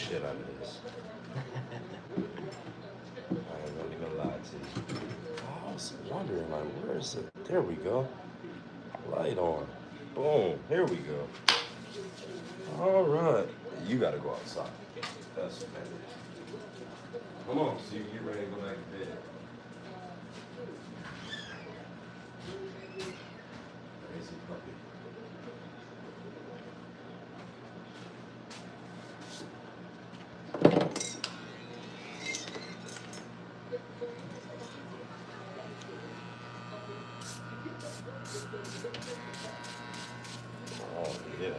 shit out of this. I ain't gonna even lie to you. I was wondering, like, where is it? There we go. Light on. Boom. Here we go. All right. You gotta go outside. That's better. Come on, so you can get ready to go back to bed. Crazy puppy. Oh, yeah.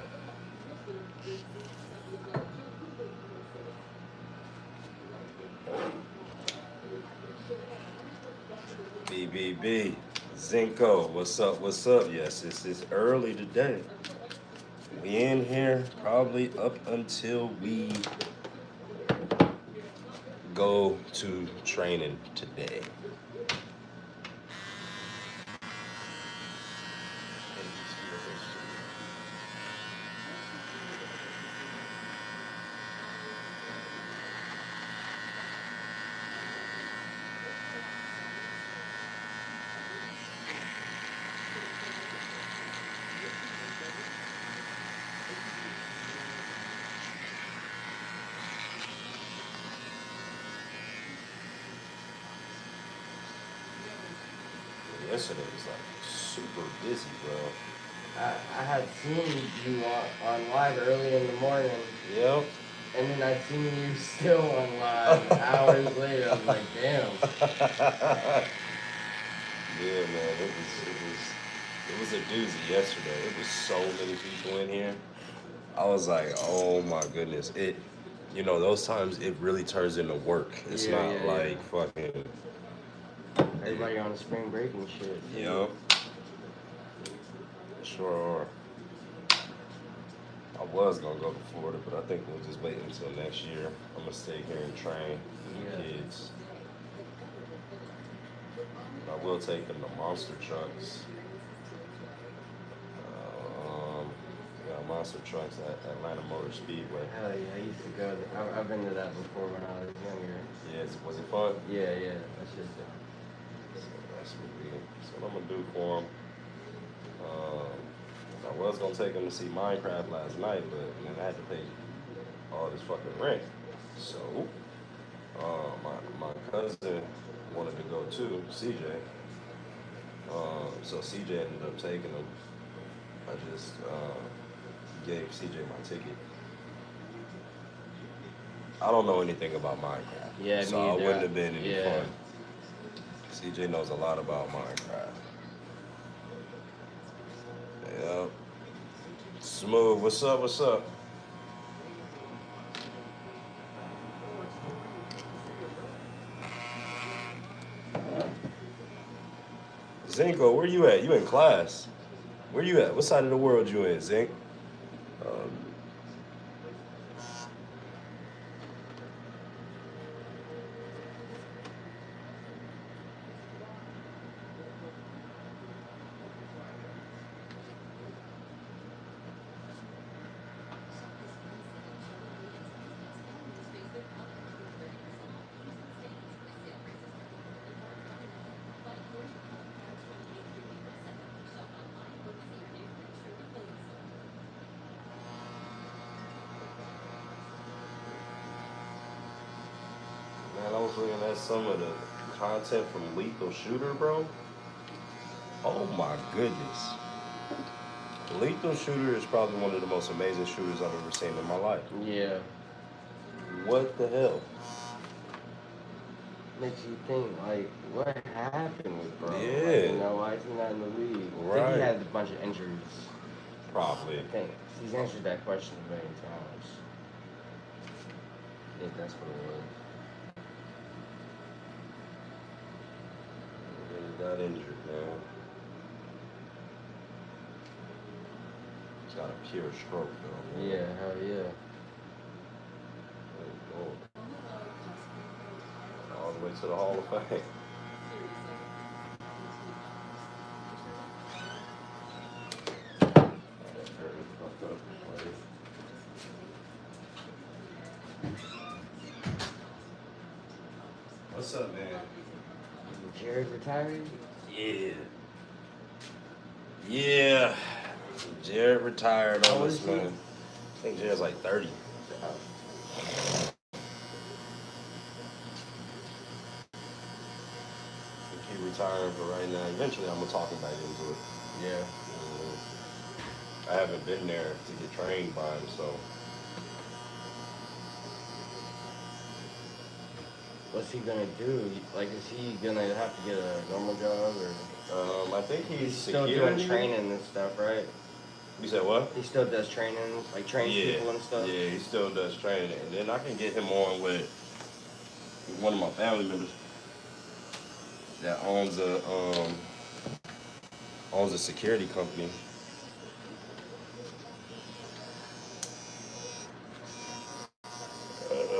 BBB. Zinco, what's up? What's up? Yes, it's early today. We in here probably up until we go to training today. Yesterday was like super busy, bro. I had seen you on live early in the morning, Yep. and then I seen you still on live hours later. I was like, damn. Yeah, man, it was a doozy yesterday. It was so many people in here. I was like, oh my goodness. Those times it really turns into work. It's Yeah, not yeah, like fucking. Everybody on spring break and shit. Yep. Sure are. I was gonna go to Florida, but I think we'll just wait until next year. I'm gonna stay here and train the kids. I will take them to monster trucks. Monster trucks at Atlanta Motor Speedway. Hell yeah, I used to go. I've been to that before when I was younger. Yeah, was it fun? Yeah, that's just it. So that's what I'm gonna do for them. I was gonna take them to see Minecraft last night, but then I had to pay all this fucking rent. So my cousin wanted to go too, CJ. So CJ ended up taking them. I just gave CJ my ticket. I don't know anything about Minecraft. Yeah, so me I either. wouldn't have been any Yeah. fun. CJ knows a lot about Minecraft. Yep. Smooth, what's up, what's up? Zinko, where you at? You in class? Where you at? What side of the world you in, Zink? Man, I was looking at some of the content from Lethal Shooter, bro. Oh my goodness. Lethal Shooter is probably one of the most amazing shooters I've ever seen in my life. Yeah. What the hell? Makes you think, like, what happened with bro? Yeah. Like, why is he not in the league? I Right. think he had a bunch of injuries. Probably. I think he's answered that question a million times. I think that's what it was. He got injured, man. He's got a pure stroke, though. Man. Yeah, hell yeah. All the way to the Hall of Fame. What's up, man? Jared retired? Yeah. Yeah. Jared retired How on old this, is he? man. I think Jared's like 30. He retiring for right now. Eventually, I'm gonna talk him back into it. Yeah. I haven't been there to get trained by him, so What's he gonna do? Like, is he gonna have to get a normal job, or I think he's still security. doing training and stuff, right? You said what? He still does training, like trains people and stuff. Yeah, he still does training, and then I can get him on with one of my family members that owns a security company.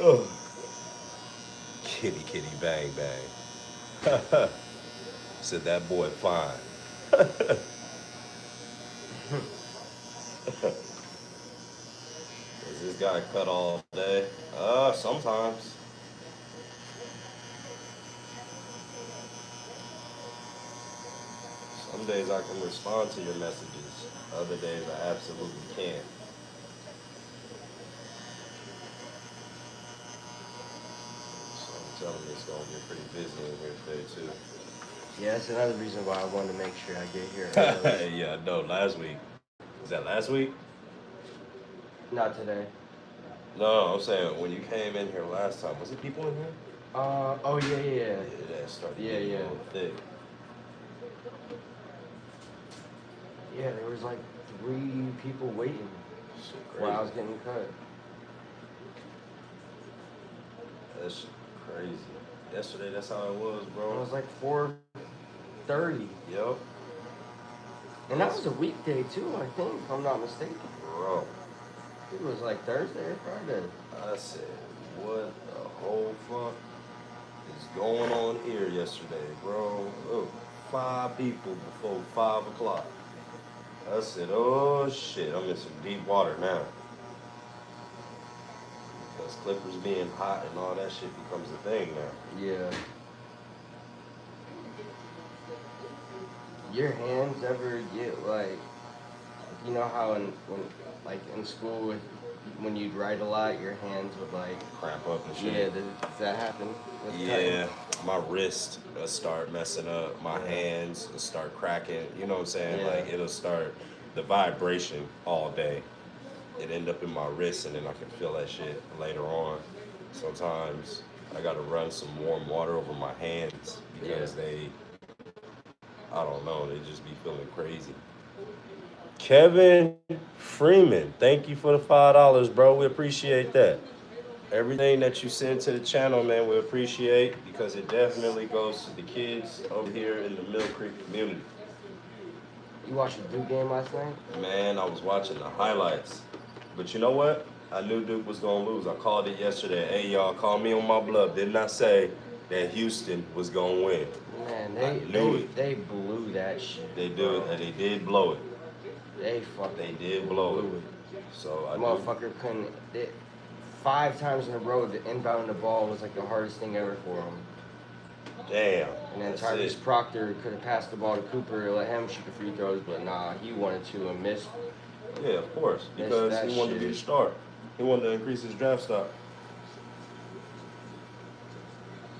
Ugh. Kitty, kitty, bang, bang. Said that boy fine. Does this guy cut all day? Sometimes. Some days I can respond to your messages. Other days I absolutely can't. So I'm telling you, it's gonna get pretty busy in here today too. Yeah, that's another reason why I wanted to make sure I get here early. Yeah, no, last week. Is that last week? Not today. No, I'm saying when you came in here last time, was it people in here? Oh yeah. Yeah, that started getting a little thick. Yeah, there was like 3 people waiting Shit while I crazy. was getting cut. That shit crazy. Yesterday, that's how it was, It bro. was like 4:30, Yup. and that was a weekday too, I think, if I'm not mistaken. Bro, It was like Thursday or Friday. I said, what the whole fuck is going on here yesterday, bro? Look, 5 people before 5 o'clock. I said, oh shit, I'm in some deep water now. Because Clippers being hot and all that shit becomes a thing now. Yeah. Your hands ever get like, you know how in school when you'd write a lot, your hands would like Cramp up and shit. Yeah, does that happen? with Yeah, my wrist will start messing up. My hands will start cracking. You know what I'm saying? Yeah. Like it'll start the vibration all day. It end up in my wrist, and then I can feel that shit later on. Sometimes I gotta run some warm water over my hands because I don't know, they just be feeling crazy. Kevin Freeman, thank you for the $5, bro. We appreciate that. Everything that you send to the channel, man, we appreciate because it definitely goes to the kids over here in the Mill Creek community. You watched the Duke game last night? Man, I was watching the highlights. But you know what? I knew Duke was going to lose. I called it yesterday. Hey, y'all, call me on my bluff. Didn't I say that Houston was going to win? Man, they blew that shit. They did blow it. They did blow it. So I Motherfucker couldn't. 5 times in a row, the inbound the ball was like the hardest thing ever for him. Damn. And then that's Tyrese it. Proctor could have passed the ball to Cooper, let him shoot the free throws, but nah, he wanted to and missed. Yeah, of course. Because that he wanted to be shit. the star. He wanted to increase his draft stock.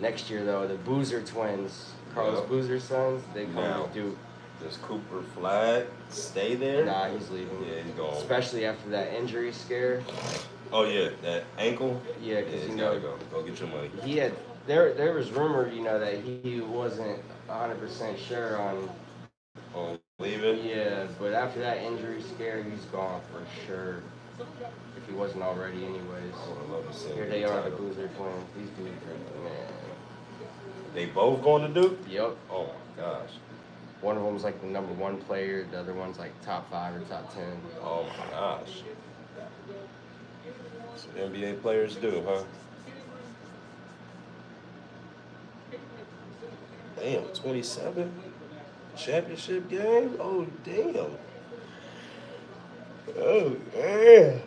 Next year, though, the Boozer twins, Carlos Yep. Boozer's sons, they come Now. to Duke. Does Cooper Flag stay there? Nah, he's leaving. Yeah, he's gone. Especially after that injury scare. Oh yeah, that ankle. Yeah, because he's you gotta know, go get your money. he had there was rumor, you know, that he wasn't 100% sure on. On leaving. Yeah, but after that injury scare, he's gone for sure. If he wasn't already, anyways. I would love to see him Here get they the are, the title. Boozer twins. These dudes are, man. They both going to Duke? Yep. Oh my gosh. One of them's like the #1 player. The other one's like top 5 or top 10. Oh my gosh. That's what NBA players do, huh? Damn, 27 championship game? Oh damn. Oh damn.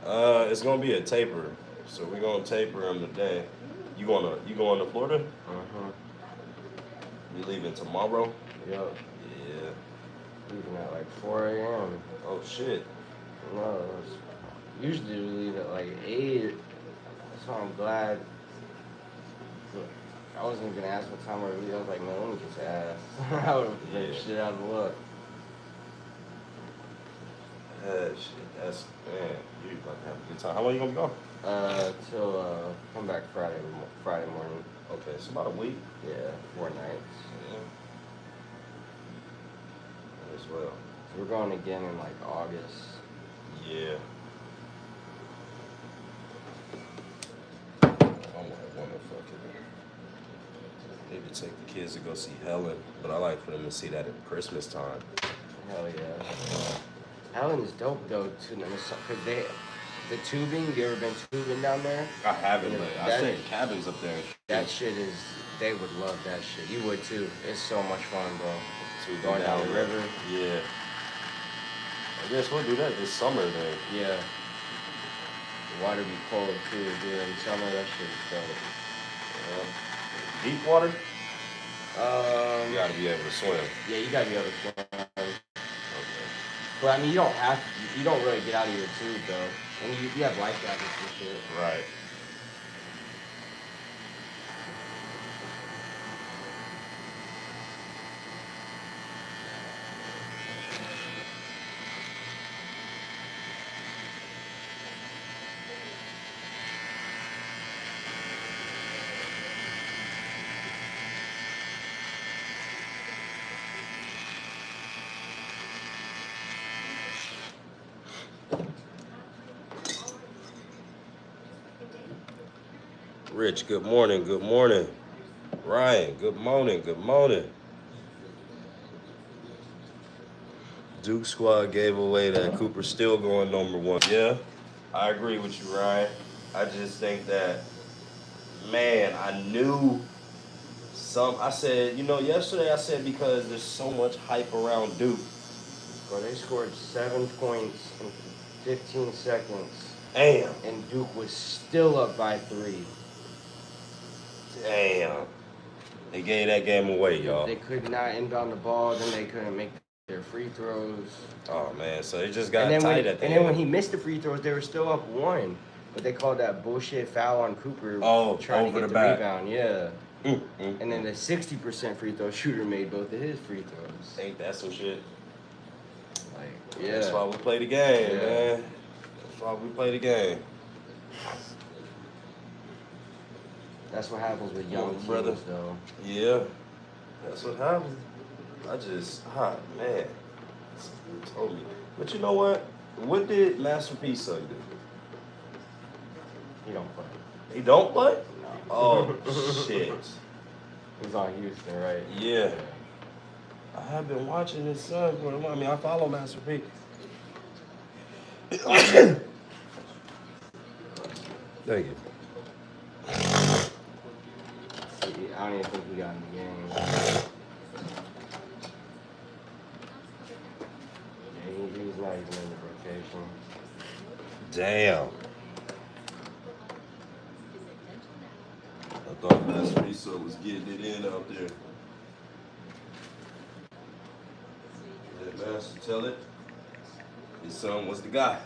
It's gonna be a taper, so we're gonna taper him today. You going to Florida? Uh-huh. You leaving tomorrow? Yup. Yeah. Leaving at like 4 a.m. Oh shit. No, usually we leave at like 8. So I'm glad. Look, I wasn't even gonna ask what time we're leaving. I was like, man, let me just ask. I would have been Yeah. shit out of luck. Shit. That's man. You about to have a good time. How long you gonna be gone? Till come back Friday morning. Okay, it's about a week. Yeah, 4 nights. Yeah. As well. So we're going again in like August. Yeah. I wanna fucking maybe take the kids to go see Helen, but I like for them to see that at Christmas time. Hell yeah. Helen is dope though too. Cause the tubing. You ever been tubing down there? I haven't, Yeah, but I think cabins up there. That shit is. They would love that shit. You would too. It's so much fun, bro. Tubing Going down the there. river. Yeah. I guess we'll do that this summer then. Yeah. The water be cold too, dude. In summer, that shit is dope. Deep water? You gotta be able to swim. Yeah, you gotta be able to swim. Okay. But I mean, you don't really get out of your tube though. And you have life jackets and shit. Right. Rich, good morning, good morning. Ryan, good morning, good morning. Duke Squad gave away that Cooper's still going #1. Yeah, I agree with you, Ryan. I just think that, man, I knew I said, yesterday I said because there's so much hype around Duke. Bro, they scored 7 points in 15 seconds. Damn. And Duke was still up by 3. Damn. They gave that game away, y'all. They could not inbound the ball, then they couldn't make their free throws. Oh, man, so it just got tight at the end. And then when he missed the free throws, they were still up 1. But they called that bullshit foul on Cooper trying to get the rebound. Yeah. And then the 60% free throw shooter made both of his free throws. Ain't that some shit? Like, yeah. That's why we play the game, man. That's why we play the game. That's what happens with young brothers, though. Yeah. That's what happens. Man. Told me. But you know what? What did Master P son do? He don't play. He don't play? No. Oh, shit. He's on Houston, right? Yeah. I have been watching his son for a while. I mean, I follow Master P. Thank you. I don't even think he got in the game. Yeah, he's not even in the rotation. Damn. I thought Master P son was getting it in out there. Did Master tell it? His son was the guy.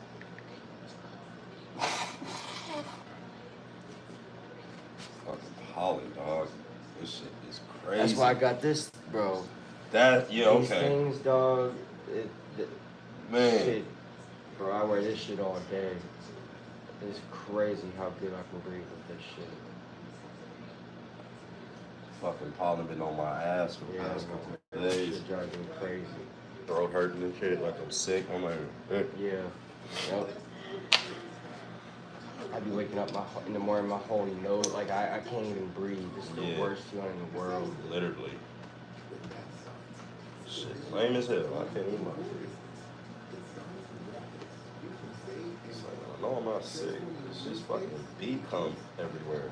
Fucking pollen, dog. This shit is crazy. That's why I got this, bro. These okay. things, dog. Man. Shit, bro, I wear this shit all day. It's crazy how good I can breathe with this shit. Fucking pollen been on my ass for the past couple of days. Shit driving me crazy. Throat hurting and shit, like I'm sick. I'm like, Yeah. Yep. I be waking up in the morning, my whole nose, like I can't even breathe. This is the worst feeling in the world. Literally. Shit, lame as hell. I can't even breathe. It's like, I know I'm not sick. It's just fucking bee cum everywhere.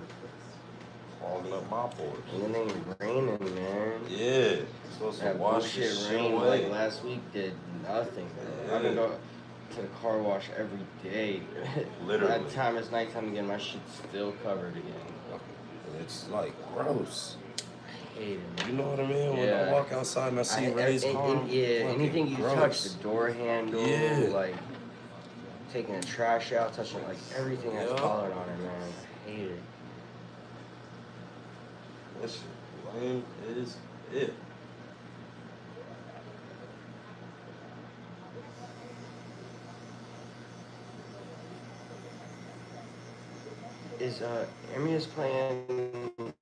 Clogging up my pores. And it ain't raining, man. Yeah. It's supposed to That wash bullshit this shit rain away. like last week did nothing. Yeah. to the car wash every day. Literally. By the time it's nighttime again, my shit's still covered again. It's like gross. I hate it. You know what I mean? When I walk outside and I see Ray's car, anything you gross. touch, the door handle, Yeah. like taking the trash out, touching like everything has pollen on it, man. I hate it. That shit lame is it. Is Amy's playing?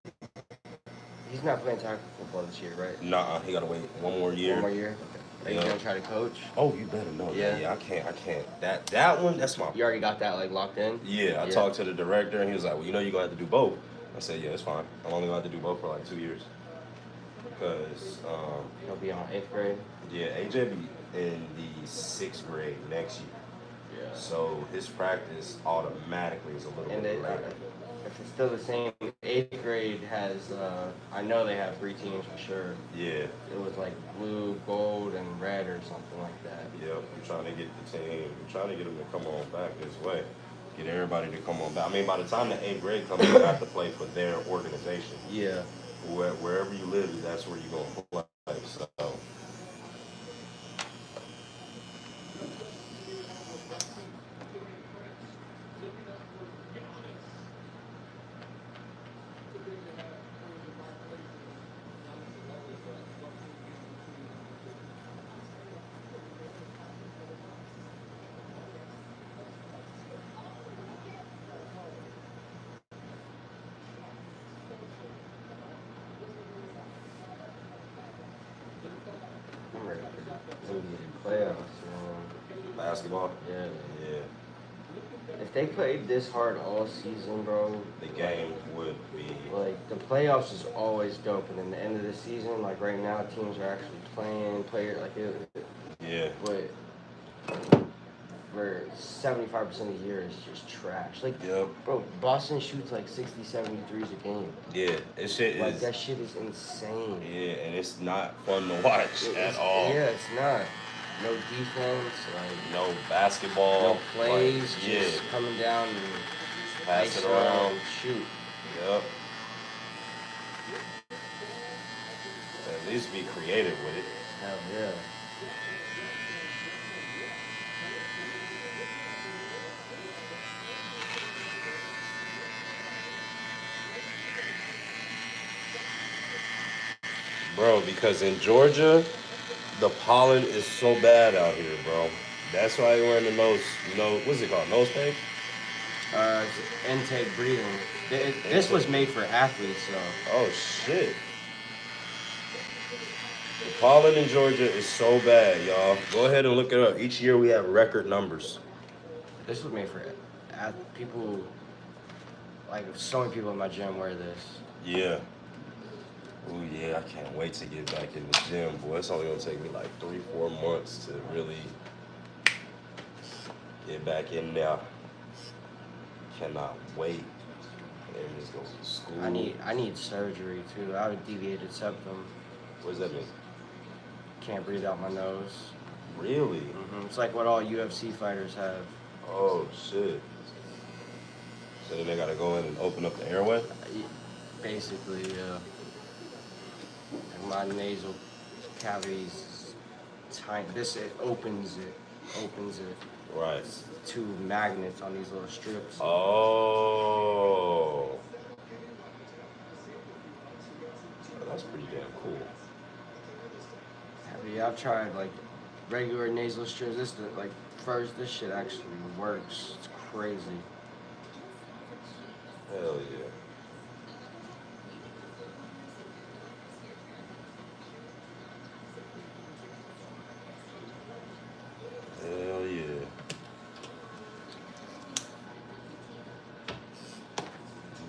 He's not playing tackle football this year, right? Nah, he gotta wait one more year. One more year. Okay. Are you gonna try to coach? Oh, you better know. Yeah. Yeah, I can't. That one, that's my. You already got that like locked in? Yeah, I talked to the director and he was like, well, you know, you're gonna have to do both. I said, yeah, it's fine. I'm only gonna have to do both for like 2 years. Because he'll be on 8th grade. Yeah, AJ be in the 6th grade next year. Yeah. So his practice automatically is a little bit later. If it's still the same, 8th grade has, I know they have 3 teams for sure. Yeah. It was like blue, gold, and red or something like that. Yep, I'm trying to get the team, I'm trying to get them to come on back this way. Get everybody to come on back. I mean, by the time the 8th grade comes, you have to play for their organization. Yeah. Wherever you live, that's where you're going to play. So. I'm ready for the playoffs, man. Basketball? Yeah. Yeah. If they played this hard all season, bro, the game would be like the playoffs is always dope, and then the end of the season, like right now, teams are actually playing like it. Yeah. But where 75% of the year is just trash. Like, bro, Boston shoots like 60, 70 threes a game. Yeah, it shit like is. That shit is insane. Yeah, and it's not fun to watch at all. Yeah, it's not. No defense, like no basketball, no plays, like, just coming down and pass it around, and shoot. Yep. At least be creative with it. Hell yeah. Bro, because in Georgia, the pollen is so bad out here, bro. That's why you're wearing the what's it called? Nose tape? Intake breathing. This was made for athletes, so. Oh, shit. The pollen in Georgia is so bad, y'all. Go ahead and look it up. Each year we have record numbers. This was made for people, like so many people in my gym wear this. Yeah. Oh yeah, I can't wait to get back in the gym, boy. It's only gonna take me like 3-4 months to really get back in there. Cannot wait. And just go to school. I need surgery too. I have a deviated septum. What does that mean? Can't breathe out my nose. Really? Mm-hmm. It's like what all UFC fighters have. Oh shit. So then they gotta go in and open up the airway? Basically, yeah. My nasal cavity's tiny. It opens it. Right. It's 2 magnets on these little strips. Oh. That's pretty damn cool. Yeah, I've tried like regular nasal strips. This shit actually works. It's crazy. Hell yeah. Hell yeah.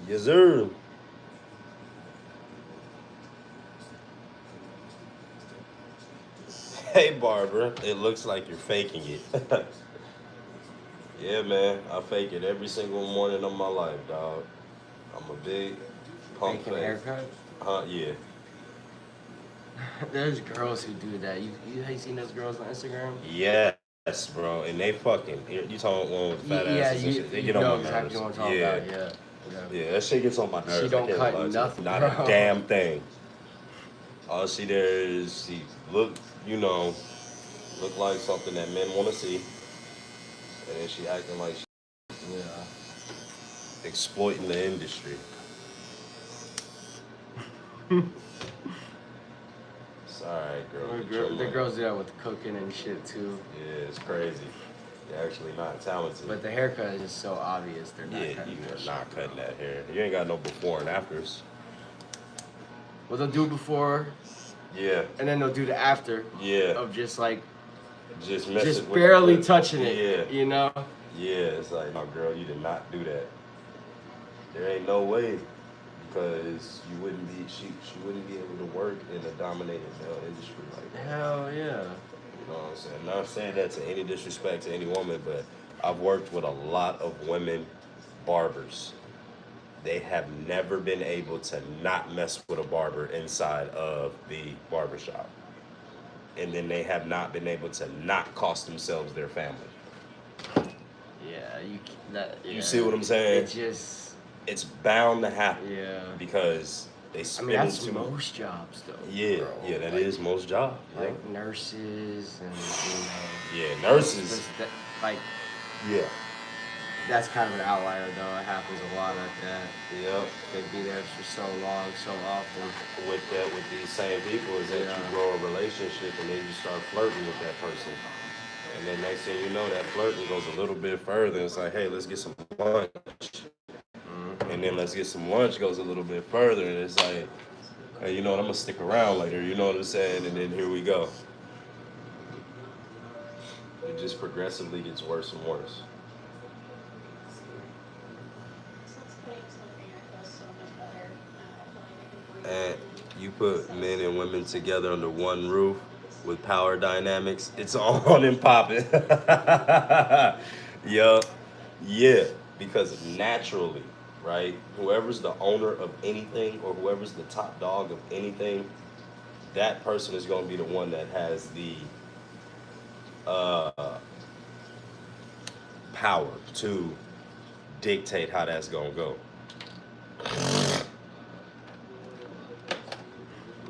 Yes, sir. Hey, Barber. It looks like you're faking it. Yeah, man. I fake it every single morning of my life, dog. I'm a big pump Faking fake. haircut? Yeah. There's girls who do that. You seen those girls on Instagram? Yeah. Yes, bro, and they fucking. You talking one with fat Yeah, asses and shit? They get on my exactly nerves. what I'm talking Yeah, about. Yeah. yeah, that shit gets on my nerves. She I don't can't cut lie to you. nothing, Not bro. a damn thing. All she there is she look, look like something that men want to see, and then she acting like she Yeah. exploiting the industry. It's alright, girl. Get your The money. girls do that with cooking and shit too. Yeah, it's crazy. They're actually not talented. But the haircut is just so obvious. They're not Yeah, cutting you that are shit, not bro. cutting that hair. You ain't got no before and afters. Well, they'll do it before, Yeah, and then they'll do the after yeah. of just like Just messing just with barely the- touching it. Yeah, You know. yeah. It's like, no, girl, you did not do that. There ain't no way, because you wouldn't be. She wouldn't be able to work in a dominated male industry like that. Hell yeah. You know what I'm saying? Not saying that to any disrespect to any woman, but I've worked with a lot of women barbers. They have never been able to not mess with a barber inside of the barbershop. And then they have not been able to not cost themselves their family. Yeah, You see what I'm saying? It just. It's bound to happen. Yeah. Because they I spend mean, that's too most jobs though. Yeah, bro. yeah, that is most jobs. Yeah. Like nurses and Yeah, nurses. Like Yeah. that's kind of an outlier though. It happens a lot like that. Yep. They'd be there for so long, so often. With these same people is that you grow a relationship and then you start flirting with that person. And then next thing you know, that flirting goes a little bit further. It's like, hey, let's get some lunch. And then let's get some lunch goes a little bit further. And it's like, hey, you know what, I'm going to stick around later. You know what I'm saying? And then here we go. It just progressively gets worse and worse. And you put men and women together under one roof with power dynamics, it's on and popping. Yup. Yeah, because naturally, right, whoever's the owner of anything or whoever's the top dog of anything, that person is going to be the one that has the power to dictate how that's going to go.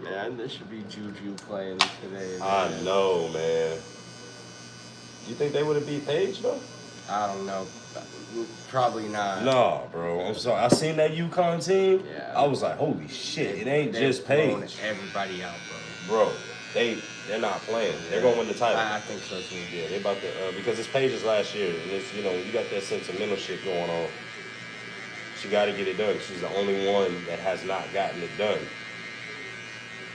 Man, there should be Juju playing today. I Man. know, man. You think they would have beat Paige, though? I don't know. Probably not. Nah, bro. I'm sorry. I seen that UConn team. Yeah. I was like, holy shit. It ain't They've just blown Paige. everybody out, bro. Bro, they're not playing. They're going to win the title. I think so, too. Yeah, they about to, because it's Paige's last year. And it's, you got that sentimental shit going on. She got to get it done. She's the only one that has not gotten it done.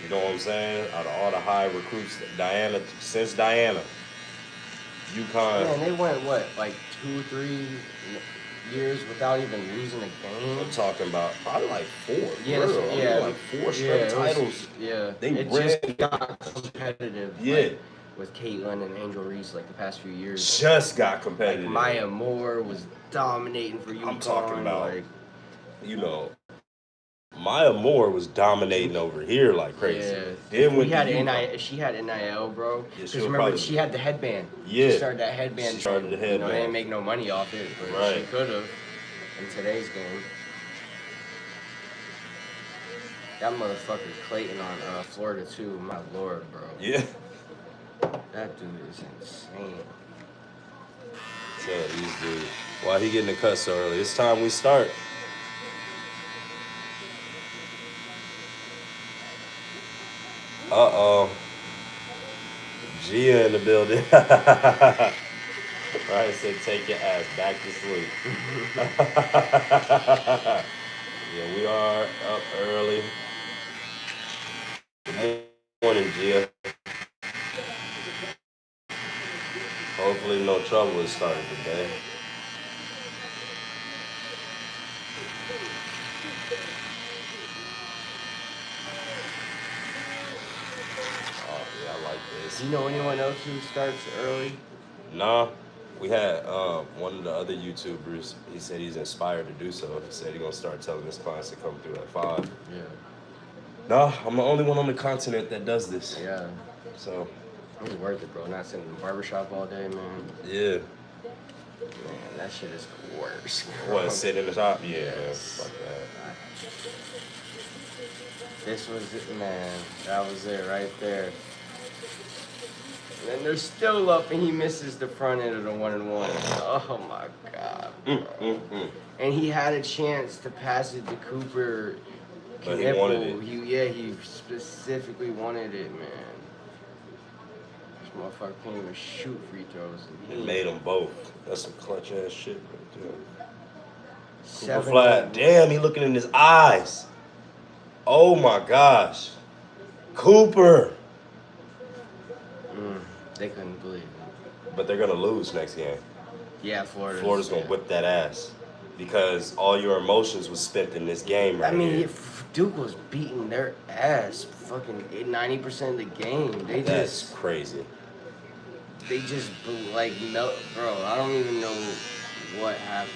You know what I'm saying? Out of all the high recruits, since Diana, UConn. Man, they went, what, like 2 or 3 years without even losing a game? I'm talking about probably like 4. Yeah, like 4 straight titles. It just got competitive. Yeah. Like, with Caitlin and Angel Reese, like the past few years. Just got competitive. Like Maya Moore was dominating for UConn. I'm talking about, Maya Moore was dominating over here like crazy. Yeah. Then when she had NIL, bro. Yeah, Because remember, she had the headband. Yeah. She started that headband. She started the headband. They didn't make no money off it, but Right. she could have in today's game. That motherfucker Clayton on Florida too. My lord, bro. Yeah. That dude is insane. So these dudes, why he getting the cut so early? It's time we start. Uh-oh. Gia in the building. Ryan said, take your ass back to sleep. Yeah, we are up early. Good morning, Gia. Hopefully no trouble is started today. Oh, yeah, I like this. Do you know anyone else who starts early? Nah, we had one of the other YouTubers, he said he's inspired to do so. He said he's going to start telling his clients to come through at 5. Yeah. Nah, I'm the only one on the continent that does this. Yeah. So It was worth it, bro. Not sitting in the barbershop all day, man. Yeah. Man, that shit is the worst. What, sit in the shop? Yeah, man. Yes. Fuck that. This was it, man. That was it right there. And they're still up, and he misses the front end of the 1-1. Oh my god, bro. And he had a chance to pass it to Cooper. But he wanted it. He specifically wanted it, man. This motherfucker can't even shoot free throws. It made them both. That's some clutch ass shit right there. Cooper 7 Flat. Damn, he looking in his eyes. Oh my gosh. Cooper. They couldn't believe it. But they're gonna lose next game. Yeah, Florida's gonna whip that ass. Because all your emotions was spent in this game right I mean, here. if Duke was beating their ass fucking 90% of the game. That's crazy. They just, like, no, bro, I don't even know what happened.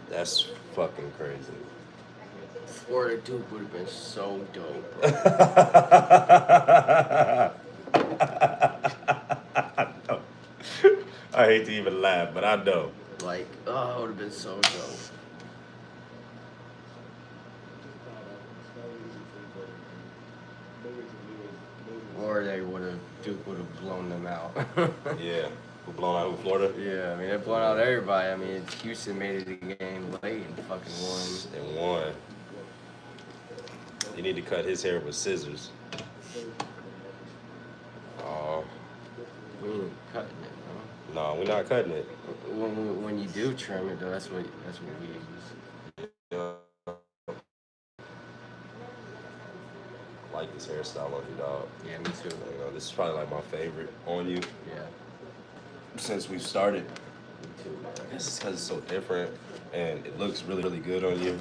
That's fucking crazy. Florida Duke would have been so dope, bro. I hate to even laugh, but I know. Like, oh, it would have been so dope. Or Duke would have blown them out. Yeah. Who blown out in Florida? Yeah, I mean, they're blowing out everybody. I mean, Houston made it a game late and fucking won. And won. You need to cut his hair with scissors. Oh. We ain't cutting it, No, we're not cutting it. bro. When you do trim it, though, that's what we use. I like this hairstyle on you, dog. Yeah, me too. You know, this is probably like my favorite on you Yeah, since we've started. me too, man. I guess it's because it's so different and it looks really, really good on you.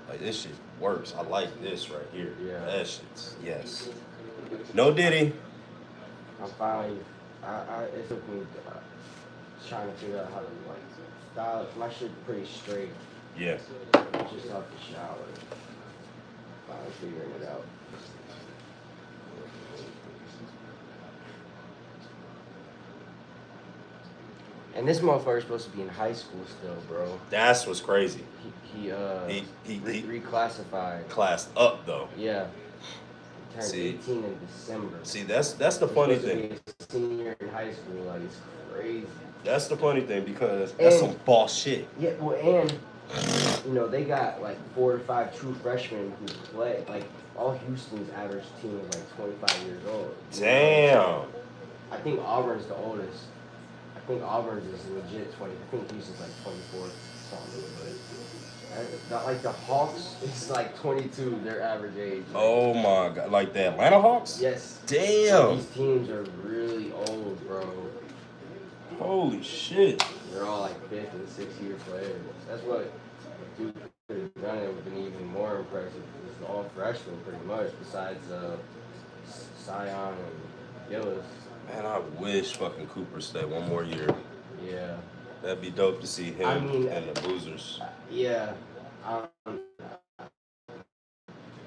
Like, this shit works. I like this right here. Yeah. That shit's, yes. No Diddy. I'm finally, it took me trying to figure out how to, like, style it. My shit pretty straight. Yeah. Just off the shower. Finally figuring it out. And this motherfucker's supposed to be in high school still, bro. That's what's crazy. He He reclassified. classed up, though. Yeah. He turned See. 18 in December. See, that's the He's funny supposed to thing. be a senior in high school, like, it's crazy. That's the funny thing because that's And- some boss shit. Yeah, well, and you know they got like 4 to 5 true freshmen who play. Like all Houston's average team is like 25 years old. Damn. I think Auburn's the oldest. I think Auburn's is legit 20. I think Houston's like 24 something. But not like the Hawks, it's like 22. Their average age. Oh my god, like the Atlanta Hawks? Yes. Damn. These teams are really old, bro. Holy shit. They're all like 5th and 6th year players. That's what Duke could have done. It would have been even more impressive. It's all freshmen pretty much, besides Sion and Gillis. Man, I wish fucking Cooper stayed one more year. Yeah. That'd be dope to see him I mean, and the Boozers. Yeah.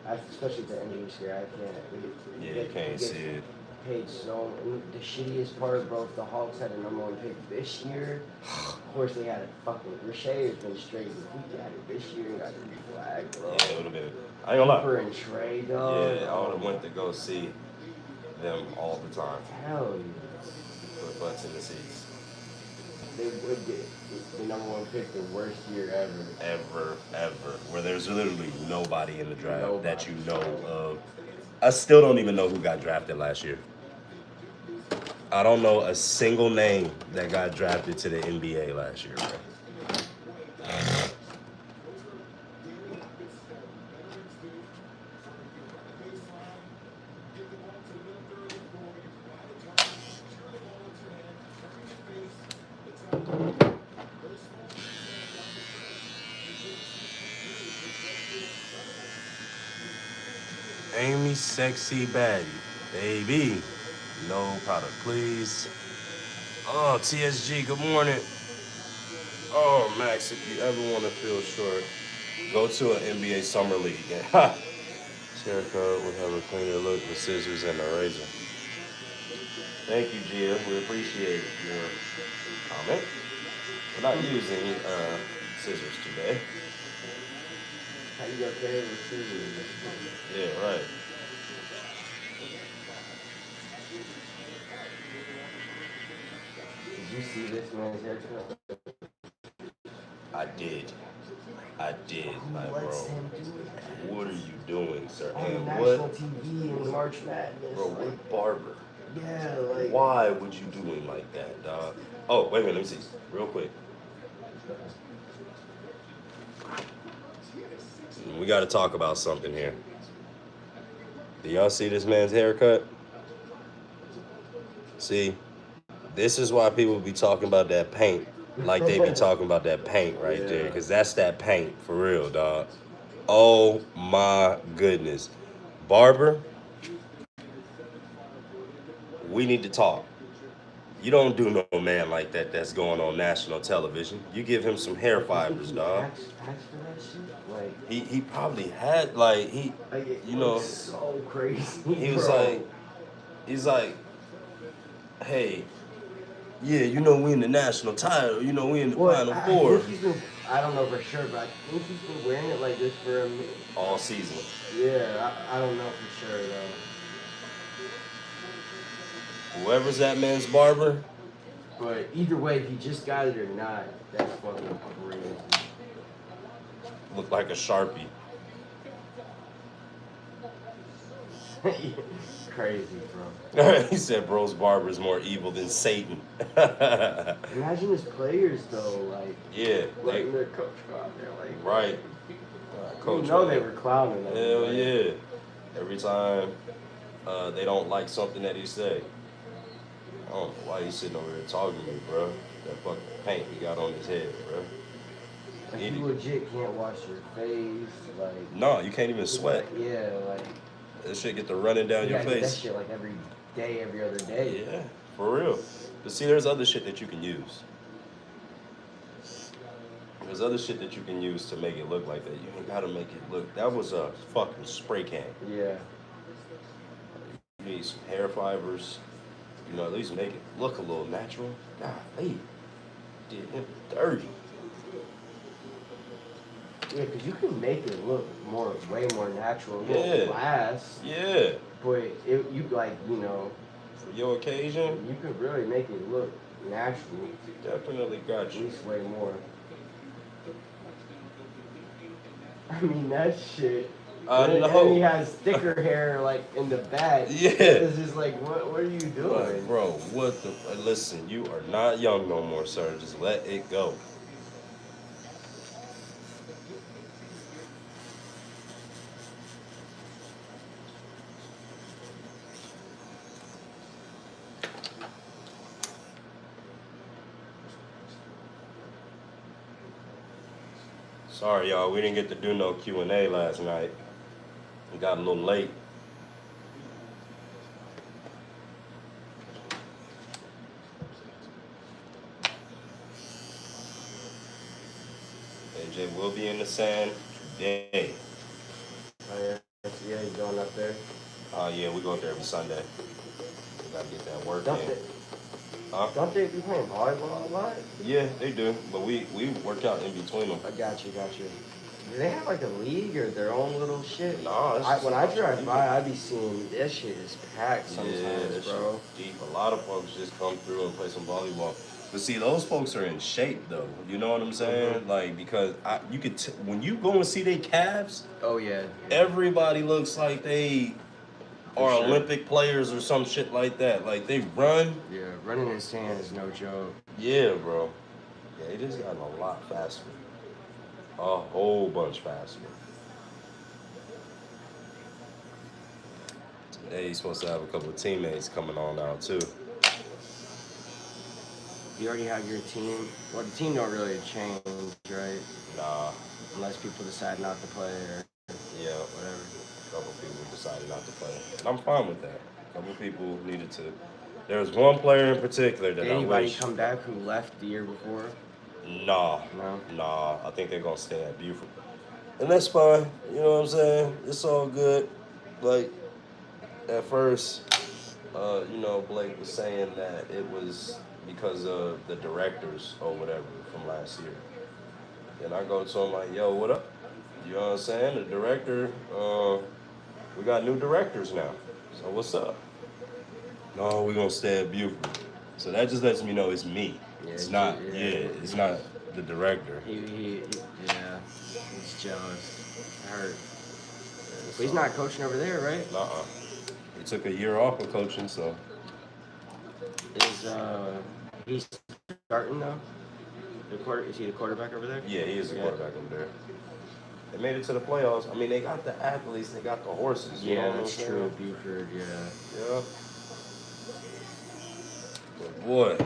Especially the injuries here, I can't. Yeah, you can't see it. Paid so. And the shittiest part, bro, if the Hawks had a #1 pick this year, of course they had a fucking. Rashay has been straight. If we had it this year and got the flag, bro. Yeah, it would have been. I ain't gonna Cooper lie. and Trey, dog. Yeah, I would have went to go see them all the time. Hell yeah. Put butts in the seats. They would get the #1 pick the worst year ever. Ever. Where there's literally nobody in the draft that you know Nobody. of. I still don't even know who got drafted last year. I don't know a single name that got drafted to the NBA last year, bro. Amy Sexy Baddie, baby. No product, please. Oh, TSG, good morning. Oh, Max, if you ever want to feel short, go to an NBA Summer League. haircut will have a cleaner look with scissors and a razor. Thank you, Gia. We appreciate your comment. We're not using scissors today. How you got there with scissors? Yeah, right. Did you see this man's haircut? I did. I did, my bro. What's him doing? What are you doing, sir? On And national what, TV in March Madness. bro? Like, What barber? yeah, like. Why would you do him like that, dog? Oh, wait a minute. Let me see. Real quick. We got to talk about something here. Do y'all see this man's haircut? See, this is why people be talking about that paint like they be talking about that paint right there, because that's that paint for real, dog. Oh my goodness. Barber, we need to talk. You don't do no man like that that's going on national television. You give him some hair fibers, dog. Asked for that shit? Like, He probably had like you know, so crazy. he was bro. like, he's like, hey, yeah, you know we in the national title, you know we in the Final Four. I don't know for sure, but I think he's been wearing it like this for All season. Yeah, I don't know for sure though. Whoever's that man's barber, But either way, if he just got it or not, that's fucking crazy. looked like a Sharpie. Crazy, bro. He said bro's barber is more evil than Satan. Imagine his players though, like Yeah, letting their coach go out there, like right. Coach, you know they were clowning them. Hell like, yeah. Every time they don't like something that he say. I don't know why he's sitting over here talking to me, bro. That fucking paint he got on his head, bro. Like you legit can't wash your face, like. No, you can't even sweat. Like, yeah, like. That shit get to running down your Get face. that shit like every day, every other day. Yeah, for real. But see, there's other shit that you can use. There's other shit that you can use to make it look like that. You ain't gotta make it look. That was a fucking spray can. Yeah. You need some hair fibers. You know, at least make it look a little natural. God, hey, did him dirty. Yeah, because you can make it look way more natural. Yeah. Last. Yeah. But you like, you know. For your occasion, You could really make it look natural. definitely got At you. least way more. I mean, that shit. And he has thicker hair, like, in the back. Yeah. It's just like, what are you doing? Like, bro, what the? Listen, you are not young no more, sir. Just let it go. Sorry, y'all. We didn't get to do no Q&A last night. We got a little late. AJ will be in the sand today. Oh, yeah. Yeah, he's going up there. Oh, yeah, we go up there every Sunday. We gotta get that work Don't in. they, Huh? don't they be playing volleyball a lot? Yeah, they do. But we work out in between them. I got you. Do they have like a league or their own little shit? Nah, When I drive by, I be seeing that shit is packed sometimes, that bro. shit deep. A lot of folks just come through and play some volleyball. But see, those folks are in shape though. You know what I'm saying? Mm-hmm. Like because you could when you go and see their calves, Oh yeah. everybody looks like they are sure. Olympic players or some shit like that. Like they run. Yeah, running in sand is no joke. Yeah, bro. Yeah, they just gotten a lot faster. A whole bunch faster. Today he's supposed to have a couple of teammates coming on out too. You already have your team. Well, the team don't really change, right? Nah. Unless people decide not to play or Yeah, whatever. a couple of people decided not to play. And I'm fine with that. A couple of people needed to. There was one player in particular that Did I anybody wish. come back who left the year before? Nah. No. Nah. I think they're going to stay at Buford. And that's fine. You know what I'm saying? It's all good. like at first, Blake was saying that it was because of the directors or whatever from last year. And I go to him like, yo, what up? You know what I'm saying? The director, we got new directors now. So what's up? No, we're gonna stay at Buford. So that just lets me know it's me. Yeah, It's not, it's not the director. Yeah, he's jealous. I heard. But he's not coaching over there, right? Nuh-uh. He took a year off of coaching, so. Is he's starting though? Is he the quarterback over there? Yeah, he is the quarterback over there. They made it to the playoffs. I mean, they got the athletes, they got the horses. You know what I'm that's saying? true. Buford, yeah. Yeah. But boy,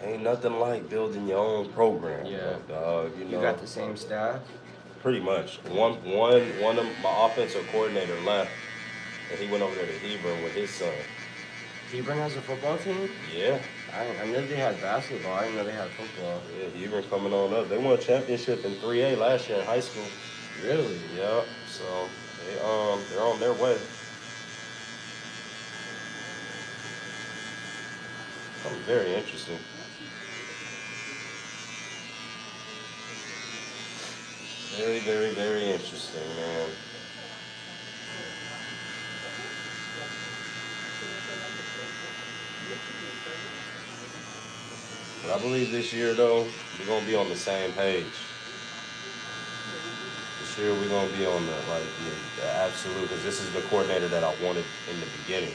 ain't nothing like building your own program. Yeah. Dog. You got the same staff? Pretty much. One of my offensive coordinator left, and he went over there to Hebron with his son. Hebron has a football team? Yeah. I knew they had basketball. I didn't know they had football. Yeah, Hebron coming on up. They won a championship in 3A last year in high school. Really? Yeah. So they're on their way. Something very interesting. Very, very, very interesting, man. But I believe this year, though, we're going to be on the same page. This year, we're going to be on the absolute, because this is the coordinator that I wanted in the beginning.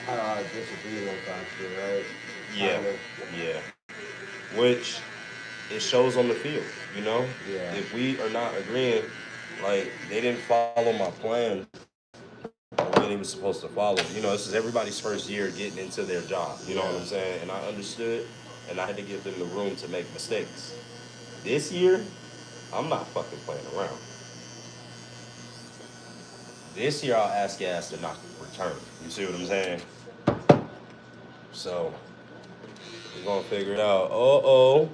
Had a lot of disagreements last year, right? Yeah. Which it shows on the field, you know? Yeah. If we are not agreeing, like, they didn't follow my plan the way they were supposed to follow. You know, this is everybody's first year getting into their job, you know what I'm saying? And I understood, and I had to give them the room to make mistakes. This year, I'm not fucking playing around. This year, I'll ask your ass to not return. You see what I'm saying? So, we're going to figure it out.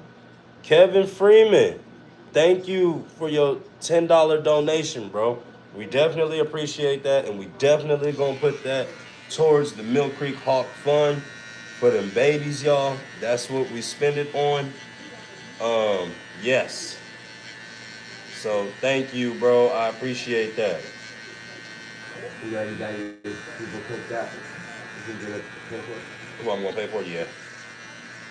Kevin Freeman, thank you for your $10 donation, bro. We definitely appreciate that, and we definitely going to put that towards the Mill Creek Hawk Fund for them babies, y'all. That's what we spend it on. Yes. So, thank you, bro. I appreciate that. You got your people picked up. You can get a pay for it? Who I'm going to pay for? Yeah.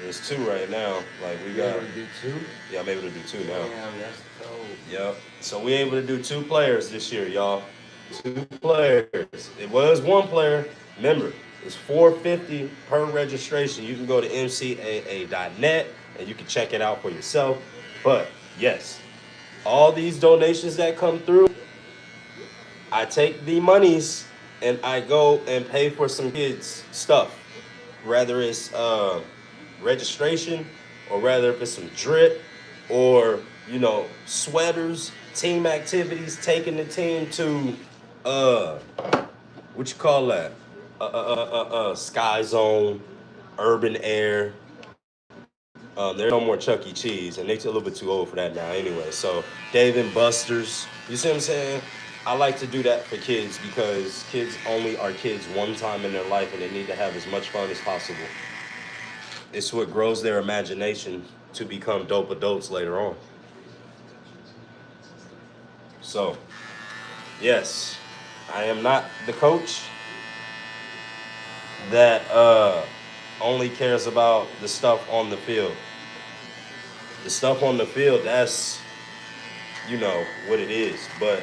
There's 2 right now. Like, we got... You're able to do 2? Yeah, I'm able to do 2 now. Damn, that's dope. Yep. So we able to do 2 players this year, y'all. 2 players. It was 1 player. Remember, it's $4.50 per registration. You can go to mcaa.net and you can check it out for yourself. But yes, all these donations that come through, I take the monies and I go and pay for some kids' stuff. Rather it's registration, or rather if it's some drip, or sweaters, team activities, taking the team to what you call that? Sky Zone, Urban Air. There's no more Chuck E. Cheese, and they're a little bit too old for that now anyway. So Dave and Buster's, you see what I'm saying? I like to do that for kids because kids only are kids one time in their life, and they need to have as much fun as possible. It's what grows their imagination to become dope adults later on. So, yes, I am not the coach that only cares about the stuff on the field. The stuff on the field, that's, what it is. But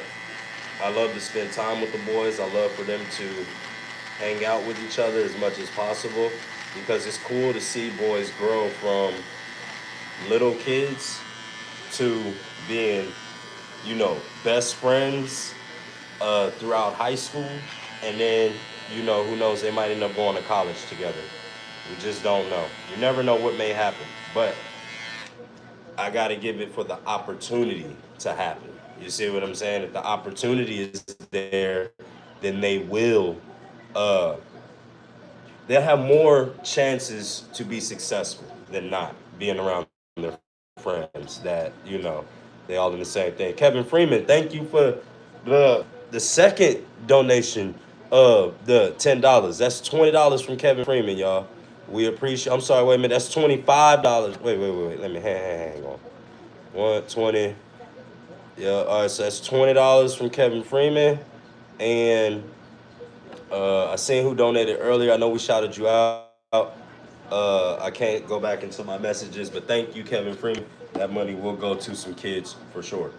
I love to spend time with the boys. I love for them to hang out with each other as much as possible, because it's cool to see boys grow from little kids to being, best friends throughout high school. And then, who knows, they might end up going to college together. We just don't know. You never know what may happen. But I got to give it for the opportunity to happen. You see what I'm saying? If the opportunity is there, then they will, they'll have more chances to be successful than not being around their friends that, you know, they all in the same thing. Kevin Freeman, thank you for the second donation of the $10. That's $20 from Kevin Freeman, y'all. We appreciate. I'm sorry, wait a minute. That's $25. Wait. Let me hang on. 120. Yeah. All right. So that's $20 from Kevin Freeman, and I seen who donated earlier. I know we shouted you out. I can't go back into my messages, but thank you, Kevin Freeman. That money will go to some kids for sure.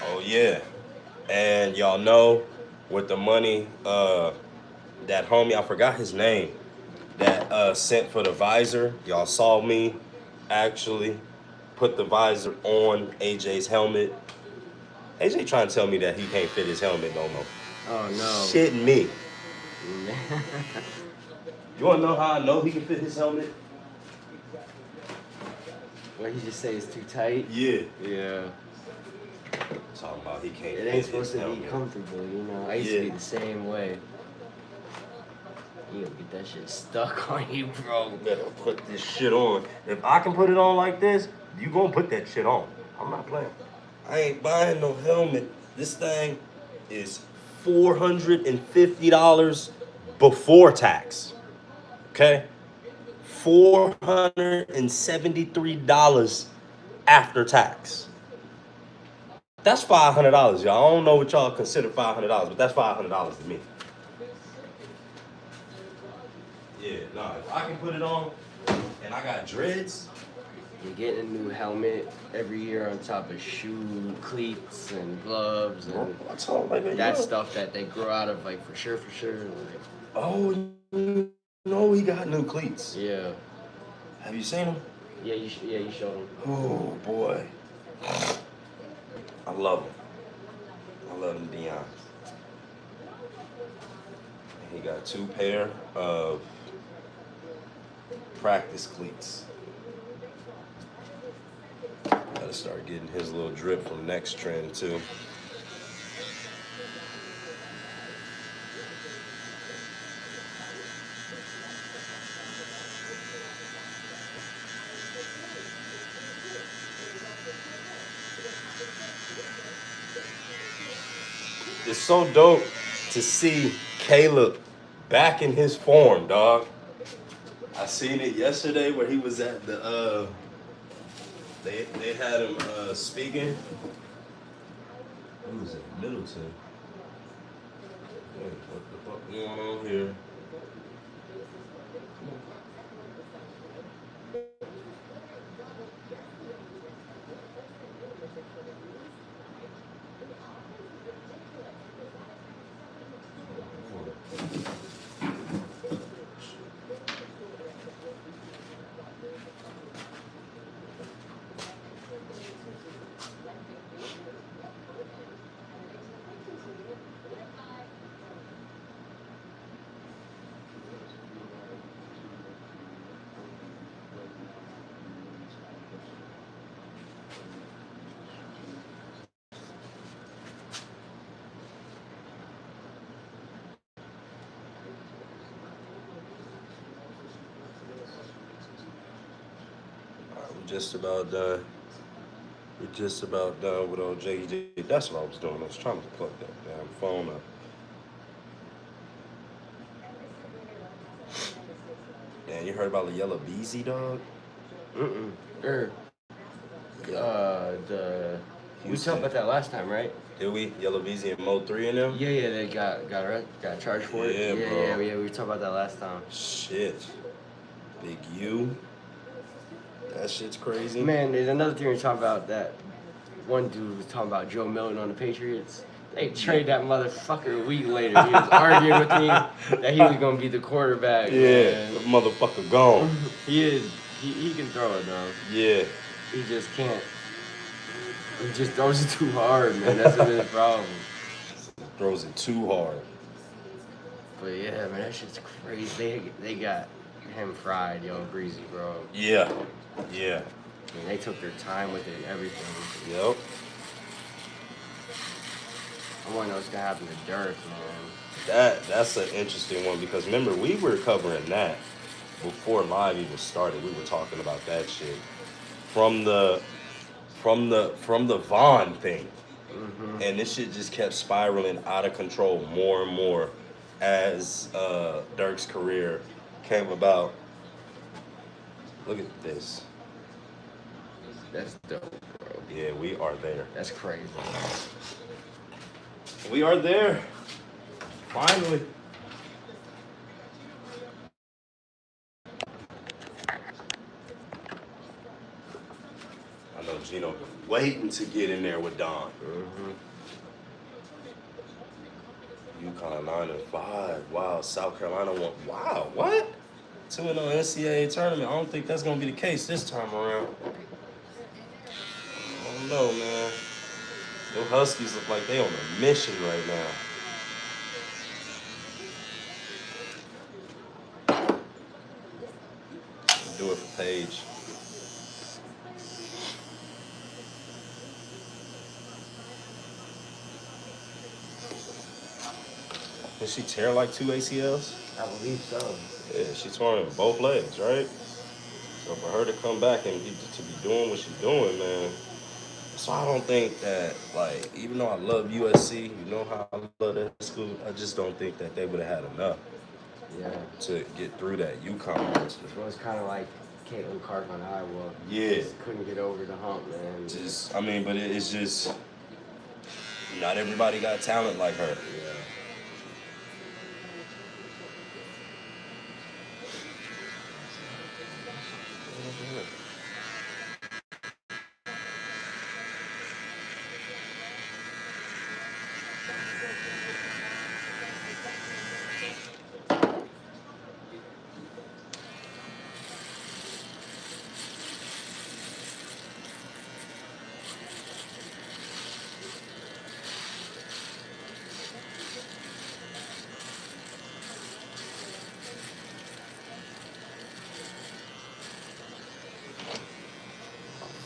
Oh yeah, and y'all know with the money, that homie, I forgot his name, that sent for the visor. Y'all saw me actually put the visor on AJ's helmet. AJ trying to tell me that he can't fit his helmet no more. Oh no. Shitting me. You wanna know how I know he can fit his helmet? What he just say is too tight? Yeah. Yeah. Talking about he can't It fit ain't supposed his to be helmet. comfortable, you know. I used to be the same way. You gonna get that shit stuck on you, bro. You better put this shit on. If I can put it on like this, you gonna put that shit on. I'm not playing. I ain't buying no helmet. This thing is $450 before tax. Okay? $473 after tax. That's $500, y'all. I don't know what y'all consider $500, but that's $500 to me. Yeah, nah, if I can put it on and I got dreads. You're getting a new helmet every year on top of shoe, cleats, and gloves, and that stuff that they grow out of, like, for sure. Like, oh, no, he got new cleats. Yeah. Have you seen them? Yeah, you showed them. Oh, boy. I love them. I love them beyond. He got 2 pair of practice cleats. Gotta start getting his little drip from Next Trend too. It's so dope to see Caleb back in his form, dog. I seen it yesterday where he was at the they had him speaking. Who was it? Middleton. Wait, what the fuck going on here? Just about done. We're just about done with old JD. That's what I was doing. I was trying to plug that damn phone up. Man, you heard about the yellow beezy, dog? We talked about that last time, right? Did we? Yellow beezy and Mo 3 in them? Yeah, they got charged for it. Yeah, bro. Yeah, we talked about that last time. Shit. Big U. That shit's crazy. Man, there's another thing we're talking about. That one dude was talking about Joe Milton on the Patriots. They traded that motherfucker a week later. He was arguing with me that he was gonna be the quarterback. Yeah, man. the motherfucker gone. He is. He can throw it though. Yeah. He just can't. He just throws it too hard, man. That's his problem. Throws it too hard. But yeah, man, that shit's crazy. They got him fried, yo, Breezy, bro. Yeah. Yeah. I mean, they took their time with it and everything. Yep. I want to know what's gonna happen to Dirk, man. That's an interesting one because remember we were covering that before live even started. We were talking about that shit from the Vaughn thing, and this shit just kept spiraling out of control more and more as Dirk's career came about. Look at this. That's dope, bro. Yeah, we are there. That's crazy. We are there. Finally. I know Gino been waiting to get in there with Don. UConn 9-5. Wow, South Carolina won. Wow, what? 2-0 NCAA tournament. I don't think that's gonna be the case this time around. I don't know, man. The Huskies look like they on a mission right now. Do it for Paige. Did she tear like 2 ACLs? I believe so. Yeah, she tore in both legs, right? So for her to come back and to be doing what she's doing, man. So I don't think that, like, even though I love USC, you know how I love that school, I just don't think that they would have had enough to get through that UConn monster. So it's kind of like Caitlin Clark on Iowa. Yeah. Just couldn't get over the hump, man. Just, I mean, but it's just, not everybody got talent like her. Yeah. Mm-hmm.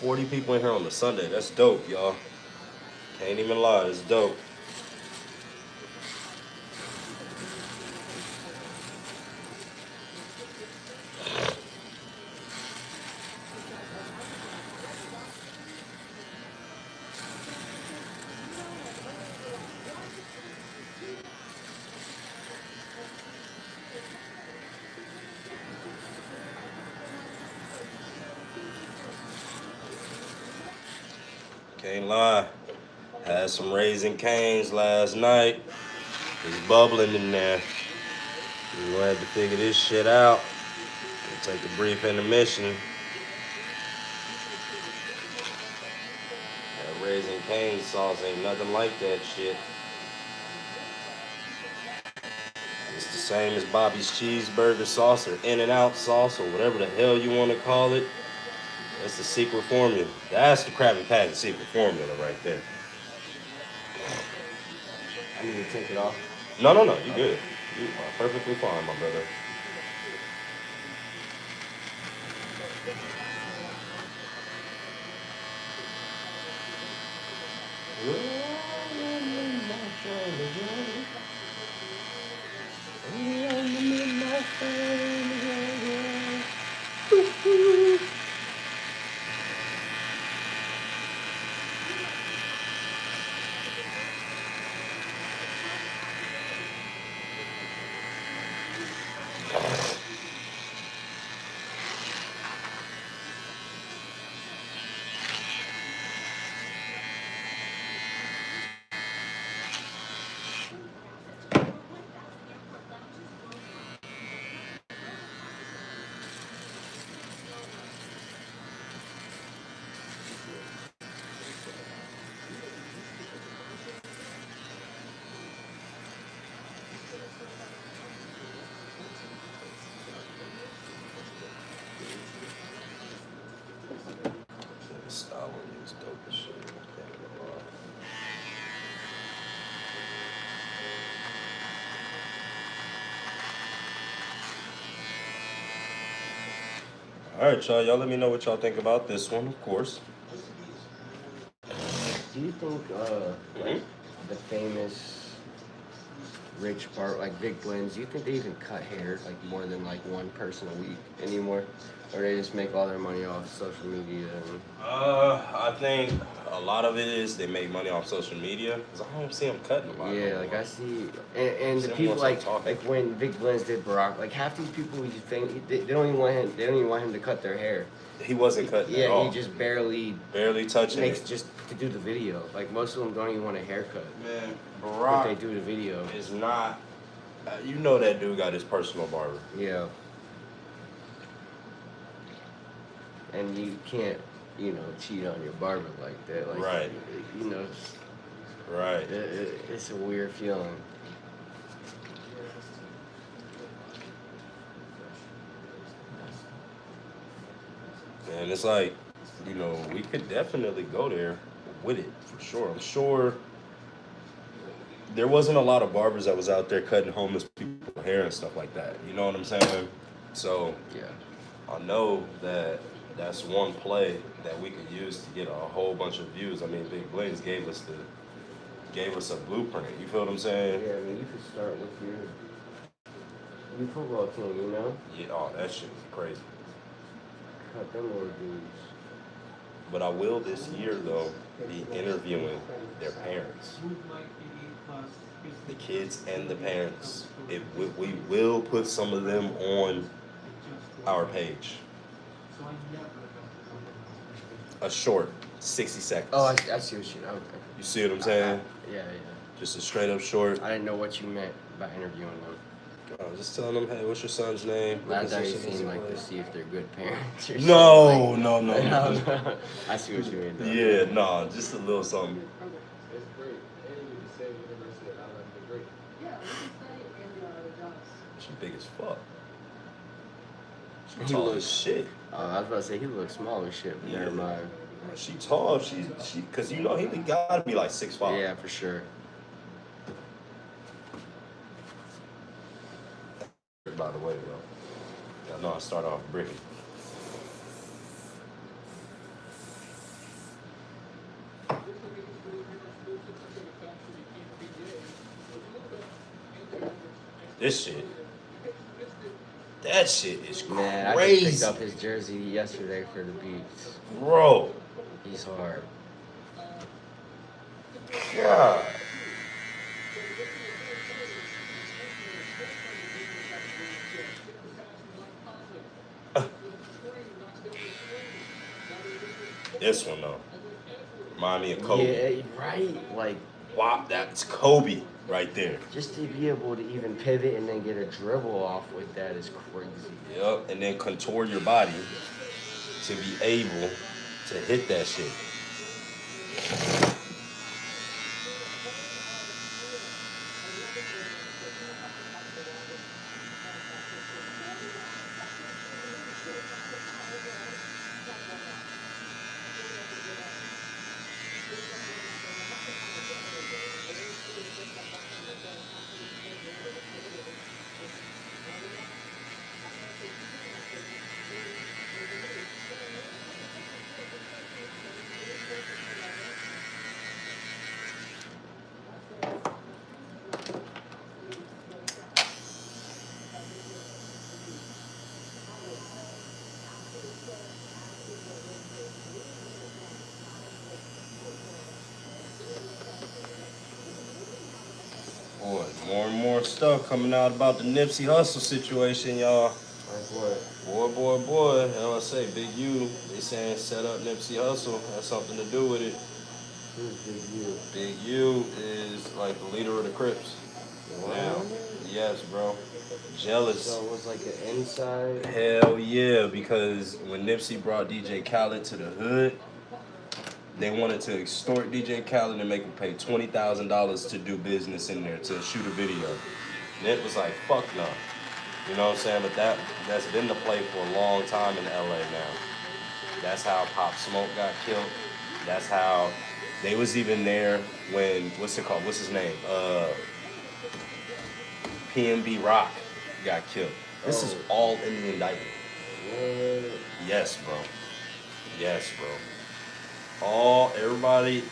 40 people in here on the Sunday. That's dope, y'all. Can't even lie, it's dope. Can't lie. Had some Raising Cane's last night. It's bubbling in there. We're gonna have to figure this shit out. We'll take a brief intermission. That Raising Cane sauce ain't nothing like that shit. It's the same as Bobby's cheeseburger sauce or In-N-Out sauce or whatever the hell you want to call it. That's the secret formula. That's the Krabby Patty secret formula right there. I need to take it off. No, you good. You are perfectly fine, my brother. All right, y'all. Y'all let me know what y'all think about this one, of course. Do you think like the famous rich bar like Big Blends, do you think they even cut hair like more than like one person a week anymore? Or they just make all their money off social media and I think a lot of it is they make money off social media. Cause I don't see them cutting a lot. yeah, like I see, and the See 'em people once I'm talking. like when Big Blends did Barack, like half these people you think they don't even want him, they don't even want him to cut their hair. He wasn't cutting at Yeah, all. he just barely touching makes it. just to do the video. Like most of them don't even want a haircut, Man, but they Barack do the video. is not. You know that dude got his personal barber. Yeah. And you can't, you know, cheat on your barber like that. Like, Right. You know, Right. it's a weird feeling. And it's like, you know, we could definitely go there with it for sure. I'm sure there wasn't a lot of barbers that was out there cutting homeless people hair and stuff like that. You know what I'm saying? So Yeah. I know that that's one play that we could use to get a whole bunch of views. I mean, Big Blends gave us a blueprint. You feel what I'm saying? Yeah, I mean, you could start with your football team, you know? Yeah. Oh, that shit is crazy. Cut them little dudes. But I will this year though be interviewing their parents, the kids and the parents. We will put some of them on our page. A short 60 seconds. Oh, I see what you know. Okay. You see what I'm saying? Yeah. Just a straight up short. I didn't know what you meant by interviewing them. Just telling them, hey, what's your son's name? I thought you seen like to see if they're good parents or No. I see what you mean though. Yeah, no, just a little something. She big as fuck. She tall as shit. I was about to say he looks small as shit, but never mind. She tall. She, cause you know he gotta be like 6'5". Yeah, for sure. By the way, though, I know I start off bricky. This shit. That shit is Man, I crazy. just picked up his jersey yesterday for the Beats. Bro. He's hard. God. This one though. Remind me of Kobe. Yeah, right. Like, Wow, that's Kobe right there. just to be able to even pivot and then get a dribble off with that is crazy. Yep, and then contour your body to be able to hit that shit. Boy, more and more stuff coming out about the Nipsey Hussle situation, y'all. Like what? Boy, LSA, Big U, they saying set up Nipsey Hussle, has something to do with it. Who's Big U? Big U is like the leader of the Crips. Now, yes, bro. Jealous. So it was like an inside. Hell yeah, because when Nipsey brought DJ Khaled to the hood, they wanted to extort DJ Khaled and make him pay $20,000 to do business in there, to shoot a video. Nip was like, fuck no. You know what I'm saying? But that's been the play for a long time in LA now. That's how Pop Smoke got killed. That's how they was even there when, what's it called? What's his name? PNB Rock got killed. This is all in the indictment. Yeah. Yes, bro. Yes, bro. Everybody,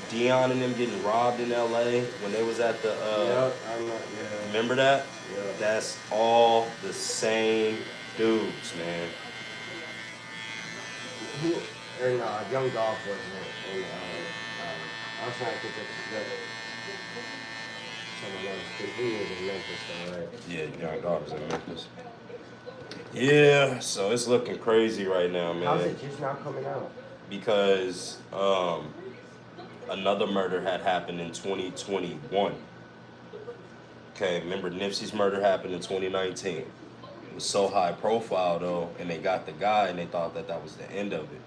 Dion and them getting robbed in LA when they was at the, Yep, I'm not, yeah. remember that? Yeah. That's all the same dudes, man. Young Dolph wasn't in, I was trying to think of someone else, because he was in Memphis though, right? Yeah, Young Dog was in Memphis. Yeah, so it's looking crazy right now, man. How's it just now coming out? Because another murder had happened in 2021. Okay, remember Nipsey's murder happened in 2019. It was so high profile though, and they got the guy and they thought that that was the end of it.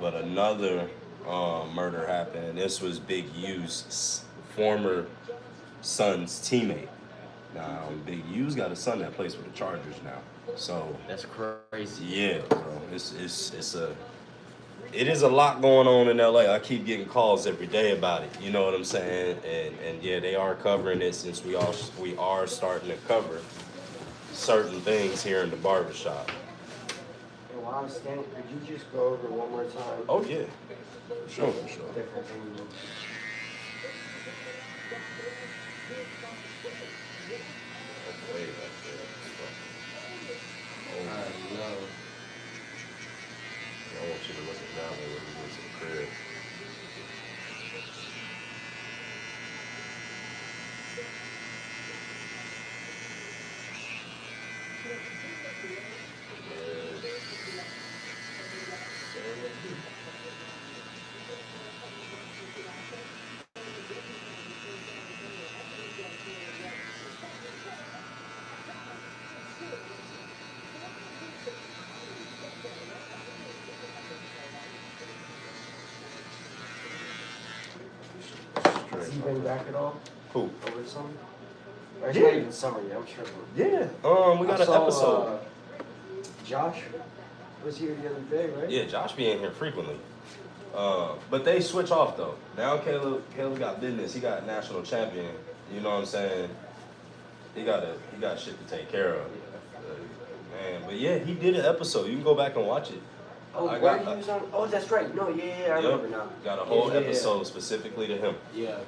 But another murder happened, and this was Big U's former son's teammate. Now, Big U's got a son that plays for the Chargers now. So That's crazy. yeah, bro, it is a lot going on in LA. I keep getting calls every day about it. You know what I'm saying? And yeah, they are covering it since we are starting to cover certain things here in the barbershop. And while I'm standing, could you just go over one more time? Oh yeah, for sure. Different angles. No. I want you to look it down there when you get to the crib. Has he been back at all? Who? Over the summer? Or it's Yeah. not even summer yet, I'm sure. Yeah. We got an episode. Josh was here the other day, right? Yeah, Josh be in here frequently. But they switch off though. Now Caleb got business. He got national champion. You know what I'm saying? He got shit to take care of. Man, but yeah, he did an episode. You can go back and watch it. Oh, I where got- he was on? Oh, that's right. No, yeah, I remember now. Got a whole Yeah. episode specifically to him. Yeah.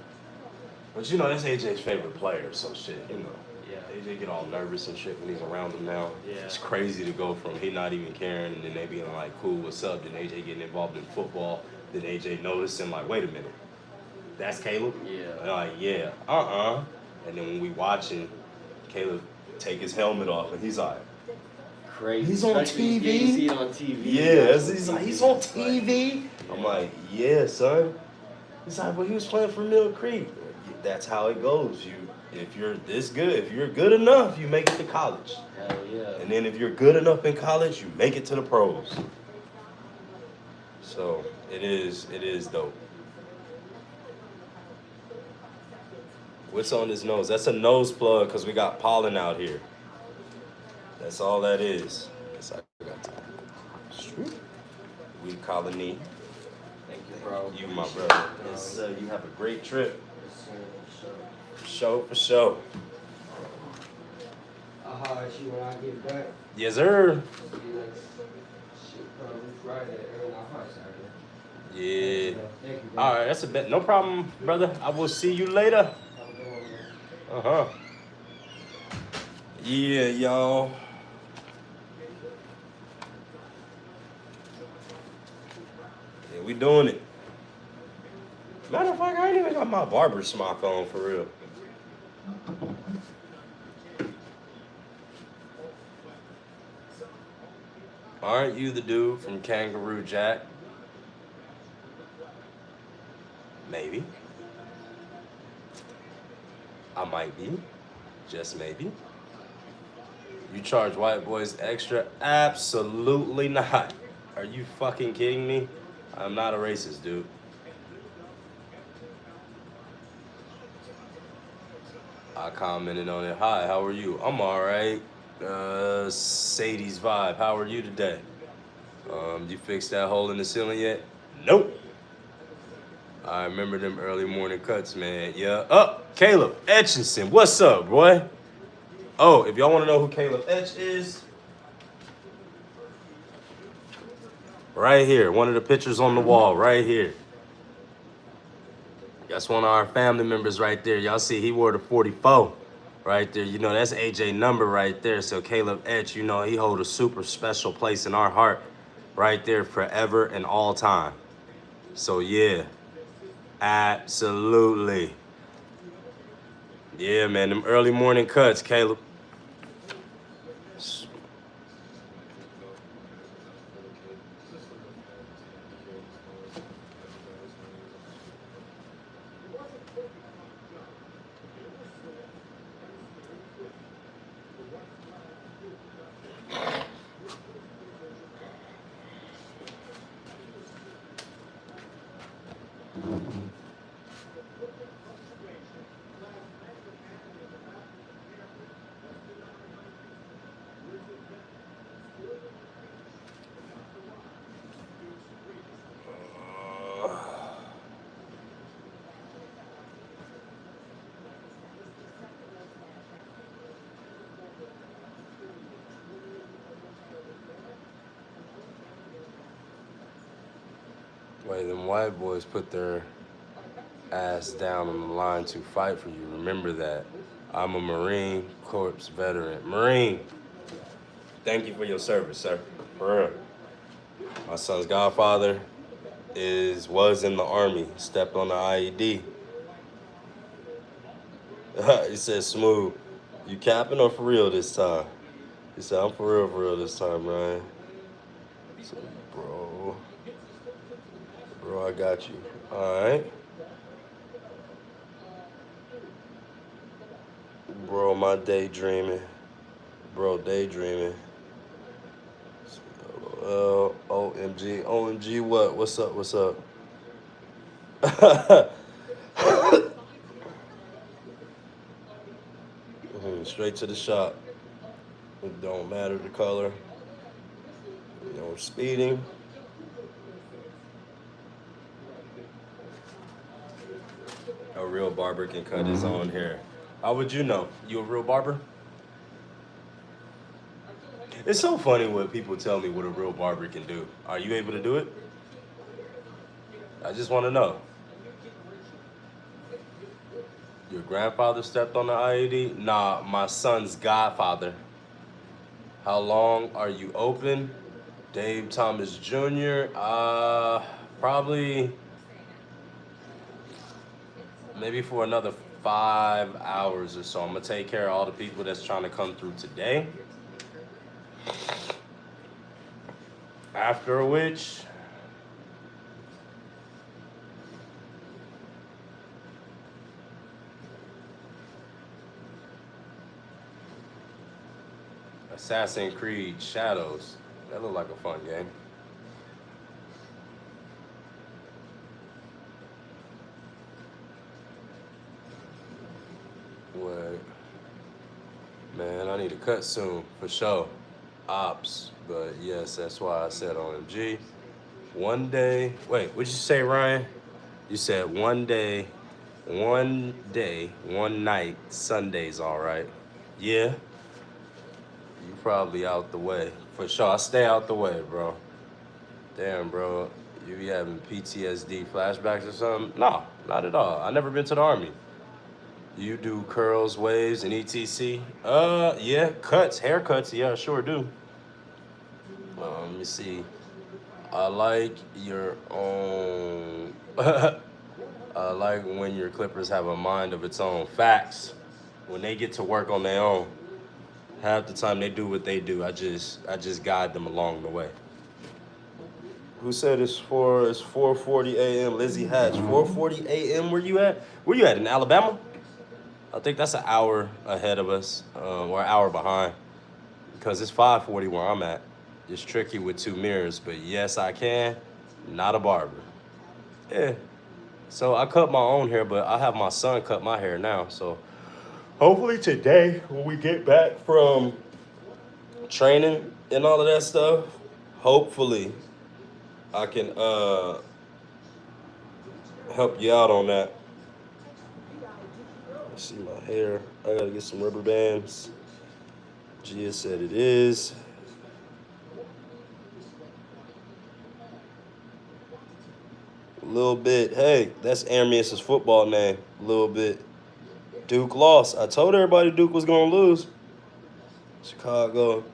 But you know, that's AJ's favorite player, so shit, you know. Yeah. AJ get all nervous and shit when he's around him now. Yeah. It's crazy to go from he not even caring and then they being like, cool, what's up? Then AJ getting involved in football. Then AJ noticing like, wait a minute, that's Caleb? Yeah. And I'm like, yeah, And then when we watching, Caleb take his helmet off and he's like, Crazy. He's on Especially- TV? Yeah, you see it on TV. yeah, he's like, he's on It's like- TV? I'm like, yeah, son. He's like, well, he was playing for Mill Creek. That's how it goes. If you're this good, if you're good enough, you make it to college. Hell yeah. And then if you're good enough in college, you make it to the pros. So it is dope. What's on his nose? That's a nose plug because we got pollen out here. That's all that is. Yes, I got time. Sweet. We colony. Thank you, bro. You, my Appreciate brother. it, bro. Yes, sir. You have a great trip. Yes, sir. For sure, for sure. I'll holler at you when I get back. Yes, sir. See you next shit, probably Friday, or not Friday, Saturday. Yeah. Thank you, bro. All right, that's a bet. No problem, brother. I will see you later. Have a good one, man. Uh-huh. Yeah, y'all. Yeah, we doing it. Matter of fact, I ain't even got my barber smock on for real. Aren't you the dude from Kangaroo Jack? Maybe. I might be. Just maybe. You charge white boys extra? Absolutely not. Are you fucking kidding me? I'm not a racist, dude. I commented on it. Hi, how are you? I'm alright. Sadie's vibe. How are you today? You fixed that hole in the ceiling yet? Nope. I remember them early morning cuts, man. Yeah. Oh, Caleb Etchinson. What's up, boy? Oh, if y'all want to know who Caleb Etch is, Right here. One of the pictures on the wall right here. That's one of our family members right there. Y'all see he wore the 44 right there. You know, that's AJ number right there. So Caleb Etch, you know, he hold a super special place in our heart right there forever and all time. So yeah, absolutely. Yeah, man, them early morning cuts, Caleb. Wait, them white boys put their ass down on the line to fight for you. Remember that. I'm a Marine Corps veteran. Marine, thank you for your service, sir. For real. My son's godfather was in the Army, stepped on the IED. He said, Smooth, you capping or for real this time? He said, I'm for real this time, Ryan. I said, bro, I got you. All right. Bro, my daydreaming. Bro, daydreaming. OMG. OMG, what? What's up? What's up? Straight to the shop. It don't matter the color. No speeding. A real barber can cut his own hair. How would you know? You a real barber? It's so funny when people tell me what a real barber can do. Are you able to do it? I just want to know. Your grandfather stepped on the IED? Nah, my son's godfather. How long are you open? Dave Thomas Jr. Probably maybe for another 5 hours or so. I'm gonna take care of all the people that's trying to come through today. After which, Assassin's Creed Shadows. That looked like a fun game. Wait. Man, I need to cut soon, for sure. Ops, but yes, that's why I said OMG. One day, wait, what'd you say, Ryan? You said one day, one night, Sunday's all right. Yeah, you probably out the way. For sure, I stay out the way, bro. Damn, bro, you be having PTSD flashbacks or something? No, not at all. I never been to the Army. You do curls, waves, and etc. Yeah, cuts, haircuts. Yeah, I sure do. Let me see. I like your own. I like when your clippers have a mind of its own. Facts. When they get to work on their own, half the time they do what they do. I just guide them along the way. Who said it's 4:40 a.m. Lizzie Hatch. 4:40 a.m. Where you at? Where you at in Alabama? I think that's an hour ahead of us, or an hour behind, because it's 5:40 where I'm at. It's tricky with two mirrors, but yes, I can. Not a barber. Yeah. So I cut my own hair, but I have my son cut my hair now. So hopefully today, when we get back from training and all of that stuff, hopefully I can help you out on that. Let's see my hair. I gotta get some rubber bands. Gia said it is. little bit. Hey, that's Aramius' football name. A little bit. Duke lost. I told everybody Duke was gonna lose. Chicago,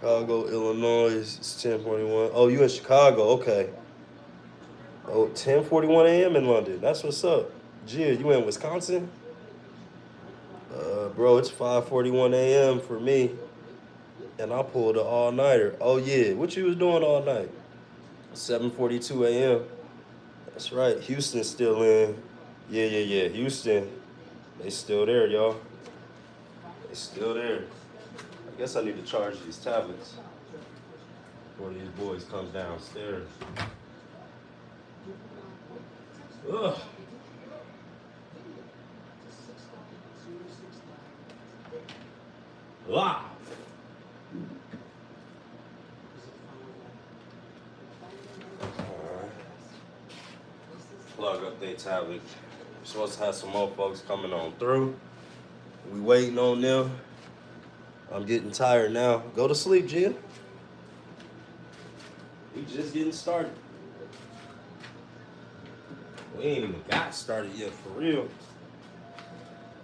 Illinois. It's 10:41. Oh, you in Chicago? Okay. Oh, 10:41 a.m. in London. That's what's up. Gia, you in Wisconsin? Bro, it's 5:41 a.m. for me, and I pulled an all-nighter. Oh yeah, what you was doing all night? 7:42 a.m. That's right. Houston's still in. Yeah. Houston, they still there, y'all. They still there. I guess I need to charge these tablets before these boys come downstairs. Ugh. Wow. Plug up their tablet. We're supposed to have some more folks coming on through. We waiting on them. I'm getting tired now. Go to sleep, Gia. We just getting started. We ain't even got started yet for real.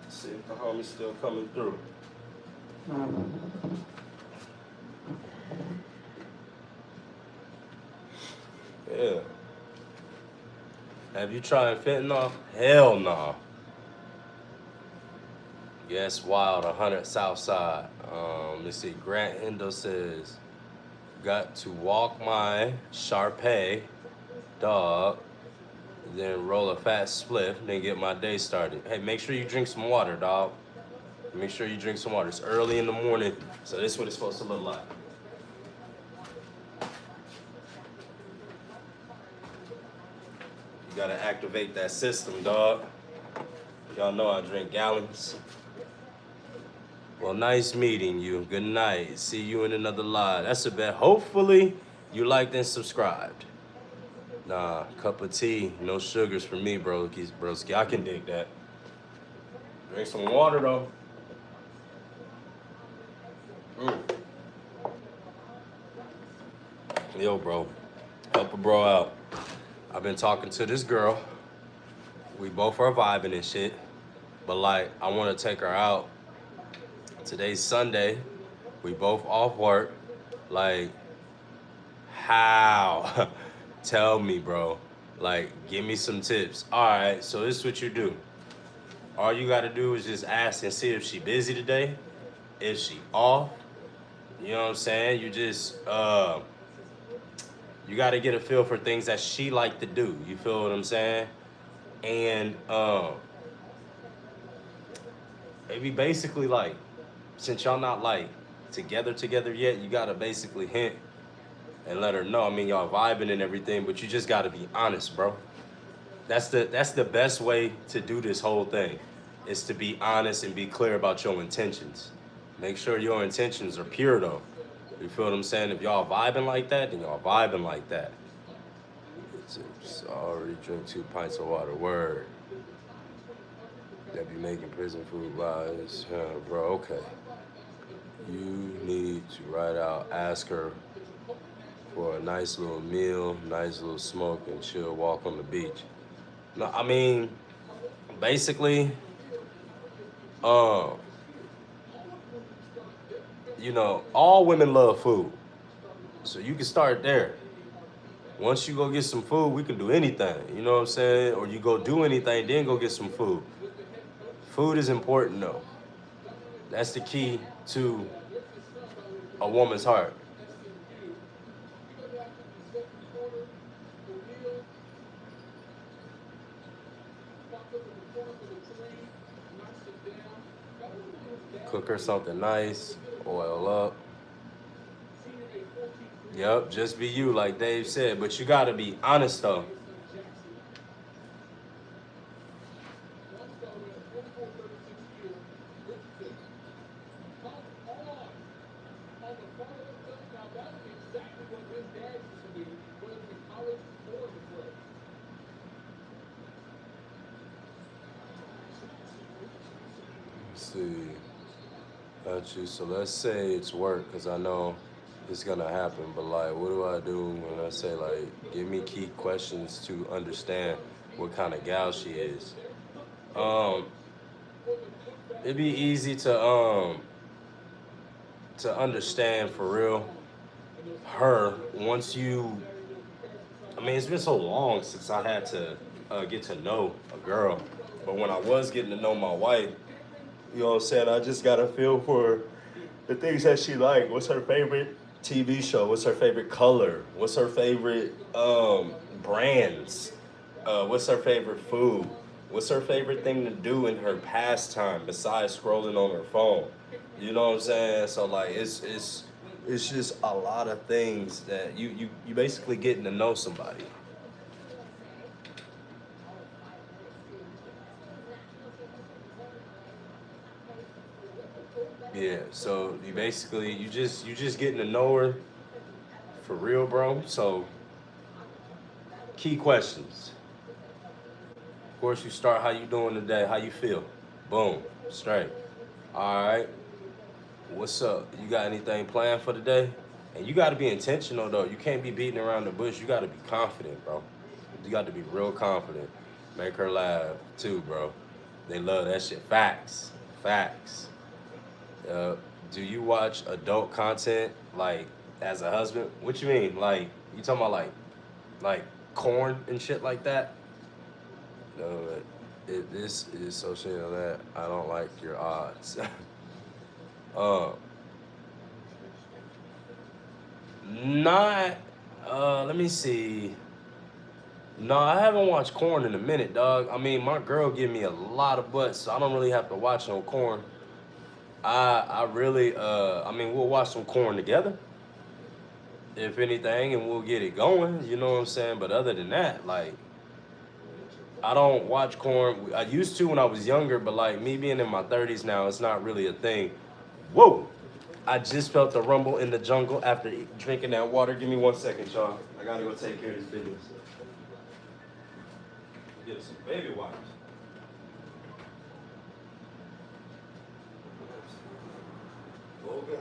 Let's see if the homie's still coming through. Yeah. Have you tried fentanyl? Hell no. Yes, wild, 100 Southside. Let's see, Grant Hendo says, got to walk my Sharpay dog, then roll a fat spliff, then get my day started. Hey, make sure you drink some water, dog. Make sure you drink some water. It's early in the morning, so this is what it's supposed to look like. You gotta activate that system, dog. Y'all know I drink gallons. Well, nice meeting you. Good night. See you in another live. That's a bet. Hopefully, you liked and subscribed. Nah, cup of tea, no sugars for me, broski. I can dig that. Drink some water, though. Yo, bro. Help a bro out. I've been talking to this girl. We both are vibing and shit. But, like, I want to take her out. Today's Sunday. We both off work. Like, how? Tell me, bro. Like, give me some tips. All right, so this is what you do. All you got to do is just ask and see if she busy today, if she off. You know what I'm saying? You just, you got to get a feel for things that she like to do. You feel what I'm saying? And maybe basically, like, since y'all not, like, together yet, you got to basically hint and let her know. I mean, y'all vibing and everything, but you just got to be honest, bro. That's the best way to do this whole thing, is to be honest and be clear about your intentions. Make sure your intentions are pure, though. You feel what I'm saying? If y'all vibing like that, then y'all vibing like that. I already drink 2 pints of water. Word. That be making prison food wise. Bro, okay. You need to write out, ask her for a nice little meal, nice little smoke, and chill walk on the beach. No, I mean, basically, you know, all women love food. So you can start there. Once you go get some food, we can do anything. You know what I'm saying? Or you go do anything, then go get some food. Food is important, though. That's the key to a woman's heart. Cook her something nice, oil up. Yep, just be you, like Dave said. But you gotta be honest, though. Let's see. Got you. So let's say it's work, because I know it's gonna happen. But like, what do I do when I say like, give me key questions to understand what kind of gal she is? Um, it'd be easy to understand for real her once you. I mean, it's been so long since I had to get to know a girl, but when I was getting to know my wife, you know what I'm saying, I just got a feel for the things that she like. What's her favorite TV show? What's her favorite color? What's her favorite brands? What's her favorite food? What's her favorite thing to do in her pastime besides scrolling on her phone? You know what I'm saying? So like it's just a lot of things that you basically getting to know somebody. Yeah. So you just getting to know her for real, bro. So key questions. Of course, you start how you doing today, how you feel. Boom, straight. All right, what's up? You got anything planned for today? And you got to be intentional though. You can't be beating around the bush. You got to be confident, bro. You got to be real confident. Make her laugh too, bro. They love that shit. Facts, facts. Uh, do you watch adult content like as a husband? What you mean? Like you talking about like corn and shit like that? No, if this is associated with that, I don't like your odds. uh, not. Let me see. No, I haven't watched Corn in a minute, dog. I mean, my girl give me a lot of butts, so I don't really have to watch no Corn. I really. I mean, we'll watch some Corn together, if anything, and we'll get it going. You know what I'm saying? But other than that, like, I don't watch Corn. I used to when I was younger, but like me being in my 30s now, it's not really a thing. Whoa! I just felt the rumble in the jungle after drinking that water. Give me 1 second, y'all. I gotta go take care of this business. Get some baby wipes. Oh God.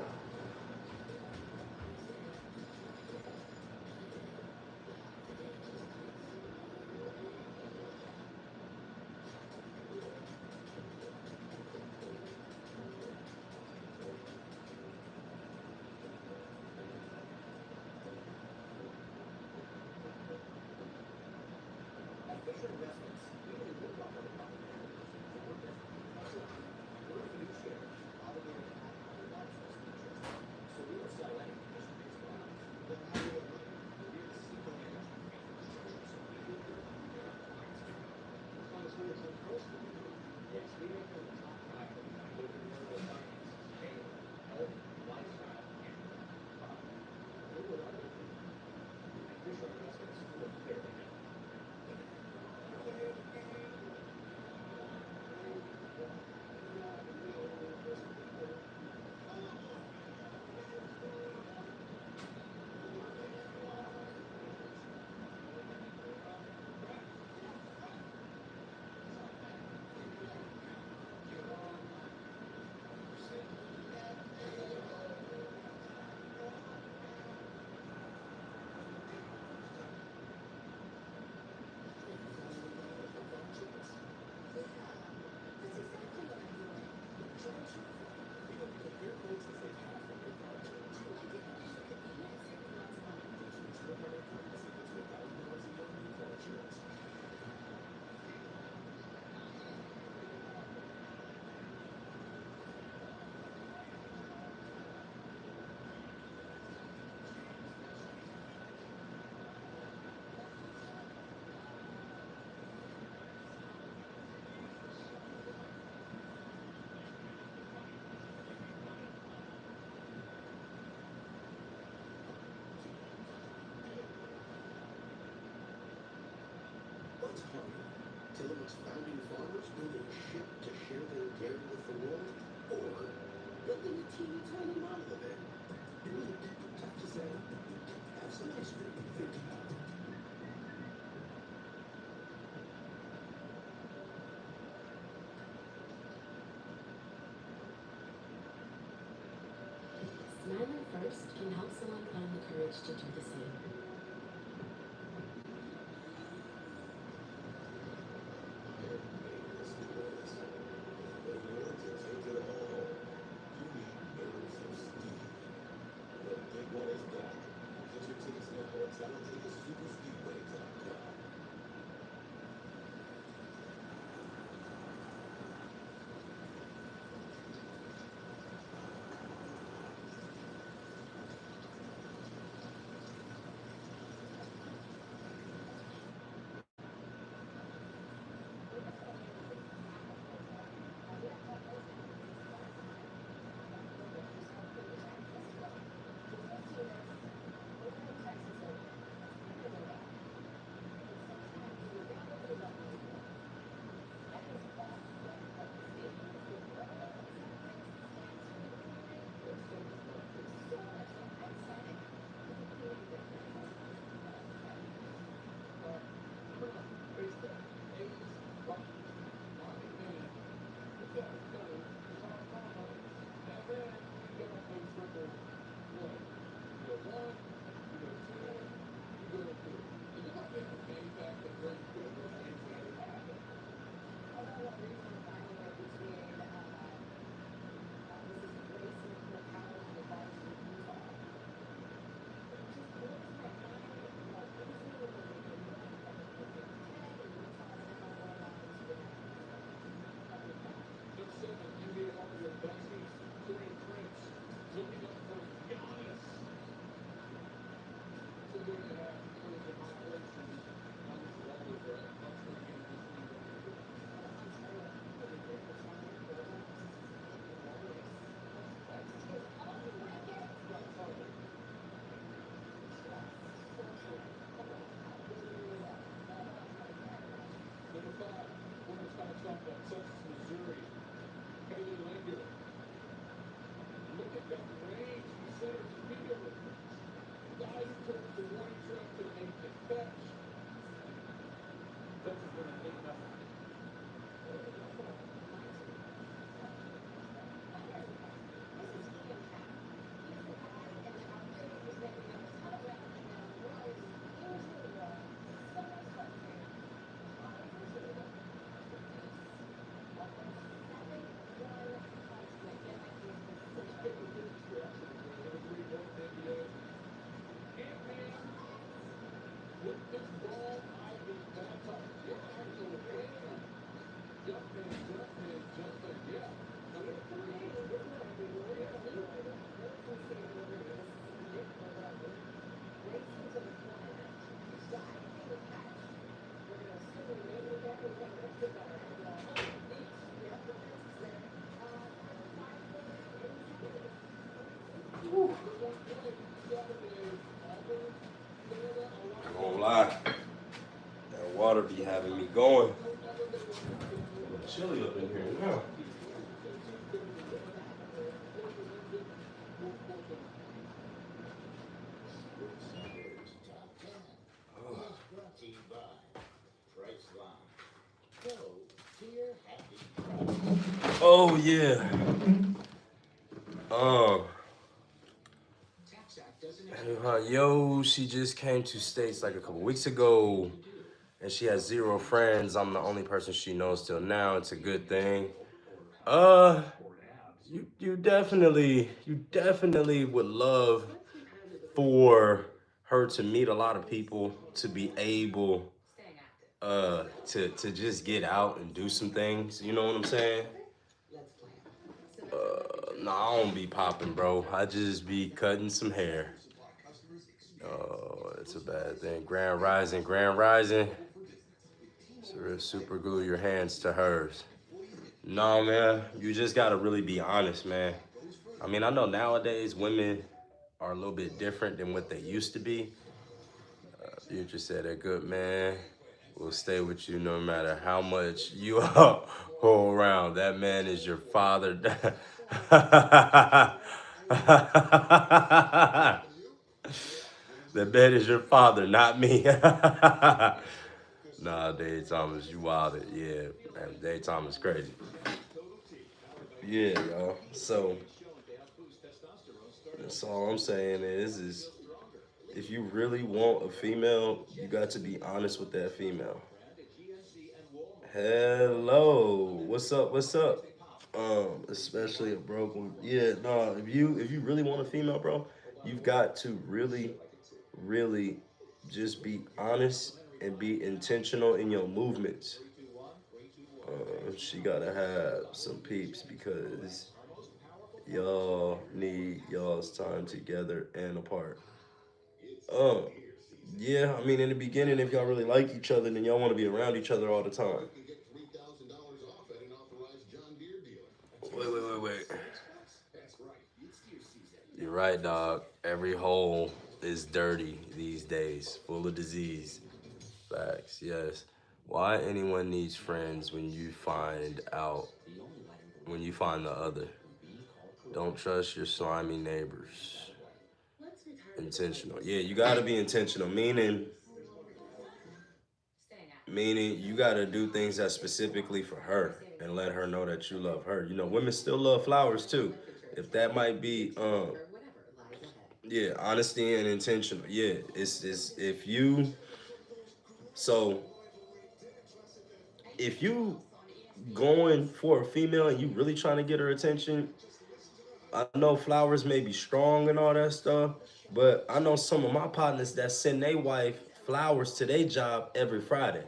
Smiling first can help someone find the courage to do the same. Not gonna lie, that water be having me going. It's chilly up in here now. Oh yeah. Yo, she just came to States like a couple weeks ago, and she has zero friends. I'm the only person she knows till now. It's a good thing. Uh, you definitely would love for her to meet a lot of people, to be able to just get out and do some things. You know what I'm saying? No, I don't be popping, bro. I just be cutting some hair. Oh, it's a bad thing. Grand Rising, Grand Rising. So super glue your hands to hers. No, man, you just gotta really be honest, man. I mean, I know nowadays women are a little bit different than what they used to be. Future said that good man will stay with you no matter how much you hold around. That man is your father. That man is your father, not me. Nah, Dave Thomas, you wilded. Yeah, man, Dave Thomas crazy. Yeah, y'all. So, So all I'm saying is if you really want a female, you got to be honest with that female. Hello, what's up? What's up? Especially a broke one. Yeah, no. If you really want a female, bro, you've got to really just be honest and be intentional in your movements. She gotta have some peeps because y'all need y'all's time together and apart. Um, yeah, I mean, in the beginning, if y'all really like each other, then y'all want to be around each other all the time. Wait. You're right, dog. Every hole is dirty these days, full of disease. Facts, yes. Why anyone needs friends when you find the other? Don't trust your slimy neighbors. Intentional. Yeah, you gotta be intentional. Meaning you gotta do things that specifically for her and let her know that you love her. You know, women still love flowers too. If that might be yeah, honesty and intentional. Yeah, it's if you so if you going for a female and you really trying to get her attention, I know flowers may be strong and all that stuff, but I know some of my partners that send their wife flowers to their job every Friday,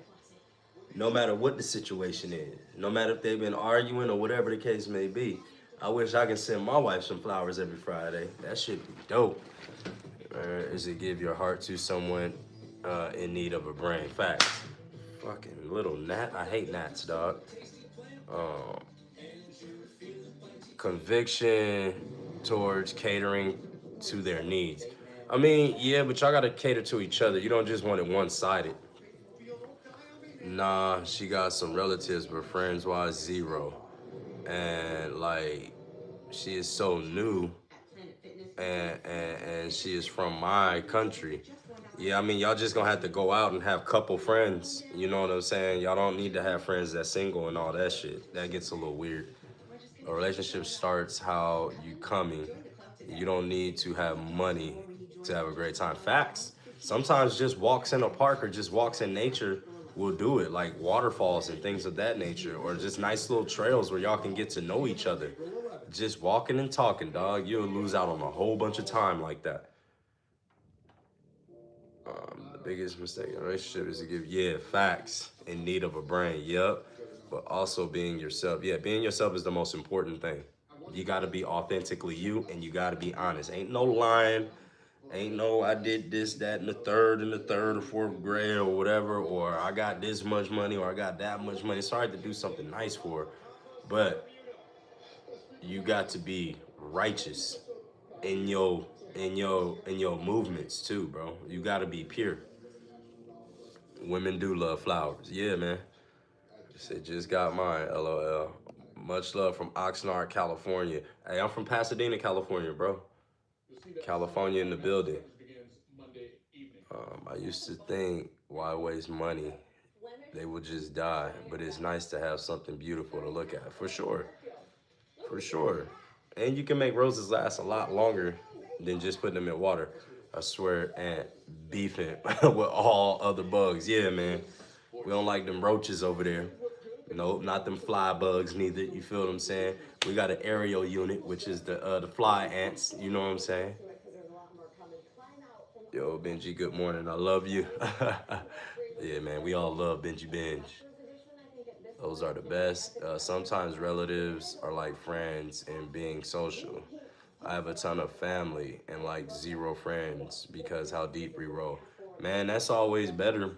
no matter what the situation is, no matter if they've been arguing or whatever the case may be. I wish I could send my wife some flowers every Friday. That should be dope. Is it give your heart to someone in need of a brain? Facts. Fucking little gnat. I hate gnats, dog. Um, Conviction towards catering to their needs. I mean, yeah, but y'all gotta cater to each other. You don't just want it one-sided. Nah, she got some relatives, but friends-wise, zero. And like, she is so new, and she is from my country. Yeah, I mean, y'all just gonna have to go out and have couple friends. You know what I'm saying? Y'all don't need to have friends that's single and all that shit. That gets a little weird. A relationship starts how you coming. You don't need to have money to have a great time. Facts. Sometimes just walks in a park or just walks in nature will do it, like waterfalls and things of that nature, or just nice little trails where y'all can get to know each other. Just walking and talking, dog. You'll lose out on a whole bunch of time like that. The biggest mistake in a relationship is to give, yeah, facts in need of a brain. Yep. But also being yourself. Yeah, being yourself is the most important thing. You got to be authentically you and you got to be honest. Ain't no lying. Ain't no I did this, that, in the third or fourth grade or whatever, or I got this much money or I got that much money. It's hard to do something nice for her, but you got to be righteous in your movements too, bro. You got to be pure. Women do love flowers. Yeah, man. Said just got mine. LOL. Much love from Oxnard, California. Hey, I'm from Pasadena, California, bro. California in the building. I used to think, why waste money? They will just die. But it's nice to have something beautiful to look at. For sure. For sure. And you can make roses last a lot longer than just putting them in water. I swear, and beefing with all other bugs. Yeah, man. We don't like them roaches over there. Nope, not them fly bugs neither. You feel what I'm saying? We got an aerial unit, which is the fly ants. You know what I'm saying? Yo, Benji, good morning. I love you. Yeah, man, we all love Benji Benj. Those are the best. Sometimes relatives are like friends in being social. I have a ton of family and like zero friends because how deep we roll. Man, that's always better.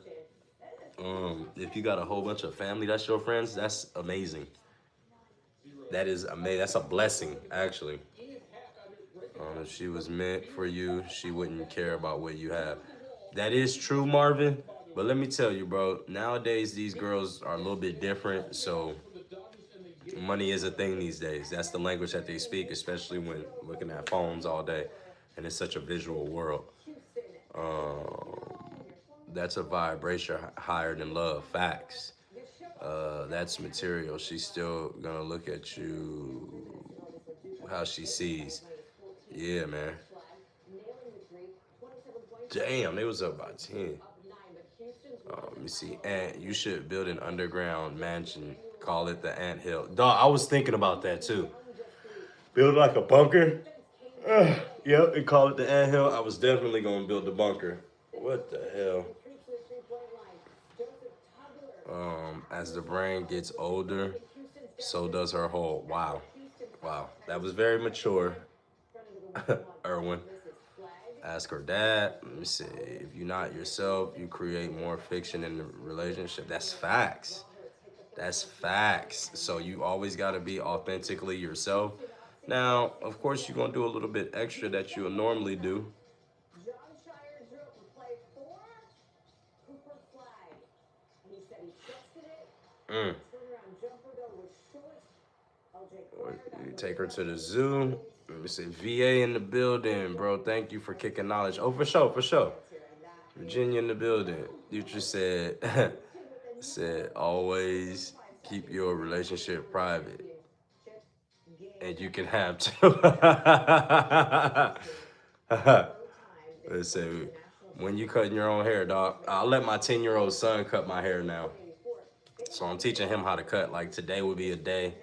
If you got a whole bunch of family that's your friends, that's amazing. That is amazing. That's a blessing, actually. If she was meant for you, she wouldn't care about what you have. That is true, Marvin. But let me tell you, bro, nowadays these girls are a little bit different. So money is a thing these days. That's the language that they speak, especially when looking at phones all day. And it's such a visual world. That's a vibration higher than love. Facts. That's material. She's still gonna look at you how she sees. Yeah, man. Damn, they was up by 10. Let me see. Ant, you should build an underground mansion. Call it the Ant Hill. Dog, I was thinking about that too. Build like a bunker. Yep, and call it the Ant Hill. I was definitely gonna build the bunker. What the hell? As the brain gets older, so does her whole. Wow, wow, that was very mature, Erwin. Ask her dad. Let me see. If you're not yourself, you create more fiction in the relationship. That's facts. That's facts. So you always got to be authentically yourself. Now, of course, you're going to do a little bit extra that you would normally do. Mm. You take her to the zoo. Let me see. VA in the building, bro. Thank you for kicking knowledge. Oh, for sure, for sure. Virginia in the building. Future said, said always keep your relationship private. And you can have two. Let's say, when you cutting your own hair, dog. I'll let my 10-year-old son cut my hair now. So I'm teaching him how to cut. Like today would be a day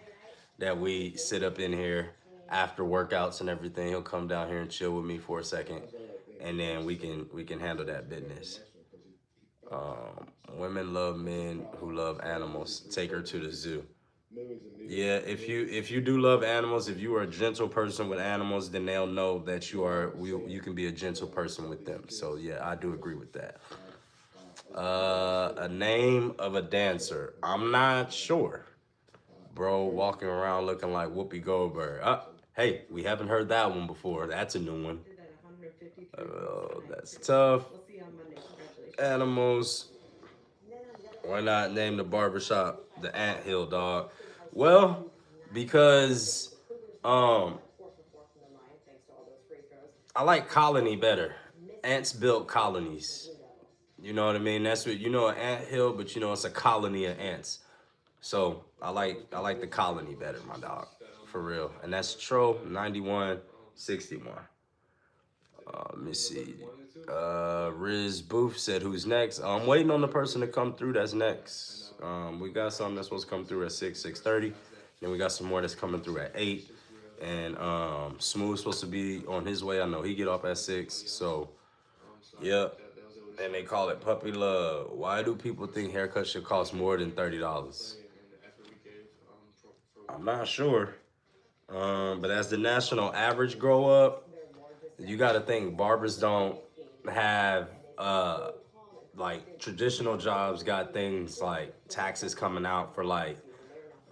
that we sit up in here after workouts and everything. He'll come down here and chill with me for a second, and then we can handle that business. Women love men who love animals. Take her to the zoo. Yeah, if you do love animals, if you are a gentle person with animals, then they'll know that you can be a gentle person with them. So yeah, I do agree with that. A name of a dancer. I'm not sure. Bro walking around looking like Whoopi Goldberg. Hey, we haven't heard that one before. That's a new one. That's tough. Animals. Why not name the barbershop the Ant Hill, dog? Well, because I like colony better. Ants built colonies. You know what I mean? That's what, an ant hill, but it's a colony of ants. So I like the colony better, my dog, for real. And that's Tro 9161. Let me see. Riz Booth said, "Who's next?" I'm waiting on the person to come through. That's next. We got some that's supposed to come through at 6:30. Then we got some more that's coming through at 8. And Smooth's supposed to be on his way. I know he get off at 6. So, yep. And they call it puppy love. Why do people think haircuts should cost more than $30? I'm not sure. But as the national average grow up, you got to think barbers don't have like traditional jobs got things like taxes coming out for like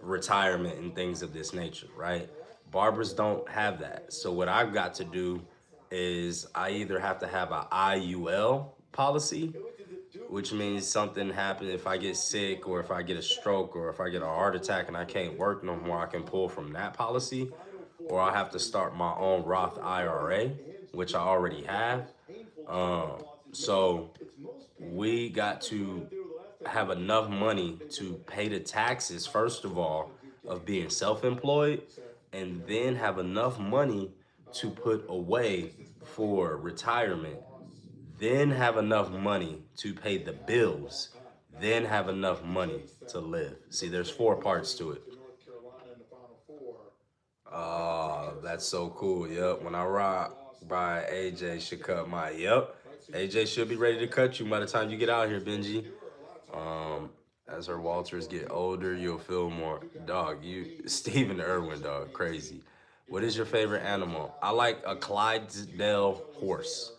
retirement and things of this nature, right? Barbers don't have that. So what I've got to do is I either have to have an IUL policy, which means something happens if I get sick or if I get a stroke or if I get a heart attack and I can't work no more, I can pull from that policy, or I have to start my own Roth IRA, which I already have. So we got to have enough money to pay the taxes, first of all, of being self-employed, and then have enough money to put away for retirement, then have enough money to pay the bills, then have enough money to live. See, there's 4 parts to it. Oh, that's so cool. Yep. When I rock by AJ should cut my. Yep. AJ should be ready to cut you by the time you get out here, Benji. As her Walters get older, you'll feel more. Dog, Stephen Irwin, dog, crazy. What is your favorite animal? I like a Clydesdale horse.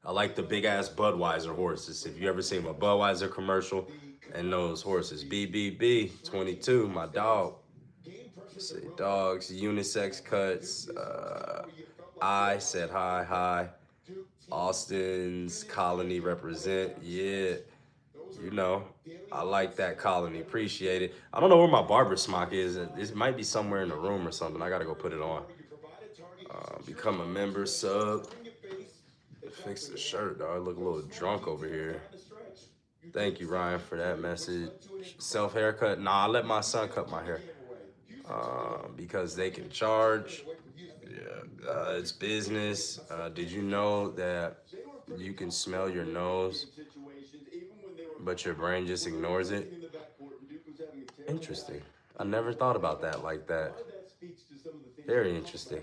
I like the big ass Budweiser horses. If you ever seen a Budweiser commercial and those horses. BBB 22, my dog. Say dogs, unisex cuts. I said hi. Austin's colony represent. Yeah, I like that colony. Appreciate it. I don't know where my barber smock is. It might be somewhere in the room or something. I gotta go put it on. Become a member, sub. Fix the shirt, dog. I look a little drunk over here. Thank you, Ryan, for that message. Self haircut? Nah, I let my son cut my hair. Because they can charge. Yeah, it's business. Did you know that you can smell your nose, but your brain just ignores it. Interesting. I never thought about that like that. Very interesting.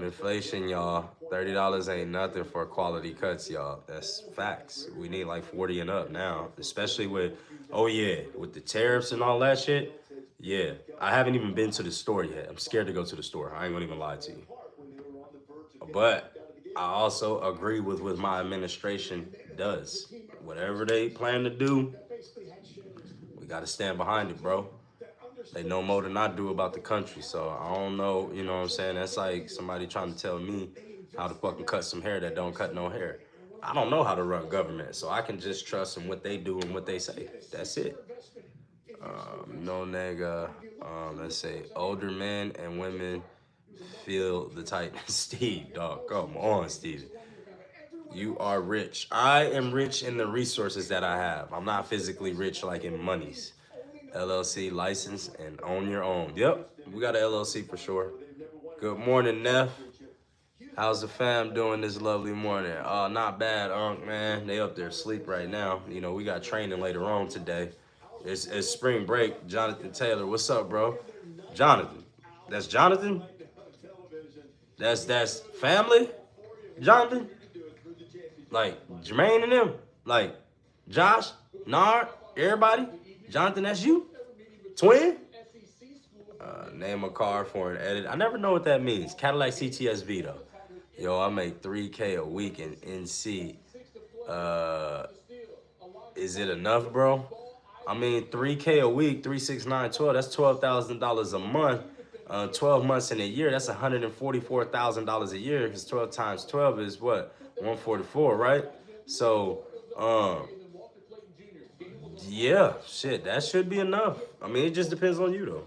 Inflation, y'all. $30 ain't nothing for quality cuts, y'all. That's facts. We need like 40 and up now, especially with, oh yeah, with the tariffs and all that shit. Yeah, I haven't even been to the store yet. I'm scared to go to the store. I ain't gonna even lie to you. But I also agree with what my administration does. Whatever they plan to do, we gotta stand behind it, bro. They know more than I do about the country, so I don't know, you know what I'm saying? That's like somebody trying to tell me how to fucking cut some hair that don't cut no hair. I don't know how to run government, so I can just trust in what they do and what they say. That's it. No nigga, let's say older men and women feel the tightness. Steve, dog, come on, Steve. You are rich. I am rich in the resources that I have. I'm not physically rich like in monies. LLC license and own your own. Yep, we got an LLC for sure. Good morning, Neff. How's the fam doing this lovely morning? Not bad, Unc, man. They up there asleep right now. You know, we got training later on today. It's spring break. Jonathan Taylor, what's up, bro? Jonathan. That's Jonathan? That's family? Jonathan? Like Jermaine and them? Like Josh? Nard? Everybody? Jonathan, that's you? Twin? Name a car for an edit. I never know what that means. Cadillac CTS-V though. Yo, I make 3K a week in NC. Is it enough, bro? I mean, 3K a week, 3, 6, 9, 12. That's $12,000 a month. 12 months in a year, that's $144,000 a year. Because 12 times 12 is what? 144, right? So, yeah, shit, that should be enough. I mean, it just depends on you, though.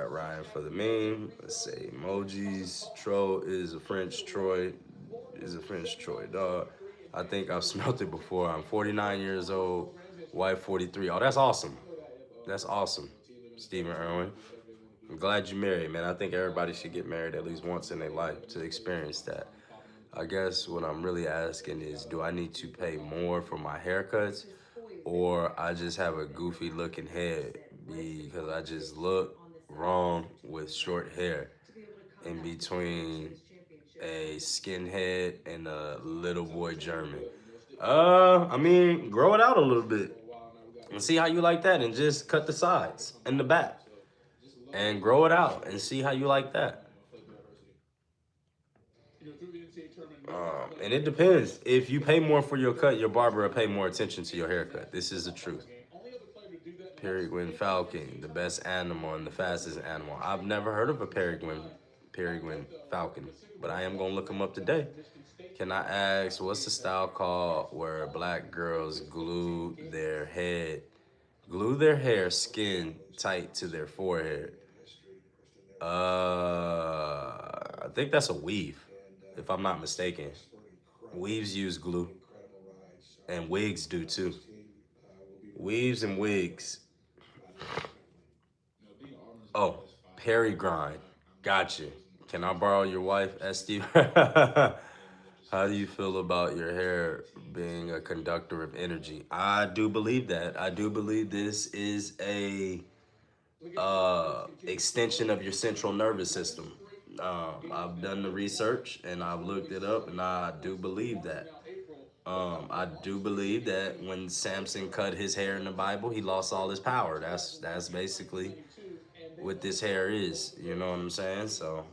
Ryan for the meme. Let's say emojis. Tro is a French Troy. Is a French Troy, dog. I think I've smelt it before. I'm 49 years old. Wife 43. Oh, that's awesome. That's awesome, Stephen Irwin. I'm glad you married, man. I think everybody should get married at least once in their life to experience that. I guess what I'm really asking is, do I need to pay more for my haircuts, or I just have a goofy looking head because I just look wrong with short hair in between a skinhead and a little boy German? I mean, grow it out a little bit and see how you like that, and just cut the sides and the back and grow it out and see how you like that. And it depends. If you pay more for your cut, your barber will pay more attention to your haircut. This is the truth. Peregrine falcon, the best animal and the fastest animal. I've never heard of a peregrine falcon, but I am gonna look them up today. Can I ask, what's the style called where black girls glue their hair skin tight to their forehead? I think that's a weave, if I'm not mistaken. Weaves use glue, and wigs do too. Weaves and wigs. Oh, peregrine. Gotcha. Can I borrow your wife, Steve? How do you feel about your hair being a conductor of energy? I do believe that. I do believe this is a extension of your central nervous system. I've done the research and I've looked it up, and I do believe that. I do believe that when Samson cut his hair in the Bible, he lost all his power. That's basically what this hair is. You know what I'm saying? So,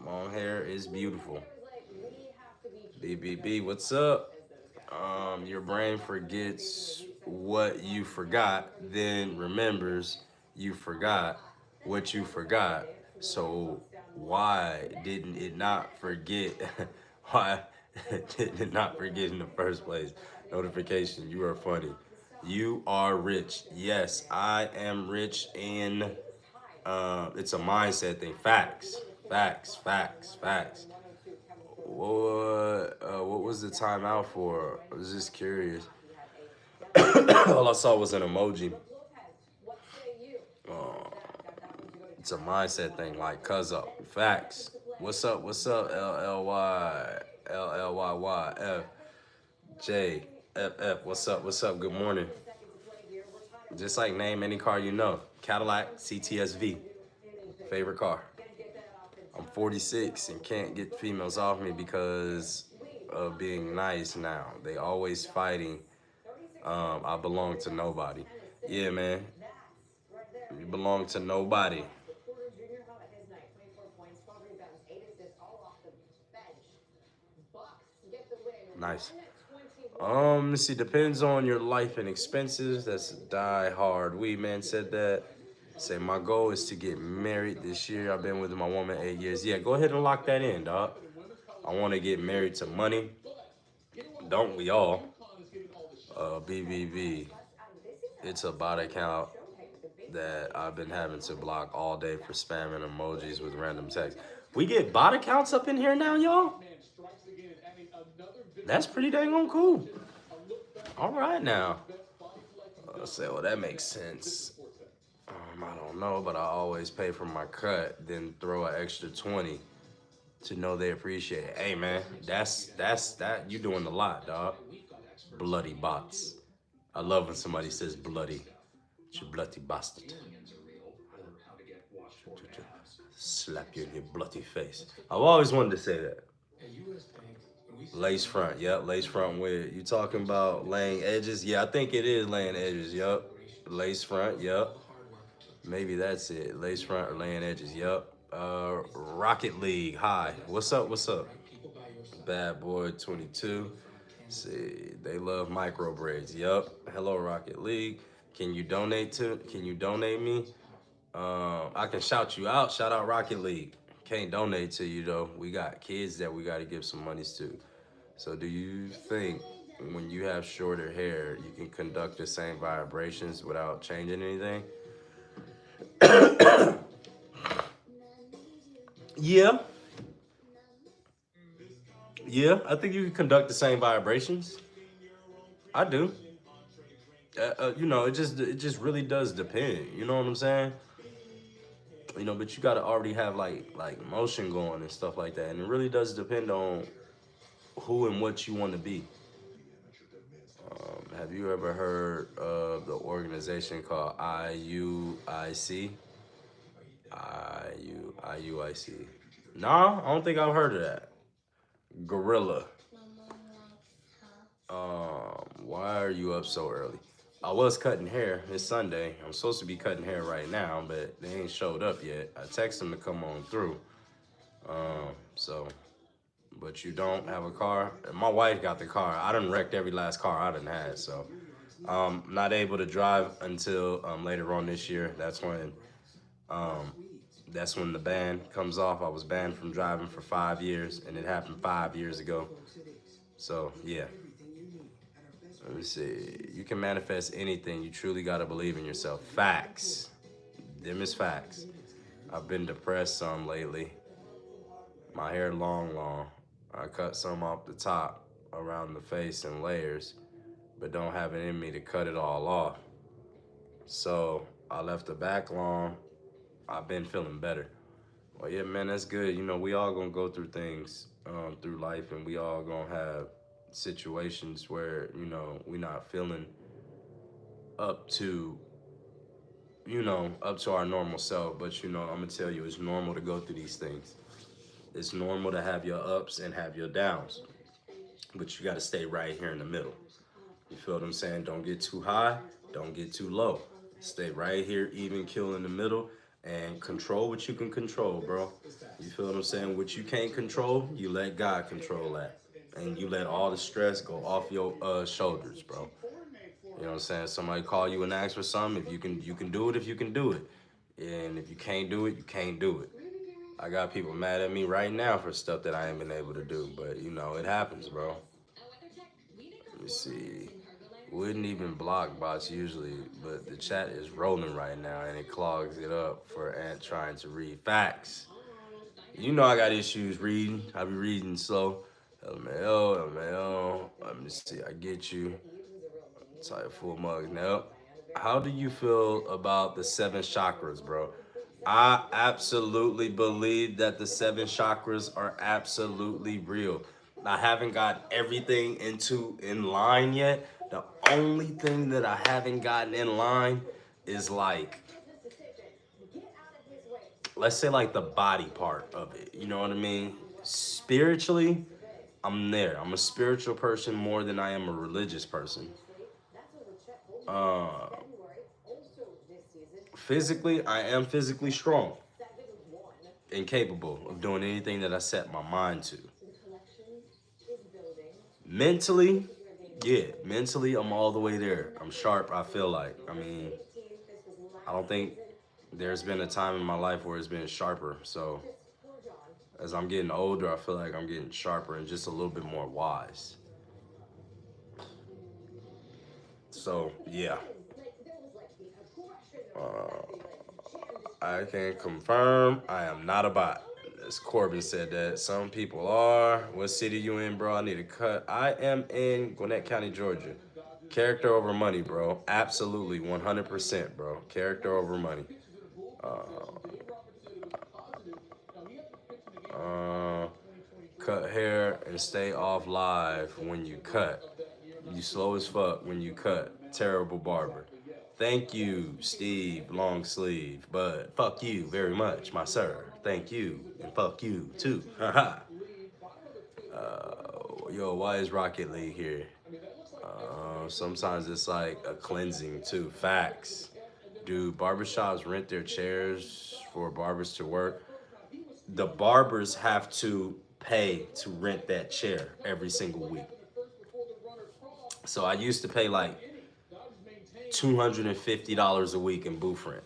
long hair is beautiful. BBB, what's up? Your brain forgets what you forgot, then remembers you forgot what you forgot. So why didn't it not forget? Why did it not forget in the first place? Notification, you are funny. You are rich. Yes, I am rich in, it's a mindset thing. Facts, facts, facts, facts. What was the timeout for? I was just curious. All I saw was an emoji. It's a mindset thing, like cuz up. Facts. What's up? What's up? LLY. LLYYFJFF. What's up? What's up? Good morning. Just like name any car you know. Cadillac CTSV. Favorite car. I'm 46 and can't get females off me because of being nice now. They always fighting. I belong to nobody. Yeah, man. You belong to nobody. Nice. Let's see, depends on your life and expenses. That's Die Hard. Weed Man said that. Say my goal is to get married this year. I've been with my woman 8 years. Yeah, go ahead and lock that in, dog. I want to get married to money. Don't we all? BBB. It's a bot account that I've been having to block all day for spamming emojis with random text. We get bot accounts up in here now, y'all? That's pretty dang on cool. All right now. I'll say, well, that makes sense. I don't know, but I always pay for my cut, then throw an extra 20 to know they appreciate it. Hey, man, that's you doing a lot, dog. Bloody bots. I love when somebody says bloody. You bloody bastard. Slap you in your bloody face. I've always wanted to say that. Lace front, yep, lace front with. You talking about laying edges? Yeah, I think it is laying edges, yep. Lace front, yep. Maybe that's it. Lace front or laying edges, yep. Rocket League, hi. What's up, what's up? Bad Boy 22. See, they love micro braids, yep. Hello, Rocket League. Can you donate me? I can shout you out. Shout out Rocket League. Can't donate to you though. We got kids that we got to give some monies to. So do you think when you have shorter hair, you can conduct the same vibrations without changing anything? Yeah. Yeah, I think you can conduct the same vibrations. I do. It just really does depend. You know what I'm saying? But you gotta already have like motion going and stuff like that, and it really does depend on who and what you want to be. Have you ever heard of the organization called IUIC? IUIC. Nah, I don't think I've heard of that. Gorilla. Why are you up so early? I was cutting hair. It's Sunday. I'm supposed to be cutting hair right now, but they ain't showed up yet. I texted them to come on through. But you don't have a car? My wife got the car. I done wrecked every last car I done had, so not able to drive until later on this year. That's when the ban comes off. I was banned from driving for 5 years, and it happened 5 years ago. So, yeah. Let me see. You can manifest anything. You truly got to believe in yourself. Facts. Them is facts. I've been depressed some lately. My hair long. I cut some off the top around the face in layers, but don't have it in me to cut it all off. So I left the back long. I've been feeling better. Well, yeah, man, that's good. We all gonna go through things through life, and we all gonna have situations where, we not feeling up to our normal self. But, I'm gonna tell you, it's normal to go through these things. It's normal to have your ups and have your downs, but you got to stay right here in the middle. You feel what I'm saying? Don't get too high, don't get too low. Stay right here, even kill in the middle, and control what you can control, bro. You feel what I'm saying? What you can't control, you let God control that. And you let all the stress go off your shoulders, bro. You know what I'm saying? Somebody call you and ask for something. If you can do it if you can do it. And if you can't do it, you can't do it. I got people mad at me right now for stuff that I ain't been able to do, but it happens, bro. Let me see. Wouldn't even block bots usually, but the chat is rolling right now and it clogs it up for Ant trying to read facts. I got issues reading. I be reading slow. LMAO. Let me see. I get you. Type full mugs. Nope. How do you feel about the 7 chakras, bro? I absolutely believe that the 7 chakras are absolutely real. I haven't got everything in line yet. The only thing that I haven't gotten in line is like, let's say like the body part of it. You know what I mean? Spiritually, I'm there. I'm a spiritual person more than I am a religious person. Uh, Physically, I am physically strong and capable of doing anything that I set my mind to. Mentally, yeah, mentally, I'm all the way there. I'm sharp, I feel like. I mean, I don't think there's been a time in my life where it's been sharper. So, as I'm getting older, I feel like I'm getting sharper and just a little bit more wise. So, yeah. I can confirm I am not a bot. As Corbin said that. Some people are. What city you in, bro? I need a cut. I am in Gwinnett County, Georgia. Character over money, bro. Absolutely, 100%, bro. Character over money. Uh, cut hair and stay off live when you cut. You slow as fuck when you cut. Terrible barber. Thank you, Steve Longsleeve. But fuck you very much, my sir. Thank you. And fuck you, too. Haha. Yo, why is Rocket League here? Sometimes it's like a cleansing, too. Facts. Dude, barbershops rent their chairs for barbers to work. The barbers have to pay to rent that chair every single week. So I used to pay like $250 a week in booth rent.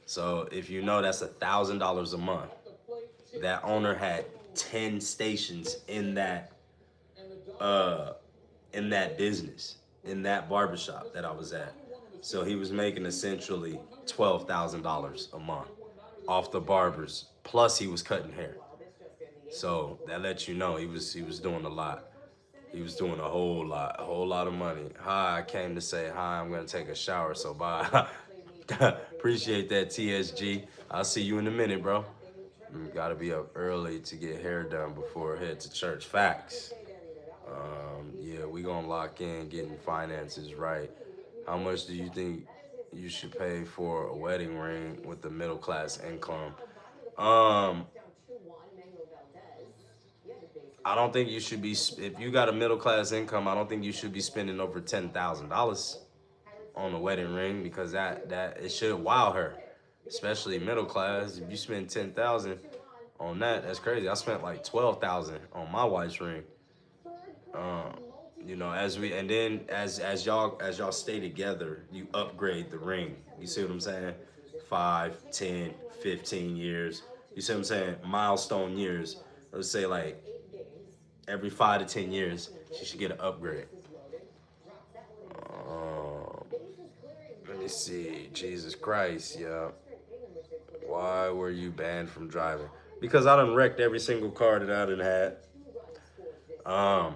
So if you know that's $1,000 a month. That owner had 10 stations uh in that business, in that barbershop that I was at. So he was making essentially $12,000 a month off the barbers. Plus he was cutting hair. So that lets you know he was doing a lot. He was doing a whole lot of money. Hi, I came to say hi. I'm gonna take a shower, so bye. Appreciate that, TSG. I'll see you in a minute, bro. You gotta be up early to get hair done before I head to church. Facts. Yeah, we gonna lock in getting finances right. How much do you think you should pay for a wedding ring with the middle class income? Um, I don't think you should be, if you got a middle class income, I don't think you should be spending over $10,000 on a wedding ring because that it should wow her, especially middle class. If you spend 10,000 on that, that's crazy. I spent like 12,000 on my wife's ring. Um, as we and then as y'all stay together, you upgrade the ring. You see what I'm saying? 5, 10, 15 years. You see what I'm saying? Milestone years. Let's say like every 5 to 10 years, she should get an upgrade. Um, Let me see. Jesus Christ, yeah. Why were you banned from driving? Because I done wrecked every single car that I done had. Um,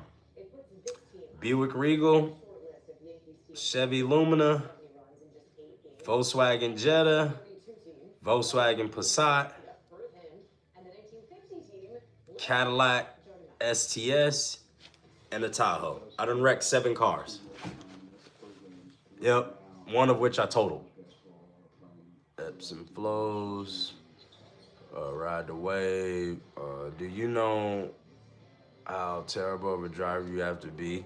Buick Regal, Chevy Lumina, Volkswagen Jetta, Volkswagen Passat, Cadillac STS, and a Tahoe. I done wrecked 7 cars. Yep, one of which I totaled. Ebbs and flows, ride the wave. Do you know how terrible of a driver you have to be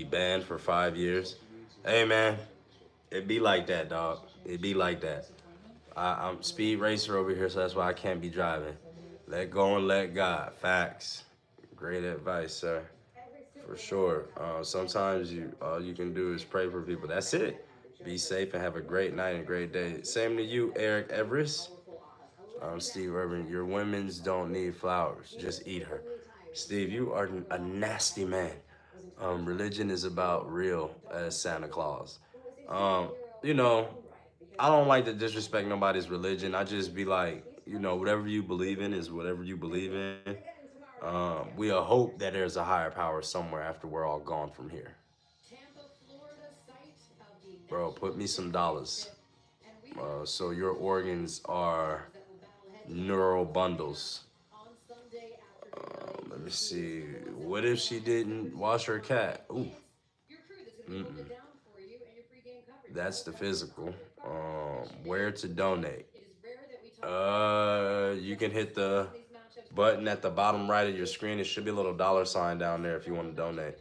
banned for 5 years? Hey man, it be like that, dog. It be like that. I'm speed racer over here, so that's why I can't be driving. Let go and let God. Facts. Great advice, sir. For sure. Sometimes all you can do is pray for people. That's it. Be safe and have a great night and great day. Same to you, Eric Everest. Steve Irvin, your women's don't need flowers. Just eat her. Steve, you are a nasty man. Religion is about real as Santa Claus. Um, you know, I don't like to disrespect nobody's religion. I just be like, whatever you believe in is whatever you believe in. We'll hope that there's a higher power somewhere after we're all gone from here. Bro, put me some dollars. So your organs are neural bundles. Let Let me see. What if she didn't wash her cat? Ooh. Mm-mm. That's the physical. Where to donate? You can hit the button at the bottom right of your screen. It should be a little $sign down there if you want to donate.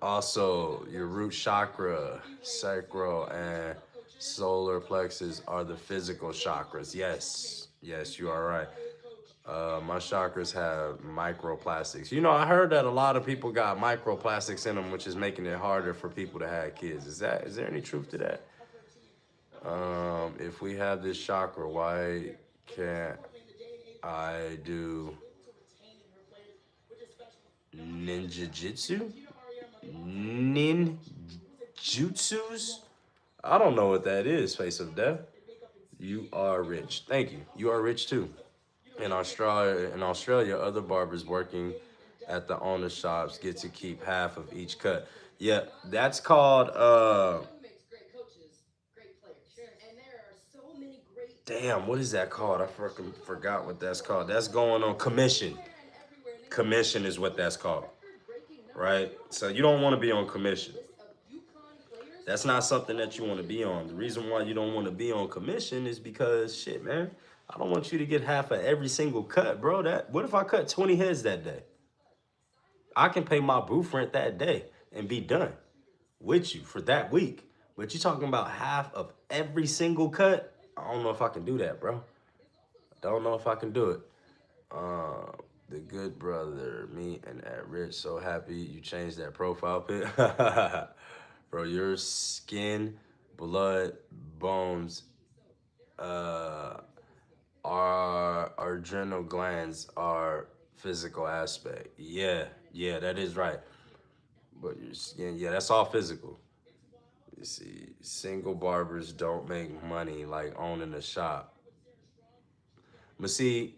Also, your root chakra, sacral, and solar plexus are the physical chakras. Yes, you are right. My chakras have microplastics. You know, I heard that a lot of people got microplastics in them, which is making it harder for people to have kids. Is there any truth to that? If we have this chakra, why can't I do ninjutsu? Ninjutsus? I don't know what that is, Face of Death. You are rich. Thank you. You are rich too. In Australia, other barbers working at the owner shops get to keep half of each cut. Yeah, that's called damn, what is that called? I fucking forgot what that's called. That's going on commission. Commission is what that's called. Right? So you don't want to be on commission. That's not something that you want to be on. The reason why you don't want to be on commission is because shit, man. I don't want you to get half of every single cut, bro. What if I cut 20 heads that day? I can pay my booth rent that day and be done with you for that week. But you talking about half of every single cut? I don't know if I can do that, bro. Don't know if I can do it. The good brother, me and at Rich, so happy you changed that profile pic. Bro, your skin, blood, bones, our adrenal glands are physical aspect. Yeah, that is right. But your skin, yeah, that's all physical. You see, single barbers don't make money like owning a shop. But see,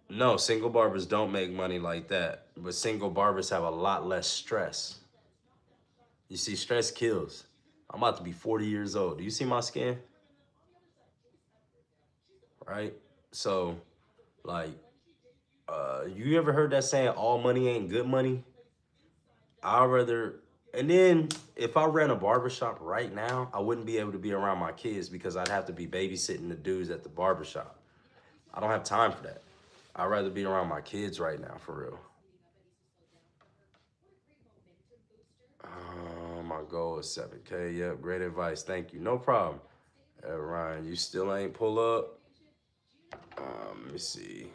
no, single barbers don't make money like that. But single barbers have a lot less stress. You see, stress kills. I'm about to be 40 years old. Do you see my skin? Right? So, like, you ever heard that saying, all money ain't good money? I'd rather, and then if I ran a barbershop right now, I wouldn't be able to be around my kids because I'd have to be babysitting the dudes at the barbershop. I don't have time for that. I'd rather be around my kids right now, for real. My goal is 7K. Yep, great advice. Thank you. No problem. Ryan, you still ain't pull up? Let me see.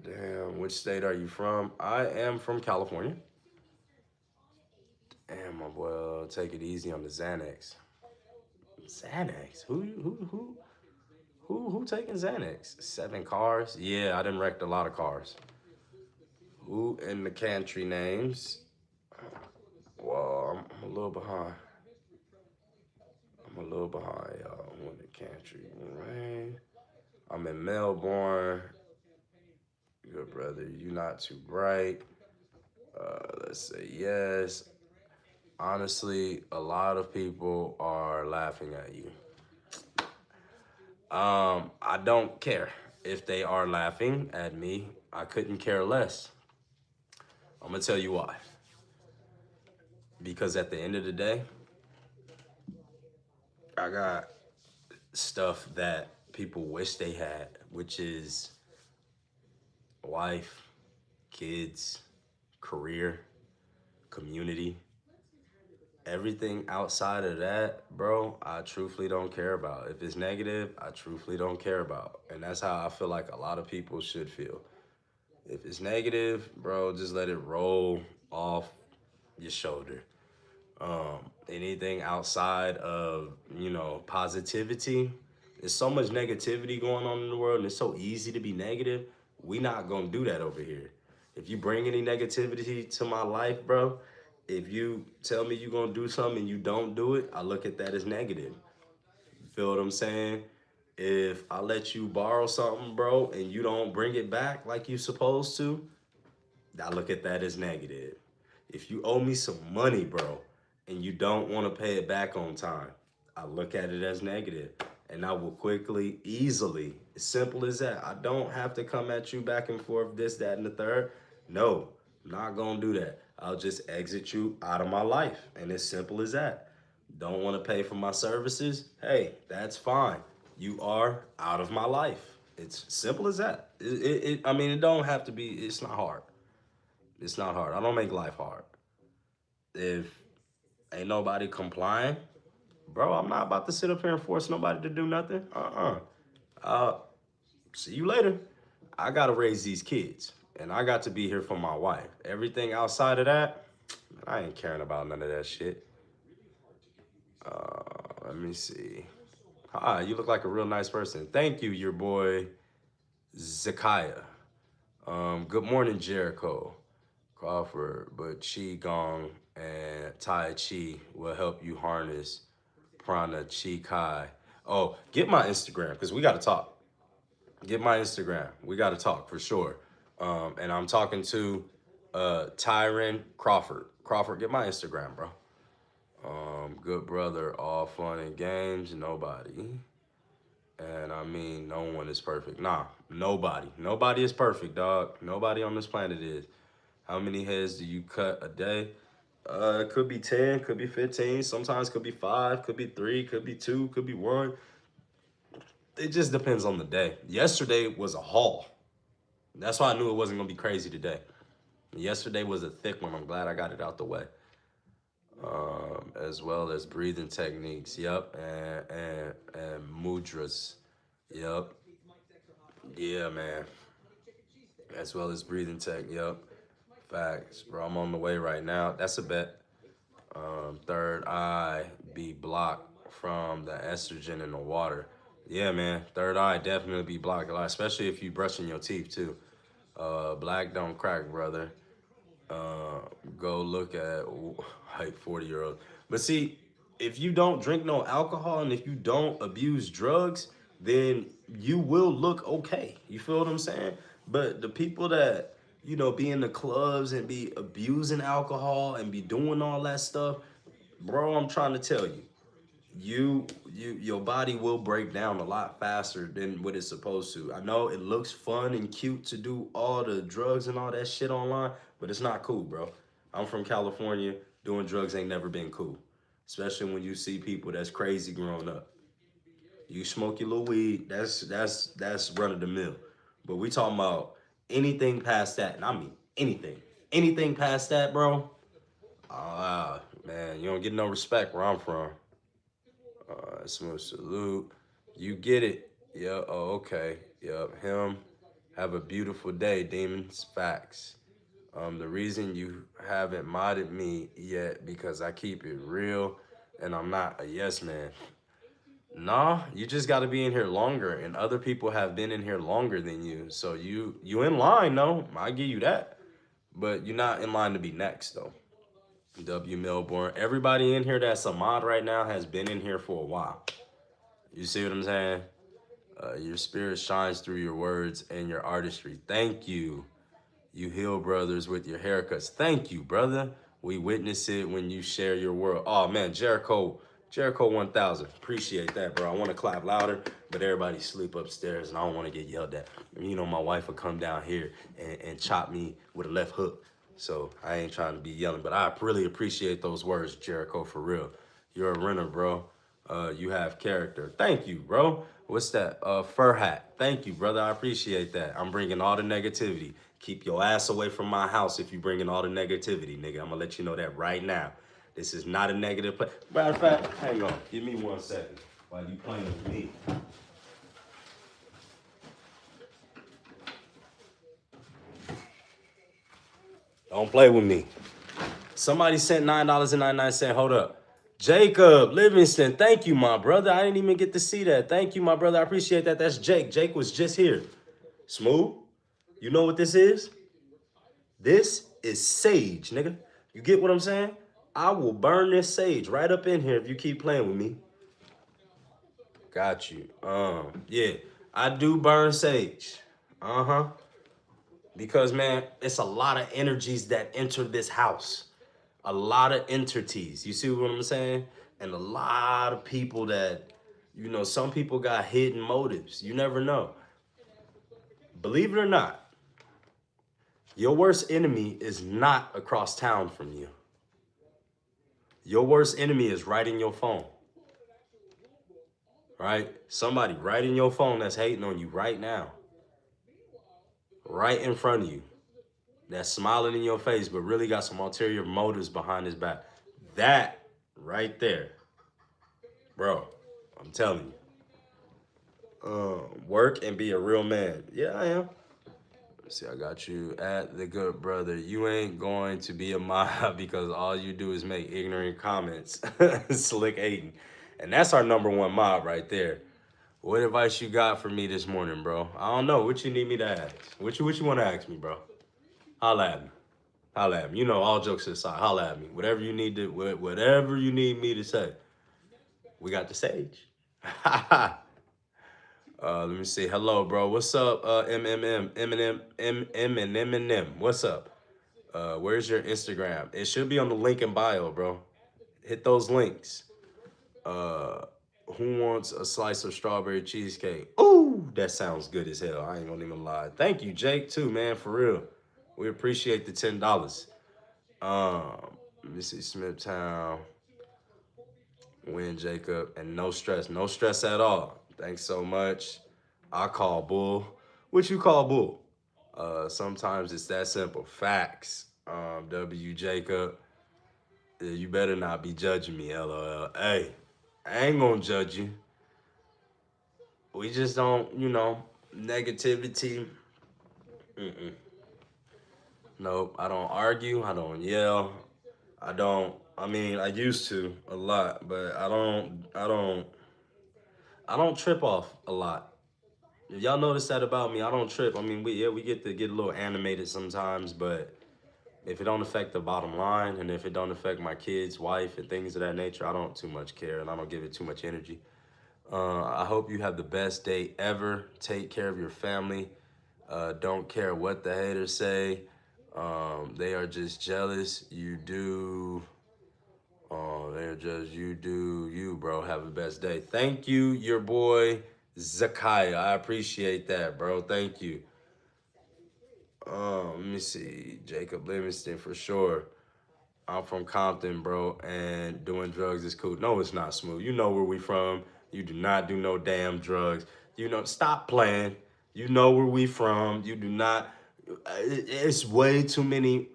Damn, which state are you from? I am from California. Damn, my boy, take it easy on the Xanax. Xanax? Who taking Xanax? 7 cars? Yeah, I done wrecked a lot of cars. Who in the country names? Well, I'm a little behind. Y'all. I'm in the country. Right? I'm in Melbourne. Good brother, you not too bright. Let's say yes. Honestly, a lot of people are laughing at you. I don't care if they are laughing at me. I couldn't care less. I'm gonna tell you why. Because at the end of the day, I got stuff that people wish they had, which is wife, kids, career, community. Everything outside of that, bro, I truthfully don't care about. If it's negative, I truthfully don't care about. And that's how I feel like a lot of people should feel. If it's negative, bro, just let it roll off your shoulder. Anything outside of, positivity, there's so much negativity going on in the world and it's so easy to be negative. We not gonna do that over here. If you bring any negativity to my life, bro, if you tell me you're gonna do something and you don't do it, I look at that as negative. You feel what I'm saying? If I let you borrow something, bro, and you don't bring it back like you supposed to, I look at that as negative. If you owe me some money, bro, and you don't want to pay it back on time, I look at it as negative. and I will quickly, easily, as simple as that. I don't have to come at you back and forth, this, that, and the third. No, I'm not gonna do that. I'll just exit you out of my life, and it's simple as that. Don't want to pay for my services? Hey, that's fine. You are out of my life. It's simple as that. I mean, it don't have to be. It's not hard. It's not hard. I don't make life hard. If ain't nobody complying, bro, I'm not about to sit up here and force nobody to do nothing. Uh, see you later. I gotta raise these kids, and I got to be here for my wife. Everything outside of that, man, I ain't caring about none of that shit. Let me see. Hi, you look like a real nice person. Thank you, your boy Zakiah. Good morning, Jericho. Crawford, but Qi Gong and Tai Chi will help you harness Prana Chi Kai. Oh, get my Instagram, because we got to talk. Get my Instagram. We got to talk for sure. And I'm talking to Tyron Crawford. Crawford, get my Instagram, bro. Good brother, all fun and games, nobody. And I mean, no one is perfect. Nah, nobody. Nobody is perfect, dog. Nobody on this planet is. How many heads do you cut a day? It could be 10, could be 15, sometimes could be 5, could be 3, could be 2, could be 1. It just depends on the day. Yesterday was a haul. That's why I knew it wasn't gonna be crazy today. Yesterday was a thick one. I'm glad I got it out the way. As well as breathing techniques. Yep, and mudras. Yep. Yeah, man. As well as breathing tech. Yep. Facts, bro. I'm on the way right now. That's a bet. Third eye be blocked from the estrogen in the water. Yeah, man. Third eye definitely be blocked a lot, especially if you brushing your teeth too. Black don't crack, brother. Go look at like 40-year-olds. But see, if you don't drink no alcohol and if you don't abuse drugs, then you will look okay. You feel what I'm saying? But the people that, be in the clubs and be abusing alcohol and be doing all that stuff, bro, I'm trying to tell you, your body will break down a lot faster than what it's supposed to. I know it looks fun and cute to do all the drugs and all that shit online, but it's not cool, bro. I'm from California. Doing drugs ain't never been cool, especially when you see people that's crazy growing up. You smoke your little weed, that's run of the mill. But we talking about anything past that, and I mean anything past that, bro. Man, you don't get no respect where I'm from. Smooth salute. You get it. Yeah. Oh, okay. Yep. Him. Have a beautiful day, demons. Facts. The reason you haven't modded me yet because I keep it real and I'm not a yes man. Nah, you just got to be in here longer, and other people have been in here longer than you. So you in line, though. I give you that, but you're not in line to be next, though. W. Melbourne. Everybody in here that's a mod right now has been in here for a while. You see what I'm saying? Your spirit shines through your words and your artistry. Thank you. You heal brothers with your haircuts. Thank you, brother. We witness it when you share your world. Oh, man, Jericho 1000. Appreciate that, bro. I want to clap louder, but everybody sleep upstairs, and I don't want to get yelled at. My wife will come down here and chop me with a left hook. So I ain't trying to be yelling, but I really appreciate those words, Jericho, for real. You're a renner, bro. You have character. Thank you, bro. What's that? Fur hat. Thank you, brother. I appreciate that. I'm bringing all the negativity. Keep your ass away from my house if you bringing all the negativity, nigga. I'm gonna let you know that right now. This is not a negative play. Matter of fact, hang on. Give me 1 second while you playing with me. Don't play with me. Somebody sent $9.99. Hold up. Jacob Livingston, thank you, my brother. I didn't even get to see that. Thank you, my brother. I appreciate that. That's Jake. Jake was just here. Smooth. You know what this is? This is sage, nigga. You get what I'm saying? I will burn this sage right up in here if you keep playing with me. Got you. Yeah, I do burn sage. Because, man, it's a lot of energies that enter this house. A lot of entities. You see what I'm saying? And a lot of people that You know, some people got hidden motives. You never know. Believe it or not, your worst enemy is not across town from you. Your worst enemy is right in your phone. Right? Somebody right in your phone that's hating on you right now. Right in front of you. That's smiling in your face, but really got some ulterior motives behind his back. That right there, bro, I'm telling you. Work and be a real man. Yeah, I am. See, I got you at the good brother. You ain't going to be a mob because all you do is make ignorant comments. Slick Aiden. And that's our number one mob right there. What advice you got for me this morning, bro? I don't know. What you need me to ask? What you want to ask me, bro? Holla at me. Holla at me. You know, all jokes aside, holla at me. Whatever you need me to say. We got the sage. Let me see. Hello, bro. What's up, Eminem? What's up? Where's your Instagram? It should be on the link in bio, bro. Hit those links. Who wants a slice of strawberry cheesecake? Ooh, that sounds good as hell. I ain't gonna even lie. Thank you, Jake, too, man, for real. We appreciate the $10. Let me see, Smithtown, Win, Jacob, and no stress at all. Thanks so much. I call bull. What you call bull? Sometimes it's that simple. Facts. W, Jacob. You better not be judging me, LOL. Hey, I ain't gonna judge you. We just don't, negativity. Nope, I don't argue. I don't yell. I used to a lot, but I don't trip off a lot. If y'all notice that about me, I don't trip. We get to get a little animated sometimes, but if it don't affect the bottom line and if it don't affect my kids, wife, and things of that nature, I don't too much care and I don't give it too much energy. I hope you have the best day ever. Take care of your family. Don't care what the haters say. They are just jealous. You do. You do you, bro. Have the best day. Thank you, your boy, Zakiah. I appreciate that, bro. Thank you. Let me see. Jacob Livingston for sure. I'm from Compton, bro, and doing drugs is cool. No, it's not, Smooth. You know where we from. You do not do no damn drugs. Stop playing. You know where we from. You do not. It's way too many.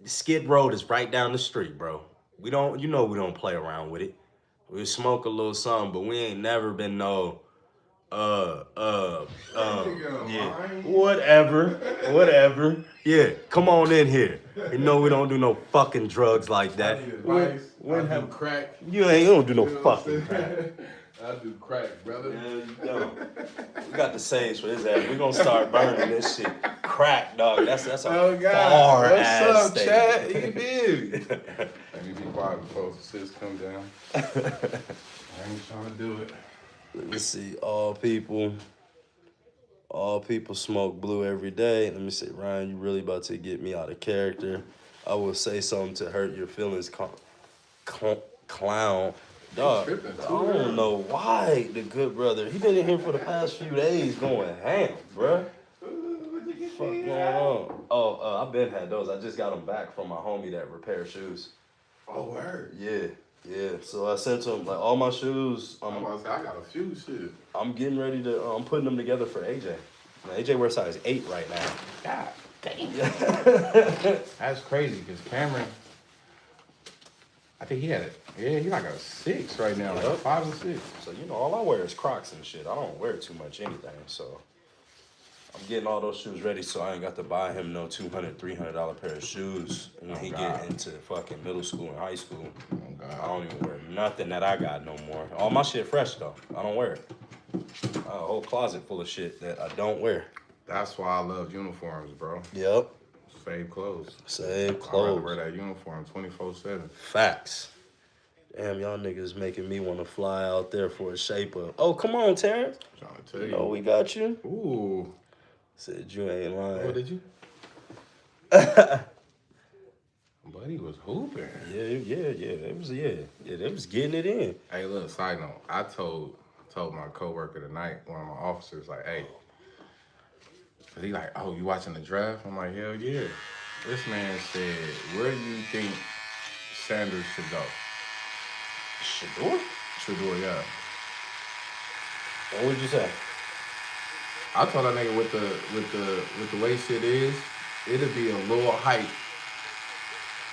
Skid Road is right down the street, bro. We don't play around with it. We smoke a little something, but we ain't never been no yeah, whatever. Yeah, come on in here. You know we don't do no fucking drugs like that. When have crack? You don't do no fucking crack. I do crack, brother. Yeah, you don't. We got the sage for his ass. We gonna start burning this shit. Crack, dog. That's a far ass What's up, statement. Chad? You big. Let me be quiet before sis come down. I ain't trying to do it. Let me see. All people smoke blue every day. Let me see. Ryan, you really about to get me out of character. I will say something to hurt your feelings, clown. Dog, I don't know why the good brother, he been in here for the past few days going ham, bruh. What's going on? Oh, I've been had those. I just got them back from my homie that repairs shoes. Oh, word. Yeah. So I sent him like all my shoes. I got a few shit. I'm getting ready to. I'm putting them together for AJ. Now, AJ wears size 8 right now. God damn. That's crazy because Cameron, I think he had it. Yeah, he's like a 6 right now, like a 5 or 6. So all I wear is Crocs and shit. I don't wear too much anything. So I'm getting all those shoes ready, so I ain't got to buy him no $200, $300 pair of shoes when he get into fucking middle school and high school. Oh, God. I don't even wear nothing that I got no more. All my shit fresh though. I don't wear it. I have a whole closet full of shit that I don't wear. That's why I love uniforms, bro. Yep. Save clothes. Save I'd clothes. rather wear that uniform 24/7. Facts. Damn, y'all niggas making me want to fly out there for a shape up. Oh, come on, Terrence. I'm trying to tell you. Oh, we got you. Ooh. Said you ain't lying. Oh, did you? Buddy was hooping. Yeah. They was getting it in. Hey, look, side note. I told told my coworker tonight, one of my officers, like, hey, cause he like, oh, you watching the draft? I'm like, hell yeah. This man said, where do you think Sanders should go? Shador? Shador, yeah. What would you say? I told that nigga with the way shit is, it'd be a little hype.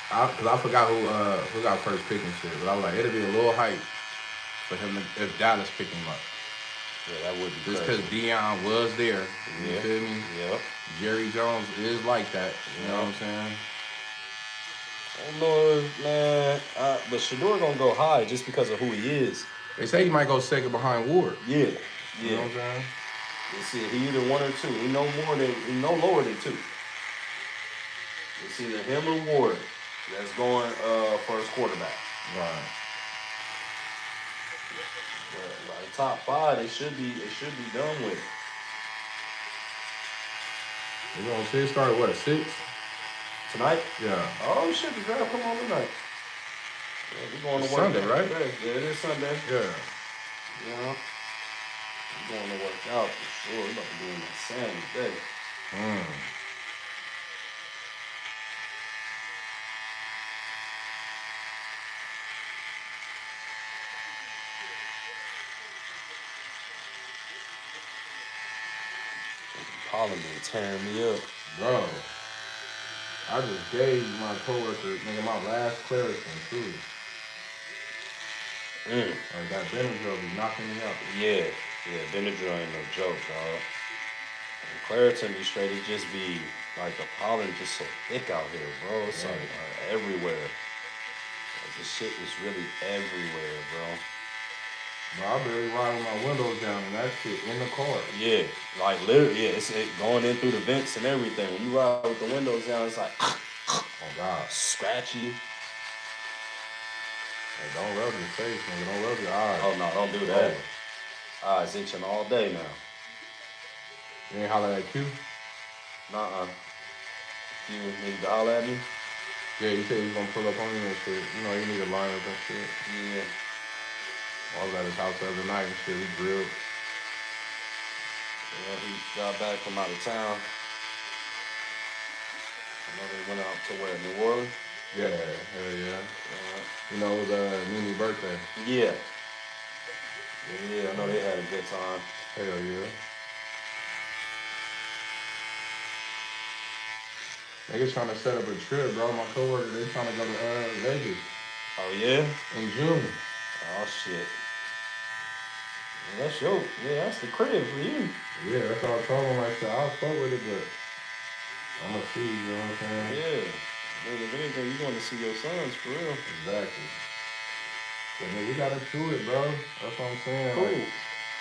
Cause I forgot who got first pick and shit, but I was like, it'd be a little hype for him if Dallas picked him up. Yeah, that would be Just crazy. because Deion was there, you Yeah. feel me? Yep. Jerry Jones is like that, you know what I'm saying? I don't know, man. But Shador gonna go high just because of who he is. They say he might go second behind Ward. Yeah. You know what I'm saying? It's he either one or two. He no lower than two. It's either him or Ward that's going first quarterback. Right. But like top five, they should be done with. You gonna see it start at what, 6? Tonight? Yeah. Oh shit, the draft come on tonight. Yeah, we going It's to work Sunday, out right? today. Yeah, it is Sunday. Yeah. Yeah. We going to work out for sure. We about to be in the sand today. Pollen been tearing me up. Bro. I just gave my coworker, nigga, my last Claritin too. Like that Benadryl be knocking me out. Yeah, Benadryl ain't no joke, dog. And Claritin be straight, it just be like the pollen just so thick out here, bro. It's like everywhere. Like, this shit is really everywhere, bro. Bro, I barely ride with my windows down and that shit in the car. Yeah, like literally, yeah, it's going in through the vents and everything. When you ride with the windows down, it's like Oh God. scratchy. Hey, don't rub your face, nigga. Don't rub your eyes. Oh no, don't do that. Eyes itching all day now. You ain't holler at Q? Nuh-uh. You need to holler at me? Yeah, you said you gonna pull up on me and shit. You know, you need a line up and shit. Yeah. I was at his house the other night and shit. We grilled. Yeah, he got back from out of town. I know they went out to where, New Orleans? Yeah, hell yeah. You know, it was Nini's birthday. Yeah. Yeah, I know they had a good time. Hell yeah. Niggas trying to set up a trip, bro. My coworker, they trying to go to Vegas Oh, yeah? in June. Oh, shit. Yeah, that's the crib for you. Yeah, that's all I told him. Like, shit, I'll fuck with it, but I'm gonna see, you know what I'm saying? Yeah. Dude, if anything, you want to see your sons, for real. Exactly. But man, we gotta do it, bro. That's what I'm saying. Cool. Like,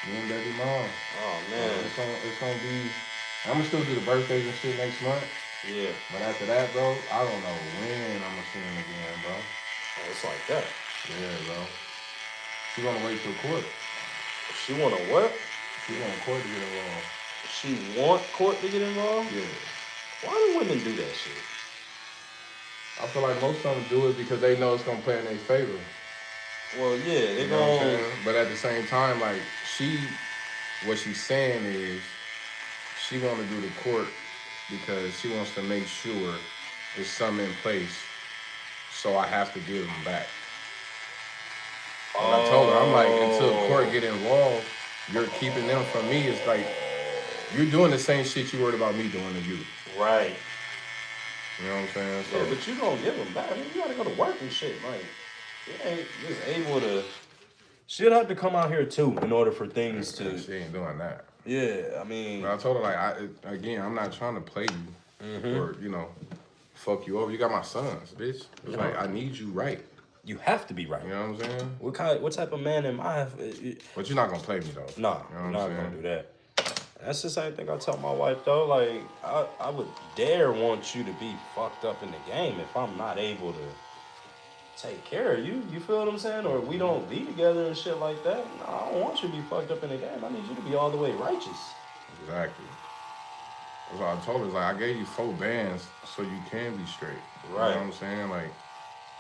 me and baby mom. Oh, man. It's gonna be. I'm gonna still do the birthdays and shit next month. Yeah. But after that, bro, I don't know when I'm gonna see him again, bro. Oh, it's like that. Yeah, bro. She gonna wait till court. She want to what? She want court to get involved. She want court to get involved? Yeah. Why do women do that shit? I feel like most of them do it because they know it's gonna play in their favor. Well, yeah, they You know what I'm going saying? But at the same time, like what she's saying is she want to do the court because she wants to make sure there's something in place, so I have to give them back. And I told her, I'm like, until court get involved, you're keeping them from me. It's like you're doing the same shit you worried about me doing to you. Right. You know what I'm saying? So, Yeah, but you gonna give them back. I mean, you gotta go to work and shit. Like, you ain't just able to. She'll have to come out here too in order for things to. she ain't doing that. Yeah, I mean. But I told her, like, again, I'm not trying to play you or, you know, fuck you over. You got my sons, bitch. It's like, I need you right. You have to be right. You know what I'm saying? What type of man am I? But you're not gonna play me though. Nah, you know I'm what not I'm gonna saying? do that. That's the same thing I tell my wife though. Like, I would dare want you to be fucked up in the game if I'm not able to take care of you. You feel what I'm saying? Or we don't be together and shit like that. No, I don't want you to be fucked up in the game. I need you to be all the way righteous. Exactly. That's what I told her. It's like, I gave you 4 bands so you can be straight. Right. You know what I'm saying? Like,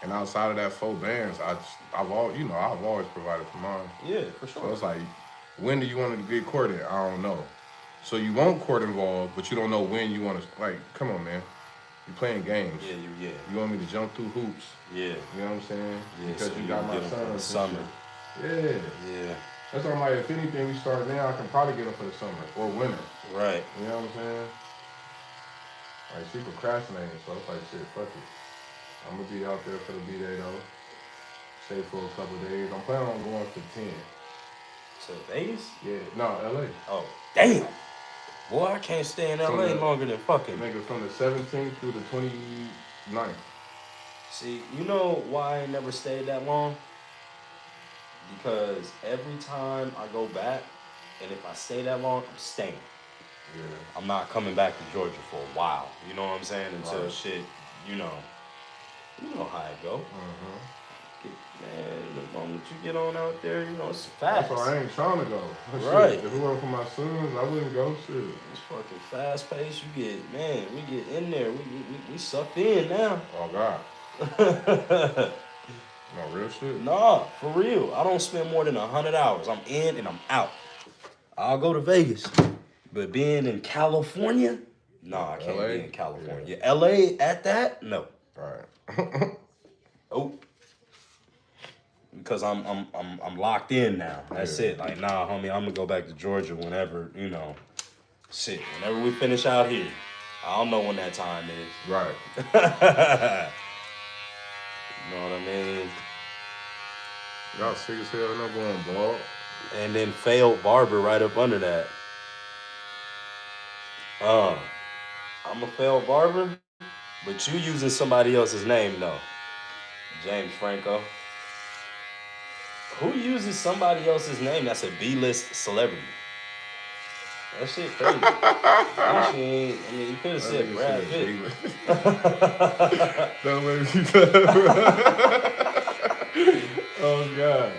and outside of that 4 bands, I've always provided for mine. Yeah, for sure. So it's like, when do you want to get courted? I don't know. So you want court involved, but you don't know when you want to. Like, come on, man. You're playing games. Yeah. You want me to jump through hoops? Yeah. You know what I'm saying? Yeah, Because so you you got can my get 'em for son the and summer. shit. Yeah. That's why I'm like, if anything, we start now, I can probably get them for the summer or winter. Right. You know what I'm saying? Like, she procrastinating, so it's like, shit, fuck it. I'm gonna be out there for the B-Day, though. Stay for a couple of days. I'm planning on going for 10. To Vegas? Yeah, no, LA. Oh, damn. Boy, I can't stay in LA longer than fucking. Nigga, from the 17th through the 29th. See, you know why I never stayed that long? Because every time I go back, and if I stay that long, I'm staying. Yeah. I'm not coming back to Georgia for a while. You know what I'm saying? Until Right. shit, you know how it go. Man, the moment you get on out there, you know, it's fast. That's why I ain't trying to go. Right. Shit, if it weren't for my sons, I wouldn't go. Shit. It's fucking fast paced. You get, man, we get in there. We sucked in now. Oh, God. No, real shit. Nah, for real. I don't spend more than 100 hours. I'm in and I'm out. I'll go to Vegas. But being in California, nah, I can't LA? be in California. Yeah. LA at that? No. Right. Oh. Because I'm locked in now. That's it. Like, nah, homie, I'm gonna go back to Georgia whenever, you know. Shit. Whenever we finish out here. I don't know when that time is. Right. You know what I mean? Y'all sick as hell, no going blog. And then failed Barber right up under that. I'm a failed Barber, but you using somebody else's name though. James Franco. Who uses somebody else's name that's a B-list celebrity? That shit crazy. That shit ain't, I mean, you could have said Brad Pitt. Don't let me Oh, God.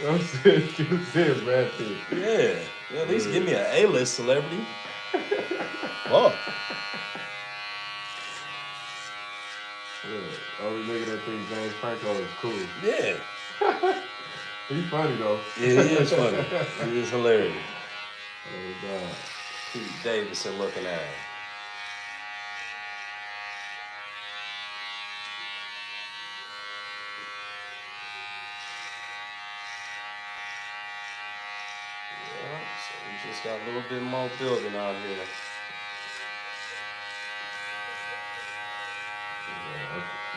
I'm saying you said Brad Pitt. Yeah, at least give me an A-list celebrity. Fuck. Yeah, only nigga that thinks James Franco is cool. Yeah. He's funny, though. Yeah, he is funny. He is hilarious. Oh, God. Pete Davidson looking at him. Yeah, so we just got a little bit more building out here.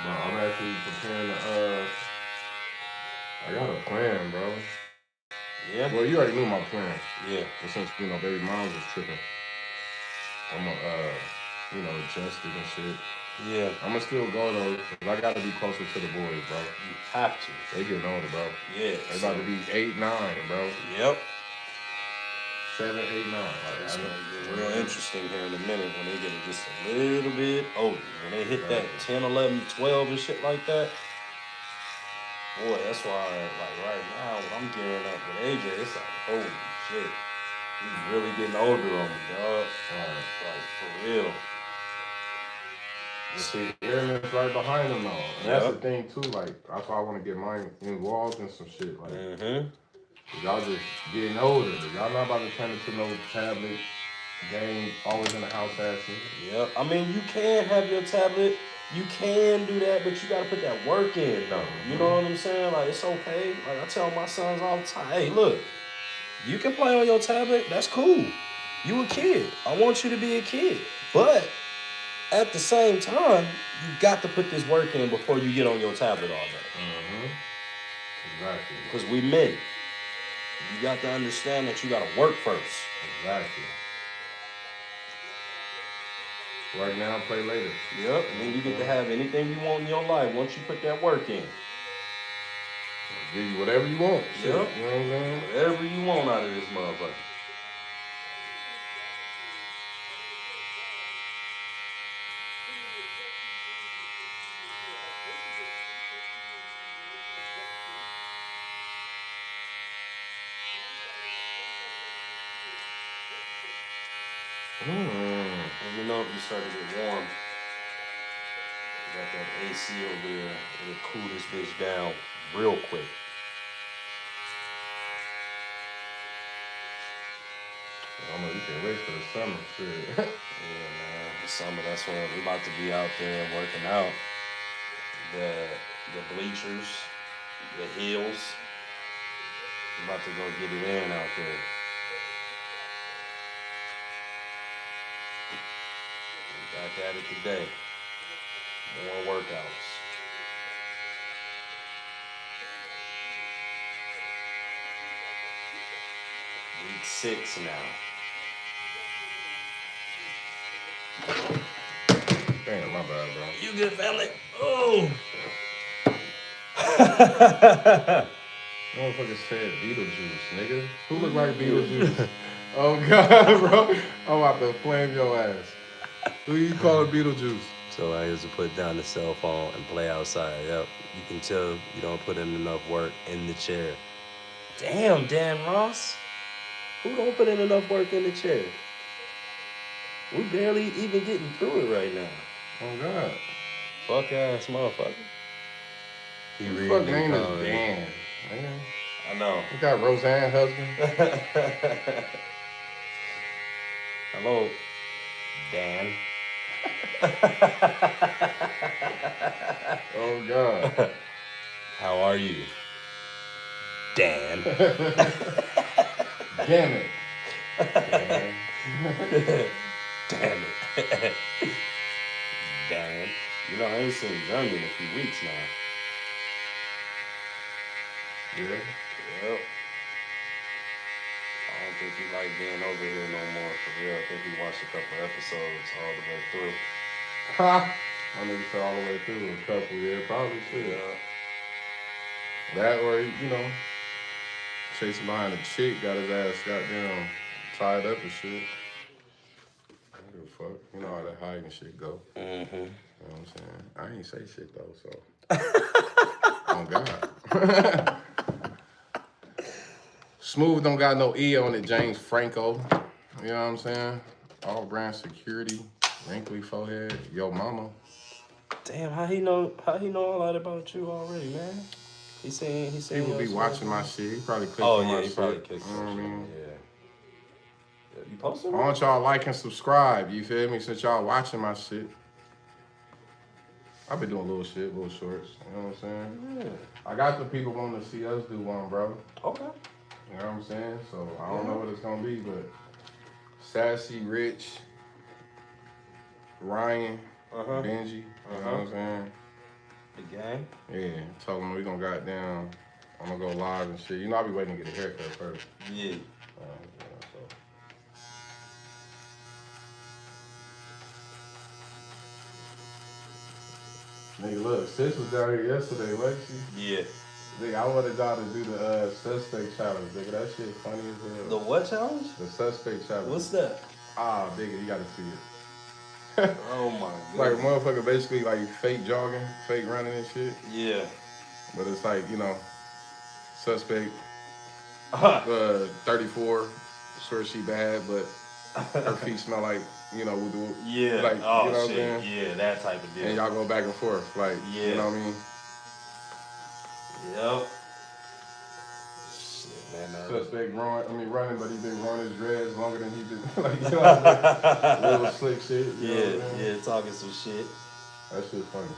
No, I'm actually preparing to, I got a plan, bro. Yeah? Well, you already knew my plan. Yeah. But since, baby mom was tripping, I'm gonna, adjust it and shit. Yeah. I'm gonna still go, though, because I gotta be closer to the boys, bro. You have to. They getting older, bro. Yeah. They about to be 8, 9, bro. Yep. 7, 8, 9. Like, It's going to get real interesting here in a minute when they get just a little bit older. When they hit that 10, 11, 12 and shit like that. Boy, that's why, like, right now, when I'm gearing up with AJ, it's like, holy shit. He's really getting older on me, dog. Like, for real. See, Aaron is right behind him, though. And that's the thing, too. Like, that's why I want to get mine involved in some shit. Like, y'all just getting older. Y'all not about to turn into no tablet game, always in the house asking. Yep. I mean, you can have your tablet. You can do that, but you got to put that work in, though. You know what I'm saying? Like, it's okay. Like, I tell my sons all the time, hey, look, you can play on your tablet. That's cool. You a kid. I want you to be a kid. But at the same time, you got to put this work in before you get on your tablet all day. Exactly. Because we men. You got to understand that you got to work first. Exactly. Work now, play later. Yep. And then you get to have anything you want in your life once you put that work in. Give you whatever you want. Yep. You know what I'm saying? Whatever you want out of this motherfucker. Let me know if you start to get warm. Got that AC over there. It'll cool this bitch down real quick. I don't know, you can race for the summer, shit. Yeah, man. The summer, that's when we about to be out there working out. The bleachers, the hills. I'm about to go get it in out there. Back at it today. More workouts. Week 6 now. Damn, my bad, bro. You good, family? Oh. Motherfucker said Beetlejuice, nigga. Who look like Beetlejuice? Oh, God, bro. I'm about to flame your ass. Who you calling Beetlejuice? So I used to put down the cell phone and play outside. Yep. You can tell you don't put in enough work in the chair. Damn, Dan Ross. Who don't put in enough work in the chair? We barely even getting through it right now. Oh, God. Fuck ass motherfucker. He Who the really fuck name is calling me. Dan? Man. I know. You got Roseanne husband? Hello, Dan. Oh, God. How are you, Dan? Damn it. Dan. Damn it. Dan. You know, I ain't seen Journey in a few weeks now. Yeah. Yep. I don't think he like being over here no more, for real. I think he watched a couple episodes all the way through. Ha! I nigga said all the way through a couple, yeah, probably shit. Yeah. That or, you know, chasing behind a chick, got his ass goddamn tied up and shit. I don't give a fuck. You know how that hiding shit go. Mm-hmm. You know what I'm saying? I ain't say shit though, so. Oh God. Smooth don't got no E on it, James Franco. You know what I'm saying? All brand security, wrinkly forehead, yo mama. Damn, how he know all that about you already, man? He saying People be watching my shit. He probably clicked Oh on my yeah, he shit. probably clicked You know what I on mean? shit. Yeah. You posted I it? want y'all like and subscribe, you feel me? Since y'all watching my shit. I been doing little shit, little shorts. You know what I'm saying? Yeah. I got the people wanting to see us do one, bro. Okay. You know what I'm saying? So I don't know what it's gonna be, but Sassy, Rich, Ryan, Benji, you know what I'm saying? The gang. Yeah, told them we gonna goddamn, I'm gonna go live and shit. You know, I'll be waiting to get a haircut first. Yeah. So. Nigga, look, sis was down here yesterday, wasn't she? Yeah. Nigga, I wanted y'all to do the suspect challenge, nigga. That shit funny as hell. The what challenge? The suspect challenge. What's that? Ah, nigga, you gotta see it. Oh my god. Like a motherfucker basically like fake jogging, fake running and shit. Yeah. But it's like, you know, suspect 34, sure she bad, but her feet smell like, you know, yeah. like, Oh you know shit. what I'm saying? Yeah, that type of deal. And y'all go back and forth, like, Yeah. you know what I mean? Yep. Shit, man. Suspect running, but he been growing his dreads longer than he been, like, you know what I mean? Little slick shit. You know what I mean? Yeah, talking some shit. That shit funny.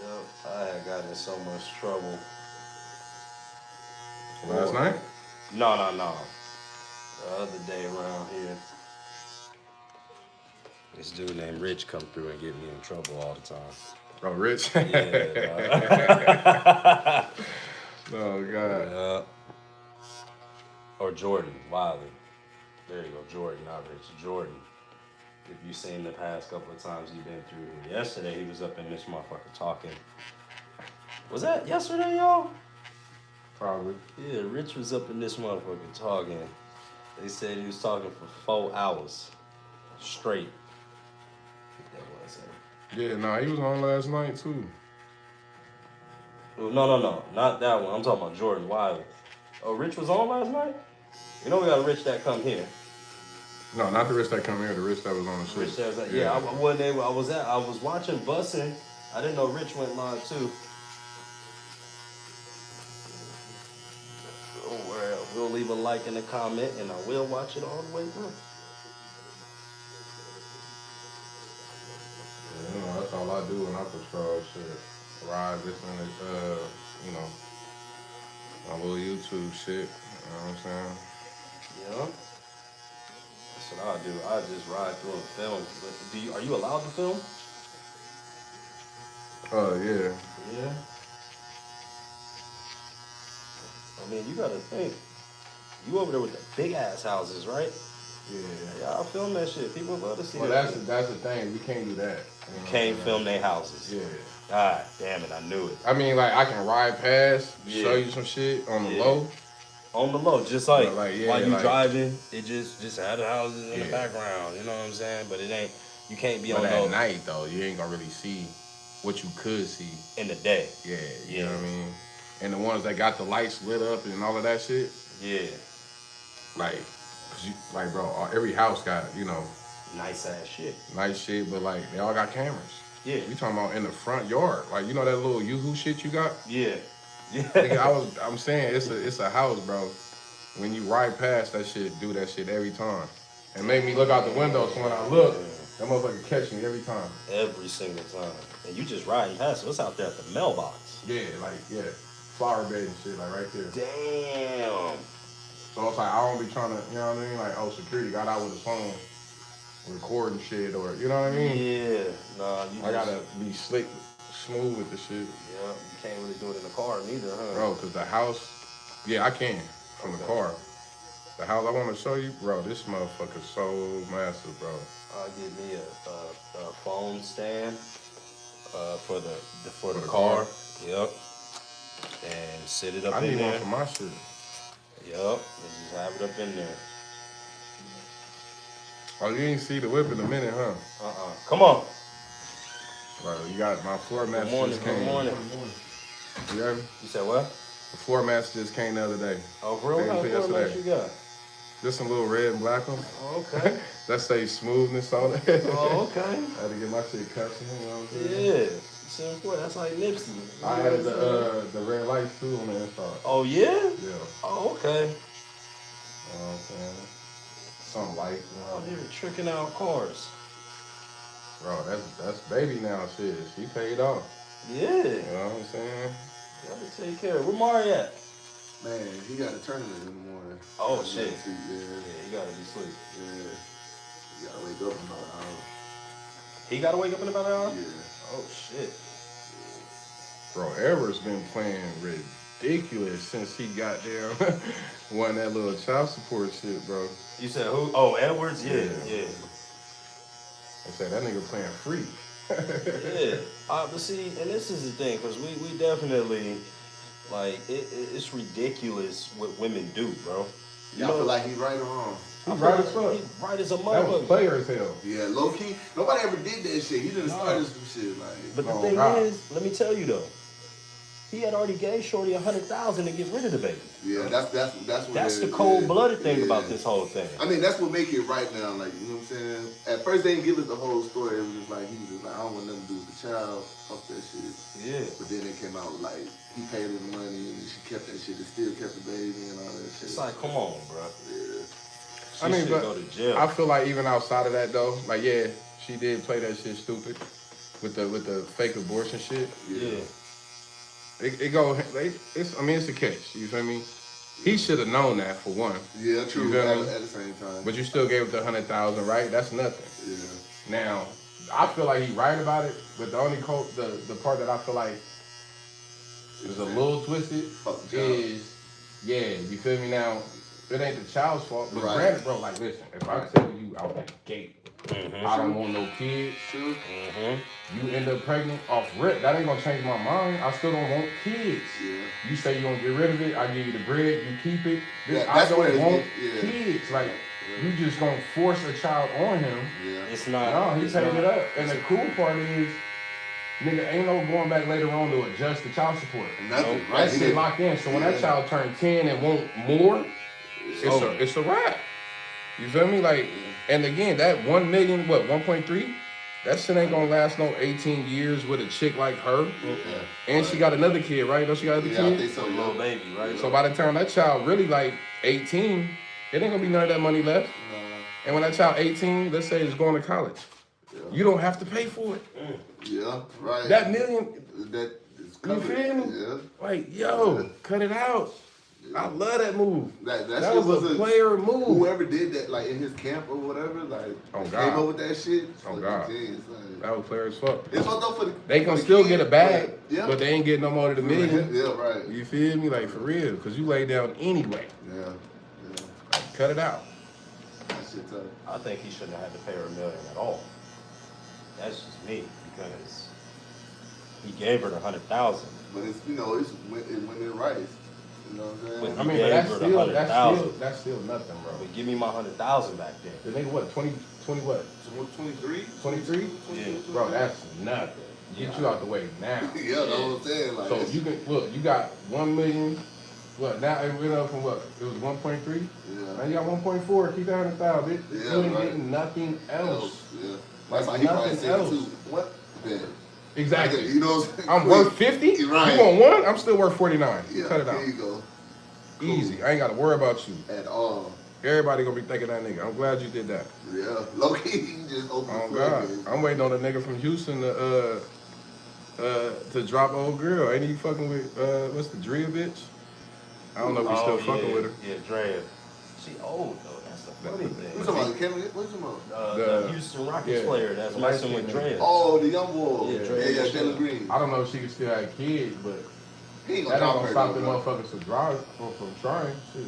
Yep. I had gotten in so much trouble. Last night? No. The other day around here, this dude named Rich come through and get me in trouble all the time. Oh, Rich? Yeah. Oh, God. Yeah. Or Jordan Wiley. There you go, Jordan, not Rich. Jordan. If you've seen the past couple of times he's been through here. Yesterday he was up in this motherfucker talking. Was that yesterday, y'all? Probably. Yeah, Rich was up in this motherfucker talking. They said he was talking for 4 hours straight. That was it. Yeah, nah, he was on last night, too. No, not that one. I'm talking about Jordan Wiley. Oh, Rich was on last night? You know we got a Rich that come here. No, not the Rich that come here, the Rich that was on the show. Rich that was yeah, I wasn't able. I was watching Bussin'. I didn't know Rich went live too. will leave a like and a comment, and I will watch it all the way through. Yeah, you know, that's all I do when I patrol shit. Ride, listen to, you know, my little YouTube shit. You know what I'm saying? Yeah. That's what I do. I just ride through and film. But are you allowed to film? Oh, yeah. Yeah. I mean, you gotta think. You over there with the big ass houses, right? Yeah. Yeah, I'll film that shit. People love to see Well, that. that's the thing. We can't do that. You can't film their houses. Yeah. God damn it, I knew it. I mean, like, I can ride past, Yeah. show you some shit on the low. On the low, just like, But, like, yeah, while you like- driving, it just had the houses in the Yeah. background. You know what I'm saying? But it ain't. You can't be But on at those night, though, you ain't gonna really see what you could see. in the day. Yeah, you Yeah. know what I mean? And the ones that got the lights lit up and all of that shit, Yeah. like, 'cause you, like, bro, every house got, you know, Nice ass shit. nice shit, but, like, they all got cameras. Yeah. We talking about in the front yard. Like, you know that little Yoo-hoo shit you got? Yeah. Yeah. Nigga, I'm saying it's a house, bro. When you ride past that shit, do that shit every time. And make me look out the window, so when I look, that motherfucker catch me every time. Every single time. And you just riding past it. It's out there at the mailbox. Yeah, like, yeah. Flower bed and shit, like right there. Damn. So it's like, I don't be trying to, you know what I mean? Like, oh, security got out with his phone, recording shit, or, you know what I mean? Yeah. Nah, I gotta be slick, smooth with the shit. Yeah, you can't really do it in the car neither, huh? Bro, because the house, yeah, I can, from the car. The house I want to show you, bro, this motherfucker's so massive, bro. I'll give me a phone stand for the the car. car. Yep. And sit it up I in need one there. for my shit. Yep. And just have it up in there. Oh, you ain't see the whip in a minute, huh? Come on. Bro, you got my floor mats Good morning. just Good came. morning. You heard me? You said what? The floor mats just came the other day. Oh, for real? They What put kind of yesterday. you got? Just some little red and black ones. Oh, okay. That say smoothness on it. Oh, okay. I had to get my shit custom, you know what I'm saying? Yeah. Simple. That's like Nipsey. I added the red lights too on the inside. Oh, yeah? Yeah. Oh, okay. You know what I'm saying? Some light. Oh, you're tricking out cars. Bro, that's baby now shit. She paid off. Yeah. You know what I'm saying? Gotta take care. Where Mari at? Man, he got a tournament in the morning. Oh, I shit. gotta see, Yeah, yeah, he gotta be asleep. yeah. You gotta wake up in about an hour. He gotta wake up in about an hour? Yeah. Oh, shit. Bro, Everett's been playing ridiculous since he got there. Won that little child support shit, bro. You said who? Oh, Edwards? Yeah. I said that nigga playing free. Yeah. But see, and this is the thing, because we definitely, like, it's ridiculous what women do, bro. Y'all feel like he right or wrong? He's right as fuck. He's right as a That was motherfucker. player as hell. Yeah, low key. Nobody ever did that shit. He done started some shit like. But the Oh, thing God. is, let me tell you though, he had already gave Shorty $100,000 to get rid of the baby. Yeah, that's what. That's it the is. cold-blooded thing Yeah. about this whole thing. I mean, that's what make it right now. Like, you know what I'm saying? At first, they didn't give us the whole story. It was just like he was just like, I don't want nothing to do with the child. Fuck that shit. Yeah. But then it came out like he paid her the money and she kept that shit and still kept the baby and all that shit. It's like, come on, bro. Yeah. She I mean, should but go to jail. I feel like even outside of that though, like yeah, she did play that shit stupid with the fake abortion shit. yeah. It go. It's. I mean, it's a case. You feel me? He should have known that for one. Yeah, true. You feel At, me? at the same time. But you still gave it the 100,000, right? That's nothing. Yeah. Now, I feel like he right about it, but the only the part that I feel like is a little twisted Fuck the child. is, yeah, you feel me? Now, it ain't the child's fault, but Right. granted, bro, like, listen, if I tell you out the gate, I don't want no kids, Sure. you end up pregnant off rip, that ain't gonna change my mind. I still don't want kids. Yeah. You say you gonna get rid of it, I give you the bread, you keep it. Yeah, I that's don't what it want is, yeah. kids. Like, you just gonna force a child on him. Yeah. It's not. No, he it's paid not- it up. And the cool part is, nigga, ain't no going back later on to adjust the child support. Nothing. That Right. That shit locked in. So when that child turned 10 and want more, it's a wrap. You feel me? Like, and again, that 1 million, what, 1.3? That shit ain't gonna last no 18 years with a chick like her. And she got another kid, right? Don't she got another Yeah, I kid? think so. Little baby, right? So by the time that child really like 18, it ain't gonna be none of that money left. And when that child 18, let's say is going to college, you don't have to pay for it. Yeah, right. That million, That is you covered. feel me? Yeah. Like, yo, cut it out. I love that move. That That shit was a player move. Whoever did that, like in his camp or whatever, like Oh, came God. up with that shit. Oh, fucking God. genius, like, That was player as fuck. it's fucked up for the. They for gonna the still kid, get a bag, yeah. but they ain't getting no more than a million. Yeah, right. You feel me? Like, for real. Because you lay down anyway. Yeah. Like, cut it out. That shit tough. I think he shouldn't have had to pay her $1 million at all. That's just me, because he gave her the 100,000. But it's it's women rights. You know what I'm saying? But I mean, gave that's her the still, 100,000. that's still nothing, bro. But give me my 100,000 back then. The nigga, what, 20 what? 23? 23? Yeah. Bro, that's nothing. Get you out the way now. Yeah, that's what I'm saying. Like, So you can, look, you got 1 million, what, now it went up from what? It was 1.3? Now yeah. you got 1.4, keep that 100,000, bitch. Yeah, You ain't right. getting nothing else. Yeah. Like That's why he probably nothing said else. too. What? Yeah. Exactly. You know what I'm saying? I'm worth 50? Right. You want one? I'm still worth 49. Yeah, Cut it out. there you go. Easy. I ain't got to worry about you. At all. Everybody gonna be thinking that nigga. I'm glad you did that. Yeah. Low key, he just opened Oh the God. floodgates. I'm waiting on a nigga from Houston to drop old girl. Ain't he fucking with what's the Drea bitch? I don't know if he's still fucking with her. Yeah, Drea. She old though. That's the funny thing. What's about Kevin? What's about? The Houston Rockets yeah, player that's the messing with light-skinned Drea. Oh, the young boy. Yeah, Yeah, Dre yeah, Michelle. Jalen Green. I don't know if she can still have kids, but He ain't that gonna ain't gonna drop stop her. them though, bro. motherfuckers from trying. Shit.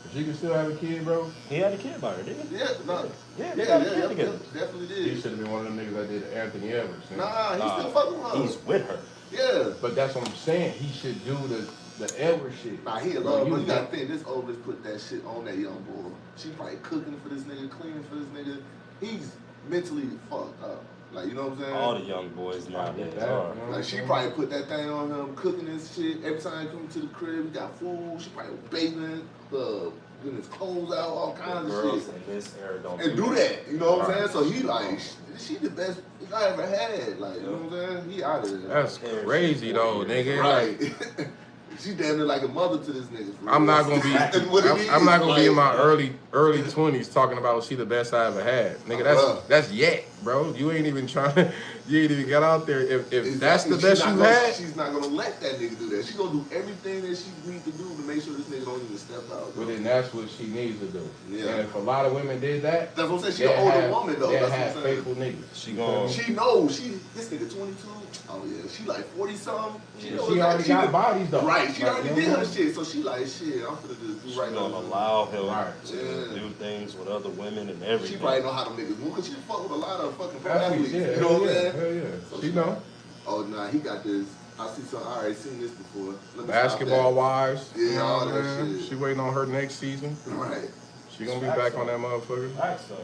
If she can still have a kid, bro, He had a kid by her, didn't he? Yeah, no. Yeah, they got a kid yeah, together. definitely he did. should have been one of them niggas that did Anthony Edwards. Nigga. Nah, he's still fucking with her. He's with her. Yeah. But that's what I'm saying. He should do the Edwards shit. Nah, he in Bro, love, you but you gotta got- think this old bitch put that shit on that young boy. She probably cooking for this nigga, cleaning for this nigga. He's mentally fucked up. Like, you know what I'm saying? All the young boys nowadays that, are. you know? Like, she probably put that thing on him, cooking this shit. Every time he come to the crib, he got food. She probably bathing, getting his clothes out, all The kinds of girls shit. in this era don't And do that, you know what I'm Right. saying? So he like, she the best I ever had. Like, you know what I'm saying? He out of there. That's crazy though, nigga. Right. Like, She damn near like a mother to this nigga. for I'm real. not gonna be. That's what it is, I'm not gonna be in my like- early 20s talking about she the best I ever had, nigga. That's yet, bro. You ain't even trying. You ain't even got out there. If that's the Exactly. best you had, She's not gonna let that nigga do that. She's gonna do everything that she needs to do to make sure this nigga don't even step out. well then that's what she needs to do. Yeah. And if a lot of women did that, That's what I'm saying. She an older woman though. They That's have what I'm saying. faithful niggas. She gone. She knows. This nigga 22. Oh yeah. She like 40 something. She knows already that. got done- bodies though. Right. She Like, already you did know? her shit. So she like shit. I'm finna just do She right gonna now. allow him Right. to Yeah. do things with other women and everything. She probably know how to niggas move because she fuck with a lot of fucking pro That's athletes. yeah, You know what I'm saying? hell yeah. So She know. Oh nah, he got this. I see some. I already seen this before. Let me Basketball stop wise, Yeah, you know all what that I'm saying? shit. She waiting on her next season. that. Right. She gonna be back on that motherfucker. Facts though.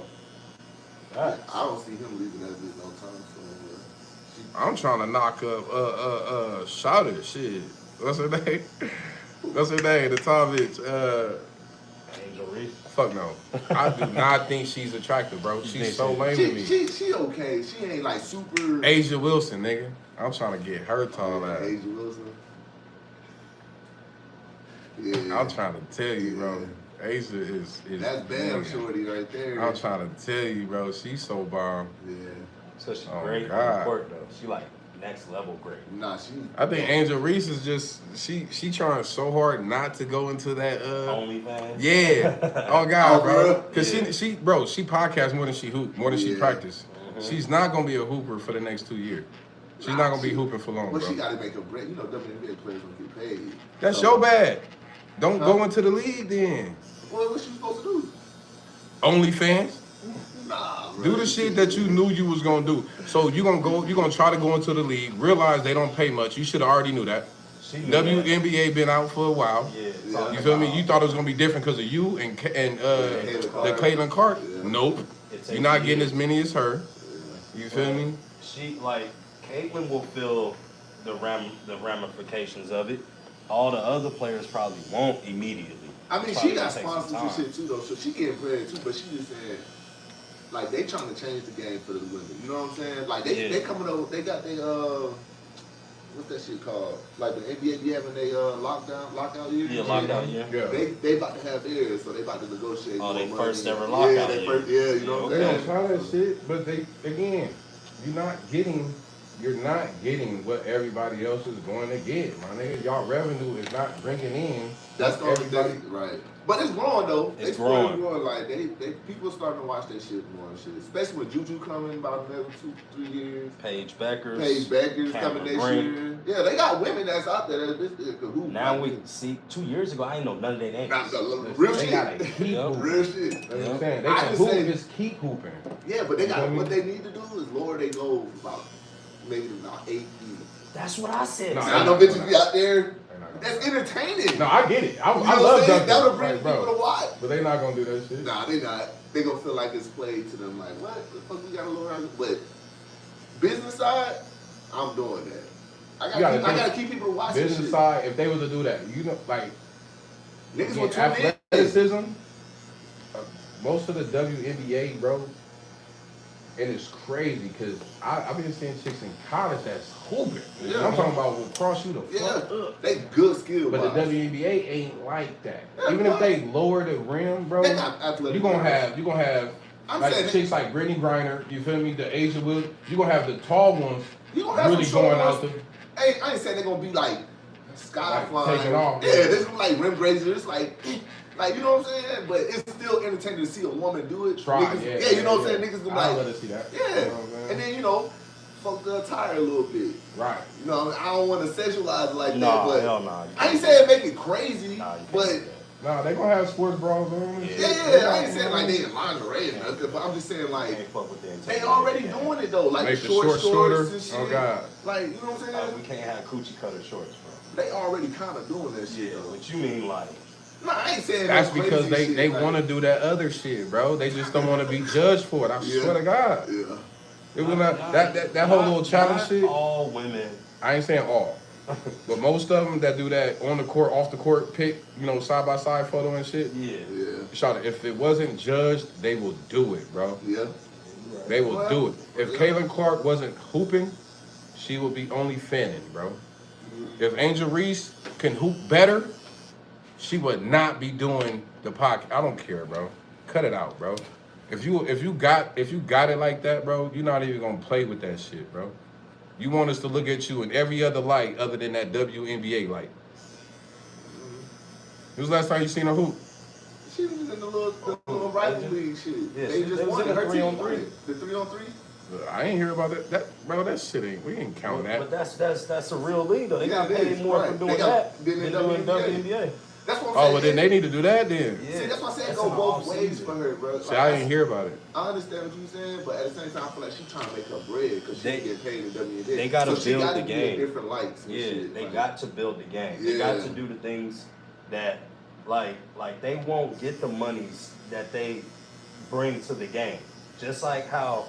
Facts. I don't see him leaving that bitch no time soon. I'm trying to knock up Shouter shit. What's her name? What's her name? The top bitch. Angel Reese. Fuck no. I do not think she's attractive, bro. She's so lame to me. She okay. She ain't like super. Asia Wilson, nigga. I'm trying to get her tall ass. Asia Wilson. Yeah. I'm trying to tell you, bro. Asia is That's Bam Shorty right there. I'm trying to tell you, bro. She's so bomb. Yeah. So she's Oh, great on God. the court though. She like next level great. Nah, she. I think Angel Reese is just she trying so hard not to go into that OnlyFans. yeah. Oh God, Oh, bro. bro? Cause Yeah. she podcasts more than she hoop, more than she Yeah. practice. She's not gonna be a hooper for the next 2 years. She's not gonna be hooping for long, Well, bro. she got to make a break. You know, WNBA players don't get paid. That's So- your bad. Don't Huh? go into the league then. Well, what she supposed to do? OnlyFans. Nah, bro. Do the shit that you knew you was gonna do. So you gonna try to go into the league, realize they don't pay much. You should have already knew that. She knew that. WNBA been out for a while. Yeah. Yeah. talking You feel me? about- You thought it was gonna be different because of you and the Caitlin Clark. Yeah. Nope. It takes You're not getting years. as many as her. You feel me? She like Caitlyn will feel the ramifications of it. All the other players probably won't immediately. I mean, It's she probably got gonna take some sponsors and time. shit too, though. So she getting paid too, but she just said like they trying to change the game for the women. You know what I'm saying? Like they coming over. They got their what's that shit called? Like the NBA be having their lockout year. Yeah, lockout year. Yeah. They about to have theirs, so they about to negotiate. Oh, they more first money. ever lockout year. You know what They I'm don't saying? try that shit, but they again, you're not getting what everybody else is going to get, my nigga. Y'all revenue is not bringing in. That's the only thing, right? But it's growing though. It's growing. Like they people starting to watch that shit more and shit. Especially with Juju coming about another 2-3 years. Paige Beckers. Coming next year. Yeah, they got women that's out there that's cahoot. Now we see 2 years ago I ain't know none of their names. Real They shit. gotta keep hooping. Real shit. That's what I'm saying. They I can just hoop, say- just keep hooping. Yeah, but they You got feel me? what they need to do is lower their goals about maybe about 8 feet. That's what I said. No, I know bitches be out there. That's entertaining. No, I get it. I You know what love I'm saying? dunking. That'll bring Like, bro. people to watch. But they not gonna do that shit. Nah, they not. They gonna feel like it's played to them. Like, what the fuck we gotta lower our... But business side, I'm doing that. I gotta keep people watching Business shit. side, if they was to do that, you know, like Niggas will tune in. athleticism, most of the WNBA, bro, and it's crazy because I've been seeing chicks in college that's hooping. Yeah. I'm talking about will cross you the fuck Yeah, up. they good skill. But the wise. WNBA ain't like that. Yeah, Even if they lower the rim, bro, They got athletic you gonna wise. have I'm like saying chicks like Brittany Griner, you feel me? The Asia Wood, you gonna have the tall ones You gonna have really some short going out ones. the. Hey, I ain't saying they're gonna be like sky Like, flying. taking off. Yeah, this is like rim grazers, like you know what I'm saying? But it's still entertaining to see a woman do it. Try, Niggas, yeah, you know what I'm saying? Niggas gonna I'd be let like, her see that. yeah. You know what I'm saying? And then, fuck the attire a little bit. Right. You know, I don't want to sexualize it like Nah, that, but hell nah. I ain't saying make it crazy, Nah, you can't but do that. Nah, they gonna have sports bras on. and Yeah. shit. yeah, I ain't saying like they in lingerie or nothing, but I'm just saying You like can't fuck with the they integrity already of the game. doing it though, like Make the short shorts shorts shorter. and shit. Oh God. Like, you know what I'm saying? We can't have coochie cutter shorts, bro. They already kind of doing that shit Yeah, though. what you mean like? No, I ain't saying That's no because crazy they shit, like- want to do that other shit, bro. They just don't want to be judged for it. I Yeah. swear to God. Yeah. It was not that whole little challenge not shit. All women. I ain't saying all, but most of them that do that on the court, off the court, pick, side by side photo and shit. Yeah. Yeah. Shawty, if it wasn't judged, they will do it, bro. Yeah. They will Well, do it. If yeah. Caitlin Clark wasn't hooping, she would be only fanning, bro. If Angel Reese can hoop better, she would not be doing the pocket. I don't care, bro. Cut it out, bro. If you got it like that, bro, you're not even gonna play with that shit, bro. You want us to look at you in every other light other than that WNBA light. When was the last time you seen her hoop? She was in the little rivalry shit. Yeah, They she just was won in the her 3-on-3. team. Won it. The 3-on-3? I ain't hear about that. That shit ain't. We ain't counting that. But that's a real league though. They Yeah, got it paid is, more right. for They doing got- that than than the doing WNBA. WNBA. That's what I'm Oh, saying. well then they need to do that then. Yeah. See, that's why I said That's go in the both ways off-season. for her, bro. See, I didn't hear about it. I understand what you're saying, but at the same time, I feel like she's trying to make her bread because she They- get paid in WNBA. they gotta so she build gotta the be game. in different lights. And Yeah, shit. they like, got to build the game. They got Yeah. to do the things that like they won't get the monies that they bring to the game. Just like how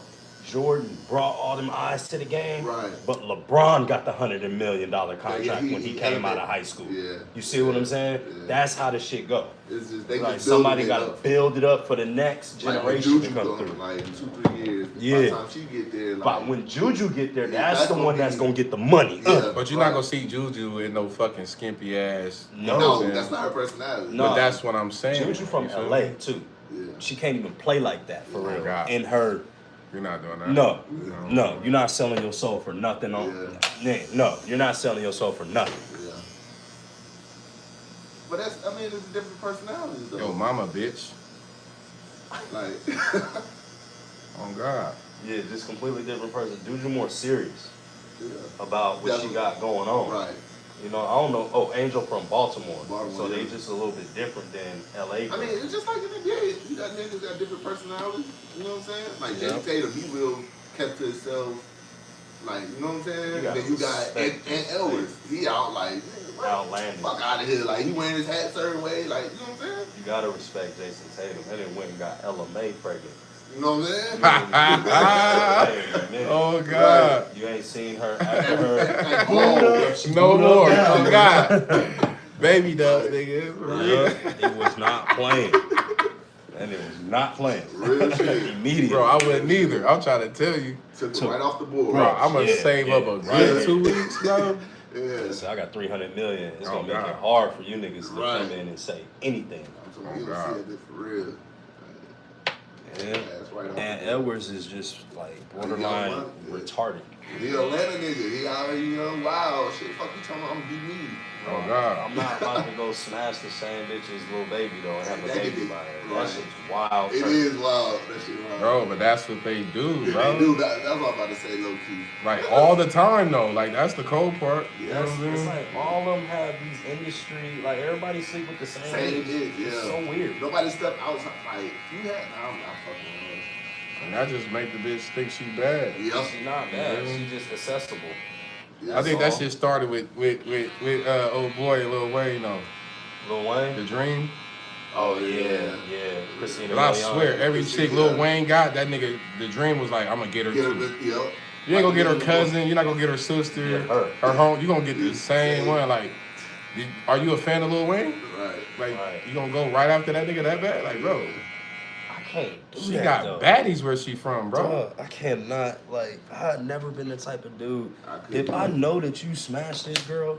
Jordan brought all them eyes to the game, Right. but LeBron got the $100 million contract Yeah, when he came out of high school. Yeah. You see what I'm saying? Yeah. That's how the shit go. It's just they Like just somebody building got it to up. build it up for the next Like when generation Juju to come going, through. like 2-3 years. By Yeah. the time she get there, like, But when Juju get there, Yeah, that's that's the gonna one be- that's gonna get the money. Yeah. But you're not gonna see Juju in no fucking skimpy ass. you know No, what I'm saying? that's not her personality. No. But that's what I'm saying. Juju from You feel LA me? too. Yeah. She can't even play like that for Oh, real. God. In her, You're not doing that. no, you're not selling your soul for nothing. No, you're not selling your soul for nothing. Yeah. But it's different personalities though. Yo, mama, bitch. Like, Oh God. Yeah, just completely different person. Juju more serious yeah. about what she got going on. Right. You know, I don't know. Oh, Angel from Baltimore, Baltimore, so they yeah. just a little bit different than LA. I mean, it's just like in the NBA. You got niggas got different personalities. You know what I'm saying? Like Yeah. Jay Tatum, he real kept to himself. Like, you know what I'm saying? You gotta Then you got respect and him. Elvis. He out like, "Man, what? Outlandish. Fuck out of here. Like, he wearing his hat certain way. Like, you know what I'm saying? You gotta respect Jason Tatum. He didn't went and got Ella May pregnant. You know what I'm saying? Hey, Oh God. you ain't seen her after her. Like, oh, No more. Oh God. Baby does, nigga. Yeah, it was not playing. That That nigga was not playing. Real shit. Immediately. Bro, I wouldn't either. I'm trying to tell you. Took it right off the board. Bro, I'm going to save up a good 2 weeks, bro. Yeah. So I got 300 million. It's Oh, gonna make God. it hard for you niggas to Right. come in and say anything. I'm talking about you God. see it for real. Yeah. That's right off And the board. Edwards is just like borderline Young man. retarded. He a Atlanta nigga. He already, you know, wow, shit, fuck you talking about, I'm gonna be me. Oh, God. I'm not about to go smash the same bitch's little baby though and have a That baby nigga- by her. right. That shit's wild. It turkey. is wild. That shit wild. Bro, but that's what they do, Yeah, bro. they do. That's what I'm about to say, low key. Like, all the time, though. Like, that's the cold part. You know That's, what I'm it's saying? like all of them have these industry, like everybody sleep with the same Same bitch. bitch, It's yeah. so weird. Nobody step outside. Like, you had, nah, I'm not fucking with And that just make the bitch think she bad. her. Yep. She's not bad. Yeah. She's just accessible. I think that all. shit started with old boy Lil Wayne, though. Lil Wayne? The Dream. Oh yeah. Christina But I Milian. swear, every Christina, chick Lil yeah. Wayne got, that nigga, The Dream was like, I'm gonna get her Get her, too. yep. You ain't gonna get her cousin, you're not gonna get her sister, Yeah, her. her home. You gonna get the same one. Like, are you a fan of Lil Wayne? Right. Like, Right. you gonna go right after that nigga that bad? Like, bro, I can't do she that, got though. baddies where she from, bro. Dog, I cannot, like, I've never been the type of dude. I couldn't If do I it. know that you smashed this girl,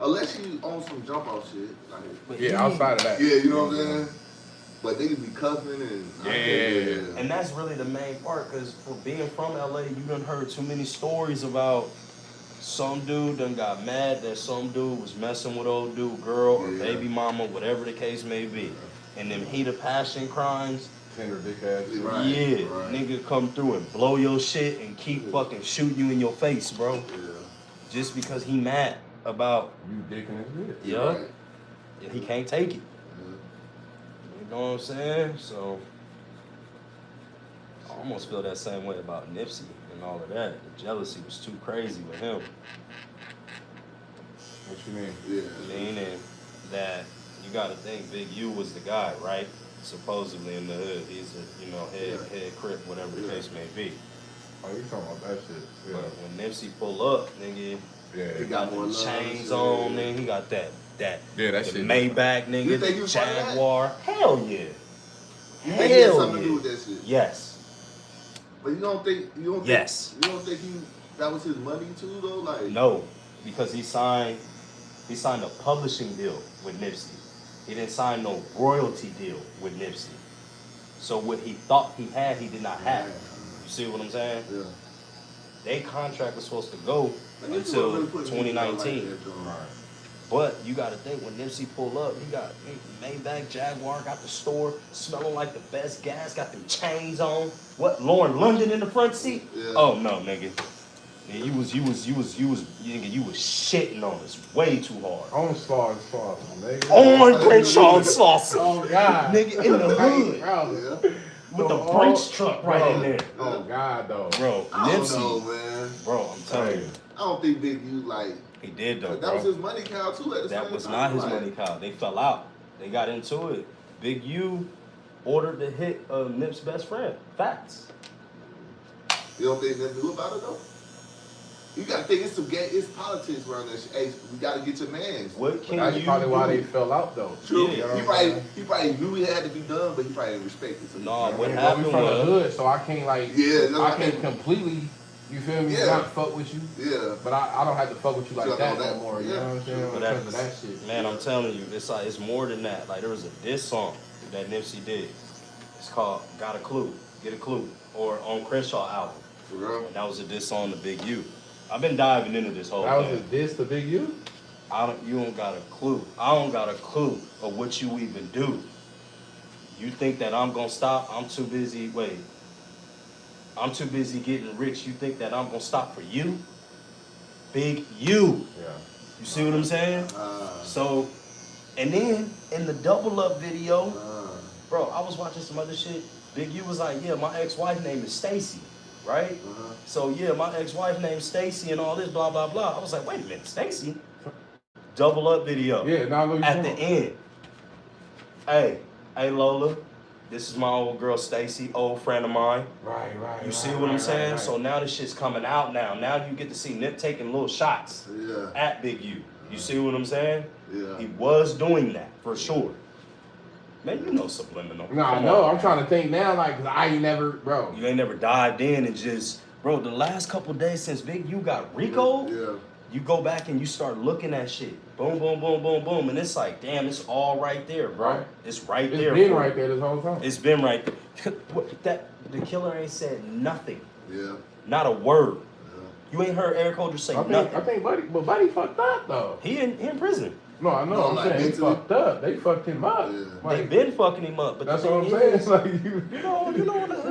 Unless you on some jump off shit. Like, but Yeah, you- outside of that. yeah, you know what I'm saying? But niggas be cussing and. Yeah. And that's really the main part, because for being from LA, you done heard too many stories about some dude done got mad that some dude was messing with old dude girl or Yeah. baby mama, whatever the case may be. And them heat of passion crimes, Tender dick ass. Right, yeah, right. nigga come through and blow your shit and keep fucking shooting you in your face, bro. Yeah. Just because he mad about, You dicking his bitch. yeah, Right. yeah, he can't take it. Yeah. You know what I'm saying? So I almost feel that same way about Nipsey and all of that. The jealousy was too crazy with him. What you mean? Yeah. Meaning that you gotta think Big U was the guy, right? Supposedly in the hood. He's a, head crip, whatever the Yeah. case may be. Oh, you talking about that shit? Yeah. But when Nipsey pull up, nigga, Yeah. he got got more the love, chains shit. on, nigga. He got that Yeah, that the shit. Maybach, nigga, You think he the was part of that? Jaguar. Hell yeah. You think he had Hell something to do yeah. with that shit? Yes. But you don't think Yes. you don't think that was his money too though? Like No, because he signed a publishing deal with Nipsey. He didn't sign no royalty deal with Nipsey. So what he thought he had, he did not have. You see what I'm saying? Yeah. Their contract was supposed to go But Nipsey until wasn't really putting music out like 2019. that, though. Right. But you got to think, when Nipsey pull up, he got Maybach, Jaguar, got the store smelling like the best gas, got them chains on. What, Lauren London in the front seat? Yeah. Oh no, nigga. Yeah, you was shitting on us way too hard. Onslaught is sauce, nigga. On Crenshaw and Saucer. Oh, God. Nigga in the hood Bro. Yeah. with the Oh, Brinks truck right in there. Oh, God, though. Bro, I don't know, Nipsey. man. Bro, I'm telling you. I don't think Big U like He did though, that was bro. his money cow too at the That same was time. not his Like, money cow. They fell out. They got into it. Big U ordered the hit of Nip's best friend. Facts. You don't think they knew about it though? You gotta think it's some gay, it's politics around this. Hey, we gotta get your mans. What can That's you probably do? why they fell out, though. True. Yeah. He probably knew it had to be done, but he probably didn't respect it. So No, what I mean, happened we from the was- hood, so I can't, like, Yeah, that's I what I can't mean. completely, you feel me, Yeah. not fuck with you. Yeah. But I don't have to fuck with you like Sure, that no, no that- more, you yeah. know what I'm saying? But Because of that that's, shit. man, I'm telling you, it's like, it's more than that. Like, there was a diss song that Nipsey did. It's called Got a Clue, Get a Clue, or on Crenshaw album. For real? And that was a diss song to Big U. I've been diving into this whole That was thing. a diss to Big U? You don't got a clue. I don't got a clue of what you even do. You think that I'm gonna stop? I'm too busy. Wait. I'm too busy getting rich. You think that I'm gonna stop for you? Big U. Yeah. You see what I'm saying? Uh, So, and then in the double up video, uh, bro, I was watching some other shit. Big U was like, yeah, my ex-wife name is Stacy, right? uh-huh. So yeah, my ex-wife named Stacy and all this blah blah blah. I was like, wait a minute, Stacy? Double up video. Yeah, now I know you At from. the end. Hey Lola, this is my old girl Stacy, old friend of mine. Right. You see what I'm saying? So now this shit's coming out now. Now you get to see Nip taking little shots Yeah. at Big U. You see what I'm saying? Yeah. He was doing that for sure. Man, you know subliminal. No, I Come know. on. I'm trying to think now, like, 'cause I ain't never, bro. You ain't never dived in and just, bro, the last couple days since Big U got Rico, Yeah. you go back and you start looking at shit. Boom, boom, boom, boom, boom. And it's like, damn, it's all right there, bro. Right. It's right It's there. been for right you. there this whole time. It's been right there. The killer ain't said nothing. Yeah. Not a word. Yeah. You ain't heard Eric Holder say I nothing. think Buddy fucked up though. He in prison. No, I know. No, I'm like, saying he mentally? fucked up. They fucked him up. Yeah. Like, They been fucking him up. But that's the what I'm thing saying. is, It's like you. you know,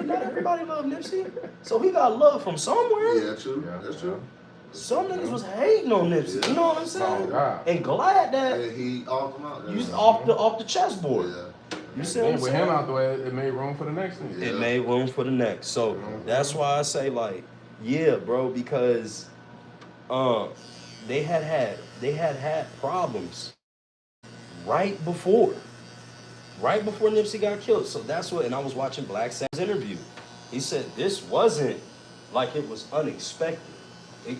not everybody love Nipsey. So he got love from somewhere. Yeah, true. Yeah, That's yeah. true. Some niggas was hating on Nipsey. Yeah. You know what I'm Oh saying? God. And glad that And he off him out. you was off the chessboard. Yeah. You see what Then I'm with saying? him out the way, it made room for the next one. Yeah. It made room for the next. So that's why I say like, yeah, bro, because they had problems right before Nipsey got killed. So that's what, and I was watching Black Sam's interview. He said this wasn't like it was unexpected.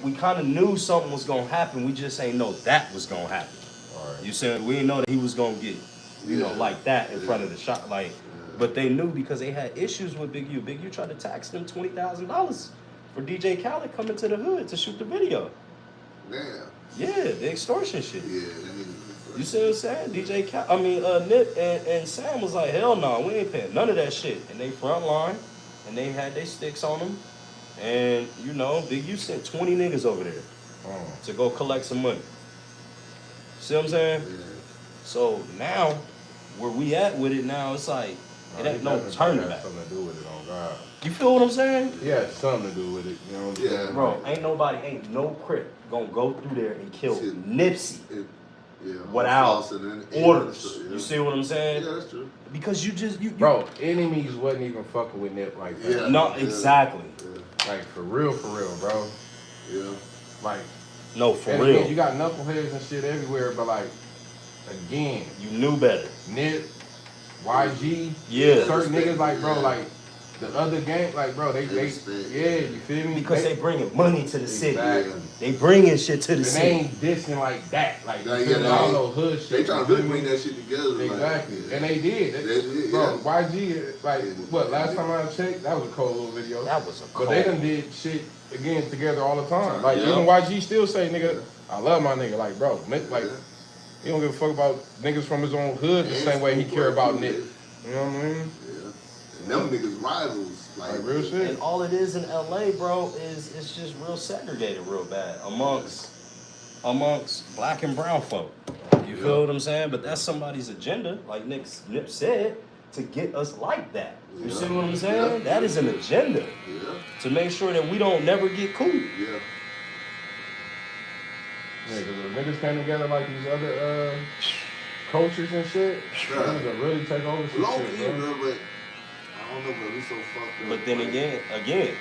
We kind of knew something was gonna happen. We just ain't know that was gonna happen. All right. You said we didn't know that he was gonna get, you know, Yeah. like that in front of the shot, like. Yeah. But they knew because they had issues with Big U. Big U tried to tax them $20,000 for DJ Khaled coming to the hood to shoot the video. Damn. Yeah, the extortion shit. Yeah. That nigga. You see what I'm saying? DJ Khaled, Nip and Sam was like, hell no, we ain't paying none of that shit. And they front line, and they had their sticks on them. And, you know, Big U sent 20 niggas over there to go collect some money. See what I'm saying? Yeah. So now, where we at with it now, it's like, it ain't no turning back. Something to do with it, on God. You feel what I'm saying? He had something to do with it. You know what I'm Yeah. saying? Bro, ain't no crip gonna go through there and kill Shit. Nipsey Yeah. without Flossing and orders. yeah. You see what I'm saying? Yeah, that's true. Because you Bro, enemies wasn't even fucking with Nip like that. Yeah. No, exactly. Yeah. Like for real, bro. Yeah. Like, No, for and real. again, you got knuckleheads and shit everywhere, but like, again, You knew better. Nip, YG, Yeah. certain niggas like, bro, Yeah. like the other gang, like, bro, they Respect. yeah, you feel me? Because they bringing money to the city. Exactly. They bringing shit to the And they city. ain't dissing like that, like, Yeah, you yeah, feel me? they All ain't. no hood shit. They trying you to really feel me? bring that shit together. Exactly, Like, and they did. They did, Bro, yeah. YG, like, what? Last time I checked, that was a cold little video. That was a But they cold. done did shit again together all the time. Like Yeah. even YG still say, nigga, I love my nigga. Like, bro, Nick, like, Yeah. he don't give a fuck about niggas from his own hood the same way he care about Nick. You know what I mean? Yeah. And them niggas rivals. Like real shit. And all it is in LA, bro, is it's just real segregated real bad amongst black and brown folk. You feel what I'm saying? But that's somebody's agenda, like Nip said, to get us like that. You see what I'm saying? Yeah. That is an agenda Yeah. to make sure that we don't never get cool. Yeah. Yeah, cause the niggas came together like these other cultures and shit. Yeah. Niggas will really take over some Low shit, key, bro. bro, but I don't know, bro. We so fucked up. But then Like, again,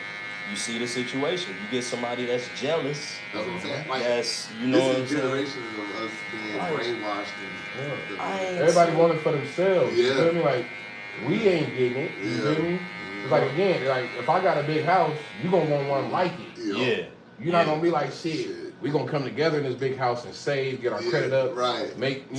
you see the situation. You get somebody that's jealous. That's what I'm saying. Like, That's, you know what I'm this is saying? generations of us being Right. brainwashed and Yeah. I ain't Everybody saying- want it for themselves. You Yeah. feel me? Like, we ain't getting it. You Yeah. feel me? It's like, again, like, if I got a big house, you gonna want one like it. Yeah. You're not Yeah. gonna be like, shit, we gonna come together in this big house and save, get our Yeah, credit up, right. make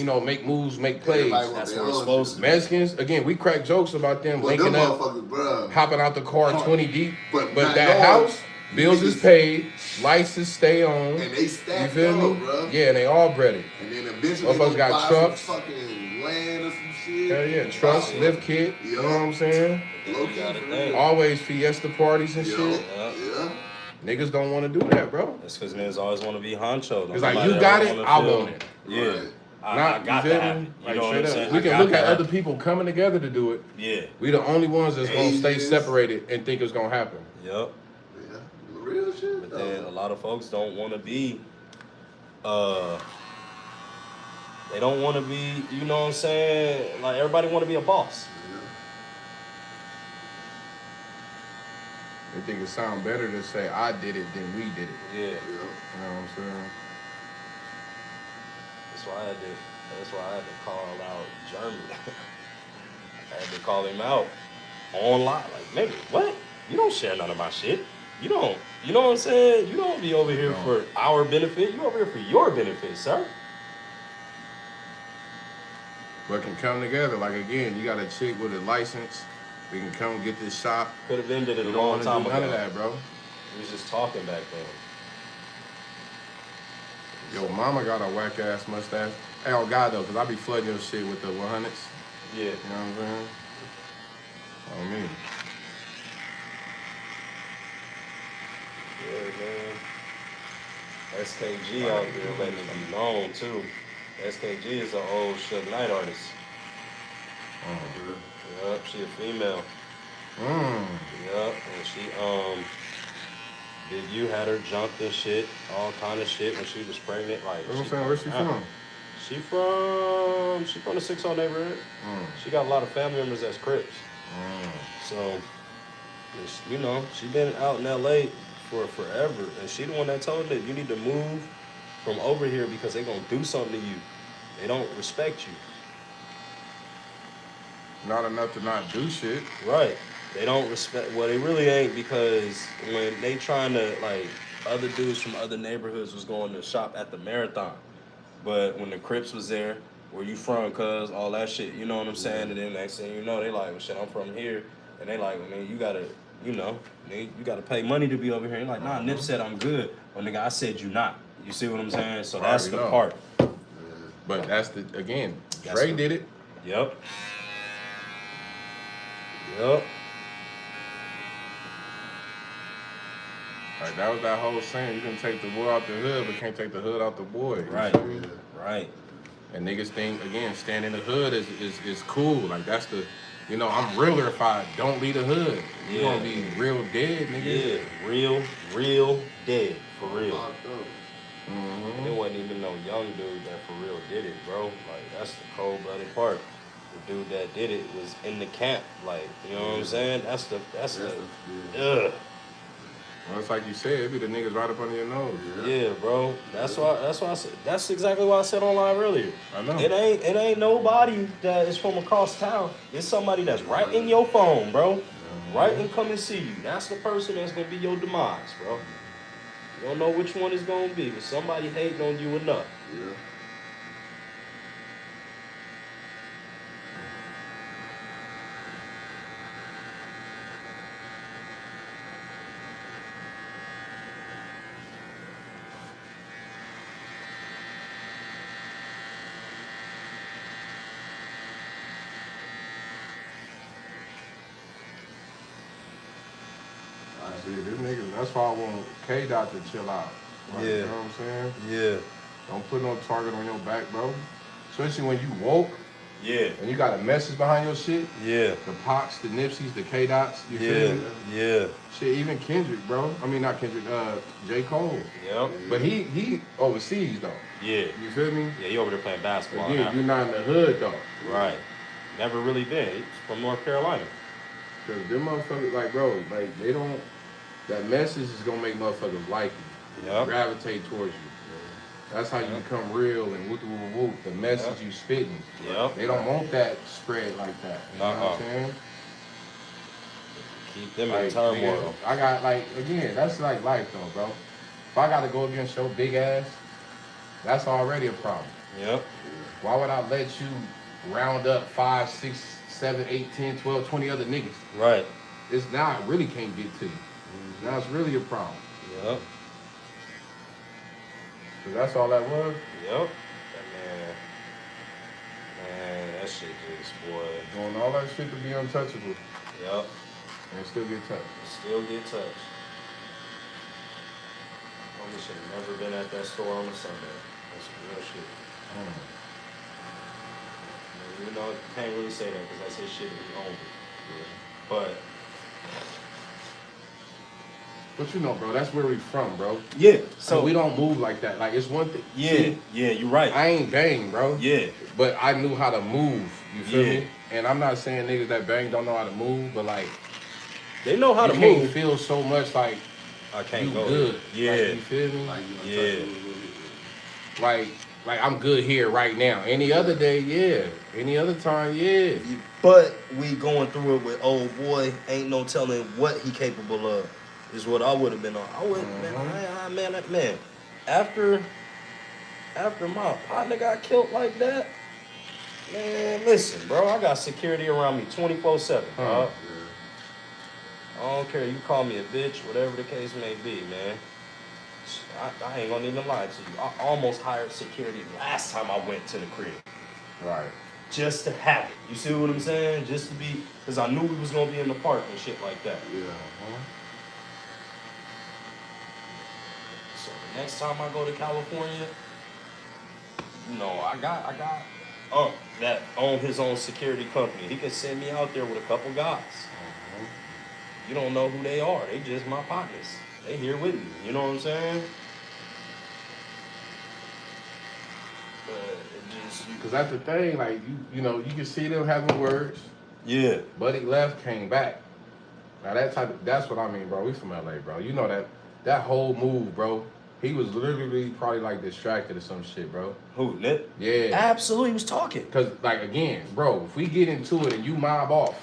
moves, make plays. Everybody want That's their what it's own supposed shit. to be. Mexicans, again, we crack jokes about them But them linking up, motherfuckers, bro. hopping out the car 20 deep, But but not that knowing house, bills is niggas- paid, lights is stay on. And they You stacked feel up, me? bro. Yeah, and they all breaded. And then eventually Motherfuckers they got buy trucks. some fucking land or some shit. Hell yeah, trust, Buy- lift kit, you know what I'm saying? Low key, gotta for think. real. Always fiesta parties and Yeah. shit. Yeah. Niggas don't want to do that, bro. That's because niggas always want to be honcho. It's like, Nobody you got ever it, wanna I feel- want it. Yeah. Right. I Not, got you to feel have me? it. You Like, know what straight I'm up. saying? We I can got look to at have other people coming together to do it. Yeah. We the only ones that's gonna stay Asians. separated and think it's gonna happen. Yep. Yeah. Real shit. But then a lot of folks don't want to be, they don't want to be, you know what I'm saying? Like, everybody want to be a boss. They think it sound better to say I did it than we did it. Yeah. Yeah. You know what I'm saying? That's why I had to call out Jeremy. I had to call him out online. Like, nigga, what? You don't share none of my shit. You don't, you know what I'm saying? You don't be over here No. for our benefit. You over here for your benefit, sir. but can come together. Like again, you got a chick with a license. We can come get this shop. Could have ended it You a don't long want to time do ago. none of that, bro. We was just talking back then. Yo, mama got a whack ass mustache. Hey, oh God though, cause I be flooding your shit with the 100s. Yeah. You know what I'm saying? Oh me. Yeah, man. SKG out there letting it be known too. SKG is an old Suge Knight artist. Yup, she a female. Yup, and she Big U had her jumped and shit, all kind of shit when she was pregnant. Like, What I'm saying, where's she from? She from the 6-0 neighborhood. She got a lot of family members that's Crips. So, you know, she been out in LA for forever, and she the one that told that you need to move from over here because they gonna do something to you. They don't respect you. Not enough to not do shit. Right. They don't respect, well, they really ain't, because when they trying to, like, other dudes from other neighborhoods was going to shop at the Marathon. But when the Crips was there, where you from, cuz, all that shit, you know what I'm saying? And then next thing you know, they like, well, shit, I'm from here. And they like, well, man, you gotta, you know, you gotta pay money to be over here. And like, nah, Nip said I'm good. Well, nigga, I said you not. You see what I'm saying? So that's the part. But that's the, again, That's Dre did it. Yep. Yep. Like, that was that whole saying, you can take the boy out the hood, but can't take the hood out the boy. Right. You feel me? Right. And niggas think, again, staying in the hood is cool. Like, that's the, you know, I'm realer if I don't leave the hood. You gonna be real dead, nigga. Yeah, real dead, for real. And it wasn't even no young dude that for real did it, bro. Like, that's the cold-blooded part. The dude that did it was in the camp, like, you know what I'm saying? That's the, ugh. Well, it's like you said, it be the niggas right up under your nose. Yeah, bro. That's why I said, that's exactly what I said on live earlier. I know. It ain't nobody that is from across town. It's somebody that's right in your phone, bro. Right and come and see you. That's the person that's gonna be your demise, bro. You don't know which one it's gonna be, but somebody hating on you enough. Yeah. See, this nigga, that's why I want K-Dot to chill out. Like, Yeah. You know what I'm saying? Yeah. Don't put no target on your back, bro. Especially when you woke Yeah. and you got a message behind your shit. Yeah. The Pocs, the Nipseys, the K-Dots. You Yeah. feel me? Yeah. Shit, even Kendrick, bro. I mean, not Kendrick, J. Cole. Yep. But he overseas, though. Yeah. You feel me? Yeah, he over there playing basketball Again, now. you're not in the hood, though. Right. Never really been. He's from North Carolina. Because them motherfuckers, like, bro, like, they don't, that message is going to make motherfuckers like you. Yep. Gravitate towards you. That's how you become real and whoop, whoop, whoop. The message you spitting. Yep. They don't want that spread like that. You know what I'm saying? Keep them Like, in turmoil. nigga, I got, like, again, that's like life, though, bro. If I got to go against your big ass, that's already a problem. Yep. Why would I let you round up 5, 6, 7, 8, 10, 12, 20 other niggas? Right. It's now I really can't get to you. Now it's really a problem. Yep. So that's all that was. Yep. Man, that shit just, boy. Doing all that shit to be untouchable Yep. and still get touched. Still get touched. Homie should have never been at that store on a Sunday. That's some real shit. You know, you can't really say that because that's his shit that he owned it. But you know, bro, that's where we from, bro. yeah, So we don't move like that. Like, it's one thing. Yeah, See, yeah, you're right. I ain't bang, bro. Yeah. But I knew how to move. You feel Yeah. me? And I'm not saying niggas that bang don't know how to move, but like, They know how you to can't move. feel so much like I can't you go. good. Yeah. Like, you feel me? Like, you Yeah. touch it. Like I'm good here right now. Any other day, yeah. Any other time, yeah. But we going through it with old boy. Ain't no telling what he capable of. Is what I would have been on. I would, man. After my partner got killed like that, Man, listen, bro. I got security around me 24/7, dog. I don't care. You call me a bitch, whatever the case may be, man. I ain't gonna even lie to you. I almost hired security last time I went to the crib. Right. Just to have it. You see what I'm saying? Just to be, because I knew we was gonna be in the park and shit like that. Yeah. So the next time I go to California, you know, I got that own his own security company. He can send me out there with a couple guys. You don't know who they are. They just my partners. They here with me. You know what I'm saying? But it just Cause that's the thing, like you know, you can see them having words. yeah. Buddy left, came back. Now that's what I mean, bro. We from LA, bro. You know that whole move, bro. He was literally probably like distracted or some shit, bro. Who, Nip? Yeah. Absolutely, he was talking. Cause like again, bro, if we get into it and you mob off,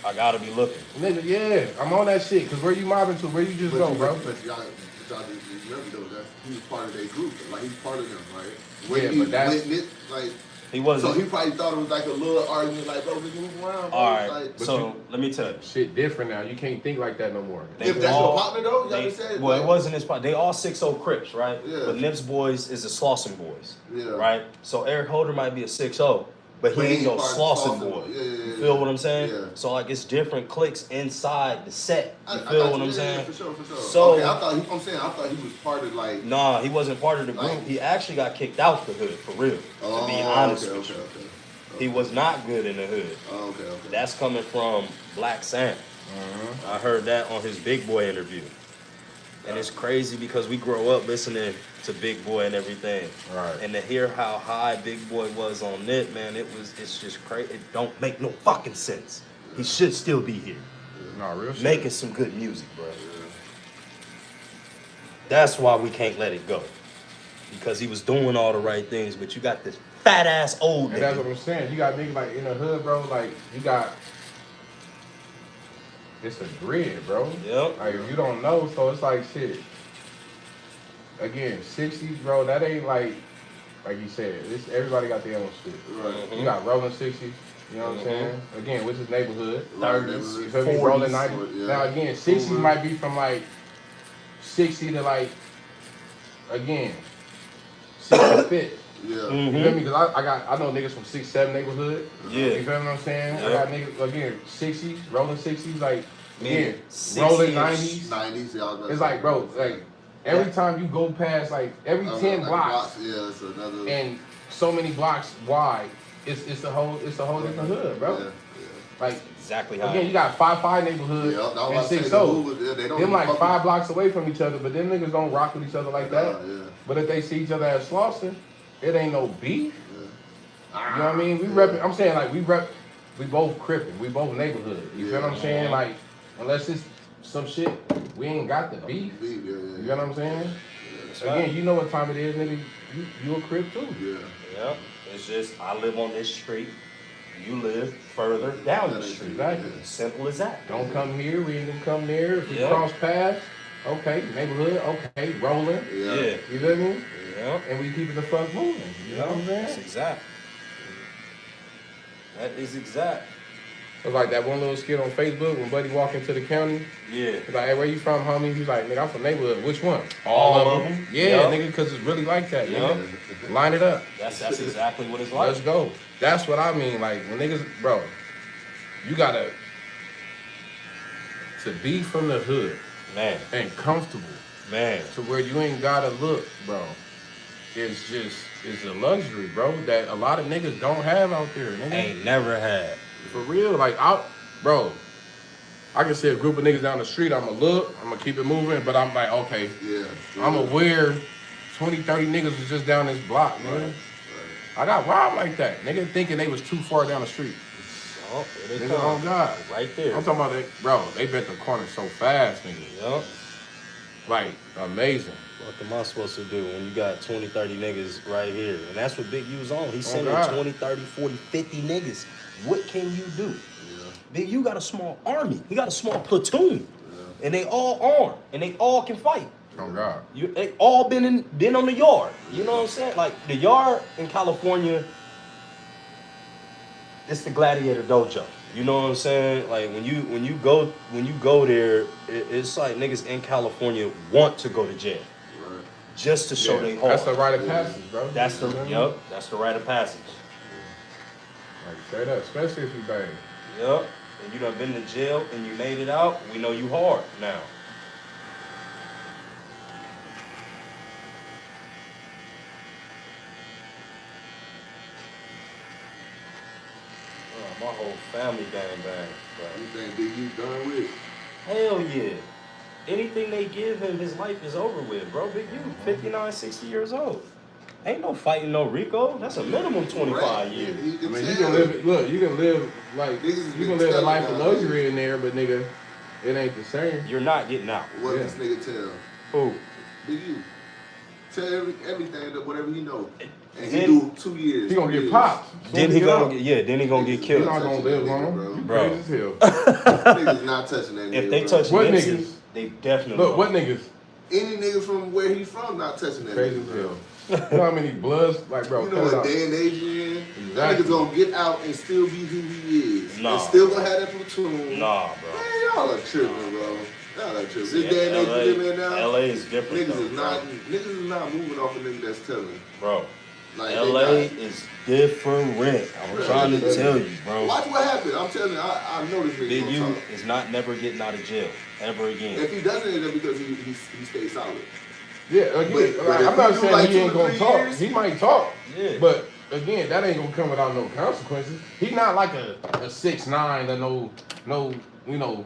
I gotta be looking. nigga, yeah, I'm on that shit. Cause where you mobbing to? Where you just go, bro? But y'all just remember though that he was part of their group. Like he's part of them, right? Yeah, but that's like. He wasn't. So he probably thought it was like a little argument, like, bro, we move around. Bro. All right. Like, So let me tell you. shit different now. You can't think like that no more. if that's your partner though, y'all just said. Well, like, it wasn't his partner. They all 6-0 Crips, right? Yeah. But Nip's boys is the Slauson boys. Yeah. Right? So Eric Holder might be a 6-0, but he But ain't he no part of Slauson Slauson boy. boy. Yeah, You feel what I'm saying? Yeah. So like it's different cliques inside the set. You I feel got what I'm yeah, saying? For sure. So okay, I thought he was part of like. nah, he wasn't part of the group. Like- He actually got kicked out the hood for real. To be honest with you. Okay. He was not good in the hood. Okay. That's coming from Black Sam. I heard that on his Big Boy interview. And it's crazy because we grow up listening to Big Boy and everything. Right. And to hear how high Big Boy was on Nip, man, it's just crazy. It don't make no fucking sense. He should still be here. No, real shit. Making some good music, bro. That's why we can't let it go. Because he was doing all the right things, but you got this fat ass old And that's what nigga. I'm saying. You got niggas like in the hood, bro. Like you got, it's a grid, bro. Yep. Like if you don't know, so it's like shit. Again, 60s, bro. That ain't like you said. It's everybody got their own shit. Right. You got rolling 60s. You know what I'm saying? Again, which is neighborhood. 30s, You feel me? 40s. Rolling 90s. Yeah. Now again, 60s Mhm. might be from like 60 to like again 65th. Yeah. Mhm. You feel me? Cause I know niggas from 6-7 neighborhood. Yeah. You feel what I'm saying? Yeah. I got niggas again 60s, rolling 60s, like again 60s. rolling 90s. 90s, y'all. It's like bro, like every time you go past like every 10 like blocks yeah, it's another. and so many blocks wide, it's a whole different hood, bro. Yeah. Like Exactly how. again, you got 5-5 neighborhood Yeah, that's and why I say 6-0. the movers, yeah, they don't Them like fuck 5 blocks away from each other, but them niggas don't rock with each other like that. Yeah. But if they see each other as Slauson, it ain't no beef. Yeah. You know what I mean? We rep. I'm saying like we both crippin'. We both neighborhood. You feel what I'm saying? Like unless it's some shit, we ain't got the beef. Yeah. You know what I'm saying? That's Again, right. you know what time it is, nigga. You a crip too. Yeah. Yep. It's just I live on this street. You live further down the street. Exactly. Simple as that. Don't come here. We ain't gonna come there. If we Yeah. cross paths, okay. Neighborhood, okay. Rolling. Yeah. Yeah. You feel me? Yeah. And we keep it the fuck moving. You know what I'm That's saying? exact. That is exact. It was like that one little skit on Facebook when Buddy walked into the county. Yeah. He's like, hey, where you from, homie? He's like, nigga, I'm from neighborhood. Which one? All of them? Yeah, Yup. nigga, because it's really like that, Yup. nigga. Line it up. That's exactly what it's like. Let's go. That's what I mean. Like, when niggas, bro, you gotta, to be from the hood Man. and comfortable Man. to where you ain't gotta look, bro, it's a luxury, bro, that a lot of niggas don't have out there, nigga. Ain't never had. For real, like, bro, I can see a group of niggas down the street, I'ma look, I'ma keep it moving, but I'm like, okay, Yeah. I'm aware 20, 30 niggas was just down this block, nigga. I got robbed like that. Nigga thinking they was too far down the street. Oh, there they Nigga, oh come. God. Right there. I'm talking about that, bro, they bet the corner so fast, nigga. Yup. Like, amazing. What am I supposed to do when you got 20, 30 niggas right here? And that's what Big U's on. He's sending God. 20, 30, 40, 50 niggas. What can you do? Yeah. Big U got a small army. He got a small platoon. Yeah. And they all armed. And they all can fight. Oh God. They all been on the yard. You know what I'm saying? Like the yard in California it's the Gladiator Dojo. You know what I'm saying? Like when you go there, it's like niggas in California want to go to jail Right. just to show they hard. That's the rite of passage, bro. That's the that's the rite of passage. Like straight up, especially if you bang. Yep. And you done been to jail and you made it out. We know you hard now. My whole family gang bang, bro. You think Big U done with? Hell yeah. Anything they give him, his life is over with, bro. Big U, 59, 60 years old. Ain't no fighting no Rico. That's a minimum 25 Right. years. I mean, you can live. Look, you can live like Niggas you can been live a life of telling y'all. luxury in there, but nigga, it ain't the same. You're not getting out. What Yeah. this nigga tell? Who? Big U. Tell everything that whatever he know. And he Then- do 2 years. He gonna 3 get years. popped. Then he gonna get then he gonna get He killed. not gonna live long. Bro. You Bro. crazy as hell. Niggas not touching that nigga. If they bro. touch What Nipsey, niggas? they definitely Look, will. what niggas? Any nigga from where he from not touching that Crazy nigga. as Bro. hell. You know how many bloods? Like, bro, You cut know it what out. day and age we in? That Exactly. nigga's gonna get out and still be who he is. Nah. And still gonna have that platoon. Nah, Man, bro. y'all are tripping, bro. Y'all are tripping. This Yeah, day and age we live in now, LA is different, niggas though, is not moving off a nigga that's telling. bro. Like, they LA not. is different. I'm Yeah. trying to tell you, bro. Watch what happened. I'm telling you, I know this nigga Big gonna U talk. is not never getting out of jail ever again. If he doesn't, it's because he stays solid. Yeah, again, But if I'm he not do saying like he 2 ain't to gonna 3 talk. years- He might talk. Yeah. But again, that ain't gonna come without no consequences. He not like a 6'9" or no, you know,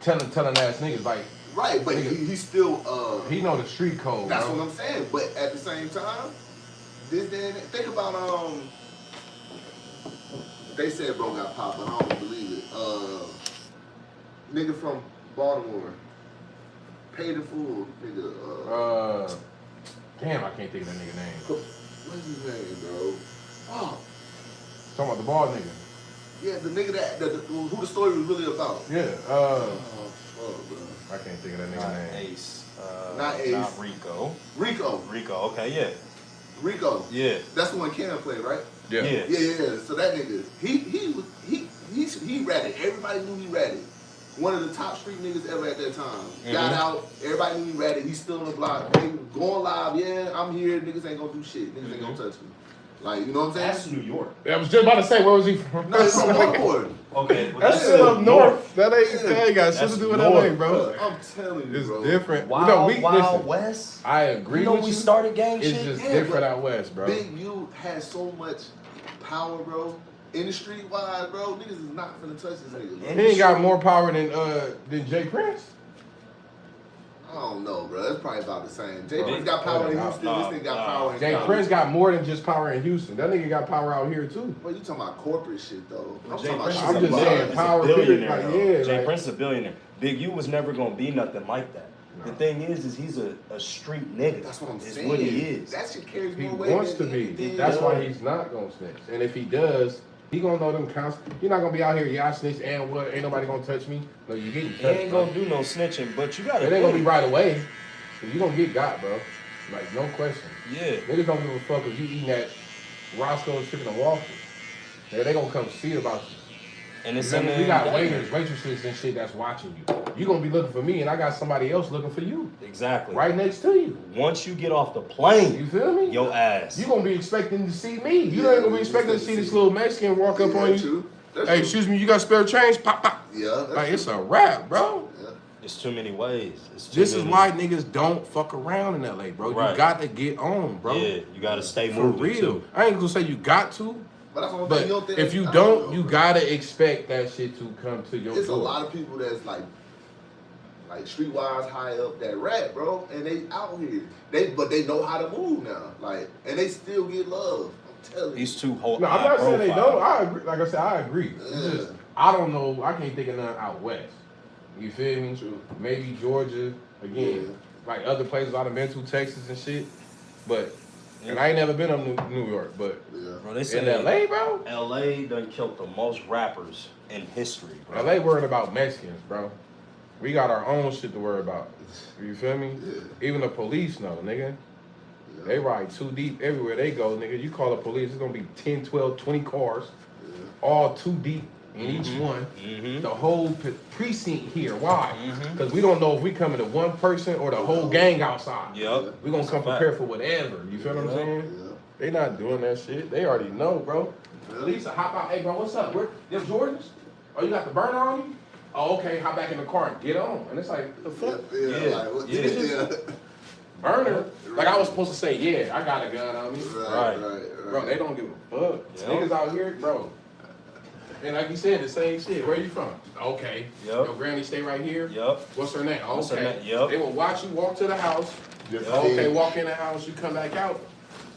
telling ass niggas like Right, but Nigga. he's still he know the street code. That's bro. what I'm saying. But at the same time, this day and think about they said bro got popped, but I don't believe it. Nigga from Baltimore, paid in full, nigga. Damn, I can't think of that nigga name. What's his name, bro? Oh, Talking about the bald nigga. yeah, the nigga who the story was really about. Yeah. Oh, bro. I can't think of that Not nigga name. Ace. Not Ace. Not Rico. Rico, Okay, yeah. Rico. Yeah. That's the one Cam played, right? Yeah. Yeah. So that nigga, he ratted. Everybody knew he ratted. One of the top street niggas ever at that time. Got out. Everybody knew he ratted. He's still on the block. They going live. Yeah, I'm here. Niggas ain't gonna do shit. Niggas ain't gonna touch me. Like, you know what I'm That's saying? New York. I was just about to say, where was he from? No, it's from Baltimore. Okay. Well, That's still up north. That ain't got shit That's to do with north, LA, bro. Bro, I'm telling you, It's bro. different. Wild, listen, Wild West. I agree You know with we you. started gang It's shit. just Yeah, different but out west, bro. Big U has so much power, bro. In the street wise, bro, niggas is not finna touch this nigga, bro. He ain't got more power than Jay Prince. I don't know, bro. That's probably about the same. Jay Bro, Prince got power in nah, Houston. This nigga got power in Jay Cali. Prince got more than just power in Houston. That nigga got power out here too. Well, you talking about corporate shit though? I'm Jay talking about Prince shit is I'm a just about- saying, he's power a period, billionaire. like, though. yeah, Jay like- Prince is a billionaire. Big U was never gonna be nothing like that. The thing is he's a street nigga. That's what I'm It's saying. what he is. That shit carries He more weight wants to than be. anything. That's why he's not gonna snitch. And if he does, he gonna know them counts. You're not gonna be out here, yeah, I snitch and what? Ain't nobody gonna touch me. No, you getting He touched. ain't bro. gonna do no snitching, but you gotta. It ain't gonna be right away. You gonna get got, bro. Like no question. Yeah. Niggas don't give a fuck if you eating that Roscoe's chicken and waffles. They gonna come see about you. And it's You in know, the we got indictment. waiters, waitresses and shit that's watching you. You gonna be looking for me and I got somebody else looking for you. Exactly. Right next to you. Once you get off the plane, You feel me? your ass. You gonna be expecting to see me. You Yeah, ain't gonna be you expecting to see this little Mexican walk up on you. True. That's Hey, true. excuse me, you got spare change? Pop, pop. Yeah, that's Like, true. it's a wrap, bro. Yeah. It's too many ways. It's too This is many. why niggas don't fuck around in LA, bro. Right. You got to get on, bro. Yeah, you gotta stay For moving real. too. I ain't gonna say you got to, But that's what I'm but saying. You don't think if you I don't, know, you bro. gotta expect that shit to come to your It's a door. lot of people that's like streetwise high up that rap, bro, and they out here. But they know how to move now, like, and they still get love. I'm telling you. These two whole. No, I'm not saying they don't. I agree. Like I said, I agree. It's Yeah. just, I don't know. I can't think of none out west. You feel me? True. Maybe Georgia again, Yeah. like other places, out of Mental, Texas and shit. But and I ain't never been up New York, but Yeah. Bro, they in said LA, bro. LA done killed the most rappers in history, bro. LA worried about Mexicans, bro. We got our own shit to worry about. You feel me? Yeah. Even the police know, nigga. Yeah. They ride too deep everywhere they go, nigga. You call the police, it's gonna be 10, 12, 20 cars. Yeah. all too deep in each one. The whole precinct here. Why? Because we don't know if we coming to one person or the whole gang outside. Yep. We gonna come prepared for whatever. You feel what I'm saying? Yeah. They not doing that shit. They already know, bro. Lisa, hop out. Hey, bro, what's up? Them Jordans? Oh, you got the burner on you? Oh, okay. Hop back in the car and get on. And it's like, the fuck? Yeah. Like, what? Yeah. Burner? Like I was supposed to say, yeah, I got a gun on me. Right. Bro, they don't give a fuck. Yep. Niggas out here, bro. And like you said, the same shit. Where you from? Okay. Yep. Your granny stay right here? Yep. What's her name? Okay. What's her name? Yep. They will watch you walk to the house. Okay, walk in the house, you come back out.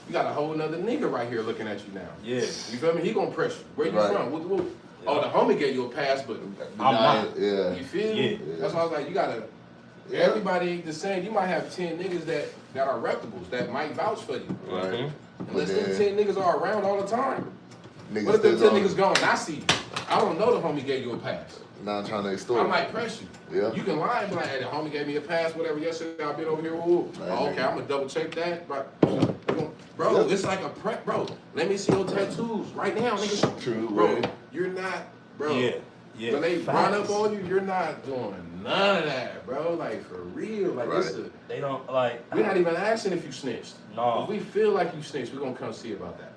You got a whole nother nigga right here looking at you now. Yeah. You feel me? He gonna press you. Where you Right. from? What? Oh, the homie gave you a pass, but I'm not. Yeah. you feel me? Yeah. That's why I was like, you gotta. Everybody ain't the same. You might have 10 niggas that are reputables that might vouch for you. Right. Unless But them then- 10 niggas are around all the time. Niggas What if them 10 still niggas gone and I see you? I don't know the homie gave you a pass. Now I'm trying to I extort. might press you. Yeah. You can lie and be like, hey, the homie gave me a pass, whatever. Yesterday I've been over here. Ooh. Right, Oh, okay, nigga. I'm gonna double check that. Bro, Yeah. it's like a prep, bro. Let me see your tattoos right now, nigga. True, Bro, right. you're not, bro. Yeah. Yeah. When they Facts. run up on you, you're not doing none of that, bro. Like for real. Like Right. They don't like. we're not even asking if you snitched. No. If we feel like you snitched, we're gonna come see about that.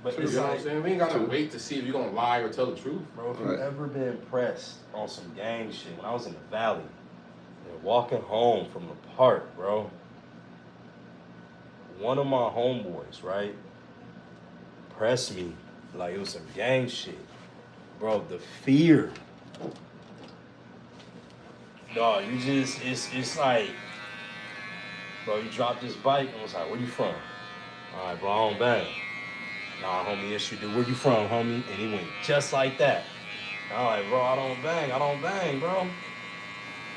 But You it's know what I'm like, saying? We ain't gotta True. wait to see if you're gonna lie or tell the truth. bro, if Right. you ever been pressed on some gang shit, when I was in the valley, and walking home from the park, bro, one of my homeboys, right, pressed me like it was some gang shit. Bro, the fear. No, you just, it's like, bro, you dropped this bike and was like, where you from? All right, bro, I don't bang. Nah, homie, yes you do. Where you from, homie? And he went just like that. I'm like, bro, I don't bang, bro.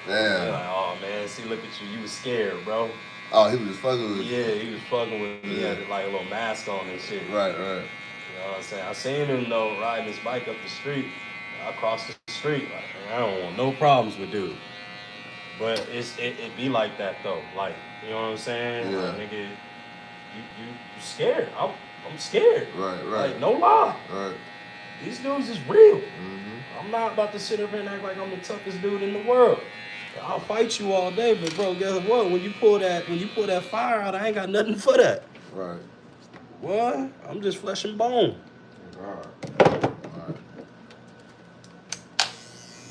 Damn. They're like, oh man, see, look at you, you was scared, bro. Oh, he was just fucking with you. Yeah, he was fucking with me. He Yeah. had like a little mask on and shit. Right. You know what I'm saying? I seen him though riding his bike up the street. I crossed the street. Like, man, I don't want no problems with dude. But it be like that though. Like, you know what I'm saying? Yeah. Like, nigga, you scared. I'm scared. Right. Like, no lie. Right. These dudes is real. Mm-hmm. I'm not about to sit up here and act like I'm the toughest dude in the world. I'll fight you all day, but bro, guess what? When you pull that fire out, I ain't got nothing for that. Right. What? I'm just flesh and bone. Right.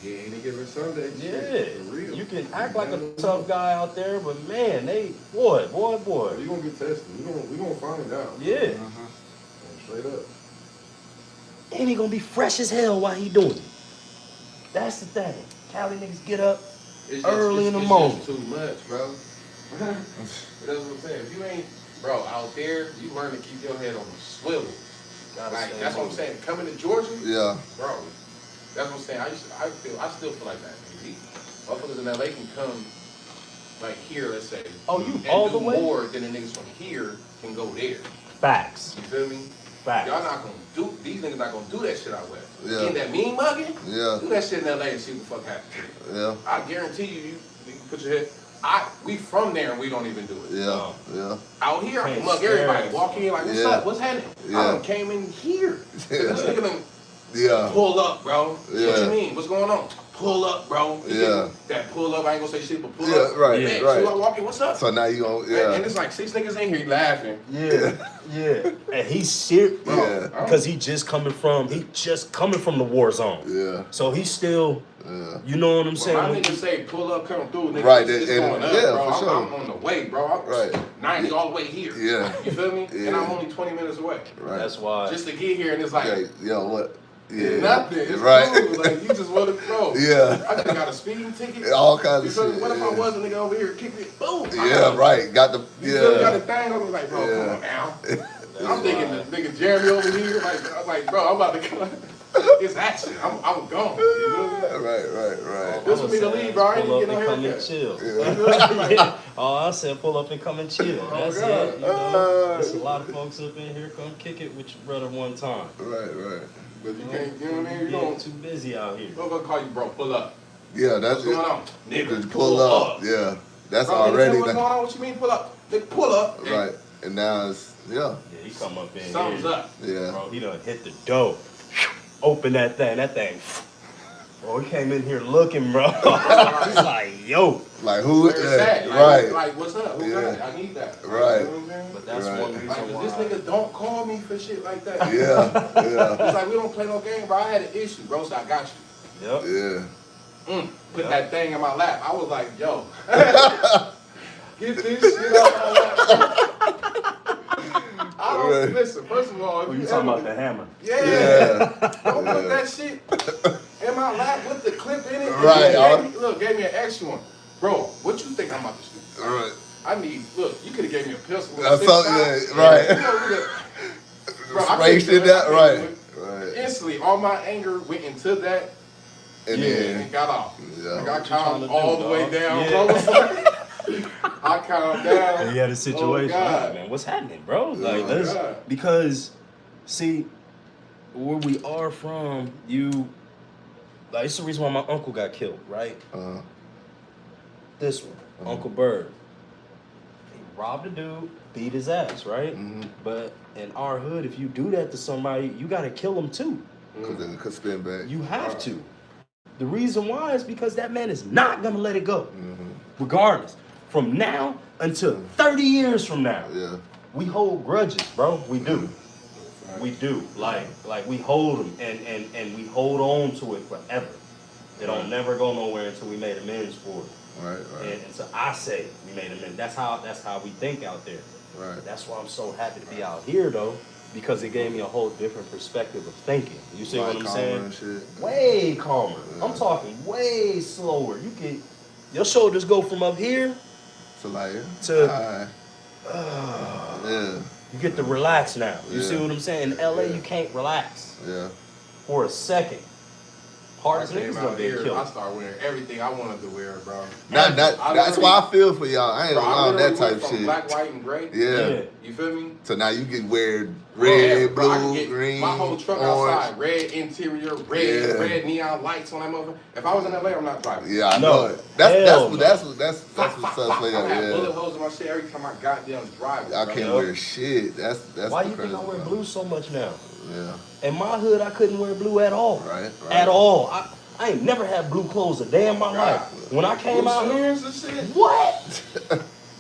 Yeah, any given Sunday. Yeah. shit, for real. You can act like a tough guy out there, but man, boy. You gonna get tested. We gonna find out. Yeah. Straight up. And he gonna be fresh as hell while he doing it. That's the thing. Cali niggas get up early in the morning. Too much, bro. That's what I'm saying. If you ain't, bro, out there, you learn to keep your head on the swivel. Gotta Like stay that's what I'm moving. saying. Coming to Georgia, Yeah. bro. That's what I'm saying. I still feel like that. Motherfuckers in LA can come, like here, let's say. Oh, you and all do the way? more than the niggas from here can go there. Facts. You feel me? Facts. Y'all not gonna do. These niggas not gonna do that shit out west. Yeah. Getting that mean mugging. Yeah. Do that shit in LA and see what the fuck happens. Yeah. I guarantee you can put your head. We from there and we don't even do it. Yeah. Yeah. Out here, I can Can't mug scare everybody. us. Walk in like, what's Yeah. up? What's happening? Yeah. I done came in here. Yeah. This nigga done Yeah. pull up, bro. What Yeah. you mean? What's going on? Pull up, bro. You Yeah. get that pull up, I ain't gonna say shit, but pull Yeah, up. right, Man, right. So I walk in, what's up? So now you gonna And it's like 6 niggas in here laughing. Yeah. And he's serious, bro. Yeah. Because he just coming from the war zone. Yeah. So he's still, Yeah. you know what I'm When saying? my niggas say pull up, come through, nigga, Right, it's and- going up, yeah, bro. for sure. I'm on the way, bro. I'm Right. 90 all the way here. Yeah. You feel me? Yeah. And I'm only 20 minutes away. Right. That's why. Just to get here, and it's like, Okay. Yo, what? Yeah. nothing. It's Right. cool. Like, you just want to throw. Yeah. I just got a speeding ticket. All kinds You of feel me? shit. What if I yeah. was a nigga over here kicking it? Boom. Yeah. Right. Got the. You feel me? Got the Yeah. thing. I was like, bro, Yeah. come on now. That's I'm thinking why. the nigga Jeremy over here. I'm like, bro, I'm about to come. It's action. I'm gone. You know what I mean? Right. This for me to leave, bro. I ain't Pull even up get no and come and haircut. chill. Yeah. Oh, I said pull up and come and chill. That's God. it. You know, there's a lot of folks up in here. Come kick it with your brother one time. Right. But you can't, you know what I mean? You You're don't. too busy out here. I'm gonna call you, bro. Pull up. Yeah. That's What's going it. on? Nigga, Just pull up. Yeah. That's Bro, nigga, tell already. me what's going on? What you mean pull up? Nigga, pull up. Right. And now it's Yeah, he come up in Something's here. up. yeah. Bro, he done hit the dough. Open that thing. That thing. Oh, he came in here looking, bro. He's like, yo. Like who? Where it's at? Right. Like, what's up? Who got it? I need that. Right. You know what I'm saying? But that's Right. one reason Like, why. this nigga don't call me for shit like that. Yeah. It's like, we don't play no game, bro. I had an issue, bro, so I got you. Yep. Yeah. Put that thing in my lap. I was like, yo. Get this shit out my lap. I don't Right. listen. First of all, if You you talking ever, about the hammer? Yeah. don't put that shit in my lap with the clip in it. Right. Gave me an extra one, bro. What you think I'm about to shoot? All right. I need. Look, you could have gave me a pistol. With I six saw- shots. yeah, right. You know, bro, I Spray couldn't shit do it. that I right. couldn't do it. Right. Instantly, all my anger went into that. And And then it got off. Yeah. Like I What you trying calmed to do, all the way dog? down, Yeah. bro. I calmed down. And he had a situation. Oh, God. Like, man, what's happening, bro? Like, Oh, let's God. because see where we are from. You like it's the reason why my uncle got killed, right? This one, Uncle Bird. He robbed a dude, beat his ass, right? But in our hood, if you do that to somebody, you gotta kill him too. because then it could spin back. You have to. The reason why is because that man is not gonna let it go. Regardless. From now until 30 years from now. Yeah. We hold grudges, bro. We do. We do. Like we hold them and we hold on to it forever. It don't never go nowhere until we made amends for it. Right. And so I say we made amends. That's how we think out there. Right. That's why I'm so happy to be out here though, because it gave me a whole different perspective of thinking. You see what I'm Calmer saying? and shit. Way calmer. I'm talking way slower. You can your shoulders go from up here So like, to alright. Yeah. you get to relax now. You see Yeah. what I'm saying? In LA you can't relax Yeah. for a second. Hardest I came niggas gonna out get here, I killed. started wearing everything I wanted to wear, bro. That's why I feel for y'all. I ain't Bro, gonna I lie on that literally type went from shit. black, white, and gray. Yeah. You feel me? So now you can wear Yeah, red, bro, I can blue, get green, my whole truck orange. outside, red interior, red neon lights on that motherfucker. If I was in LA, I'm not driving. Yeah, I No. know it. That's Hell what's Fuck, up fuck, for fuck. I had yeah. bullet holes in my shit every time I goddamn drive. I bro. can't wear shit. That's Why the you think I crazy wear part. blue so much now? Yeah. In my hood I couldn't wear blue at all. Right. At all. I ain't never had blue clothes a day in my life. When I came Blue out here, shoes and shit. what?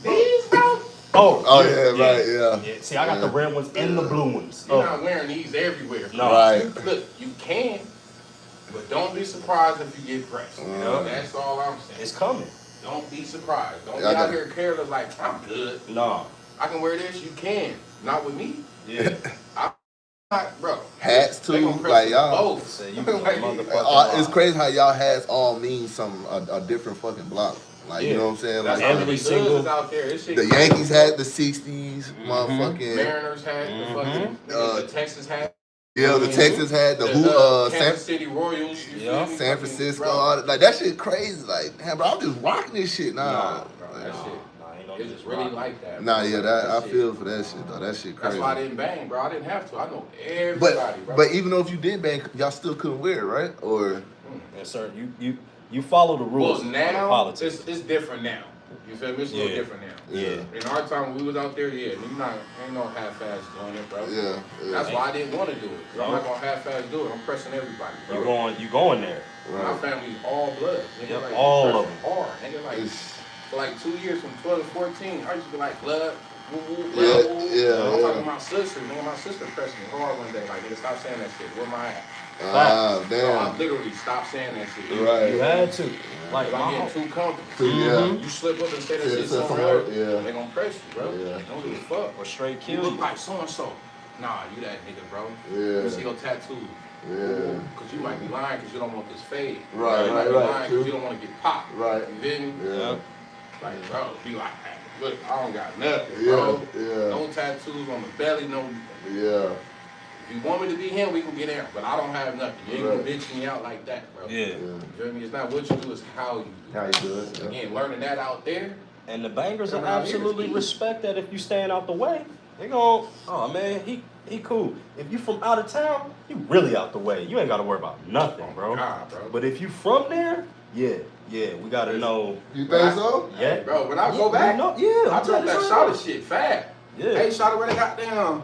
These, bro? Oh, yeah, right, yeah. See, I got the red ones and the blue ones. You're not wearing these everywhere. No. Right. Look, you can, but don't be surprised if you get pressed. You know, that's all I'm saying. It's coming. Don't be surprised. Don't Yeah, I be out got- here careless like, I'm good. No. I can wear this. You can. Not with me. Yeah. Not, bro. Hats too, They gonna press like you y'all. both. Say you Like, motherfucker. It's crazy how y'all hats all mean a different fucking block. Like you Yeah. know what I'm saying? That's Like how every many single- goods is out there. This shit the crazy. Yankees had the '60s, motherfucking Mariners had the fucking the Texas hat. yeah. The Texas had the Kansas City Royals. You Yeah. feel me? San Fucking, Francisco, bro. all that. Like that shit crazy. Like damn, bro, I'm just rocking this shit now. Nah, bro, that Nah, shit. ain't no It's just really rock. like that. Nah, bro. yeah, Like, I shit. feel for that shit though. That shit That's crazy. why I didn't bang, bro. I didn't have to. I know everybody, bro. But even though if you did bang, y'all still couldn't wear it, right? Or Yes, sir. You follow the rules. well, of now politics. it's different now. You feel me? It's a little Yeah. different now. Yeah. In our time when we was out there, yeah, ain't no half-ass doing it, bro. yeah, That's yeah. why I didn't want to do it. 'Cause I'm not gonna half-ass do it. I'm pressing everybody, bro. You going there. My family's all blood. Nigga, Yep, like, all pressing of 'em. hard. Nigga, like It's- for like 2 years from 12 to 14, I used to be like blood. Woo, woo, Yeah, blood, woo. yeah, I'm yeah. talking to my sister. Nigga, my sister pressed me hard one day. Like, nigga, stop saying that shit. Where my at? Ah, Bro, I damn. literally stopped saying that shit. Right. You had to. Like I'm my getting too comfortable. Yeah. You slip up and say that Yeah, shit say somewhere else, somewhere, yeah. they gonna press you, bro. Yeah. Don't give a fuck. or straight You kill look you. like so-and-so. Nah, you that nigga, bro. Yeah. You see your tattoo. Yeah. Because you might be lying because you don't want this fade. Right, You might right, be right, lying true. because you don't want to get popped. Right. You feel me? Yeah. Like, bro, be like, hey, look, I don't got nothing, Yeah. bro. Yeah. No tattoos on the belly, no. Yeah. If you want me to be him, we can get in. But I don't have nothing. You ain't Right. gonna bitch me out like that, bro. Yeah. You feel me? It's not what you do, it's how you do. How you do it? Yeah. Again, learning that out there. And the bangers will Around here is absolutely easy. respect that if you staying out the way. They gon' oh man, he cool. If you from out of town, you really out the way. You ain't gotta worry about nothing, bro. God, bro. But if you from there, yeah, we gotta know. You think so? Yeah, Bro, when I Yeah, go back, you know- yeah, I I'm drop that telling you. shot of shit fast. Yeah. Hey, shot where they got down.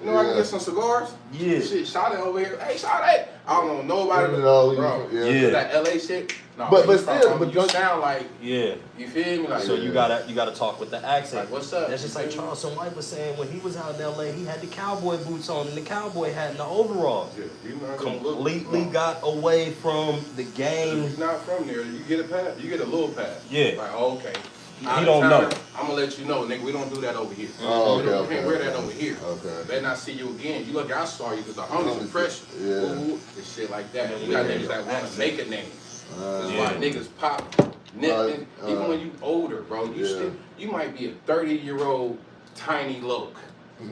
You know, I can get some cigars. Yeah. Shit, shout it over here. Hey, shout it. I don't know nobody. No, Bro, yeah. that LA shit. No, But you still, from, but you sound like, Yeah. you feel me? Like, So you gotta talk with the accent. Like, what's up? That's just like Charleston White was saying when he was out in LA, he had the cowboy boots on and the cowboy hat and the overalls. Yeah, you not gonna look- Completely got away from the If game. you're not from there, you get a pass. You get a little pass. Yeah. Like, oh, okay. He don't know. I'm gonna let you know, nigga. We don't do that over here. Oh, okay, We can't wear that over here. Okay. Better not see you again. You look, I saw you because the homies was pressure. Yeah. Ooh, and shit like that. We got niggas that want to make a name. That's Yeah. why niggas pop. Even when you older, bro, you still you might be a 30-year-old tiny loke.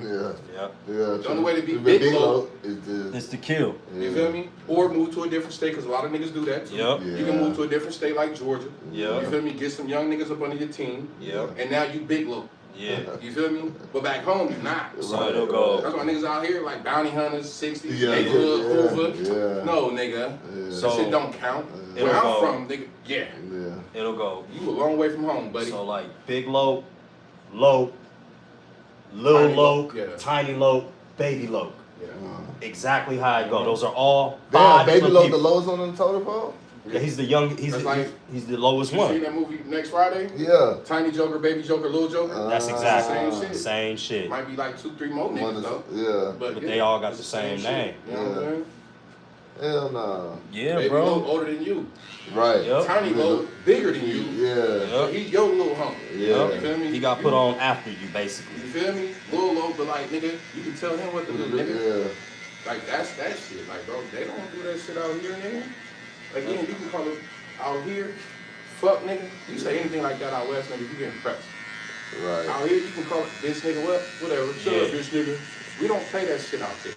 Yeah. Yep. Yeah. The only way to be big low is this. It's the kill. You feel me? Or move to a different state, because a lot of niggas do that too. Yep. You can move to a different state like Georgia. Yep. You feel me? Get some young niggas up under your team. Yep. And now you big low. Yeah. You feel me? But back home, you not. So it'll go. That's why niggas out here like bounty hunters, 60s, Yeah, neighborhood, Hoover. yeah. No, nigga. Yeah. That shit don't count. It'll Where I'm go. from, nigga, yeah. Yeah. It'll go. You a long way from home, buddy. So like big low, low, little Tiny low, low, yeah. tiny low, baby low. Yeah. Exactly how it go. Those are all Damn, five baby different low, the people. lowest on the totem pole? Yeah, he's the young. He's That's the, like- he's the lowest You seen one. that movie next Friday? Yeah. Tiny Joker, Baby Joker, Little Joker? That's exactly Same shit. same shit. Might be like 2-3 more One niggas is- though. yeah. But yeah, they all got it's the same shit. name. You know what I'm Yeah. saying? Hell no. Yeah, Baby bro. Low older than you. Right. Yep. Tiny Low bigger than you. Yeah. So he your little homie. Yeah. You feel me? He got put on after you, basically. You feel me? Little Low, but like nigga, you can tell him what to do, nigga. Yeah. Like that's that shit. Like bro, they don't do that shit out here, nigga. Again, you can call it out here, fuck nigga. You say anything like that out west, nigga, you getting pressed. Right. Out here, you can call it bitch nigga, what? Whatever. Shut up, Yeah. bitch nigga. We don't play that shit out there.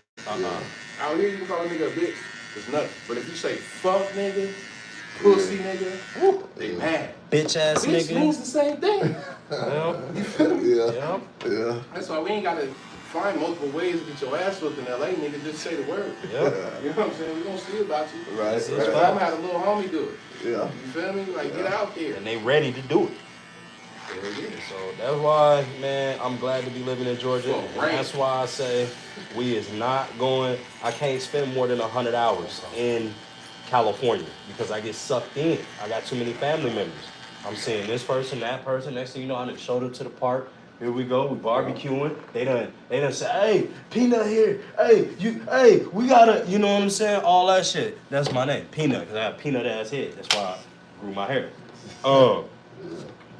Out here, you can call a nigga a bitch. It's nothing. But if you say fuck nigga, pussy nigga, whoop, they mad. Bitch ass Bitch nigga. means the same thing. Well, Yeah. yeah. Yeah. That's why we ain't gotta find multiple ways to get your ass whooped in LA, nigga. Just say the word. Yeah. You know what I'm saying? We gonna see about you. Right. It's That's fine. why I'm had a little homie do it. Yeah. You feel me? Like get out there. And they ready to do it. Hell yeah. So that's why, man, I'm glad to be living in Georgia. Well, And right. that's why I say we is not going. I can't spend more than 100 hours in California because I get sucked in. I got too many family members. I'm seeing this person, that person. Next thing you know, I done showed up to the park. Here we go. We barbecuing. They done say, hey, Peanut here. Hey, we gotta. You know what I'm saying? All that shit. That's my name, Peanut, because I have peanut ass head. That's why I grew my hair.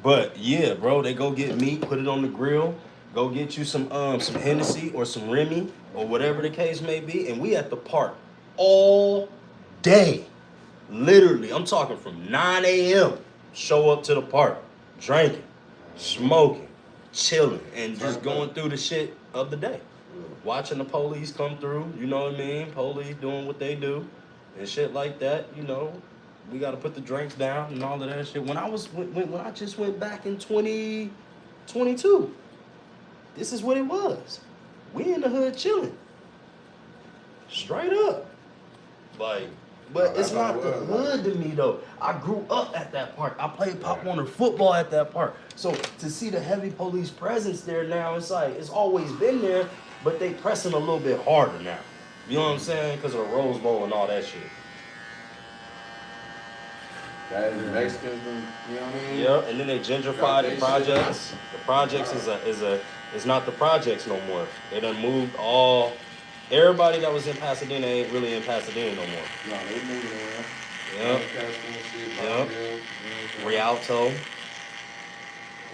But yeah, bro, they go get meat, put it on the grill, go get you some Hennessy or some Remy or whatever the case may be, and we at the park all day. Literally, I'm talking from 9 a.m. Show up to the park, drinking, smoking, chilling, and just going through the shit of the day. Watching the police come through, you know what I mean? Police doing what they do and shit like that, you know. We got to put the drinks down and all of that shit. When I just went back in 2022, this is what it was. We in the hood chilling, straight up. Like, but it's not the hood to me though. I grew up at that park. I played Pop Warner football at that park. So to see the heavy police presence there now, it's like it's always been there, but they pressing a little bit harder now. You know what I'm saying? Because of the Rose Bowl and all that shit. That is Mexicans, you know what I mean? Yeah, and then they gentrified the projects. The projects is not the projects no more. They done moved all. Everybody that was in Pasadena ain't really in Pasadena no more. No, they moving around. Yep. Yep. Rialto.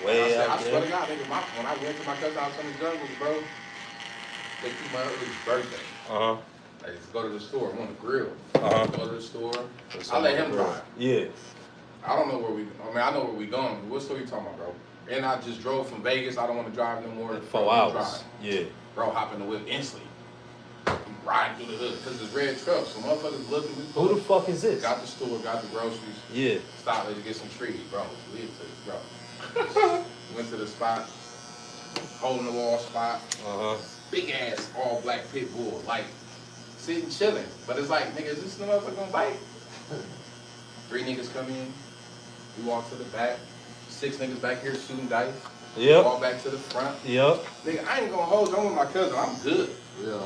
Way I out swear to there. God, nigga, when I went to my cousin's house in the jungles, bro, they keep my earliest birthday. Uh huh. I just go to the store, I want to grill. Uh-huh. Go to the store. I let him drive. Yeah. I don't know where I know where we going. What store you talking about, bro? And I just drove from Vegas. I don't want to drive no more. 4 hours. Yeah. Bro, hop in the whip instantly. Riding through the hood because it's red truck. So motherfuckers looking. Who the fuck is this? Got the store, got the groceries. Yeah. Stop to get some trees, bro. We to this, bro. Went to the spot, hole in the wall spot. Uh huh. Big ass all black pit bull, like sitting chilling. But it's like, nigga, is this the motherfucker gonna bite? 3 niggas come in. We walk to the back. 6 niggas back here shooting dice. Yep. Walk back to the front. Yep. Nigga, I ain't gonna hold you. I'm with my cousin. I'm good. Yeah.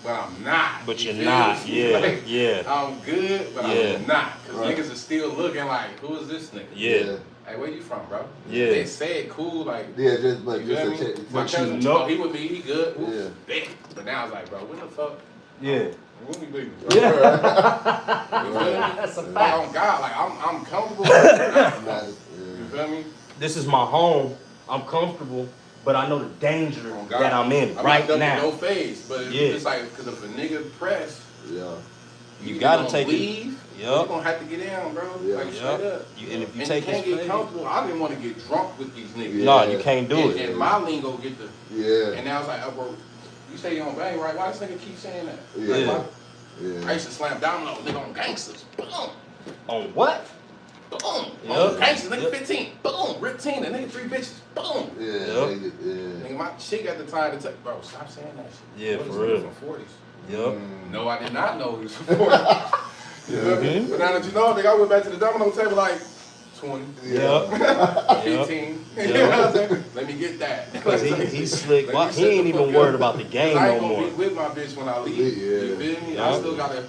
but I'm not. But You you're feel not. me? Yeah, Like, yeah, I'm good, but Yeah. I'm not. Because Right. niggas are still looking like, who is this nigga? yeah, Hey, where you from, bro? Yeah. They say it cool, like, Yeah, just but you just feel to me? check. My But you cousin, know- he with me, he good. Ooh, Yeah. bet. But now it's like, bro, when the fuck? yeah. When we be? Yeah. You feel me? That's a Like, fact. on God, like, I'm comfortable. But I'm not. Nice. You Yeah. feel me? This is my home. I'm comfortable, but I know the danger On God. that I'm in I'm right not ducking now. no face, but Yeah. it's like, because if a nigga press, Yeah. You either gotta gonna take it. leave, Yup. or you gonna have to get down, bro. Yeah. Like, straight up. And if you And take you can't his get fade, comfortable. I didn't want to get drunk with these niggas. Yeah. no, you can't do and, it. and my lingo get the, Yeah. and now it's like, oh, bro, you say you don't bang, right? Why this nigga keep saying that? Yeah. Like, why? I Yeah. used to slam dominoes, nigga, on gangsters. Boom. On what? Boom. Yup. On gangsters, nigga, Yup. 15. Boom. Rip Tina, nigga, 3 bitches. Boom. Yeah. Yup. Yeah. Nigga, my chick at the time to tell, bro, stop saying that shit. Yeah, What is for nigga real. From 40s. Yup. No, I did not know he was from 40s. You feel me? Mhm. But now that you know, nigga, I went back to the domino table like 20. Yup. 15. Yup. You know what I'm saying? Let me get that. Because he's slick. Let me Why- shut He the ain't even fuck worried up. about the game 'Cause I no ain't gonna more. be with my bitch when I leave. Yeah. You feel me? Yeah. I still gotta,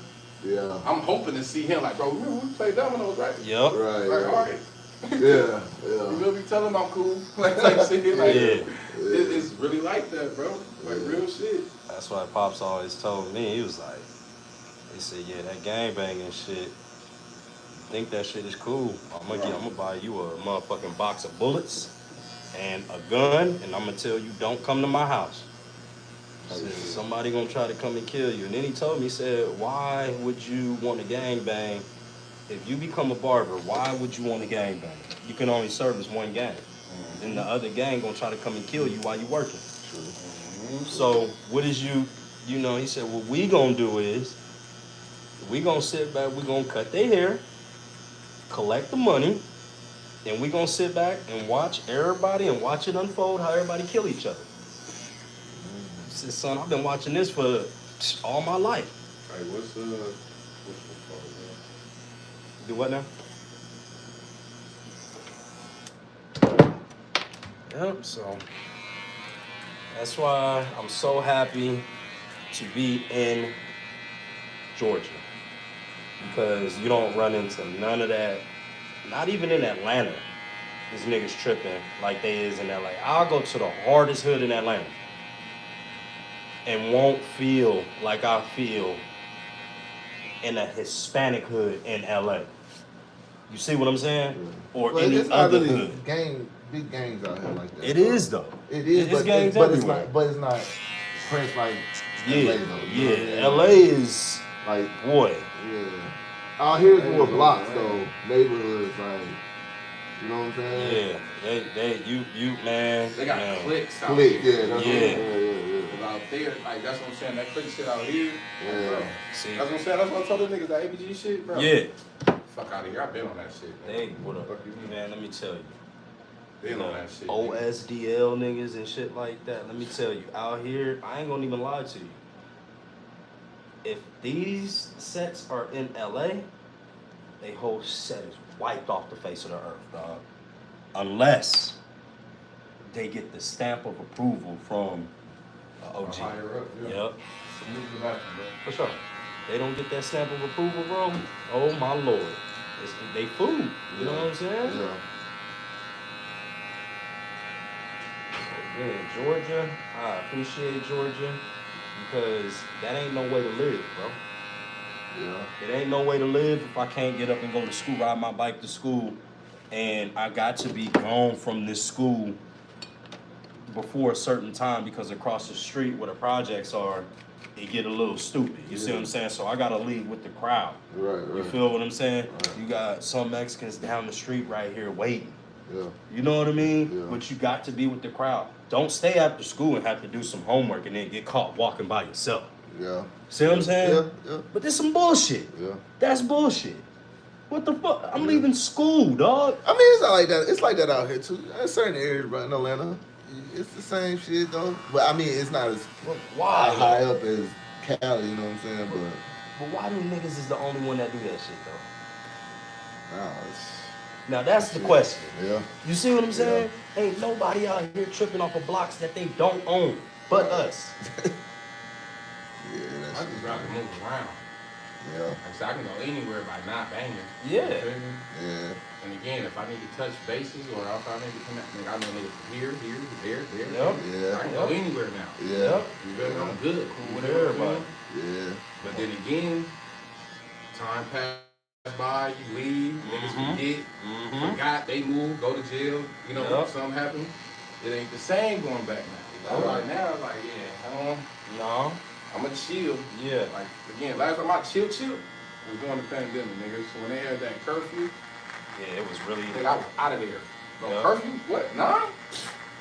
Yeah. I'm hoping to see him like, bro, remember we played dominoes, right? Yup. Right. Like, all Right. right. Yeah. You Yeah. will be telling him I'm cool. Like, type shit. Like, Yeah. it's really like that, bro. Like, real shit. That's why Pops always told me. He was like, he said, yeah, that gangbanging shit, think that shit is cool. I'm gonna buy you a motherfucking box of bullets and a gun, and I'm gonna tell you, don't come to my house. He said, somebody gonna try to come and kill you. And then he told me, he said, why would you want to gangbang? If you become a barber, why would you want to gangbang? You can only service one gang. Then the other gang gonna try to come and kill you while you working. So what is you know, he said, what we gonna do is, we gonna sit back, we gonna cut their hair, collect the money, and we gonna sit back and watch everybody and watch it unfold how everybody kill each other. He said, son, I've been watching this for all my life. Hey, what's the Do what now? Yep, so that's why I'm so happy to be in Georgia. Because you don't run into none of that, not even in Atlanta. These niggas tripping like they is in LA. I'll go to the hardest hood in Atlanta and won't feel like I feel in a Hispanic hood in LA. You see what I'm saying? Or Well, any it's not other really hood. big gangs out here like that. It is though. It is, It's but gangs but everywhere. it's not pressed like Yeah, LA though. You know what I'm yeah. saying? LA is, Like, boy. yeah. Out here's more blocks though, neighborhoods, like, you know what I'm saying? Yeah, you man. They got man. clicks out Click, here. yeah, that's Yeah. yeah. But out there, like, that's what I'm saying. That click shit out here, Yeah. bro. See, That's what I'm saying. That's what I told the niggas, that ABG shit, bro. yeah. Fuck out of here. I've been on that shit. They what up, Fuck you mean? man? Let me tell you. Been on that shit. OSDL niggas and shit like that. Let me tell you, out here, I ain't gonna even lie to you. If these sets are in LA, they whole set is wiped off the face of the earth, dog. Unless they get the stamp of approval from OG. Higher up, yeah. Yep, Move to the bathroom, bro. for sure. They don't get that stamp of approval, bro. Oh my lord, they food. You know what I'm saying? Yeah. Yeah, Georgia, I appreciate Georgia because that ain't no way to live, bro. Yeah. It ain't no way to live if I can't get up and go to school, ride my bike to school, and I got to be gone from this school before a certain time because across the street where the projects are, it get a little stupid. You see what I'm saying? So I gotta leave with the crowd. Right, You right. feel what I'm saying? Right. You got some Mexicans down the street right here waiting. Yeah. You know what I mean? Yeah. But you got to be with the crowd. Don't stay after school and have to do some homework and then get caught walking by yourself. Yeah. See what I'm saying? Yeah, yeah. But this some bullshit. Yeah. That's bullshit. What the fuck? I'm leaving school, dog. I mean, it's not like that. It's like that out here too. There's certain areas, bro, in Atlanta. It's the same shit though. But I mean, it's not as Why? high up as Cali. You know what I'm saying? But why do niggas is the only one that do that shit though? Nah, it's, Now that's the shit. question. Yeah. You see what I'm saying? Ain't nobody out here tripping off of blocks that they don't own but us. just got to move around. Yeah. Like I said, I can go anywhere by not banging. Yeah. You feel me? Yeah. And again, if I need to touch bases or if I need to connect, I know niggas from here, there. Yep. Yeah. I can go anywhere now. Yeah. You feel me? I'm good. Cool with Yeah, everybody. Yeah. But then again, time passed by, you leave, niggas forget, forgot, they move, go to jail, you know, Yep. something happened. It ain't the same going back now. Right. Right now, like, yeah, No. I'm gonna chill. Yeah. Like, again, last time I chill was during the pandemic, niggas. So when they had that curfew, Yeah, it was really. nigga, I was out of there. Bro, Yep. curfew? What, 9?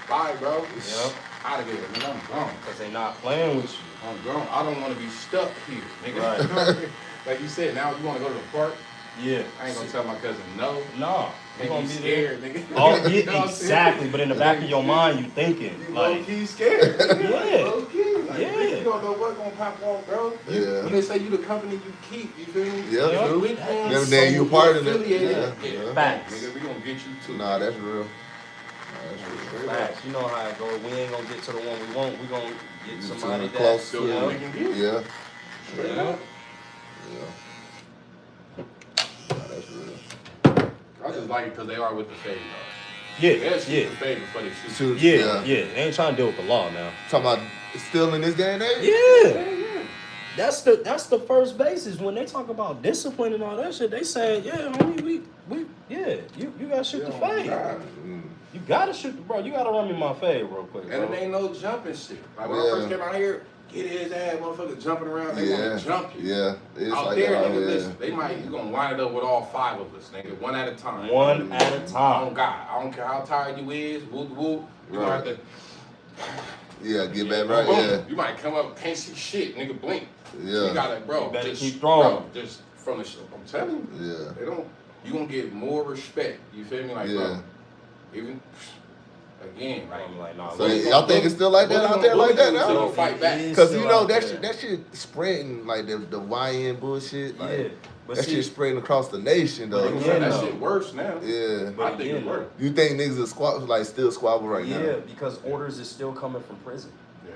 Bye, bro. Yep. Out of there, nigga, I'm gone. Because they not playing with you. I'm gone. I don't want to be stuck here, nigga. Right. Like you said, now you want to go to the park. Yeah. I ain't gonna tell my cousin no. No. You They gonna be be scared, there. nigga. Oh, You know yeah, what I'm exactly. saying? But in the back of your mind, you thinking You low like, key scared. Yeah. Low key. Like, Yeah. nigga, you don't know what's gonna pop off, bro. Yeah. When they say you the company you keep, you feel me? Yeah, Yeah. true. With them, Them then you part of it. affiliated. Yeah. Yeah. Facts. Nigga, we gonna get you too. Nah, that's real. Nah, facts. You know how it go. We ain't gonna get to the one we want. We gonna get You somebody too that close. So yeah. we can get. Yeah. Straight Yeah. up. Yeah. Nah, that's real. I just like it because they are with the fade, dog. Yeah, They'll shoot yeah, the fade before they shoot. Shoot, yeah. They ain't trying to deal with the law now. Talking about still in this day and age? Yeah. That's the first basis when they talk about discipline and all that shit. They saying, yeah, homie, we you gotta shoot the Yeah, fade. God. You gotta shoot the bro. You gotta run me my fade real quick, And it bro. ain't no jumping shit. Like when I Yeah. first came out here, get his ass, motherfucker jumping around. They Yeah. wanna jump you. Yeah. It's Out like there, that. nigga, Yeah. listen, they might, you gonna line it up with all 5 of us, nigga, one at a time. One at a Oh time. God, I don't care how tired you is, whoop whoop. You gonna have to, Yeah, get back boom, right. boom. Yeah. You might come up, can't see shit, nigga, blink. Yeah. You gotta, bro, You better just keep throwing. bro, just from the show. I'm telling you, Yeah. they don't. You gonna get more respect. You feel me, like, Yeah. bro. Even again, like, I'm like, nah, So we- y'all think it's still like that out there like that now? Don't fight back. It is Cause still you know out that there. shit, that shit spreading like the YN bullshit. Like, Yeah, but that see, shit spreading across the nation though. Niggas Yeah, say that no. shit worse now. Yeah. But I think again, it's worse. You think niggas are still squabble right yeah, now? because orders is still coming from prison. Yeah.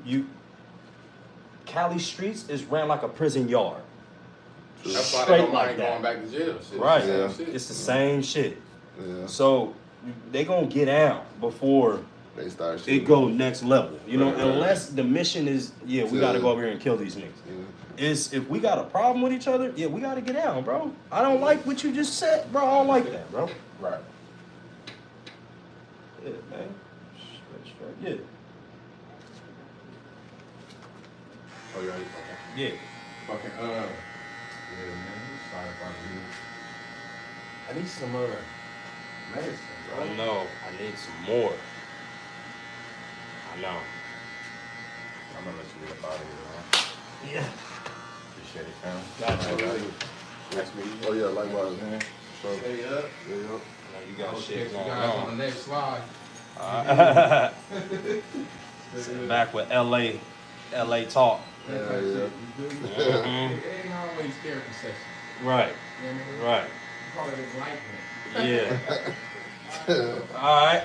You Cali streets is ran like a prison yard. That's why Straight they don't like mind that. going back to jail. Shit. Right. Same Yeah. shit. It's the same shit. Yeah. So they gonna get out before They start it shooting. go next level. You know, Right, right, unless the mission is, yeah, we Yeah. gotta go over here and kill these niggas. Yeah. Is if we got a problem with each other, yeah, we gotta get out, bro. I don't like what you just said, bro. I don't like that, bro. Right. Yeah, man. Straight. Yeah. Oh, yeah. Okay. Yeah. Fucking, yeah, man. Sorry if I need some, medicine, bro. I know. I need some more. I know. I'm gonna let you get up out of here, man. Yeah. Appreciate it, fam. Got you. All right. Nice meeting you. Oh yeah, likewise. Man. So, Stay up. yeah, yeah. Now you got I'll catch shit you going guys on on. the next slide. Back with LA talk. Yeah, yeah. Mhm. It ain't always therapy session. Right. You know what I mean? Right. We call it enlightenment. Yeah. All right.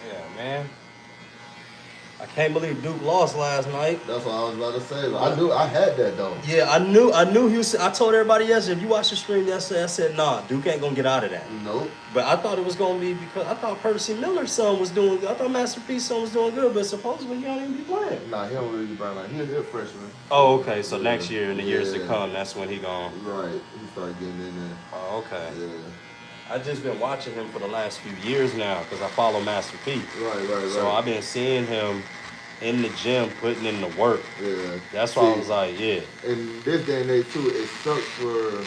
Yeah, man. I can't believe Duke lost last night. That's what I was about to say. I knew I had that though. Yeah, I knew he was. I told everybody yesterday, if you watch the stream yesterday, I said, nah, Duke ain't gonna get out of that. Nope. But I thought it was gonna be because I thought Percy Miller's son was doing good. I thought Master P's son was doing good, but supposedly he don't even be playing. Nah, he don't really burn like he's a freshman. Oh, okay. So next year and the years to Yeah. come, that's when he gone. Right. He started getting in there. Oh, okay. Yeah. I just been watching him for the last few years now because I follow Master P. Right. So I've been seeing him in the gym putting in the work. Yeah. That's why I See, was like, yeah. in this day and age too, it sucks for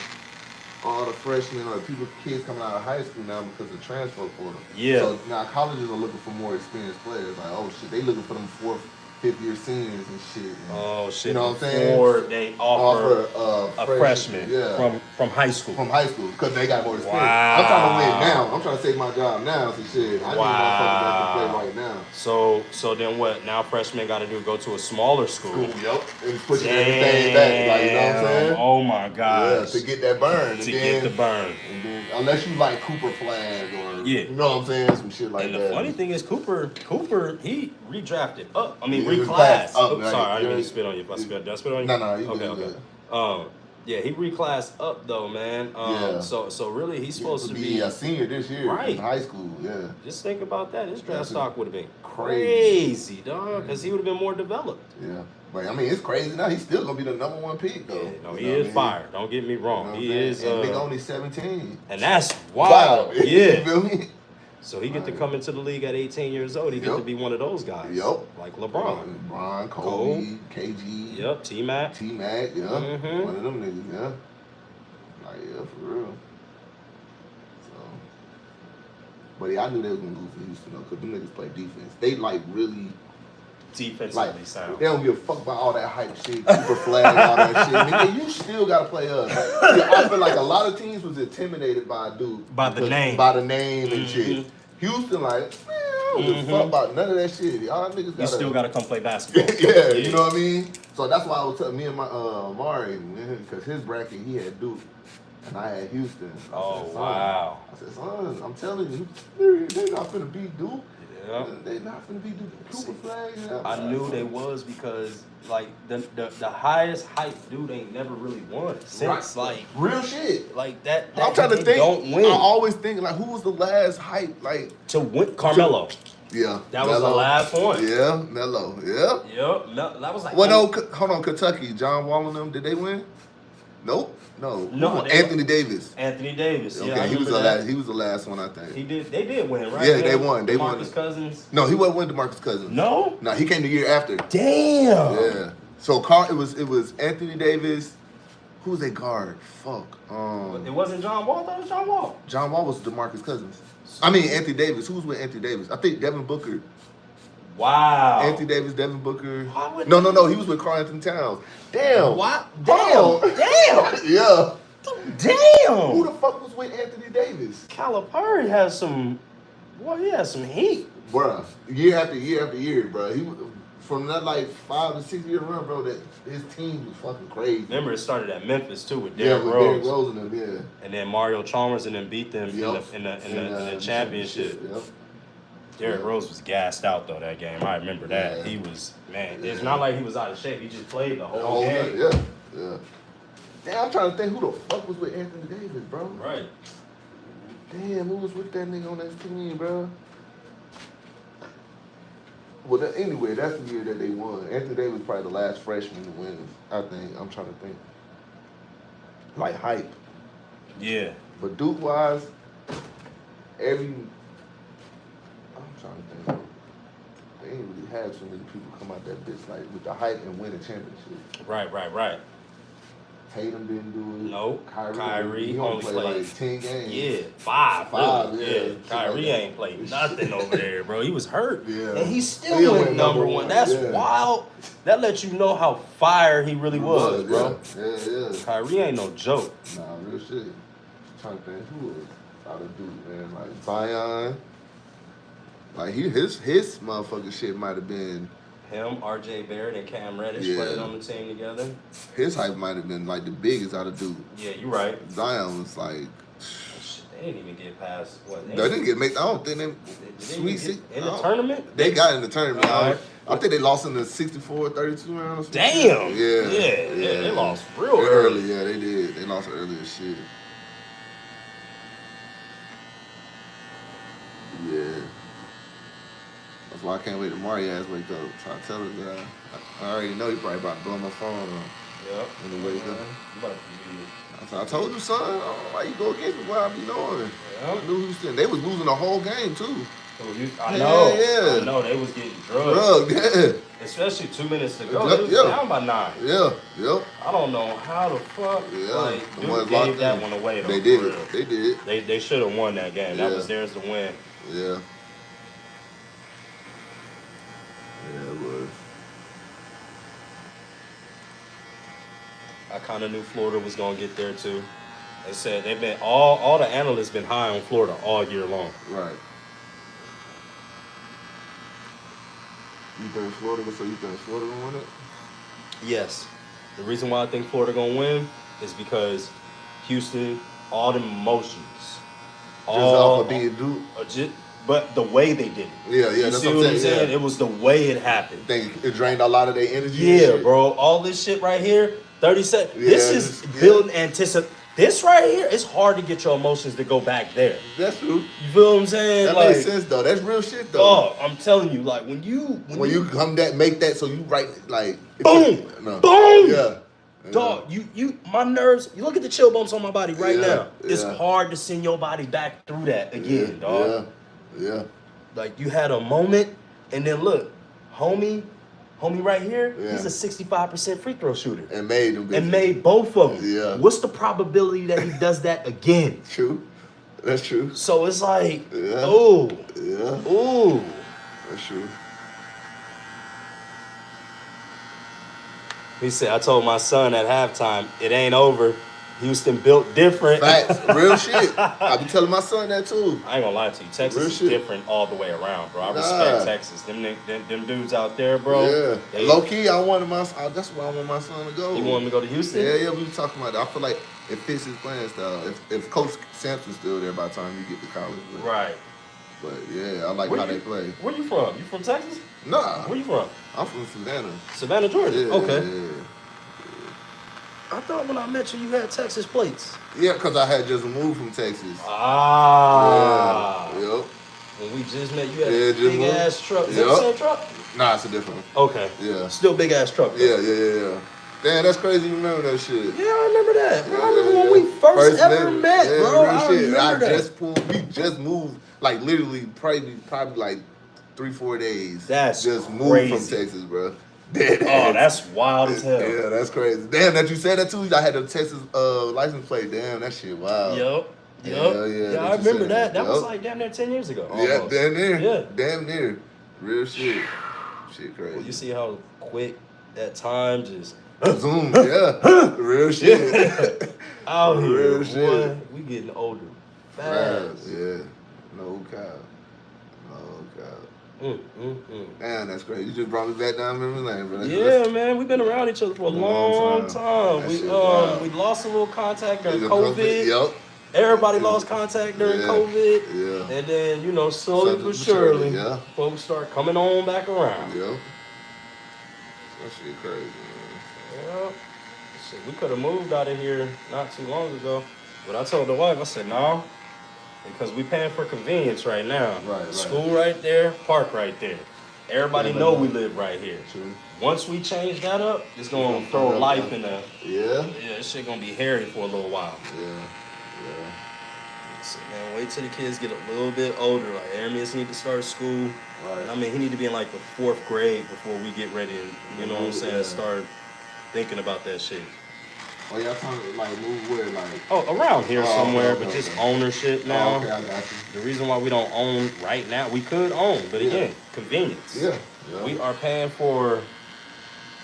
all the freshmen or kids coming out of high school now because of transfer portal. Yeah. So now colleges are looking for more experienced players. Like, oh shit, they looking for them 4th, 5th year seniors and shit. And Oh shit! You know what I'm saying? Before they offer offer a freshman yeah. from high school. From high school because they got more experience. Wow. I'm trying to win now. I'm trying to save my job now. So shit, I need motherfuckers that can play right now. So then what? Now freshmen got to do go to a smaller school. Yep. And pushing everything back. Like, you know what I'm saying? Oh my Yeah, gosh. to get that burn. To get the burn. And then, unless you like Cooper flag or, Yeah. you know what I'm saying? Some shit like And that. the funny thing is, Cooper, he redrafted up. I mean, Yeah, he was reclassed. classed up, Oops, right. sorry, I didn't mean to Yeah. spit on you. Did I spit on you? No, you okay, good. okay. Yeah, he reclassed up though, man. Yeah. So really, he's supposed to be a senior this year Right. in high school. Yeah. Just think about that. His draft That's stock would have been crazy. crazy, dog, because he would have been more developed. Yeah. But I mean, it's crazy now. He's still gonna be the #1 pick though. Yeah, no, You he know is what I mean? fire. Don't get me wrong. You know what He I'm is. saying? And nigga only 17. And that's wild. You Yeah. feel me? So he get to come into the league at 18 years old. He get to Yep. be one of those guys. Yep. Like LeBron. LeBron, Cole. Kobe, KG. Yep. T-Mac. T-Mac, yeah. Mhm. One of them niggas, yeah. Like, yeah, for real. So, but yeah, I knew they was gonna go for Houston though, because them niggas play defense. They like really, Defensively like, sound. they don't give a fuck about all that hype shit, Cooper flag, all that shit. Nigga, you still gotta play us. See, I feel like a lot of teams was intimidated by a dude. By the name. By the name and Mhm. shit. Houston, like, man, I don't give a fuck about none of that shit. Y'all niggas You gotta. still got to come play basketball. yeah, you know what I mean? So that's why I was telling me and my Mari, because his bracket, he had Duke, and I had Houston. Oh, said, son, wow. I said, son, I'm telling you, they not finna beat Duke. Yeah. They not finna beat Duke. Cooper flag. Yeah, I knew they was because like the highest hype dude ain't never really won since like real shit. like that I'm trying to they think. don't win I always think like, who was the last hype? Like, to win. Carmelo. yeah, That was the last one. Yeah, Melo. Yeah. Yep. That was like. Well, no, hold on, Kentucky. John Wall and them, did they win? Nope. No. No, they Anthony Davis. Anthony Davis. Okay, Yeah, I he was remember the that. last. He was the last one, I think. He did. They did win, right? Yeah, they won. They won. DeMarcus Cousins. No, he wasn't with DeMarcus Cousins. No. No, he came the year after. Damn. Yeah. So it was Anthony Davis. Who's they guard? Fuck. It wasn't John Wall. I thought it was John Wall. John Wall was DeMarcus Cousins. I mean Anthony Davis. Who was with Anthony Davis? I think Devin Booker. Wow. Anthony Davis, Devin Booker. Why would No. He was with Karl Anthony Towns. Damn. What? Hold on. Damn. Yeah. Damn. Who the fuck was with Anthony Davis? Calipari has some. Well, he has some heat. Bruh, year after year after year, bruh. He was, from that like 5 to 6 year run, bro, that his team was fucking crazy. Remember, it started at Memphis too with Yeah, Derrick with Rose. Derrick Rose and them, yeah. And then Mario Chalmers and then beat them Yep. in the championship. Yep. Derrick Rose was gassed out though that game. I remember that. Yeah. He was man. Yeah. It's not like he was out of shape. He just played the whole Oh, game. yeah. Damn, I'm trying to think who the fuck was with Anthony Davis, bro. Right. Damn, who was with that nigga on that team, bro? Well, anyway, that's the year that they won. Anthony Davis was probably the last freshman to win, I think. I'm trying to think. Like hype. Yeah. But Duke-wise, I'm trying to think. They ain't really had so many people come out that bitch like with the hype and win a championship. Right. Tatum didn't do it. No. Kyrie he only played played like 10 games. Yeah, five. Yeah. Kyrie ain't played nothing over there, bro. He was hurt. Yeah. And he still went number one. That's Yeah. wild. That lets you know how fire he really was, bro. Yeah. Kyrie ain't no joke. Nah, real shit. I'm trying to think who was out of Duke, man. Like Zion. Like his motherfucking shit might have been. Him, RJ Barrett, and Cam Reddish Yeah. played on the team together. His hype might have been like the biggest out of Duke. Yeah, you're right. Zion was like. Shit, they didn't even get past what? They didn't get make. I don't think they. They Sweet didn't six. get in the tournament. They got in the tournament. Alright. I think they lost in the 64-32 round or something. Damn. Yeah. They lost real early. early. Yeah, they did. They lost early as shit. Yeah. That's why I can't wait till Mario ass wake up. Try to tell her that I already know he probably about to blow my phone on Yep. when he wake up. You about to be- I said, I told you, son. I don't know why you go against me. What I be knowing? Yeah. I knew Houston. They was losing the whole game too. I know. Yeah. I know they was getting drugged. Drug, yeah. Especially 2 minutes to go. Yep, They was yeah. down by 9. Yeah, yep. I don't know how the fuck. Yeah. Like, The Duke ones gave locked that in. one away though. They for did. real. They did. They should have won that game. That Yeah. was theirs to win. Yeah. Yeah, it was. I kind of knew Florida was gonna get there too. They said they've been all the analysts been high on Florida all year long. Right. You think Florida? So you think Florida gonna win it? Yes. The reason why I think Florida gonna win is because Houston, all the emotions, Just off of being Duke. but the way they did it. Yeah, You that's see what I'm I'm saying. Yeah. It was the way it happened. It drained a lot of their energy. Yeah, bro. All this shit right here, 30 seconds. Yeah, This is building anticipation. This right here, it's hard to get your emotions to go back there. That's true. You feel what I'm saying? That makes sense though. That's real shit though. Oh, I'm telling you, like when you come make that, so you write like boom, boom. Yeah. Dog, you my nerves, you look at the chill bumps on my body right now. It's yeah. hard to send your body back through that again, dog. Yeah. Like you had a moment and then look, homie right here, he's a 65% free throw shooter. And made them. And made both of them. Yeah. What's the probability that he does that again? True. That's true. So it's like, Yeah. ooh. Yeah. Ooh. That's true. He said, I told my son at halftime, it ain't over. Houston built different. Facts. Real shit. I be telling my son that too. I ain't gonna lie to you. Texas Real is shit. different all the way around, bro. I respect Texas. Them dudes out there, bro. Yeah. Low key, that's why I want my son to go. You want him to go to Houston? Yeah, we were talking about that. I feel like it fits his playing style. If Coach Sampson's still there by the time you get to college. Right. But yeah, I like how they play. Where you from? You from Texas? Nah. Where you from? I'm from Savannah. Savannah, Georgia. Yeah, okay. Yeah. I thought when I met you had Texas plates. Yeah, because I had just moved from Texas. Ah. Yeah. Yep. When we just met, you had Yeah, a just big ass truck. Is that the same truck? Nah, it's a different one. Okay. Yeah. Still big ass truck. Though. Yeah. Damn, that's crazy. You remember that shit? Yeah, I remember that. Yeah, I remember when we first ever met, yeah, bro. Real I shit. remember that. We just moved, like literally, probably like 3-4 days. That's just crazy. Moved from Texas, bro. Oh, that's wild as hell. Yeah, that's crazy. Damn, that you said that too. I had the Texas license plate. Damn, that shit wild. Yep. Yeah, I remember that. That was like damn near 10 years ago. Almost. Yeah, damn near. Yeah. Damn near. Real shit. Shit crazy. Well, you see how quick that time just zoom. Yeah. Real shit. out here. Real shit. Boy, we getting older fast. Yeah. No cap. Damn, that's crazy. You just brought me back down memory lane, bro. Yeah, man, we've been around each other for a long time. We lost a little contact during COVID. Yep. Everybody lost contact during COVID. Yeah. And then, slowly but surely, folks start coming on back around. Yep. That shit crazy, man. Yeah. Shit, we could have moved out of here not too long ago. But I told the wife, I said, no. Because we paying for convenience right now. Right. School right there, park right there. Everybody know we live right here. True. Once we change that up, it's gonna throw life in the. Yeah. Yeah, this shit gonna be hairy for a little while. Yeah. So man, wait till the kids get a little bit older. Like Aramis need to start school. Right. I mean, he need to be in like the 4th grade before we get ready and you know what I'm saying, start thinking about that shit. Oh, y'all trying to like move where, like? Oh, around here somewhere, okay, but just ownership now. Oh, okay, I got you. The reason why we don't own right now, we could own, but again, convenience. Yeah. We are paying for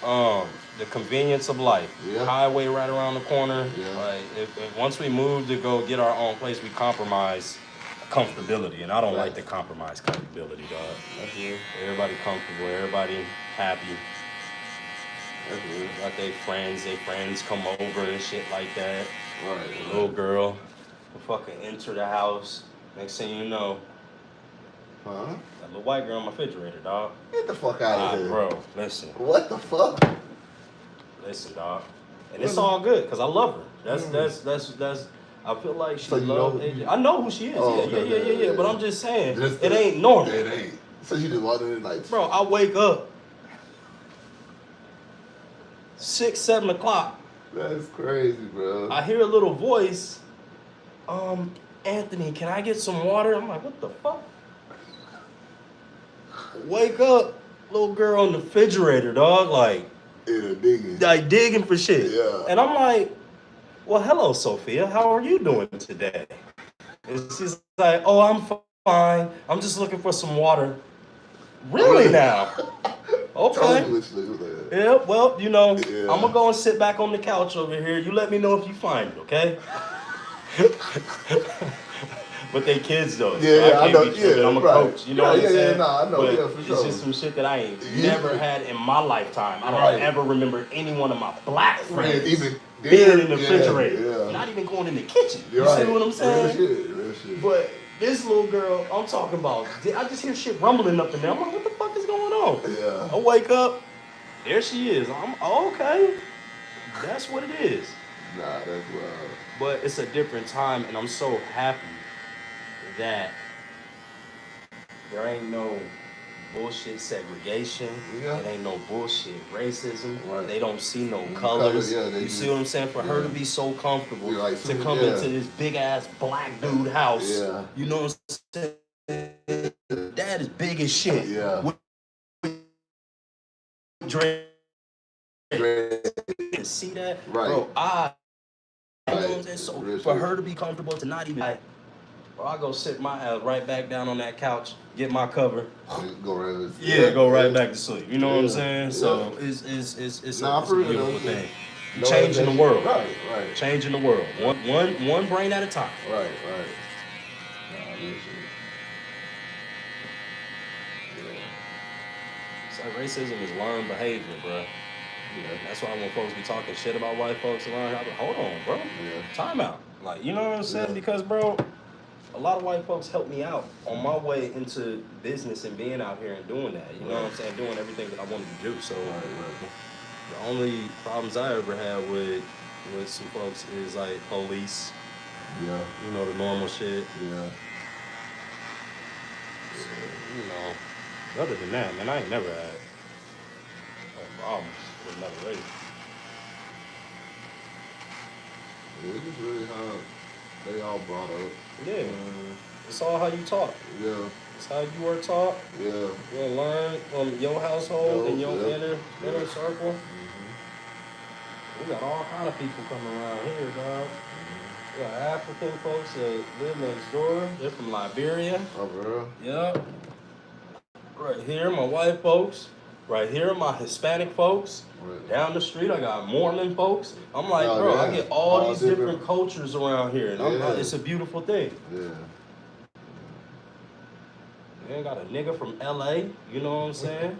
the convenience of life. Yeah. Highway right around the corner. Yeah. Like if once we move to go get our own place, we compromise comfortability, and I don't like to compromise comfortability, dog. That's real. Everybody comfortable, everybody happy. That's real. Got their friends come over and shit like that. Right. Little girl will fucking enter the house. Next thing you know, Huh? that little white girl in my refrigerator, dog. Get the fuck out of here. Bro, listen. What the fuck? Listen, dog. And it's all good, because I love her. That's I feel like she loves AJ. I know who she is. Oh, yeah. But I'm just saying, Just it ain't normal. It ain't. So you just walked in like... Bro, I wake up 6, 7 o'clock. That's crazy, bro. I hear a little voice. Anthony, can I get some water? I'm like, what the fuck? Wake up, little girl in the refrigerator, dog. Like digging for shit. Yeah. And I'm like, well, hello, Sophia. How are you doing today? And she's like, oh, I'm fine. I'm just looking for some water. Really now? Okay. Yeah, well, I'm going to go and sit back on the couch over here. You let me know if you find it, okay? But they kids though. Yeah, so I I know, can't be tripping. yeah, I'm a right. coach. You know what I'm saying? Nah, I know, but yeah, for it's sure. just some shit that I ain't Yeah. never had in my lifetime. I don't Right. ever remember any one of my black friends even being in the yeah, refrigerator. yeah. Not even going in the kitchen. You're You right. see what I'm saying? Real shit. But this little girl, I'm talking about, I just hear shit rumbling up in there. I'm like, what the fuck is going on? Yeah. I wake up, there she is. I'm okay. That's what it is. Nah, that's wild. But it's a different time, and I'm so happy that there ain't no bullshit segregation. Yeah. It ain't no bullshit racism. Right. They don't see no Color, colors. yeah, they You just- see what I'm saying? For her to yeah. be so comfortable Yeah, like, to soon- come yeah. into this big ass black dude house. Yeah. You know what I'm saying? That is big as shit. Yeah. With Drake. Right. See that? Right. Bro, you know what I'm Right. saying? So Real for shit. her to be comfortable to not even like, bro, I go sit my ass right back down on that couch, get my cover. Go right. Yeah, go right back to sleep. You know what I'm Yeah. saying? Yeah. So it's Nah, a for real, beautiful though. thing. No Changing the education. world. Right. Changing the world. One brain at a time. Right. Nah, real shit. It's like racism is learned behavior, bro. Yeah. That's why when folks be talking shit about white folks around here, I be, hold on, bro. Yeah. Time out. Like, you know what I'm saying? Yeah. Because, bro, a lot of white folks helped me out on my way into business and being out here and doing that. You know what I'm saying? Doing everything that I wanted to do. So the only problems I ever had with some folks is like police. Yeah. You know, the normal shit. Yeah. So, you know, other than that, man, I ain't never had problems with another race. It's just really how they all brought up. Yeah. It's all how you talk. Yeah. It's how you were taught. Yeah. You gonna learn from your household and your inner circle. We got all kind of people coming around here, dog. We got African folks that live next door. They're from Liberia. Oh, bro. Yep. Right here, my white folks. Right here, my Hispanic folks. Right. Down the street, I got Mormon folks. I'm like, Oh, bro, yeah. I get all All these different- different cultures around here. And Yeah. it's a beautiful thing. Yeah. You ain't got a nigga from LA, you know what I'm saying?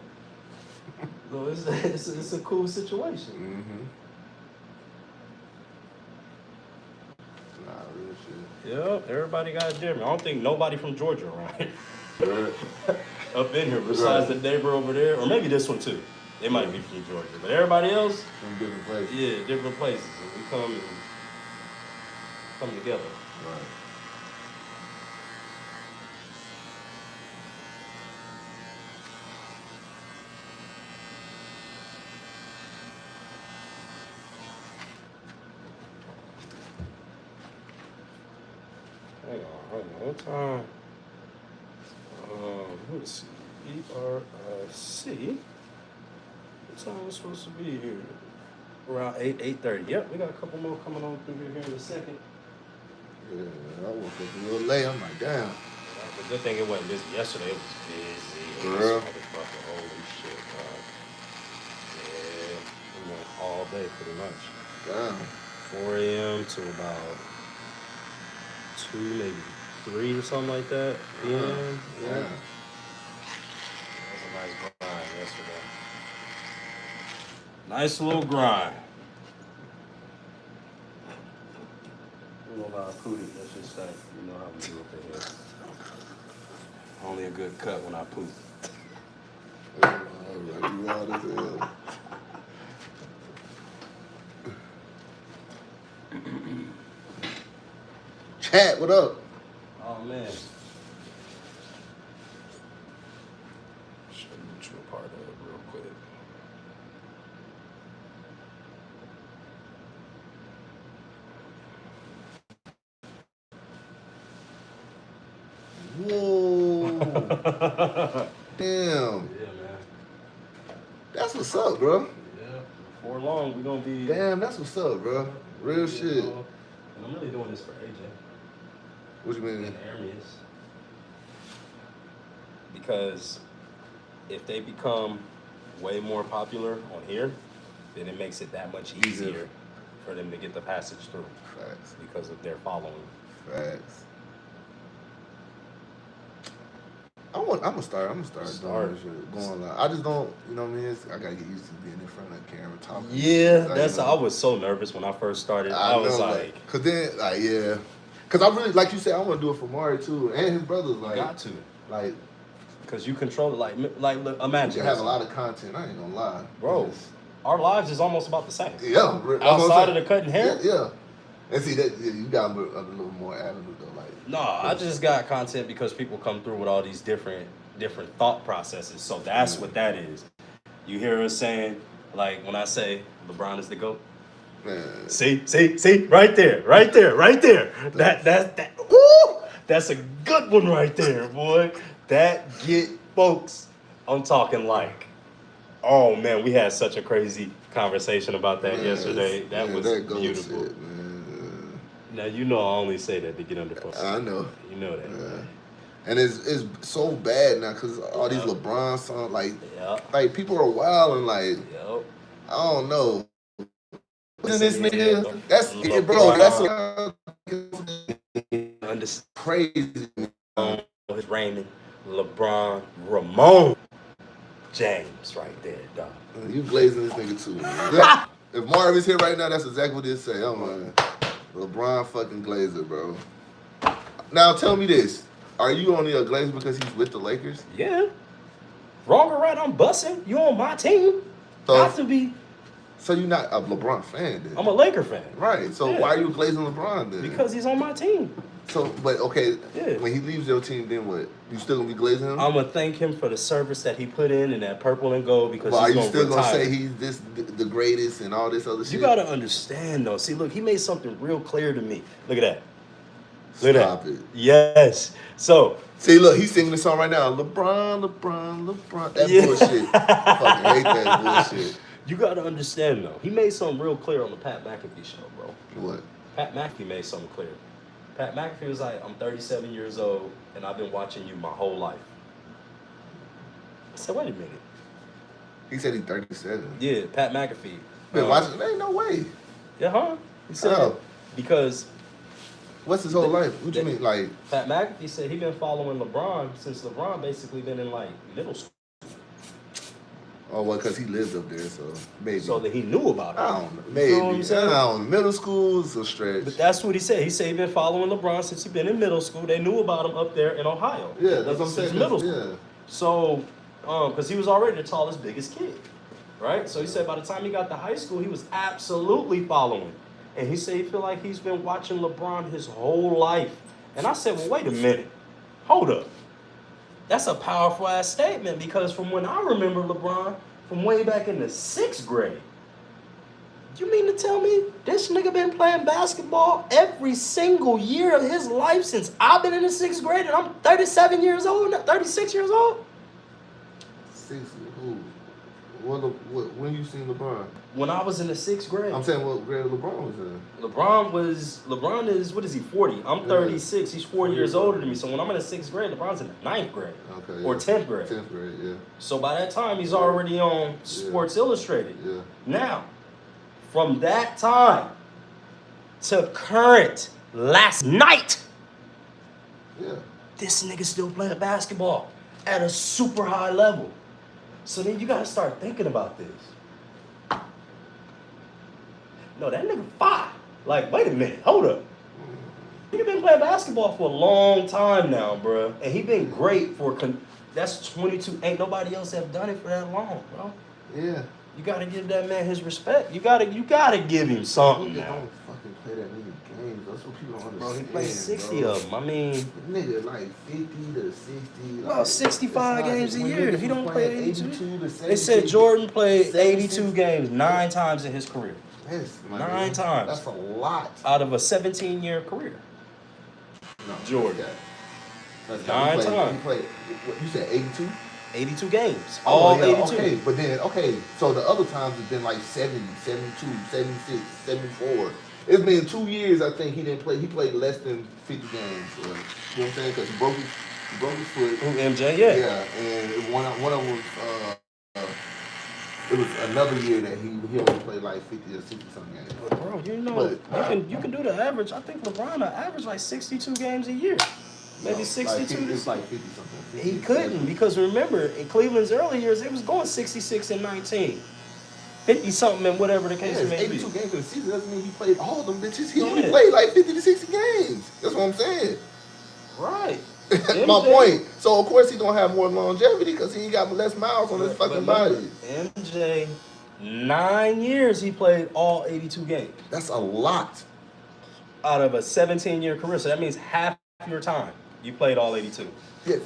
No, it's a cool situation. Mm-hmm. Nah, real shit. Yeah, everybody got different. I don't think nobody from Georgia around here. Right. Up in here, besides the neighbor over there, or maybe this one too. They might be from Georgia, but everybody else, From different places. yeah, different places. And we come together. Right. Hang on. What time? Let's see. ERC. What time we supposed to be here? Around 8:30. Yep, we got a couple more coming on through here in a second. Yeah, I woke up a little late. I'm like, damn. The good thing it wasn't busy. Yesterday it was busy. For This real? motherfucker, holy shit, dog. Yeah, we went all day pretty much. Damn. 4 a.m. to about 2, maybe 3 or something like that. p.m. Yeah. Damn. That was a nice grind yesterday. Nice little grind. You know about pootie, let's just say. You know how we do up in here. Only a good cut when I poop. All right, you wild as hell. Chat, what up? Oh man. Show you what you're a part of real quick. Whoa. Damn. Yeah, man. That's what's up, bro. Yeah. Before long, we're gonna be. Damn, that's what's up, bro. Real shit. And I'm really doing this for AJ What you mean? and Arius. Because if they become way more popular on here, then it makes it that much easier for them to get the passage through Facts. because of their following. Facts. I'm gonna start doing this shit. Going live. I just don't, you know what I mean? I gotta get used to being in front of the camera talking. Yeah, Like, that's. you know, I was so nervous when I first started. I was like, cause then, like, yeah, cause I really, like you said, I want to do it for Mari too, and his brothers. Like, got to, like, cause you control it. Like look, imagine. you have a lot of content. I ain't gonna lie, bro. Our lives is almost about the same. Yeah, outside of the cutting hair. Yeah. And see that you got a little more avenue though. Like, no, I just got content because people come through with all these different thought processes. So that's what that is. You hear us saying, like when I say LeBron is the GOAT. Man. See, right there. That. Woo! That's a good one right there, boy. That get folks. I'm talking like. Oh man, we had such a crazy conversation about that yesterday. That was beautiful. Shit, man. Now you know I only say that to get under folks. I know. You know that. Man. And it's so bad now because all these LeBron songs, like people are wild and like, I don't know. This nigga, that's it, bro. That's crazy. His Raymond, LeBron, Ramon. James right there, dog. You glazing this nigga too, man. If Marvin's here right now, that's exactly what he'll say. I'm like, LeBron fucking Glazer, bro. Now tell me this. Are you only a Glazer because he's with the Lakers? Yeah. Wrong or right, I'm bussing. You on my team. So, got to be. So you're not a LeBron fan then? I'm a Laker fan. Right. So why are you glazing LeBron then? Because he's on my team. So, but okay, when he leaves your team, then what? You still gonna be glazing him? I'm gonna thank him for the service that he put in that purple and gold because but he's are you still retire. Gonna say he's the greatest and all this other shit? You gotta understand though. See, look, he made something real clear to me. Look at that. Stop it. Yes. So see, look, he's singing the song right now. LeBron. That bullshit. I fucking hate that bullshit. You gotta understand though. He made something real clear on the Pat McAfee show, bro. What? Pat McAfee made something clear. Pat McAfee was like, I'm 37 years old, and I've been watching you my whole life. I said, wait a minute. He said he's 37. Yeah, Pat McAfee. Been watching? There ain't no way. Yeah, huh? He said because... What's his whole life? What you mean, like... Pat McAfee said he been following LeBron since LeBron basically been in, like, middle school. Oh, well, because he lived up there, so maybe. So that he knew about it. I don't know. Maybe. You know what I'm saying? I don't know. Middle school's a stretch. But that's what he said. He said he been following LeBron since he been in middle school. They knew about him up there in Ohio. Yeah, that's what I'm saying. Middle school. Yeah. So, because he was already the tallest, biggest kid, right? So he said by the time he got to high school, he was absolutely following. And he said he feel like he's been watching LeBron his whole life. And I said, well, wait a minute. Hold up. That's a powerful ass statement because from when I remember LeBron, from way back in the 6th grade. You mean to tell me this nigga been playing basketball every single year of his life since I've been in the 6th grade and I'm 37 years old, 36 years old? When you seen LeBron? When I was in the 6th grade. I'm saying what grade LeBron was in. LeBron is, what is he, 40? I'm 36. He's 4 years older than me. So when I'm in the 6th grade, LeBron's in the 9th grade. Okay. Or 10th grade. 10th grade, yeah. So by that time, he's already on Sports Illustrated. Yeah. Now, from that time to current last night, this nigga still playing basketball at a super high level. So then you gotta start thinking about this. No, that nigga 5. Like, wait a minute, hold up. He been playing basketball for a long time now, bro. And he been great for, that's 22. Ain't nobody else have done it for that long, bro. Yeah. You gotta give that man his respect. You gotta give him something. Nigga don't fucking play that nigga games. That's what people don't understand. Bro, he played 60 of them. I mean, nigga like 50 to 60. Well, 65 games a year. If he don't play 82 to they said Jordan played 82 games 9 times in his career. Yes, 9 times. That's a lot. Out of a 17-year career. No, Jordan. That's 9 times. He played, you said 82? 82 games. Oh, All yeah, 82. Okay, but then, so the other times it's been like 70, 72, 76, 74. It's been 2 years, I think, he didn't play. He played less than 50 games. You know what I'm saying? Because he broke his foot. Who, MJ? Yeah. Yeah, and one of them was, it was another year that he only played like 50 or 60 something games. But bro, you know, you can do the average. I think LeBron average like 62 games a year. Maybe No, 62. Like, it's like 50 something. 50, He couldn't 70. because remember, in Cleveland's early years, it was going 66 and 19. 50 something and whatever the Yeah, case it's may be. 82 games in the season. Doesn't mean he played all them bitches. He only Yeah. played like 50 to 60 games. That's what I'm saying. Right. My point. So, of course, he gonna have more longevity because he ain't got less miles on his fucking body. MJ, 9 years he played all 82 games That's a lot. out of a 17-year career. So that means half your time you played all 82. Yeah.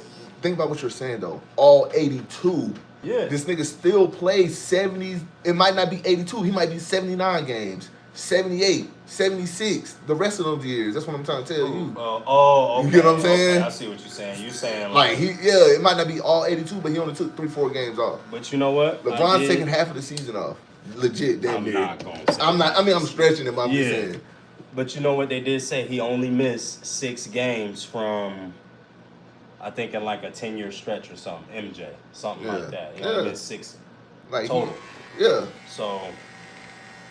Think about what you're saying, though. All 82. Yeah. This nigga still plays 70s. It might not be 82. He might be 79 games, 78, 76. The rest of those years. That's what I'm trying to tell you. Okay. You get what I'm saying? Okay, I see what you're saying. You're saying Like, it might not be all 82, but he only took 3-4 games off. But you know what? LeBron's taking half of the season off. Legit, damn I'm near. not going to say I'm stretching him, I'm just saying. But you know what they did say? He only missed 6 games from, I think, in like a 10-year stretch or something. MJ, something like that. He only missed 6 like total. Yeah. So,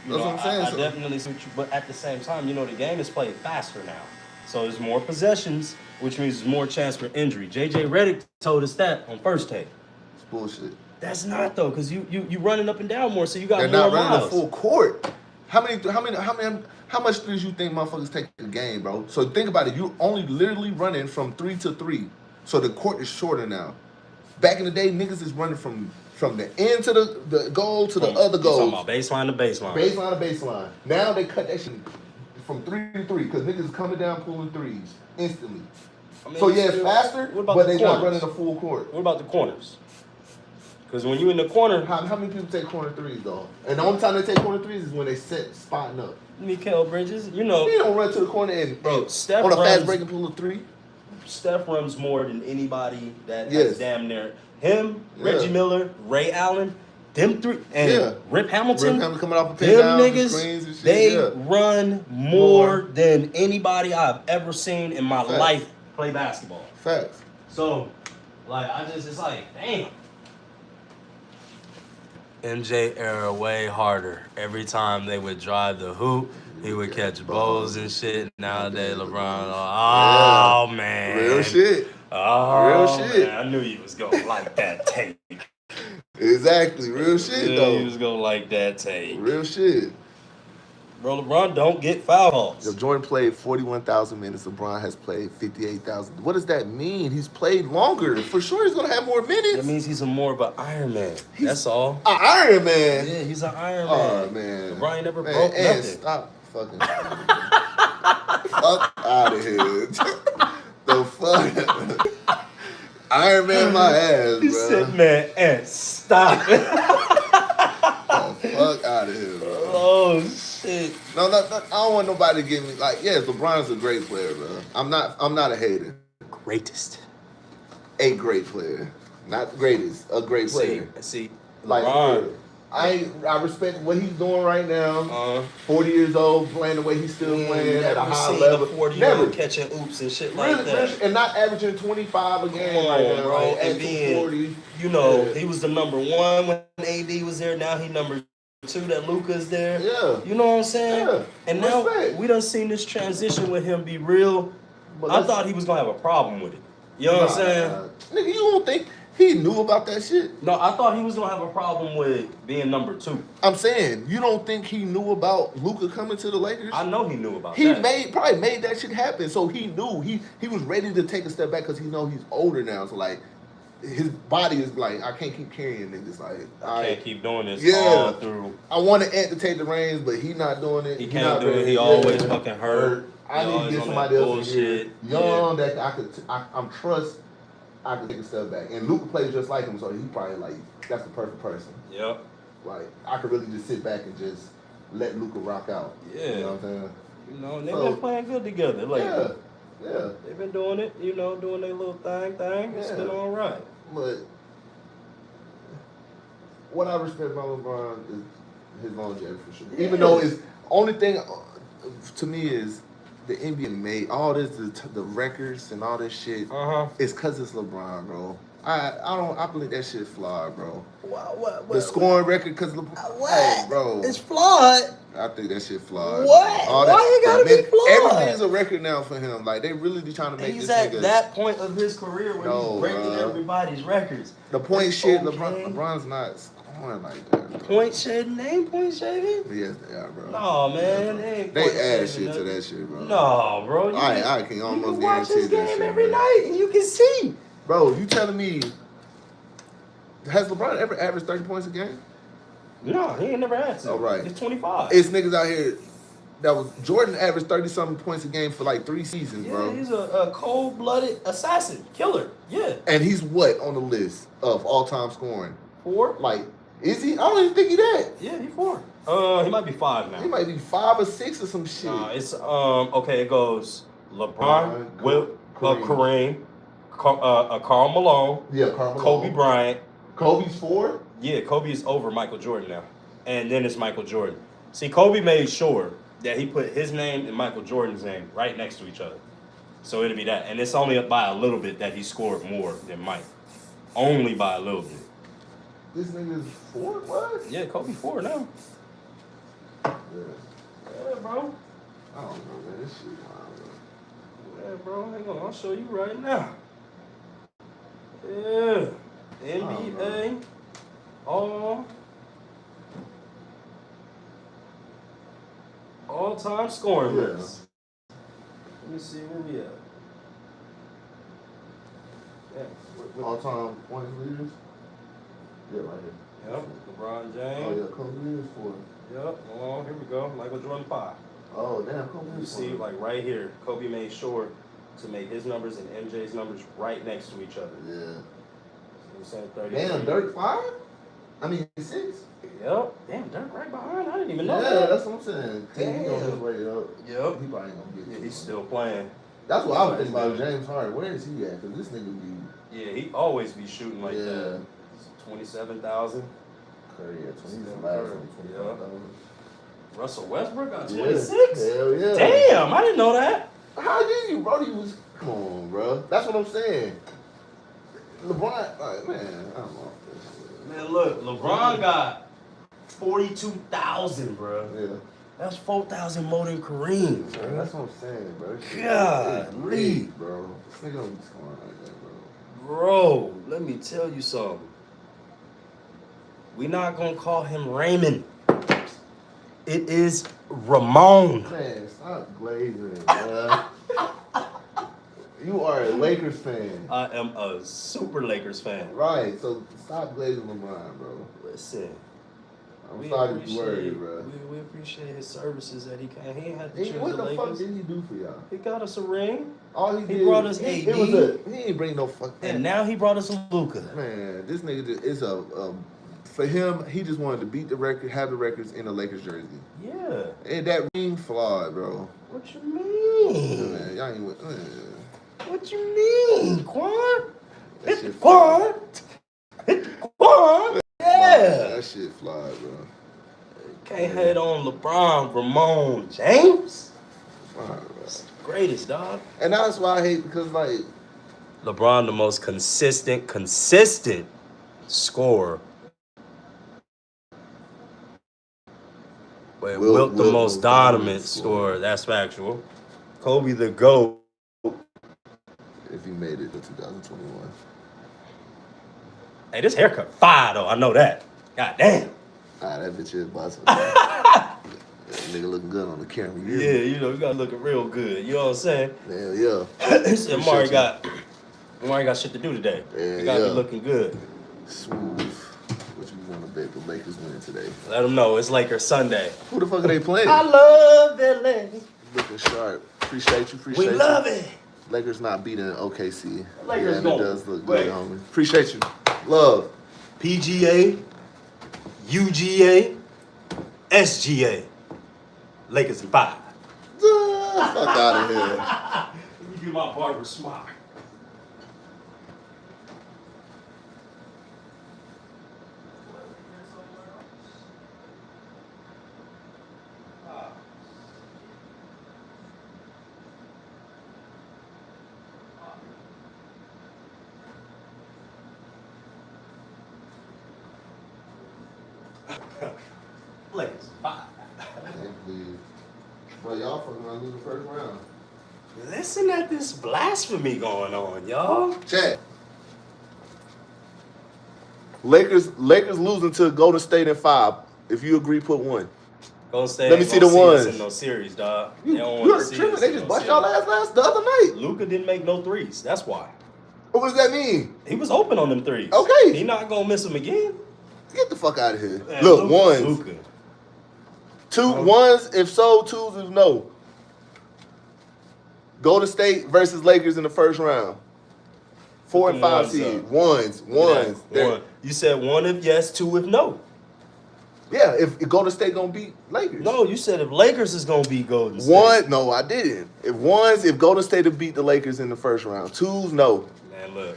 you That's know, what I'm saying. I definitely see what you, but at the same time, you know, the game is played faster now. So there's more possessions, which means there's more chance for injury. JJ Redick told us that on first take. It's bullshit. That's not though, because you running up and down more, so you got They're more not running miles. a full court. How much threes you think motherfuckers take a game, bro? So think about it. You're only literally running from 3 to 3. So the court is shorter now. Back in the day, niggas is running from the end to the goal to the other goal. Talking about baseline to baseline. Baseline to baseline. Now they cut that shit from 3 to 3 because niggas coming down pulling threes instantly. I mean, So yeah, it's faster, what about but the they're not corners? running a full court. What about the corners? Because when you in the corner, How many people take corner threes though? And the only time they take corner threes is when they set spotting up. Mikael Bridges, you know, He don't run to the corner and Bro, Steph on a runs- fast break and pull a 3. Steph runs more than anybody that Yes. has damn near him, Yeah. Reggie Miller, Ray Allen, them three, and Rip Hamilton. Rip Hamilton coming off a Them pin down, niggas, screens and shit. they yeah. run more than anybody I've ever seen in my Facts. life play basketball. Facts. So, like, it's like, damn. MJ era way harder. Every time they would drive the hoop, he would catch balls and shit. Nowadays, LeBron, oh man. Real shit. Oh, Real shit. Man, I knew you was gonna like that take. Exactly. Real shit though. You was gonna like that take. Real shit. Bro, LeBron don't get foul calls. If Jordan played 41,000 minutes, LeBron has played 58,000. What does that mean? He's played longer. For sure he's going to have more minutes. That means he's more of an Iron Man. That's all. An Iron Man? Yeah, he's an Iron Man. Oh, man. LeBron never Man, broke and nothing. stop fucking. Fuck out of here. The fuck? Iron Man my ass, He bro. said, man, and stop it. The fuck out of here, bro. Oh, shit. No, I don't want nobody to give me like. Yes, LeBron's a great player, bro. I'm not a hater. Greatest. A great player, not the greatest. A great player. See, Like LeBron. I respect what he's doing right now. 40 years old, playing the way he's still playing at a high level. 40-year-old catching oops and shit like Really, that. and not averaging 25 a game Come right on, now. bro. Like, And at being, 40. you know, Yeah. he was the number 1 when AD was there. Now he number 2 that Luka's there. Yeah. You know what I'm saying? Yeah. And now Respect. we done seen this transition with him be real. But I let's- thought he was going to have a problem with it. You know what I'm saying? Nigga, you don't think he knew about that shit? No, I thought he was going to have a problem with being number 2. I'm saying, you don't think he knew about Luka coming to the Lakers? I know he knew about He that. probably made that shit happen. So he knew he was ready to take a step back because he know he's older now. So like his body is like, I can't keep carrying niggas. Like I can't keep doing this Yeah. all through. I want to Ant to take the reins, but he not doing it. He not can't do it. ready. He always fucking hurt. I He need to always get on somebody that else in here, bullshit. young that I'm trust. I can take a step back, and Luka plays just like him, so he probably like that's the perfect person. Yep. Like I could really just sit back and just let Luka rock out. Yeah. You know what I'm saying? You know, and they've So- been playing good together. Like, Yeah. they've been doing it, you know, doing their little thing. It's Yeah. been all right. But what I respect about LeBron is his longevity for sure. Yeah. Even though it's only thing to me is the NBA made all this the records and all this shit. Uh-huh. It's cause it's LeBron, bro. I believe that shit flawed, bro. What? The scoring record, cause hey, bro, It's flawed. I think that shit flawed. What? All Why you gotta be flawed? Everything's a record now for him. Like they really be trying to make He's this at nigga. that point of his career where No, he's breaking bruh. everybody's records. The point It's shit, okay. LeBron's not scoring like that. Bro. Point shaving, they ain't point shaving. Yes, they are, bro. No, man, Yeah, they ain't they point add shaving shit to nothing. that shit, bro. No, bro. I can you almost can watch guarantee his that game shit, every bro. night and you can see. Bro, you telling me has LeBron ever averaged 30 points a game? No, he ain't never had to. Oh, right. He's 25. It's niggas out here that was Jordan averaged 30-something points a game for like 3 seasons, yeah, bro. he's a cold-blooded assassin, killer. Yeah. And he's what on the list of all-time scoring? 4? Like, is he? I don't even think he that. Yeah, he's 4. He might be 5 now. He might be 5 or 6 or some shit. It's okay. It goes LeBron, Kareem, Karl Malone, Yeah, Karl Malone. Kobe Bryant. Kobe's 4? Yeah, Kobe is over Michael Jordan now, and then it's Michael Jordan. See, Kobe made sure that he put his name and Michael Jordan's name right next to each other, so it'll be that. And it's only by a little bit that he scored more than Mike, only by a little bit. This nigga's 4? What? Yeah, Kobe 4 now. Yeah. Yeah, bro. I don't know, man. This shit wild, bro. Yeah, bro. Hang on, I'll show you right now. Yeah, NBA, all-time scoring Yeah. list. Let me see where we at. Yeah, All-time points leaders? Yeah, right here. Yep, LeBron Oh, James. yeah, Kobe is 4. Yep, oh, here we go. Michael Jordan 5. Oh, damn, Kobe You is 4. see, like right here, Kobe made sure to make his numbers and MJ's numbers right next to each other. Yeah. You saying 30. Damn, Dirk 5? I mean, 6? Yep. Damn, Dirk right behind. I didn't even know Yeah, that. that's what I'm saying. Damn. He on his Damn. way up. Yep. He probably ain't gonna get Yeah, it. he's still playing. That's what I was thinking about James Harden. Where is he at? Because this nigga be... Yeah, he always be shooting like Yeah. that. 27,000. Curry at 20. He's the Still last Curry. one. Yeah. 25,000. Russell Westbrook got Yeah. 26? Hell yeah. Damn, I didn't know that. How did you, bro? He was... Come on, bro. That's what I'm saying. LeBron... Like, man, I don't know. Man, look, LeBron got 42,000, bro. Yeah. That's 4,000 more than Kareem, Yeah, bro. that's what I'm saying, bro. This shit- God, it's league, bro. This nigga don't be scoring like that, bro. Bro, let me tell you something. We not gonna call him Raymond. It is Ramon. Man, stop glazing, bro. You are a Lakers fan. I am a super Lakers fan. Right, so stop glazing LeBron, bro. Listen, I'm sorry to be worried, bro. We appreciate his services that he can. He ain't had to He, choose what the the fuck Lakers. did he do for y'all? He got us a ring, All he did, brought us he, AD. it was he ain't bring no fuck. and now he brought us a Luka. Man, this nigga just, is for him, he just wanted to beat the record, have the records in a Lakers jersey. Yeah. And that ring flawed, bro. What you mean? Man, y'all ain't What you mean, Quan? that shit Quan? Quan? Yeah. That shit flawed, bro. Can't hate on LeBron, Ramon, James. Flawed, bro. Greatest, dog. And that's why I hate, because like LeBron, the most consistent scorer. But Wilt, the most dominant scorer. That's factual. Kobe, the GOAT. if he made it to 2021. Hey, this haircut fire, though. I know that. God damn. Ah, that bitch is busting. That nigga looking good on the camera. You Yeah, hear me? you know, you got looking real good. You know what I'm saying? Hell yeah. He said Mari got shit to do today. Yeah, You got to yeah. be looking good. Smooth. What you want to bet the Lakers win today? Let them know it's Lakers Sunday. Who the fuck are they playing? I love LA. Looking sharp. Appreciate you. We love it. Lakers not beating OKC. Lakers yeah, it gonna does look wait. good, homie. Appreciate you. Love. PGA, UGA, SGA. Lakers in 5. Fuck out of here. Let me get my Barber smart. Lakers 5. Bro, y'all fucking gonna lose the first round. Listen at this blasphemy going on, y'all. Chat. Lakers losing to Golden State in 5. If you agree, put 1. Golden State Let me ain't see gonna the us ones. in no series, dog. You They don't want to heard see tripping. us They in just no bust y'all series. ass the other night. Luka didn't make no threes. That's why. What does that mean? He was open on them threes. Okay. He not gonna miss them again. Get the fuck out of here. Man, Look, Luka, ones. Luka. Ones if so, twos if no. Golden State versus Lakers in the first round. 4 and 5 ones seed. up. Ones. One. You said 1 if yes, 2 if no. Yeah, if Golden State gonna beat Lakers. No, you said if Lakers is gonna beat Golden State. No, I didn't. If Golden State to beat the Lakers in the first round. Twos, no. Man, look.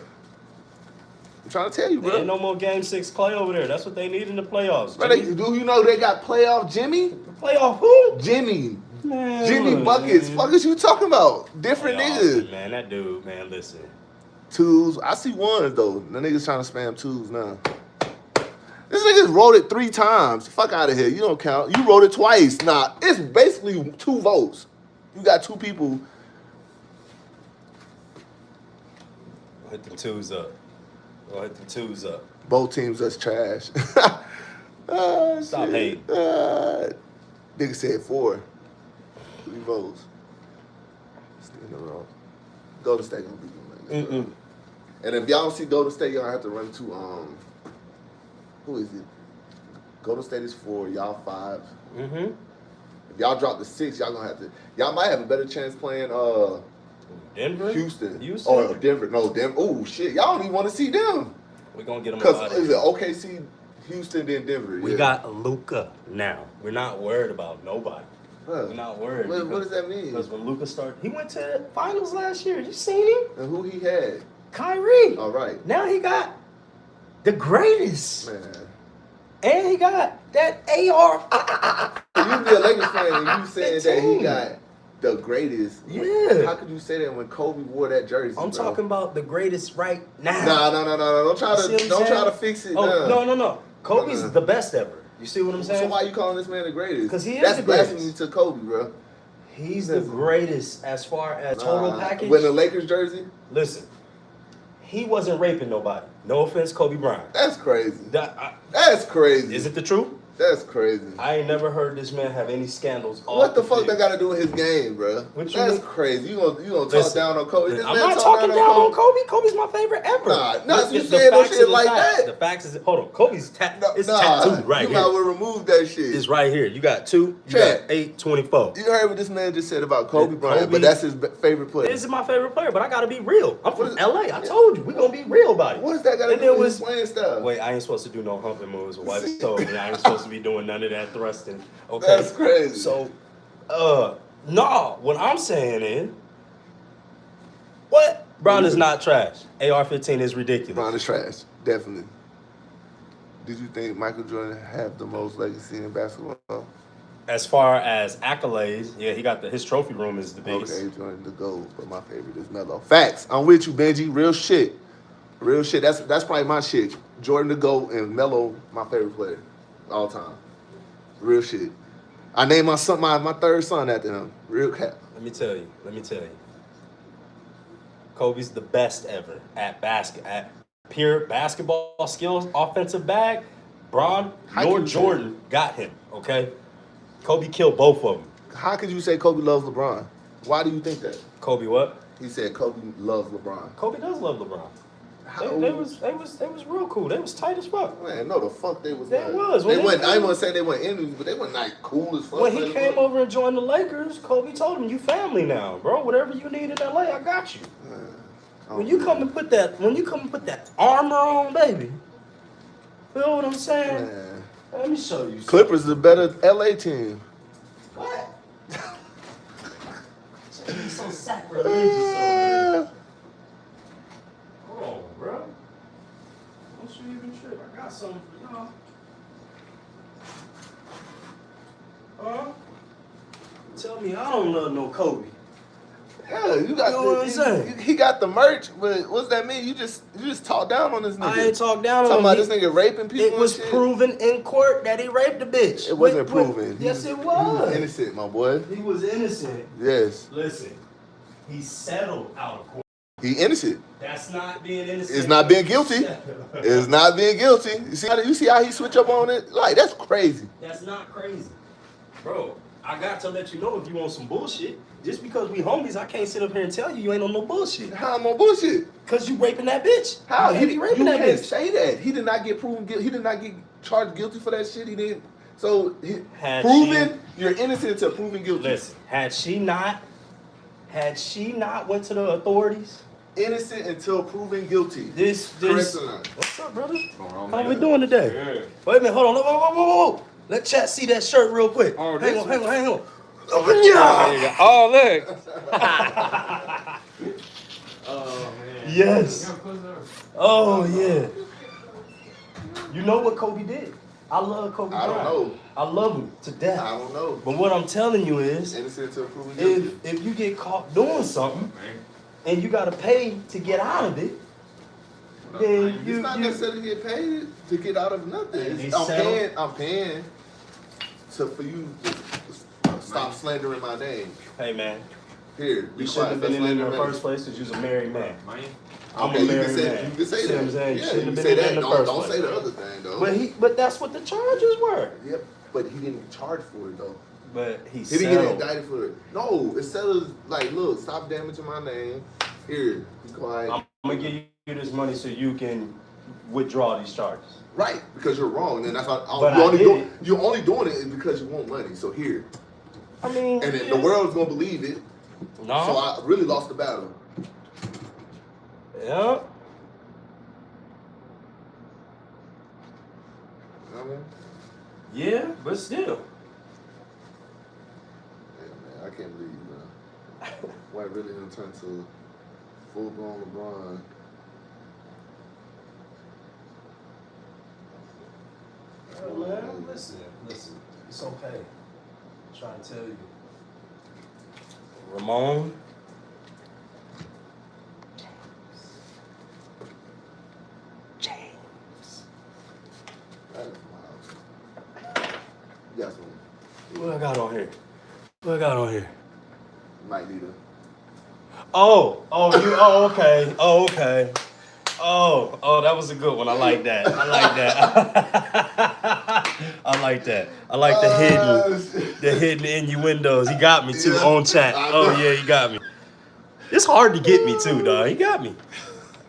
I'm trying to tell you, There bro. ain't no more Game 6 Clay over there. That's what they need in the playoffs. Bro, Jimmy. do you know they got playoff Jimmy? Playoff who? Jimmy. Man, Jimmy look, buckets. man. Fuck is you talking about? Different Playoffs, niggas. Man, that dude, man, listen. Twos. I see ones though. The niggas trying to spam twos now. This niggas wrote it 3 times. Fuck out of here. You don't count. You wrote it twice. Nah, it's basically 2 votes. You got 2 people. Hit them twos up. Go hit them twos up. Both teams that's trash. Stop hating. Nigga said 4. 3 votes. Still in the row. Golden State gonna beat them. Mm-mm. And if y'all don't see Golden State, y'all have to run to who is it? Golden State is 4, y'all 5. Mm-hmm. If y'all drop the 6, y'all gonna have to. Y'all might have a better chance playing Denver? Houston. Houston? Or Denver. No, Denver. Oh shit. Y'all don't even want to see them. We're gonna get them Because out is it OKC, Houston, then Denver? We yeah. got Luka now. We're not worried about nobody. Huh. We're not worried. What does that mean? Because when Luka started, he went to the finals last year. You seen him? And who he had? Kyrie. All right. Now he got the greatest. Man. And he got that AR. You be a Lakers fan and you saying that he team. got the greatest. Yeah. How could you say that when Kobe wore that jersey? I'm bro? talking about the greatest right now. No. Don't try You see what to I'm don't try saying? to fix it. Oh, no. Kobe's Uh-uh. the best ever. You see what I'm saying? So why you calling this man the greatest? 'Cause he is That's the greatest. blasphemy to Kobe, bro. He's the greatest as far as total package. With the Lakers jersey? Listen, he wasn't raping nobody. No offense, Kobe Bryant. That's crazy. That, That's crazy. is it the truth? That's crazy. I ain't never heard this man have any scandals. What the off fuck field. that got to do with his game, bro? What you That's mean? crazy. You gonna talk Listen, down on Kobe? This I'm man not talk talking down on Kobe. Kobe's my favorite ever. Nah, But you the saying no facts shit is the like facts. that. The facts is hold on. Kobe's it's Nah, tattooed right you here. might well remove that shit. It's right here. You got 2. You Chat. got 8, 24. You heard what this man just said about Kobe Yeah, Bryant, Kobe- but that's his favorite player. This is my favorite player, but I gotta be real. I'm What from is- LA. I told you we gonna be real about it. What does that got to And do there with was- his playing style? Wait, I ain't supposed to do no humping moves. My wife told me I ain't supposed to be doing none of that thrusting. Okay. That's crazy. So, no. What I'm saying is, what? Brown is not trash. AR-15 is ridiculous. Bron is trash, definitely. Did you think Michael Jordan had the most legacy in basketball? As far as accolades, yeah, he got his trophy room is the biggest. Okay, Jordan the GOAT, but my favorite is Melo. Facts. I'm with you, Benji. Real shit. Real shit. That's probably my shit. Jordan the GOAT and Melo, my favorite player, all time. Real shit. I named my son, my third son after him. Real cap. Let me tell you. Kobe's the best ever at pure basketball skills, offensive bag. Bron How nor can you say Jordan got him. Okay, Kobe killed both of them. How could you say Kobe loves LeBron? Why do you think that? Kobe what? He said Kobe loves LeBron. Kobe does love LeBron. How- They was real cool. They was tight as fuck. Man, no, the fuck they was. They not. was. They When they wasn't. I came- ain't want to say they weren't enemies, but they weren't like cool as fuck. When he man. came over and joined the Lakers, Kobe told him, "You family now, bro. Whatever you need in LA, I got you." When you come and put that armor on, baby. Feel what I'm saying? Man. Let me show you. Clippers is a better LA team. What? You're so sacrilegious over there. Hold on, bro. Don't you even trip. I got something for y'all. Huh? Tell me I don't love no Kobe. Yeah, you got You know what I'm saying? he got the merch, but what's that mean? You just talk down on this nigga. I ain't talk down on Talking him. about this nigga raping people. It was and shit. proven in court that he raped the bitch. It wasn't proven. Yes, it He was. was innocent, my boy. He was innocent. Yes. Listen, he settled out of court. He innocent. That's not being innocent. It's not being guilty. It's not being guilty. You see how he switch up on it? Like, that's crazy. That's not crazy. Bro, I got to let you know if you want some bullshit. Just because we homies, I can't sit up here and tell you ain't on no bullshit. How am I bullshit? Cause you raping that bitch. How? You be raping that can't bitch. say that. He did not get proven guilty. He did not get charged guilty for that shit. He didn't. So, you're innocent until proven guilty. Listen, had she not went to the authorities, Innocent until proven guilty. this. Correct or not? What's up, brother? on, How man? we doing today? Good. Wait a minute, hold on. Whoa. Let chat see that shirt real quick. Oh, hang this on. Oh, there you go. Oh, look. Oh, man. Yes. Oh yeah. You know what Kobe did? I love Kobe. I don't Bryant. know. I love him to death. I don't know. But what I'm telling you is, Innocent until proven guilty. if you get caught doing something and you gotta pay to get out of it, then It's not necessarily get paid to get out of nothing. He I'm paying for you to stop slandering my name. hey man, Here, you be shouldn't have quiet. been in there in the Slander first place because you was a married man. I'm Okay, a you can married say man. you can say See what I'm that. saying? You Yeah, shouldn't you have can been say in there that. in the Don't first say place. the other thing though. But that's what the charges were. Yep, but he didn't charge for it though. But He didn't get settled. indicted for it. No, it settled like, look, stop damaging my name. Here, be quiet. I'm gonna give you this money so you can withdraw these charges. Right, because you're wrong, and that's how But you're only doing it because you want money. So here, I mean, and then the world's gonna believe it. No. So I really lost the battle. Yeah. You know what I mean? Yeah, but still. Yeah, man, I can't believe White really done turned to full blown LeBron. Man, listen. It's okay. I'm trying to tell you. Ramon. James. That is wild. You got some. What I got on here? Might need a. Okay. Oh, that was a good one. I like that. I like the hidden innuendos. He got me too on chat. Oh yeah, he got me. It's hard to get me too, dog. He got me.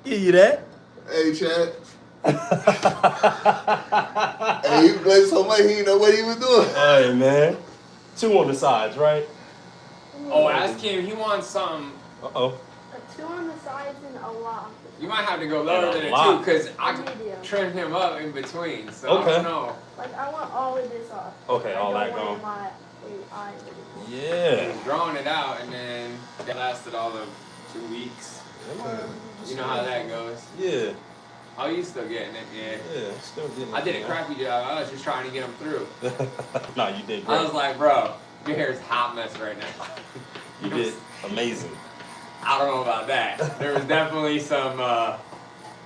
Give you that. Hey, Chad. Hey, he played so much he didn't know what he was doing. Hey man, 2 on the sides, right? Oh, ask him. He wants something. Uh-oh. A 2 on the sides and a lot. You might have to go lower than a lot. 2 because I Medium. trimmed him up in between. So Okay. I don't know. Like, I want all of this off. Okay, I all don't that want gone. my eyes. Yeah. He's drawing it out, and then that lasted all of 2 weeks. You know how that goes. Yeah. Oh, you still getting it? Yeah. Yeah. Still getting it. I did a crappy job. I was just trying to get him through. No, you did great. I was like, bro, your hair's a hot mess right now. You did amazing. I don't know about that. There was definitely some,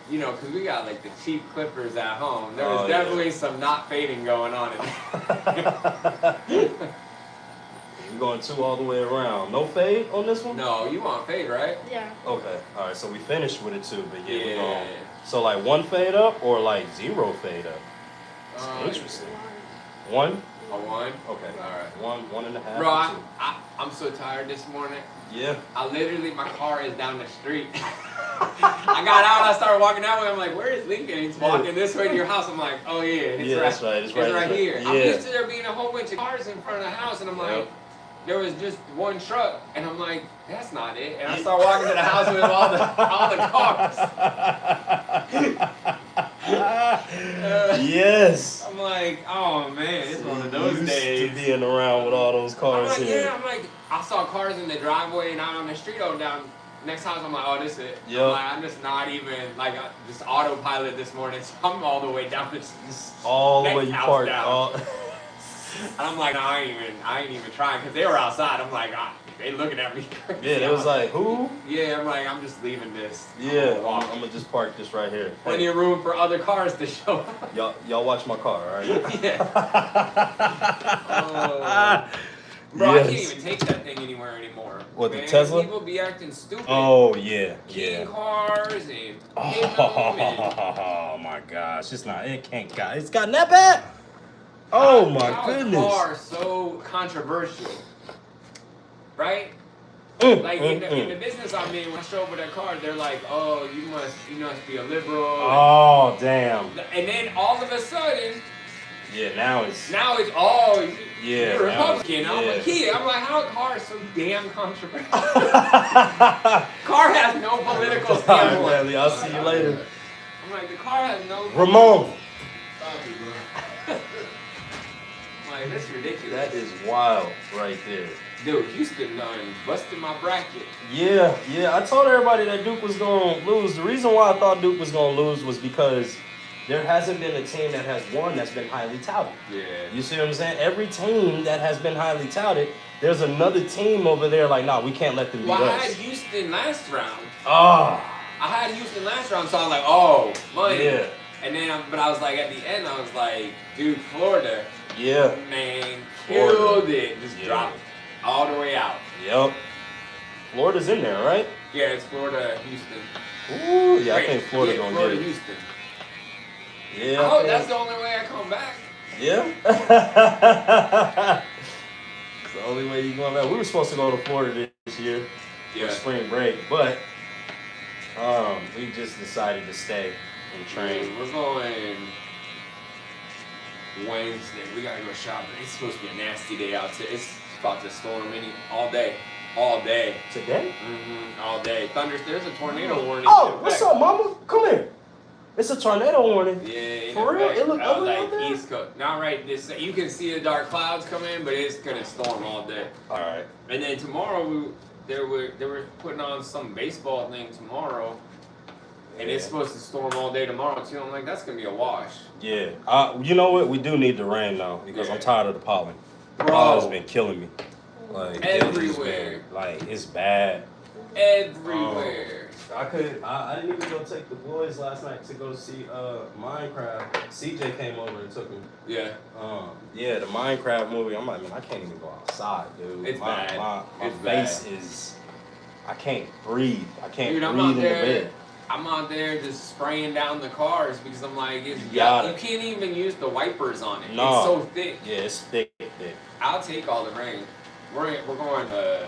because we got like the cheap clippers at home. There was definitely some not fading going on in there. You're going 2 all the way around. No fade on this one? No, you want fade, right? Yeah. Okay. All right. So we finished with it 2, but yeah, we're Yeah. going. So like 1 fade up or like 0 fade up? Interesting. 1? A 1? Okay. All right. 1.5. Bro, or 2. I'm so tired this morning. Yeah. My car is down the street. I got out, I started walking that way. I'm like, where is Lincoln? He's walking this way to your house. I'm like, oh yeah, That's right. It's right here. Yeah. I'm used to there being a whole bunch of cars in front of the house, and I'm like, there was just one truck, and I'm like, that's not it. And I start walking to the house with all the cars. Yes. I'm like, oh man, it's one of those Used days. to being around with all those I'm cars like, here. I'm like, I saw cars in the driveway and out on the street. Oh, down next house. I'm like, oh, this is it. Yep. I'm like, I'm just not even I just autopilot this morning. So I'm all the way down this. All the way next you house parked. down. All... I'm like, no, I ain't even trying because they were outside. I'm like, they looking at me. Yeah, it was like, who? Yeah, I'm like, I'm just leaving this. Yeah, I'm gonna just park this right here. Plenty of room for other cars to show up. Y'all watch my car, all right? Yeah. Bro, Yes. I can't even take that thing anywhere anymore. What, the Man, Tesla? People be acting stupid. Oh yeah, Keying yeah. cars and hitting them Oh my gosh, it's gotten that bad. Oh my how goodness. How car so controversial, right? Like in the business I'm in, when I show up with that car, they're like, "Oh, you must be a liberal." Oh damn. And then all of a sudden, Yeah, now it's oh, yeah, you're now Republican. it's- I'm yeah. a kid. I'm like, how a car is so damn controversial? Car has no political All right, standpoint. Bradley, I'll see you later. I'm like, the car has no. Ramon. I'm like, that's ridiculous. That is wild right there. Dude, Houston done busted my bracket. Yeah, I told everybody that Duke was going to lose. The reason why I thought Duke was going to lose was because there hasn't been a team that has won that's been highly touted. Yeah. You see what I'm saying? Every team that has been highly touted, there's another team over there like, nah, we can't let them beat Well, I us. had Houston last round. Oh, I had Houston last round, so I was like, oh, money. yeah, And then, but I was like, at the end, I was like, dude, Florida, yeah, man, Florida. killed it. Just Yeah. dropped all the way out. yep. Florida's in there, right? Yeah, it's Florida, Houston. Ooh, yeah, I Wait, think Florida yeah, gonna Florida, get it. Houston. Yeah, I I hope think- that's the only way I come back. Yeah. It's the only way you're going back. We were supposed to go to Florida this year for spring break, but we just decided to stay and train. We're going Wednesday. We gotta go shopping. It's supposed to be a nasty day out there. It's about to storm all day. All day. Today? All day. There's a tornado warning. Oh, in what's effect. up, mama? Come here. It's a tornado warning. Yeah, in For real? effect. It look I was ugly out like there? East Coast. Not right. You can see the dark clouds come in, but it's gonna storm all day. All right. And then tomorrow they were putting on some baseball thing tomorrow, and it's supposed to storm all day tomorrow too. I'm like, that's gonna be a wash. Yeah. You know what? We do need the rain though because I'm tired of the pollen. Bro. Pollen's been killing me. Like Everywhere. It's bad. Everywhere. I didn't even go take the boys last night to go see Minecraft. CJ came over and took me. Yeah. The Minecraft movie. I'm like, man, I can't even go outside, dude. It's bad. My It's face bad. is. I can't breathe. I can't Dude, I'm breathe out in the there. bed. I'm out there just spraying down the cars because I'm like, you Got it. can't even use the wipers on it. No. It's so thick. Yeah, it's thick. I'll take all the rain. We're going to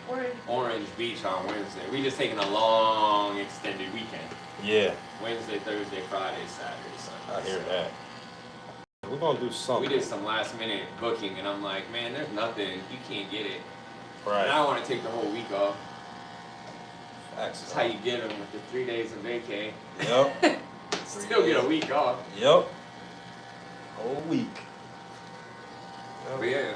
Orange. Orange Beach on Wednesday. We just taking a long extended weekend. Yeah, Wednesday, Thursday, Friday, Saturday, Sunday. I hear that. We're gonna do something. We did some last minute booking, and I'm like, man, there's nothing. You can't get it. And Right. I want to take the whole week off. Facts. That's how you get them with the 3 days of vacay. Yep. Still get a week off. Yep. Whole week. But yeah,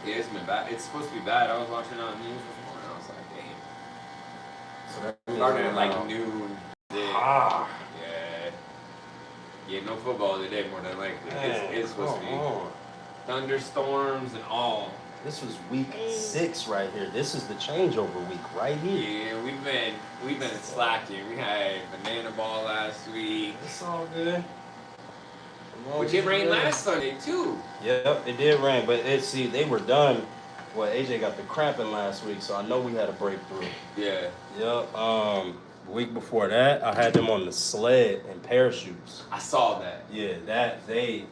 it's been bad. It's supposed to be bad. I was watching on the news this morning. I was like, damn. So that means Started at now- like noon. Ah. Yeah. Yeah, no football today more than likely. Man, It's supposed to come be on. thunderstorms and all. This was week 6 right here. This is the changeover week right here. Yeah, we've been slacking. We had banana ball last week. It's all good. Which it rained last Sunday too. Yep, it did rain, but they were done. Well, AJ got the cramping last week, so I know we had a breakthrough. Yeah. Yep. The week before that, I had them on the sled and parachutes. I saw that. Yeah, they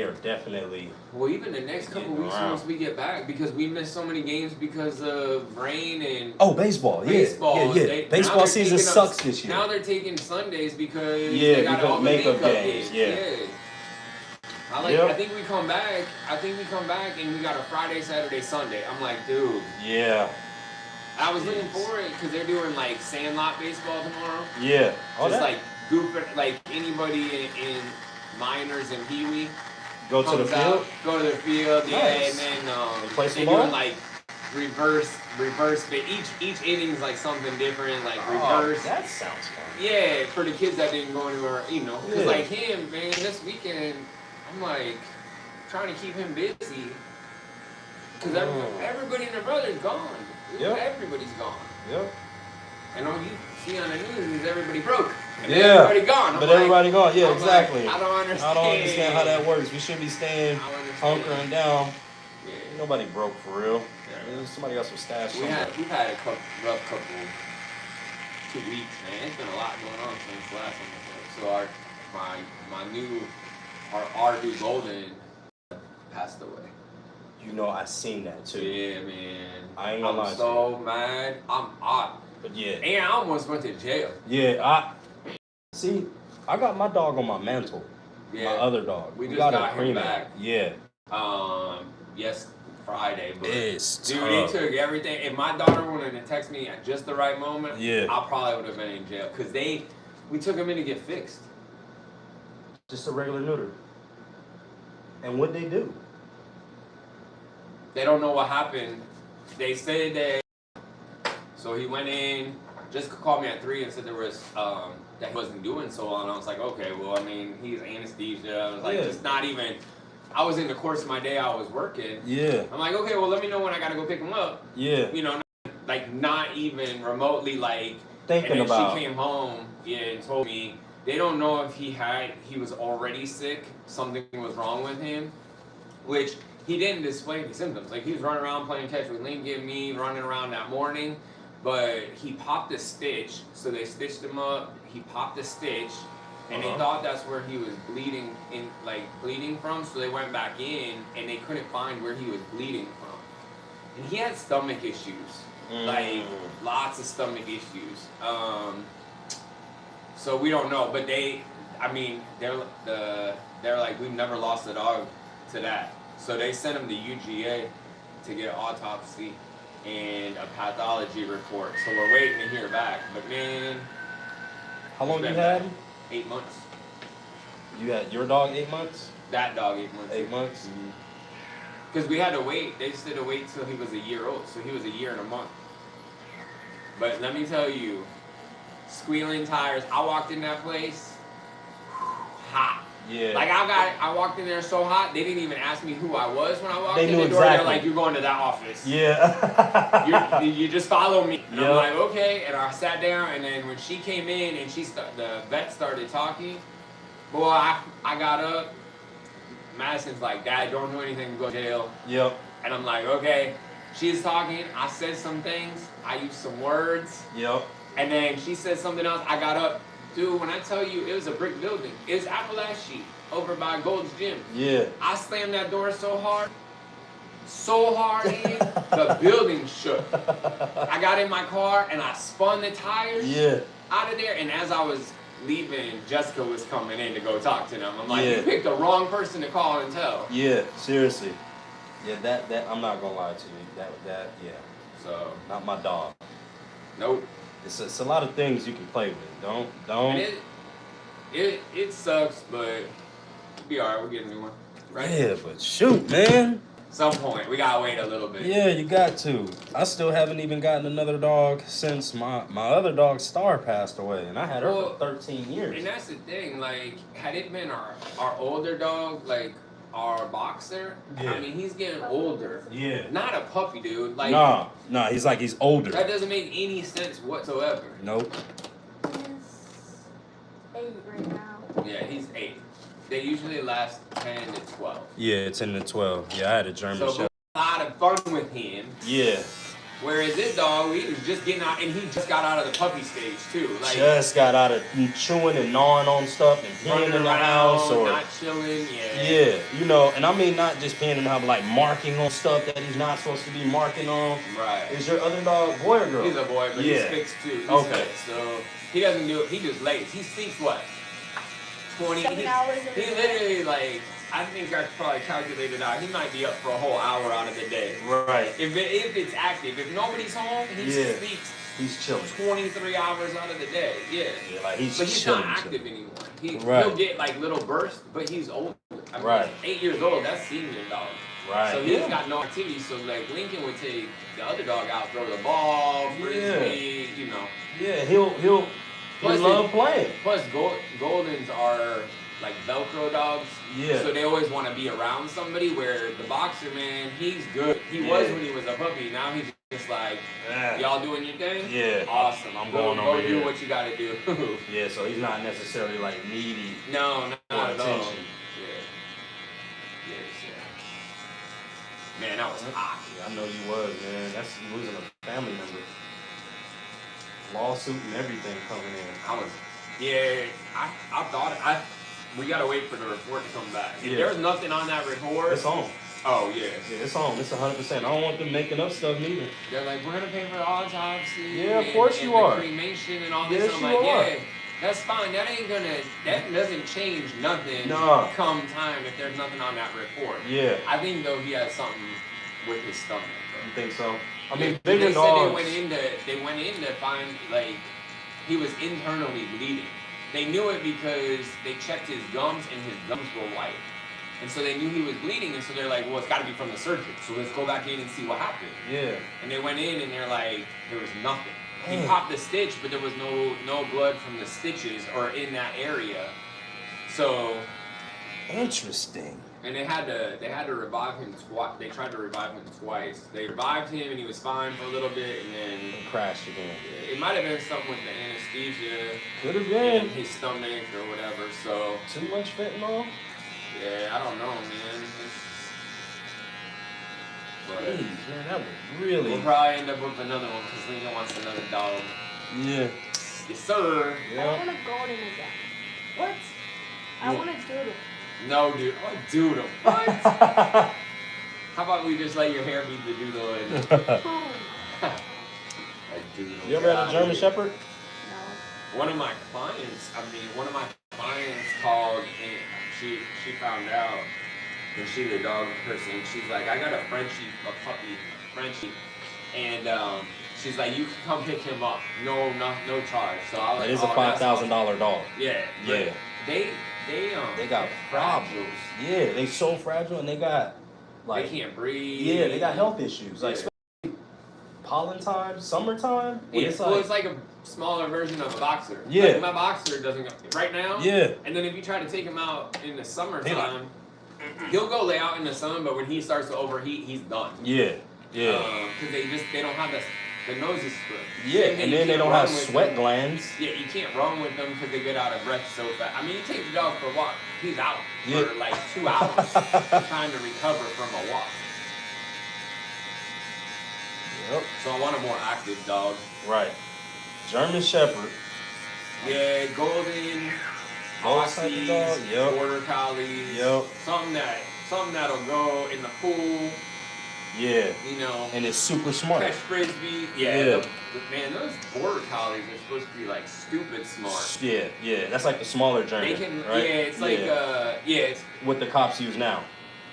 are definitely. Well, even the next couple Getting weeks around. once we get back, because we missed so many games because of rain and Oh, baseball. Yeah, baseball. yeah. Now Baseball they're season taking up- sucks this year. Now they're taking Sundays because Yeah, they got because all the makeup makeup games, games. yeah. I think we come back. I think we come back and we got a Friday, Saturday, Sunday. I'm like, dude. Yeah, I was looking forward because they're doing like sandlot baseball tomorrow. yeah. Just like goofing, like anybody in minors and Pee Wee. go to the comes out, field. go to the field, yeah, Nice. and then And play some they're doing ball? like reverse, but each inning's like something different, like Oh, reverse. that sounds fun. Yeah, for the kids that didn't go anywhere, because Yeah. like him, man, this weekend, I'm like, trying to keep him busy. Because everybody and their brother's gone. Yep. Everybody's gone. Yep. And all you see on the news is everybody broke. And Yeah. everybody gone. But everybody gone. Yeah, I'm exactly. Like, I don't understand. I don't understand how that works. We should be staying hunkering down. Yeah. Nobody broke for real. Yeah. Somebody got some stash. We've had a rough couple 2 weeks, man. It's been a lot going on since last time. So our new golden passed away. You know, I seen that too. Yeah, man. I ain't gonna lie I'm so mad. But yeah. And I almost went to jail. Yeah, I got my dog on my mantle. Yeah. My other dog. We just got him cremated. back. Yeah. Yes, Friday. But It's dude, tough. he took everything. If my daughter wanted to text me at just the right moment, Yeah. I probably would have been in jail. Because we took him in to get fixed. Just a regular neuter. And what'd they do? They don't know what happened. They said that. So he went in, just called me at 3 and said there was, that he wasn't doing so well. And I was like, okay, well, I mean, he's anesthesia. I was like, just not even, I was in the course of my day, I was working. Yeah. I'm like, okay, well, let me know when I gotta go pick him up. Yeah. You know, not even remotely like, Thinking and then about. she came home, and told me, they don't know if he was already sick, something was wrong with him, which he didn't display any symptoms. Like, he was running around playing catch with Lincoln, me running around that morning, but he popped a stitch, so they stitched him up, he popped a stitch, and they thought that's where he was bleeding from, so they went back in, and they couldn't find where he was bleeding from. And he had stomach issues, like, lots of stomach issues. So we don't know, but they're like, we've never lost a dog to that. So they sent him to UGA to get an autopsy and a pathology report. So we're waiting to hear back. But man, How long you had him? 8 months. You had your dog 8 months? That dog 8 months. 8 months? Because we had to wait. They said to wait till he was a year old. So he was a year and a month. But let me tell you, squealing tires. I walked in that place, hot. Yeah. Like I walked in there so hot, they didn't even ask me who I was when I walked They in knew the door. exactly. They're like, "You're going to that office. Yeah. You just follow me." And Yep. I'm like, "Okay." And I sat down, and then when she came in and the vet started talking, boy, I got up. Madison's like, "Dad, don't do anything, go to jail." Yep. And I'm like, "Okay." She's talking. I said some things. I used some words. Yep. And then she said something else. I got up. Dude, when I tell you it was a brick building, it was Appalachia over by Gold's Gym. Yeah. I slammed that door so hard, the building shook. I got in my car and I spun the tires out of there. And as I was leaving, Jessica was coming in to go talk to them. I'm like, you picked the wrong person to call and tell. Yeah, seriously. Yeah, that I'm not gonna lie to you. That So, not my dog. nope. It's a lot of things you can play with. Don't. And it sucks, but it'll be alright. We'll get a new one. Right? Yeah, but shoot, man. Some point, we gotta wait a little bit. Yeah, you got to. I still haven't even gotten another dog since my other dog Star passed away, and I had her for 13 years. And that's the thing, like, had it been our older dog, like our boxer, I mean, he's getting older. Yeah. Not a puppy, dude. Like, Nah, he's older. that doesn't make any sense whatsoever. Nope. He's 8 right now. Yeah, he's 8. They usually last 10 to 12. Yeah, it's in the 12. Yeah, I had a German So Shepherd. a lot of fun with him. Yeah. Whereas this dog, he was just getting out, and he just got out of the puppy stage too. Like, Just got out of chewing and gnawing on stuff and peeing in the house or not chilling. yeah, you know, and I mean not just peeing in the house, but like marking on stuff that he's not supposed to be marking on. Right. Is your other dog boy or girl? He's a boy, but he's fixed too. He's fixed, so he doesn't do it. He just lays. He sleeps what? 20. 7 hours a He day. literally like. I think I probably calculated out. He might be up for a whole hour out of the day. Right. If it's active, if nobody's home, he sleeps He's chilling. 23 hours out of the day. Yeah. Yeah, like he's But he's chilling. not active anymore. Right. He'll get like little bursts, but he's old. I mean, Right. 8 years old. That's senior dog. Right. So he's got no activity. So like Lincoln would take the other dog out, throw the ball, frisbee, you know. Yeah, he'll Plus love playing. Plus Goldens are like Velcro dogs. Yeah. So they always want to be around somebody. Where the boxer, man, he's good. He was when he was a puppy. Now he's just like, y'all doing your thing? Yeah. Awesome. I'm Go going over do here. what you gotta do. Yeah, so he's not necessarily like needy No, not for at all. attention. Yeah. Yes, yeah. Man, that was hot. Yeah, I know you was, man. That's you losing a family member. Lawsuit and everything coming in. I thought we gotta wait for the report to come back. If Yeah. there's nothing on that report, It's on. oh yeah. Yeah, it's on. It's 100%. I don't want them making up stuff neither. They're like, we're gonna pay for the autopsy. Yeah, of course you are. The cremation and all this. Yes, I'm you like, are. yeah, that's fine. That doesn't change nothing. Nah. Come time if there's nothing on that report. Yeah. I think though he has something with his stomach. You think so? I mean, Yeah, bigger they dogs. said they went in to find like he was internally bleeding. They knew it because they checked his gums and his gums were white. And so they knew he was bleeding, and so they're like, well, it's got to be from the surgery. So let's go back in and see what happened. Yeah. And they went in, and they're like, there was nothing. He Dang. popped the stitch, but there was no blood from the stitches or in that area. So, Interesting. and they had to revive him twice. They tried to revive him twice. They revived him, and he was fine for a little bit, and then Crashed again. it might have been something with the anesthesia Could have in been. his stomach or whatever. So, Too much fentanyl? yeah, I don't know, man. But Jeez, man, that was really. we'll probably end up with another one because Lena wants another dog. Yeah. Yes, sir. I Yeah. want a golden again. What? I Yeah. want a doodle. No, dude. Oh, doodle. What? How about we just let your hair be the doodle and Oh, a doodle? You ever had a German Shepherd? no. One of my clients called and she found out and she's a dog person. She's like, I got a Frenchie, and she's like, you can come pick him up, no charge. So I was That like, is a oh, that's $5,000 awesome. dog. Yeah, Yeah. They got problems. Yeah, they so fragile and they got like They can't breathe. yeah, they got health issues. Like Yeah. especially pollen time, summertime. When Yeah, it's well, like, it's like a smaller version of a boxer. Yeah. Like my boxer doesn't go right now. yeah, And then if you try to take him out in the summertime, he'll go lay out in the sun, but when he starts to overheat, he's done. yeah, yeah, Because they don't have the nose is split. yeah. Same thing, And you then they can't don't run have with sweat them. glands. Yeah, you can't run with them because they get out of breath so fast. I mean, you take the dog for a walk, he's out Yeah. for like 2 hours trying to recover from a walk. Yep. So I want a more active dog. Right. German Shepherd. Yeah, golden, Those type of Aussies, dog, yep. border collies, Yep. something that'll go in the pool, Yeah. you know, And it's super smart. catch frisbee. Yeah. Man, those border collies are supposed to be like stupid smart. Yeah, yeah. That's like the smaller German. They can, right? yeah, it's like, it's, what the cops use now.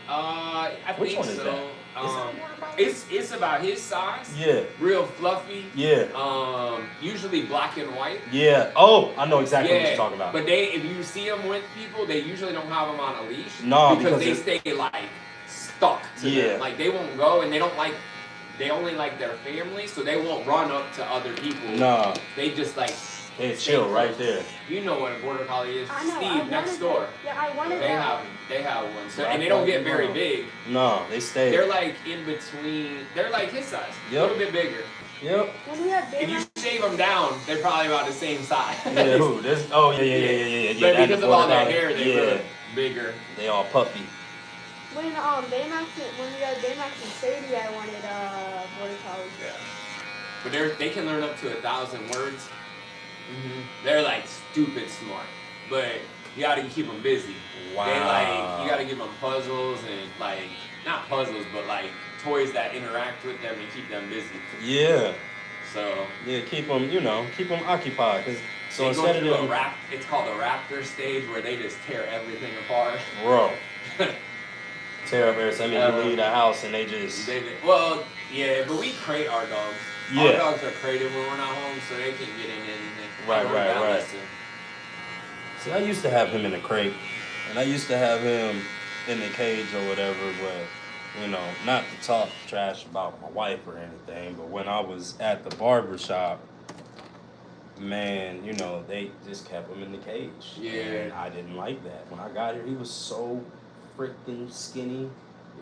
I Which think one is so. that? Is that a border collie? It's about his size. Yeah, Real fluffy. yeah, Usually black and white. yeah. Oh, I know exactly what Yeah, you're talking about. but if you see them with people, they usually don't have them on a leash. No, because because they stay like stuck to Yeah. them. Like they won't go, and they only like their family, so they won't run up to other people. Nah, They just like they stay chill close. right there. You know what a border collie is? I know. I Steve next wanted door. that. Yeah, I wanted They that. have one. So, Black and they don't white, get very brown. big. No, they stay. They're like in between. They're like his size. Yep. A little bit bigger. Yep. When we had If you Baymax, shave them down, they're probably about the same size. Yeah, who? This? Oh, yeah. But that because of all border their collie. hair, they yeah, look bigger. they all puffy. when we had Baymax and Sadie, I wanted border collie. Yeah. But they can learn up to 1,000 words. They're like stupid smart, but you gotta keep them busy. Wow. They like you gotta give them puzzles and like not puzzles, but like toys that interact with them and keep them busy. Yeah, So yeah. Keep them occupied. Cause so they instead go of through them, it's called a raptor stage where they just tear everything apart. bro, tear up everything. I mean, you leave the house and they just Well, yeah, but we crate our dogs. Our Yeah. dogs are crated when we're not home, so they can get in anything. Right, They learn right, that right. lesson. See, I used to have him in a crate, and I used to have him in the cage or whatever, but, not to talk trash about my wife or anything, but when I was at the barber shop, man, you know, they just kept him in the cage. Yeah. And I didn't like that. When I got here, he was so freaking skinny,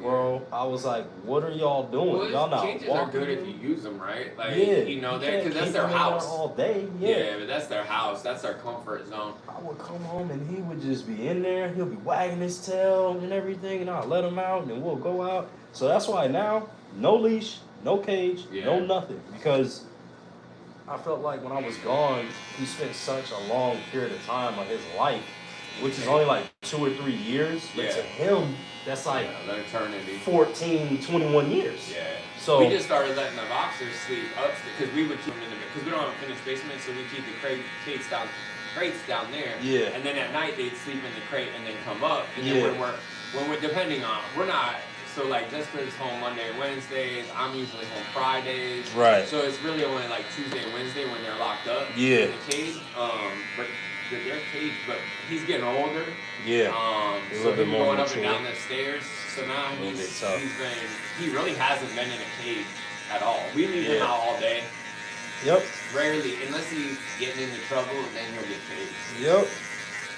bro. I was like, what are y'all doing? Well, Y'all not cages walking are good if him? you use them right. Like, Yeah, you know, can't because that's keep their him in there house. all day. Yeah, but that's their house. That's their comfort zone. I would come home and he would just be in there. He'll be wagging his tail and everything, and I'll let him out, and then we'll go out. So that's why now, no leash, no cage, no nothing. Because I felt like when I was gone, he spent such a long period of time of his life, which is only like 2 or 3 years. But to him, that's like that eternity. 14, 21 years. Yeah. So we just started letting the boxers sleep upstairs because we would keep them in the because we don't have a finished basement, so we keep the crates down there. Yeah. And then at night they'd sleep in the crate and then come up. And then when we're depending on we're not so like Jessica's home Monday and Wednesdays. I'm usually home Fridays. Right. So it's really only like Tuesday and Wednesday when they're locked up. In the cage. But they're caged. But he's getting older. Yeah. So he's going up and down the stairs. So now he really hasn't been in a cage at all. We leave him out all day. Yep. Rarely, unless he's getting into trouble, then he'll get caged. Yep.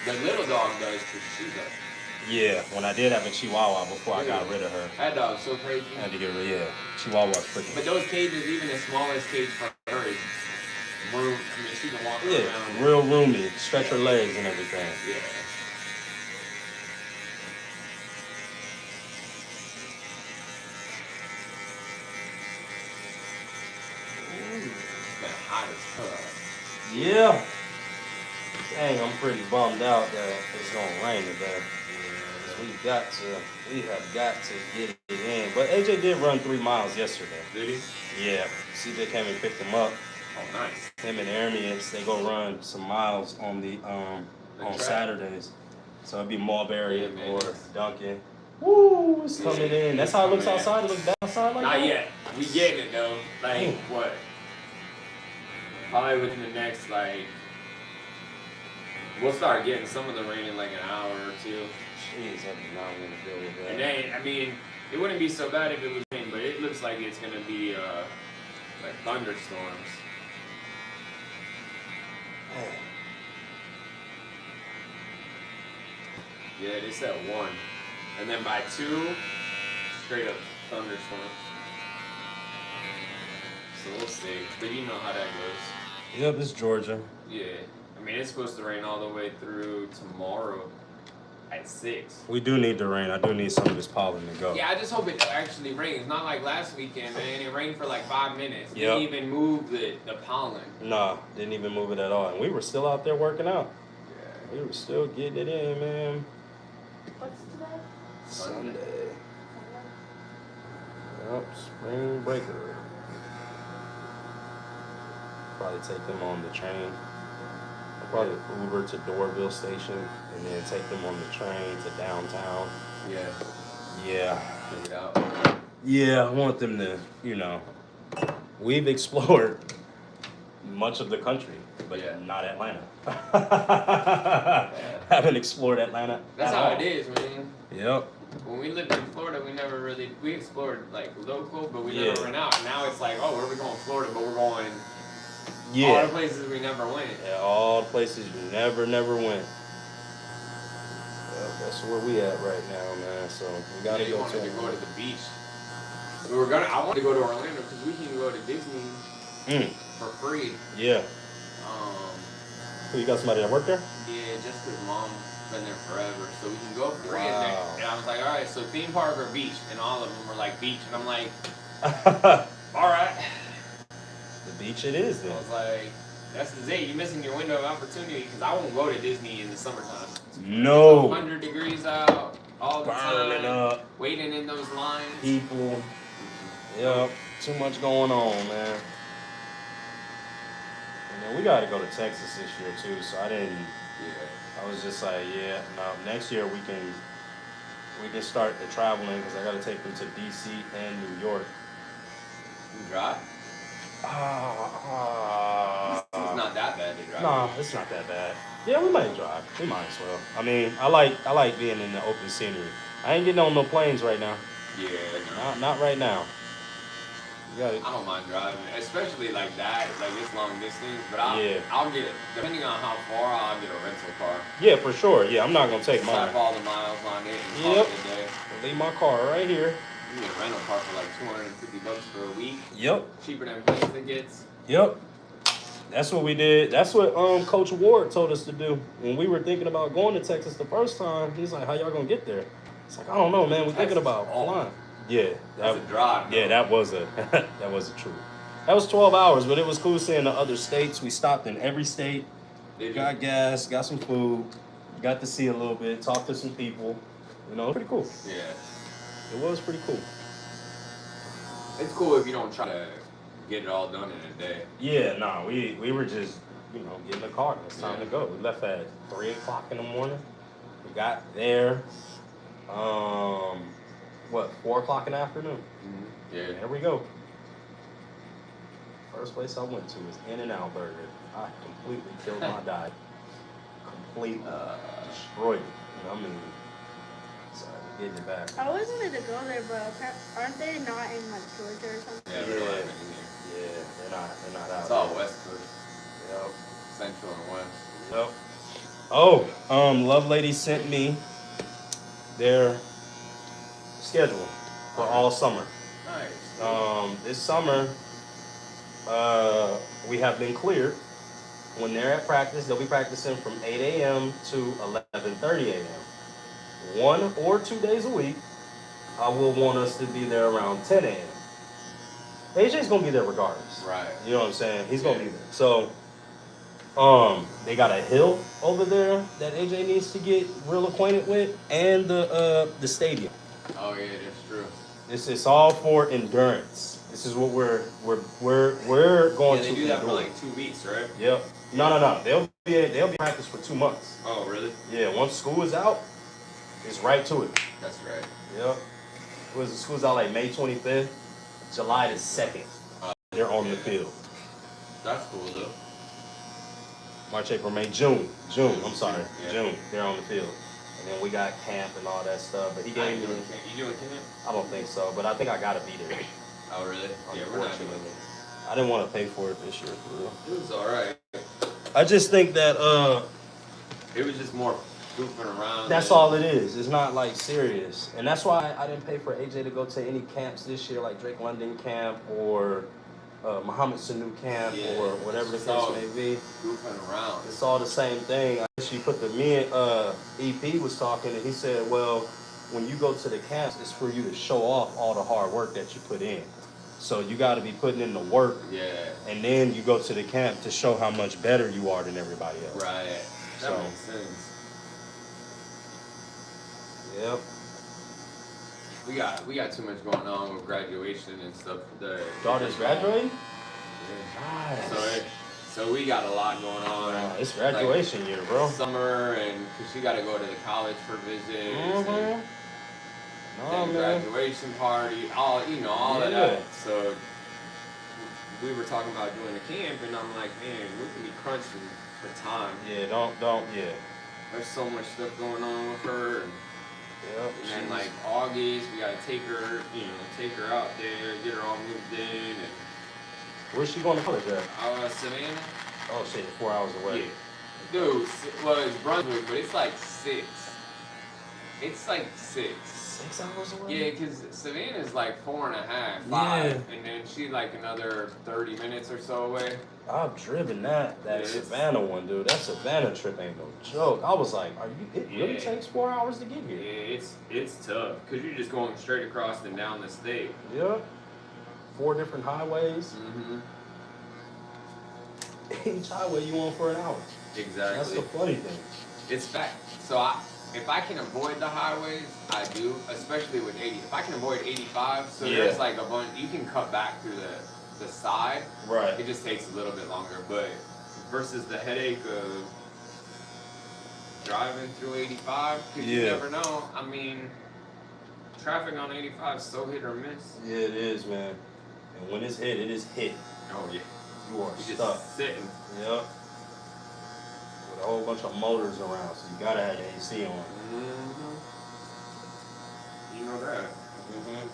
The little dog does because she's a. Yeah, when I did have a Chihuahua before I got rid of her. That dog's so crazy. I had to get rid of Chihuahua's freaking. But those cages, even the smallest cage for her is room. I mean, she can walk around. Real roomy. Stretch her legs and everything. Yeah. It's been hot as fuck. Yeah. Dang, I'm pretty bummed out that it's gonna rain today. We have got to get it in. But AJ did run 3 miles yesterday. Did he? Yeah. CJ came and picked him up. Oh, nice. Him and Armians, they go run some miles on the on Saturdays. So it'd be Mulberry or Duncan. Woo, it's coming in. That's how it looks outside. It looks bad outside like that? Not yet. We getting it though. Like what? Probably within the next we'll start getting some of the rain in like an hour or two. Jeez, I do not want to deal with that. And then, I mean, it wouldn't be so bad if it was rain, but it looks like it's gonna be like thunderstorms. Yeah, they said 1. And then by 2, straight up thunderstorms. So we'll see. But you know how that goes. Yep, it's Georgia. Yeah. I mean, it's supposed to rain all the way through tomorrow at 6. We do need the rain. I do need some of this pollen to go. Yeah, I just hope it actually rains. Not like last weekend, man. It rained for like 5 minutes. Didn't even move the pollen. Nah, didn't even move it at all. And we were still out there working out. Yeah. We were still getting it in, man. What's today? Sunday. Yep, spring breaker. Probably take them on the train. I'll probably Uber to Doraville Station and then take them on the train to downtown. Yeah. Yeah. Check it out. Yeah, I want them to, we've explored much of the country, but not Atlanta. Haven't explored Atlanta. That's how it is, man. Yep. When we lived in Florida, we explored like local, but we never went out. Now it's like, oh, where are we going? Florida, but we're going all the places we never went. Yeah, all the places you never went. Well, that's where we at right now, man. So we gotta go to the beach. I wanted to go to Orlando because we can go to Disney for free. Yeah. You got somebody that work there? Yeah, just because mom's been there forever, so we can go for free. And I was like, all right, so theme park or beach, and all of them were like beach, and I'm like, all right. The beach it is then. I was like, that's it. You're missing your window of opportunity because I won't go to Disney in the summertime. No. 100 degrees out all the Burning time. up. Waiting in those lines. People. Yep. Too much going on, man. And then we got to go to Texas this year too. So I didn't. Yeah. I was just like, no. Next year we can start the traveling because I got to take them to DC and New York. You drive? It's not that bad to drive. No, it's not that bad. Yeah, we might drive. We might as well. I mean, I like being in the open scenery. I ain't getting on no planes right now. Yeah. Not right now. You got it. I don't mind driving, especially like that. Like it's long distance, but Yeah. I'll get, depending on how far, I'll get a rental car. Yeah, for sure. Yeah, I'm not gonna take mine. Slap all the miles on it and call Yep. it a day. Leave my car right here. You get a rental car for like $250 for a week. Yep. Cheaper than plane tickets. Yep. That's what we did. That's what Coach Ward told us to do when we were thinking about going to Texas the first time. He's like, "How y'all gonna get there?" It's like, I don't know, man. We're thinking about flying. Yeah, That's a drive. Yeah, that was a that was a true. That was 12 hours, but it was cool seeing the other states. We stopped in every state. Got gas, got some food, got to see a little bit, talk to some people. You know, pretty cool. Yeah. It was pretty cool. It's cool if you don't try to get it all done in a day. Yeah, nah, we were just, you know, getting the car. It's time to go. We left at 3 o'clock in the morning. We got there, 4 o'clock in the afternoon. Mm-hmm. Yeah. There we go. First place I went to was In-N-Out Burger. I completely killed my diet. Completely destroyed it. You know, I mean, sorry, getting it back. I always wanted to go there, but aren't they not in like Georgia or something? Yeah, Yeah, they're not out. It's all there. West Coast. Yep. Central and West. Yep. Oh, Love Lady sent me their schedule for all summer. Nice. This summer, we have been cleared. When they're at practice, they'll be practicing from 8 a.m. to 11:30 a.m. 1 or 2 days a week. I will want us to be there around 10 a.m. AJ's gonna be there regardless. Right. You know what I'm saying? He's gonna be there. So, they got a hill over there that AJ needs to get real acquainted with, and the stadium. Oh yeah, that's true. This is all for endurance. This is what we're going Yeah, to they do that for endure. like 2 weeks, right? Yep. No. They'll be practice for 2 months. Oh really? Yeah. Once school is out, it's right to it. That's right. Yep. Was the school's out like May 25th, July the 2nd. They're on the field. That's cool though. March, April, May, June. I'm sorry. Yeah. June. They're on the field. And then we got camp and all that stuff. But he You gave me. doing camp? I don't think so, but I think I gotta be there. Oh really? Yeah, we're not doing Unfortunately. I didn't want to pay for it this year, for real. it. It was alright. I just think that It was just more goofing around. that's all it is. It's not like serious. And that's why I didn't pay for AJ to go to any camps this year, like Drake London camp or Muhammad Sanu camp Yeah, or whatever the it's case all may be. goofing around. It's all the same thing. She put me and EP was talking, and he said, well, when you go to the camps, it's for you to show off all the hard work that you put in. So you got to be putting in the work, Yeah. and then you go to the camp to show how much better you are than everybody else. Right. That So- makes sense. Yep. We got too much going on with graduation and stuff. The Daughter's graduating? Yeah. Nice. So we got a lot going on. It's graduation year, bro. Summer, and cause she got to go to the college for visits. And No, then man. graduation party, all of Yeah. that. So we were talking about doing the camp, and I'm like, man, we can be crunching for time. Yeah, yeah. There's so much stuff going on with her, and Yep. then like August, we gotta take her out there, get her all moved in, and Where's she going to college at? Savannah. Oh, shit, 4 hours away. Yeah. Dude, well, it's Brunswick, but it's like 6. It's like 6. 6 hours away? Yeah, because Savannah's like 4.5, 5, Yeah. and then she's like another 30 minutes or so away. I've driven that Yeah, it's- Savannah one, dude. That Savannah trip ain't no joke. I was like, it really Yeah. takes 4 hours to get Yeah, here. it's tough because you're just going straight across and down the state. Yep. 4 different highways. Mm-hmm. Each highway you on for an hour. Exactly. That's the funny thing. It's fact. So if I can avoid the highways, I do, especially with 80. If I can avoid 85, so Yeah. there's like a bunch, you can cut back through the side. Right. It just takes a little bit longer, but versus the headache of driving through 85, because you Yeah. never know. I mean, traffic on 85 is so hit or miss. Yeah, it is, man. And when it's hit, it is hit. Oh yeah, You are you stuck. just sitting. Yep. With a whole bunch of motors around, so you gotta have your AC on. Mm-hmm. You know that. Mm-hmm.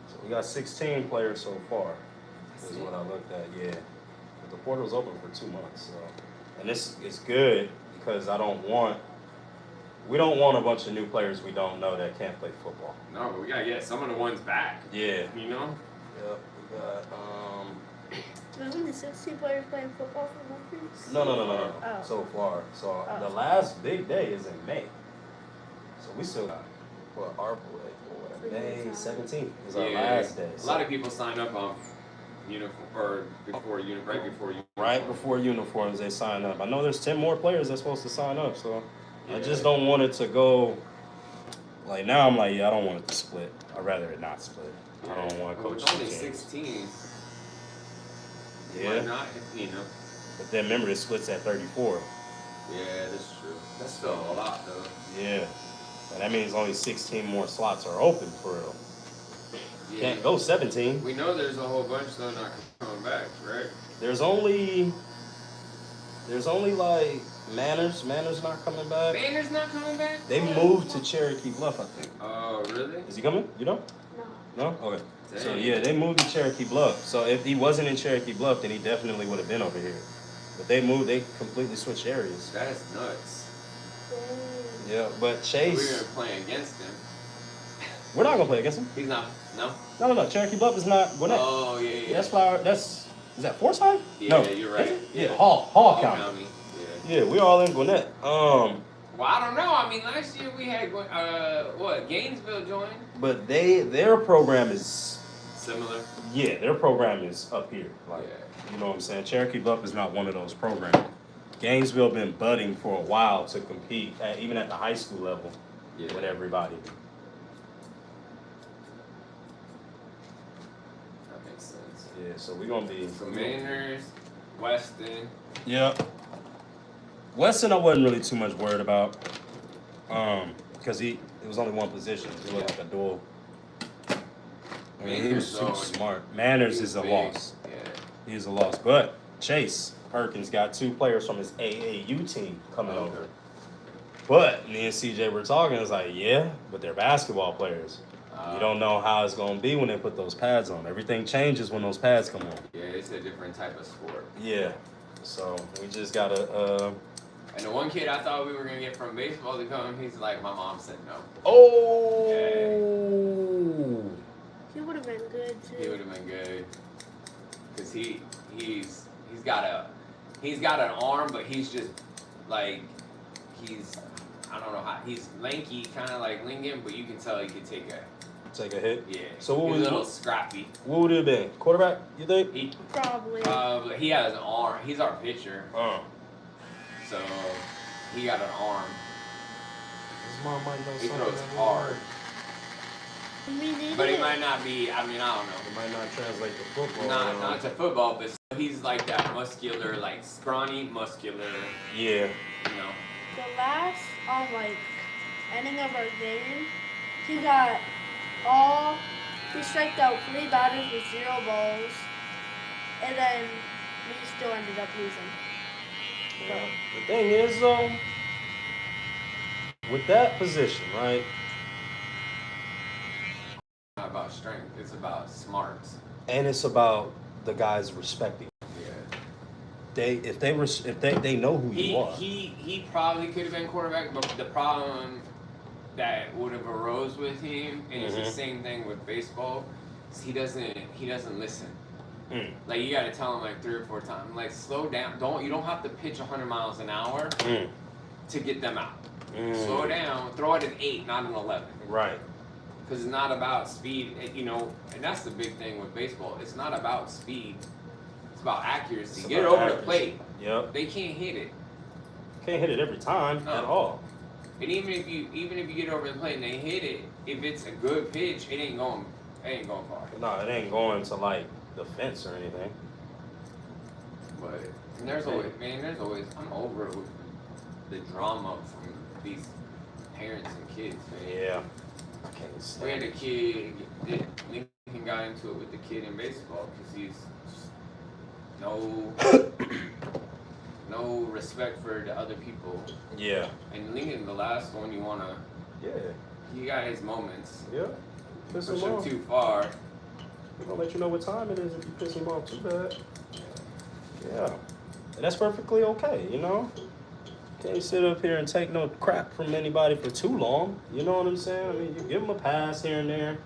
So we got 16 players so far. This is what I looked at, yeah. But the portal's open for 2 months, so. And this is good because we don't want a bunch of new players we don't know that can't play football. No, but we gotta get some of the ones back. Yeah. You know? Yep, we got, Wasn't the 16 players playing football for 1 week? no. Oh. So far. So Oh. the last big day is in May. So we still got, our May 17th is our last day. A lot of people sign up on uniform or right before you. Right before uniforms, they sign up. I know there's 10 more players that's supposed to sign up, so I Yeah. just don't want it to go. Like now, I'm like, yeah, I don't want it to split. I'd rather it not split. I don't want to Well, coach it's only two teams. 16. Why Yeah, not? You know. but then remember, it splits at 34. Yeah, that's true. That's still a lot though. Yeah, and that means only 16 more slots are open for real. Yeah. Can't go 17. We know there's a whole bunch though not coming back, right? There's only like Manners not coming back. Banner's not coming back? They moved to Cherokee Bluff, I think. Oh, really? Is he coming? You know? No. No? Okay. So Dang. yeah, they moved to Cherokee Bluff. So if he wasn't in Cherokee Bluff, then he definitely would have been over here. But they completely switched areas. That is nuts. Yeah, but We Chase, were playing against him. we're not gonna play against him. He's not. No. No. Cherokee Bluff is not Gwinnett. Oh yeah. Is that Forsyth? Yeah, No. you're right. Is it? Yeah. Yeah, Hall All County. County. Yeah. Yeah, we're all in Gwinnett. Well, I don't know. I mean, last year we had Gainesville joined. But their program is Similar. their program is up here. Like, you know what I'm saying? Cherokee Bluff is not one of those programs. Gainesville been budding for a while to compete, even at the high school level, Yeah. with everybody. That makes sense. Yeah, so we're gonna be. So Mainers, Weston. Yeah. Weston, I wasn't really too much worried about, because it was only one position. He looked like a dual. I mean, he was super Manners, though, smart. Manners he is a was big. loss. Yeah. He is a loss. But Chase Perkins got 2 players from his AAU team coming Okay. over. But me and CJ were talking. It's like, yeah, but they're basketball players. You don't know how it's gonna be when they put those pads on. Everything changes when those pads come on. Yeah, it's a different type of sport. Yeah. So we just gotta. And the one kid I thought we were gonna get from baseball to come, he's like, my mom said no. Oh. He would have been good too. He would have been good, cause he's got an arm, but he's just like I don't know how he's lanky, kind of like Lincoln, but you can tell he could take a hit. Yeah. So what he's was a little scrappy. What would it have been? Quarterback? You think? He Probably. but he has an arm. He's our pitcher, Oh. so he got an arm. His mom might know He something. throws that we hard, I mean, they but he did. might not be. I mean, I don't know. It might not translate to football. Not to football, but he's like that muscular, like scrawny, muscular. Yeah. You know. The last, ending of our game, he striked out 3 batters with 0 balls, and then we still ended up losing. Yeah. The thing is, though, with that position, right? Not about strength. It's about smarts. And it's about the guys respecting. Yeah. If they know who you are. He probably could have been quarterback, but the problem that would have arose with him, and it's the same thing with baseball, is he doesn't listen. Like you gotta tell him like 3 or 4 times, like slow down. You don't have to pitch 100 miles an hour to get them out. Slow down. Throw it an 8, not an 11. Right. Because it's not about speed, and that's the big thing with baseball. It's not about speed. It's about accuracy. It's Get it about over the accuracy. plate. Yep. They can't hit it. Can't hit it every time at all. And even if you get over the plate and they hit it, if it's a good pitch, it ain't going far. No, it ain't going to like the fence or anything. But there's always I'm over it with the drama from these parents and kids, man. Yeah. I can't We had stand a it. kid, Lincoln got into it with the kid in baseball because he's just no respect for the other people. Yeah. And Lincoln, the last one, Yeah. he got his moments. Yeah. Piss push him him off. too far. We're gonna let you know what time it is if you piss him off too bad. Yeah. And that's perfectly okay, you know? Can't sit up here and take no crap from anybody for too long. You know what I'm saying? I mean, you give them a pass here and there.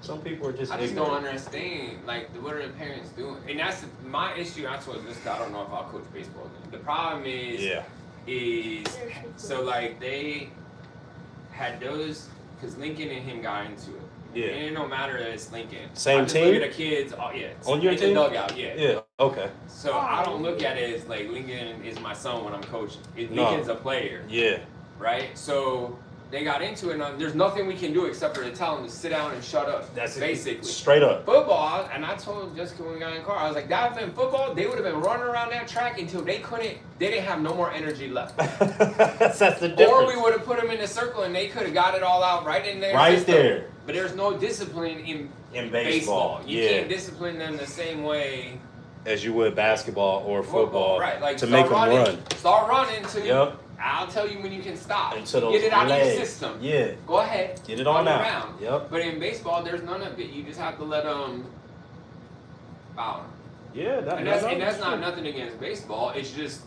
Some people are just I just ignorant. don't understand, like, what are the parents doing? And that's my issue. I told this guy, I don't know if I'll coach baseball again. The problem is so like they had those, because Lincoln and him got into it. Yeah. And it don't matter that it's Lincoln. Same I just team? Look at the kids. Oh yeah. On your in team? the dugout. Yeah. Yeah, okay. So I don't look at it as like Lincoln is my son when I'm coaching. No. Lincoln's a player, Yeah. right? So they got into it, and there's nothing we can do except for to tell them to sit down and shut up. That's it. basically. Straight up. Football, and I told Jessica when we got in the car, I was like, that would have been football, they would have been running around that track until they didn't have no more energy left. That's the difference. Or we would have put them in a circle and they could have got it all out right in there. Right there. But there's no discipline in baseball. You Yeah. can't discipline them the same way As you would basketball or football. right? Like to start make them running, run. Start running until Yep. I'll tell you when you can stop. Into those Get it out legs. of your system. Yeah. Go ahead. Get it on run out. around. Yep. But in baseball, there's none of it. You just have to let them foul. Yeah. And that's not nothing against baseball. It's just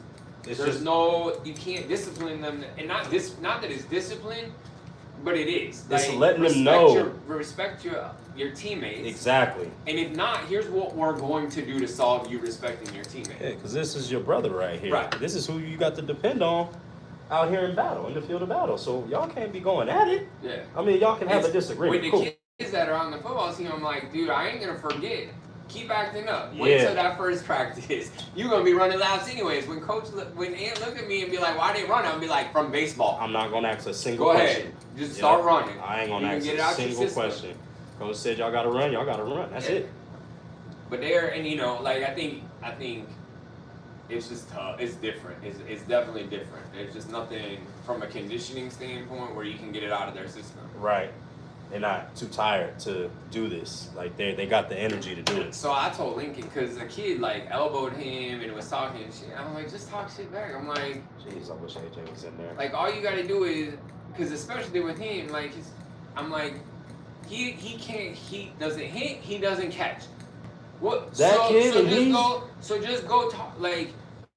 you can't discipline them, and not that it's discipline, but it is. It's letting them know. Respect your teammates. Exactly. And if not, here's what we're going to do to solve you respecting your teammates. Yeah, because this is your brother right here. Right. This is who you got to depend on out here in battle, in the field of battle. So y'all can't be going at it. Yeah. I mean, y'all can have a With disagreement. the Cool. kids that are on the football team, I'm like, dude, I ain't gonna forget. Keep acting up. Wait Yeah. till that first practice. You're gonna be running laps anyways. When Aunt look at me and be like, why they run? I'll be like, from baseball. I'm not gonna ask a single Go question. ahead. Just start running. I ain't gonna You can ask get it a out your single system. question. Coach said y'all gotta run. Y'all gotta run. That's Yeah. it. But like I think it's just tough. It's different. It's definitely different. There's just nothing from a conditioning standpoint where you can get it out of their system. Right. They're not too tired to do this. Like they got the energy to do it. So I told Lincoln, because the kid like elbowed him and was talking shit. I'm like, just talk shit back. I'm like, Jeez, I wish AJ was in there. like all you gotta do is, because especially with him, like I'm like, he can't, he doesn't hit, he doesn't catch. What? That kid and he's- just go talk. Like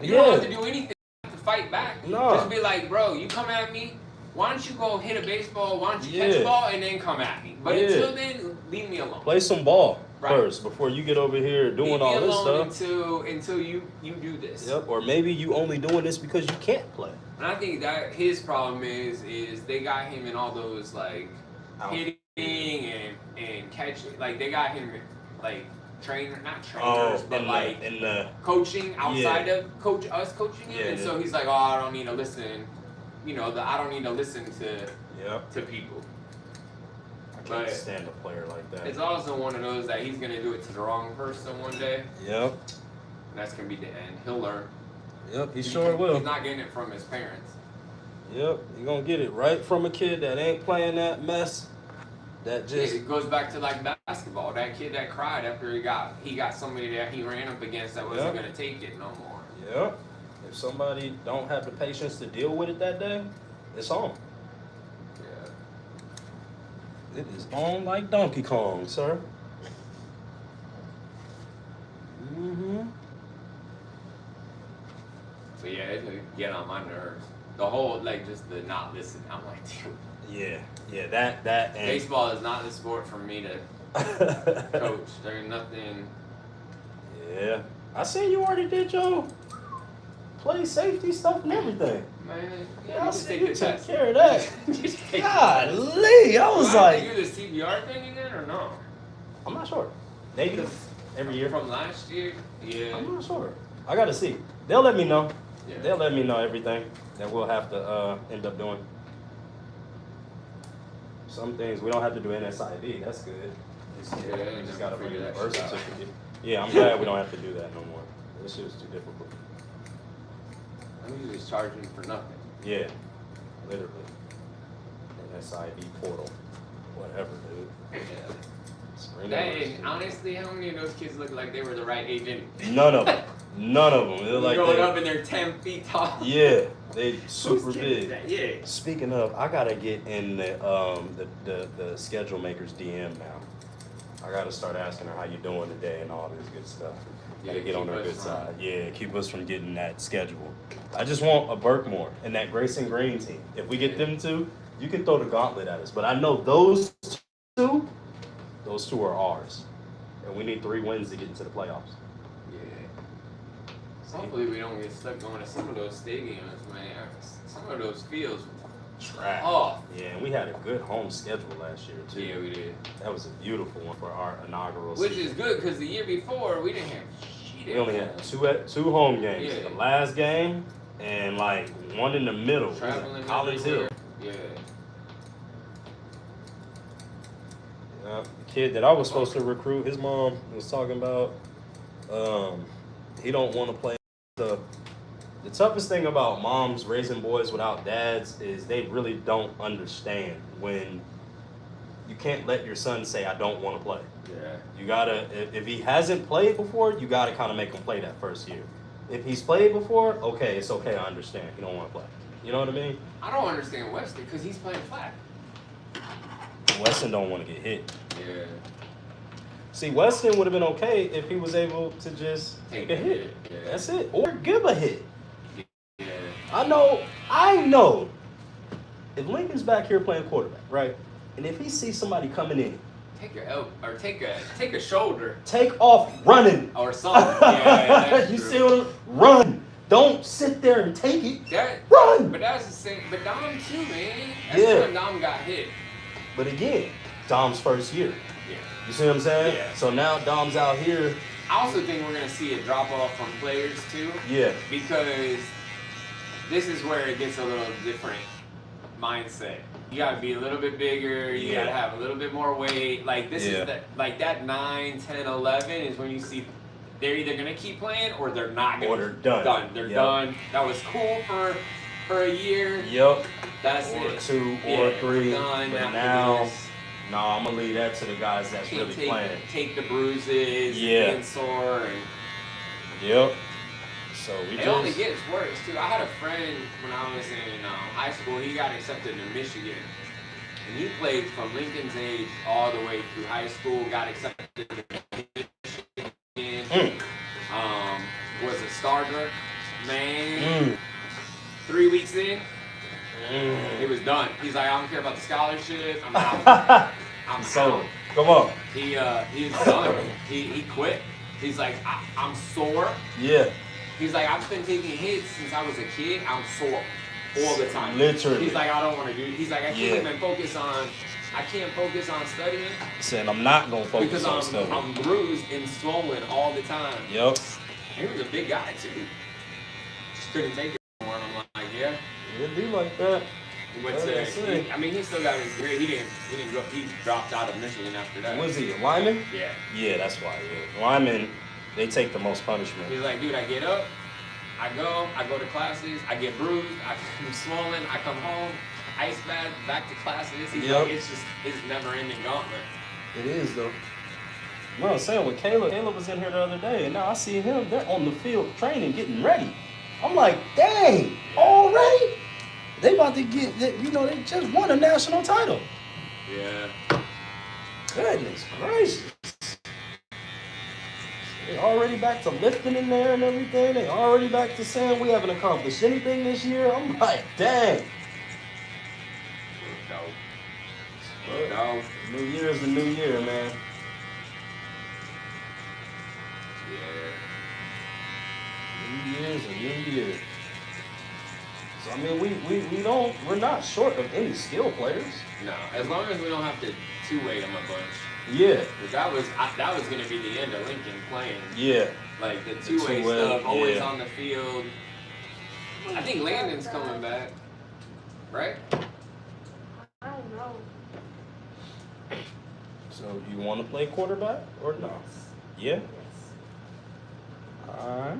you Yeah. don't have to do anything to fight back. No. Just be like, bro, you come at me. Why don't you go hit a baseball? Why don't you catch Yeah. a ball and then come at me? But Yeah. until then, leave me alone. Play some ball Right. first before you get over here doing Leave all me this alone stuff. until you do this. Yep. Or maybe you only doing this because you can't play. And I think that his problem is they got him in all those like hitting and catching. Like they got him like not trainers, but like in the coaching outside Yeah. of us coaching him. Yeah, And yeah. so he's like, oh, I don't need to listen. I don't need to listen yep. to people. I can't But stand a player like that. it's also one of those that he's gonna do it to the wrong person one day. Yep. And that's gonna be the end. He'll learn. Yep. He sure will. He's not getting it from his parents. Yep. You gonna get it right from a kid that ain't playing that mess. That just It goes back to like basketball. That kid that cried after he got somebody that he ran up against that wasn't Yep. gonna take it no more. Yep. If somebody don't have the patience to deal with it that day, it's on. Yeah. It is on like Donkey Kong, sir. Mm-hmm. But yeah, it would get on my nerves. The whole like just the not listening. I'm like, dude, Yeah. That and baseball is not the sport for me to coach. There's nothing. Yeah. I seen you already did your play safety stuff and everything. Man, Yeah, you I just seen take you the took test. care of that. Just take the Golly, I test. was Do I have like, to do the CPR thing again or no? I'm not sure. Maybe every year. From last year? Yeah. I'm not sure. I gotta see. They'll let me know. Yeah. They'll let me know everything that we'll have to end up doing. Some things we don't have to do NSID. That's good. Yeah, We just gotta bring figure a that birth shit out. certificate. Yeah, I'm glad we don't have to do that no more. This shit is too difficult. I'm usually charging for nothing. Yeah, literally. NSID portal, whatever, dude. Yeah. Screen Dang, numbers. honestly, how many of those kids look like they were the right age anyway? None of them. None of them. They're like Growing they- up and they're 10 feet tall. Yeah, They super Who's kidding big. that? Yeah. Speaking of, I gotta get in the schedule maker's DM now. I gotta start asking her how you doing today and all this good stuff. Gotta Yeah, get on keep her us good from- side. Yeah, keep us from getting that schedule. I just want a Burkmore and that Grayson Green team. If we get them two, you can throw the gauntlet at us. But I know those two are ours. And we need 3 wins to get into the playoffs. Yeah. Hopefully we don't get stuck going to some of those stadiums, man. Some of those fields. Trash. Oh. Yeah, and we had a good home schedule last year too. Yeah, we did. That was a beautiful one for our inaugural Which season. is good because the year before we didn't have shit. We only had two home games. Yeah. The last game and like one in the middle. It was at Traveling Collins Hill. everywhere. Yeah. The kid that I was supposed to recruit, his mom was talking about he don't want to play. The toughest thing about moms raising boys without dads is they really don't understand when you can't let your son say, I don't want to play. Yeah. You gotta, if he hasn't played before, you gotta kind of make him play that first year. If he's played before, okay, it's okay, I understand. He don't want to play. You know what I mean? I don't understand Weston because he's playing flat. Weston don't want to get hit. Yeah. See, Weston would have been okay if he was able to just take a hit. Yeah. That's it. Or give a hit. Yeah. I know. If Lincoln's back here playing quarterback, right? And if he sees somebody coming in, Take your elbow or take a shoulder take off running. or something. Yeah, that's You true. see what I'm run. Don't sit there and take it. That, Run. but that's the same. But Dom too, man. That's Yeah. when Dom got hit. But again, Dom's first year. Yeah. You see what I'm saying? Yeah. So now Dom's out here. I also think we're gonna see a drop off from players too, Yeah. because this is where it gets a little different mindset. You gotta be a little bit bigger. You Yeah. gotta have a little bit more weight. Like this Yeah. is that 9, 10, 11 is when you see they're either gonna keep playing or they're not gonna. Or they're done. They're Yep. done. That was cool for a year. Yep. That's Or it. 2 Yeah, or we're 3. done But after now, this. no, I'm gonna leave that to the guys that's Can't really playing. take the bruises, Yeah. being sore, and Yep. So we it only just gets worse too. I had a friend when I was in high school. He got accepted to Michigan, and he played from Lincoln's age all the way through high school. Got accepted to Michigan. Was a starter. Man, 3 weeks in, he was done. He's like, I don't care about the scholarship. I'm out. I'm So out. come on. He's done. He quit. He's like, I'm sore. Yeah. He's like, I've been taking hits since I was a kid. I'm sore all the time. Literally. He's like, I don't want to do. He's like, I can't Yeah. even focus on. I can't focus on studying Saying I'm not gonna focus because on stuff. I'm bruised and swollen all the time. Yep. He was a big guy too. Just couldn't take it anymore. And I'm like, yeah. It'd be like that. But That's it. he still got his grade. He dropped out of Michigan after that. Was he a lineman? Yeah. Yeah, that's why. Yeah. Linemen, they take the most punishment. He's like, dude, I get up, I go to classes, I get bruised, I'm swollen, I come home, ice bath, back to classes. He's Yep. like, it's never ending gauntlet. It is though. No, I'm saying with Caleb. Caleb was in here the other day, and now I see him. They're on the field training, getting ready. I'm like, dang, already? They about to get, they just won a national title. Yeah. Goodness gracious. They already back to lifting in there and everything. They already back to saying we haven't accomplished anything this year. I'm like, dang. No. New year is the new year, man. Yeah. New year's a new year. So I mean, we're not short of any skill players. No. As long as we don't have to two-way them a bunch. Yeah. 'Cause that was gonna be the end of Lincoln playing. Yeah. Like the two-way two-way, stuff, always yeah. on the field. I think Landon's coming back. Right? I don't know. So you want to play quarterback or no? Yeah. Yes. All right.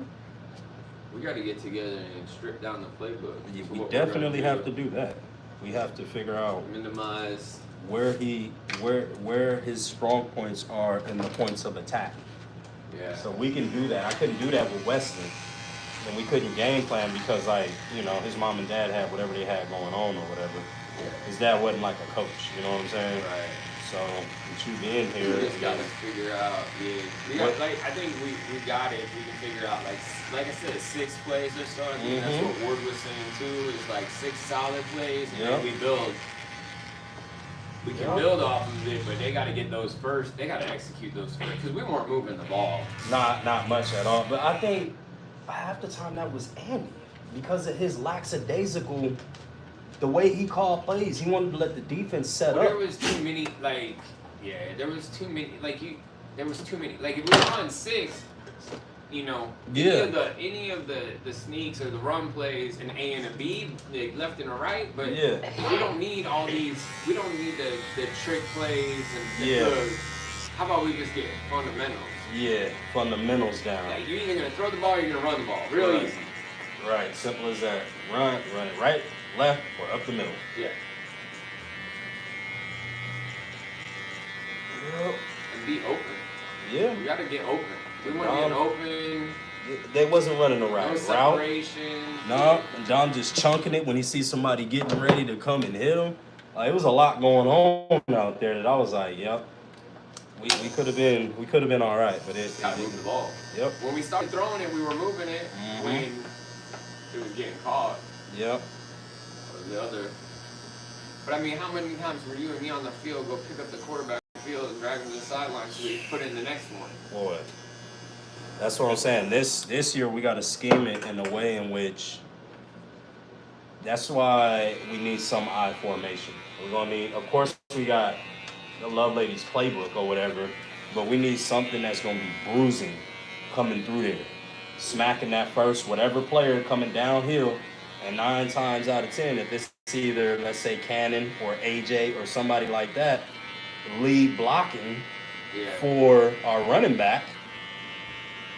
We got to get together and strip down the playbook. Yeah, for we what we're gonna definitely do. have to do that. We have to figure out Minimize. where his strong points are and the points of attack. Yeah. So we can do that. I couldn't do that with Weston. and we couldn't game plan because like, you know, his mom and dad had whatever they had going on or whatever. His dad wasn't like a coach, you know what I'm saying? Right. So with you being here, We just gotta figure out. Yeah, we got, What- like I think we got it. We can figure out like I said, 6 plays or so. I think that's what Ward was saying too. It's like 6 solid plays, and then we build. We can build off of it, but they got to get those first. They got to execute those first because we weren't moving the ball. not much at all. But I think half the time that was Andy because of his lackadaisical, the way he called plays. He wanted to let the defense set Well, up. there was too many. Like, yeah, there was too many. Like there was too many. Like if we were on 6, you know, any of the sneaks or the run plays, an A and a B, like left and a right. But we don't need all these. We don't need the trick plays and the how about we just get fundamentals? Yeah, fundamentals down. Like you're either gonna throw the ball or you're gonna run the ball. Real easy. Right, simple as that. Run it right, left, or up the middle. Yeah. Yep. And be open. Yeah. We gotta get open. We want to get open. They wasn't running the right No route. separation. No, and Dom just chunking it when he sees somebody getting ready to come and hit him. It was a lot going on out there that I was like, yep. We could have been all right, but it Gotta move the ball. Yep. When we started throwing it, we were moving it. When it was getting caught. Yep. Or the other. But I mean, how many times were you and me on the field go pick up the quarterback on the field and drag him to the sideline so we put in the next one? Boy. That's what I'm saying. This year we got to scheme it in a way in which. That's why we need some I formation. We're gonna need, of course, we got the Love Ladies playbook or whatever, but we need something that's gonna be bruising, coming through there, smacking that first whatever player coming downhill, and 9 times out of 10, if it's either let's say Cannon or AJ or somebody like that, lead blocking for our running back.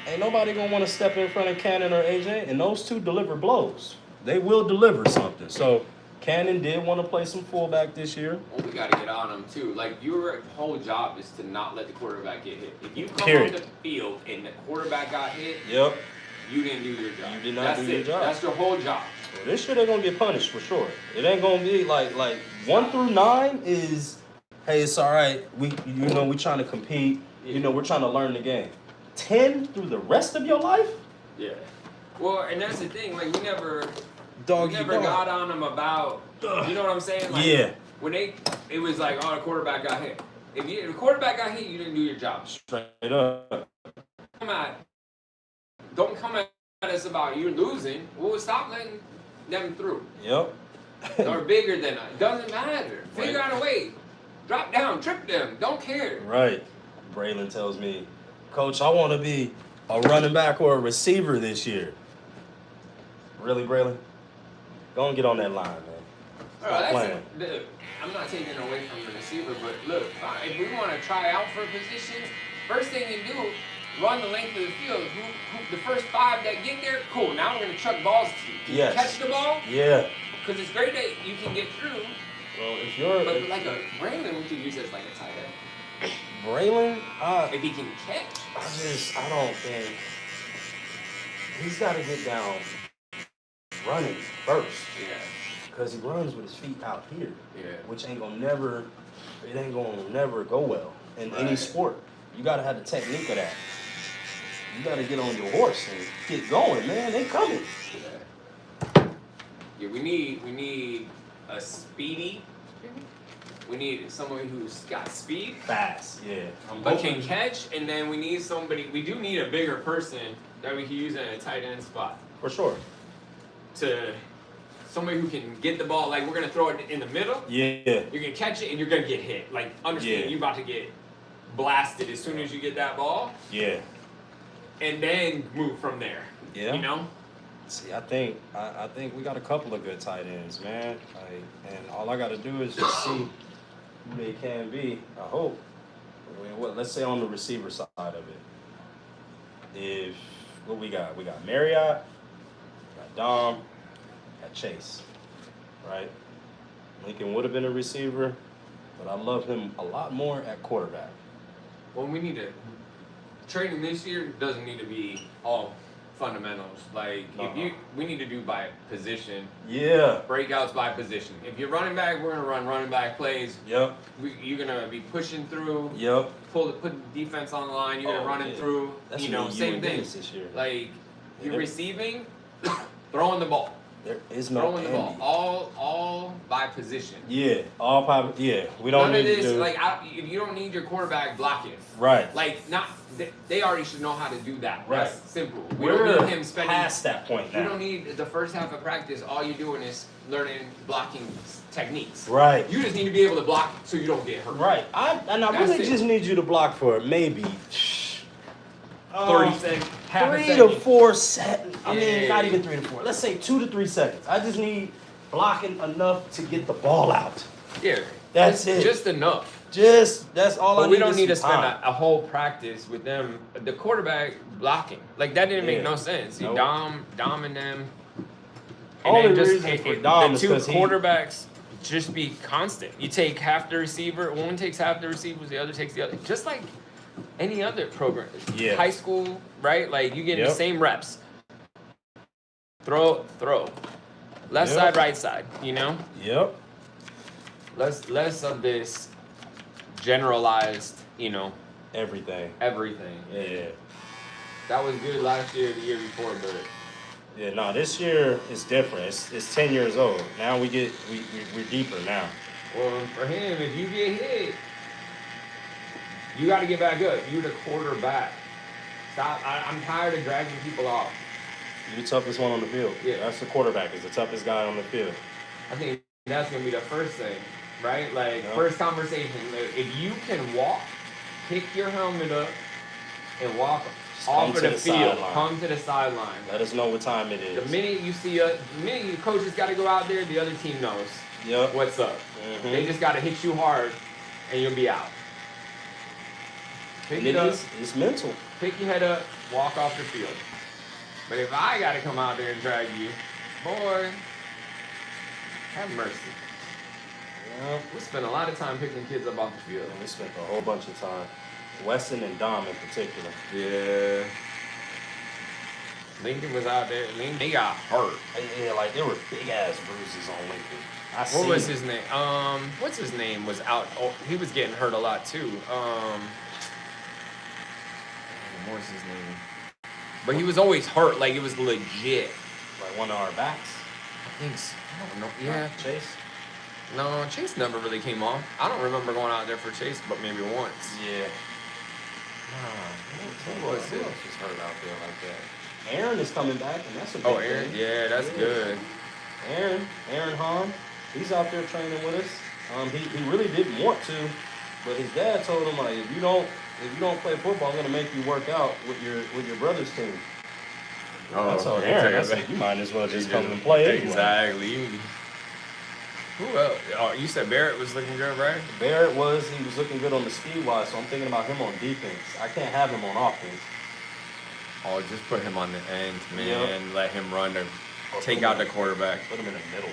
Ain't nobody gonna want to step in front of Cannon or AJ, and those two deliver blows. They will deliver something. So Cannon did want to play some fullback this year. Well, we got to get on them too. Like your whole job is to not let the quarterback get hit. If you come on the field and the quarterback got hit, you didn't do your job. You did not do your job. That's your whole job. Well, this year they're gonna get punished for sure. It ain't gonna be like 1 through 9 is, hey, it's all right. We trying to compete. You know, we're trying to learn the game. 10 through the rest of your life? Yeah. Well, and that's the thing. Like we never got on them about. You know what I'm saying? Like, when it was like, oh, the quarterback got hit. If the quarterback got hit, you didn't do your job. Straight up. Don't come at us about you losing. We'll stop letting them through. Yep. Or bigger than us. Doesn't matter. Figure out a way. Drop down, trip them. Don't care. Right. Braylon tells me, Coach, I want to be a running back or a receiver this year. Really, Braylon? Go and get on that line, man. Stop playing. Look, I'm not taking away from the receiver, but look, if we want to try out for positions, first thing you do, run the length of the field. The first 5 that get there, cool. Now we're going to chuck balls to you. Can you catch the ball? Yeah. Because it's great that you can get through. Well, if you're... But like a Braylon, we could use as like a tight end. Braylon, if he can catch. I don't think... He's got to get down running first. Yeah. Because he runs with his feet out here. Yeah. Which ain't gonna never go well in any sport. You gotta have the technique of that. You gotta get on your horse and get going, man. They coming. Yeah, we need a speedy. We need somebody who's got speed. Fast, yeah. But can catch, and then we need somebody, we do need a bigger person that we can use in a tight end spot. For sure. Somebody who can get the ball, like we're going to throw it in the middle. Yeah. You're going to catch it and you're going to get hit. Like, understand, you're about to get blasted as soon as you get that ball. Yeah. And then move from there. Yeah. You know? See, I think we got a couple of good tight ends, man. And all I got to do is just see who they can be. I hope. Let's say on the receiver side of it. What we got? We got Marriott, got Dom, got Chase, right? Lincoln would have been a receiver, but I love him a lot more at quarterback. Well, we need to. Trading this year doesn't need to be all fundamentals. Like we need to do by position. Yeah. Breakouts by position. If you're running back, we're gonna run running back plays. Yep. You're gonna be pushing through. Yep. Put the defense on the line. You're gonna run it through. That's Same thing. This year. Like you're receiving, throwing the ball. There is no Throwing the ball. All by position. Yeah. All pop. Yeah. We don't None need of this. to do. Like if you don't need your quarterback blocking. Right. Like not. They already should know how to do that. Right. That's simple. We We're don't need him spending. past that point now. You don't need the first half of practice. All you're doing is learning blocking techniques. Right. You just need to be able to block so you don't get hurt. Right. I really just need you to block for maybe 30 seconds. Half a 3 second. to 4 seconds. I mean, Yeah. not even 3 to 4. Let's say 2 to 3 seconds. I just need blocking enough to get the ball out. Yeah. That's it. Just enough. That's all I But need. we don't need to some spend time. a whole practice with them. The quarterback blocking. Like that didn't make no sense. Nope. Dom and them. And Only then just reason for Dom the is two 'cause he- quarterbacks just be constant. You take half the receiver, one takes half the receivers, the other takes the other. Just like any other program. Yeah. High school, right? Like you get the Yep. same reps. Throw. Left Yep. side, right side, Yep. Less of this generalized, Everything. everything. Yeah. That was good last year, the year before, but Yeah. No, this year is different. It's 10 years old. Now we're deeper now. well, for him, if you get hit, you got to get back up. You're the quarterback. Stop. I'm tired of dragging people off. You're the toughest one on the field. Yeah. That's the quarterback. Is the toughest guy on the field. I think that's gonna be the first thing, right? Like Yeah. first conversation. Like, if you can walk, pick your helmet up, and walk Just come off of to the the field. sideline. Come to the sideline. Let us know what time it The is. minute you see the minute your coaches got to go out there, the other team knows Yep. what's up. Mhm. They just got to hit you hard, and you'll be out. Pick And it it up, is. It's mental. pick your head up, walk off the field. But if I got to come out there and drag you, boy, have mercy. Yeah. We spend a lot of time picking kids up off the field. And we spent a whole bunch of time. Weston and Dom in particular. Yeah. Lincoln was out there. They got hurt. Yeah, like there were big ass bruises on Lincoln. What was his name? What's his name was out. Oh, he was getting hurt a lot too. What was his name? But he was always hurt. Like it was legit. Like one of our backs. I think so. I don't know. Yeah. Chase. No, Chase never really came off. I don't remember going out there for Chase, but maybe once. Yeah. Who was Who it? else was hurt out there like that? Aaron is coming back, and that's a big Oh, Aaron. thing. Yeah, that's good. Aaron Hahn, he's out there training with us. He really didn't want to, but his dad told him like, if you don't play football, I'm gonna make you work out with your brother's team. Oh, I told okay. Aaron, I said, you might as well just come and play anyway. Exactly. Who else? Oh, you said Barrett was looking good, right? Barrett he was looking good on the speed wise, so I'm thinking about him on defense. I can't have him on offense. Oh, just put him on the end, man. Yep. Let him run to Or take put out him the quarterback. Put him in the middle.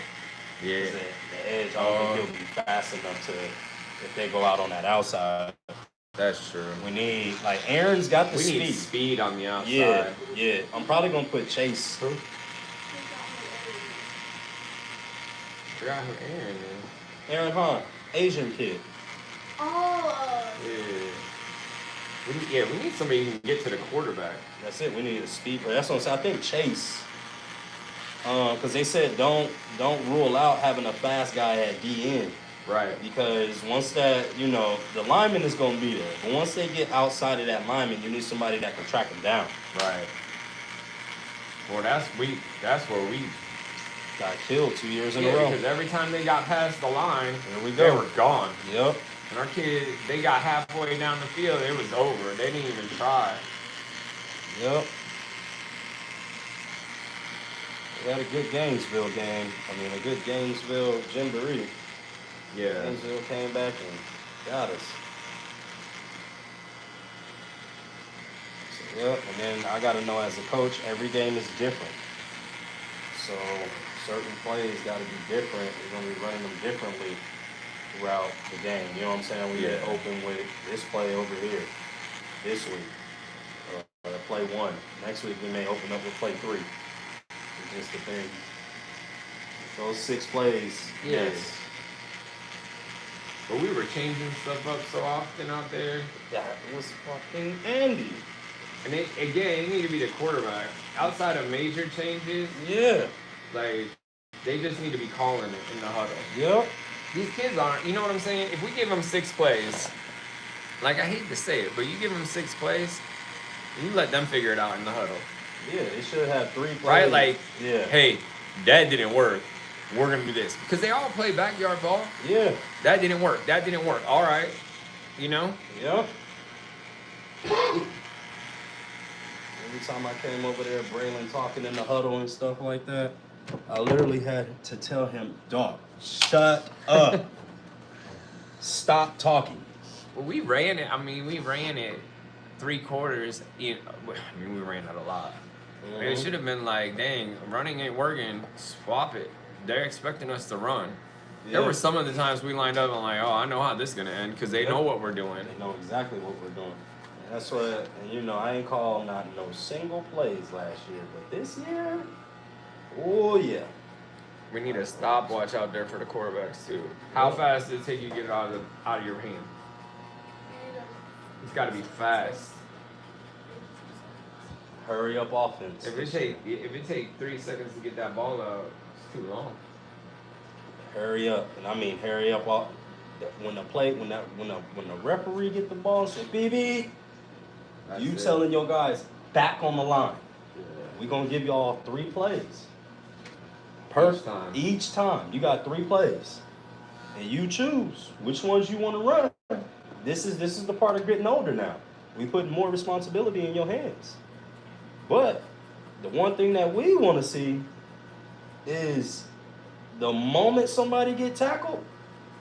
Yeah. 'Cause the edge, I don't think he'll be fast enough to if they go out on that outside. That's true. We need Aaron's got the We speed. need speed on the outside. Yeah. I'm probably gonna put Chase. Forgot who Aaron is. Aaron Hahn, Asian kid. Oh. Yeah. We need somebody who can get to the quarterback. That's it. We need a speed player. That's what I'm saying. I think Chase. Because they said don't rule out having a fast guy at DN. Right. Because once that, the lineman is going to be there. But once they get outside of that lineman, you need somebody that can track him down. Right. Well, that's where we Got killed 2 years in a row. because every time they got past the line, There we they go. were gone. Yep. And our kids, they got halfway down the field, it was over. They didn't even try. Yep. We had a good Gainesville game. A good Gainesville jamboree. Yeah. Gainesville came back and got us. So, yep. And then I got to know as a coach, every game is different. So certain plays got to be different. We're going to be running them differently throughout the game. You know what I'm saying? We get open with this play over here this week. play 1. Next week we may open up with play 3. It just depends. Those 6 plays, Yeah. yes. But we were changing stuff up so often out there. That was fucking Andy. And again, it need to be the quarterback. Outside of major changes, Yeah. like, they just need to be calling it in the huddle. Yep. These kids aren't, you know what I'm saying? If we give them 6 plays, like, I hate to say it, but you give them 6 plays, and you let them figure it out in the huddle. Yeah, they should have 3 plays. Right? Like, yeah. hey, that didn't work. We're going to do this. Because they all play backyard ball. Yeah. That didn't work. That didn't work. All right. You know? Yep. Every time I came over there, Braylon talking in the huddle and stuff like that, I literally had to tell him, dog, shut up. Stop talking. Well, we ran it. I mean, we ran it 3 quarters. We ran it a lot. Mm-hmm. It should have been like, dang, running ain't working. Swap it. They're expecting us to run. Yeah. There were some of the times we lined up and like, oh, I know how this is gonna end because they know what we're doing. They know exactly what we're doing. And that's what, and you know, I ain't called not no single plays last year, but this year, oh yeah. We need a stopwatch out there for the quarterbacks too. How fast does it take you to get it out of your hand? It's got to be fast. Hurry up offense. If it take 3 seconds to get that ball out, it's too long. Hurry up, and I mean hurry up. When the referee get the ball, say BB, you telling your guys back on the line. Yeah. We gonna give y'all 3 plays. Each time. You got 3 plays, and you choose which ones you want to run. This is the part of getting older now. We put more responsibility in your hands. But the one thing that we want to see is the moment somebody get tackled,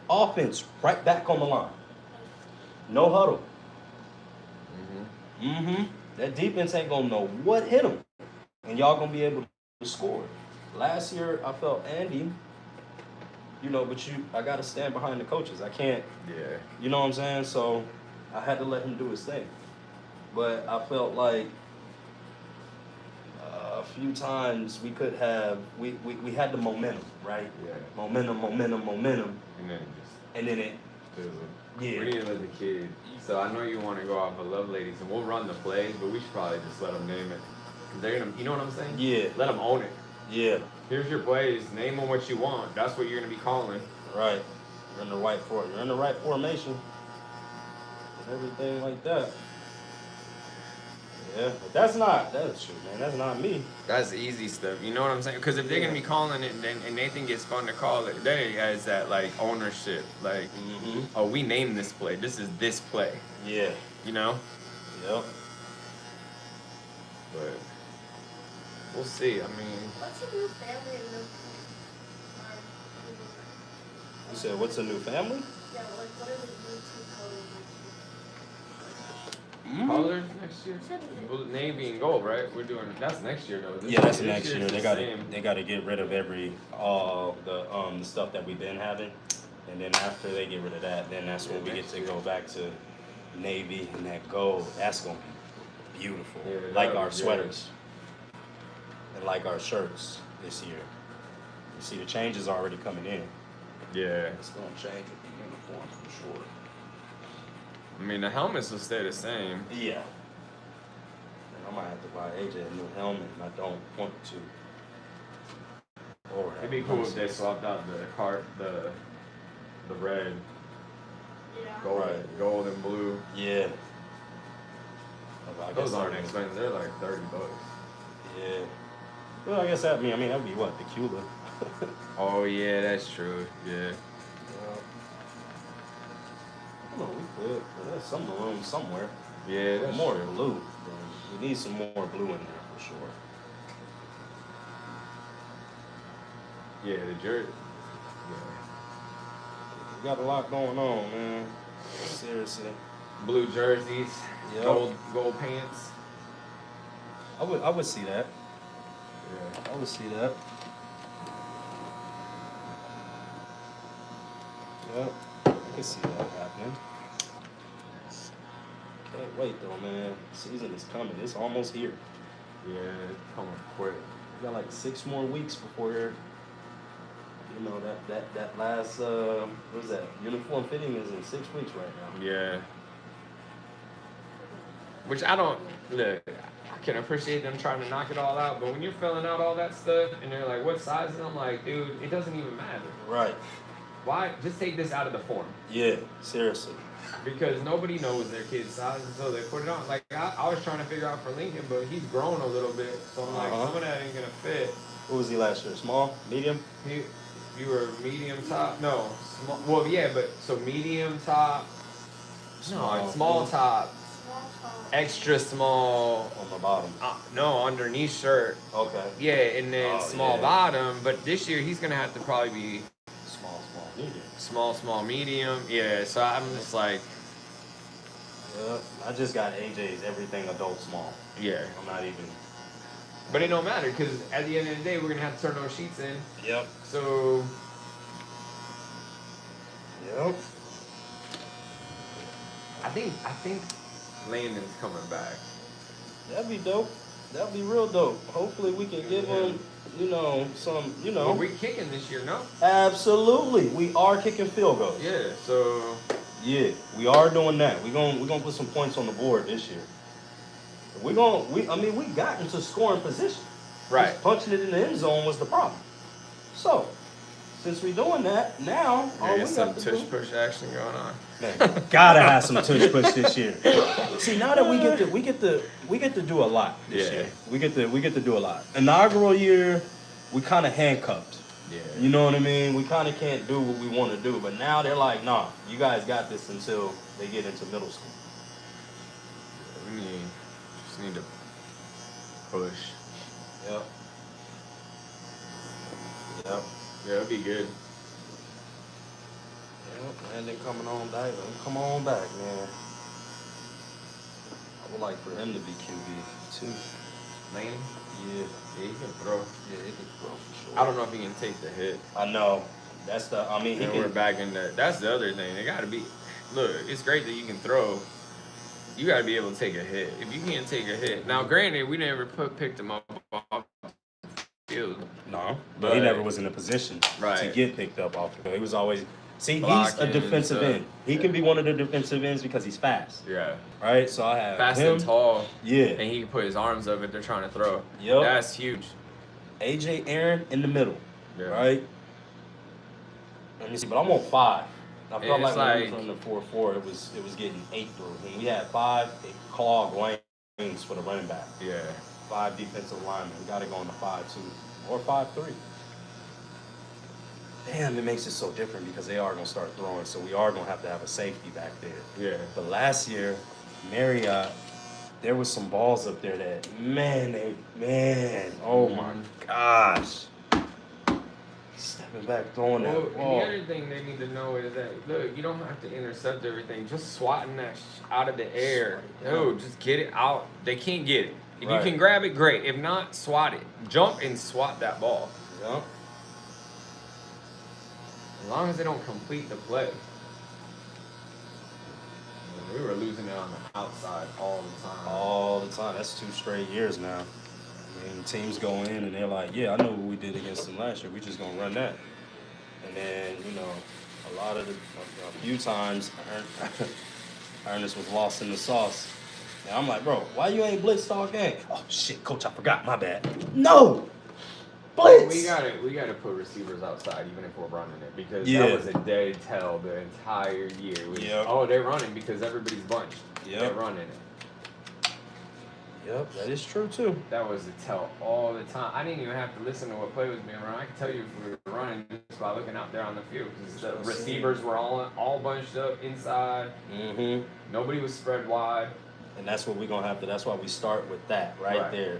offense right back on the line. No huddle. That defense ain't gonna know what hit them, and y'all gonna be able to score. Last year, I felt Andy, you know, but I gotta stand behind the coaches. I can't. Yeah. You know what I'm saying? So I had to let him do his thing. But I felt like a few times we could have we had the momentum, right? Yeah. Momentum. And then it fizzled. Yeah. We need to let the kid. So I know you want to go off of Love Ladies, and we'll run the plays, but we should probably just let them name it. 'Cause they're gonna, you know what I'm saying? Yeah. Let them own it. Yeah. Here's your plays. Name them what you want. That's what you're gonna be calling. Right. You're in the right formation. And everything like that. Yeah, but that's true, man. That's not me. That's easy stuff. You know what I'm saying? Because if they're gonna be calling it, and they think it's fun to call it, they has that like ownership. Like, oh, we named this play. This is this play. Yeah. You know? Yep. But we'll see. I mean, What's a new family in the You said, what's a new family? Yeah, like what are the new 2 colors? colors next year. Well, navy and gold, right? We're doing that's next year though. Yeah, that's this next year. year's They the got same. they got to get rid of the stuff that we've been having, and then after they get rid of that, then that's when we get to go back to navy and that gold. That's gonna be beautiful, Yeah, like that our was good. sweaters and like our shirts this year. You see, the changes are already coming in. Yeah. It's gonna change with the uniform for sure. I mean, the helmets will stay the same. Yeah. And I might have to buy AJ a new helmet, and I don't want to. Or It'd be cool if they swapped out the red, Yeah. gold, Right. gold and blue. Yeah. I Those guess aren't that- expensive. They're like $30. Yeah. Well, I guess that that'd be what, the Cuba. Oh yeah, that's true. Yeah. No, we could. But there's some room somewhere. Yeah, that's More true. blue. We need some more blue in there for sure. Yeah, the jersey. We got a lot going on, man. Seriously. Yeah. Blue jerseys, Yep. gold pants. I would see that. Yeah. I would see that. Yep. I could see that happening. Can't wait though, man. Season is coming. It's almost here. Yeah, it's coming quick. We got like 6 more weeks before, you know, that last what is that? Uniform fitting is in 6 weeks right now. Yeah. Which I don't look. I can appreciate them trying to knock it all out, but when you're filling out all that stuff and they're like, "What size?" and I'm like, "Dude, it doesn't even matter. Right. Why? Just take this out of the form." Yeah. Seriously. Because nobody knows their kid's size, and so they put it on. Like I was trying to figure out for Lincoln, but he's grown a little bit, so I'm like, some of that ain't gonna fit. What was he last year? Small? Medium? You were medium top? No, small. Well, yeah, but so medium top, small top, extra small. On the bottom. No, underneath shirt. Okay. Yeah, and then small bottom. But this year he's gonna have to probably be Medium. small, medium. Yeah, so I'm just like, Yeah. I just got AJ's everything adult small. yeah. I'm not even. But it don't matter because at the end of the day we're gonna have to turn those sheets in. Yep. So Yep. I think Landon's coming back. That'd be dope. That'd be real dope. Hopefully we can give him, you know, some, you know. Well, we kicking this year, no? Absolutely. We are kicking field goals. Yeah. So Yeah, we are doing that. We're gonna put some points on the board this year. We got into scoring position. right. Just punching it in the end zone was the problem. So, since we're doing that, now all we There's some got to tush do. push action going on. Man, gotta have some tush push this year. See, now that we get to do a lot this Yeah. year. We get to do a lot. Inaugural year, we kind of handcuffed. Yeah. You know what I mean? We kind of can't do what we want to do, but now they're like, nah, you guys got this until they get into middle school. We just need to push. Yep. Yep. Yeah, it'd be good. Yep. And then coming on back, come on back, man. I would like for him to be QB too. Laney? Yeah. Yeah, he can throw. Yeah, he can throw for sure. I don't know if he can take the hit. I know. That's the. I mean, he And can. we're back in the. That's the other thing. They gotta be. Look, it's great that you can throw. You gotta be able to take a hit. If you can't take a hit, now granted, we never picked him up off the field. No, but he never was in a position to Right. get picked up off the field. He was always. See, he's Blocking a and defensive stuff. end. He can be one of the defensive ends because he's fast. Yeah. Right. So I have Fast him. and tall. Yeah. And he can put his arms up if they're trying to throw. Yep. That's huge. AJ Aaron in the middle. Yeah. Right. Let me see, but I'm on 5. I felt And like it's when we like- was on the 4-4, it was getting 8 through. When we had 5, it clogged lanes for the running back. Yeah. 5 defensive linemen. We got to go on the 5-2 or 5-3. Damn, it makes it so different because they are going to start throwing, so we are going to have a safety back there. Yeah. But last year, Marriott, there was some balls up there that, oh my gosh. Stepping back, throwing Well, that and ball. the other thing they need to know is that, look, you don't have to intercept everything. Just swatting that out of the air. No, just get it out. They can't get it. If Right. you can grab it, great. If not, swat it. Jump and swat that ball. Yep. As long as they don't complete the play. We were losing it on the outside all the time. All the time. That's 2 straight years now. I mean, teams go in and they're like, yeah, I know what we did against them last year. We just gonna run that. And then, you know, a few times, Ernest was lost in the sauce. And I'm like, bro, why you ain't blitzed all game? Oh shit, coach, I forgot. My bad. No, blitz. We gotta put receivers outside even if we're running it because Yeah. that was a dead tell the entire year. It was, Yep. oh, they're running because everybody's bunched. Yep. They're running it. Yep, that is true too. That was a tell all the time. I didn't even have to listen to what play was being run. I could tell you if we were running just by looking out there on the field because the receivers were all bunched up inside. Mm-hmm. Nobody was spread wide. And that's what we're gonna have to. That's why we start with that right there,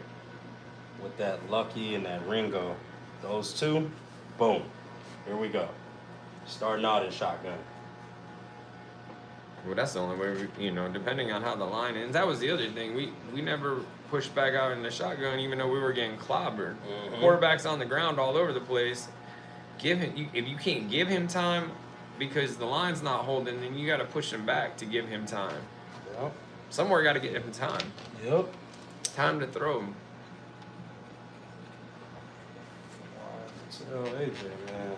with that Lucky and that Ringo, those two. Boom, here we go. Starting out in shotgun. Well, that's the only way we, depending on how the line ends. That was the other thing. We never pushed back out in the shotgun, even though we were getting clobbered. Mhm. Quarterback's on the ground all over the place. If you can't give him time because the line's not holding, then you got to push him back to give him time. Yep. somewhere got to get him time. Yep. Time to throw. Tell AJ, man.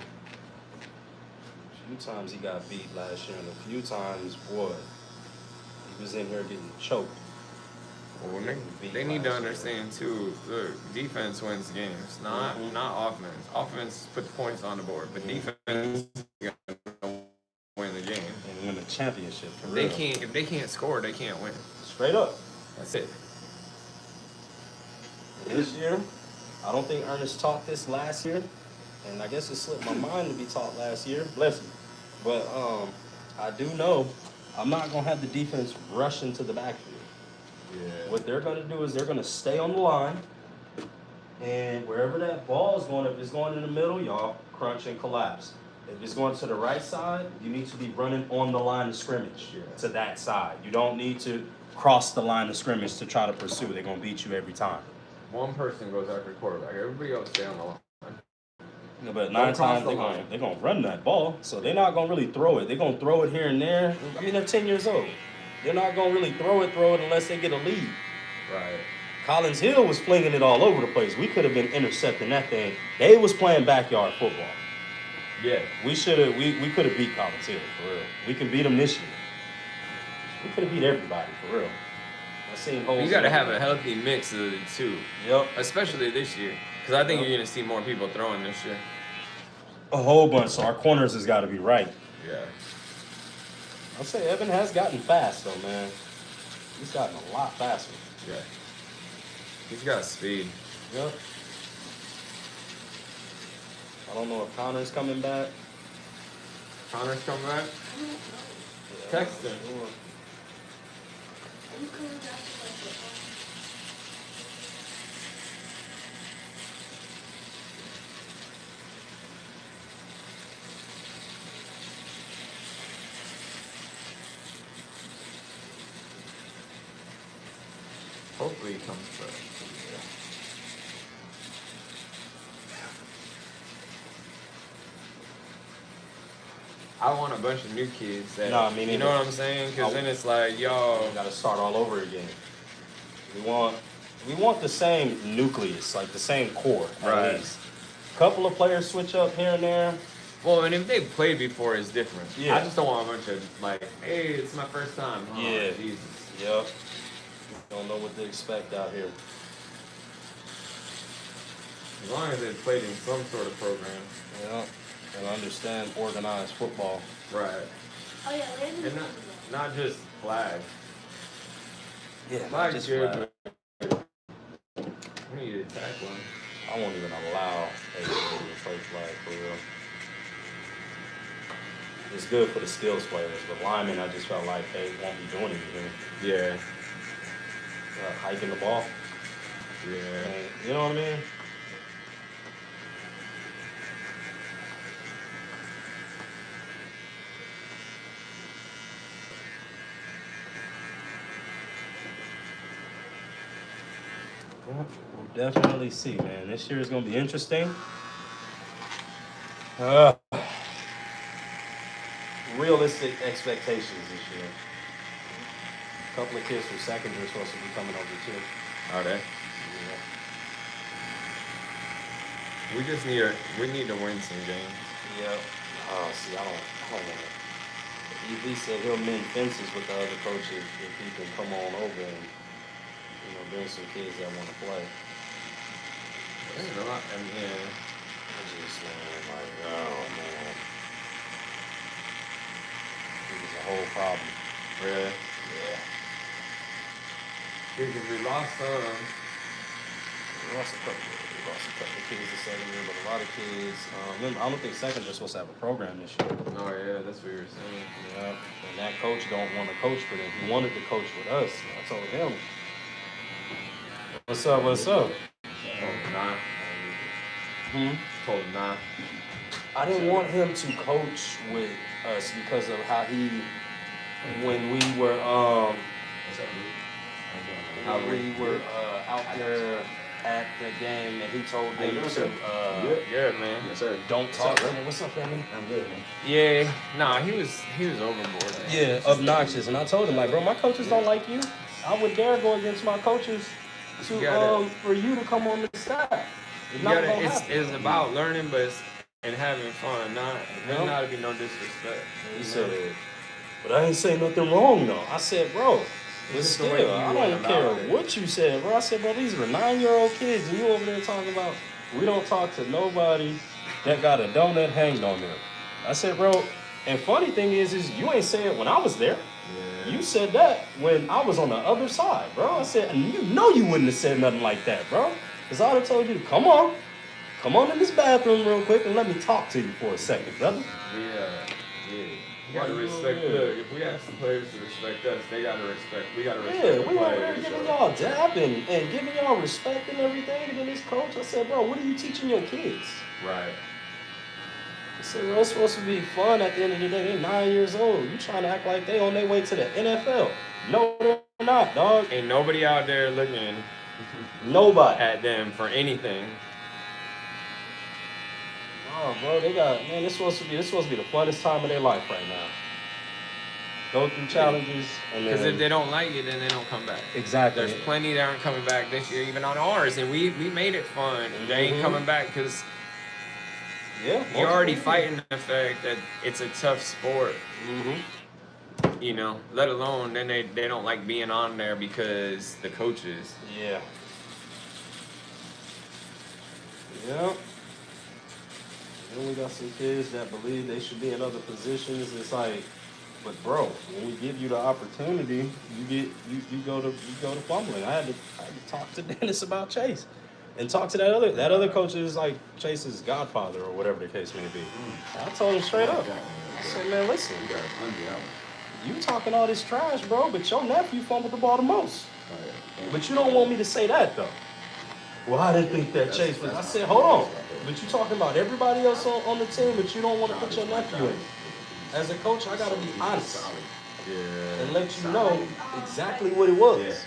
A few times he got beat last year, and a few times, boy, he was in here getting choked. Well, they need to understand too. Look, defense wins games, not offense. Offense put the points on the board, but defense is gonna win the game. And win the championship. For They real. can't. If they can't score, they can't win. Straight up. That's it. This year, I don't think Ernest taught this last year, and I guess it slipped my mind to be taught last year. Bless him. But I do know I'm not gonna have the defense rush into the backfield. Yeah. What they're gonna do is they're gonna stay on the line, and wherever that ball is going, if it's going in the middle, y'all crunch and collapse. If it's going to the right side, you need to be running on the line of scrimmage to that side. You don't need to cross the line of scrimmage to try to pursue. They're gonna beat you every time. One person goes after quarterback. Everybody else stay on the line. Yeah, but 9 times they're gonna run that ball, so they're not gonna really throw it. They're gonna throw it here and there. I mean, they're 10 years old. They're not gonna really throw it unless they get a lead. Right. Collins Hill was flinging it all over the place. We could have been intercepting that thing. They was playing backyard football. Yeah. We should have. We could have beat Collins Hill for real. We can beat them this year. We could have beat everybody for real. I seen holes. You got to have a healthy mix of the two. Yep. Especially this year, because I think you're gonna see more people throwing this year. A whole bunch. So our corners has got to be right. Yeah. I'll say Evan has gotten fast though, man. He's gotten a lot faster. Yeah. He's got speed. Yep. I don't know if Connor's coming back. Connor's coming back. Text him. Sure. Hopefully he comes back. I want a bunch of new kids that, Nah, me you know neither. what I'm saying? Because then it's like, yo, We got to start all over again. We want the same nucleus, like the same core, Right. at least. Couple of players switch up here and there. well, and if they played before, it's different. Yeah. I just don't want a bunch of, like, hey, it's my first time. Oh, Yeah. Jesus. Yep. Don't know what to expect out here. As long as they played in some sort of program. Yep. And understand organized football. Right. Oh yeah, Landon. And not just flag. Yeah, Flag just good, flag. but we need to tackle him. I won't even allow AJ to play flag for real. It's good for the skills players, but linemen, I just felt like they won't be doing anything. Yeah. Hiking the ball. Yeah. And, you know what I mean? Well, we'll definitely see, man. This year is going to be interesting. Realistic expectations this year. A couple of kids from second are supposed to be coming over too. Are they? Yeah. We need to win some games. Yeah. Oh, see, I don't want to. He said he'll mend fences with the other coaches if he can come on over and, bring some kids that want to play. There's a lot. I mean, yeah. I just, man, oh, man. It was a whole problem. Really? Yeah. Because we lost some. We lost a couple of kids this second year, but a lot of kids. Remember, I don't think seconds are supposed to have a program this year. Oh yeah, that's what you were saying. Yeah, and that coach don't want to coach for them. He wanted to coach with us. I told him, "What's up? What's up?" Oh, nah. Hmm? Told him nah. I didn't want him to coach with us because of how when we were out there at the game, and he told them to Good man. Yes, sir. don't talk. What's up, family? I'm good, man. Yeah. Nah, he was overboard. Man. Yeah, obnoxious. And I told him, like, bro, my coaches don't like you. I would dare go against my coaches to for you to come on the staff. It's not gonna happen. It's about learning, but and having fun. Not Yeah. not to be no disrespect. He said, but I ain't say nothing wrong though. I said, bro, but just the way still, you I went don't care about it. what you said, bro. I said, bro, these were 9-year-old kids, and you over there talking about we don't talk to nobody that got a donut hanged on them. I said, bro, and funny thing is you ain't say it when I was there. Yeah. You said that when I was on the other side, bro. I said, and you know you wouldn't have said nothing like that, bro. Because I would have told you, come on in this bathroom real quick and let me talk to you for a second, brother. Yeah. You gotta respect. Look, if we ask the players to respect us, they gotta respect. We gotta respect Yeah, the we over there players. giving y'all dapping and giving y'all respect and everything. And then this coach, I said, bro, what are you teaching your kids? Right. I said, bro, it's supposed to be fun at the end of the day. They're 9 years old. You trying to act like they on their way to the NFL. No, they're not, dog. Ain't nobody out there looking Nobody. at them for anything. Oh, bro, they got, man, this supposed to be the funnest time of their life right now. Go through challenges. Because if they don't like it, then they don't come back. Exactly. There's plenty that aren't coming back this year, even on ours, and we made it fun. And they ain't coming back because you're already fighting the fact that it's a tough sport. Mm-hmm. You know, let alone then they don't like being on there because the coaches. Yeah. Yeah. Then we got some kids that believe they should be in other positions. It's like, but bro, when we give you the opportunity, you go to fumbling. I had to talk to Dennis about Chase, and talk to that other coach is like Chase's godfather or whatever the case may be. I told him straight up. I said, man, listen, you talking all this trash, bro, but your nephew fumbled the ball the most. But you don't want me to say that though. Well, I didn't think that Chase was. I said, hold on. But you talking about everybody else on the team, but you don't want to put your nephew in. As a coach, I got to be honest and let you know exactly what it was.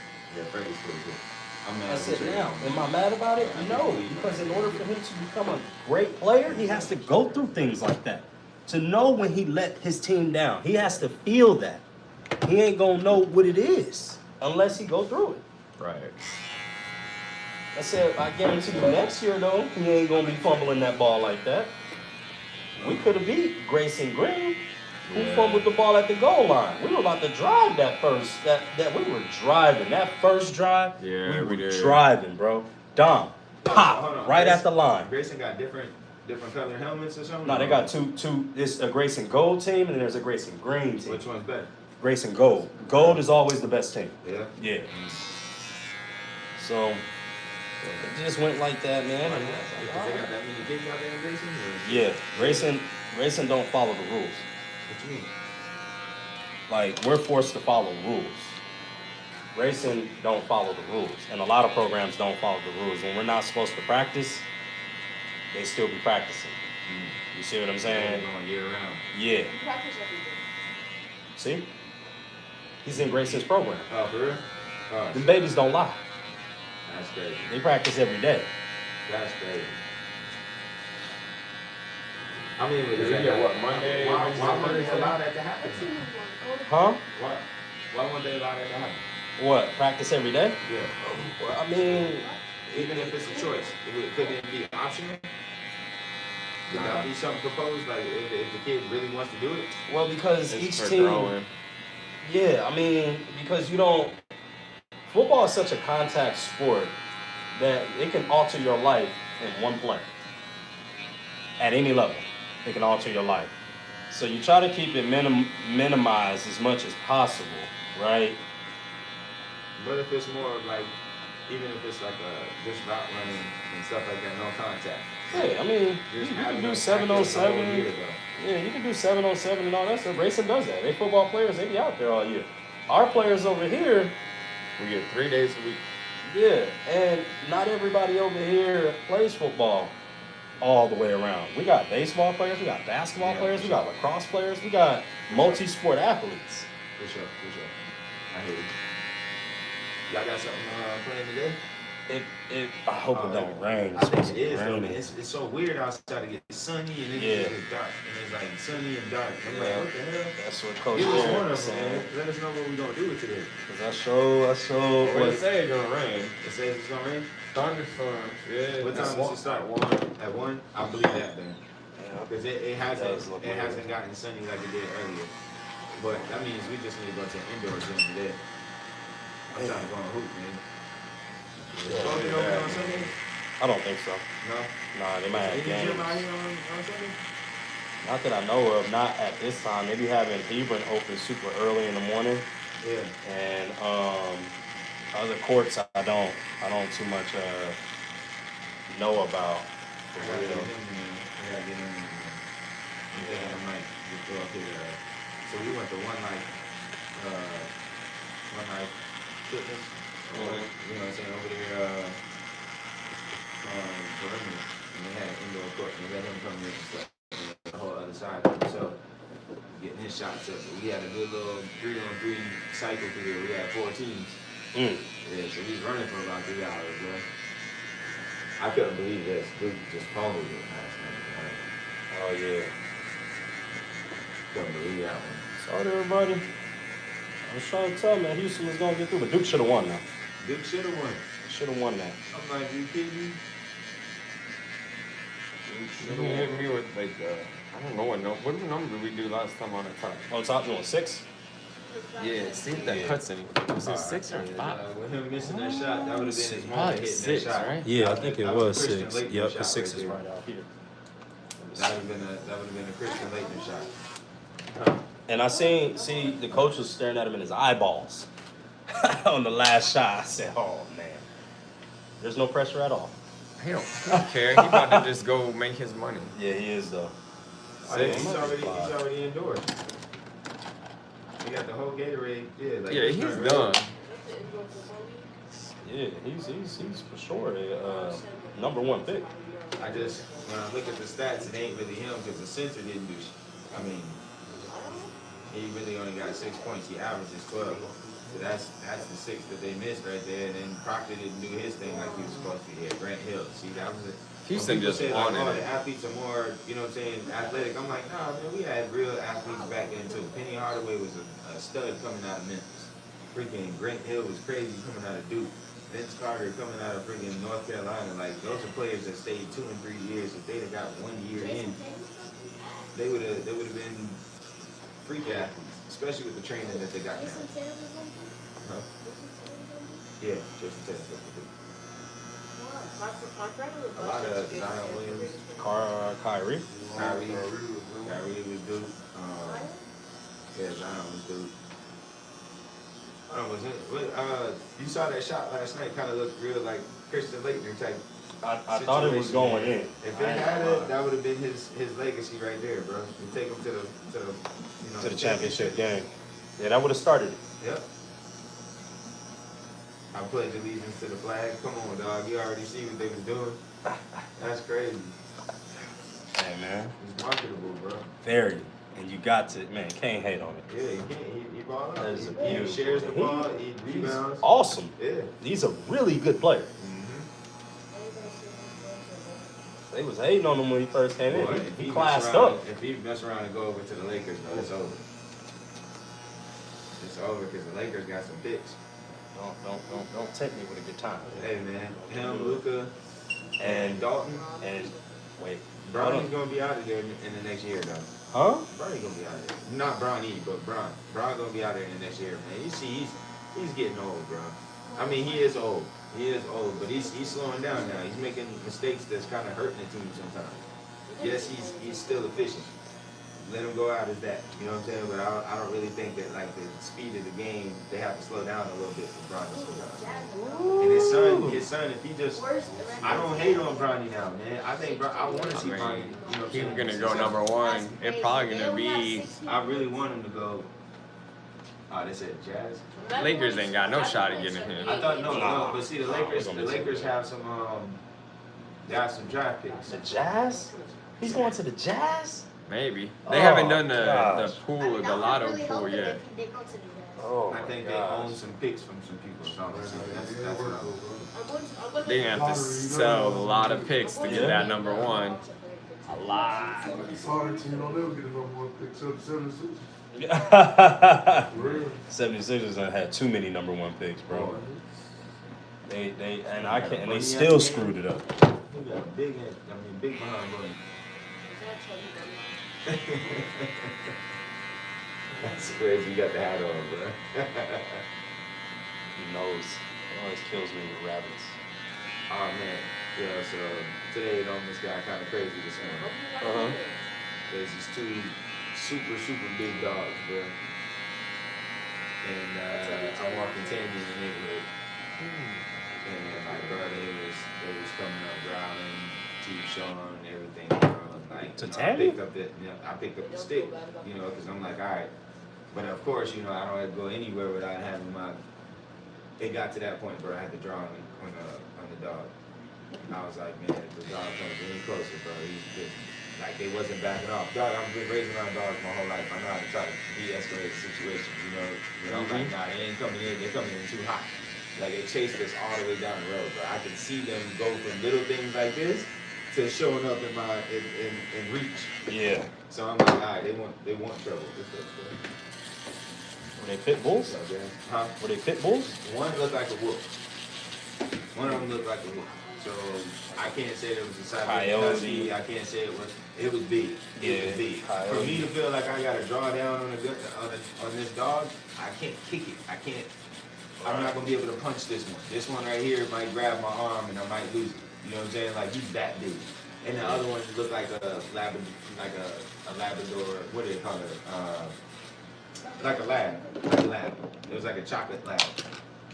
I said, now, am I mad about it? No, because in order for him to become a great player, he has to go through things like that. To know when he let his team down, he has to feel that. He ain't going to know what it is unless he go through it. Right. I said, I guarantee you next year, though, he ain't going to be fumbling that ball like that. We could have beat Grayson Green, who fumbled the ball at the goal line. We were about to drive that we were driving. That first drive, we were driving, bro. Dom, pop, right at the line. Grayson got different color helmets or something? No, they got two. It's a Grayson Gold team, and there's a Grayson Green team. Which one's better? Grayson Gold. Gold is always the best team. Yeah? Yeah. So, it just went like that, man. They got that many kids out there in Grayson? Yeah, Grayson don't follow the rules. What you mean? Like, we're forced to follow rules. Grayson don't follow the rules, and a lot of programs don't follow the rules. When we're not supposed to practice, they still be practicing. You see what I'm saying? They're going year round. Yeah. You practice every day. See? He's in Grayson's program. Oh, for real? Oh, The babies don't lie. that's crazy. They practice every day. That's crazy. I mean, Is it what, Monday? Why would they allow that to happen? Huh? Why would they allow that to happen? What? Practice every day? Yeah. Well, I mean, Even if it's a choice, could it be optional? Could that be something proposed? Like, if the kid really wants to do it? well, because It's each for team. growing. Yeah, I mean, because you don't. Football is such a contact sport that it can alter your life in one play. At any level, it can alter your life. So you try to keep it minimized as much as possible, right? But if it's more of like, even if it's like just route running and stuff like that, no contact. Yeah, I mean, you can do 7-on-7. Yeah, you can do 7-on-7 and all that stuff. Racing does that. They football players, they be out there all year. Our players over here, We get 3 days a week. yeah, and not everybody over here plays football all the way around. We got baseball players, we got basketball players, we got lacrosse players, we got multi-sport athletes. For sure. I hear you. Y'all got something playing today? I hope it don't rain. I It's think supposed it to be is though. raining. It's so weird outside to get sunny and then Yeah. it's dark and it's like sunny and dark. I'm Yeah. like, what the hell? That's what Coach Give us one Aaron of was them, man. saying. Let us know what we're gonna do with today. Cause I showed What what it say it's gonna rain? It says it's gonna rain. Thunderstorms. Yeah. What time does it start? At 1. At 1? I believe that then. yeah, Because it does look hasn't weird. gotten sunny like it did earlier. But that means we just need to go to an indoor gym today. I'm trying to go on a hoop, man. Oh, you open on Sunday? I don't think so. No. Nah, they might have Any gym games. out here on Sunday? Not that I know of. Not at this time. Maybe having Hebron open super early in the morning, Yeah. and other courts I don't too much know about. I For gotta get real. in there, man. I gotta get in there, man. I'm thinking I might just go up here. So we went to one night fitness. You know what I'm saying? Over there, perimeter. And they had an indoor court. And they let him come in and stuff. And the whole other side of himself. Getting his shots up. We had a good little 3-on-3 cycle through there. We had 4 teams. Yeah, so we was running for about 3 hours, bro. I couldn't believe this. Dude just fumbled it last night. Right? Oh yeah. Couldn't believe that one. Sorry everybody. I was trying to tell man Houston was gonna get through, but Duke should have won now. Duke should have won. Should have won that. I'm like, you kidding me? You can hit me with like I don't know what number did we do last time on the top? On top doing 6. Yeah, see if that Yeah. cuts any. Was it 6 or 5? With him missing that shot, that would have been his moment Probably hitting 6, that shot. right? Yeah, I think it That was Christian 6. Laettner Yep, shot the 6 is there. right out here. That would have been a Christian Laettner shot. And I see the coach was staring at him in his eyeballs on the last shot. I said, oh man, there's no pressure at all. He don't care. He about to just go make his money. Yeah, he is though. Oh, yeah, he's already indoors. He got the whole Gatorade. Yeah, like Yeah, this he's joint done. Yeah, he's for sure a #1 pick. I just, when I look at the stats, it ain't really him because the center didn't do I mean, he really only got 6 points. He averages 12. So that's the 6 that they missed right there. And then Proctor didn't do his thing like he was supposed to. He had Grant Hill. See, that was it. Houston just wanted like, oh, it. the athletes are more, you know what I'm saying, athletic. I'm like, nah, man, we had real athletes back then too. Penny Hardaway was a stud coming out of Memphis. Freaking Grant Hill was crazy coming out of Duke. Vince Carter coming out of freaking North Carolina. Like, those are players that stayed 2 and 3 years. If they'd have got 1 year in, they would have been freak athletes, especially with the training that they got now. Huh? Yeah, Jason Tatum. A lot of Zion Williams, Kyrie. Kyrie was Duke. Yeah, Zion was Duke. Was it? You saw that shot last night. Kind of looked real like Christian Laettner type. I thought it was going in. If it had it, that would have been his legacy right there, bro. To take him to the championship game. Yeah, that would have started it. Yep. I pledge allegiance to the flag. Come on, dog. You already see what they was doing. That's crazy. Hey man, It's marketable, bro. very. And you got to, man, can't hate on it. Yeah, he can't. He ball out. That is a He beauty. shares the ball. He He's rebounds. awesome. Yeah. He's a really good player. They was hating on him when he first came Boy, in. if He he classed mess around, up. If he mess around and go over to the Lakers, though, it's over. It's over because the Lakers got some picks. Don't tempt me with a good time. Hey, man. Him, Luka, And Dalton. and wait, Bronny's going to be out of there in the next year, though. huh? Bronny's going to be out of there. Not Bronny, but Bron. Bron going to be out there in the next year, man. You see, he's getting old, bro. I mean, he is old. He is old, but he's slowing down now. He's making mistakes that's kind of hurting the team sometimes. Yes, he's still efficient. Let him go out as that. You know what I'm saying? But I don't really think that, like, the speed of the game, they have to slow down a little bit for Bron to slow down. And his son, if he just, I don't hate on Bronny now, man. I think I want to see Bronny. You know what I'm He's saying? gonna go #1. It's probably gonna be. I really want him to go. Oh, they said Jazz. Lakers ain't got no shot at getting him. I thought no, but see the Lakers have some they have some draft picks. The Jazz? He's going to the Jazz? Maybe. They haven't done the gosh. pool, I mean, the that would lotto really pool help it yet. if they go to do that. Oh I my think they gosh. own some picks from some people. So that's what I'm. They're gonna have to sell a lot of picks to get that number one. A lot. Sorry, team don't ever get a number one pick. 76. 76ers done had too many number one picks, bro. They and they But still screwed it up. We got big behind money. That's crazy. You got the hat on, bro. He knows. It always kills me with rabbits. Oh man, yeah. So today it almost got kind of crazy this morning. There's these two super big dogs, bro. And I'm walking Tandy in the neighborhood, and like, bro, they was coming up growling, teeth showing, and everything, bro. Like, To you know, Tandy? I picked up the stick, you know, because I'm like, all right. But of course, you know, I don't have to go anywhere without having my. It got to that point, bro. I had to draw on the dog. And I was like, man, if the dog comes any closer, bro, he's just, like, they wasn't backing off. Dog, I've been raising around dogs my whole life. I know how to try to de-escalate situations, you know. I'm like, nah, they ain't coming in. They're coming in too hot. Like, they chased us all the way down the road, bro. I can see them go from little things like this to showing up in reach. Yeah. So I'm like, all right, they want trouble. What's up, bro? Were they pit bulls? What's up, man? Huh? Were they pit bulls? One looked like a wolf. One of them looked like a wolf. So I can't say it was a Siberian Husky. I can't say it was big. It was big. Coyote. For me to feel like I got to draw down on this dog, I can't kick it. I can't. I'm not gonna be able to punch this one. This one right here might grab my arm and I might lose it. You know what I'm saying? Like, he's that big. And the other one looked like a Labrador. What do they call it? Like a lab. It was like a chocolate lab,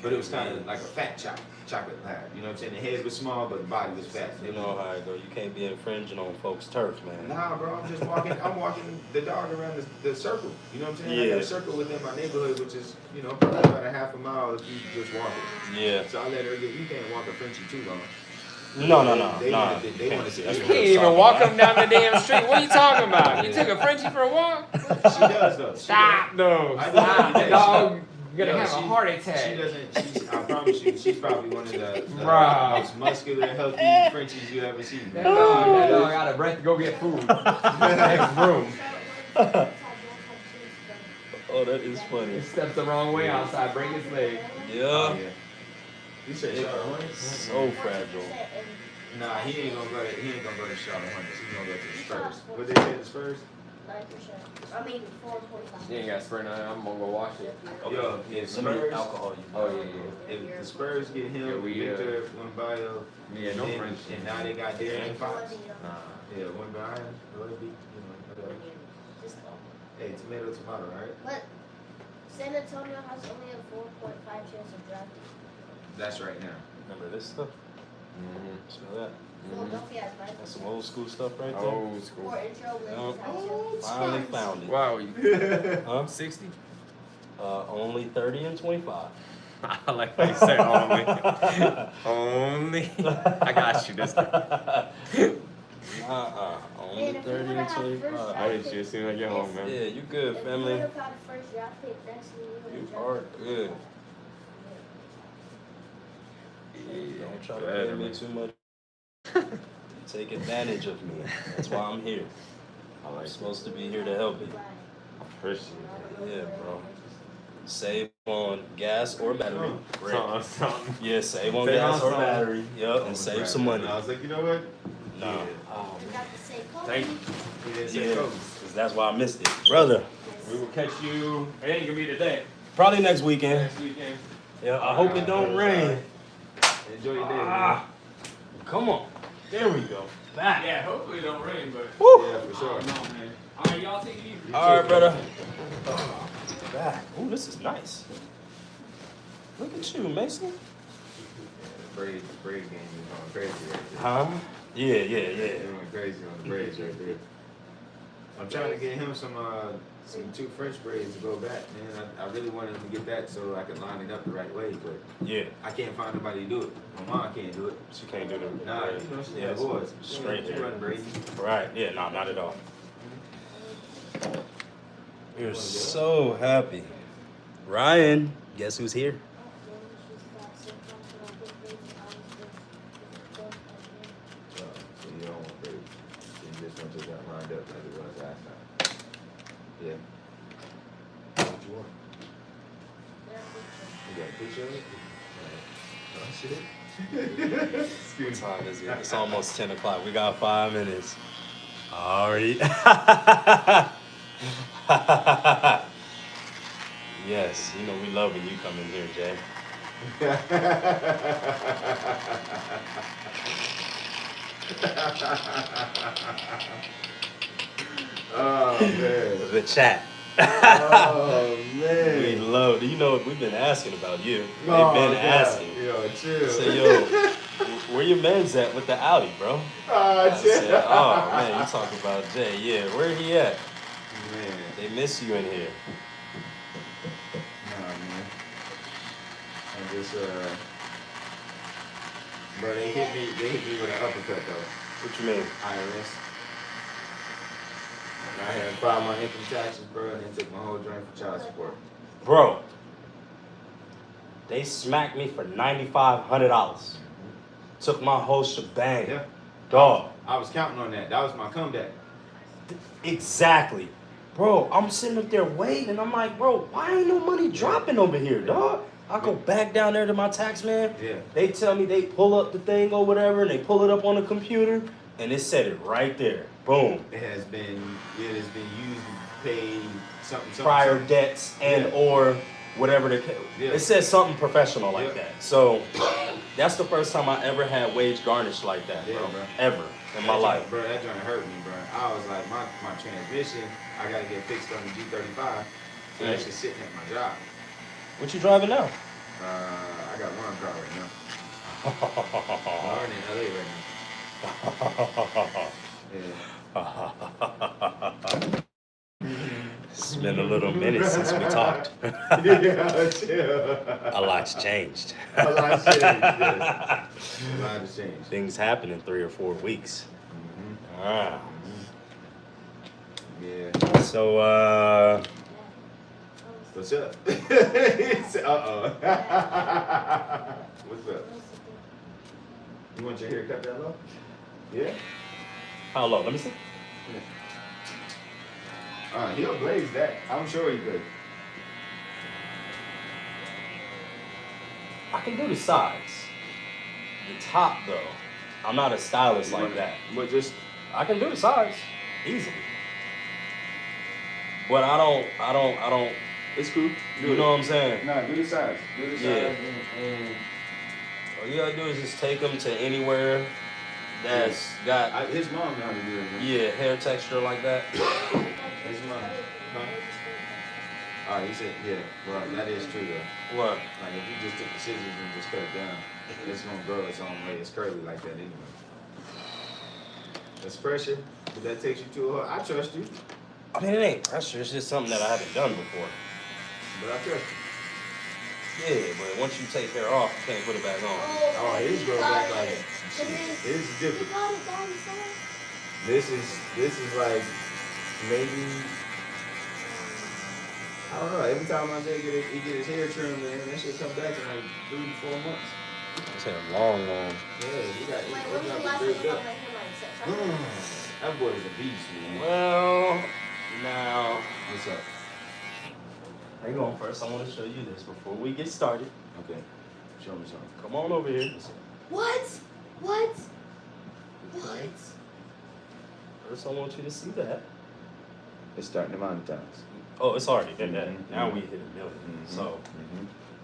but it was kind of like a fat chocolate lab. You know what I'm saying? The head was small, but the body was fat. You know how it go. You can't be infringing on folks' turf, man. Nah, bro. I'm just walking. I'm walking the dog around the circle. You know what I'm saying? Yeah. I got a circle within my neighborhood, which is, you know, probably about a half a mile if you just walk it. Yeah. So I let her get. You can't walk a Frenchie too long. No. They nah. want to see. That's You what can't I'm even talking walk about. them down the damn street. What are you talking about? You took a Frenchie for a walk? She does though. Stop, though. I know Stop. she The does. dog gonna Yo, have a she- heart She attack. doesn't. I promise you, she's probably one of the Bruh. most muscular, healthy Frenchies you ever seen. That dog out of breath to go get food. Next room. Oh, that is funny. He steps the wrong way outside, break his leg. Oh, Yeah. yeah. You said Charlotte Hornets? So fragile. Nah, he ain't gonna go to Charlotte Hornets. He's gonna go to the Spurs. What they say, the Spurs? 9%. I mean, 4.5. You ain't got spray nothing. I'm gonna go wash it. Yo, if Let me Spurs, alcohol you. Oh, yeah. if the Spurs get him, Yeah, we, Victor, Wembanyama, Yeah, no and, French. and now they got Darren Fox. Nah. Yeah, Wembanyama, Royce, whatever. Hey, tomato, right? But San Antonio has only a 4.5 chance of drafting. That's right now. Remember this stuff? Smell that? Philadelphia has 5%. That's some old school stuff right there. Old school. For intro, Blazers have 2. Finally found it. Wow, you Huh? 60? Only 30 and 25. I like what you said, only. Only. I got you this time. Only Man, if we 30 would've and had 25. first I hit you as soon as I get home, man. Yeah, you good, If we family. would have had a first draft pick next year, You are good. Don't try to Better, pay me man. too much. Take advantage of me. That's why I'm here. I'm supposed to be here to help you. Appreciate Yeah, bro. Save on gas or battery. Great. it. Something. Yeah, save on Save gas on or something. battery. Yep, and save some money. I was like, you know what? No. we got the same Thank you. He didn't say Yeah, Kobe. 'cause that's why I missed it. Brother, We will catch you. It ain't gonna be today. probably next weekend. Next weekend. Yeah, I hope it don't rain. Enjoy your day, man. Ah, come on. There we go. Back. Yeah, hopefully it don't rain, but. Woo. Yeah, for sure. I don't know, man. Alright, y'all take it easy. All right, brother. Back. Ooh, this is nice. Look at you, Mason. Braid game is going crazy right there. Huh? Yeah. They're going crazy on the braids right there. I'm trying to get him some 2 French braids to go back, man. I really wanted him to get that so I could line it up the right way, but Yeah. I can't find nobody to do it. My mom can't do it. She can't do the Nah, you know, she yeah, got boys. straight She hair. run braids. Right. Yeah, no, not at all. We're so happy. Ryan, guess who's here? So you don't want crazy. You just want to get lined up like it was last time. Yeah. What you want? You got a picture of it? Oh, shit. What time is it? It's almost 10 o'clock. We got 5 minutes. Already. Yes, you know we love when you come in here, Jay. Oh, man. The chat. Oh, man. We love, you know, we've been asking about you. They've Oh, been God. asking. Yo, chill. Say, yo, where your man's at with the Audi, bro? I said, oh, man, you talking about Jay. Yeah, where he at? Man. They miss you in here. Nah, man. I just, bro, they hit me with an uppercut, though. What you mean? IRS. I had filed my income taxes, bro, and they took my whole joint for child support. Bro, they smacked me for $9,500. Took my whole shebang. Yeah. Dog. I was counting on that. That was my comeback. Exactly. Bro, I'm sitting up there waiting, and I'm like, bro, why ain't no money dropping over here, dog? I go back down there to my tax man. Yeah. They tell me they pull up the thing or whatever, and they pull it up on the computer, and it said it right there. Boom. It has been used to pay something. Prior something. debts and Yeah. or whatever the Yeah. it says something professional like Yeah. that. So that's the first time I ever had wage garnish like that, Yeah, bro. bro. Ever in my That life. joint- Bro, that joint hurt me, bro. I was like, my transmission, I gotta get fixed on the G35. So that's just sitting at my job. What you driving now? I got one car right now. I'm in LA right now. Yeah. It's been a little minute since we talked. Yeah, chill. A lot's changed. A lot's changed, yes. A lot has changed. Things happen in 3 or 4 weeks. Mm-hmm. Ah. Yeah. So, What's up? Uh-oh. What's up? You want your hair cut that low? Yeah? how low? Let me see. He'll blaze that. I'm sure he could. I can do the sides. The top, though, I'm not a stylist like that. But just I can do the sides easily. But I don't. it's cool. You know what I'm saying? Nah, do the size. Do the size. Yeah. And All you gotta do is just take them to anywhere that's got his mom know how to do it, man. yeah hair texture like that. His mom. Huh? He said, yeah. Well, that is true though. What? Like if you just took the scissors and just cut it down, it's gonna grow its own way. It's curly like that anyway. That's pressure, but that takes you to a. I trust you, I mean, it ain't pressure. It's just something that I haven't done before. but I trust you. Yeah, but once you take hair off, you can't put it back on. Oh, his grow back like his is different. This is like maybe I don't know. Every time I say he get his hair trimmed, man, that shit come back in like 3 to 4 months. It's a long. Yeah, he got the draped up. That boy is a beast, man. Well, now. What's up? Hang on first. I want to show you this before we get started. Okay, show me something. Come on over here. What? What? First, I want you to see that. It's starting to monetize. Oh, it's already been that. Mhm. Now we hit a million. So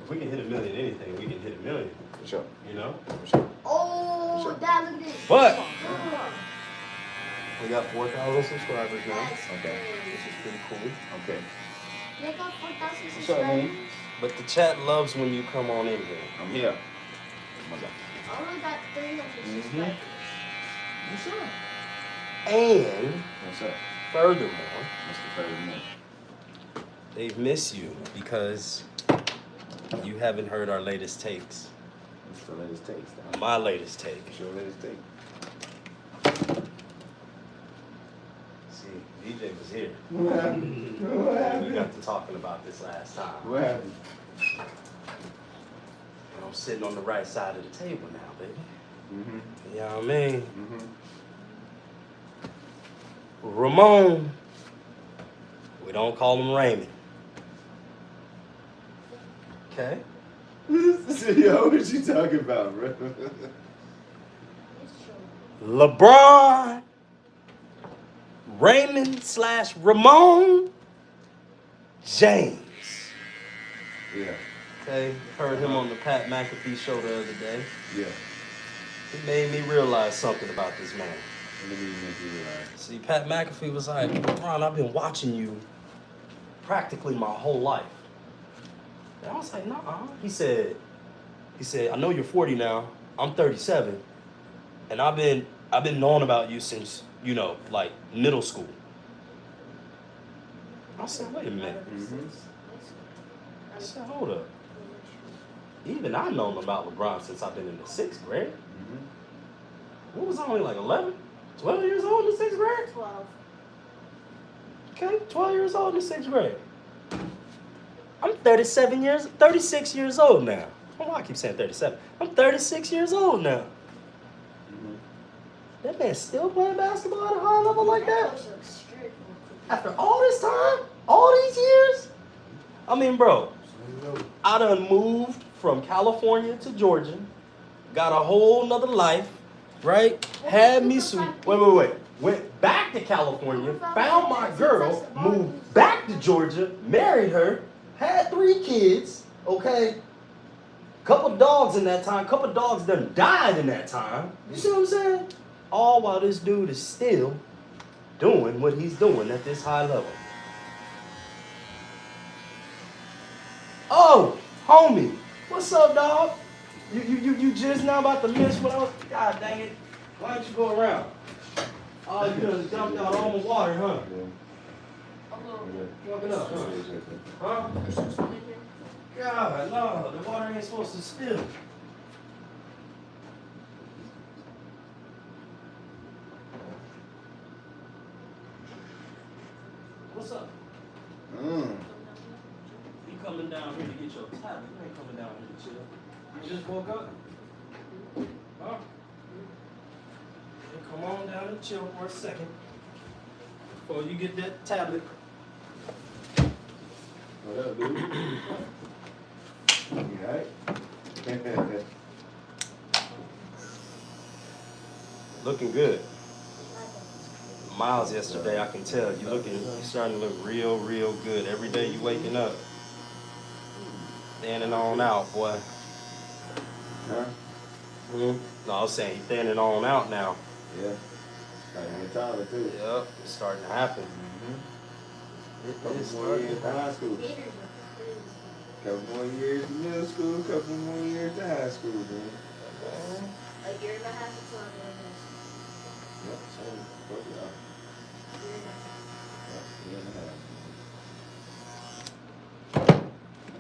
if we can hit a million anything, we can hit a million. For sure. You know? For sure. Oh, Sure. Dad, look at this. But Come on. we got 4,000 subscribers now, That's Okay. which is pretty cool. Okay. They got 4,000 What's up, man? subscribers. But the chat loves when you come on in here. I'm here. What's up? I only got 300 Mhm. subscribers. What's up? And What's up? furthermore, Mr. Ferdinand. they miss you because you haven't heard our latest takes. What's the latest takes? My latest take. What's your latest take? See, DJ was here. What happened? What We happened? got to talking about this last time. What happened? And I'm sitting on the right side of the table now, baby. Mm-hmm. You know what I mean? Mm-hmm. Ramon, we don't call him Raymond. Okay? Yo, what you talking about, bro? LeBron, Raymond / Ramon James. Yeah. Okay, heard him on the Pat McAfee show the other day. Yeah. It made me realize something about this man. Let me make you realize. See, Pat McAfee was like, LeBron, I've been watching you practically my whole life. And I was like, nah. He said, I know you're 40 now. I'm 37. And I've been knowing about you since, like middle school. I said, wait a minute. Mm-hmm. I said, hold up. Even I known about LeBron since I've been in the 6th grade. Mm-hmm. What was I, only like 11? 12 years old in the 6th grade? 12. Okay, 12 years old in the 6th grade. I'm 36 years old now. I don't know why I keep saying 37. I'm 36 years old now. Mm-hmm. That man's still playing basketball at a high level like that? After all this time? All these years? I mean, bro, I done moved from California to Georgia, got a whole nother life, right? Had me some, wait. Went back to California, found my girl, moved back to Georgia, married her, had 3 kids, okay? Couple dogs in that time, couple dogs done died in that time. You see what I'm saying? All while this dude is still doing what he's doing at this high level. Oh, homie, what's up, dog? You just now about to miss what I was, God dang it. Why don't you go around? Oh, you done dumped out all my water, huh? Walking up, huh? Huh? God, no, the water ain't supposed to spill. What's up? You coming down here to get your tablet? You ain't coming down here to chill. You just woke up? Huh? Come on down and chill for a second before you get that tablet. What up, dude? You alright? Looking good. Miles yesterday, I can tell you're starting to look real good. Every day you waking up, thinning on out, boy. Huh? No, I was saying he's thinning on out now. Yeah. Starting to get taller, too. Yep, it's starting to happen. Couple It's more starting years to to high happen. school. Couple more years to middle school, couple more years to high school, man. A year and a half until I'm in Yep, same. Both of y'all. Yep, year and a half.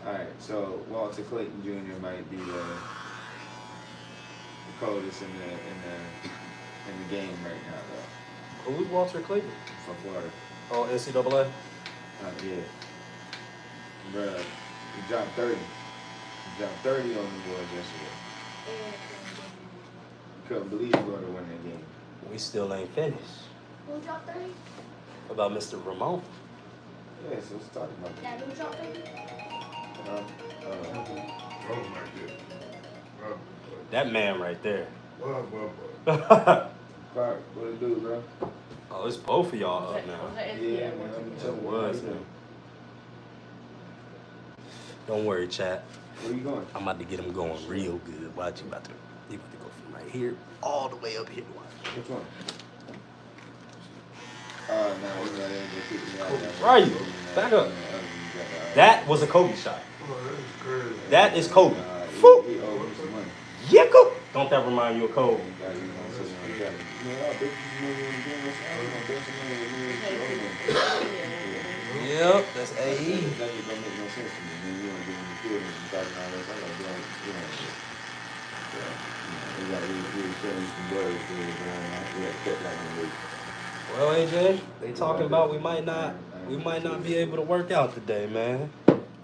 Alright, so Walter Clayton Jr. might be the coldest in the game right now, though. Who's Walter Clayton? From Florida. Oh, NCAA? Yeah. Bruh, he dropped 30. He dropped 30 on the board yesterday. Couldn't believe Florida won that game. We still ain't finished. Who dropped 30? About Mr. Ramon. Yeah, so let's talk about That who dropped 30? That man right there. Clark, what it do, bro? Oh, it's both of y'all up now. Yeah, man. It was, man. Don't worry, chat. Where you going? I'm about to get him going real good. Watch, you about to go from right here all the way up here. Watch. Which one? No, you know, they kicked me out. Where are you? Back up. That was a Kobe shot. That is Kobe. He owed me some money. Yeah, Kobe. Don't that remind you of Kobe? Yep, that's AE. That just don't make no sense to me. Then you want to get in the field and start all this. I'm like, you got to really show you some blood. We got to cut like in the Well, AJ, they talking about we might not be able to work out today, man.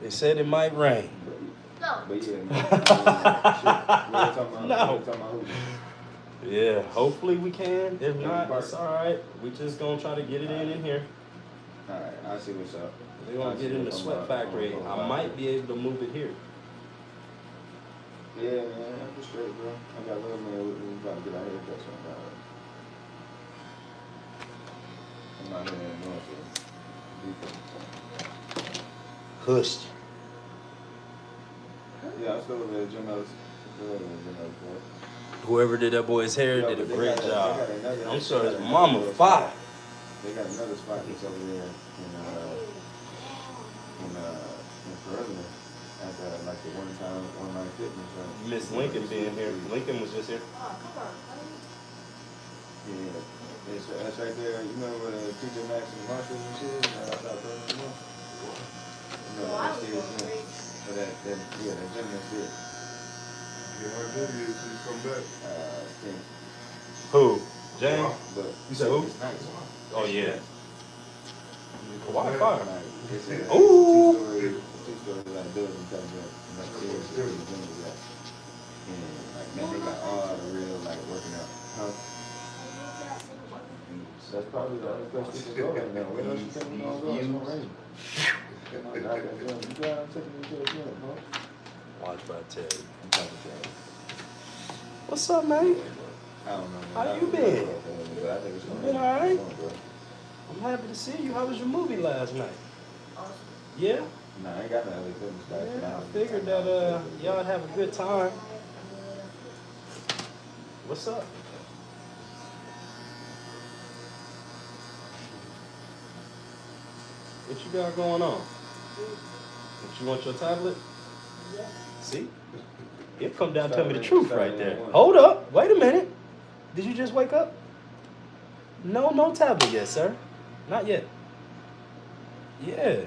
They said it might rain. But yeah, man. Shit. We're talking about, No. we're talking about who? Yeah, hopefully we can. If not, it's all right. We just gonna try to get it in here. All right, I see what's up. We're gonna get in the sweat factory. I might be able to move it here. Yeah, man, I'm just straight, bro. I got a little man with me. We about to get our haircuts on now. I'm not here in North. Hushed. Yeah, I'm still over there, Jim Ellis. Whoever did that boy's hair Yeah, did a but they great got job. another- I'm sure his they got mama another fire. spot. They got another spot that's over there in Perimeter at like the one night fitness. Miss Lincoln being here. Lincoln was just here. Yeah, that's right there. You remember where the TJ Maxx and Marshalls and shit? Outside Perimeter. You know, that's there. So that gym that's there. Yeah, how good it is when you come back. Who? James? But You said who? it's nice. Oh yeah. Kawhi Yeah. fire. It's a Ooh. two-story like building type of like stairs where the gym is at. And like man, they got all the real like working out. Huh? That's probably the only place you can go right now. Where else you think we gonna go? It's gonna rain. You gotta take me to the gym, bro. Watch what I tell you. I'm talking to you. What's up, man? I don't know. Man. How I you don't been? know, but I think it's gonna You been rain. all right? Come on, bro. I'm happy to see you. How was your movie last night? Yeah? Nah, I ain't got no LA Fitness back. Yeah, I figured that y'all have a good time. What's up? What you got going on? What, you want your tablet? See? He'll come down and tell me the truth right there. Hold up. Wait a minute. Did you just wake up? No tablet yet, sir. Not yet. Yeah.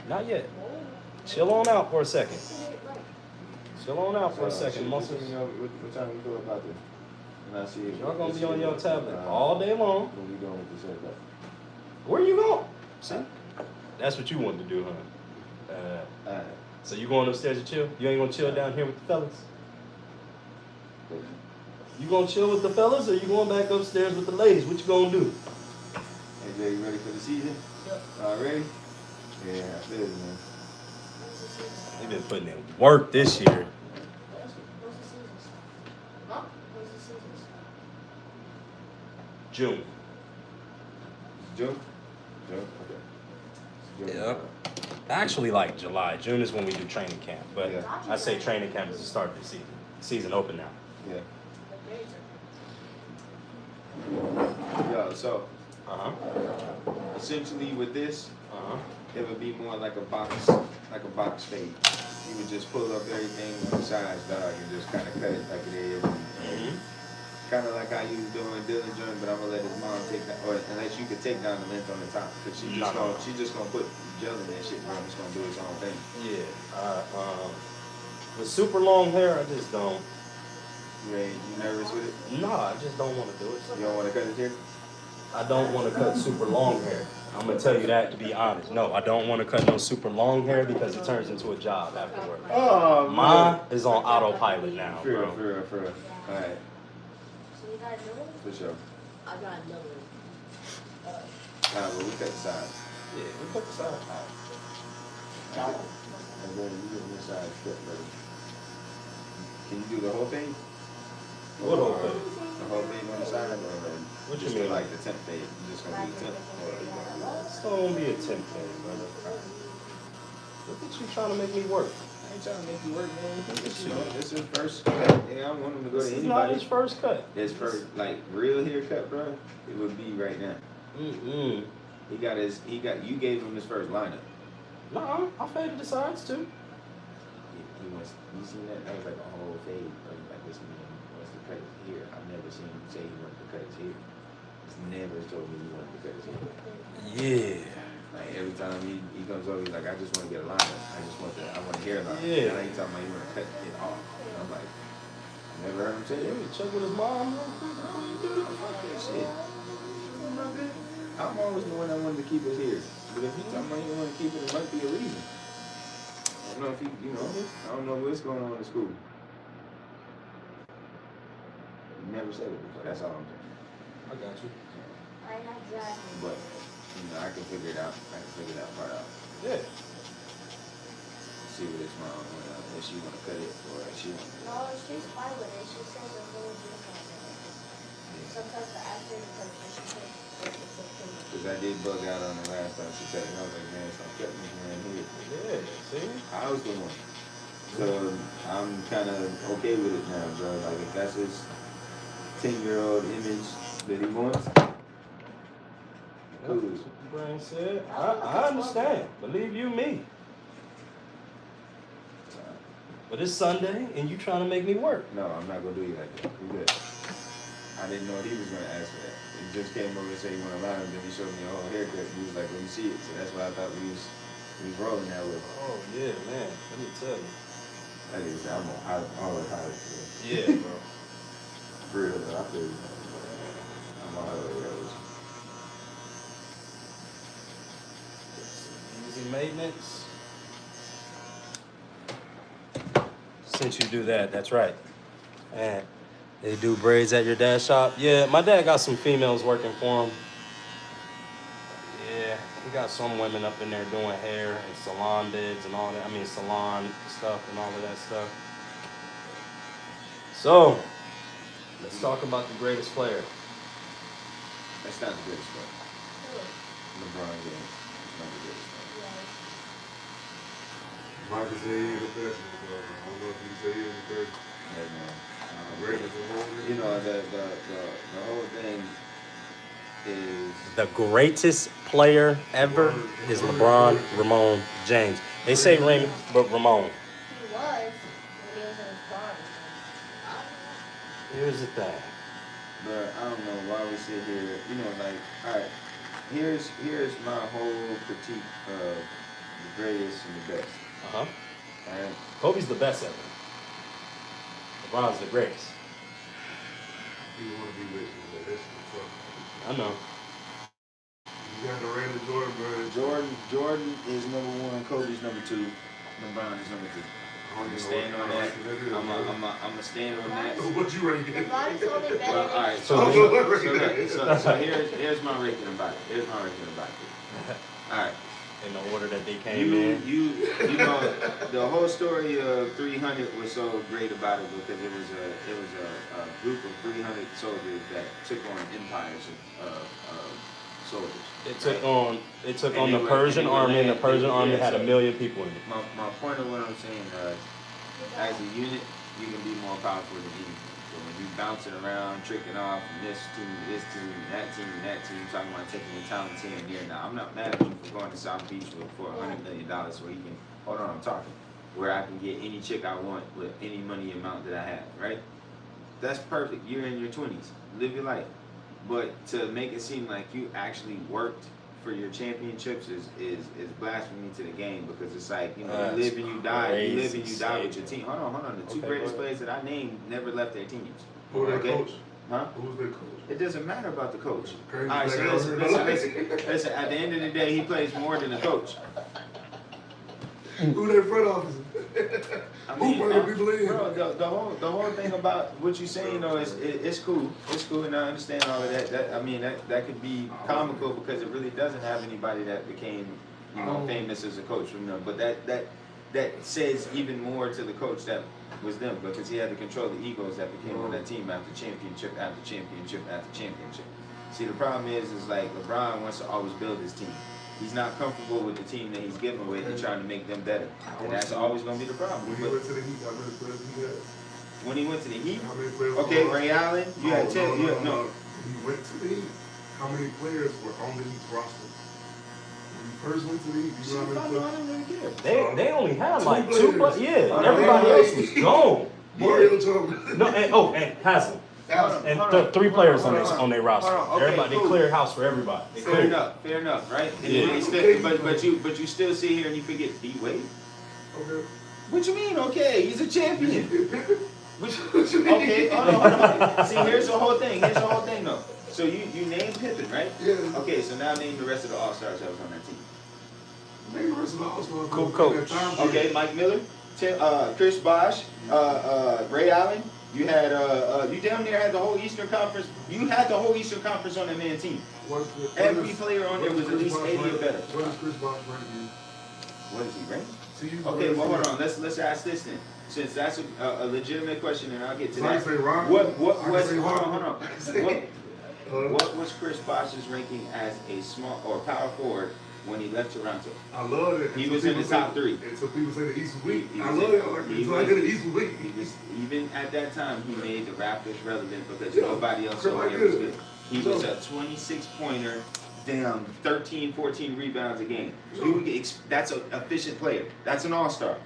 Not yet. Chill on out for a second. Chill on out for a second. Muscles. What time you feel about this? And I see it. Y'all gonna be on your tablet all day long. What we doing with this haircut? Where you going? See? That's what you wanted to do, huh? Alright. So you going upstairs to chill? You ain't gonna chill down here with the fellas? You gonna chill with the fellas or you going back upstairs with the ladies? What you gonna do? Hey Jay, you ready for the season? Yep. Ready? Yeah, I feel it, man. They've been putting in work this year. June. June? June? Okay. June. Yeah. Actually, like July. June is when we do training camp. But Yeah. I say training camp is the start of the season. Season open now. Yeah. Yo, so essentially with this, it would be more like a box fade. You would just pull up everything on the sides, dog, and just kind of cut it like it is. Kind of like how you was doing Dylan joint, but I'm gonna let his mom take that, or unless you could take down the length on the top, because she's just gonna put gel in that shit, bro. It's gonna do its own thing. Yeah. With super long hair, I just don't. You nervous with it? No, I just don't want to do it. You don't want to cut it here? I don't want to cut super long hair. I'm gonna tell you that to be honest. No, I don't want to cut no super long hair because it turns into a job afterward. Oh, mine is on autopilot now, For real, bro. for real, for real. All right, So you guys know it? for sure. I got another one. Nah, but we cut the sides. Yeah, we cut the side. And then you get this side cut, brother. Can you do the whole thing? What whole thing? The whole thing on the side, or What you just mean? like the temp fade? You just gonna do the temp, or you gonna do It's gonna be a 10 thing, brother. Look at you trying to make me work. I ain't trying to make you work, man. This You know, this is first cut. Yeah, I want him to go This to is not anybody. his first cut. His first, like, real haircut, bro. It would be right now. Mm-mm. You gave him his first lineup. Nah, I faded the sides too. You seen that? That was like a whole fade, bro. Like, this man wants to cut his hair. I've never seen him say he wanted to cut his hair. He's never told me he wanted to cut his hair. Yeah. Like, every time he comes over, he's like, I just want to get a lineup. I want a hairline. Yeah. And he's talking about he want to cut it off. And I'm like, I never heard him say Let that. me check with his mom real quick before you do Fuck that shit. talking about that? I'm always the one that wanted to keep us here. But if you talking about you want to keep it, it might be a reason. I don't know if you know, I don't know what's going on in school. You never said it before. That's all I'm saying. I got you. I have that. But I can figure it out. I can figure that part out. Yeah. See what it's wrong with if she want to cut it or if she want to. No, she's fine with it. She says it's really beautiful. Sometimes I ask her because she says it's okay. Because I did bug out on the last time she cut it. I was like, man, stop cutting this man here. Yeah, see? I was the one. So I'm kind of okay with it now, bro. Like if that's his 10-year-old image that he wants. That's what the brain said. I understand. Believe you me. But it's Sunday and you trying to make me work. No, I'm not gonna do you like that. We good. I didn't know he was gonna ask for that. He just came over and said he wanna lie, and then he showed me a whole haircut. He was like, "Let me see it." So that's why I thought we was rolling that way. Oh yeah, man. Let me tell you. That is, I'm always high. Yeah, bro. For real though, I feel you. I'm all the way with you. Easy maintenance. Since you do that, that's right. And they do braids at your dad's shop. Yeah, my dad got some females working for him. Yeah, he got some women up in there doing hair and salon bids and all that. I mean, salon stuff and all of that stuff. So, let's talk about the greatest player. That's not the greatest player. LeBron James. Not the greatest player. Michael said he ain't the best. I don't know if he said he was the best. Yeah, man. Greatest of all. You know, the whole thing is The greatest player ever is LeBron Ramon James. They say Raymond, but Ramon. He was when he was in his prime. Here's the thing. but I don't know why we sit here. You know, like, all right, here's my whole critique of the greatest and the best. Uh-huh. All right. Kobe's the best ever. LeBron's the greatest. You want to be with him, but that's the fuck. I know. You got the Randy Jordan, bro. Jordan is number one. Kobe's number two. LeBron is number three. I'm gonna stand on that. I'm gonna stand on that. What you rank it? LeBron's only better Well, all right. So here's my ranking about it. Here's my ranking about it. All right. In the order that they came in. You know, the whole story of 300 was so great about it because it was a group of 300 soldiers that took on empires of soldiers. It took on the Persian army, and the Persian army had 1 million people in it. My point of what I'm saying, as a unit, you can be more powerful than anything. So when you bouncing around, tricking off from this team to this team, that team, talking about taking your talents here and there. Now, I'm not mad at you for going to South Beach for $100 million so you can, hold on, I'm talking, where I can get any chick I want with any money amount that I have, right? That's perfect. You're in your 20s. Live your life. But to make it seem like you actually worked for your championships is blasphemy to the game because it's like, you know, you live and you die. You live and you die with your team. Hold on. The two greatest players that I named never left their teams. Who was their coach? Huh? Who was their coach? It doesn't matter about the coach. Crazy All right, so thing listen. At the end of the day, he plays more than a coach. Who their front officer? I Who bringing people in? Bro, the whole thing about what you're saying though is it's cool. It's cool, and I understand all of that. That could be comical because it really doesn't have anybody that became, famous as a coach from them. But that says even more to the coach that was them because he had to control the egos that became on that team after championship after championship after championship. See, the problem is like LeBron wants to always build his team. He's not comfortable with the team that he's given with and trying to make them better. And that's always going to be the problem. When he went to the Heat, how many players he had? When he went to the Heat? How many players Okay, Ray Allen, you had 10. No. When he went to the Heat, how many players were on the Heat's roster? When he first went to the Heat, you know how many players? They only had like 2 players. Yeah, everybody else was gone. Mario Thomas. No, and Haslem. And 3 players on their roster. Everybody, they cleared house for everybody. Fair enough, right? Yeah. But you still sit here and you forget D Wade. Okay. What you mean? Okay, he's a champion. Okay, hold on. See, here's the whole thing. Though. So you named Pippen, right? Yeah. Okay, so now name the rest of the All-Stars that was on that team. Name the rest of the All-Stars. Cool coach. Okay, Mike Miller, Chris Bosh, Ray Allen. You had you damn near had the whole Eastern Conference. You had the whole Eastern Conference on that man team. Every player on there was at least 80 or better. What is Chris Bosh ranking? What is he ranked? See, Okay, well hold on. Let's ask this then. Since that's a legitimate question, and I'll get to So I that. can say Ron. What I was can say hold Ron. on. What was Chris Bosh's ranking as a small or power forward when he left Toronto? I love it. He was in the top 3. And so people say the East was weak. He I was love in- it. Like, he so I was- get the East was weak. He was, even at that time, he made the Raptors relevant because Yeah, nobody else Chris over there Bosh was did. good. He was a 26-pointer, damn 13, 14 rebounds a game. That's an efficient player. That's an all-star.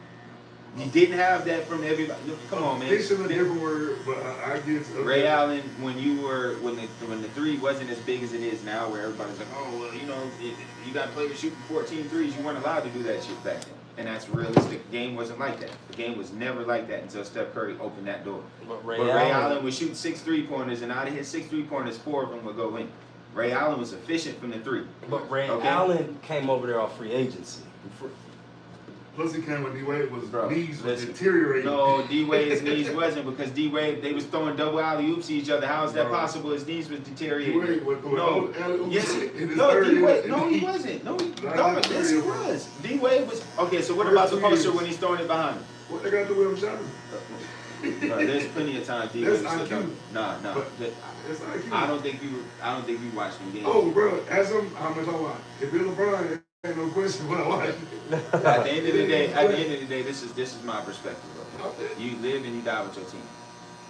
You didn't have that from everybody. Come on, man. Efficient is a different word, but I get Ray Allen, when the 3 wasn't as big as it is now, where everybody's like, oh well, you got players shooting 14 threes. You weren't allowed to do that shit back then, and that's realistic. The game wasn't like that. The game was never like that until Steph Curry opened that door. But Ray Allen would shoot 6 3-pointers, and out of his 6 3-pointers, 4 of them would go in. Ray Allen was efficient from the 3. But Ray Okay. Allen came over there off free agency. Plus he came when D-Wade was Bro, knees was listen. deteriorating. No, D-Wade's knees wasn't because D-Wade, they was throwing double alley-oops to each other. How is that Bro. possible? His knees was deteriorating. D-Wade was throwing No. alley-oops Yes, in his no, third D-Wade, year no, in the he Heat. wasn't. No, Nah, yes, he he was. D-Wade was, okay, so what about the First 2 poster years. when he's throwing it behind him? What they got to do with him shouting? Bro, there's plenty of times D-Wade That's slipped up. IQ. Nah. But- It's IQ. I don't think you watched them games. Oh, bro, ask him how much I watch. If it's LeBron, it ain't no question what I watch. At the end of the day, this is my perspective, bro. You live and you die with your team.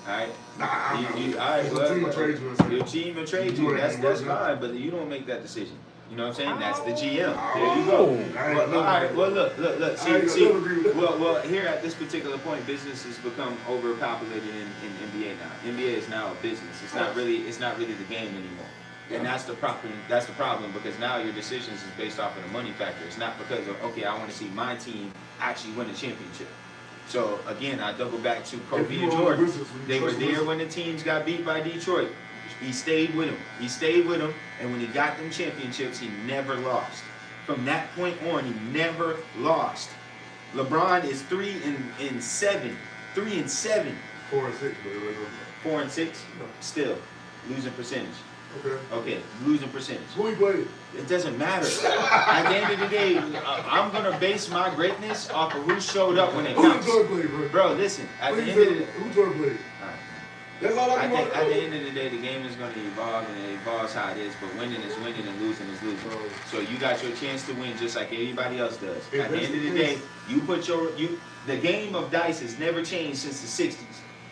Alright? Nah, I'm not. All right, It's well, a team of trades you and your team will trade You you. ain't That's working. fine, but you don't make that decision. You know what I'm saying? That's the GM. Oh. There you go. I ain't Well, gonna all right. agree Well, with look. I ain't See. gonna agree with that. Well, here at this particular point, business has become overpopulated in NBA now. NBA is now a business. It's not really the game anymore. And that's the problem. That's the problem because now your decisions is based off of the money factor. It's not because of I want to see my team actually win a championship. So again, I double back to Kobe you and own the Jordan. business, when you They were trust the there business. when the teams got beat by Detroit. He stayed with them. And when he got them championships, he never lost. From that point on, he never lost. LeBron is 3-7. 3-7. 4 and 6, but it was 4 and 6. Still losing percentage. okay. Okay, losing percentage. Who he played? It doesn't matter. At the end of the day, I'm gonna base my greatness off of who showed up when it Who did counts. Jordan play, bro? Bro, listen. At the Please end of tell the me, who Jordan played? Alright. That's all I I can think want at the to end of the day, the game is going to evolve, and it evolves how it is. But winning is winning, and losing is losing. Bro. So you got your chance to win, just like everybody else does. If At the that's end of the the day, case- you put the game of dice has never changed since the '60s.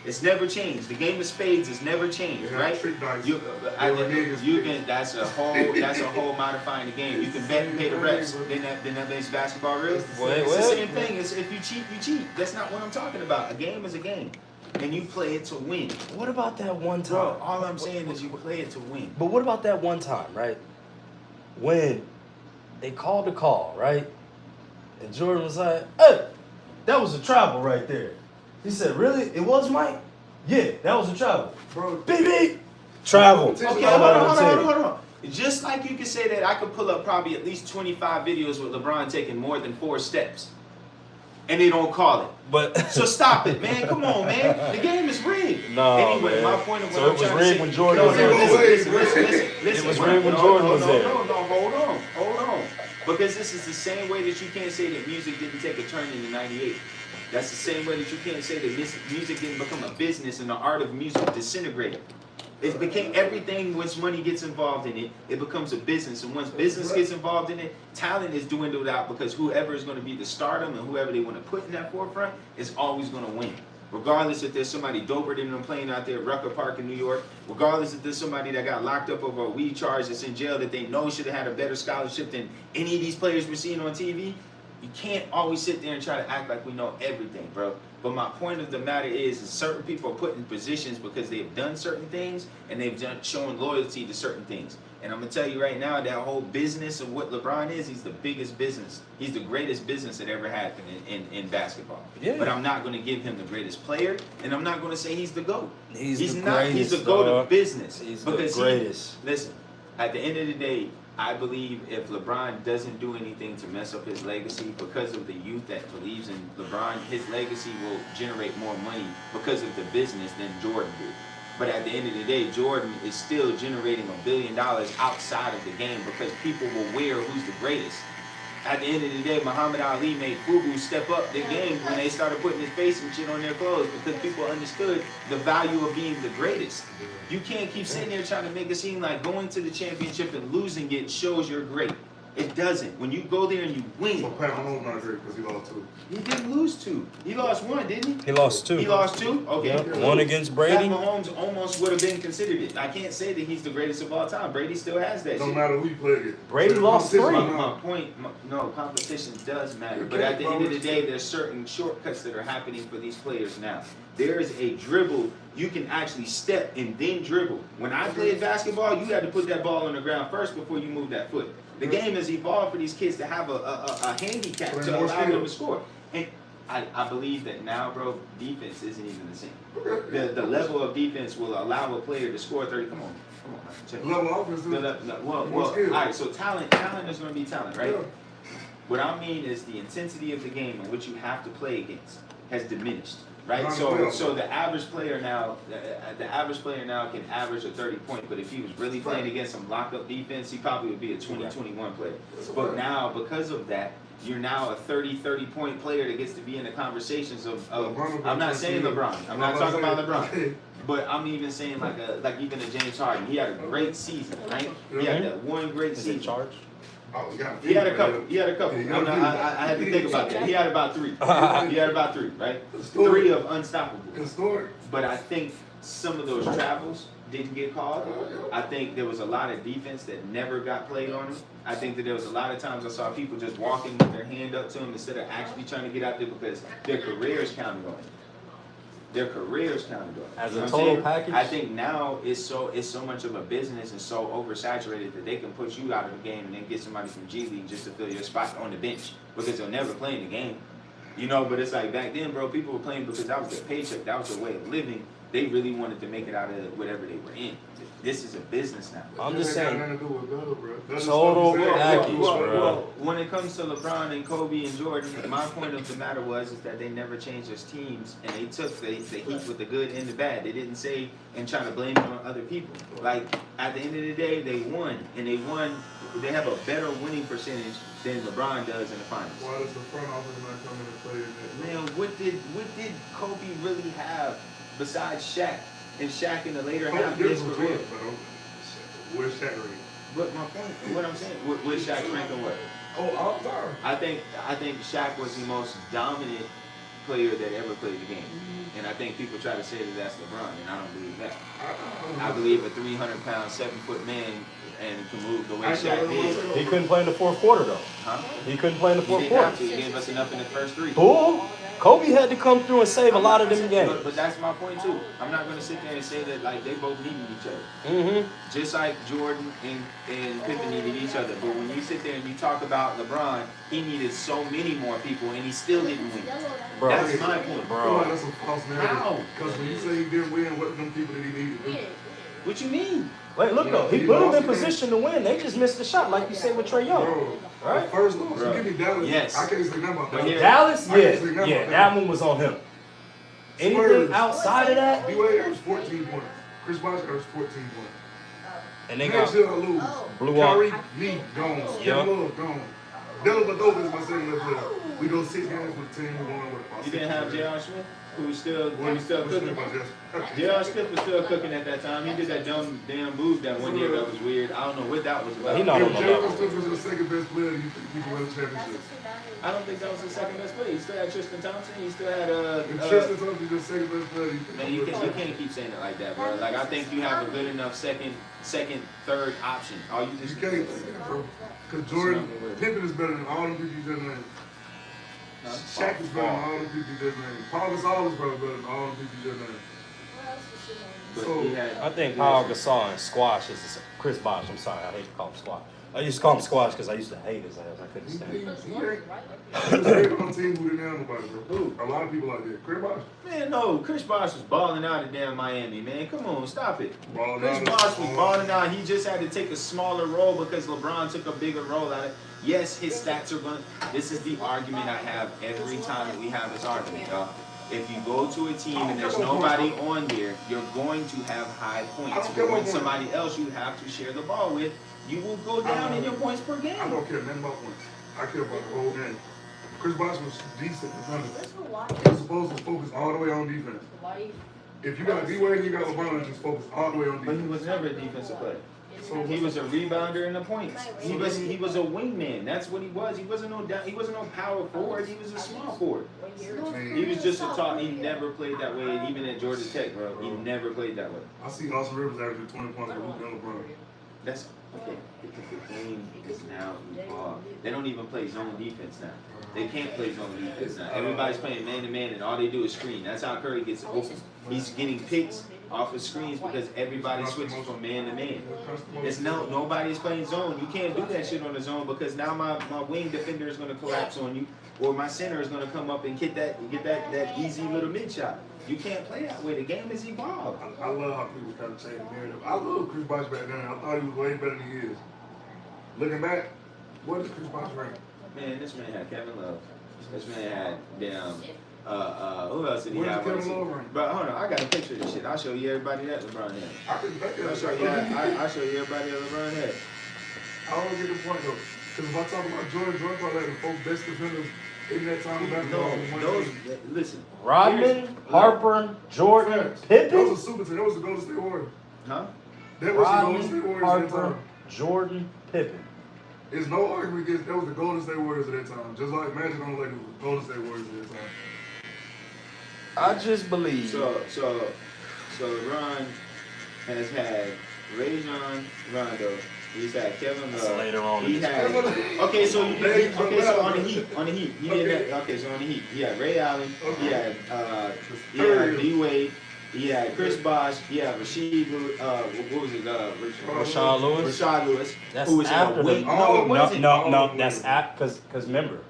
It's never changed. The game of spades has never changed, They right? have trick dice. You, They were niggas. you can. That's a whole modifying the game. You can bet and pay the reps. Then that makes basketball real. Wait, It's the what? same thing. It's if you cheat, you cheat. That's not what I'm talking about. A game is a game, and you play it to win. What about that one time? Bro, all I'm saying is you play it to win. But what about that one time, right? When they called the call, right? And Jordan was like, hey, that was a travel right there. He said, really? It was, Mike? Yeah, that was a travel. Bro, Beep, beep. Travel. Okay, hold on. Just like you can say that I could pull up probably at least 25 videos with LeBron taking more than 4 steps. And they don't call it. But So stop it, man. Come on, man. The game is rigged. No, Anyway, man. my point of what So I'm it was trying to rigged say. when Jordan No, was no, there. listen. It was rigged when Jordan was there. No, hold on. Because this is the same way that you can't say that music didn't take a turn in the '98. That's the same way that you can't say that music didn't become a business and the art of music disintegrated. It became everything. Once money gets involved in it, it becomes a business. And once business gets involved in it, talent is dwindled out because whoever is going to be the stardom and whoever they want to put in that forefront is always going to win. Regardless if there's somebody doper than them playing out there at Rucker Park in New York, regardless if there's somebody that got locked up over a weed charge that's in jail that they know should have had a better scholarship than any of these players we're seeing on TV, You can't always sit there and try to act like we know everything, bro. But my point of the matter is certain people are put in positions because they've done certain things and they've shown loyalty to certain things. And I'm gonna tell you right now, that whole business of what LeBron is, he's the biggest business. He's the greatest business that ever happened in basketball. Yeah. But I'm not gonna give him the greatest player, and I'm not gonna say he's the GOAT. He's the greatest. He's the GOAT of business. He's the greatest. Listen, at the end of the day, I believe if LeBron doesn't do anything to mess up his legacy, because of the youth that believes in LeBron, his legacy will generate more money because of the business than Jordan did. But at the end of the day, Jordan is still generating $1 billion outside of the game because people will wear who's the greatest. At the end of the day, Muhammad Ali made FUBU step up the game when they started putting his face and shit on their clothes because people understood the value of being the greatest. You can't keep sitting there trying to make it seem like going to the championship and losing it shows you're great. It doesn't. When you go there and you win. So Pat Mahomes not great because he lost 2. He didn't lose 2. He lost 1, didn't he? He lost 2. He lost 2? Okay. Yep. 1 against Brady. Pat Mahomes almost would have been considered it. I can't say that he's the greatest of all time. Brady still has that. No shit. matter who you play against. Brady lost 3. My point, no, competition does matter. But at the end of the day, there's certain shortcuts that are happening for these players now. There is a dribble. You can actually step and then dribble. When I played basketball, you had to put that ball on the ground first before you move that foot. The game has evolved for these kids to have a handicap to allow them to score. And I believe that now, bro, defense isn't even the same. The level of defense will allow a player to score 30. Come on. Check it. Level of offense. Well, all right, so talent is going to be talent, right? Yeah. What I mean is the intensity of the game in which you have to play against has diminished. Right, so the average player now, can average a 30-point, but if he was really playing against some lock-up defense, he probably would be a 20-21 player. But now, because of that, you're now a 30-point player that gets to be in the conversations of I'm not saying LeBron. I'm not talking about LeBron. But I'm even saying like even a James Harden. He had a great season, right? He had that one great season. Oh, he had a couple. I had to think about that. He had about 3. He had about 3, right? 3 of unstoppable. But I think some of those travels didn't get called. I think there was a lot of defense that never got played on him. I think that there was a lot of times I saw people just walking with their hand up to him instead of actually trying to get out there because their careers counted on it. Their careers counted on it. As a total package? I think now it's so much of a business and so oversaturated that they can put you out of the game and then get somebody from G League just to fill your spot on the bench because they'll never play in the game. You know, but it's like back then, bro, people were playing because that was their paycheck, that was their way of living. They really wanted to make it out of whatever they were in. This is a business now. I'm just saying. Total package, bro. Well, when it comes to LeBron and Kobe and Jordan, my point of the matter is that they never changed their teams and they took the heat with the good and the bad. They didn't say and try to blame it on other people. Like at the end of the day, they won and they won. They have a better winning percentage than LeBron does in the finals. Why does the front office not come in and play in that? Man, what did Kobe really have besides Shaq? And Shaq in the later half of his career. Where's Shaq ranking? But my point, what I'm saying, where's Shaq ranking what? Oh, all time. I think Shaq was the most dominant player that ever played the game. And I think people try to say that that's LeBron, and I don't believe that. I believe a 300-pound, 7-foot man and can move the way Shaq did. He couldn't play in the fourth quarter, though. Huh? He couldn't play in the fourth He quarter. didn't have to. He gave us enough in the first 3. Bull. Kobe had to come through and save a lot of them games. But that's my point too. I'm not going to sit there and say that like they both needed each other. Mm-hmm. Just like Jordan and Pippen needed each other. But when you sit there and you talk about LeBron, he needed so many more people and he still didn't win. Bro, that's my point. Bro. That's a false narrative. How? Because when you say he didn't win, what them people did he need to do? What you mean? Wait, look though. He put him in position to win. They just missed the shot, like you said with Trae Young. Bro, right? the first loss, Bro. you give me Dallas. Yes. I can't say nothing about that. Dallas, yeah, that one was on him. Anything outside of that? D-Wade averaged 14 points. Chris Bosh averaged 14 points. And they got lose. blew up. Kyrie, me, gone. Kevin Love, gone. Dylan Ladova is my second best player. We go 6 games with the team we won with. You didn't have J.R. Smith, who was still cooking. J.R. Smith was still cooking at that time. He did that damn move that one year that was weird. I don't know what that was about. He not on the level. J.R. Smith was the second best player. You think he can win the championship? I don't think that was the second best player. He still had Tristan Thompson. He still had Tristan Thompson is the second best player. Man, you can't keep saying it like that, bro. Like I think you have a good enough second, third option. All you just can't, bro. Because Jordan, Pippen is better than all the people you just named. Shaq is better than all the people you just named. Paul Gasol is probably better than all the people you just named. What else was she named? But So, he had, I think Paul Gasol and squash is Chris Bosh. I'm sorry, I hate to call him squash. I used to call him squash because I used to hate his ass. I couldn't he stand ain't. him. He was on a team who didn't have nobody, bro. Who? A lot of people like that. Chris Bosh. man, no, Chris Bosh was balling out of damn Miami, man. Come on, stop it. Balling Chris out Bosh of- was balling out. He just had to take a smaller role because LeBron took a bigger role out of it. Yes, his stats are going. This is the argument I have every time that we have this argument, y'all. If you go to a team and there's nobody on there, you're going to have high points. But when somebody else you have to share the ball with, you will go down in your points per game. I don't care nothing about points. I care about the whole game. Chris Bosh was decent in front of Where's it. Hawaii? He was supposed to focus all the way on defense. Hawaii. If you got D-Wade and you got LeBron, just focus all the way on But he defense. was never a defensive player. So He was a rebounder in the points. He was a wingman. That's what he was. He wasn't no power forward. He was a small forward. He was just a top. He never played that way. Even at Georgia Tech, bro, he never played that way. I see Austin Rivers averaging 20 points with Luke and LeBron. That's okay. Because the game is now evolved. They don't even play zone defense now. They can't play zone defense now. Everybody's playing man to man, and all they do is screen. That's how Curry gets open. He's getting picks off of screens because everybody switches from man to man. It's nobody's playing zone. You can't do that shit on the zone because now my wing defender is going to collapse on you, or my center is going to come up and get that easy little mid shot. You can't play that way. The game is evolved. I love how people kind of change the narrative. I love Chris Bosh back then. I thought he was way better than he is. Looking back, what is Chris Bosh rank? Man, this man had Kevin Love. This man had damn. Who else did he Where's have? Kevin Love rank? But hold on, I got a picture of this shit. I'll show you everybody that LeBron had. I can back I'll that. show you. I'll show you everybody that LeBron had. I don't get the point though. Because if I talk about Jordan probably had the four best defenders in that time of basketball. No, those. Listen. Rodman, Harper, Jordan, Pippen. Those were super teams. That was the Golden State Warriors. Huh? That was the Golden Rodman, State Warriors at that Harper, time. Jordan, Pippen. There's no argument against that was the Golden State Warriors at that time. Just like Magic on the Lakers was the Golden State Warriors at that time. I just believe. So LeBron has had Rajon Rondo. He's had Kevin That's Love. later on. He had. Okay, so on the Heat, he did that. Okay, so on the Heat, he had Ray Allen. He had D-Wade. He had Chris Bosh. He had Rasheed. What was it? Rashad Lewis. Rashad Lewis. That's who was after the. No. That's because remember,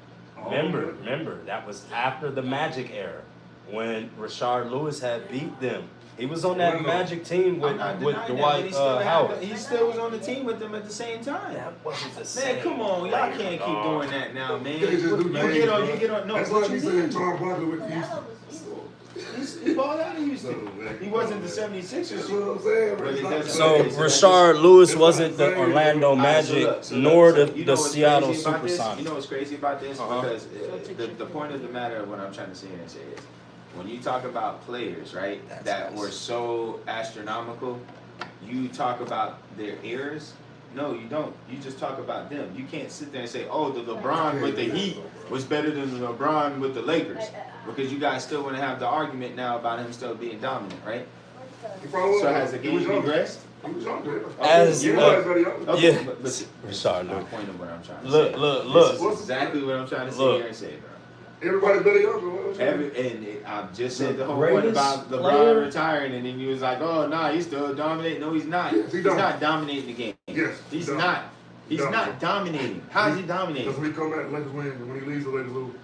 that was after the Magic era when Rashard Lewis had beat them. He was on that Magic team with Dwight Howard. He still was on the team with them at the same time. That wasn't the same. Man, come on, y'all can't keep doing that now, man. You can't just do You names, get on. bro. No, That's what like you me saying mean? Charles Barkley with the Houston. He balled out of Houston. He wasn't the 76ers. That's what I'm saying, bro. But it doesn't So matter. Rashard Lewis wasn't the Orlando All right, Magic so nor look, the Seattle crazy about this? Supersonics. You know what's crazy about this? Uh-huh. Because the point of the matter of what I'm trying to say here and say is, when you talk about players, right, that were so astronomical, you talk about their errors. No, you don't. You just talk about them. You can't sit there and say, oh, the LeBron with the Heat was better than the LeBron with the Lakers. Because you guys still want to have the argument now about him still being dominant, right? So has the game regressed? He was young there. As You realize that he young. Okay, Yeah. but Rashard my Lewis. point of what I'm trying to Look, say. look. This is exactly what I'm trying to sit Look. here and say, bro. Everybody better young. I just said the whole greatest point about LeBron player- retiring, and then you was like, "Oh, nah, he's still dominating." No, he's not. Yes, He's not dominating the game. Yes, He's he not. He's does. not dominating. How is he dominating? Because when he come back, the Lakers win. And when he leaves, the Lakers lose.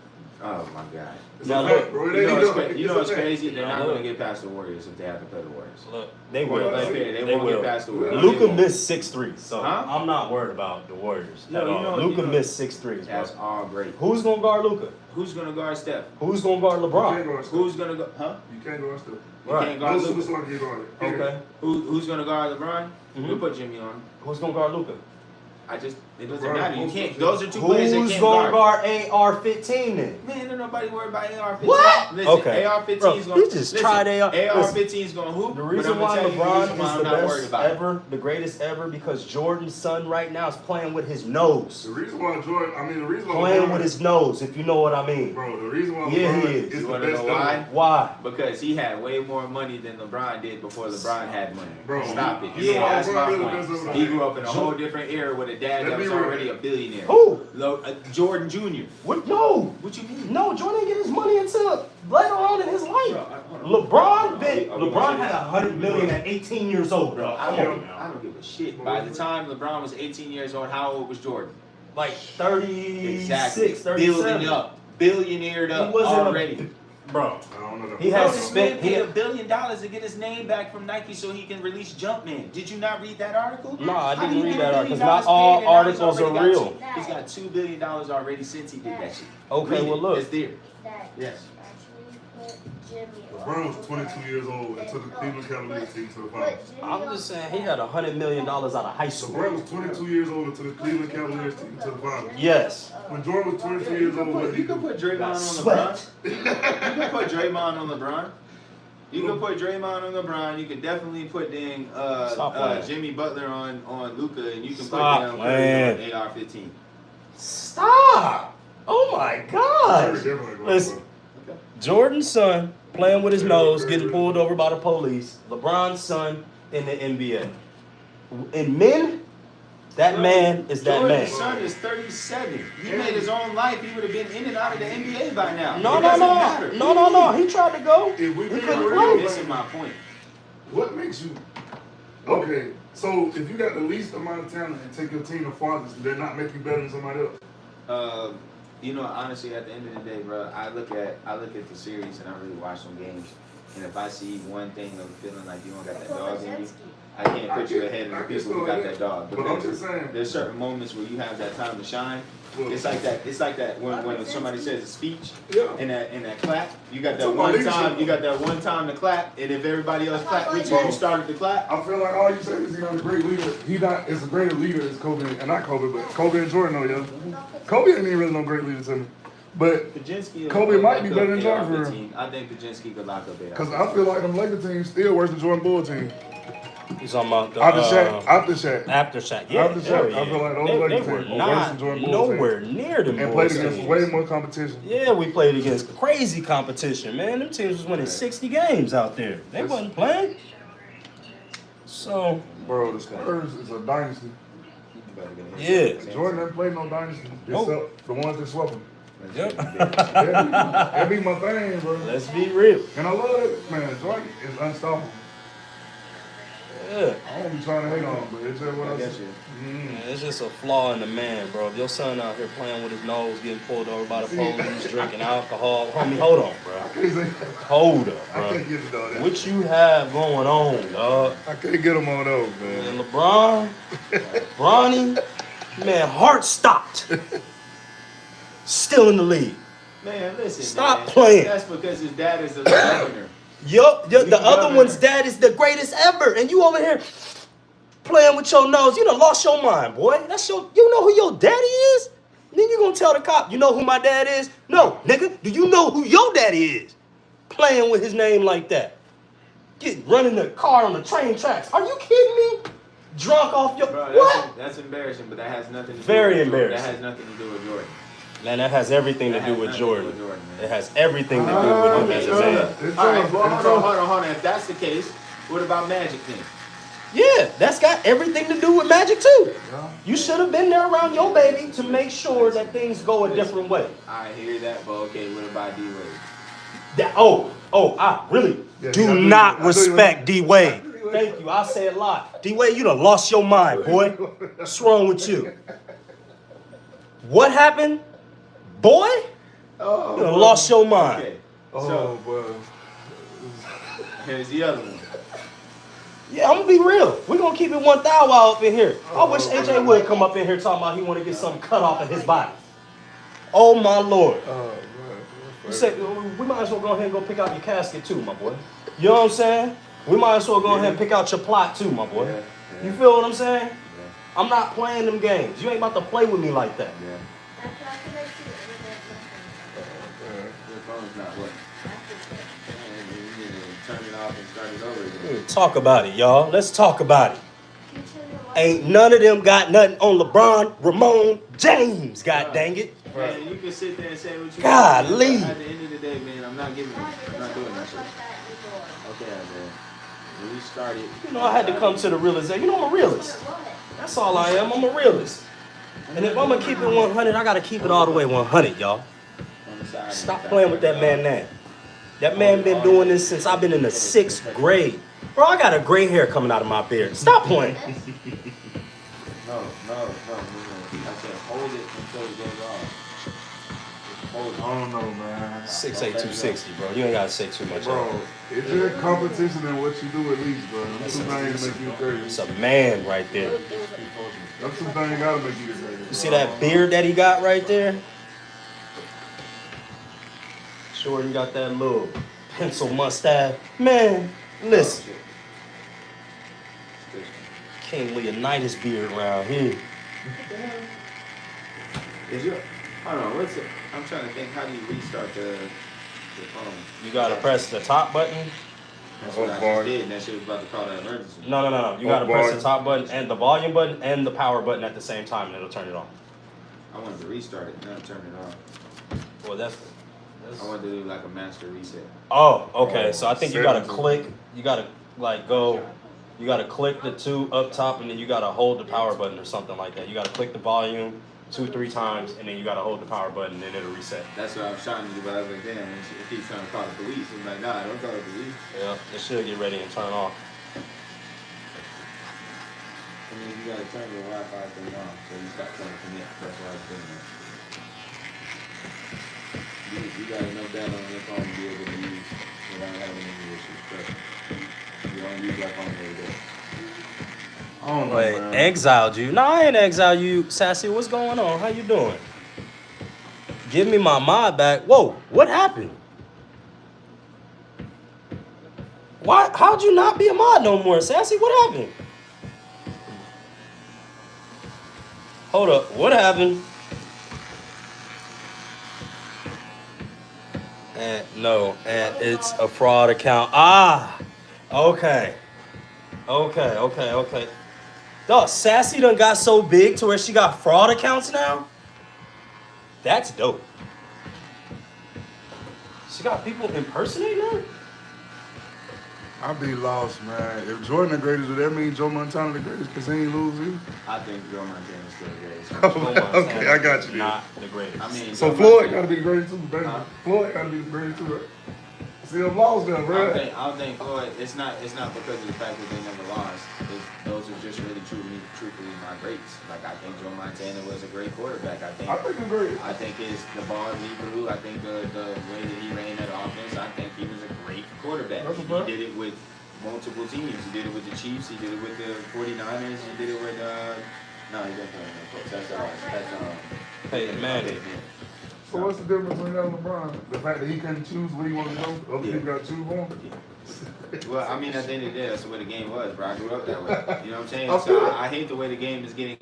Oh my God. It's Now a fact, look, bro. It You ain't know he what's, done. you know what's It's a fact. crazy? They're not Now going look. to get past the Warriors if they have to play the Warriors. Look, they Well, will. let's They They won't will. get past the Warriors. Luka They won't. missed 6 threes, so Huh? I'm not worried about the Warriors Yo, at you all. know- Luka you know- missed 6 threes, bro. That's all great. Who's gonna guard Luka? Who's going to guard Steph? Who's gonna guard You can't LeBron? go on stuff. Who's going to go? Huh? You can't go on stuff. You Right. can't No guard Luka. superstar can guard it. Period. Okay. Who's going to guard LeBron? Mhm. We'll put Jimmy on. Who's gonna guard Luka? It doesn't LeBron matter. You most can't. of Those are two players that Who's can't gonna guard. guard AR-15 then? Man, ain't nobody worried about AR-15. What? Listen, Okay. AR-15 Bro, is going he just tried AR. AR-15 is going to hoop. The but reason I'm why gonna tell you the LeBron reason why is I'm the not worried best about it. ever, the greatest ever, because Jordan's son right now is playing with his nose. The reason why the reason why Playing LeBron- with his nose, if you know what I mean. Bro, the reason why Yeah, LeBron he is. is You the wanna best know why? ever. Why? Because he had way more money than LeBron did before LeBron had money. Bro, Stop it. you know Yeah, why that's LeBron my is the point. best ever? He grew up in a whole different era with a dad that Let me was real. already a billionaire. Who? Jordan Jr. What? No. What you mean? No, Jordan didn't get his money until later on in his life. Hold on. LeBron been, Are we LeBron gonna had say $100 million at 18 years old, bro. I Come don't, on now. I don't give a shit. By the time LeBron was 18 years old, how old was Jordan? Like 36, Exactly. 37. Building up. Billionaired He up wasn't already. Bro. I don't know. He Bro, has this spent. man He paid had, $1 billion to get his name back from Nike so he can release Jumpman. Did you not read that article? no, I How didn't do you read get that $1 article because billion not all paid and now he's articles are already real. He's got $2 billion already since he did that shit. Okay, Read well it. look. It's there. That Yes. actually put Jimmy LeBron was 22 years old and took the Cleveland Cavaliers team to the finals. I'm just saying he had $100 million out of high school. LeBron was 22 years old and took the Cleveland Cavaliers team to the finals. Yes. When Jordan was 22 years old, what did he You can do? put Draymond on Sweat. LeBron. You can put Draymond on LeBron. You can put Draymond on LeBron. You can definitely put dang Stop playing. Jimmy Butler on Luka, and you can Stop put down playing. Curry on AR-15. Stop. Oh my Very gosh. different, bro. Listen. Jordan's son playing with his nose, getting pulled over by the police. LeBron's son in the NBA. In men, that man is that man. Jordan's son is 37. He made his own life. He would have been in and out of the NBA by now. No, It no, doesn't no. matter. No. He tried to go. If we He being couldn't real, play. You're like, missing my point. what makes you okay? So if you got the least amount of talent and take your team the farthest, they're not make you better than somebody else. You know, honestly, at the end of the day, bro, I look at the series and I really watch some games. And if I see one thing of feeling like you don't got that dog in you, I can't put you ahead of the people who got that dog. But I'm just saying. There's certain moments where you have that time to shine. Well, It's like that when somebody says a speech Yeah. and that clap, you got that It's one about time, leadership. you got that one time to clap, and if everybody else clapped with you, you started to clap. I feel like all you say is he's not a great leader. He not as a greater leader as Kobe, and not Kobe, but Kobe and Jordan know, yeah. Kobe ain't even really no great leader to me. But Kaczynski Kobe might be lock up better than Jordan for real. AR-15. I think Kaczynski could lock up AR-15. because I feel like them Lakers teams still worse than Jordan Bull team. He's talking about the After Shaq. After Shaq. Yeah, After Shaq, yeah. I feel like those they Lakers were teams were worse not than Jordan Bull's nowhere near them And played boys against teams. way more competition. Yeah, we played against crazy competition, man. Them teams was winning 60 games out there. They wasn't playing. So, Bro, the Spurs is a dynasty. yeah. Jordan didn't play no dynasty Nope. except the ones that swept him. Yep. That be my thing, bro. Let's be real. And I love it, man. Jordan is unstoppable. Yeah. I don't be trying to hate on him, but it's just what I guess see. Man, it's just a flaw in the man, bro. If your son out here playing with his nose, getting pulled over by the police, drinking alcohol, homie, hold on, bro. I can't say, Hold up, I bro. can't get it on that. What you have going on, dog? I can't get him on those, man. And LeBron, Bronny, man, heart stopped. Still in the league. Man, listen. Stop man. playing. That's because his dad is the governor. Yup, the You other governor. one's dad is the greatest ever, and you over here playing with your nose. You done lost your mind, boy. That's your. You know who your daddy is? Then you gonna tell the cop, you know who my dad is? No, nigga. Do you know who your daddy is? Playing with his name like that. Running the car on the train tracks. Are you kidding me? Drunk off your Bro, what? that's embarrassing, but that has nothing to do Very with Jordan. embarrassing. That has nothing to do with Jordan. Man, that has everything to That do has with nothing to do Jordan. with Jordan, man. It has everything to do with him as a man. It's All right, tough. well, It's hold tough. on. If that's the case, what about Magic then? Yeah, that's got everything to do with Magic too. Yeah. You should have been there around your baby to make sure that things go a different way. I hear that, but okay, what about D-Wade? I really Yeah, do I do- not I do- respect D-Wade. Thank you, I say it live. D-Wade, you done lost your mind, boy. What's wrong with you? What happened? Boy? Oh, You done lost your mind. Okay, Oh, so bro. here's the other one. Yeah, I'm gonna be real. We're gonna keep it 1,000 up in here. I wish AJ would come up in here talking about he wanna get something cut off of his body. Oh my Lord. Oh, bro. You say, we might as well go ahead and go pick out your casket too, my boy. You know what I'm saying? We might as well go ahead and pick out your plot too, my boy. Yeah. You feel what I'm saying? I'm not playing them games. You ain't about to play with me like that. Yeah. After I connect to the internet, Your phone's not working. And you need to turn it off and start it over again. Talk about it, y'all. Let's talk about it. can you turn your light Ain't none of them got nothing on LeBron, Ramon, James, god dang it. Man, you can sit there and say what you Golly. want. At the end of the day, man, I'm not giving it. I'm not doing that shit. like that anymore? Okay, man. We started. You know, I had to come to the realization. You know, I'm a realist. That's all I am. I'm a realist. And if I'm gonna keep it 100, I gotta keep it all the way 100, y'all. Stop playing with that man now. That man been doing this since I've been in the 6th grade. Bro, I got a gray hair coming out of my beard. Stop playing. No. I said hold it until it goes off. Hold it. I don't know, man. 6'8", 260, bro. You ain't gotta say too much. Bro, it's just competition in what you do at least, bro. Them two things make you great. It's a man right there. Them two things gotta make you the greatest. You see that beard that he got right there? Sure, he got that little pencil mustache. Man, listen. King Leonidas beard around here. Is your hold on, what's it? I'm trying to think how do you restart the phone? You gotta press the top button. That's what I just did, and that shit was about to call that emergency. No. You gotta press the top button and the volume button and the power button at the same time, and it'll turn it on. I wanted to restart it, not turn it off. Well, that's I wanted to do like a master reset. Oh, okay. So I think you gotta click. You gotta like go. You gotta click the two up top, and then you gotta hold the power button or something like that. You gotta click the volume 2-3 times, and then you gotta hold the power button, and then it'll reset. That's what I was trying to do, but I was like, damn, if he's trying to call the police, I'm like, nah, don't call the police. Yeah, it should get ready and turn off. I mean, you gotta turn your Wi-Fi thing off, so you stop trying to connect. That's why it's doing that. You got enough data on your phone to be able to use without having any issues. But you don't use that phone every day. I don't know, Wait, man. exiled you? No, I ain't exiled you, Sassy. What's going on? How you doing? Give me my mod back. Whoa, what happened? Why? How'd you not be a mod no more, Sassy? What happened? Hold up, what happened? And no, and it's a fraud account. Ah, okay. Dog, Sassy done got so big to where she got fraud accounts now? That's dope. She got people impersonating her? I'd be lost, man. If Jordan the greatest, would that mean Joe Montana the greatest because he ain't lose either? I think Joe Montana is still the greatest. Okay, I got you. Not the greatest. I mean, So Joe Floyd Montana- gotta be the greatest too, baby. Huh? Floyd gotta be the greatest too, right? See, I'm lost now, I bro. don't think Floyd. It's not because of the fact that they never lost. Those are just really truthfully my greats. Like I think Joe Montana was a great quarterback. I think he's great. I think the ball he threw. I think the way that he ran that offense. I think he was a great quarterback. That's a fact. He did it with multiple teams. He did it with the Chiefs. He did it with the 49ers. He did it with no, he didn't play with the Colts. That's Peyton Manning. So what's the difference between that and LeBron? The fact that he couldn't choose where he wanted to go, other people got to choose for him? Well, I mean, at the end of the day, that's the way the game was, bro. I grew up that way. You know what I'm saying? I feel So it. I hate the way the game is getting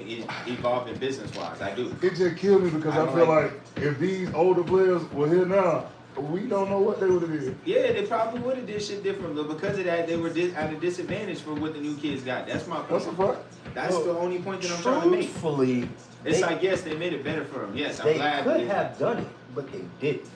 evolving business-wise. I do. It just killed me because I feel like if these older players were here now, we don't know what they would have did. Yeah, they probably would have did shit different, but because of that, they were at a disadvantage for what the new kids got. That's my point. That's a fact. That's the only point that I'm trying to make. Truthfully, It's like, yes, they made it better for them. Yes, I'm they glad. could have done it, but they didn't.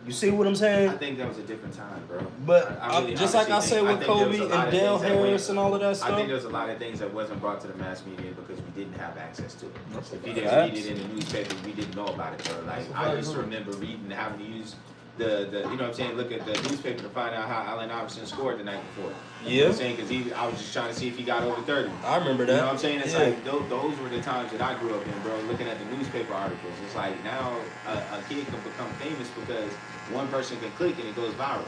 You see what I'm I saying? think that was a different time, bro. But I really just like I honestly said think- with I think there was Kobe a lot and of Dale things that went- Harris and all of that I stuff. think there's a lot of things that wasn't brought to the mass media because we didn't have access to it. That's a If you didn't fact. read it in the newspaper, we didn't know about it, bro. Like That's a I fact, used to bro. remember reading and having to use the you know what I'm saying, look at the newspaper to find out how Allen Iverson scored the night before. You know what I'm saying? Because I was just trying to see if he got over 30. I remember that. You know what I'm saying? It's Yeah. like those were the times that I grew up in, bro. Looking at the newspaper articles, it's like now a kid can become famous because one person can click and it goes viral.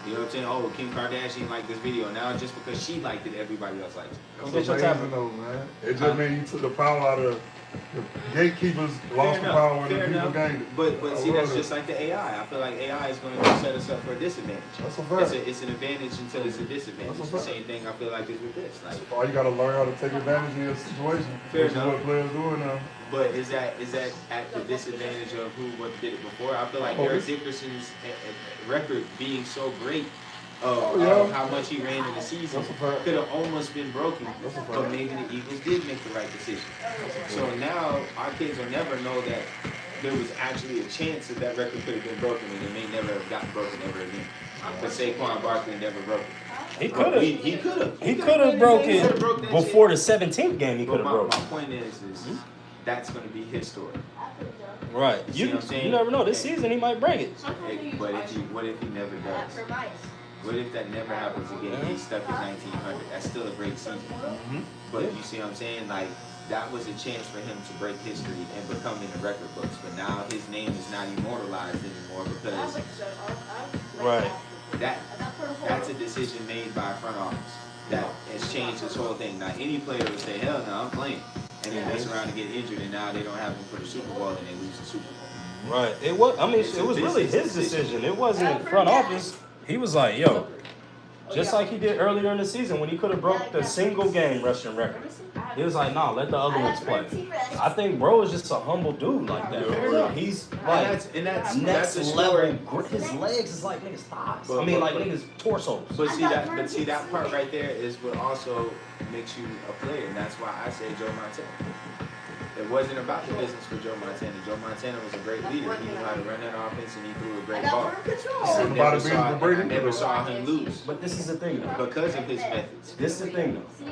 You know what I'm saying? Oh, Kim Kardashian liked this video. Now just because she liked it, everybody else likes it. Come That's get your amazing tablet. though, man. It just means you took the power out of the gatekeepers, lost the power, and the people gained it. But I see, that's love just it. like the AI. I feel like AI is going to set us up for a disadvantage. That's a fact. It's an advantage until it's a disadvantage. That's a It's the fact. same thing I feel like is with this. Like, All you gotta learn how to take advantage of your situation, Fair which is enough. what players doing now. but is that at the disadvantage of what did it before? I feel like Oh, Eric it's- Dickerson's record being so great of Oh, yeah. how much he ran in the season That's a fact. could have almost been broken, That's a fact. but maybe the Eagles did make the right decision. So now our kids will never know that there was actually a chance that record could have been broken and it may never have gotten broken ever again. But Saquon Barkley never broke it. He could have. He could have. He could have broke He coulda broke it that before the 17th game. He But could have broke my it. point is that's going to be his story. Right. See You what I'm saying? you never know. This season he might break it. But what if he never does? What if that never happens again? He's stuck at 1900. That's still a great season. But you see what I'm saying? Like, that was a chance for him to break history and become in the record books. But now his name is not immortalized anymore because Right. that's a decision made by a front office that has changed this whole thing. Now, any player would say, hell no, I'm playing. And then mess around and get injured, and now they don't have him for the Super Bowl and they lose the Super Bowl. Right. It was. I mean, it was really his decision. It wasn't front office. He was like, yo, just like he did earlier in the season when he could have broke the single game rushing record. He was like, nah, let the other ones play. I think bro is just a humble dude like that. Bro. He's like that's next a level. story. His legs is like niggas' thighs. But- I mean, like but- niggas' torsos. But see that part right there is what also makes you a player, and that's why I say Joe Montana. It wasn't about the business for Joe Montana. Joe Montana was a great leader. He knew how to run that offense, and he threw a great ball. I never saw him lose But this is the thing, though. because of his methods. This is the thing, though.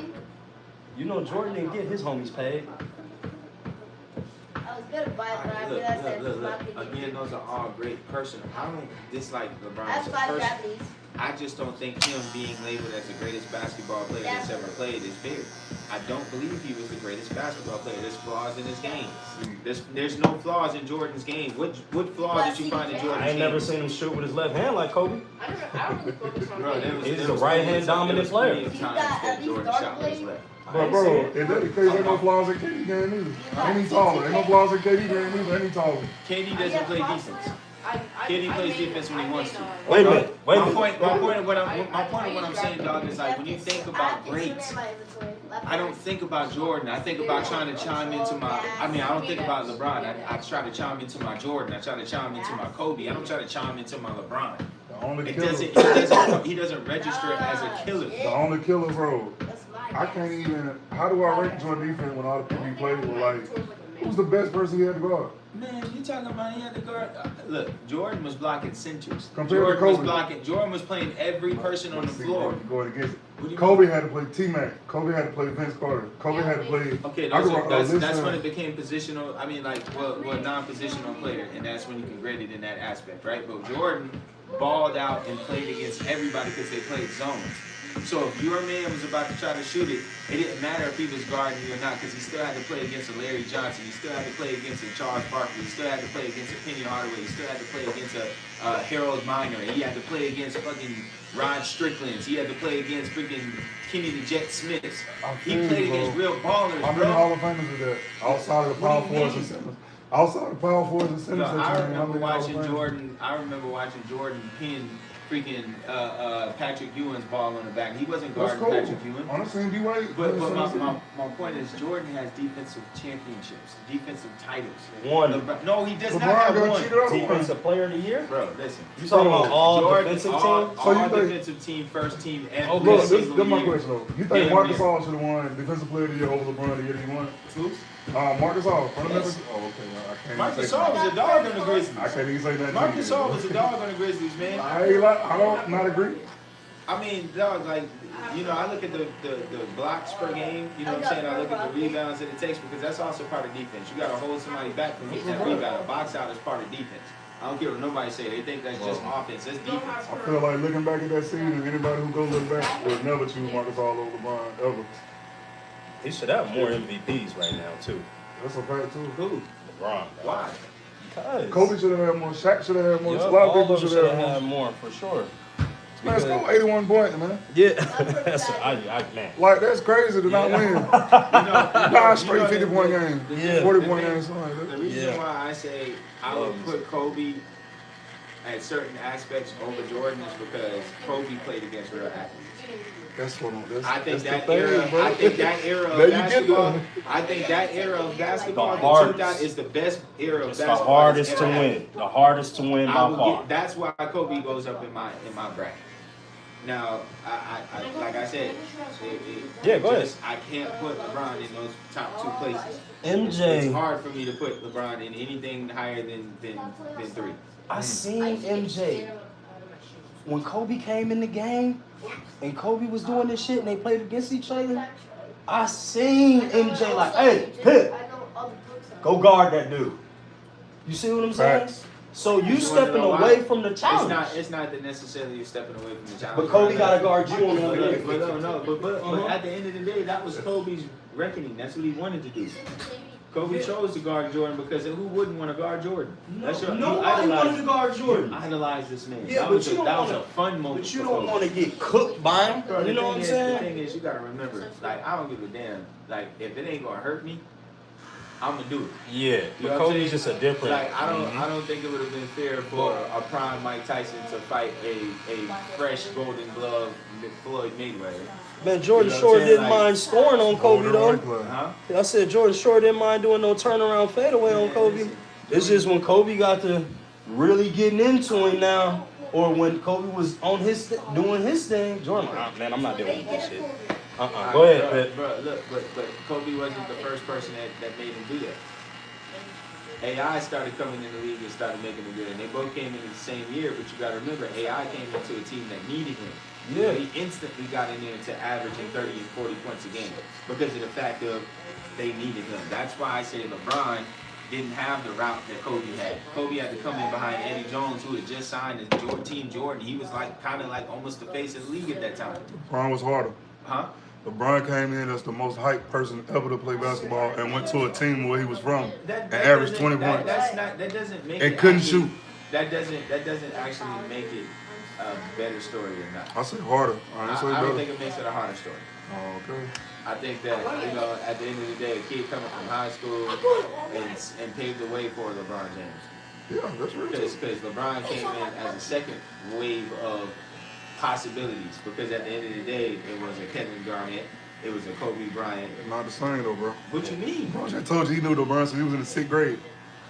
You know, Jordan didn't get his homies paid. I was gonna buy it, but I realized that it's not Look. gonna Again, those are all great personal. I don't dislike LeBron That's as a 5 person. Japanese. I just don't think him being labeled as the greatest basketball player that's ever played is fair. I don't believe he was the greatest basketball player. There's flaws in his game. There's no flaws in Jordan's game. What flaw did you find in Jordan's I ain't game? never seen him shoot with his left hand like Kobe. I don't really focus on Bro, He's a right-hand dominant player. There was plenty of times that Jordan shot with his left. But bro, if that's the case, ain't no flaws in KD game either. Ain't he taller? Ain't no flaws in KD game either. Ain't he taller? KD doesn't play defense. KD plays defense when he wants to. Wait a minute. Wait a My minute. point of what I'm saying, dog, is like when you think about greats, I don't think about Jordan. I think about trying to chime into my. I mean, I don't think about LeBron. I try to chime into my Jordan. I try to chime into my Kobe. I don't try to chime into my LeBron. The only It killer. he doesn't register as a killer. The only killer, bro. I can't even. How do I rank your defense when all the people he played were like? Who's the best person he had to guard? Man, you talking about he had to guard? Look, Jordan was blocking centers. Compared to Kobe. Jordan was playing every person on the floor. Going against it. Kobe had to play T-Mac. Kobe had to play Vince Carter. Kobe had to play. Okay, that's when it became positional. I mean, like, well, non-positional player, and that's when you can grade it in that aspect, right? But Jordan balled out and played against everybody because they played zones. So if your man was about to try to shoot it, it didn't matter if he was guarding you or not, because he still had to play against a Larry Johnson. He still had to play against a Charles Barkley. He still had to play against a Penny Hardaway. He still had to play against a Harold Miner. He had to play against fucking Rod Stricklands. He had to play against freaking Kenny the Jet Smiths. He played against real ballers, How many bro. Hall of Famers are there? Outside of the power forwards and centers. Outside of the power forwards and centers. No, that I you name, how remember many Hall of watching Famers? Jordan. I remember watching Jordan pin freaking Patrick Ewing's ball on the back. He wasn't That's guarding cool. Patrick Ewing. On the same D-Wade. But my point is, Jordan has defensive championships, defensive titles. One. No, he does not LeBron have got one. cheated out of one. Defensive player of the year? Bro, listen. You talking about all Jordan, defensive all, team? So you all think- defensive team, first team, Oh, every Look, this single is my year. question though. You think Damn Marcus near. All should have won Defensive Player of the Year over LeBron the year he won? Who? Marcus All. From the Yes. Memphis? Oh, okay. I can't Marcus even say All was a dog on the I Grizzlies. can't even say that. Marcus All was a dog on the Grizzlies, man. I don't not agree. I mean, dog, like, you know, I look at the blocks per game, you know what I'm saying? I look at the rebounds that it takes because that's also part of defense. You got to hold somebody back from getting that rebound. A box out is part of defense. I don't care what nobody say. They think that's just offense. That's defense. I feel like looking back at that season, anybody who goes look back will never choose Marcus All over LeBron ever. He should have more MVPs right now, too. That's a fact too. Who? LeBron. Bro. Why? Because Kobe should have had more. Shaq should have had more. Yup, A lot of all people of them should have had had more. more, for sure. Man, score 81 points, man. Yeah, that's man. Like that's crazy to not win. You know, 9 straight 50-point games, Yeah. 40-point games, something like The that. reason Yeah. why I say I would put Kobe at certain aspects over Jordan is because Kobe played against real athletes. That's what. I think that's that the thing, era. bro. I think that era There of you get basketball. them. I think that era of basketball, The the hardest. 2000 is the best era of It's the basketball. hardest that's to ever win. happened. The hardest to win I by would far. get, that's why Kobe goes up in my bracket. Now, I like I said, Yeah, go ahead. I can't put LeBron in those top 2 places. It's MJ, hard for me to put LeBron in anything higher than 3. I seen MJ when Kobe came in the game and Kobe was doing this shit and they played against each other, I seen MJ like, hey, Pip, go guard that dude. You see what I'm saying? So you stepping away from the challenge. It's not that necessarily you're stepping away from the challenge. But Kobe gotta guard you on the other end. But at the end of the day, that was Kobe's reckoning. That's what he wanted to do. Kobe chose to guard Jordan because who wouldn't want to guard Jordan? Nobody wanted to guard Jordan. Idolize this man. Yeah, that was a fun moment. But you don't want to get cooked by him. Bro, you know what I'm saying? The thing is, you gotta remember, like, I don't give a damn. Like, if it ain't gonna hurt me, I'm gonna do it. Yeah, You but know what I'm Kobe's saying? just a different. Like, I don't think it would have been fair for a prime Mike Tyson to fight a fresh Golden Glove Floyd Mayweather. Man, Jordan You know what I'm Shore saying? didn't Like- mind scoring on Kobe though. Huh? I said Jordan Shore didn't mind doing no turnaround fadeaway on Kobe. It's just when Kobe got to really getting into him now, or when Kobe was on his doing his thing, Jordan, man, I'm not doing this shit. Go ahead, Pip. Bro, look, but Kobe wasn't the first person that made him do that. AI started coming in the league and started making him good, and they both came in the same year. But you got to remember, AI came into a team that needed him. Yeah. He instantly got in there to averaging 30 and 40 points a game because of the fact of they needed him. That's why I say LeBron didn't have the route that Kobe had. Kobe had to come in behind Eddie Jones, who had just signed as Team Jordan. He was like kind of like almost the face of the league at that time. LeBron was harder. Huh? LeBron came in as the most hyped person ever to play basketball and went to a team where he was from That and averaged doesn't- 20 points. That doesn't make And it couldn't actually- shoot. That doesn't actually make it a better story or not. I say harder. I didn't say I better. don't think it makes it a harder story. Oh, okay. I think that, at the end of the day, a kid coming from high school and paved the way for LeBron James. Yeah, that's real. Because LeBron came in as a second wave of possibilities. Because at the end of the day, it was a Kevin Garnett, it was a Kobe Bryant. Not the same though, bro. What you mean? Bro, I told you he knew LeBron since he was in the 6th grade.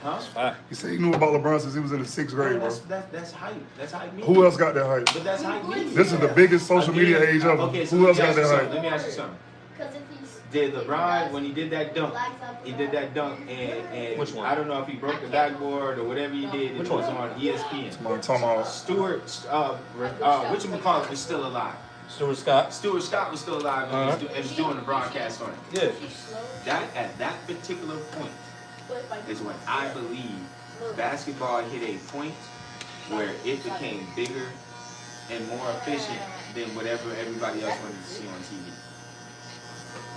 Huh? He said he knew about LeBron since he was in the 6th grade, bro. That's hype. That's hype media. Who else got that hype? But that's hype media. This is the biggest social media age ever. Okay, so Who else let me got ask you that something. Let hype? me ask you something. Did LeBron, when he did that dunk, and Which one? I don't know if he broke the backboard or whatever he did, and Which it was one? on ESPN. I'm talking about Whatchamacallit was still alive. Stuart Scott. Stuart Scott was still alive and was doing the broadcast on it. Yeah. At that particular point is when I believe basketball hit a point where it became bigger and more efficient than whatever everybody else wanted to see on TV.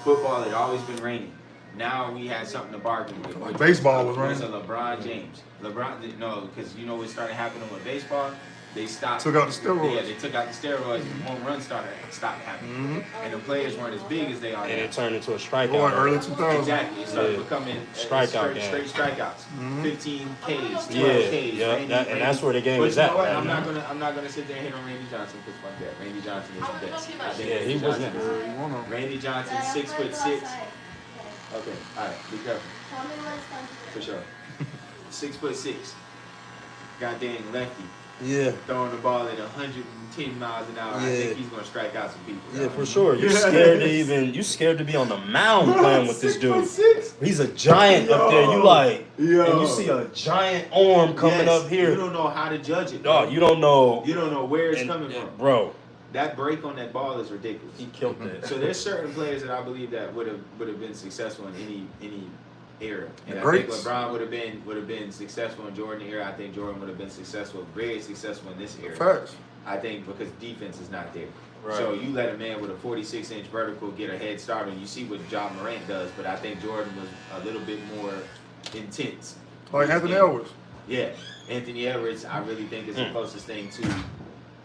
Football had always been reigning. Now we had something to bargain with. Like baseball was reigning. reigning. It was a LeBron James. Because you know what started happening with baseball? They stopped. Took out the steroids. Yeah, they took out the steroids and home runs stopped happening. And the players weren't as big as they are And now. it turned into a Boy, strikeout. early 2000s. Exactly. It started Yeah. becoming Strikeout game. straight strikeouts. 15 Ks, 12 Yeah, Ks. yeah, Randy- and that's where the game But is you at know what? right I'm now. not gonna sit there and hit on Randy Johnson because fuck that. Randy Johnson is the best. I think Yeah, Randy he wasn't. Johnson is- Randy Johnson, 6'6". Okay, all right, be careful. For sure. 6'6". Goddamn lefty. Yeah. Throwing the ball at 110 miles an hour. I Yeah. think he's gonna strike out some people. Yeah, for sure. You scared to be on the mound playing with this dude. 6'6". He's a giant up there. You like, Yo. and you see a giant arm coming Yes, up here. You don't know how to judge it. Dog, you don't know. You don't know where it's coming from. Bro, That break on that ball is ridiculous. he killed that. So there's certain players that I believe that would have been successful in any era. And I Greats. think LeBron would have been successful in Jordan era. I think Jordan would have been very successful in this era. Facts. I think because defense is not there. Right. So you let a man with a 46-inch vertical get a head start, and you see what John Morant does. But I think Jordan was a little bit more intense. Like Anthony Edwards. Yeah, Anthony Edwards, I really think is the closest thing to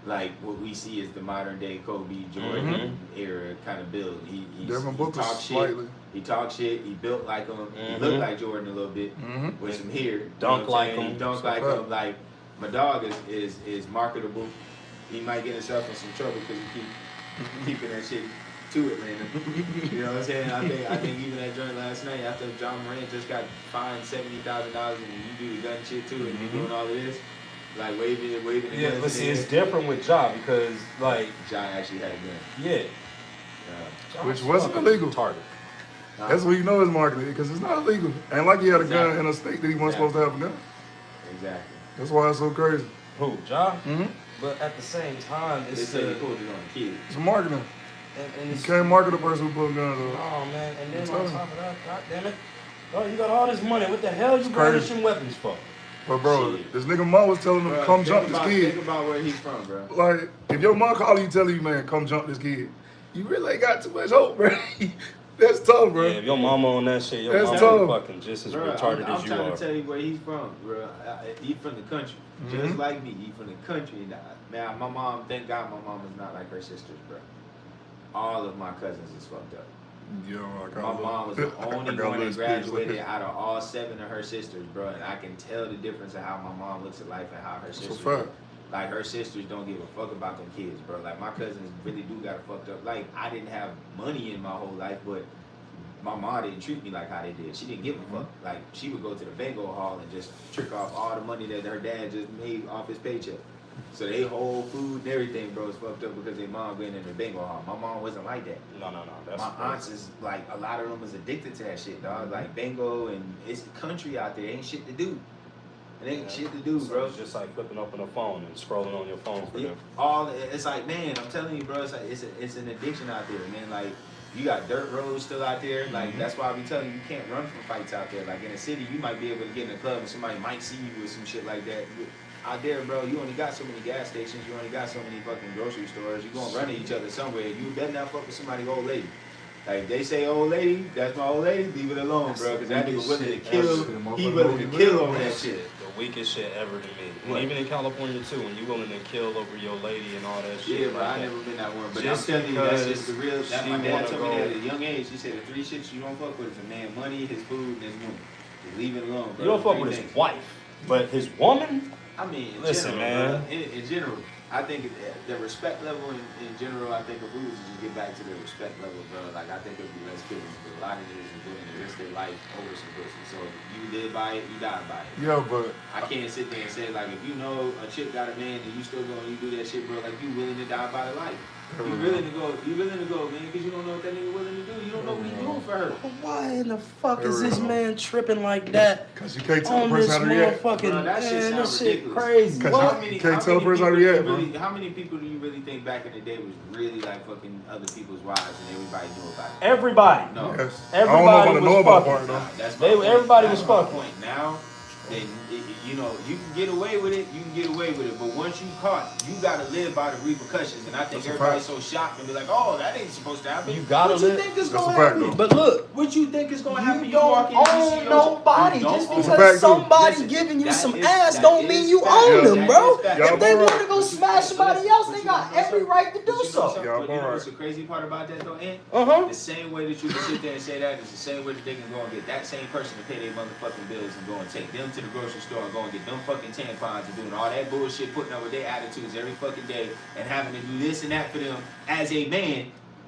like what we see as the modern day Kobe Jordan era kind of build. He Devin Booker talks shit. slightly. He talks shit. He built like him. He looked like Jordan a little bit with some hair. You know Dunk what I'm like saying? him. He dunk like him. Like my dog is marketable. He might get himself in some trouble because he keep keeping that shit to Atlanta. You know what I'm saying? I think even that joint last night after John Morant just got fined $70,000 and you do the gun shit too and you doing all of this, like waving the Yeah, guns but see, in the it's air. different with Ja because, like, Ja actually had a gun. yeah. Which wasn't illegal. Target. That's what you know is marketing because it's not illegal. And like he had a gun in a state that he wasn't supposed to have a gun. Exactly. That's why it's so crazy. Who, Ja? But at the same time, They it's say you the pulled it on the kids. It's marketing. and You it's can't market a person with a gun, though. oh man, and then I'm on telling top of that, god damn it, bro, you got all this money. What the hell you It's brandishing weapons for? But bro, Shit. this nigga mom was telling him, Bro, come think jump this about- kid. Think about where he's from, bro. Like, if your mom calling you, telling you, man, come jump this kid, you really ain't got too much hope, bro. That's tough, bro. Yeah, if your mama on that shit, your That's mama tough. be fucking just as Bro, retarded I'm as you trying are. to tell you where he's from, bro. He's from the country, just Mhm. like me. He's from the country. Man, my mom, thank God my mom is not like her sisters, bro. All of my cousins is fucked up. Yo, I got My mom was the only got one a that little speech. graduated out of all 7 of her sisters, bro. And I can tell the difference of how my mom looks at life and how her That's a sisters. fact. Like her sisters don't give a fuck about them kids, bro. Like my cousins really do got fucked up. Like I didn't have money in my whole life, but my mom didn't treat me like how they did. She didn't give a fuck. Like she would go to the bingo hall and just trick off all the money that her dad just made off his paycheck. So they whole food and everything, bro, is fucked up because their mom been in the bingo hall. My mom wasn't like that. No. That's My aunts is like a lot of them is addicted to that shit, dog. Like bingo and it's country out there. Ain't shit to do. It ain't shit to do, So bro. it's just like flipping open a phone and scrolling on your phone for them. It's like, man, I'm telling you, bro, it's like it's an addiction out there, man. Like you got dirt roads still out there. Like that's why I be telling you, you can't run from fights out there. Like in the city, you might be able to get in a club and somebody might see you with some shit like that. Out there, bro, you only got so many gas stations. You only got so many fucking grocery stores. You gonna run at each other somewhere. You better not fuck with somebody old lady. Like if they say old lady, that's my old lady. Leave it alone, bro, because that nigga willing to kill. He willing to kill over that shit. The weakest shit ever to me. And What? even in California too, when you willing to kill over your lady and all that shit. Yeah, but like I that. never been that one. But Just I'm telling you, that's just the real. because That she my dad wanna told me go- that at a young age. He said the 3 shits you don't fuck with is a man, money, his food, and his woman. Just leave it alone, bro. You don't fuck Three with his things. wife, but his woman. I mean, in Listen, general, man. bro, in general, I think the respect level in general, I think if we was to just get back to the respect level, bro, like I think it'd be less killings. But a lot of niggas is doing the rest of their life over some pussy. So you live by it, you die by it. Yo, but I can't sit there and say like if you know a chick got a man and you still go and you do that shit, bro, like you willing to die by the life. You willing to go, man, because you don't know what that nigga willing to do. You don't know what he's doing for her. Why in the fuck is this man tripping like that because you can't tell on the this person how to react. motherfucking Bro, that shit man? sound This shit ridiculous. crazy. Cause What? you can't tell the person how to people react, do you bro. really, how many people do you really think back in the day was really like fucking other people's wives and everybody knew about it? Everybody. No. Yes. Everybody I don't know was about the fucking. know about part, though. That's my They- point. everybody That's was my fucking. point. Now, then you know you can get away with it. You can get away with it, but once you caught, you gotta live by the repercussions. And I think That's a everybody's fact. so shocked and be like, "Oh, that ain't supposed to happen." You gotta what you live- think is That's gonna a fact, happen? though. But look, What you think is gonna happen? you walk don't in, you see own your- nobody. you don't Just own That's a because fact, too. somebody Listen, giving you that some is- ass that don't is mean you fact. own Yeah, them, that bro. is fact. Y'all If they both want to go But smash somebody else, they got every right to do so. Yeah, But you know alright. what's the crazy part about that though, Ant? Uh-huh. The same way that you can sit there and say that is the same way that they can go and get that same person to pay their motherfucking bills and go and take them to the grocery store and go and get them fucking tampons and doing all that bullshit, putting up with their attitudes every fucking day and having to do this and that for them as a man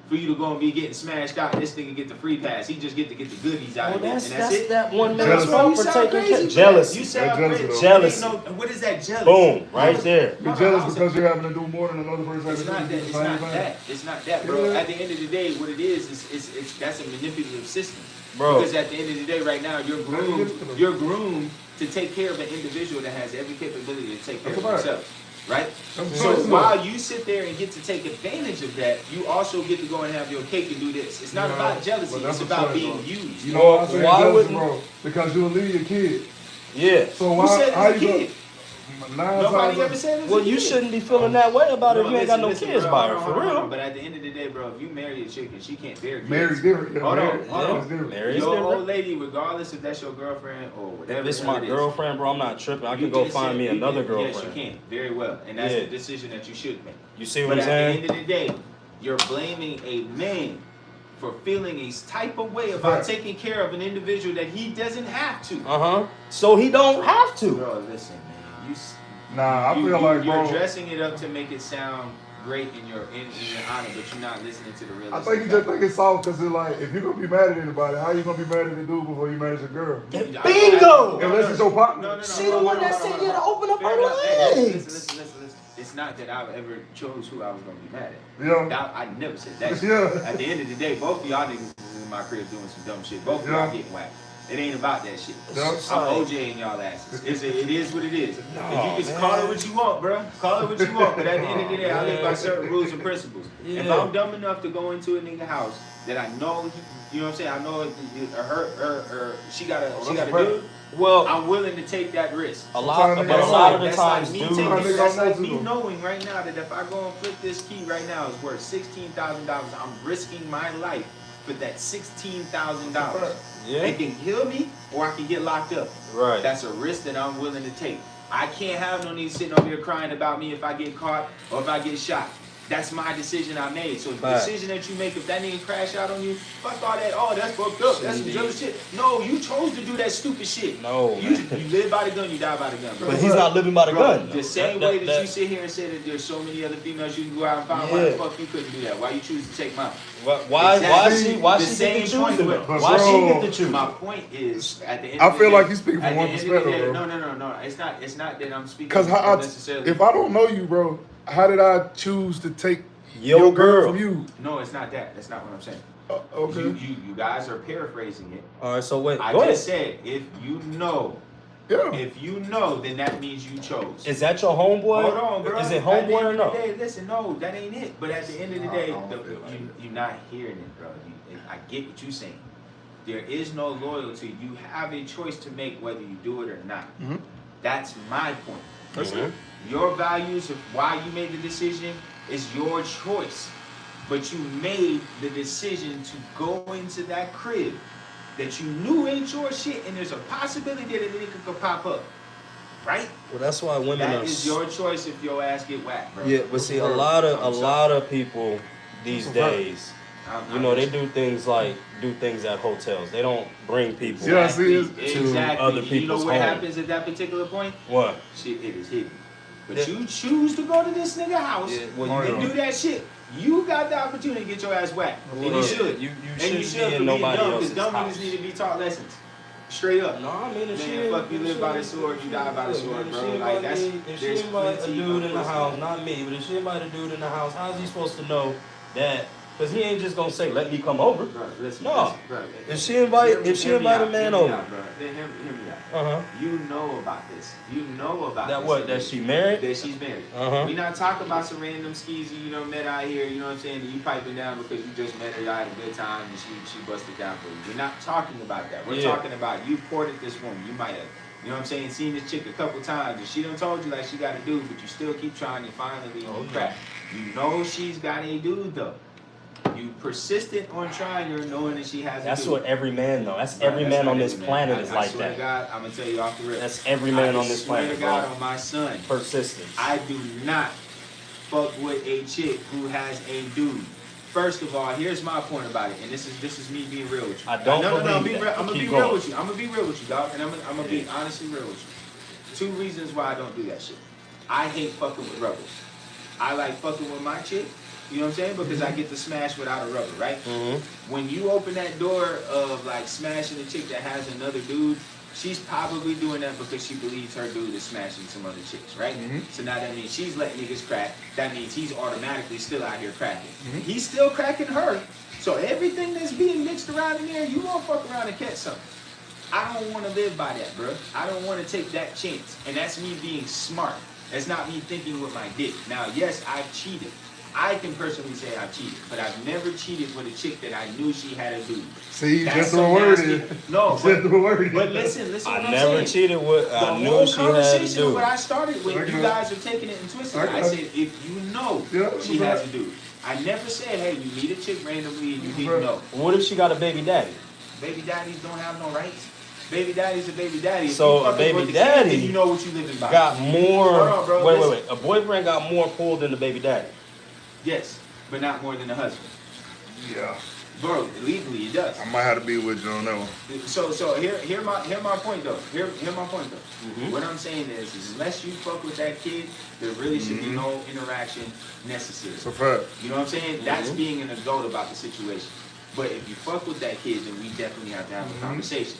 for you to go and be getting smashed out and this nigga get the free pass. He just get to get the goodies out Well, of it. And that's that's it. that one Jealousy. man's fault for You sound taking crazy care. for that. Jealousy. You sound Jealousy, crazy. though. Jealousy. Ain't no- what is that jealousy? Boom, right there. You're jealous because you're having to do more than another person has It's to do not to that. do It's the same not thing. that. It's not that, bro. Yeah. At the end of the day, what it is that's a manipulative system. Bro. Because at the end of the day, right now, you're groomed to take care of an individual that has every capability to take care That's of a fact. themselves, right? That's So a fact. while you sit there and get to take advantage of that, you also get to go and have your cake and do this. It's not Yeah, about but jealousy. that's It's a about choice, being bro. used. You know why I say Why jealousy, wouldn't- bro? Because you'll leave your kid. Yeah. So Who why? said How as a you kid? Nine Nobody times ever said this. Well, you shouldn't be feeling that way about it if you ain't got no kids bro, by her, hold for on, hold on. real. But at the end of the day, bro, if you marry a chick and she can't bear kids, Mary's different. Yeah, Hold on, marriage- hold yeah, on. it's different. Marriage your different. old lady, regardless if that's your girlfriend or whatever. If it's the my hell it is, girlfriend, bro, I'm not tripping. I you can go just find said me you another can- girlfriend. Yes, you can. Very well. And that's Yeah. the decision that you should make. You see what But I'm at the saying? end of the day, you're blaming a man for feeling a type of way about Right. taking care of an individual that he doesn't have to. Uh-huh. So he don't have to. Bro, listen, man. Nah, I feel like, you're bro. dressing it up to make it sound great in your honor, but you're not listening to the real. I think you just think it's soft because it's like, if you're going to be mad at anybody, how you going to be mad at the dude before you mad at your girl? Bingo! Unless it's your partner. No. She the one that said you had to open up Fair her enough. Hey, legs. listen. It's not that I ever chose who I was gonna be mad at. Yeah. I never said that. Shit. Yeah. At the end of the day, both of y'all niggas is in my crib doing some dumb shit. Both of Yeah. y'all getting whacked. It ain't about that shit. That's I'm like- OJ in y'all asses. It is what it is. No, If you can man. call it what you want, bro. Call it what you want. But at the end of the day, I live by certain rules and principles. If Yeah. I'm dumb enough to go into a nigga house that I know, you know what I'm saying? I know she got a dude. Well, I'm willing to take that risk. a lot of the That's times, like me dude. taking, Nigga, that's I'm like also me doing. knowing right now that if I go and flip this key right now, it's worth $16,000. I'm risking my life for that $16,000. Yeah. It can kill me or I can get locked up. Right. That's a risk that I'm willing to take. I can't have no niggas sitting over here crying about me if I get caught or if I get shot. That's my decision I made. So the Fact. decision that you make, if that nigga crash out on you, fuck all that. Oh, that's fucked up. That's some jealous shit. No, you chose to do that stupid shit. No, You live by the gun, you die by the gun, bro. But he's not living by the Bro, gun. the same way that you sit here and say that there's so many other females you can go out and find, why the Yeah. fuck you couldn't do that? Why you choose to take mine? Why Exactly. why The she same get to choose point, them? but Why she bro, get to choose? My point is, at the end I of the feel day, like you speaking at from the one end of the perspective, day- bro. No. It's not that I'm speaking Because necessarily. if I don't know you, bro, how did I choose to take Your your girl girl. from you? No, it's not that. That's not what I'm saying. Okay. You guys are paraphrasing it. All right, so wait, I go ahead. just said if you know, then that means you chose. Is that your homeboy? Hold on, bro. Is it At the homeboy end or of no? the day, listen, no, that ain't it. But at the end of the day, I don't feel like you're not hearing it, bro. I get what you're saying. There is no loyalty. You have a choice to make whether you do it or not. Mhm. That's my point. That's it. Your values of why you made the decision is your choice. But you made the decision to go into that crib that you knew ain't your shit, and there's a possibility that a nigga could pop up. Right? Well, that's why women That are. is your choice if your ass get whacked, bro. Yeah, but see, a lot of people these days, you know, they do things at hotels. They don't bring people Yeah, I see it. to Exactly. other You know people's what homes. happens at that particular point? What? Shit, it is hidden. But Yeah. you choose to go to this nigga house Yeah, well, and do that shit. You got the opportunity to get your ass whacked. And you Well, should. you and shouldn't you be should in for being nobody dumb, else's because dumb house. niggas need to be taught lessons. Straight up. No, I mean, if she Man, fuck you live by the sword, you die by the sword, bro. Like, that's, if there's she invite a plenty dude of in the pussy. house, not me, but if she invite a dude in the house, how's he supposed to know that? Because he ain't just gonna say, "Let me come over." Bro, listen, No. listen, bro. If she invite a Hear me man out, over, hear me out, bro. Hear me out. uh huh. You know about this. You know about That this. what? That she married? That she's married. Uh-huh. We not talking about some random skeezy you know met out here. You know what I'm saying? And you piping down because you just met her, y'all had a good time, and she busted down for you. We're not talking about that. We're Yeah. talking about you courted this woman. You might have, you know what I'm saying, seen this chick a couple times, and she done told you like she got a dude, but you still keep trying and finally you crack. You know she's got a dude though. You persistent on trying her, knowing that she has a That's dude. what every man know. That's Bro, every that's man not on this every man. planet I is like swear that. to God, I'm gonna tell you off the rip. That's every man on this swear planet, to God bro. on my son. Persistence. I do not fuck with a chick who has a dude. First of all, here's my point about it, and this is me being real with you. I don't No, believe be that. real. I'm gonna Keep be real going. with you. I'm gonna be real with you, dog, and I'm gonna be honestly real with you. 2 reasons why I don't do that shit. I hate fucking with rebels. I like fucking with my chick. You know what I'm saying? Because I get to smash without a rubber, right? Mm-hmm. When you open that door of like smashing a chick that has another dude, she's probably doing that because she believes her dude is smashing some other chicks, right? So now that means she's letting niggas crack. That means he's automatically still out here cracking. He's still cracking her. So everything that's being mixed around in there, you won't fuck around and catch something. I don't want to live by that, bro. I don't want to take that chance. And that's me being smart. That's not me thinking with my dick. Now, yes, I've cheated. I can personally say I've cheated, but I've never cheated with a chick that I knew she had a dude. See, That's just so the word nasty. is. No, Just the word but is. listen what I I'm never saying. cheated with. The I knew whole she had a conversation of dude. what I started with, you guys are taking it and twisting it. I said, if you know she has a dude. I never said, hey, you meet a chick randomly and you didn't know. What if she got a baby daddy? Baby daddies don't have no rights. Baby daddy's a baby daddy. If So you a fucking baby with the kid, daddy then you know what you living by. Got more. Hold on, bro, wait. A boyfriend got more pull than the baby daddy. Yes, but not more than a husband. Yeah. Bro, legally it does. I might have to be with you on that one. So hear my point though. Hear my point though. What I'm saying is unless you fuck with that kid, there really should be no interaction necessary. So fact. You know what I'm saying? That's being an adult about the situation. But if you fuck with that kid, then we definitely have to have a conversation.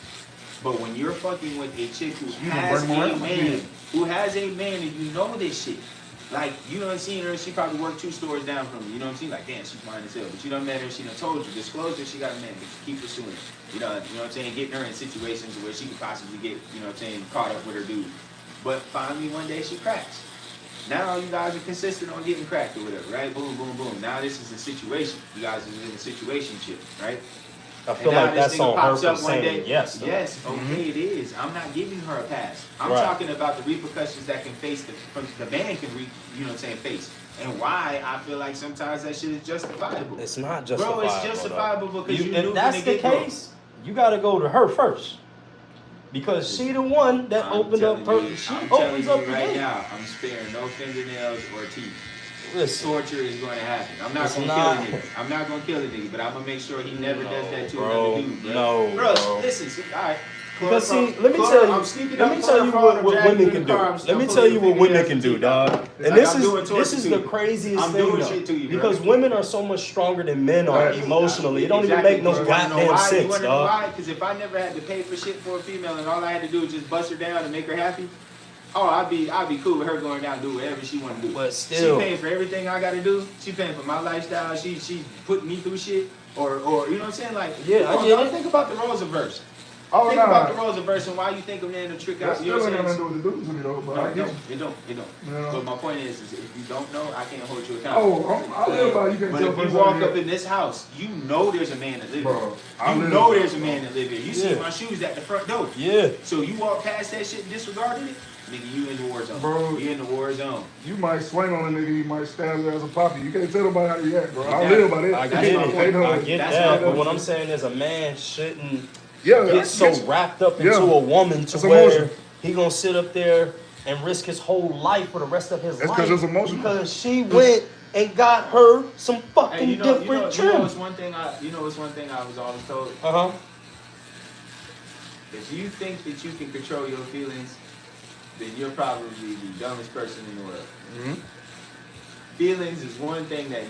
But when you're fucking with a chick who has a man, and you know this shit, Like, you done seen her, she probably worked 2 stores down from me. You know what I'm saying? Like, damn, she's fine as hell. But you done met her, she done told you, disclosed her, she got a man, but you keep pursuing her. You know what I'm saying? Getting her in situations where she could possibly get, you know what I'm saying, caught up with her dude. But finally one day she cracks. Now you guys are consistent on getting cracked or whatever, right? Boom, boom, boom. Now this is a situation. You guys are in a situationship, right? I feel like that's on her for saying yes. Though. Yes, okay, it is. I'm not giving her a pass. I'm Right. talking about the repercussions that can face the man can you know what I'm saying, face. And why I feel like sometimes that shit is justifiable. It's not justifiable. Bro, it's justifiable because you knew if from that's the the get-go. case, you got to go to her first. Because she the one that opened up her. She opens up the right gate. now, I'm sparing no fingernails or teeth. Listen, Torture is going to happen. I'm not going to kill a nigga. I'm not going to kill a nigga, but I'm going to make sure he never does that to another dude, bro. No, bro. Listen, all right. Because see, let me tell you what women can do. Let me tell you what women can do, dog. And this is the craziest thing, though. Because women are so much stronger than men are emotionally. It don't even make no goddamn sense, dog. Why? Because if I never had to pay for shit for a female and all I had to do was just bust her down and make her happy, I'd be cool with her going down and do whatever she want to do. But still, she paying for everything I got to do. She paying for my lifestyle. She putting me through shit. Or you know what I'm saying? Like, yeah, I get it. Think about the roles of verse. Oh, Think about the roles of verse and why you think a man to trick out. You know what I'm saying? It don't. No, it don't. Yeah. But my point is if you don't know, I can't hold you accountable. I live by you. But if you walk up in this house, you know there's a man that live here. You know there's a man that live here. You see my shoes at the front door. Yeah. So you walk past that shit and disregarded it, nigga, you in the war zone. Bro, you in the war zone. You might swing on a nigga, you might stab you as a poppy. You can't tell nobody how you react, bro. I live by that. I get it. I get that. But what I'm saying is a man shouldn't get so wrapped up into a woman to where he gonna sit up there and risk his whole life for the rest of his life. Because it's emotional. Because she went and got her some fucking different trim. You know what's one thing I was always told? If you think that you can control your feelings, then you're probably the dumbest person in the world. Mm-hmm. Feelings is one thing that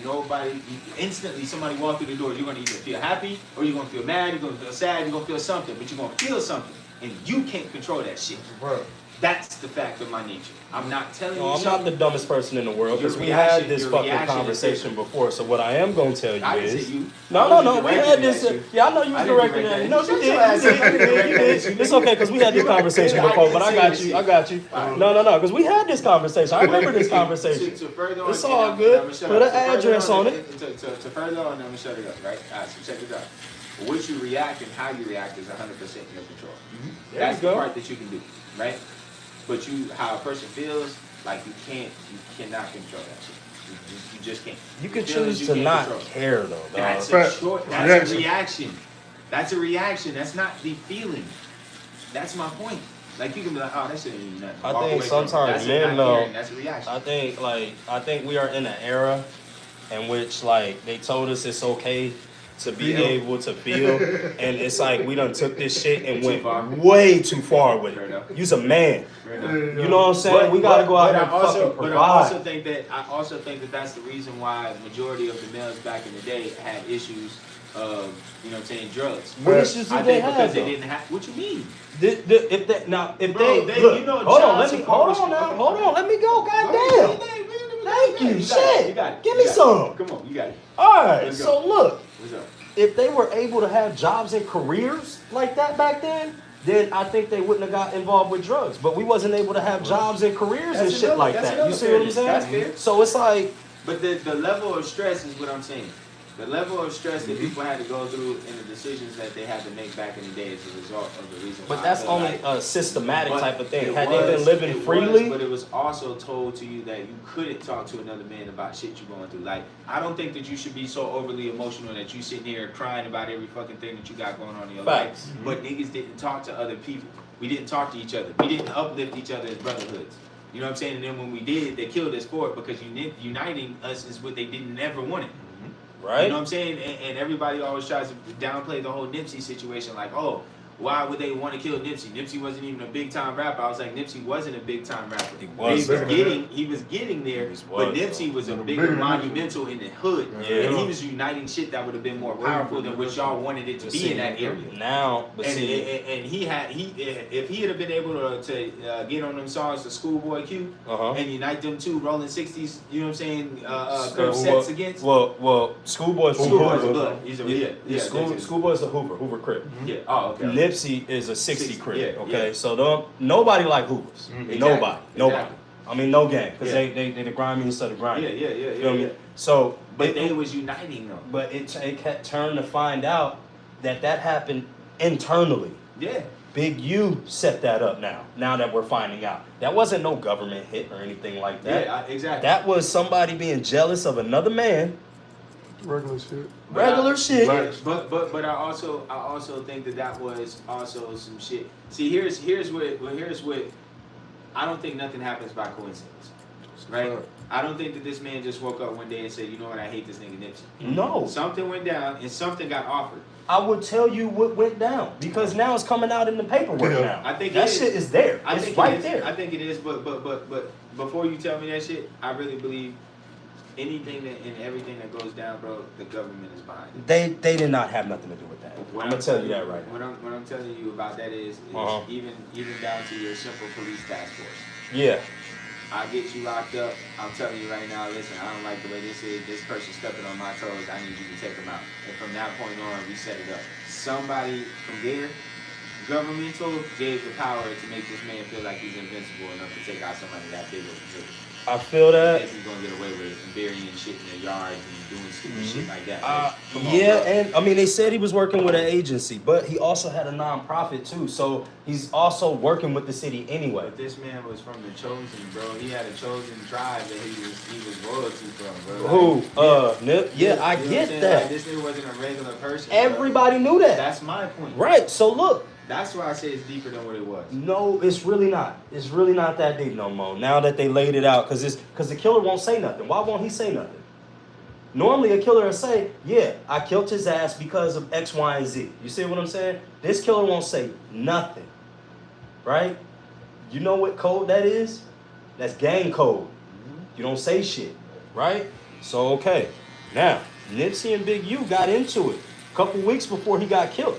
instantly somebody walk through the door, you're gonna either feel happy or you're gonna feel mad, you're gonna feel sad, you're gonna feel something, but you're gonna feel something. And you can't control that shit. Bro. That's the fact of my nature. I'm not telling you I'm not the dumbest person in the world because we had this fucking conversation before. So what I am gonna tell you is, no, we had this. Yeah, I know you was directing that. No, you did. It's okay because we had this conversation before. But I got you. No, because we had this conversation. I remember this conversation. It's all good. Put an address on it. To further on, I'm gonna shut it up. Right? All right. So check it out. What you react and how you react is 100% in your control. That's the part that you can do, right? But how a person feels, like you cannot control that shit. You just can't. You can choose to not care though. That's a reaction. That's a reaction. That's not the feeling. That's my point. Like you can be like, oh, that shit ain't even nothing. I think sometimes men though. That's a reaction. I think we are in an era in which like they told us it's okay to be able to feel, and it's like we done took this shit and went way too far with it. You's a man. You know what I'm saying? We gotta go out here and fucking provide. But I also think that that's the reason why the majority of the males back in the day had issues of, you know what I'm saying, drugs. What issues did they have? Because they didn't have. What you mean? Hold on, let me go. Goddamn. Thank you. Shit. Give me some. Come on, you got it. All right. So look, what's up? If they were able to have jobs and careers like that back then I think they wouldn't have got involved with drugs. But we wasn't able to have jobs and careers and shit like that. You see what I'm saying? That's fair. So it's like. But the level of stress is what I'm saying. The level of stress that people had to go through in the decisions that they had to make back in the day is a result of the reason why. But that's only a systematic type of thing. Had they been living freely. But it was also told to you that you couldn't talk to another man about shit you're going through. Like, I don't think that you should be so overly emotional that you sitting here crying about every fucking thing that you got going on in your life. But niggas didn't talk to other people. We didn't talk to each other. We didn't uplift each other as brotherhoods. You know what I'm saying? And then when we did, they killed us for it because uniting us is what they didn't ever wanted. Right. You know what I'm saying? And everybody always tries to downplay the whole Nipsey situation like, oh, why would they want to kill Nipsey? Nipsey wasn't even a big time rapper. I was like, Nipsey wasn't a big time rapper. He was. He was getting there, but Nipsey was a bigger bigger monumental in the hood. Yeah. And he was uniting shit that would have been more powerful than what y'all wanted it to be in that area. Now, but And, see, and if he had been able to get on them songs, the Schoolboy Q, and unite them two rolling 60s, you know what I'm saying, curve sets against. Well, Schoolboy's Schoolboy's Hoover. blood. He's a Schoolboy's a Hoover Crip. Yeah. Oh, okay. Nipsey is a 60 Crip. Yeah, Okay, yeah. so nobody like Hoovers. Exactly. Nobody. Exactly. I mean, no gang, because Yeah. they the grimiest of the grimy. Yeah. You know what I mean? So, But they was uniting them. But it turned to find out that happened internally. Yeah. Big U set that up now that we're finding out. That wasn't no government hit or anything like that. Yeah, exactly. That was somebody being jealous of another man. Regular shit. Regular shit. Yeah, but I also think that was also some shit. See, here's what I don't think nothing happens by coincidence, right? I don't think that this man just woke up one day and said, you know what, I hate this nigga Nipsey. No. Something went down and something got offered. I would tell you what went down because now it's coming out in the paperwork now. I think that shit is there. It's right there. I think it is, but before you tell me that shit, I really believe anything and everything that goes down, bro, the government is behind it. They did not have nothing to do with that. I'm gonna tell you that right now. What I'm telling you about that is even down to your simple police task force. Yeah. I get you locked up. I'm telling you right now, listen, I don't like the way this is. This person stepping on my toes. I need you to take them out. And from that point on, we set it up. Somebody from there, governmental, gave the power to make this man feel like he's invincible enough to take out somebody that big of a position. I feel that. He's gonna get away with it and burying shit in their yards and doing stupid shit like that. Come on, Yeah, bro. and I mean they said he was working with an agency, but he also had a nonprofit too. So he's also working with the city anyway. But this man was from the chosen, bro. He had a chosen tribe that he was royalty from, bro. Who? Nip? Yeah, I you know what I'm get saying? that. Like, this nigga wasn't a regular person. Everybody knew that. That's my point. Right. So look. That's why I say it's deeper than what it was. No, it's really not. It's really not that deep no more. Now that they laid it out, because the killer won't say nothing. Why won't he say nothing? Normally a killer will say, yeah, I killed his ass because of X, Y, and Z. You see what I'm saying? This killer won't say nothing. Right? You know what code that is? That's gang code. You don't say shit. Right? So, okay. Now, Nipsey and Big U got into it a couple weeks before he got killed.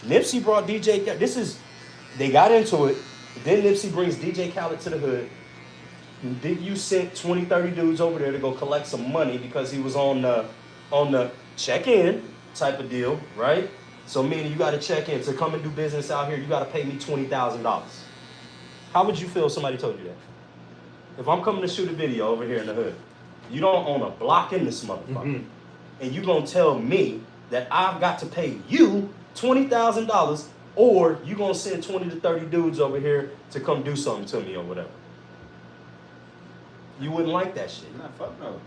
Nipsey brought DJ Khaled. They got into it. Then Nipsey brings DJ Khaled to the hood. And Big U sent 20, 30 dudes over there to go collect some money because he was on the check-in type of deal, right? So meaning you got to check in to come and do business out here. You got to pay me $20,000. How would you feel if somebody told you that? If I'm coming to shoot a video over here in the hood, you don't own a block in this motherfucker, and you gonna tell me that I've got to pay you $20,000, or you gonna send 20 to 30 dudes over here to come do something to me or whatever. You wouldn't like that shit. Nah, fuck no.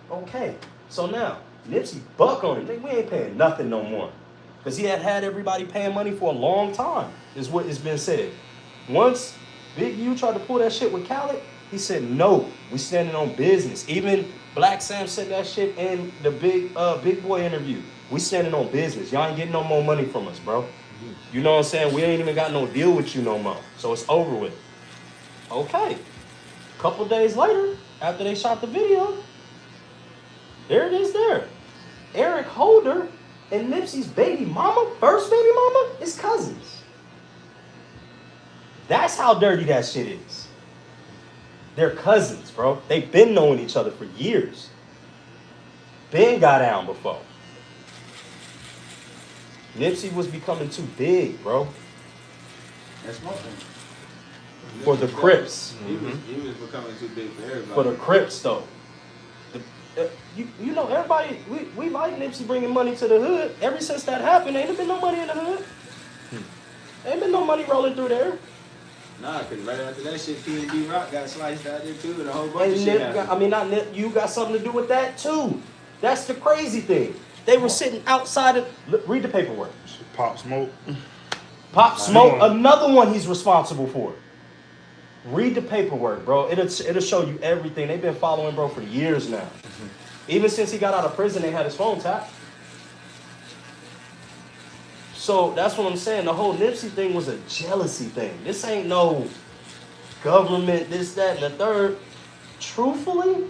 Okay, so now Nipsey buck on him. We ain't paying nothing no more, because he had everybody paying money for a long time. Is what has been said. Once Big U tried to pull that shit with Khaled, he said no. We standing on business. Even Black Sam said that shit in the Big Boy interview. We standing on business. Y'all ain't getting no more money from us, bro. You know what I'm saying? We ain't even got no deal with you no more. So it's over with. Okay. A couple days later, after they shot the video, there it is there. Eric Holder and Nipsey's baby mama, first baby mama, is cousins. That's how dirty that shit is. They're cousins, bro. They've been knowing each other for years. Ben got down before. Nipsey was becoming too big, bro. That's my thing. For the Crips. He was becoming too big for everybody. For the Crips, though. You know, everybody, we like Nipsey bringing money to the hood. Ever since that happened, ain't there been no money in the hood. Ain't been no money rolling through there. Nah, because right after that shit, P&B Rock got sliced out there too, and a whole bunch of shit happened. You got something to do with that too. That's the crazy thing. They were sitting outside of, read the paperwork. Pop Smoke. Pop Smoke, another one he's responsible for. Read the paperwork, bro. It'll show you everything. They've been following bro for years now. Even since he got out of prison, they had his phone tapped. So that's what I'm saying. The whole Nipsey thing was a jealousy thing. This ain't no government, this, that, and the third. Truthfully,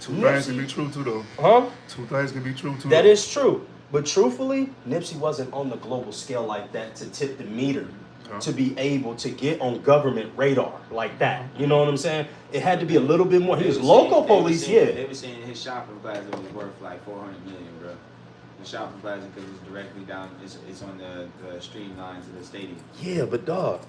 Two things can be true too, though. huh? Two things can be true too. That though. is true. But truthfully, Nipsey wasn't on the global scale like that to tip the meter, to be able to get on government radar like that. You know what I'm saying? It had to be a little bit more. He was local police, yeah. They were saying his shopping plaza was worth like 400 million, bro. The shopping plaza, because it's directly down, it's on the stream lines of the stadium. Yeah, but dog,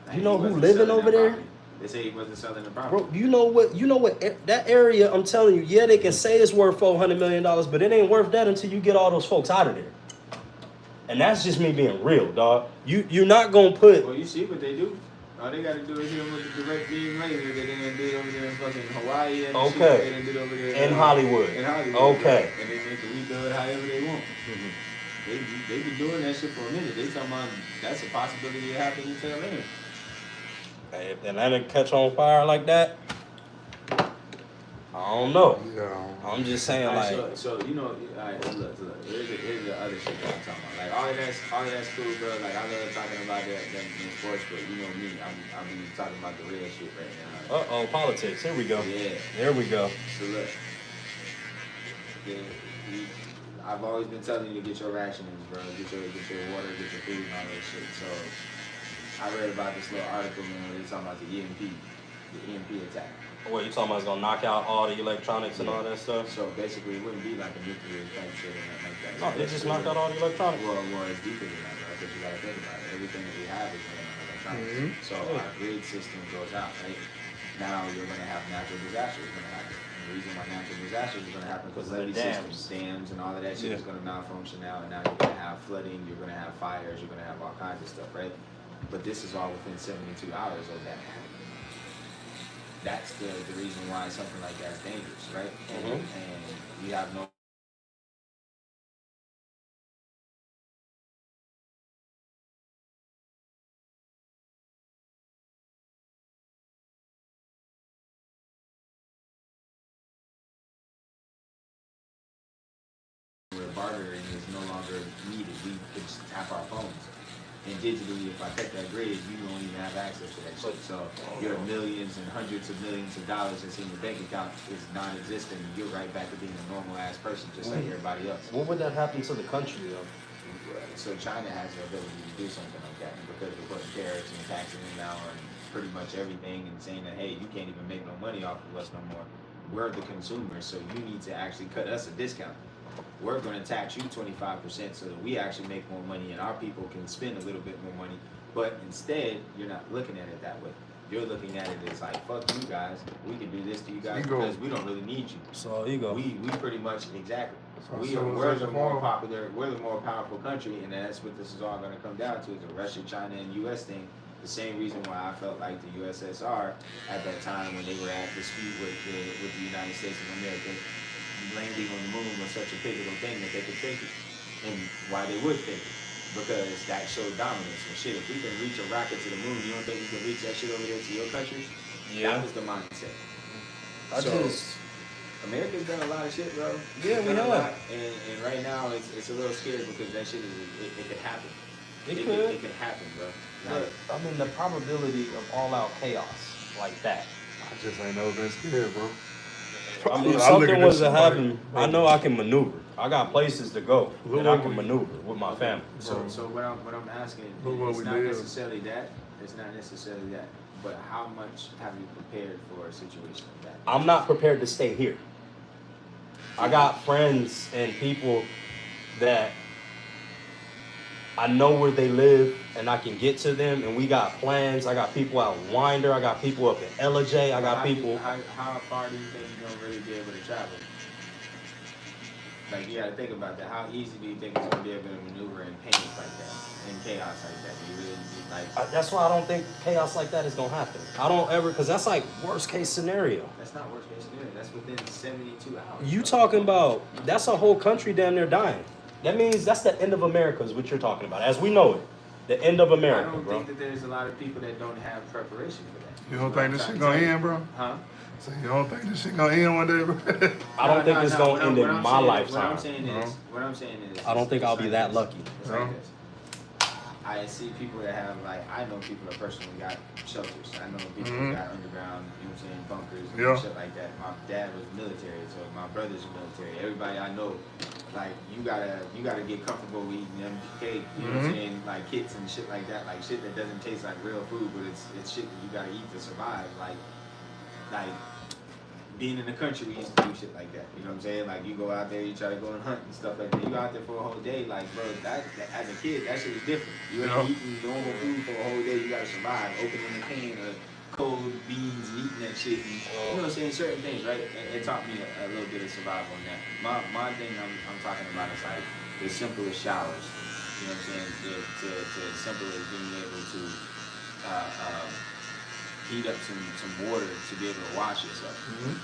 Like, you know he who wasn't living selling over that there? property. They say he wasn't selling the property. Bro, you know what, that area, I'm telling you, yeah, they can say it's worth $400 million, but it ain't worth that until you get all those folks out of there. And that's just me being real, dog. You're not gonna put. Well, you see what they do. All they gotta do is hit them with the direct beam laser that they done did over there in fucking Hawaii and shit that they done did over there In Hollywood. In Hollywood. Okay. And they can rebuild however they want. They been doing that shit for a minute. They talking about that's a possibility of happening until then. Hey, if Atlanta catch on fire like that, I don't know. Yeah. I'm just saying, Alright, like, so you know, alright, look. Here's the other shit that I'm talking about. Like all of that's cool, bro. Like I love talking about that in sports, but you know me, I'm talking about the real shit right now. politics. Here we go. Yeah. There we go. So look, I've always been telling you to get your rationings, bro. Get your water, get your food, and all that shit. So I read about this little article, man, where they talking about the EMP attack. What, you talking about it's gonna knock out all the electronics and all that stuff? So basically, it wouldn't be like a nuclear type shit or nothing like that. No, they just knocked out all the electronics. Well, it's deeper than that, bro. Because you gotta think about it. Everything that we have is running on electronics. So our grid system goes out, right? Now you're gonna have natural disasters gonna happen. And the reason why natural disasters are gonna happen because levee systems, dams, and all of that shit is gonna malfunction now. And now you're gonna have flooding, you're gonna have fires, you're gonna have all kinds of stuff, right? But this is all within 72 hours of that happening. That's the reason why something like that's dangerous, right? And you have no where bartering is no longer needed. We can just tap our phones. And digitally, if I cut that grid, you don't even have access to that shit. So your millions and hundreds of millions of dollars that's in your bank account is non-existent. And you're right back to being a normal ass person, just like everybody else. What would that happen to the country, though? So China has the ability to do something like that, and because they're putting tariffs and taxing them now on pretty much everything, and saying that, hey, you can't even make no money off of us no more. We're the consumers, so you need to actually cut us a discount. We're going to tax you 25% so that we actually make more money and our people can spend a little bit more money. But instead, you're not looking at it that way. You're looking at it as like, fuck you guys. We can do this to you guys because we don't really need you. So ego. We pretty much, exactly. So We're the more popular, we're the more powerful country, and that's what this is all going to come down to, is the Russia, China, and U.S. thing. The same reason why I felt like the USSR at that time when they were at dispute with the United States of America, landing on the moon was such a pivotal thing that they could fake it, and why they would fake it, because that showed dominance. And shit, if we can reach a rocket to the moon, you don't think we can reach that shit over there to your country? Yeah. That was the mindset. So America's done a lot of shit, bro. Yeah, we have. And right now it's a little scary because that shit it could happen. It could. It could happen, bro. But, I mean, the probability of all-out chaos like that. I just ain't never been scared, bro. I mean, if I'm something looking at was to somebody- happen, I know I can maneuver. I got places to go, and I can maneuver with my family. So what I'm asking, Look where it's we not live. necessarily that. It's not necessarily that. But how much have you prepared for a situation like that? I'm not prepared to stay here. I got friends and people that I know where they live and I can get to them, and we got plans. I got people out in Winder. I got people up in LJ. I got people. How far do you think you're gonna really be able to travel? Like, you gotta think about that. How easy do you think it's gonna be able to maneuver in panic like that, in chaos like that? You really like? That's why I don't think chaos like that is gonna happen. I don't ever, because that's like worst case scenario. That's not worst case scenario. That's within 72 hours. You talking about, that's a whole country damn near dying. That means that's the end of America is what you're talking about, as we know it. The end of America, I don't bro. think that there's a lot of people that don't have preparation for that. You don't think this shit gonna end, bro? Huh? So you don't think this shit gonna end one day, bro? I don't think it's gonna end in my What lifetime. I'm saying is, I don't think I'll be that lucky. It's like this. I see people that have like, I know people that personally got shelters. I know people Mhm. that got underground, you know what I'm saying, bunkers and Yeah. shit like that. My dad was military, so my brother's military. Everybody I know, like you gotta get comfortable with eating MK, you know what I'm saying, like kits and shit like that, like shit that doesn't taste like real food, but it's shit that you gotta eat to survive. Like being in the country, we used to do shit like that. You know what I'm saying? Like you go out there, you try to go and hunt and stuff like that. You go out there for a whole day, like bro, that as a kid, that shit was different. You ain't eating normal food for a whole day. You gotta survive. Opening a can of cold beans and eating that shit. And, you know what I'm saying? Certain things, right? It taught me a little bit of survival on that. My thing I'm talking about is like the simplest showers. You know what I'm saying? To as simple as being able to heat up some water to be able to wash yourself.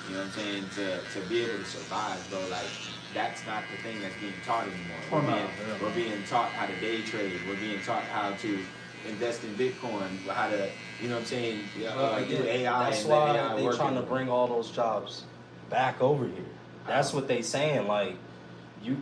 You know what I'm saying? To be able to survive, bro. Like that's not the thing that's being taught anymore. We're being taught how to day trade. We're being taught how to invest in Bitcoin. How to, you know what I'm saying? Do AI. That's and why let AI they're work trying to bring all those jobs back over here. That's what they saying. Like,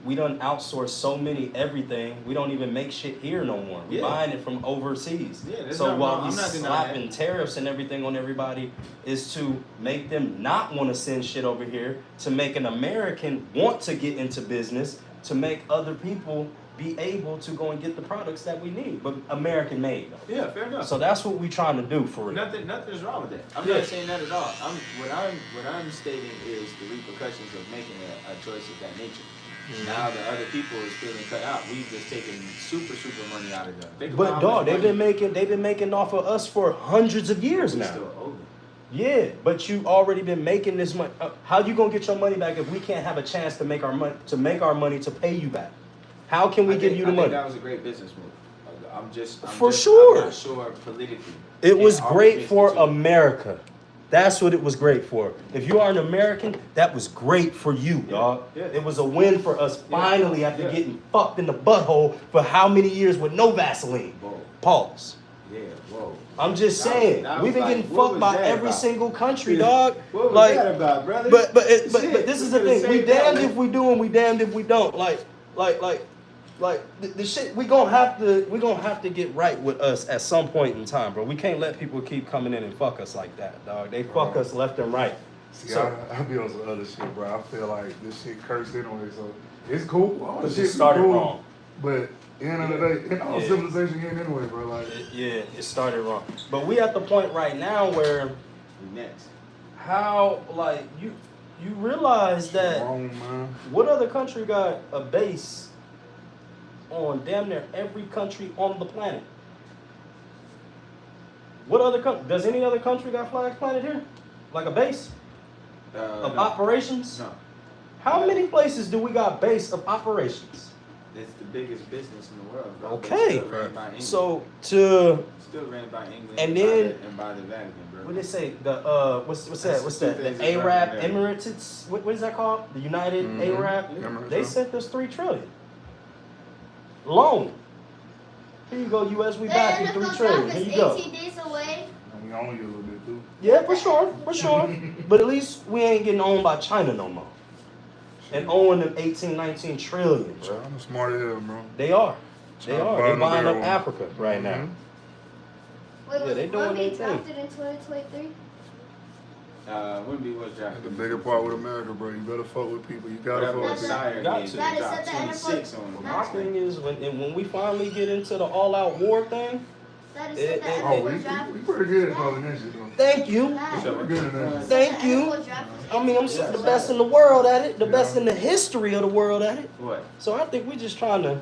we done outsource so many everything. We don't even make shit here no more. We're buying it from overseas. So while we slapping tariffs and everything on everybody, is to make them not want to send shit over here, to make an American want to get into business, to make other people be able to go and get the products that we need, but American made. Yeah, fair enough. So that's what we trying to do for real. Nothing's wrong with that. I'm not saying that at all. What I'm stating is the repercussions of making a choice of that nature. Now the other people is feeling cut out. We've just taken super money out of them. But dog, they've been making off of us for hundreds of years now. Still owe them. Yeah, but you already been making this money. How you gonna get your money back if we can't have a chance to make our money to pay you back? How can we give you the money? That was a great business move. I'm not sure politically. It was great for America. That's what it was great for. If you are an American, that was great for you, dog. Yeah. It was a win for us finally after getting fucked in the butthole for how many years with no Vaseline? Whoa. Pause. Yeah, whoa. I'm just saying, we've been getting fucked by every single country, dog. What was that about, brother? But this is the thing. We damned if we do and we damned if we don't. Like the shit we gonna have to get right with us at some point in time, bro. We can't let people keep coming in and fuck us like that, dog. They fuck us left and right. See, I be on some other shit, bro. I feel like this shit cursed anyway, so it's cool. All the shit started cool, wrong. But end of the day, all civilization here anyway, bro. Like it started wrong. But we at the point right now where next, how like you realize that wrong, man. what other country got a base on damn near every country on the planet? What other country? Does any other country got flags planted here? Like a base of operations? No. How many places do we got base of operations? It's the biggest business in the world, bro. Okay. Still ran by England. So still ran by England and then by the Vatican, bro. what they say? The what's that? The Arab Emirates. What is that called? The United Arab. Emirates, They sent us $3 trillion. Loan. Here you go, US. We back in $3 trillion. Here you go. 18 days away. And we own you a little bit too. Yeah, for sure. But at least we ain't getting owned by China no more. And owing them 18, 19 trillion, bro. I'm smart as hell, bro. They are. Trying to They're buy buying the up barrel. Africa right now. Wait, Yeah, they doing their thing. drafted in 2023? Wouldn't be what's drafted. The bigger part with America, bro. You better fuck with people. You gotta fuck with people. Sire Got gave, to. they That is dropped at the 26 NFL. on My thing is when we finally get into the all-out war thing. That is It- the it- Oh, NFL draft. we pretty good at calling that shit, though. Thank you. We're good at that. Thank you. I mean, I'm the best in the world at it. The best in the history of the world at it. What? So I think we're just trying to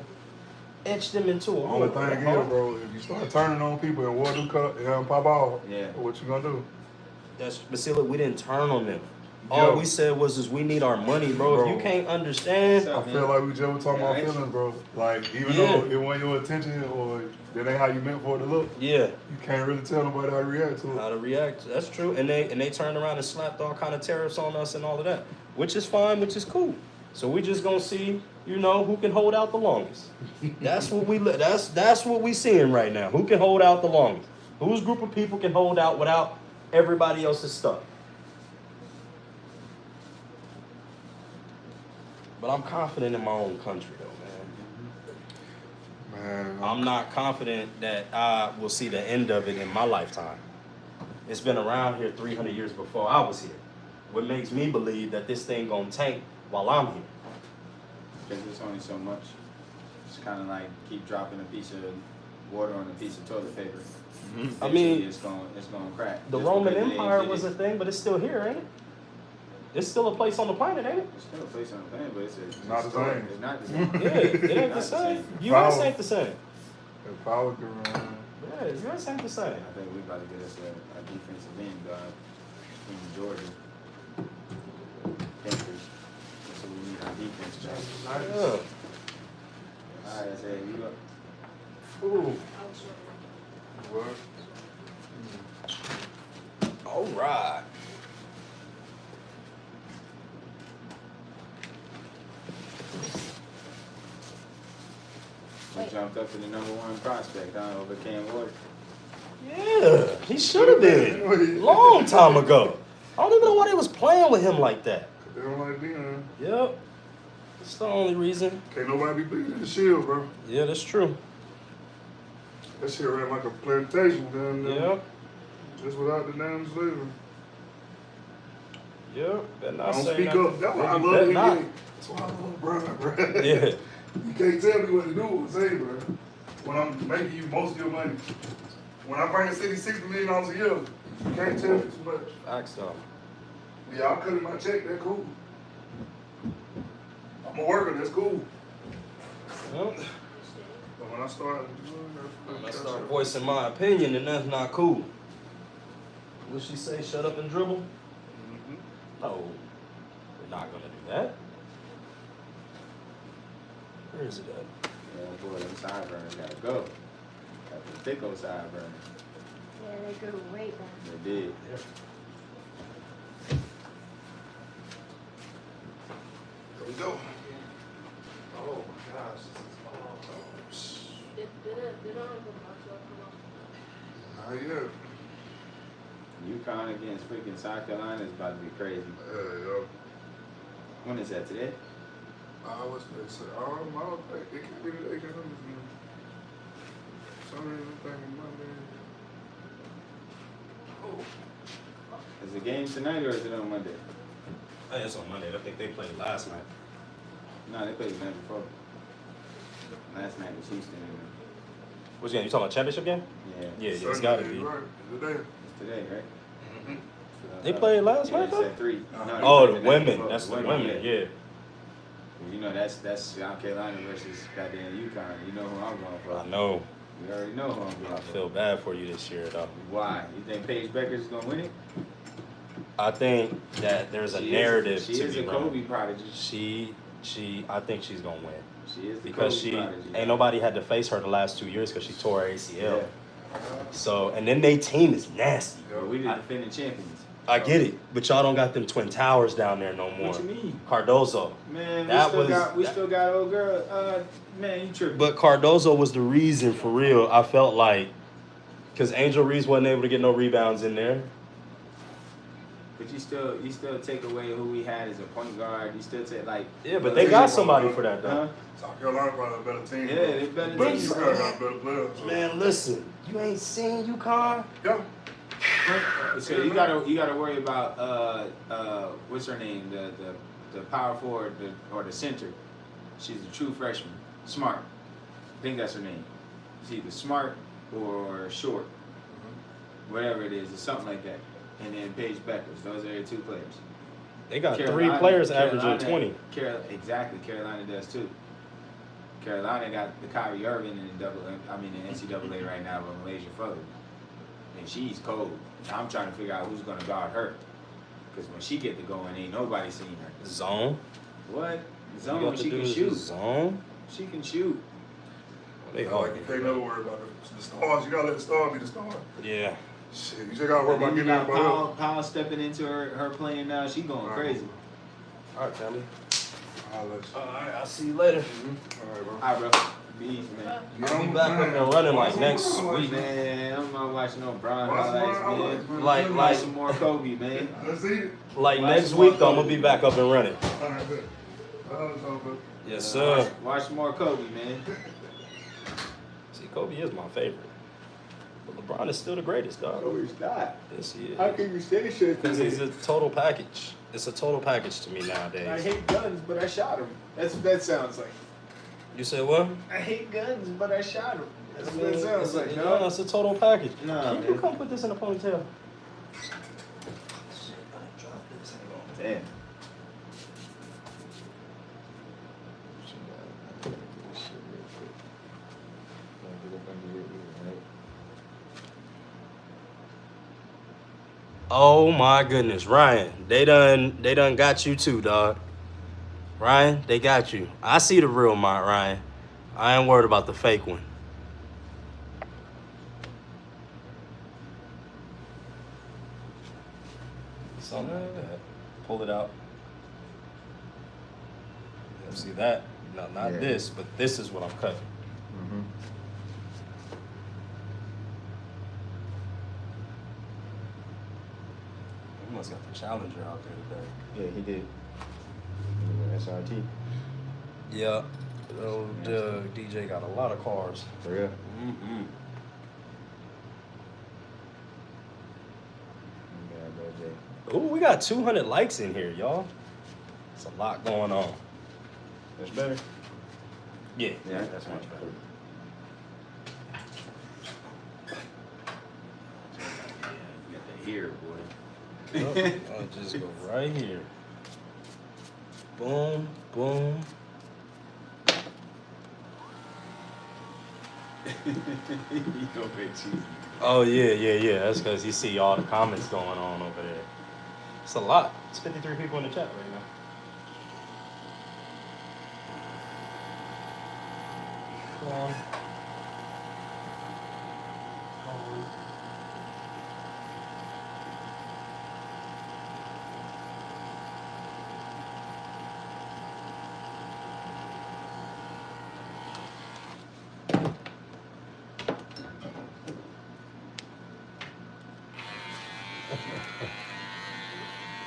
etch them into a Only hole. thing is, bro, if you start turning on people and war do cut and pop off, Yeah. what you gonna do? But see, look, we didn't turn on them. All we said was we need our money, bro. If you can't understand, I feel like we just were talking about feelings, bro. Like, even though it wasn't your attention or that ain't how you meant for it to look, yeah, you can't really tell nobody how to react to it. how to react. That's true. And they turned around and slapped all kind of tariffs on us and all of that, which is fine, which is cool. So we just gonna see, who can hold out the longest. That's what that's what we seeing right now. Who can hold out the longest? Whose group of people can hold out without everybody else's stuff? But I'm confident in my own country, though, man. I'm not confident that I will see the end of it in my lifetime. It's been around here 300 years before I was here. What makes me believe that this thing gonna tank while I'm here? Because there's only so much. It's kind of like keep dropping a piece of water on a piece of toilet paper. I mean, it's going to crack. the Just Roman because they Empire did was it. a thing, but it's still here, ain't it? It's still a place on the planet, ain't it? It's still a place on the planet, but it's Not the same. It's not the same. Yeah, it ain't the same. US ain't the same. If I was around, Yeah, US ain't the same. I think we about to get us a defensive end guard in Georgia. Panthers. That's what we need on defense, Charlie. Yeah. All right, I say you up. Ooh. what? All right. We jumped up to the #1 prospect, over Cam Ward. Yeah, he should have been. Long time ago. I don't even know why they was playing with him like that. They don't like Dion. Yep. That's the only reason. Can't nobody be bigger than the shield, bro. Yeah, that's true. That shit ran like a plantation down there. Yep. Just without the damn slavery. Yep. Better I not don't say speak nothing. up. That's why I You love better NBA. not. That's why I love Brian, bro. Yeah. You can't tell me what to do or say, bro. When I'm making you most of your money. When I bring a city $60 million a year, you can't tell me too much. Ask them. Yeah, I'll cut in my check, that's cool. I'm a worker, that's cool. Yep. But when I start When I start voicing my opinion, then that's not cool. What she say? Shut up and dribble? No, we're not gonna do that. Where is it at? Yeah, boy, them sideburners gotta go. Got the thick old sideburn. Yeah, they go way back. They did. Here we go. Oh my gosh. Did Honorable Maxwell come up? Not yet. UConn against freaking South Carolina is about to be crazy. Yeah. When is that, today? What's that say? I don't know. It can't be today. Sorry, I'm thinking Monday. Oh. Is the game tonight or is it on Monday? Hey, it's on Monday. I think they played last night. No, they played the night before. Last night was Houston. Which game? You talking about championship game? Yeah. Yeah, it's gotta be. Right. Today. It's today, right? Mm-hmm. So, They played last night, It's though? at 3. No, they Oh, played the night women. before. That's the women, yeah. You know, that's South Carolina versus goddamn UConn. You know who I'm going for. I know. You already know who I'm going I for. feel bad for you this year, though. Why? You think Paige Becker's gonna win it? I think that there's a She narrative is, she to is be a run. Kobe prodigy. I think she's gonna win. She is the Because Kobe she prodigy. ain't nobody had to face her the last 2 years because she tore her ACL. Yeah. So, and then they team is nasty. But we the defending champions. I get it, but y'all don't got them Twin Towers down there no more. What you mean? Cardozo. Man, That we was- still got old girl. Man, you tripping. But Cardozo was the reason for real. I felt like, because Angel Reese wasn't able to get no rebounds in there. But you still take away who we had as a point guard. You still take like. Yeah, but they got somebody for that Huh? though. South Carolina probably a better team. Yeah, bro. they better But than You you. got better players. So. Man, listen, you ain't seen UConn? Yeah. So you gotta worry about what's her name, the power forward or the center. She's a true freshman, Smart. I think that's her name. She's either Smart or Short, whatever it is. It's something like that. And then Paige Beckers. Those are the two players. They got Carolina- 3 players averaging Carolina- 20. Exactly. Carolina does too. Carolina got the Kyrie Irving in the NCAA right now with Malaysia Fuller. And she's cold. I'm trying to figure out who's going to guard her. Because when she get to going, ain't nobody seen her. Zone. What? You Zone, got to she do can is shoot. Zone. She can shoot. They Like hard. you can't never worry about the stars. You gotta let the stars be the stars. Yeah. Shit, you just gotta worry And about then you getting got everybody else. Powell stepping into her playing now. She going crazy. All right, family. I'll let you. All right, I'll see you later. All right, bro. All right, bro. Be easy, man. I'll be back up and running like next week. Man, I'm not watching no Brown Watch more highlights, highlights, man. man. Like- Watch some more Kobe, man. Let's see it. Like Watch next some week, more though, I'm gonna Kobe. be back up and running. All right, good. All right, Yes, sir. Watch some more Kobe, man. Kobe is my favorite. But LeBron is still the greatest, dog. No, he's not. Yes, he is. How can you say shit? Because he's a total package. It's a total package to me nowadays. I hate guns, but I shot him. That's what that sounds like. You said what? I hate guns, but I shot him. That's I what mean, that sounds like, no, no? it's a total package. Nah, Can you man. come put this in a ponytail? Damn. Oh my goodness, Ryan, they done got you too, dog. Ryan, they got you. I see the real Ryan. I ain't worried about the fake one. Something like that. Pull it out. You see that? No, not Yeah. this, but this is what I'm cutting. Mm-hmm. You must got the Challenger out there today. Yeah, he did. SRT. Yeah. Old DJ got a lot of cars. For real. Mm-hmm. Ooh, we got 200 likes in here, y'all. It's a lot going on. That's better. Yeah, Yeah, that's much better. You got the hair, boy. I'll just go right here. Boom, boom. You go big cheesy. Oh, yeah. That's because you see all the comments going on over there. It's a lot. It's 53 people in the chat right now. Come on.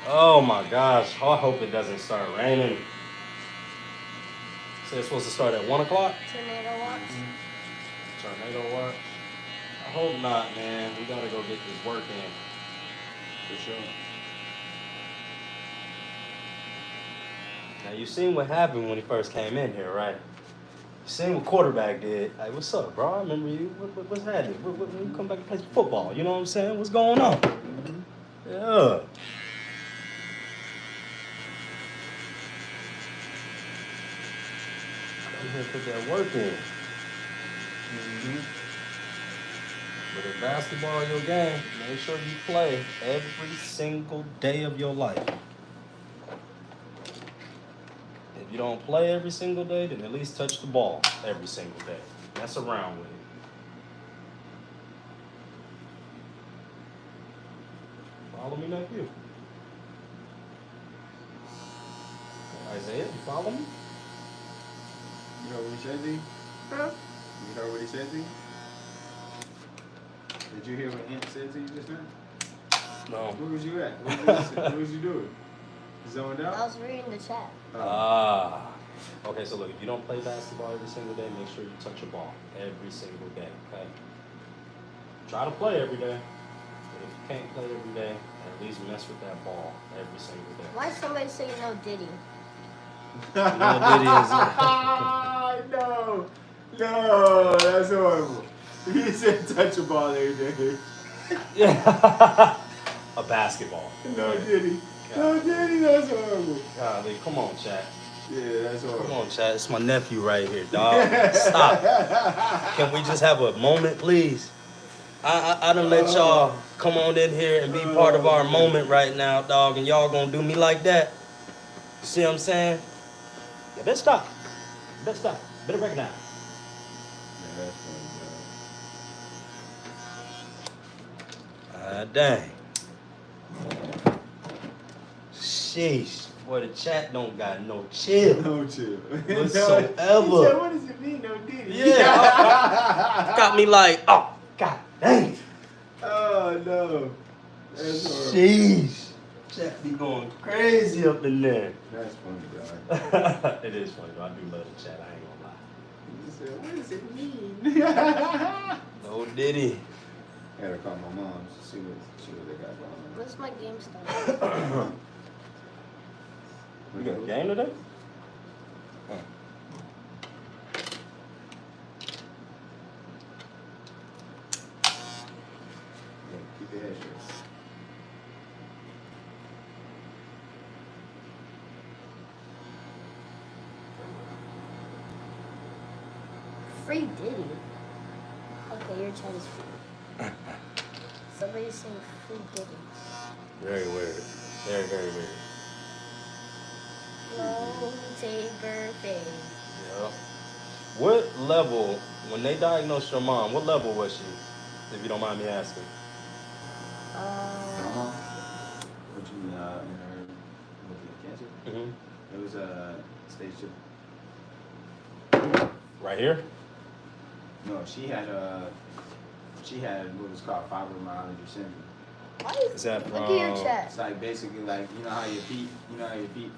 Oh my gosh. I hope it doesn't start raining. So it's supposed to start at 1 o'clock? Tornado watch. Tornado watch? I hope not, man. We gotta go get this work in. For sure. Now you seen what happened when he first came in here, right? You seen what quarterback did. Hey, what's up, bro? I remember you. What's happening? When you come back and play football, you know what I'm saying? What's going on? Yeah. Come here, put that work in. But if basketball is your game, make sure you play every single day of your life. If you don't play every single day, then at least touch the ball every single day. Mess around with it. Follow me, nephew. Isaiah, you follow me? You know what he said to you? Huh? You heard what he said to you? Did you hear what Ant said to you just now? No. Where was you at? What was you doing? Zoned I out? was reading the chat. Ah. Okay, so look, if you don't play basketball every single day, make sure you touch a ball every single day, okay? Try to play every day. But if you can't play every day, at least mess with that ball every single day. Why somebody say no Diddy? No, no, that's horrible. He said touch a ball every day. Yeah. A basketball. No Diddy. No Diddy, that's horrible. Golly, come on, chat. Yeah, that's horrible. Come on, chat. It's my nephew right here, dog. Stop. Can we just have a moment, please? I done let y'all come on in here and be part of our moment right now, dog, and y'all gonna do me like that? See what I'm saying? You better stop. You better stop. Better recognize. Yeah, that's funny, Dang. Sheesh. Boy, the chat don't got no chill. no chill. Whatsoever. He said, what does it mean, no Diddy? Yeah. Got me like, oh, God dang. Oh, no. That's horrible. Sheesh. Chat be going crazy up in there. That's funny, dog. It is funny, though. I do love the chat. I ain't gonna lie. He said, what does it mean? No Diddy. Gotta call my mom to see what they got going on. What's my game start? We got a game today? Yeah, keep your head straight. Free Diddy. Okay, your chat is free. Somebody's saying free Diddy. Very weird. Very, very weird. No, take birthday. Yeah. What level, when they diagnosed your mom, what level was she, if you don't mind me asking? What you mean, in her, with the cancer? Mm-hmm. It was stage 2. Right here? No, she had what was called fibromyalgia syndrome. Why Is that Look at your from- chat. It's like basically like you know how your feet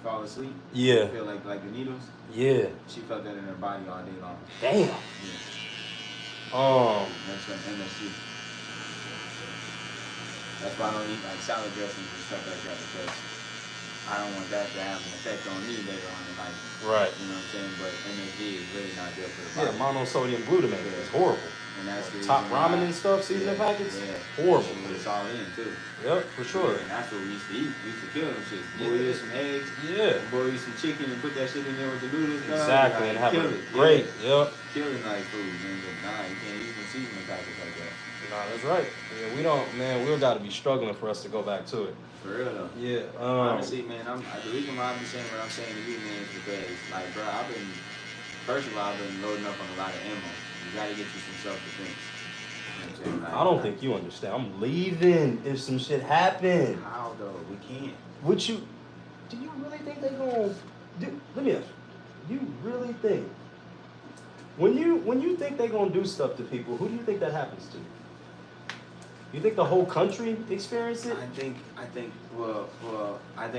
fall asleep. Yeah. You feel like the needles. Yeah. She felt that in her body all day long. Damn. Yeah. That's from MSG. That's why I don't eat like salad dressings and stuff like that because I don't want that to have an effect on me later on in life. Right. You know what I'm saying? But MSG is really not good for the Yeah, body. monosodium glutamate is horrible. And that's the Top reason ramen why- and stuff, seasoning yeah, packets, yeah. horrible. But it's all in too. Yep, for sure. Yeah, and that's what we used to eat. We used to kill them shit. Yeah. Boil you some eggs. Yeah. Boil you some chicken and put that shit in there with the noodles. dog. Exactly, and Like, have kill it it. great. Yeah. Yep. Killing like food, man. But nah, you can't use them seasoning packets like that. Nah, that's right. Yeah, we don't, man, we'll gotta be struggling for us to go back to it. For real though. Yeah. Honestly, man, the reason why I'm saying what I'm saying to you, man, is because, like, bro, first of all, I've been loading up on a lot of ammo. You gotta get you some self-defense. You know what I'm saying? Like, I don't think you understand. I'm leaving if some shit happen. How though? We can't. Would you? Do you really think they gonna? Let me ask you. You really think when you think they gonna do stuff to people? Who do you think that happens to? You think the whole country experience it? I think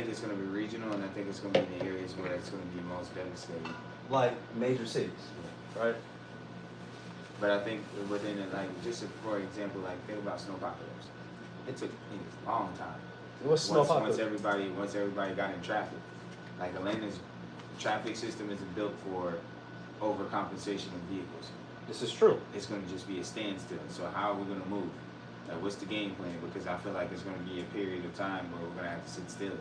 it's gonna be regional, and I think it's gonna be in the areas where it's gonna be most devastating. Like major cities, right? But I think within it, like, just for example, like, think about snowpocalypse. It took a long time. What's Once snowpocalypse? everybody got in traffic. Like, Atlanta's traffic system isn't built for overcompensation of vehicles. This is true. It's gonna just be a standstill. So how are we gonna move? Like, what's the game plan? Because I feel like it's gonna be a period of time where we're gonna have to sit still.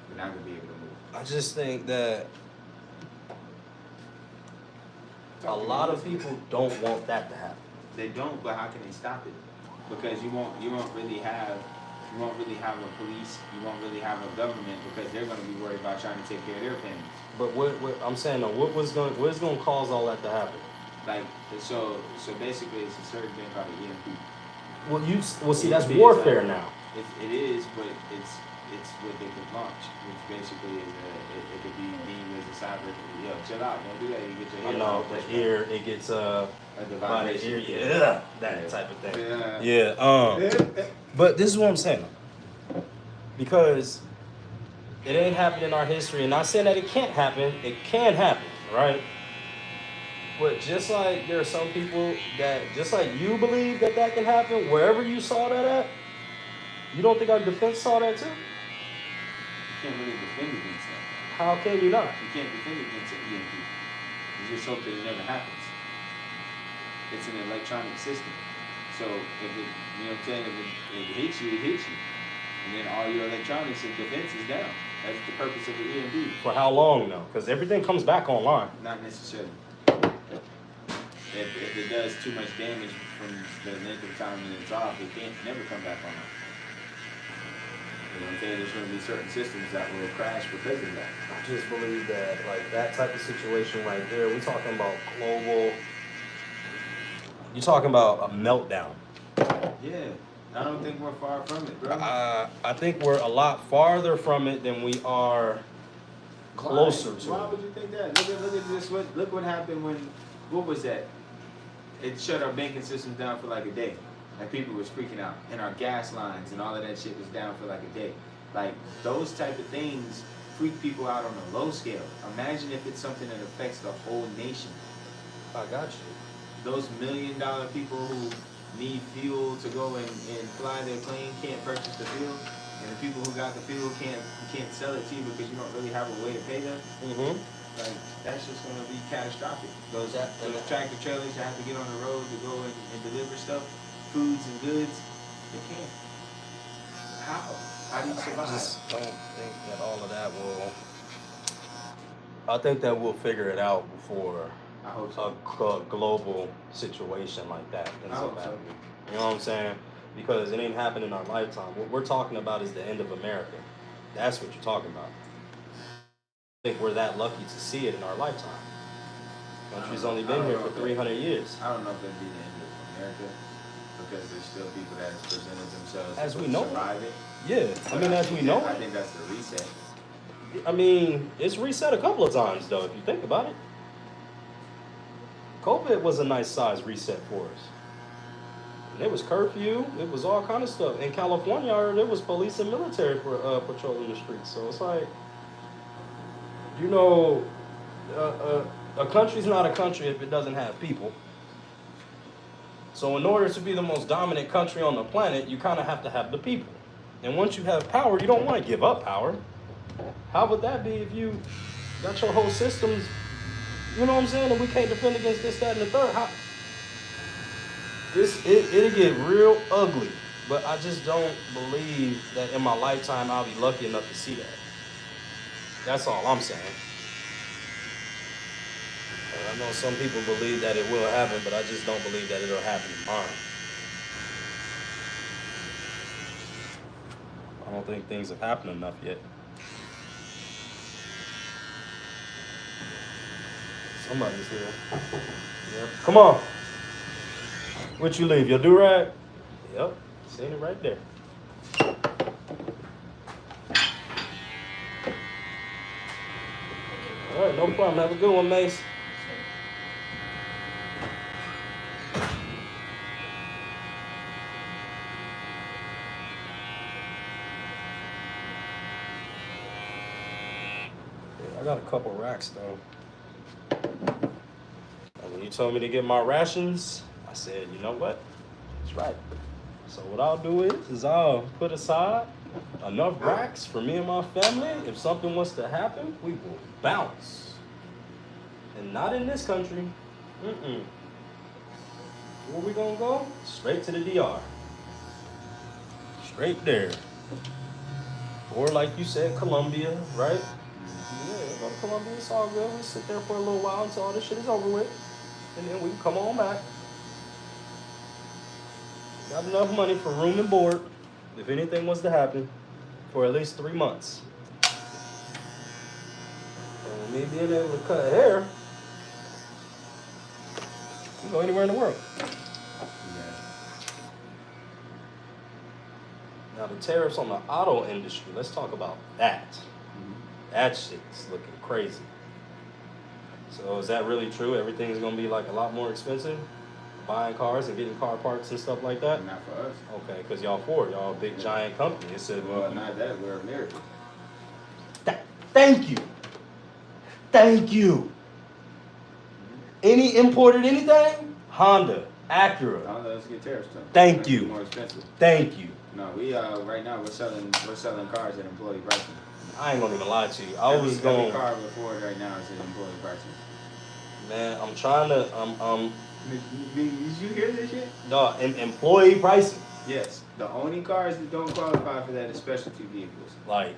We're not gonna be able to move. I just think that a lot of people don't want that to happen. They don't, but how can they stop it? Because you won't really have a police, you won't really have a government because they're gonna be worried about trying to take care of their families. But what I'm saying though, what's gonna cause all that to happen? Like, so basically it's a certain thing called an EMP. Well, see, that's EMP is warfare like- now. It is, but it's what they could launch, which basically is it could be deemed as a cyber. Yo, chill out, don't do that. You get your I head know off the ear, it gets by the vibration. ear, yeah, that type of thing. Yeah. Yeah. But this is what I'm saying, because it ain't happened in our history, and not saying that it can't happen. It can happen, right? But just like there are some people that, just like you believe that can happen, wherever you saw that at, you don't think our defense saw that too? You can't really defend against that. How can you not? You can't defend against an EMP. You just hope that it never happens. It's an electronic system. So if it, you know what I'm saying, if it hits you, it hits you. And then all your electronics and defense is down. That's the purpose of the EMP. For how long though? Because everything comes back online. Not necessarily. If it does too much damage from the length of time that it's off, it can't never come back online. You know what I'm saying? There's going to be certain systems that will crash because of that. I just believe that, like, that type of situation right there, we're talking about global, you're talking about a meltdown. Yeah, I don't think we're far from it, bro. I think we're a lot farther from it than we are closer to Why it. would you think that? Look at this. Look what happened when, what was that? It shut our banking systems down for like a day. Like, people was freaking out. And our gas lines and all of that shit was down for like a day. Like, those type of things freak people out on a low scale. Imagine if it's something that affects the whole nation. I got you. Those $1 million people who need fuel to go and fly their plane can't purchase the fuel, and the people who got the fuel can't sell it to you because you don't really have a way to pay them. Mm-hmm. Like that's just gonna be catastrophic. Those Yeah. tractor trailers that have to get on the road to go and deliver stuff, foods and goods, they can't. How do you I survive? just don't think that all of that will. I think that we'll figure it out before I hope so. a global situation like that ends I up hope so. happening. You know what I'm saying? Because it ain't happening in our lifetime. What we're talking about is the end of America. That's what you're talking about. I think we're that lucky to see it in our lifetime. Country's only been here for 300 years. I don't know if that'd be the end of America because there's still people that have presented themselves As to we know. survive it. Yeah, I mean, as we know. I think that's the reset. I mean, it's reset a couple of times, though, if you think about it. COVID was a nice size reset for us. And it was curfew. It was all kind of stuff. In California, I heard it was police and military for patrolling the streets. So it's like, you know, a country's not a country if it doesn't have people. So in order to be the most dominant country on the planet, you kind of have to have the people. And once you have power, you don't want to give up power. How would that be if you got your whole systems, you know what I'm saying, and we can't defend against this, that, and the third? It'll get real ugly. But I just don't believe that in my lifetime I'll be lucky enough to see that. That's all I'm saying. I know some people believe that it will happen, but I just don't believe that it'll happen in mine. I don't think things have happened enough yet. Somebody's here. Yep. Come on. What you leave? Your do-rag? Yep. Seen it right there. All right, no problem. Have a good one, Mace. I got a couple racks though. And when you told me to get my rations, I said, you know what? That's right. So what I'll do is I'll put aside enough racks for me and my family. If something was to happen, we will bounce. And not in this country. Where we gonna go? Straight to the DR. Straight there. Or like you said, Colombia, right? Yeah, go to Colombia, it's all good. We'll sit there for a little while until all this shit is over with. And then we can come on back. Got enough money for room and board, if anything was to happen, for at least 3 months. And me being able to cut hair, you can go anywhere in the world. Now the tariffs on the auto industry, let's talk about that. That shit's looking crazy. So is that really true? Everything's gonna be like a lot more expensive? Buying cars and getting car parts and stuff like that? Not for us. Okay, because y'all Ford, y'all a big giant company. It said, Well, not that, we're American. Thank you. Thank you. Any imported anything? Honda, Acura. Now let's get tariffs done. Thank you. More expensive. Thank you. No, we right now we're selling cars at employee pricing. I ain't gonna even lie to you. I was Every going, car before right now is at employee pricing. man, I'm trying to, Did you hear this shit? no, employee pricing. Yes. The only cars that don't qualify for that is specialty vehicles. Like,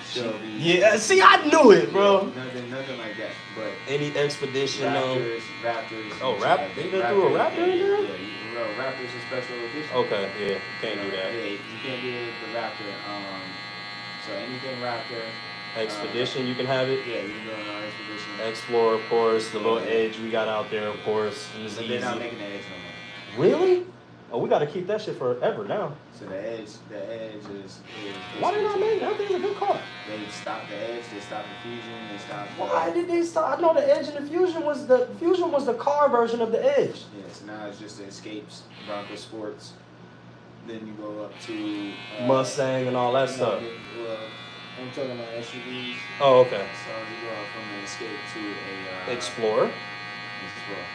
Shelby. yeah, see, I knew it, bro. Nothing like that. But Any expedition, Raptors. Oh, They done threw a Raptor in there? Yeah, Raptors is special edition. Okay, yeah, you can't do that. Yeah, you can't do the Raptor. So anything Raptor. Expedition, you can have it. Yeah, you can go on our Expedition. Explorer, of course. The little Edge we got out there, of course. It was But easy. they're not making the Edge no more. Really? Oh, we got to keep that shit forever now. So the Edge is Why they not making that? Thing's a good car. They stopped the Edge, they stopped the Fusion, they stopped the... Why did they stop? I know the Edge and the Fusion was the car version of the Edge. Yeah, so now it's just the Escapes, Bronco Sports. Then you go up to... Mustang and all that stuff. Well, I'm talking about SUVs. Oh, okay. So you go from an Escape to a... Explorer. Explore.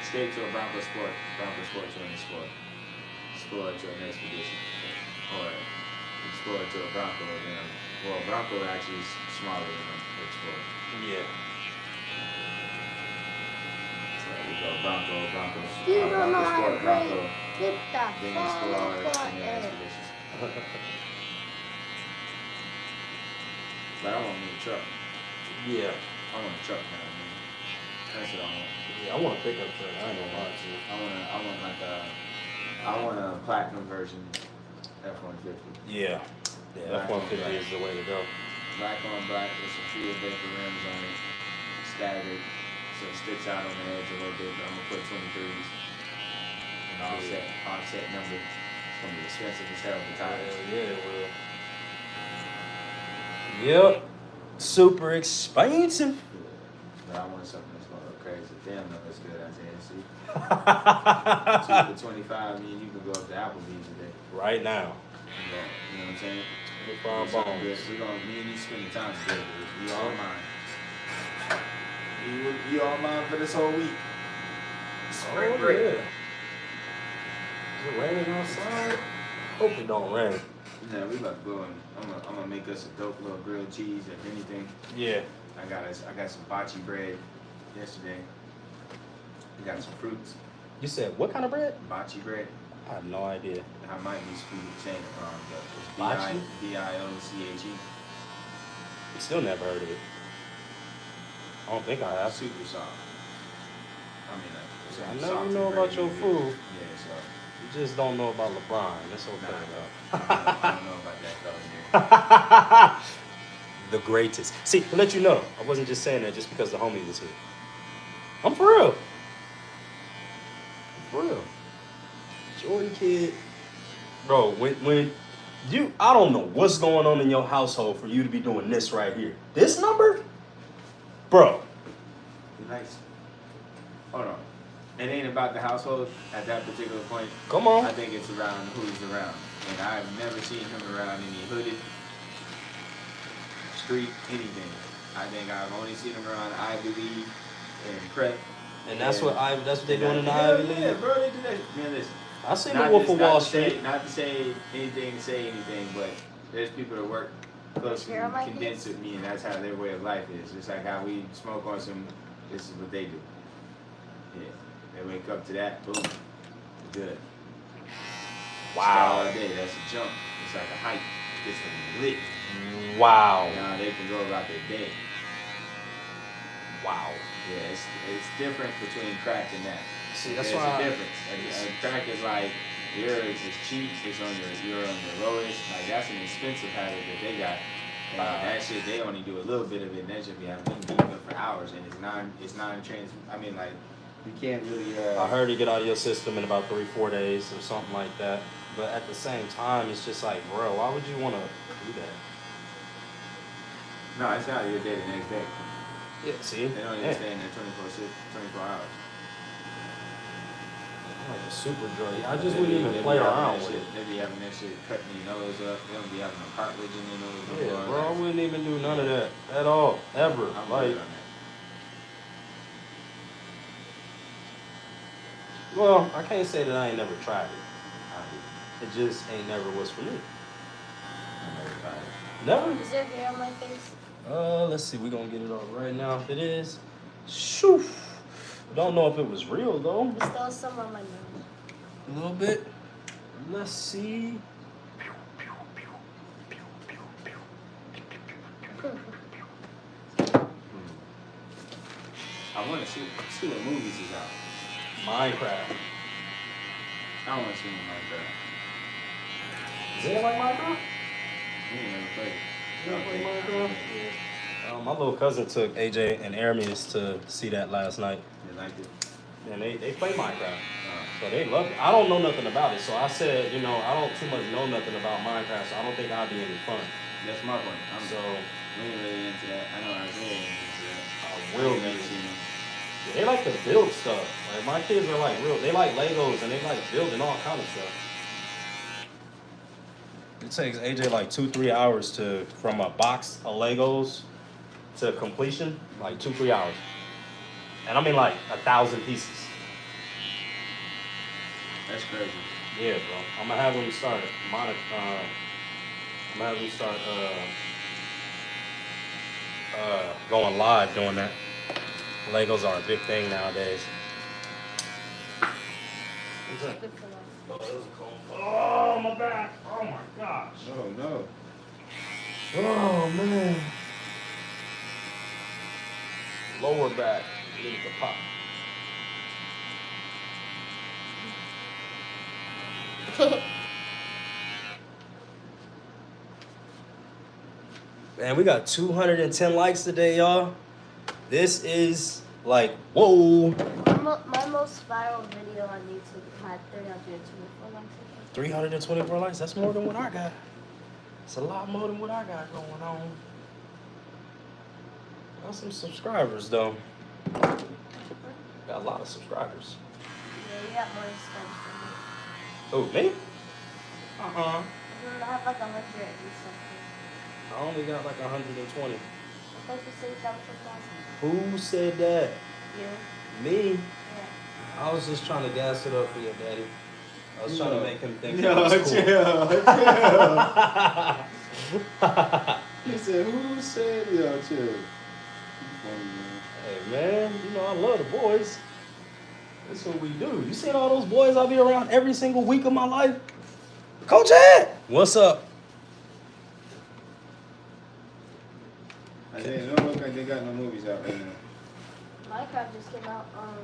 Escape to a Bronco sport. Bronco sport to an explore. Explore to an expedition. Or explore to a Bronco again. Well, Bronco actually is smaller than an explore. Yeah. So we go Bronco, Bronco, You don't know Bronco how to sport, Bronco, get the then phone explore, apart. and then expedition. But I want me a truck. Yeah. I want a truck now, man. That's what I want. Yeah, I want a pickup truck. I ain't gonna lie to you. I want a platinum version F-150. Yeah. Yeah, Black on F-150 black. is the way to go. Black on black with some Fiat Vapor rims on it. Staggered. So it sticks out on the edge a little bit, but I'm gonna put 23s. And offset number. It's gonna be expensive as hell for tires. Yeah, it will. Yep. Super expensive. But I want something that's gonna look crazy. Damn, no, that's good. I said, see. 2 for 25, me and you can go up to Applebee's today. Right now. You know what I'm saying? Five Something bones. good. We gonna, me and you spend the time together. You all mine. You all mine for this whole week. Spring Oh, break. yeah. Is it raining outside? Hope it don't rain. Yeah, we about to go and I'm gonna make us a dope little grilled cheese, if anything. Yeah. I got some bocce bread yesterday. We got some fruits. You said what kind of bread? Bocce bread. I have no idea. I might be saying it wrong, but it's Bocce? B-I-O-C-H-E. Still never heard of it. I don't think I have. Super soft. I mean, I know soft you and know about your bready. food. Yeah, so. You just don't know about LeBron. That's okay, I don't know about that fella though. here. The greatest. See, to let you know, I wasn't just saying that just because the homie was here. I'm for real. For real. Jordan kid. Bro, when you, I don't know what's going on in your household for you to be doing this right here. This number? Bro. Nice. Hold on. It ain't about the household at that particular point. Come on. I think it's around who's around. And I've never seen him around any hooded, street, anything. I think I've only seen him around Ivy League and prep. And that's what they doing in the Hell Ivy League? Yeah, bro, they do that. Man, listen. I seen the Wolf of Wall Street. Not to say anything, but there's people that work closely You're like condensed with me, and that's how their way of life is. Just like how we smoke on some, this is what they do. Yeah. They wake up to that, boom, good. Wow. All day, that's a jump. It's like a hike. It's a lit. Wow. Now they can go about their day. Wow. Yeah, it's different between crack and that. See, that's There's why a difference. Like, crack is like it's cheap. It's on you're on your lowest. Like that's an expensive habit that they got. And that shit, they only do a little bit of it, and that should be having them beating up for hours. And it's non-trans. I mean, like you can't really. I heard you get out of your system in about 3-4 days or something like that. But at the same time, it's just like, bro, why would you want to do that? No, it's not your day the next day. Yeah, see? They don't even stay in there 24 hours. I'm like a super drug. I just wouldn't even play around with it. They be having that shit cutting your nose up. They don't be having no cartilage in their nose. Yeah, bro, I wouldn't even do none of that at all, ever. I'm Like, good on that. well, I can't say that I ain't never tried it. It just ain't never was for me. I never tried it. Never? Is there hair on my face? Let's see. We're gonna get it on right now. If it is, shoo. Don't know if it was real though. There's still some on my nose. A little bit. Let's see. I want to see what movies is out. Minecraft. I want to see Minecraft. Is it like Minecraft? We ain't never played it. You ever play Minecraft? Yeah. My little cousin took AJ and Aramis to see that last night. They liked it. And they play Minecraft. So they love it. I don't know nothing about it. So I said, you know, I don't too much know nothing about Minecraft, so I don't think I'll be any fun. That's my point. So we ain't really into that. I know Isaiah ain't into that. I will ain't be. never seen him. They like to build stuff. Like my kids are like real. They like Legos and they like building all kind of stuff. It takes AJ like 2-3 hours from a box of Legos to completion. Like 2-3 hours. And I mean like 1,000 pieces. That's crazy. Yeah, bro. I'm gonna have them start going live doing that. Legos are a big thing nowadays. What's that? Good for them. Oh, that was cold. Oh, my back. Oh my gosh. No, no. Oh man. Lower back. Needs to pop. Man, we got 210 likes today, y'all. This is like, whoa. My most viral video on YouTube had 324 likes. 324 likes, that's more than what I got. It's a lot more than what I got going on. Got some subscribers, though. Got a lot of subscribers. Yeah, you got more subscribers than me. Who, me? Uh-uh. I have like 100 and something. I only got like 120. I'm supposed to say that for 1,000. Who said that? You? Me? Yeah. I was just trying to gas it up for your daddy. I was trying to make him think Yo, it was cool. chill. He said, who said, yo, chill. You funny, man. Hey, man, you know I love the boys. That's what we do. You seen all those boys I be around every single week of my life? Coach Ed! What's up? I said, it don't look like they got no movies out right now. Minecraft just came out on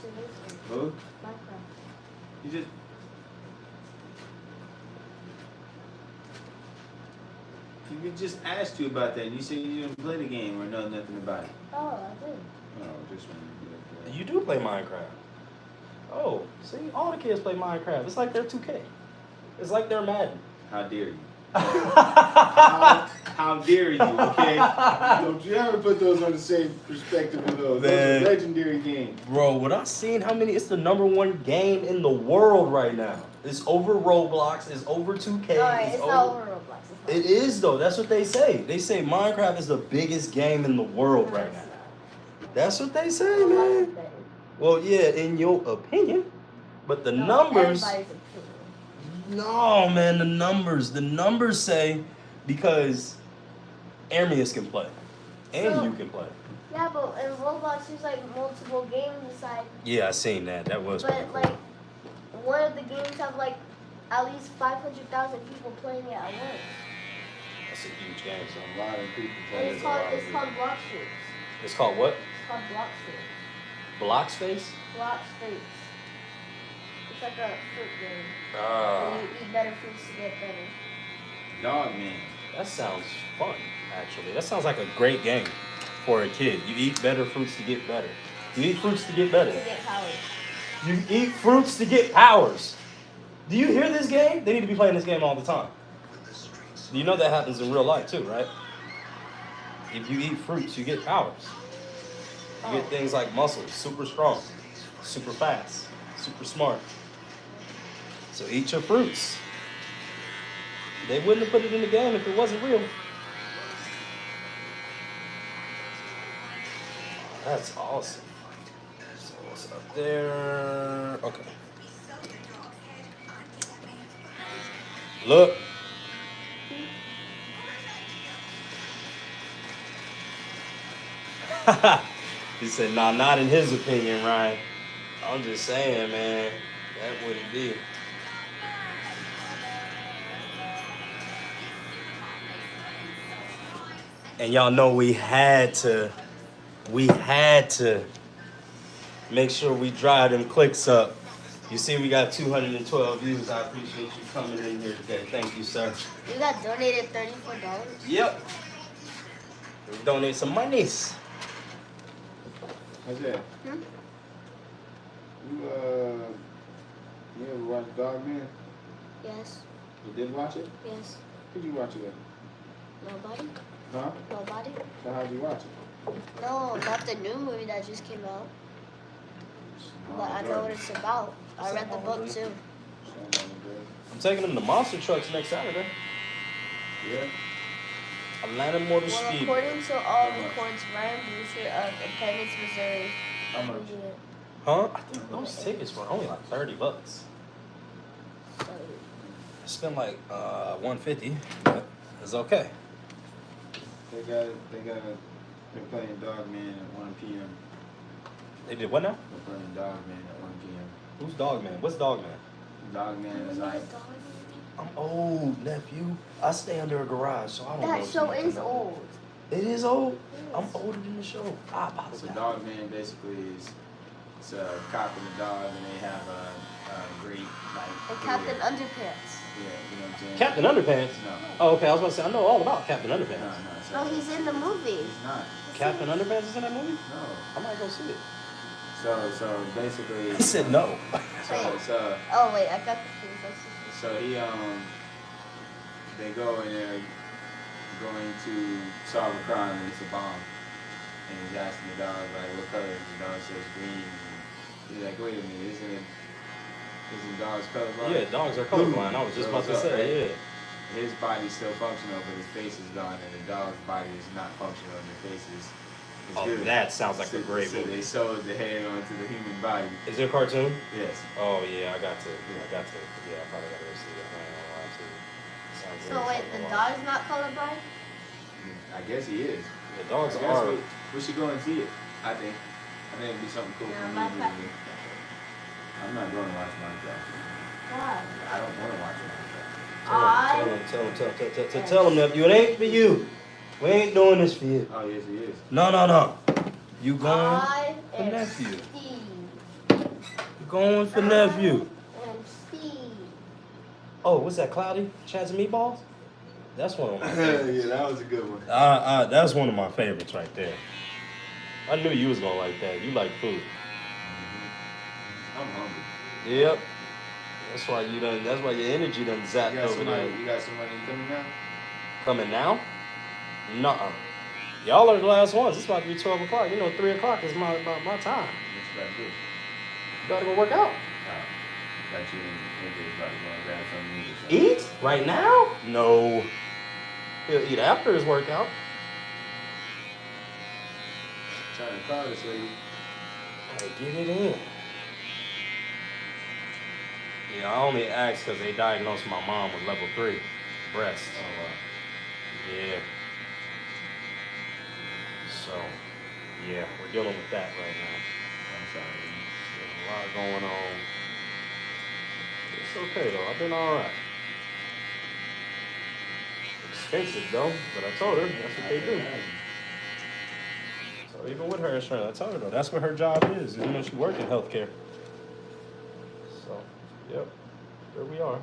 2 days ago. Who? Minecraft. You just... We just asked you about that, and you said you didn't play the game or know nothing about it. Oh, I did. Oh, just wanted to be like You do play Minecraft. Oh, see, all the kids play Minecraft. It's like they're 2K. It's like they're Madden. How dare you? How dare you, okay? Don't you ever put those on the same perspective of those. Those Man. are legendary games. Bro, what I seen, how many, it's the #1 game in the world right now. It's over Roblox, it's over 2K. Alright, it's not over Roblox. It's not. It is though, that's what they say. They say Minecraft is the biggest game in the world right now. That's what they say, man. Well, yeah, in your opinion. But the numbers, Everybody's opinion. no, man, the numbers say because Armius can play. And So- you can play. Yeah, but in Roblox there's like multiple games inside. Yeah, I seen that. That was pretty But like, one of the games have like at least 500,000 people playing it at once. That's a huge game. So. A lot of people And play it's this. called Block Streets. It's called what? It's called Block Streets. Block Space? Block Streets. It's like a fruit game. Ah, And you eat better fruits to get better. Dog man. that sounds fun, actually. That sounds like a great game for a kid. You eat better fruits to get better. You eat fruits to get better. To get powers. You eat fruits to get powers. Do you hear this game? They need to be playing this game all the time. You know that happens in real life too, right? If you eat fruits, you get powers. You get things like muscles, super strong, super fast, super smart. So eat your fruits. They wouldn't have put it in the game if it wasn't real. That's awesome. So what's up there? Okay. Look. He said, nah, not in his opinion, Ryan. I'm just saying, man. That wouldn't be. And y'all know we had to make sure we drive them clicks up. You see we got 212 views. I appreciate you coming in here today. Thank you, sir. You got donated $34? Yep. We donate some monies. How's that? Hmm? You ever watch Dog Man? Yes. You did watch it? Yes. Who'd you watch it with? Nobody? Huh? Nobody? So how'd you watch it? No, not the new movie that just came out. But I know what it's about. I read the book too. I'm taking them to Monster Trucks next Saturday. Yeah. Atlanta Motor Well, Speed. according to all reports, Ryan Boucher of Independence, Missouri How much? Huh? I think those tickets were only like $30. I spent like 150, but it's okay. They're playing Dogman at 1 p.m. They did what now? They're playing Dogman at 1 p.m. Who's Dogman? What's Dogman? Dogman is like, I'm old, nephew. I stay under a garage, so I don't know. That show is old. It is old? I'm older than the show. I so apologize. Dogman basically is, it's a cop and a dog, and they have a great, like, And Captain Underpants. Yeah, you know what I'm saying? Captain Underpants? No. Oh, okay. I was about to say, I know all about Captain No, Underpants. no. No, he's in the movie. He's not. Captain Underpants is in that movie? No. I might go see it. So basically. He said no. So Oh wait, I got the things. So they go and they're going to solve a crime and it's a bomb. And he's asking the dog, like, what color is the dog? Says green. He's like, wait a minute, isn't dogs colorblind? Yeah, dogs are colorblind. I was just about to say, yeah. His body's still functional, but his face is gone, and the dog's body is not functional, and the face is good. That sounds like a great so movie. They sewed the head onto the human body. Is it a cartoon? Yes. Oh, yeah, I got to. Yeah, I probably got to go see that. I ain't gonna lie to you. Sounds So wait, the dog's not colorblind? I guess he is. The dogs I guess are. we should go and see it, I think. I think it'd be something cool for me to do. I'm not going to watch Minecraft. Why? I don't want to watch Minecraft. Tell him, nephew, it ain't for you. We ain't doing this for you. Oh, yes, he is. No. You going I for am nephew. Steve. You going for nephew. And Steve. Oh, what's that, Cloudy? Chads and Meatballs? That's one of my favorites. Yeah, that was a good one. That's one of my favorites right there. I knew you was gonna like that. You like food. I'm hungry. Yep. That's why your energy done zapped over there. You got somebody coming now? Coming now? Nuh-uh. Y'all are the last ones. It's about to be 12 o'clock. You know, 3 o'clock is my time. What you about to do? You gotta go work out. Got you in about to go and grab something to eat. Eat? Right now? No. He'll eat after his workout. Trying to call this lady. Hey, get it in. Yeah, I only asked because they diagnosed my mom with level 3 breast. Oh, wow. Yeah. So, yeah, we're dealing with that right now. I'm sorry. There's a lot going on. It's okay though. I've been alright. Expensive though, but I told her that's what they do. So even with her insurance, I told her though, that's what her job is. You know, she works in healthcare. So, yep, there we are.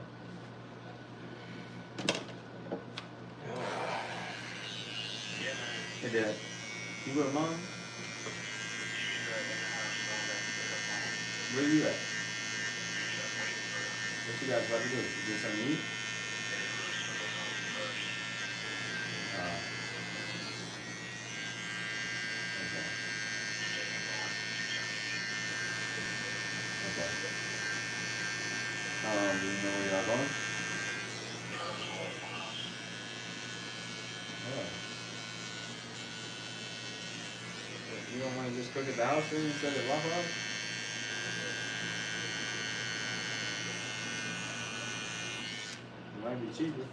Hey, Dad. You with Mom? Where you at? What you guys about to do? You get something to eat? Okay. Do you know where y'all going? You don't want to just cook at the house room instead of Waffle House? It might be cheaper.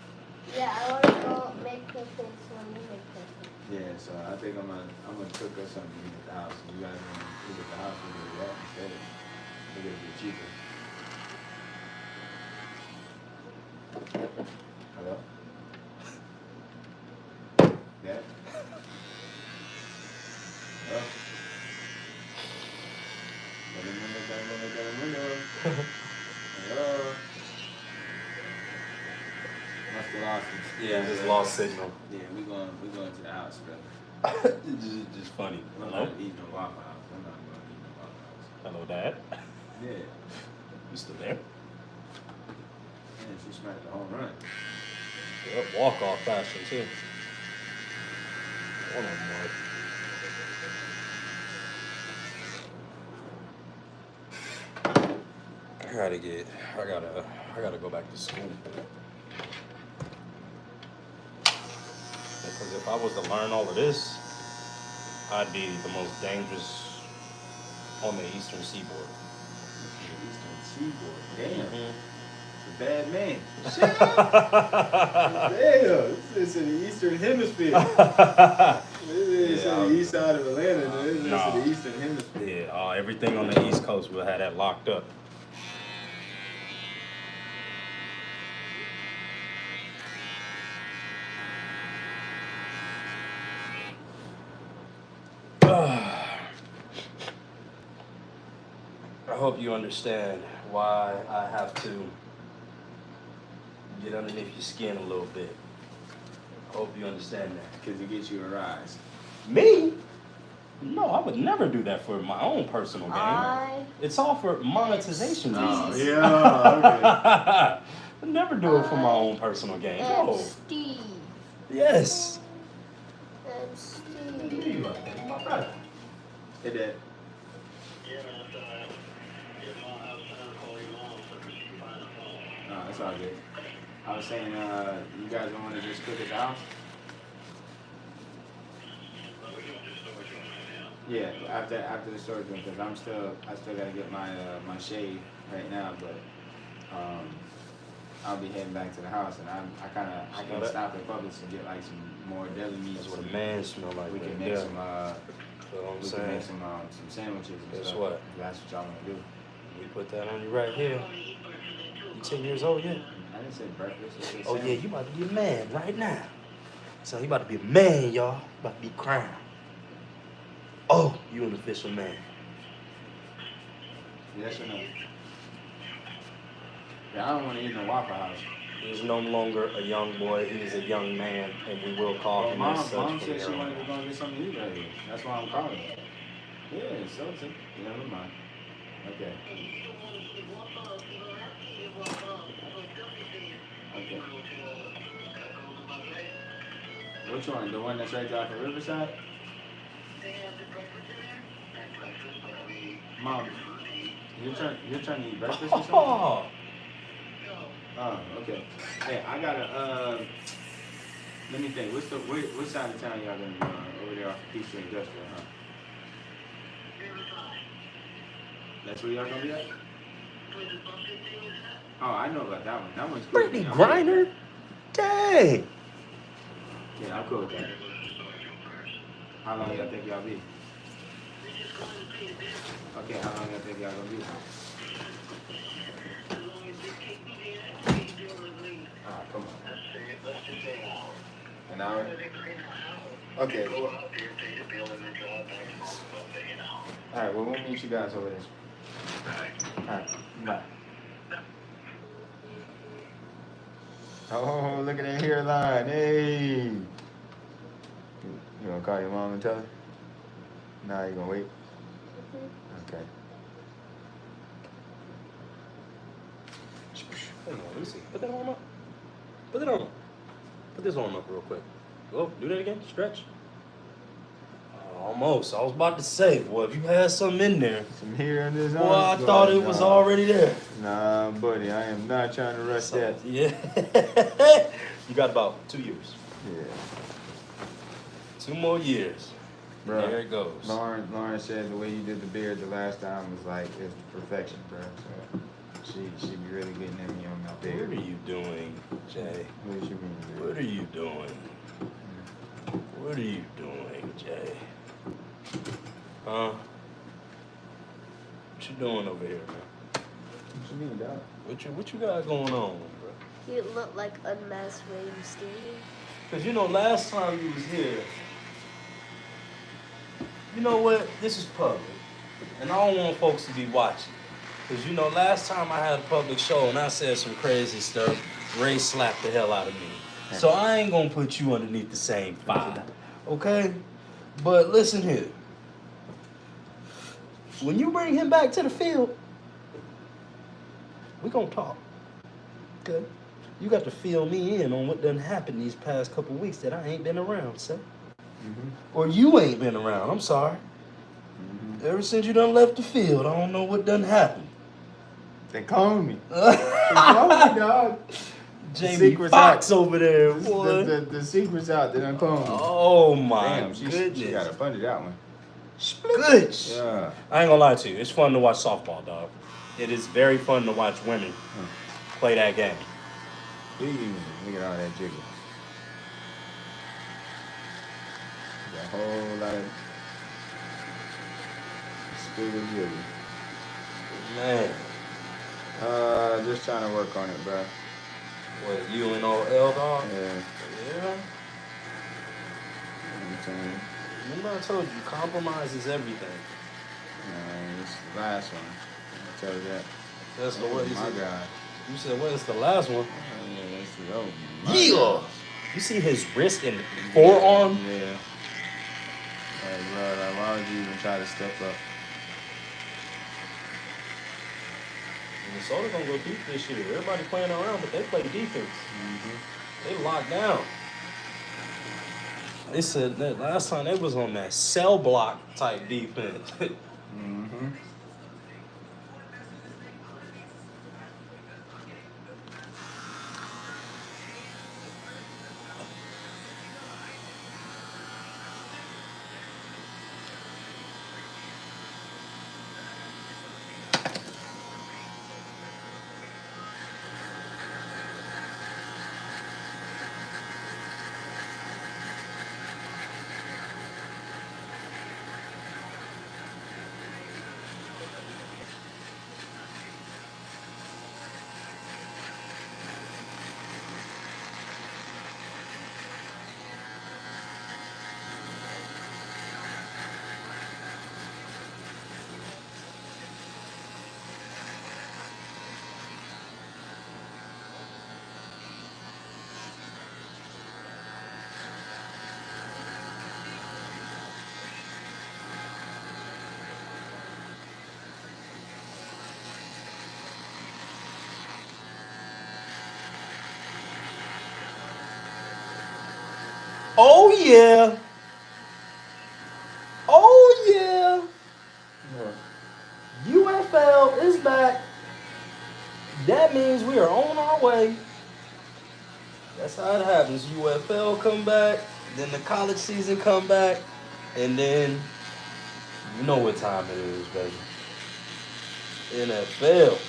Yeah, I want to go make cookies when you make cookies. Yeah, so I think I'm gonna cook us something to eat at the house. If you guys want to eat at the house, we'll do that instead. I think it'll be cheaper. Hello? Dad? Hello? Hello? Must have lost it. Yeah, just lost signal. Yeah, we going to the house, brother. It's just funny. I'm Hello? not eating no Waffle House. I'm not going to eat no Waffle House. Hello, Dad. Yeah. You still there? Man, she smacked the home run. Yep, walk-off fashion, too. One of them was. I gotta go back to school. Because if I was to learn all of this, I'd be the most dangerous on the eastern seaboard. Eastern Seaboard. Damn. Mhm. It's a bad man. Damn. This is in the Eastern Hemisphere. This is on the east side of Atlanta. This is in the Eastern Hemisphere. Yeah, everything on the East Coast, we'll have that locked up. I hope you understand why I have to get underneath your skin a little bit. I hope you understand that. Because it gets you a rise. Me? No, I would never do that for my own personal gain. It's all for monetization reasons. Yeah, I'd never do it for my own personal gain. No. Steve. Yes. And Steve. My brother. Hey, Dad. No, it's all good. I was saying, you guys don't want to just cook at the house? Yeah, after the storage room, because I still gotta get my my shave right now, but I'll be heading back to the house, and I can stop at Publix and get like some more deli meats. That's what a man smell like. We can right make there. some That's what I'm we saying. can make some sandwiches and Guess stuff. what? That's what y'all wanna do. We put that on you right here. You 10 years old yet? I didn't say breakfast. I said Oh yeah, sandwich. you about to be a man right now. So you about to be a man, y'all. You about to be crowned. Oh, you an official man. Yes or no? Yeah, I don't want to eat no Waffle House. He's no longer a young boy. He is a young man, and we will call Well, him mom as such said from she here on wanted to out. go and get something to eat right here. That's why I'm calling. Yeah, so never mind. Okay. Okay. Which one? The one that's right there off of Riverside? Mom, you're trying to eat breakfast or something? Oh, Oh, okay. Hey, I gotta let me think. Which side of town y'all gonna be on? Over there off of Peachtree Industrial, huh? That's where y'all gonna be at? Oh, I know about that one. That one's cool. Brittany Yeah, Griner? Dang. Yeah, I'm cool with that. How long y'all think y'all be? Okay, how long y'all think y'all gonna be? Ah, come on. An hour? Okay, well. Alright, well, we'll meet you guys over there. Alright, bye. Oh, look at that hairline. Hey. You gonna call your mom and tell her? Nah, you gonna wait? Okay. Hang on, let me see. Put that arm up. Put that arm up. Put this arm up real quick. Go, do that again. Stretch. Almost. I was about to say, boy, if you had something in there. Some hair in this Boy, I thought it was already there. Nah, buddy, I am not trying to rush that. Yeah. You got about 2 years. Yeah. 2 more years. Bro, There it goes. Lauren said the way you did the beard the last time was like, it's perfection, bro. So she be really getting at me on my What beard. are you doing, Jay? What you mean, dude? What are you doing? What are you doing, Jay? Huh? What you doing over here, man? What you mean, dog? What you got going on, bro? You look like unmasked Ray Steve. Cause you know last time you was here, you know what? This is public, and I don't want folks to be watching. Cause you know last time I had a public show and I said some crazy stuff, Ray slapped the hell out of me. So I ain't gonna put you underneath the same fire, okay? But listen here. When you bring him back to the field, we gonna talk, okay? You got to fill me in on what done happened these past couple weeks that I ain't been around, sir. Mm-hmm. Or you ain't been around, I'm sorry. Mm-hmm. Ever since you done left the field, I don't know what done happened. They called me. They called me, dog. Jamie secret's Foxx out. over there, boy. The secret's out. They done called me. Oh my Damn, she goodness. got up under that one. Good. Yeah. I ain't gonna lie to you. It's fun to watch softball, dog. It is very fun to watch women play that game. Look at all that jiggle. A whole lot of spitty jiggle. Man. Just trying to work on it, bro. What, you and old L, dog? Yeah. Yeah. I'm telling you. Remember I told you, compromise is everything. This is the last one. I'll tell you that. That's the what you my said. God. You said, what is the last one? Yeah, that's the old one. Yeah. You see his wrist and forearm? Yeah. Like, bro, like, why would you even try to step up? Minnesota gonna go deep this year. Everybody playing around, but they play defense. They locked down. They said that last time they was on that cell block type defense. Oh yeah. Oh yeah. UFL is back. That means we are on our way. That's how it happens. UFL come back, then the college season come back, and then you know what time it is, baby. NFL.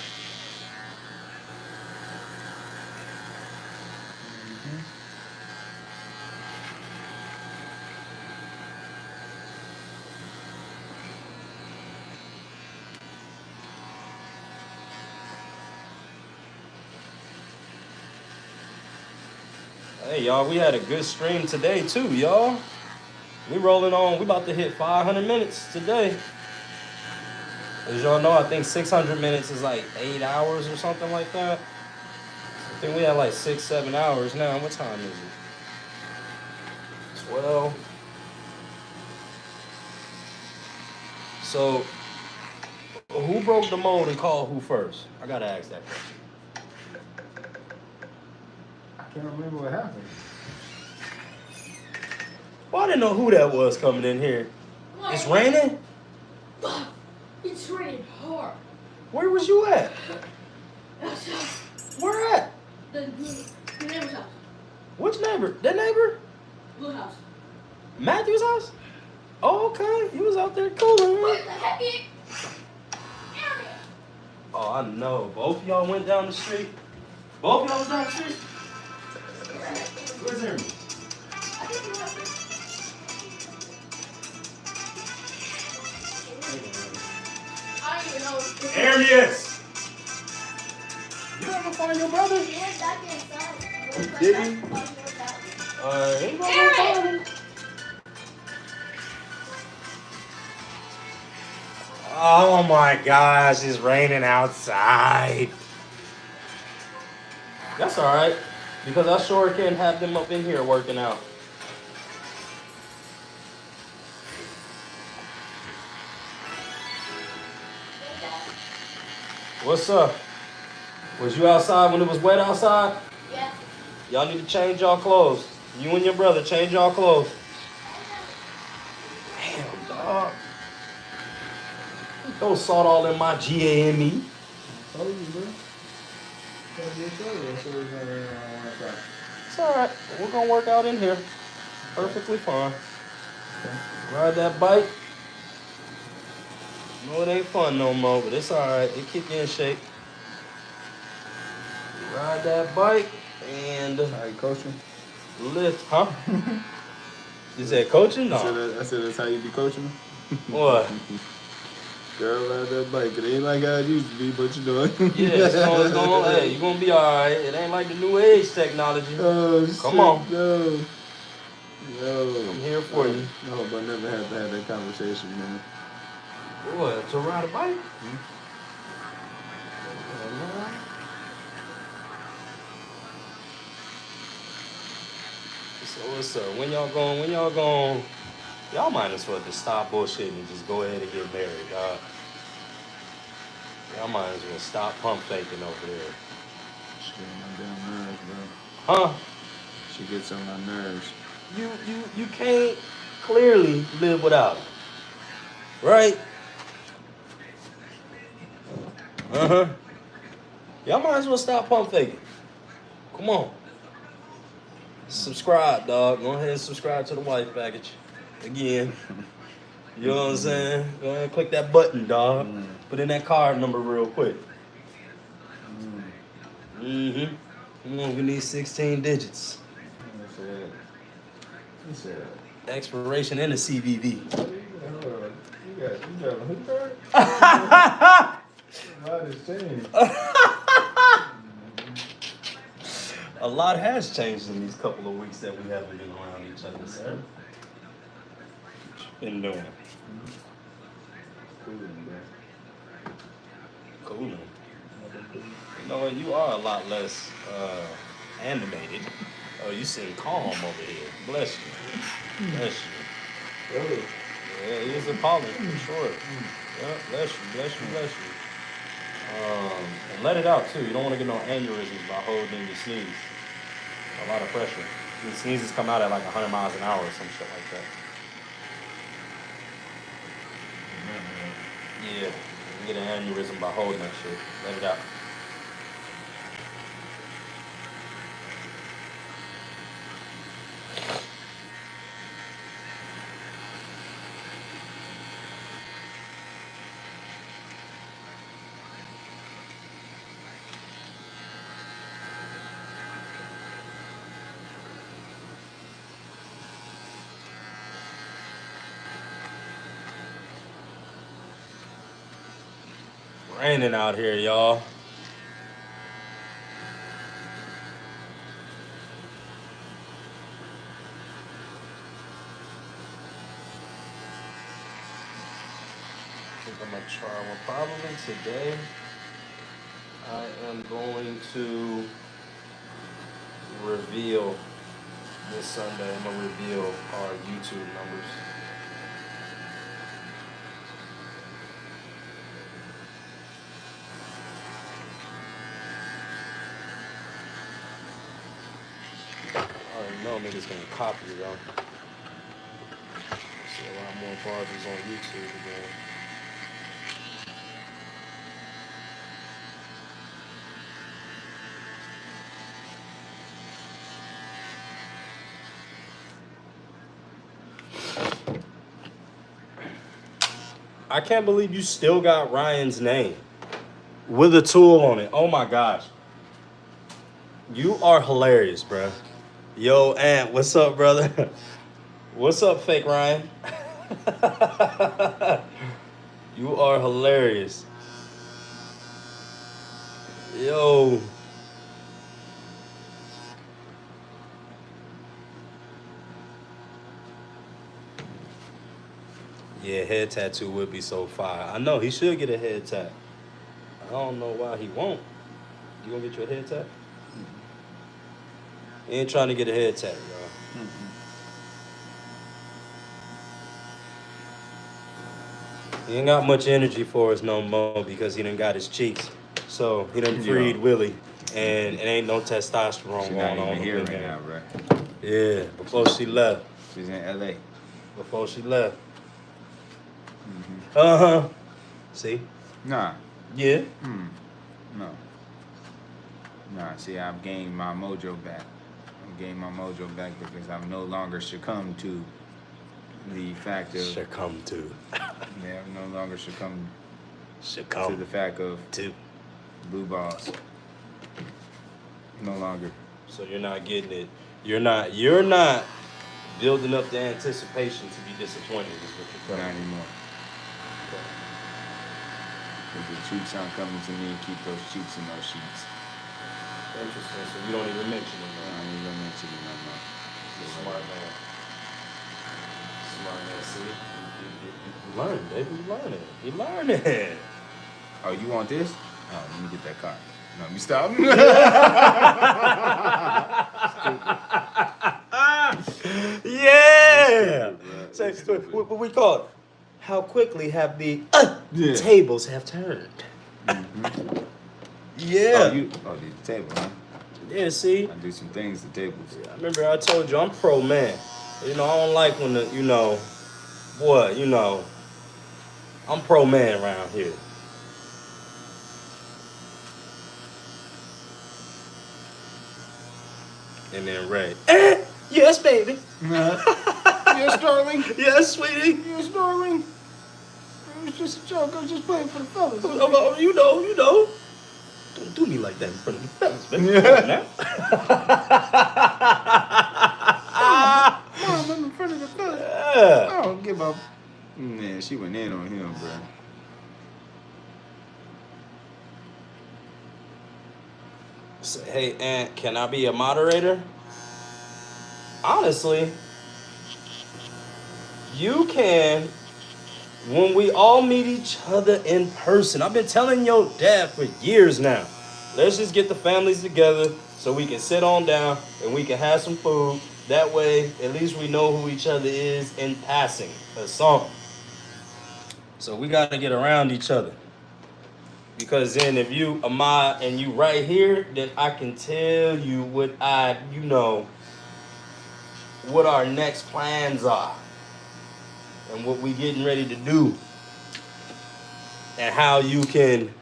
Hey, y'all, we had a good stream today, too, y'all. We rolling on. We about to hit 500 minutes today. As y'all know, I think 600 minutes is like 8 hours or something like that. I think we had like 6, 7 hours now. What time is it? 12. So, who broke the mold and called who first? I gotta ask that question. I can't remember what happened. Well, I didn't know who that was coming in here. It's raining? It's raining hard. Where was you at? Outside. Where at? The neighbor's house. Which neighbor? That neighbor? Blue house. Matthew's house? Oh, okay. He was out there cooling, What huh? the heck? Oh, I know. Both of y'all went down the street? Both of y'all was down the street? Where's Aaron? I don't even know. Arius! You ever find your brother? Yeah, back inside. Did he? Ain't nobody find him. Oh my gosh, it's raining outside. That's alright, because I sure can have them up in here working out. What's up? Was you outside when it was wet outside? Yeah. Y'all need to change y'all clothes. You and your brother, change y'all clothes. Damn, dog. Don't salt all in my GAME. Told you, bro. It's alright. We're gonna work out in here. Perfectly fine. Ride that bike. No, it ain't fun no more, but it's alright. It keep you in shape. Ride that bike and How you coaching? lift, huh? You said coaching? I No. said that's how you be coaching? What? Girl, ride that bike. It ain't like how it used to be, but you know it. Yeah, hey, you gonna be alright. It ain't like the new age technology. Oh, shit. Come on. No. I'm here for you. I hope I never have to have that conversation, man. What? To ride a bike? So what's up? When y'all going? Y'all might as well just stop bullshitting and just go ahead and get married, dog. Y'all might as well stop pump faking over there. She gets on my damn nerves, bro. Huh? She gets on my nerves. You can't clearly live without it. Right? Uh-huh. Y'all might as well stop pump faking. Come on. Subscribe, dog. Go ahead and subscribe to the wife package. Again. You know what I'm saying? Go ahead and click that button, dog. Put in that card number real quick. Mm-hmm. Come on, we need 16 digits. He said, Expiration and a CVV. you got a hook card? A lot has changed. A lot has changed in these couple of weeks that we haven't been around each other, sir. What you been doing? Cooling. You know what? You are a lot less animated. Oh, you seem calm over here. Bless you. Bless you. Really? Yeah, he is a pollen for sure. Yeah, bless you, bless you, bless you. And let it out too. You don't want to get no aneurysms by holding in your sneeze. A lot of pressure. Your sneezes come out at like 100 miles an hour or some shit like that. Yeah, you get an aneurysm by holding that shit. Let it out. Raining out here, y'all. I think I'm gonna try one. Probably today, I am going to reveal this Sunday. I'm gonna reveal our YouTube numbers. I already know niggas gonna copy it, though. See a lot more Barbers on YouTube again. I can't believe you still got Ryan's name with a tool on it. Oh my gosh. You are hilarious, bro. Yo, Ant, what's up, brother? What's up, fake Ryan? You are hilarious. Yo. Yeah, head tattoo would be so fire. I know, he should get a head tat. I don't know why he won't. You gonna get your head tat? He ain't trying to get a head tat, y'all. He ain't got much energy for us no more because he done got his cheeks. So he done freed Willie, and it ain't no testosterone going on. She's not even here right now, bro. Yeah, before she left. She's in LA. Before she left. Uh-huh. See? Nah. Yeah? No. Nah, see, I've gained my mojo back. I've gained my mojo back because I've no longer succumbed to the fact of Succumb to. yeah, no longer succumb to Succumb the fact of to. blue balls. No longer. So you're not getting it. You're not building up the anticipation to be disappointed is what you're Not telling me. anymore. Because the cheeks aren't coming to me, keep those cheeks in those sheets. Interesting. So you don't even mention it, I man. don't even mention it no more. Smart man. Smart man. See, you learning, baby. You learning. You learning. Oh, you want this? Oh, let me get that card. No, let me stop. Yeah. Stupid, So, bro. what we call it? How quickly have the Yeah. tables have turned? Mm-hmm. Yeah. The table, huh? Yeah. See. I do some things to tables. I remember I told you I'm pro man. You know I don't like when the I'm pro man around here. And then Ray. Yes, baby. Yes, darling. Yes, sweetie. Yes, darling. It was just a joke. I was just playing for the fellas. You know. Don't do me like that in front of the fellas, baby. Come on now. Mom, I'm in front of the fellas. Yeah. I don't give up. Man, she went in on him, bro. Say, hey, Aunt, can I be a moderator? Honestly, you can when we all meet each other in person. I've been telling your dad for years now. Let's just get the families together so we can sit on down and we can have some food. That way, at least we know who each other is in passing or something. So we got to get around each other. Because then if you Ahmad and you right here, then I can tell you what what our next plans are and what we getting ready to do and how you can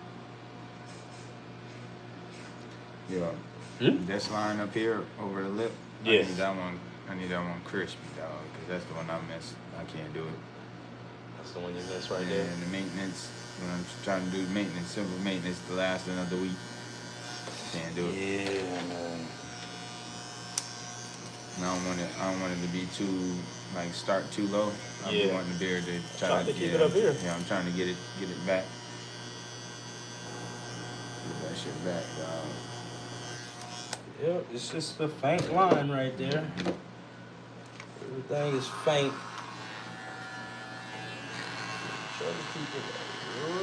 Yeah. This line up here over the lip. Yeah. I need that one crispy, dog, because that's the one I miss. I can't do it. That's the one you missed right And there. the maintenance, when I'm trying to do maintenance, simple maintenance, to last another week. Can't do it. Yeah, man. And I don't want it to be too start too low. I'm Yeah. wanting the beer to Trying to keep it up here. Yeah, I'm trying to get it back. Get that shit back, dog. Yep, it's just a faint line right there. Everything is faint. Try to keep it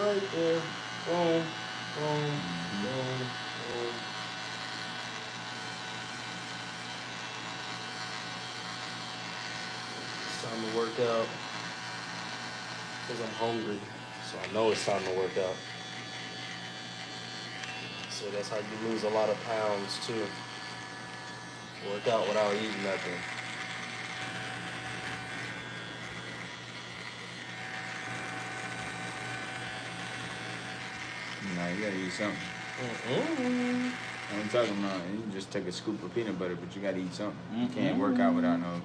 right there. Boom, boom, boom, boom. It's time to work out. Because I'm hungry. So I know it's time to work out. So that's how you lose a lot of pounds too. Work out without eating nothing. Nah, you gotta eat something. Mm-hmm. I'm talking about you can just take a scoop of peanut butter, but you gotta eat something. You can't work out without no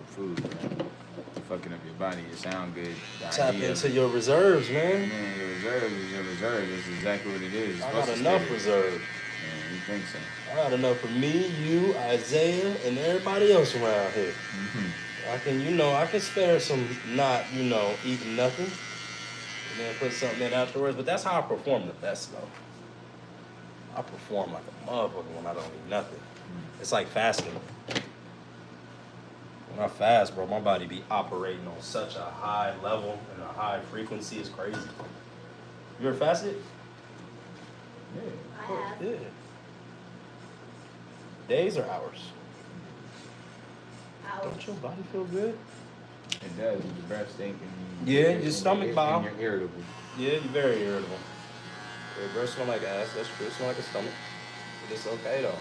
food, man. Fucking up your body. It sound good. The Tap idea into of, your reserves, man. man, your reserve is your reserve. That's exactly what it is. It's I supposed got to enough stay there. reserve. Man, you think so? I got enough for me, you, Isaiah, and everybody else around here. Mm-hmm. I can spare some not, eating nothing. And then put something in afterwards. But that's how I perform the best, though. I perform like a motherfucker when I don't eat nothing. It's like fasting. When I fast, bro, my body be operating on such a high level and a high frequency. It's crazy. You ever fasted? I have. Yeah. Days or hours? Don't your body feel good? It does. With your breath stinking. Yeah, your stomach bow. And you're irritable. Yeah, you're very irritable. Your breath smell like ass. That's true. It smell like a stomach. But it's okay though.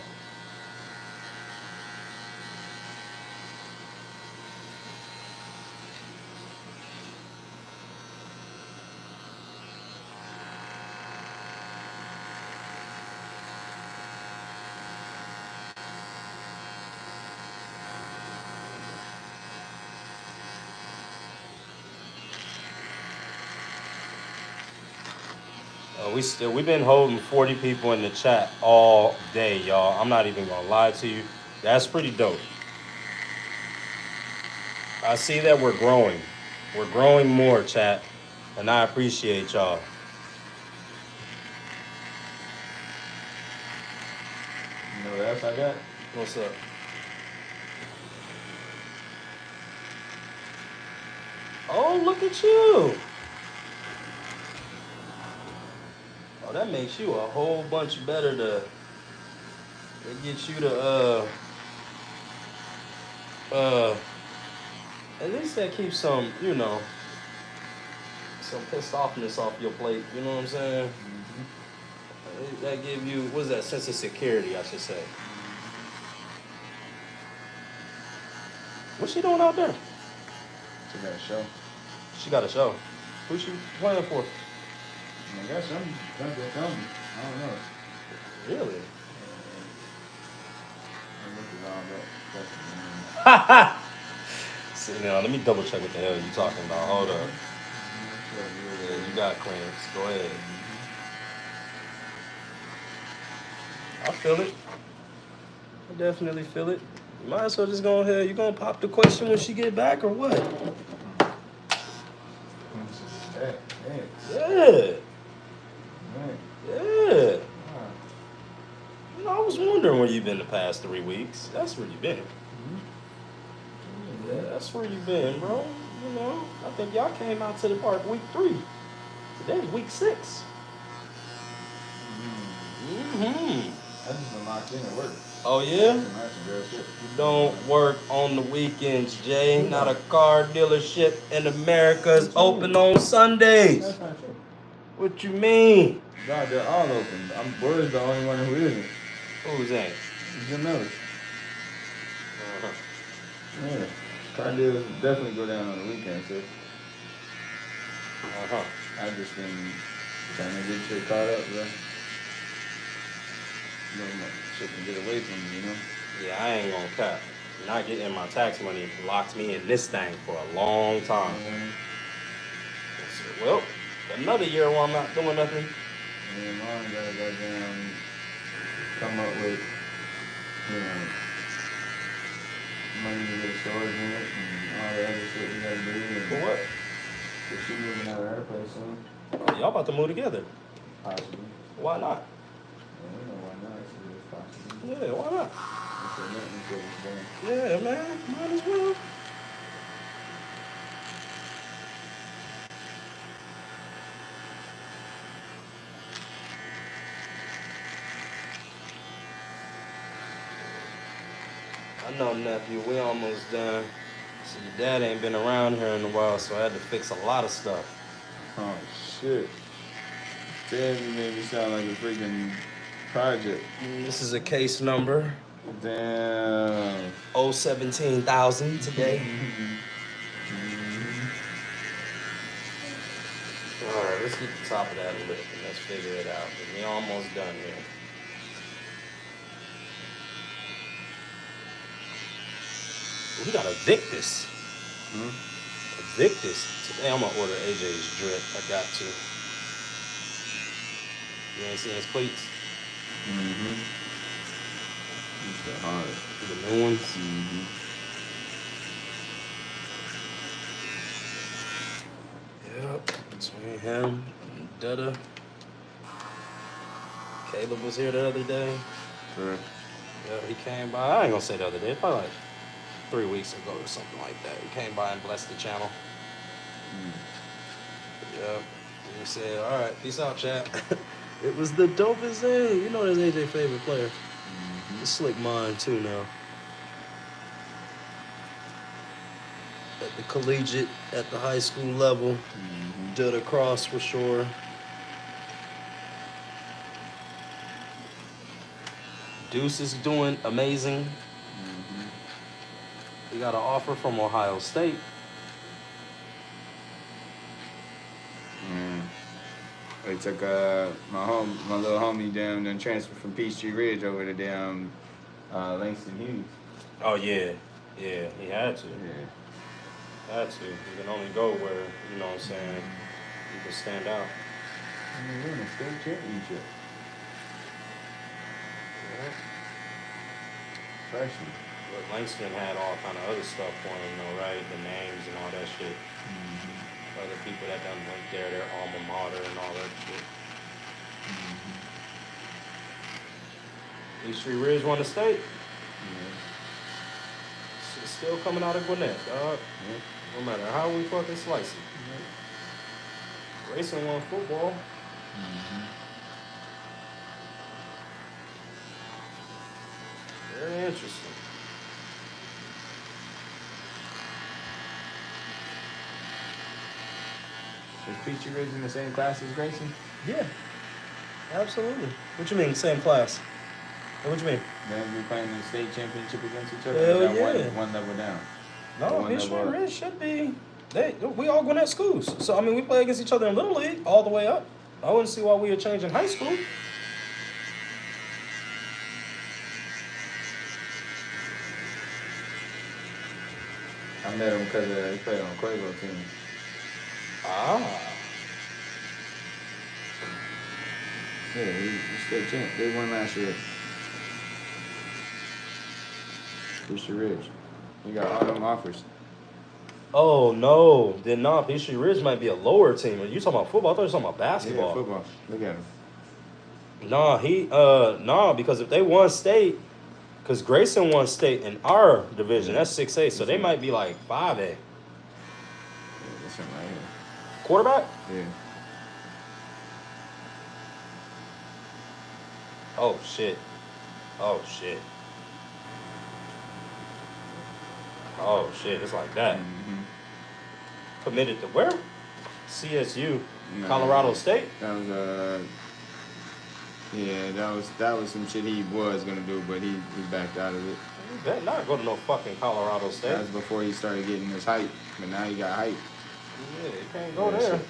We've been holding 40 people in the chat all day, y'all. I'm not even gonna lie to you. That's pretty dope. I see that we're growing. We're growing more, chat, and I appreciate y'all. You know what else I got? What's up? Oh, look at you. Oh, that makes you a whole bunch better to it gets you to at least that keeps some, some pissed offness off your plate, you know what I'm saying? That give you, what is that, sense of security, I should say. What's she doing out there? She got a show. She got a show. Who's she playing for? I guess something coming. I don't know. Really? See, now, let me double check what the hell you talking about. Hold up. Yeah, you got clearance. Go ahead. I feel it. I definitely feel it. You might as well just go ahead. You gonna pop the question when she get back or what? Yeah. Yeah. I was wondering where you been the past 3 weeks. That's where you been. Yeah, that's where you been, bro. I think y'all came out to the park week 3. Today's week 6. Mm-hmm. I just been locked in at work. Oh, yeah? That's some girl shit. You don't work on the weekends, Jay. Not a car dealership in America is open on Sundays. That's not true. What you mean? God, they're all open. We're the only one who isn't. Who's that? Jim Miller. Yeah. Car dealers definitely go down on the weekends, so. I just been trying to get shit caught up, bro. Shit can get away from me, Yeah, I ain't gonna cap. Not getting my tax money locked me in this thing for a long time. Well, another year while I'm not doing nothing. And mom gotta goddamn come up with, money to get storage in it and all the other shit we gotta do. For what? Cause she moving out of her place soon. Oh, y'all about to move together. Possibly. Why not? Yeah, we know why not. It's possible. Yeah, why not? It's a nothing to it's done. Yeah, man. Might as well. I know, nephew, we almost done. See, your dad ain't been around here in a while, so I had to fix a lot of stuff. Oh, shit. Damn, you made me sound like a freaking project. This is a case number. Damn. 017,000 today. All right, let's get the top of that lip and let's figure it out. We almost done here. We gotta Victus. Victus. Today I'm gonna order AJ's drip. I got to. You ain't seen his cleats? It's hard. The new ones? Yep. Between him and Dutta. Caleb was here the other day. Sure. Yeah, he came by. I ain't gonna say the other day, probably like 3 weeks ago or something like that. He came by and blessed the channel. Yeah. He said, all right, peace out, chat. It was the dopest thing. You know that's AJ's favorite player. It's Slick mine too now. At the collegiate, at the high school level. Did a cross for sure. Deuce is doing amazing. We got an offer from Ohio State. They took my little homie down and transferred from Peachtree Ridge over to down Langston Hughes. Oh yeah, yeah, he had to. Yeah. Had to. He can only go where, you know what I'm saying, you can stand out. They won a state championship. Freshman. But Langston had all kind of other stuff for him, though, right? The names and all that shit. Other people that done went there, their alma mater and all that shit. East Ridge won the state. It's still coming out of Gwinnett, dog. No matter how we fucking slice it. Grayson won football. Very interesting. Is Peachy Ridge in the same class as Grayson? Yeah, absolutely. What you mean, same class? What you mean? They'll be playing in the state championship against each other. Hell Or is that yeah. one level down. No, One East level up. Ridge should be. We all Gwinnett schools. So, I mean, we play against each other in Little League all the way up. I wouldn't see why we would change in high school. I met him because he played on Quavo team. Ah. Yeah, he state champ. They won last year. Peachy Ridge. We got all them offers. Oh, no. Then not. Peachtree Ridge might be a lower team. Are you talking about football? I thought you were talking about basketball. Yeah, football. Look at him. Nah, because if they won state, because Grayson won state in our division, that's 6A, so they might be like 5A. Yeah, that's him right here. Quarterback? Yeah. Oh, shit. Oh, shit. Oh, shit, it's like that. Committed to where? CSU, No, Colorado State? That was yeah, that was some shit he was gonna do, but he backed out of it. You better not go to no fucking Colorado State. That was before he started getting his hype, but now he got hype. Yeah, you can't go Yeah, there. shit.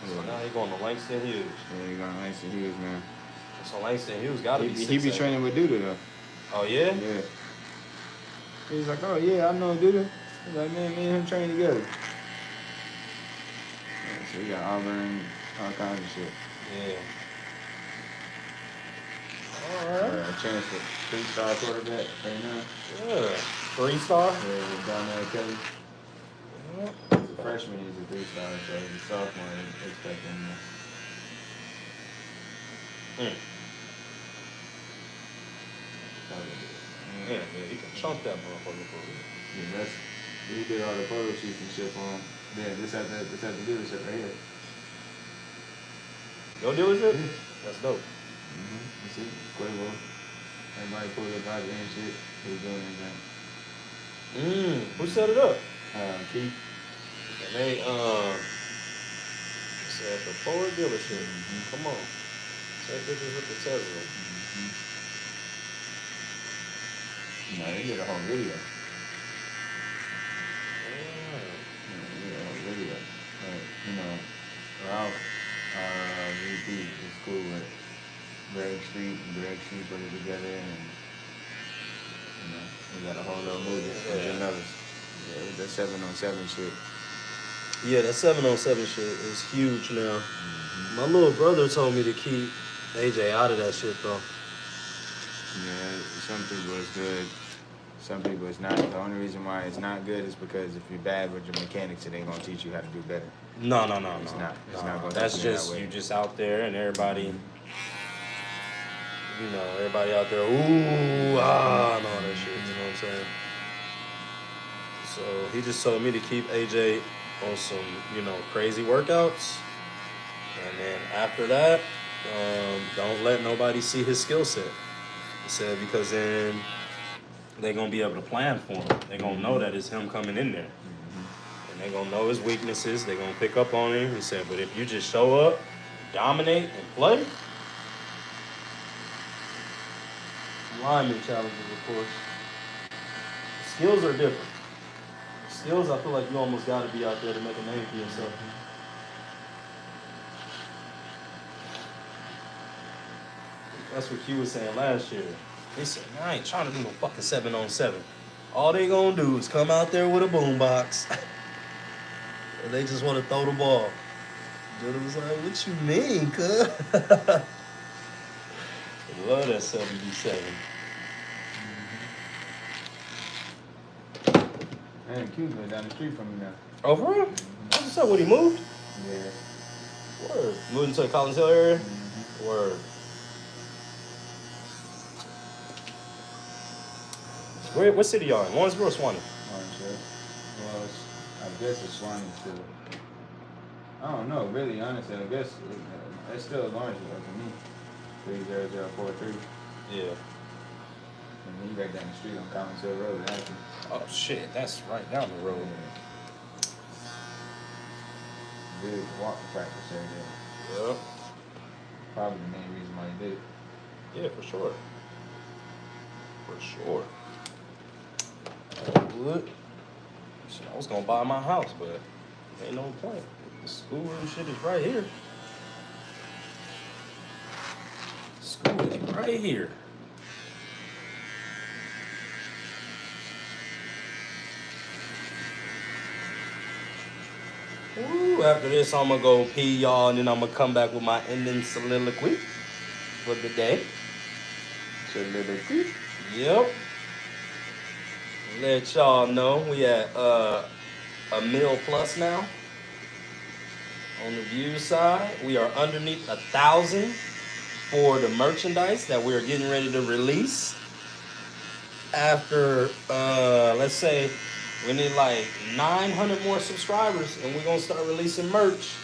So now he going to Langston Hughes. Yeah, he got Langston Hughes, man. So Langston Hughes got to be He be 6A. training with Duda though. Oh, yeah? Yeah. He's like, oh yeah, I know Duda. He's like, man, me and him train together. Yeah, so we got Auburn, all kinds of shit. Yeah. All right. A chance for 3-star quarterback right now. Yeah. 3-star? Yeah, with Donnell Kelly. Yeah. He's a freshman, he's a 3-star, so he's a sophomore, he's expecting him. Yeah, he can chunk that motherfucker for real. Yeah, he did all the photo shoots and shit for him. Yeah, this at the dealership right here. Your dealership? Yeah. That's dope. You see, Quavo. Everybody pulled up out there and shit. He was doing anything. Who set it up? Keith. And they said the Ford dealership. Come on. Take pictures with the Tesla. No, they did a whole video. Yeah. Yeah, they did a whole video. Like, you know, Ralph, VP is cool with Greg Street, and Greg Street put it together, and, you know, we got a whole little movie. Yeah. Yeah, with that 7-on-7 shit. Yeah, that 7-on-7 shit is huge now. My little brother told me to keep AJ out of that shit, though. Yeah, some people it's good, some people it's not. The only reason why it's not good is because if you're bad with your mechanics, it ain't gonna teach you how to do better. No. It's not. It's not gonna That's teach you just that way. you just out there and everybody, you know, everybody out there, ooh, ah, and all that shit. You know what I'm saying? So he just told me to keep AJ on some, you know, crazy workouts, and then after that, don't let nobody see his skill set. He said because then they're gonna be able to plan for him. They're gonna know that it's him coming in there. And they're gonna know his weaknesses. They're gonna pick up on him. He said, but if you just show up, dominate, and play, lineman challenges, of course. Skills are different. Skills, I feel like you almost gotta be out there to make a name for yourself. That's what Q was saying last year. He said, man, I ain't trying to do no fucking 7-on-7. All they gonna do is come out there with a boombox. And they just want to throw the ball. Dude was like, what you mean, cuz? Love that 77. Man, Q's been down the street from me now. Oh, for real? What's up? When he moved? Yeah. Word. Moved into the Collins Hill area? Word. What city y'all in? Lawrenceburg or Swanee? Orange, well, I guess it's Swanee still. I don't know, really, honestly. I guess it's still Lawrenceville to me. 30043. Yeah. And he right down the street on Collins Hill Road, actually. Oh, shit. That's right down the road. Good walking practice every day. Yeah. Probably the main reason why he did it. Yeah, for sure. For sure. Would. Shit, I was gonna buy my house, but ain't no point. The school and shit is right here. School is right here. Ooh, after this, I'm gonna go pee, y'all, and then I'm gonna come back with my ending soliloquy for the day. Soliloquy? Yep. Let y'all know we at a mil plus now. On the view side, we are underneath 1,000 for the merchandise that we're getting ready to release. After, let's say, we need like 900 more subscribers and we're gonna start releasing merch.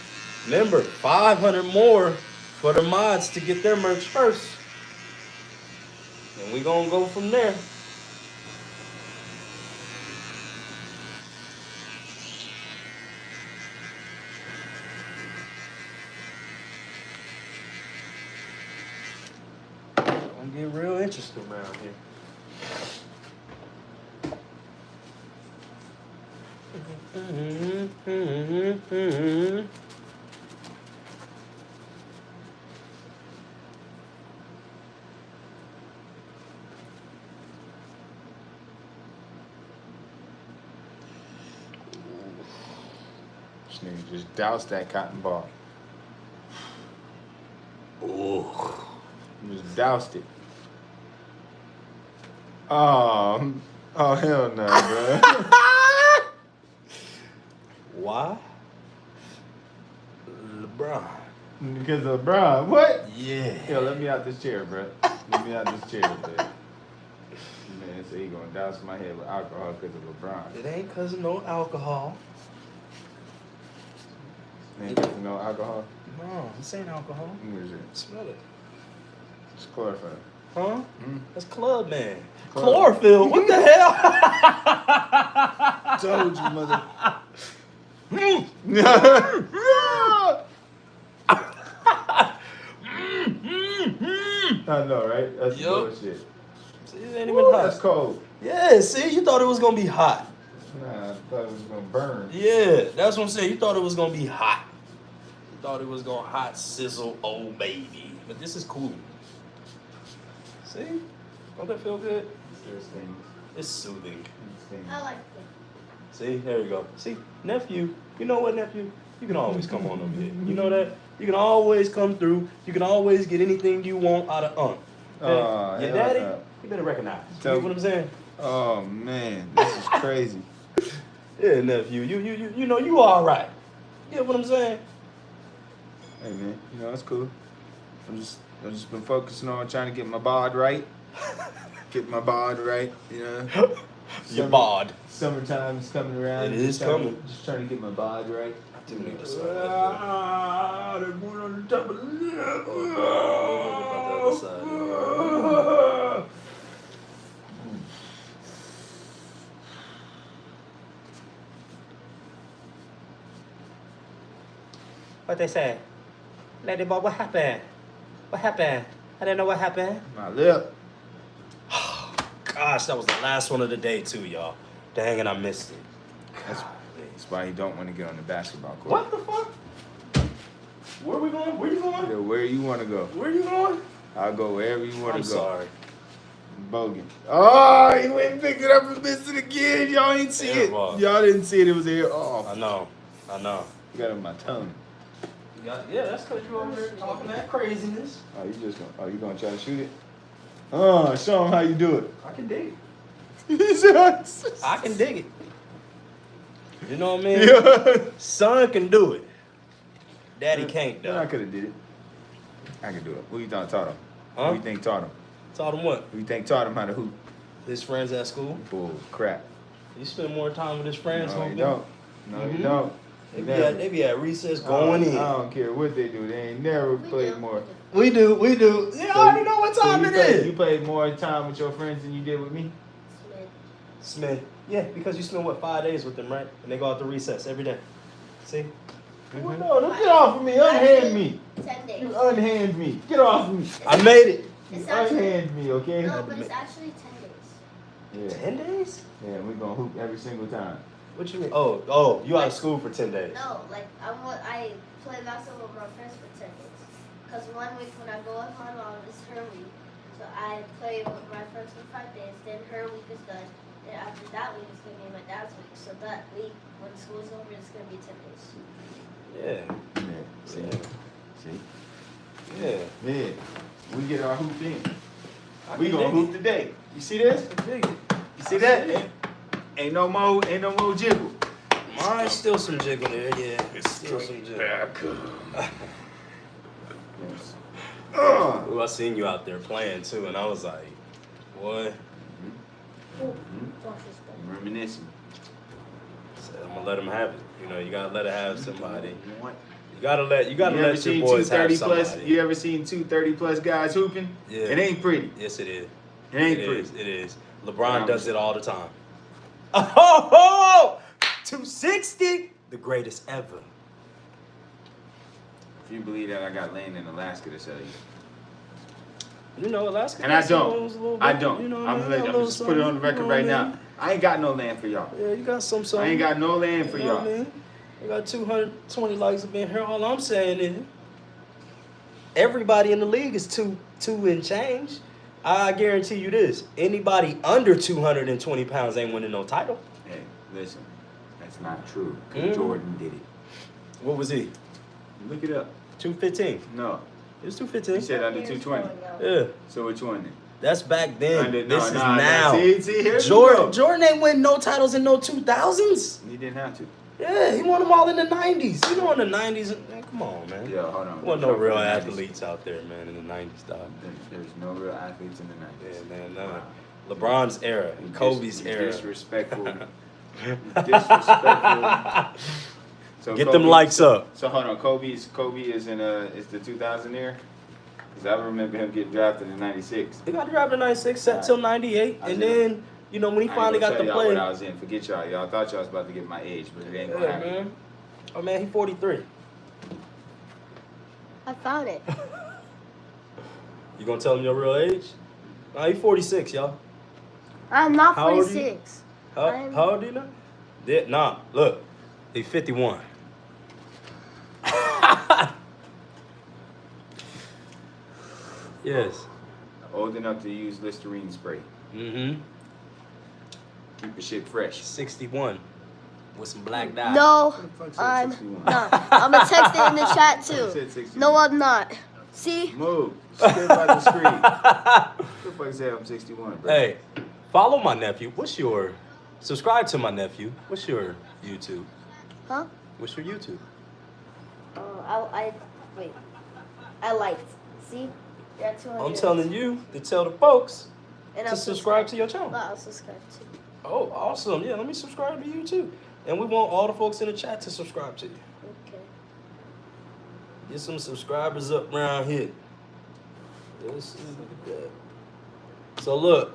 Remember, 500 more for the mods to get their merch first. And we're gonna go from there. Gonna get real interesting around here. This nigga just doused that cotton ball. Ooh. Just doused it. Oh hell no, bro. Why? LeBron. Because of LeBron. What? Yeah. Yo, let me out this chair, bro. Let me out this chair, bro. Man, so he gonna douse my head with alcohol because of LeBron. It ain't cause of no alcohol. Ain't because of no alcohol? No, this ain't alcohol. What is it? Smell it. It's chlorophyll. Huh? That's Club Man. Club. Chlorophyll. What the hell? Told you, mother. I know, right? That's Yup. bullshit. See, it ain't even Woo, hot. that's cold. Yeah, see, you thought it was gonna be hot. Nah, I thought it was gonna burn. Yeah, that's what I'm saying. You thought it was gonna be hot. You thought it was gonna hot sizzle, oh baby. But this is cool. See? Don't that feel good? There's things. It's soothing. I like it. See, there we go. See, nephew, you know what, nephew? You can always come on over here. You know that? You can always come through. You can always get anything you want out of Okay? Your hell daddy, no. you better recognize. You Tell know what I'm saying? Oh man, this is crazy. Yeah, nephew, you know you all right. You know what I'm saying? Hey man, you know that's cool. I've just been focusing on trying to get my bod right. Get my bod right, you know. Your bod. Summertime is coming around. It is coming. Just trying to get my bod right. I do need to start. They're going on the top of the lip. What they say? Lady Bob, what happened? What happened? I didn't know what happened. My lip. Gosh, that was the last one of the day too, y'all. Dang, and I missed it. That's why you don't want to get on the basketball court. What the fuck? Where we going? Where you going? Yeah, where you want to go? Where you going? I'll go wherever you want to I'm go. sorry. Bogan. Oh, he went and picked it up and missed it again. Y'all ain't see it. Airball. Y'all didn't see it. It was here. Oh, I know. you got it on my tongue. Yeah, that's because you over there talking that craziness. Oh, you gonna try to shoot it? Oh, show him how you do it. I can dig it. I can dig it. You know what I mean? Yeah. Son can do it. Daddy can't Then I though. could have did it. I can do it. Who you thought taught him? Huh? Who you think taught him? Taught him what? Who you think taught him how to hoop? His friends at school. Bull crap. You spend more time with his friends. No, you homie. don't. No, you don't. They be at recess going in. I don't care what they do. They ain't never played more. We do. You already know what time it is. You played more time with your friends than you did with me? Smith. Yeah, because you spend, 5 days with them, right? And they go out to recess every day. See? Well, no, don't get off of me. Unhand me. 10 days. You unhand me. Get off of me. I made it. You It's actually, unhand me, okay? no, but it's actually 10 days. Yeah. 10 days? Yeah, we're gonna hoop every single time. What you mean? Oh, you out of school for 10 days. No, like I play basketball with my friends for 10 days. Cause 1 week when I go with my mom, it's her week. So I play with my friends for 5 days. Then her week is done. Then after that week, it's gonna be my dad's week. So that week, when school's over, it's gonna be 10 days. Yeah. Yeah. See? Yeah. See? Yeah. Yeah. We get our hoop in. I We can gonna dig hoop today. You see this? it. Dig it. You see that? Ain't no more jiggle. Mine's still some jiggle there, yeah. It's still some jiggle. Ooh, I seen you out there playing too, and I was like, boy, Reminiscing. said, I'm gonna let him have it. You know, you gotta let it have somebody. What? You gotta let You ever your seen boys two have 30 somebody. plus? You ever seen 230+ guys hooping? Yeah. It ain't pretty. Yes, it is. It ain't It pretty. is. It is. LeBron does it all the time. Oh, 260, the greatest ever. If you believe that, I got land in Alaska to sell you. You know, Alaska. And I got some don't. moves a little I bit, don't. You know, I'm just put it on the record right now. I ain't got no land for y'all. Yeah, you got some. I ain't got no land for You know what I y'all. mean? I got 220 likes up in here. All I'm saying is, everybody in the league is two and change. I guarantee you this: anybody under 220 pounds ain't winning no title. Hey, listen, that's not true. 'Cause Mm. Jordan did it. What was he? Look it up. 215. No, It was he 215. said under 220. Yeah, So which one then? that's back then. This is nah, now. See, here we go. Jordan ain't win no titles in no 2000s. He didn't have to. Yeah, he won them all in the 90s. You know, in the 90s, man, come on, man. Yeah, hold on. There wasn't no real athletes out there, man, in the 90s, dog. There's no real athletes in the 90s. Yeah, man, no. LeBron's era, Kobe's era. Disrespectful. Disrespectful. So Get them likes up. So hold on, Kobe is is the 2000 era? Because I remember him getting drafted in '96. He got drafted in 96, set till 98, I and just- then, you know, when he finally got to play. What I was in. Forget y'all. Y'all thought y'all was about to get my age, but it ain't gonna Yeah, happen. man. Oh, man, he 43. I found it. You gonna tell him your real age? Nah, he 46, y'all. I'm not How old are you? 46. How old are you now? Yeah, nah, look, he 51. Yes. Old enough to use Listerine spray. Mm-hmm. Keep the shit fresh. 61 with some black dye. No, Who the fuck said I'm 61? not. I'm gonna text it in the chat Who too. said 61? No, I'm not. See? Move. Skip by the screen. Who the fuck said I'm 61, bro? Hey, follow my nephew. Subscribe to my nephew. What's your YouTube? Huh? What's your YouTube? Wait. I liked. See? You're at 200. I'm telling you to tell the folks And to I'll subscribe to your channel. I'll subscribe too. Oh, awesome. Yeah, let me subscribe to you too. And we want all the folks in the chat to subscribe to you. Okay. Get some subscribers up around here. Let's see, look at that. So look,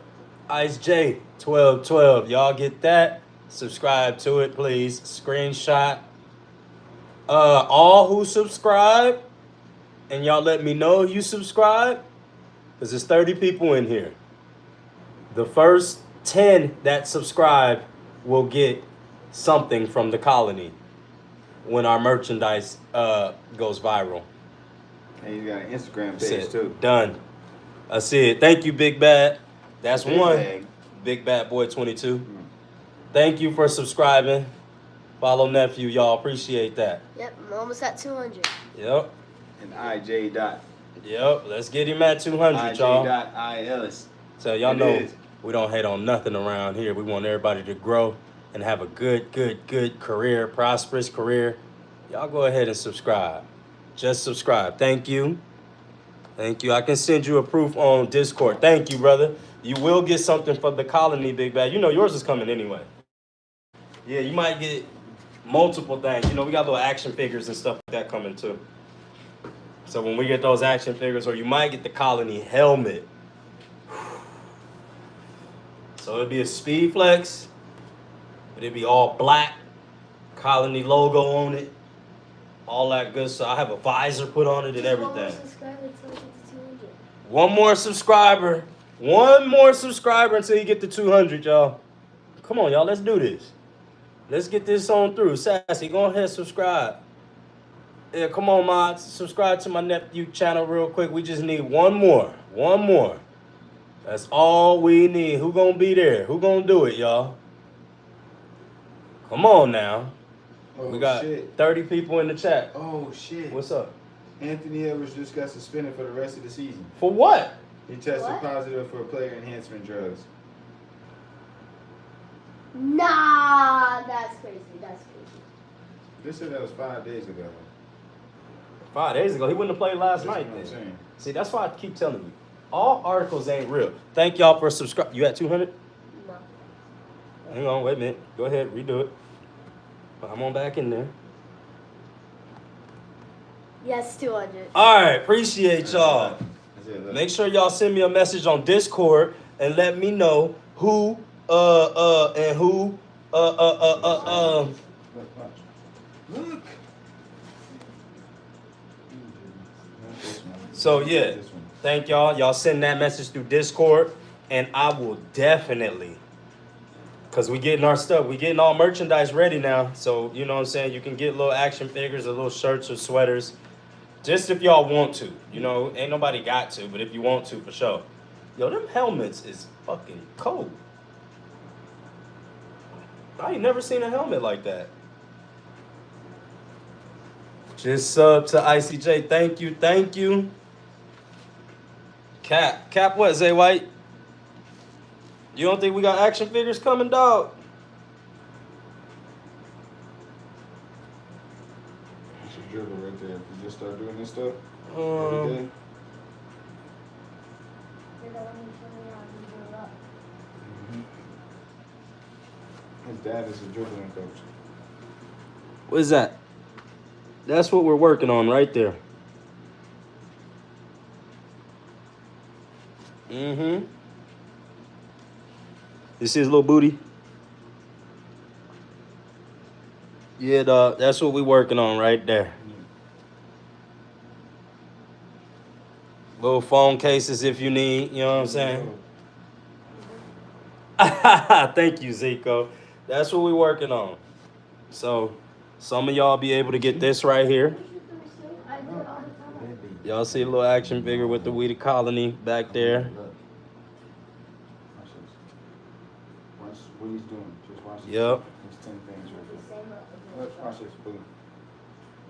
Ice J 1212. Y'all get that? Subscribe to it, please. Screenshot. All who subscribe, and y'all let me know you subscribe, because there's 30 people in here. The first 10 that subscribe will get something from the colony when our merchandise goes viral. And he's got an Instagram That's page it. too. Done. I see it. Thank you, Big Bad. That's Big one. Bag. Big Bad Boy 22. Thank you for subscribing. Follow nephew, y'all. Appreciate that. Yep, I'm almost at 200. Yep. And IJ dot. Yep. Let's get him at 200, IJ y'all. dot ILS. So y'all It know is. we don't hate on nothing around here. We want everybody to grow and have a good career, prosperous career. Y'all go ahead and subscribe. Just subscribe. Thank you. Thank you. I can send you a proof on Discord. Thank you, brother. You will get something for the colony, Big Bad. You know yours is coming anyway. Yeah, you might get multiple things. You know, we got little action figures and stuff like that coming too. So when we get those action figures, or you might get the colony helmet. So it'd be a speed flex, but it'd be all black, colony logo on it, all that good stuff. I have a visor put on it and everything. One more subscriber. One more subscriber until you get to 200, y'all. Come on, y'all. Let's do this. Let's get this on through. Sassy, go ahead and subscribe. Yeah, come on, mods. Subscribe to my nephew channel real quick. We just need one more. One more. That's all we need. Who gonna be there? Who gonna do it, y'all? Come on now. Oh, We got shit. 30 people in the chat. Oh shit. What's up? Anthony Edwards just got suspended for the rest of the season. For what? He tested What? positive for player enhancement drugs. Nah, that's crazy. That's crazy. They said that was 5 days ago. 5 days ago. He wouldn't have played last That's night what I'm then. saying. See, that's why I keep telling you. All articles ain't real. Thank y'all for subscribing. You at 200? No. Hang on, wait a minute. Go ahead, redo it. I'm on back in there. Yes, 200. All right, appreciate y'all. That's it, look. Make sure y'all send me a message on Discord and let me know who and who Look, watch. Look. Not this one. So yeah, This one. thank y'all. Y'all send that message through Discord, and I will definitely, cause we getting our stuff, we getting all merchandise ready now. So you know what I'm saying. You can get little action figures or little shirts or sweaters, just if y'all want to. You know, ain't nobody got to, but if you want to, for sure. Yo, them helmets is fucking cold. I ain't never seen a helmet like that. Just sub to ICJ. Thank you, thank you. Cap what, Zay White? You don't think we got action figures coming, dog? That's a dribble right there. If you just start doing this stuff every day. His dad is a dribbling coach. What is that? That's what we're working on right there. Mm-hmm. You see his little booty? Yeah, dog. That's what we're working on right there. Little phone cases if you need. You know what I'm saying? Thank you, Zico. That's what we're working on. So, some of y'all be able to get this right here. I do it all the time. Y'all see a little action figure with the Weedy Colony back there. Look. Watch this. Watch what he's doing. Just watch this. Yep. There's 10 things right there. Look, watch this. Boom.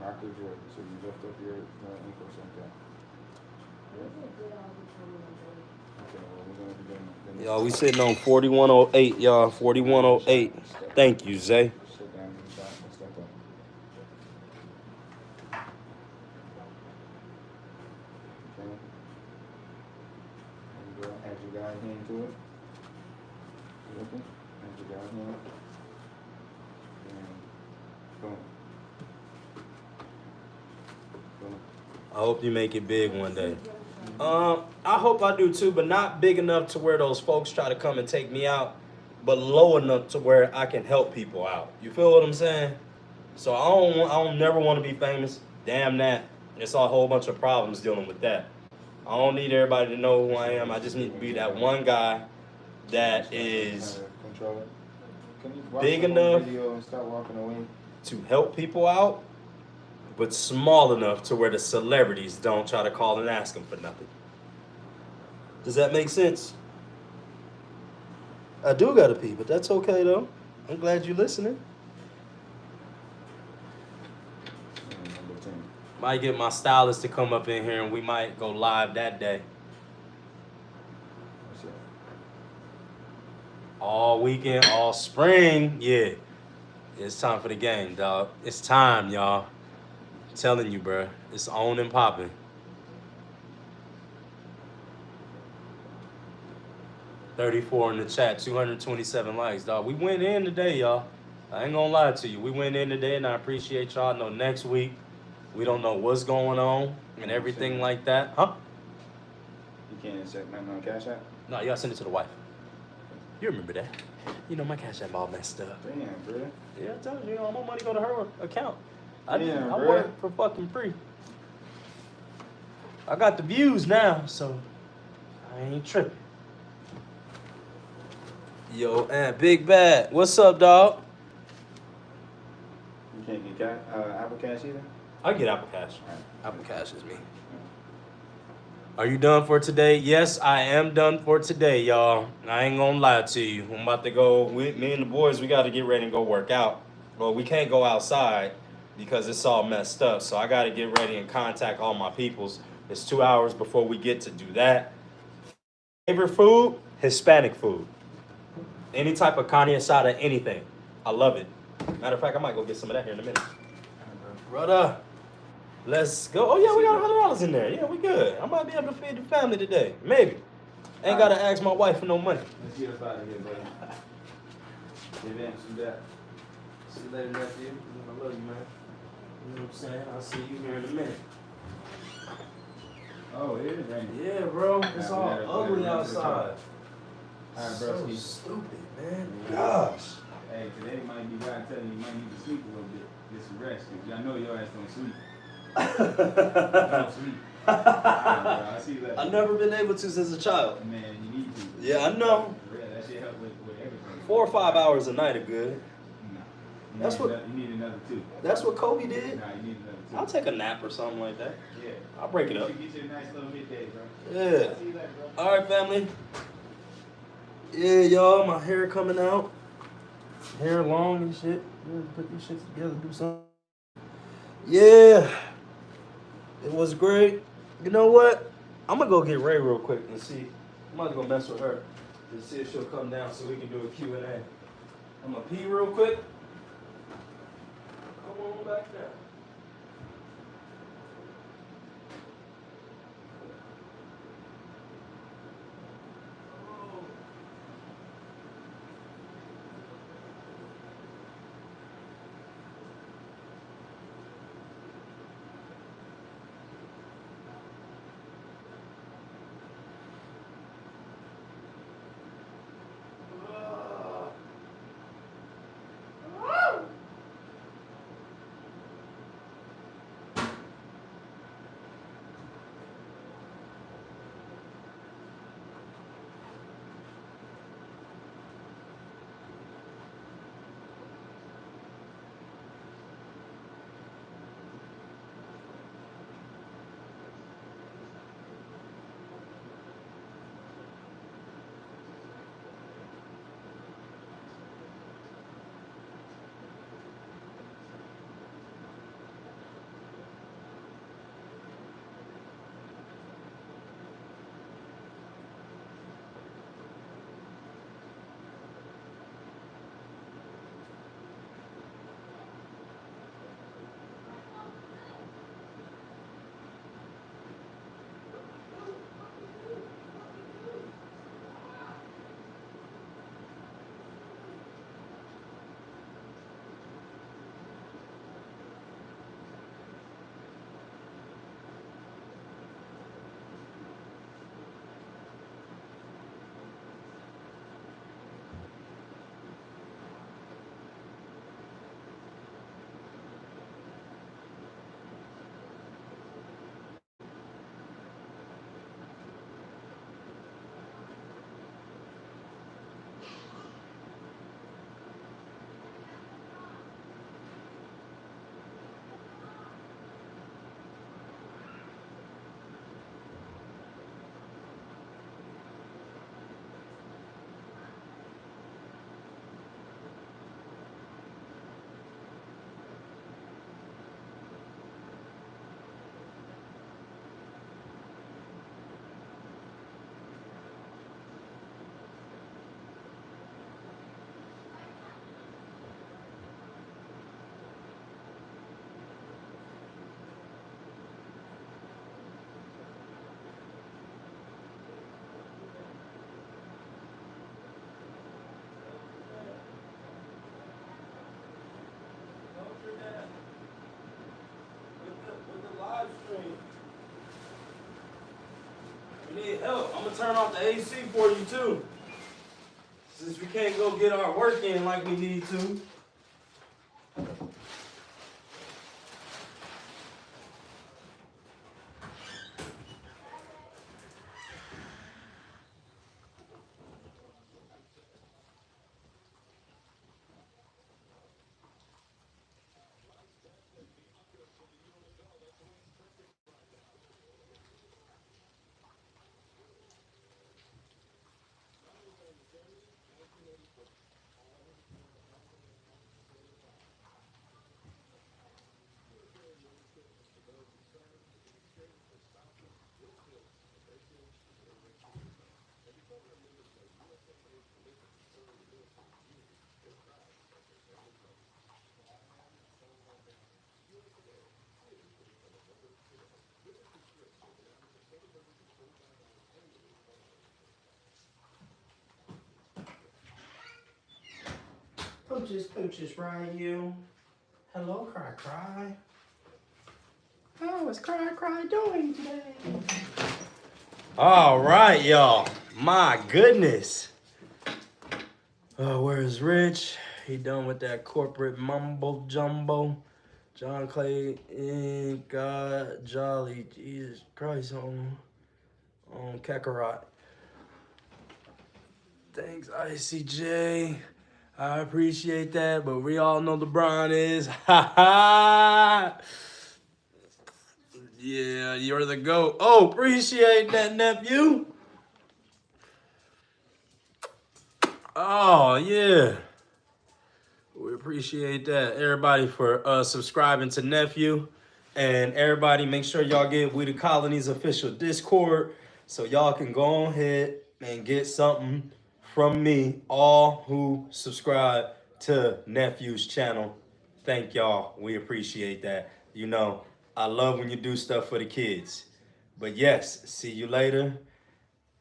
Rock your dribble. So you lift up your ankles like that. Yep. Okay, well, we're going to be doing it. Y'all, we sitting on 4108, y'all. 4108. Thank you, Zay. Sit down and stop and step up. Okay. There you go. Add your guide hand to it. You looking? Add your guide hand. And boom. Boom. I hope you make it big one day. I hope I do too, but not big enough to where those folks try to come and take me out, but low enough to where I can help people out. You feel what I'm saying? So I don't never want to be famous. Damn that. It's a whole bunch of problems dealing with that. I don't need everybody to know who I am. I just need to be that one guy that is Control it. Can you watch big the whole enough video and start walking away? to help people out, but small enough to where the celebrities don't try to call and ask them for nothing. Does that make sense? I do gotta pee, but that's okay though. I'm glad you're listening. Number 10. Might get my stylist to come up in here and we might go live that day. What's up? All weekend, all spring. Yeah. It's time for the game, dog. It's time, y'all. I'm telling you, bruh. It's on and popping. $34 in the chat, 227 likes, dog. We went in today, y'all. I ain't gonna lie to you. We went in today, and I appreciate y'all. I know next week we don't know what's going on and everything like that. Huh? You can't accept nothing on Cash App? No, you gotta send it to the wife. You remember that? You know my Cash App all messed up. Damn, bro. Yeah, I told you, all my money go to her account. I Bro. work for fucking free. I got the views now, so I ain't tripping. Yo, and Big Bad, what's up, dog? You can't get Apple Cash either? I get Apple Cash. Apple Cash is me. Are you done for today? Yes, I am done for today, y'all. I ain't gonna lie to you. I'm about to go, me and the boys, we gotta get ready and go work out. Well, we can't go outside because it's all messed up. So I gotta get ready and contact all my peoples. It's 2 hours before we get to do that. Favorite food? Hispanic food. Any type of carne asada, anything. I love it. Matter of fact, I might go get some of that here in a minute. Brother, let's go. Oh, yeah, we got $100 in there. Yeah, we good. I might be able to feed the family today. Maybe. Ain't got to ask my wife for no money. Let's get us out of here, buddy. Give in some that. See you later, nephew. I love you, man. You know what I'm saying? I'll see you here in a minute. Oh, it is raining. Yeah, bro. It's all we gotta ugly run to the car. outside. All right, So bro. stupid, man. Gosh. Hey, today might be God telling you might need to sleep a little bit. Get some rest. Cause I know your ass don't sleep. Don't sleep. All right, bro. I'll see you later. I've never been able to since a child. Man, you need to. Yeah, I know. For real, that shit help with everything. 4 or 5 hours a night are good. Nah. That's what- You need another 2. That's what Kobe did. Nah, you need another 2. I'll take a nap or something like that. Yeah. I'll break it up. You get you a nice little midday, bro. Yeah. I'll see you later, bro. All right, family. Yeah, y'all, my hair coming out. Hair long and shit. Yeah, put these shits together, do something. Yeah. It was great. You know what? I'm gonna go get Ray real quick and see. I'm about to go mess with her and see if she'll come down so we can do a Q&A. I'm gonna pee real quick. Come on back down. You need help? I'm gonna turn off the AC for you too. Since we can't go get our work in like we need to. Pooches, right, you? Hello, Cry. How is Cry doing today? All right, y'all. My goodness. Where's Rich? He done with that corporate mumbo jumbo. John Clay, God, Jolly, Jesus Christ, on Kakarot. Thanks, ICJ. I appreciate that, but we all know LeBron is. Ha ha! Yeah, you're the GOAT. Oh, appreciate that, nephew. Oh, yeah. We appreciate that. Everybody for subscribing to Nephew. And everybody, make sure y'all get We the Colony's official Discord so y'all can go ahead and get something from me, all who subscribe to Nephew's channel. Thank y'all. We appreciate that. You know, I love when you do stuff for the kids. But yes, see you later.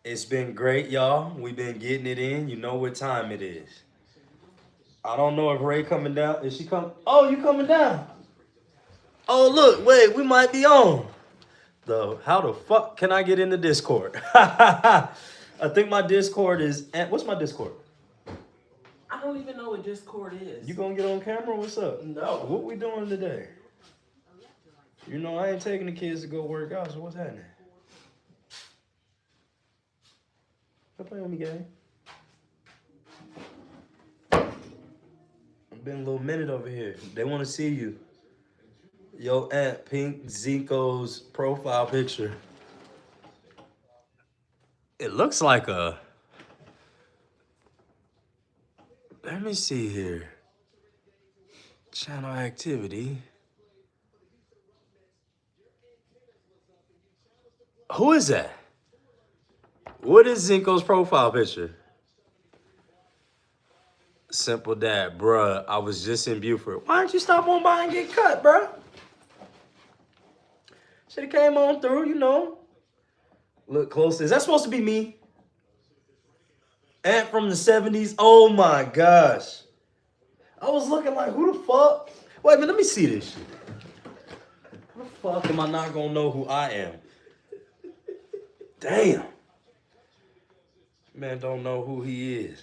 It's been great, y'all. We've been getting it in. You know what time it is. I don't know if Ray coming down. Is she coming? Oh, you coming down? Oh, look, wait, we might be on. How the fuck can I get in the Discord? I think my Discord is, what's my Discord? I don't even know what Discord is. You gonna get on camera? What's up? No. What we doing today? You know, I ain't taking the kids to go work out, so what's happening? Don't play with me, gang. Been a little minute over here. They want to see you. Yo, Aunt Pink Zico's profile picture. It looks like a... Let me see here. Channel activity. Who is that? What is Zinco's profile picture? Simple Dad, bruh. I was just in Buford. Why don't you stop on by and get cut, bruh? Should've came on through, you know. Look closer. Is that supposed to be me? Aunt from the 70s? Oh my gosh. I was looking like, who the fuck? Wait a minute, let me see this shit. How the fuck am I not gonna know who I am? Damn. Man don't know who he is.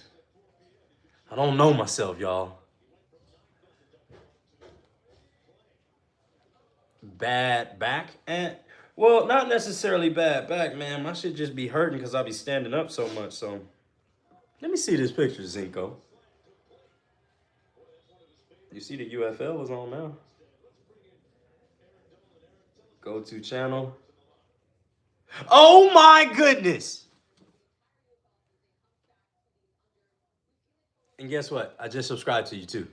I don't know myself, y'all. Bad back? Well, not necessarily bad back, man. My shit just be hurting because I be standing up so much, so. Let me see this picture, Zinco. You see the UFL is on now. Go to channel. Oh my goodness! And guess what? I just subscribed to you too.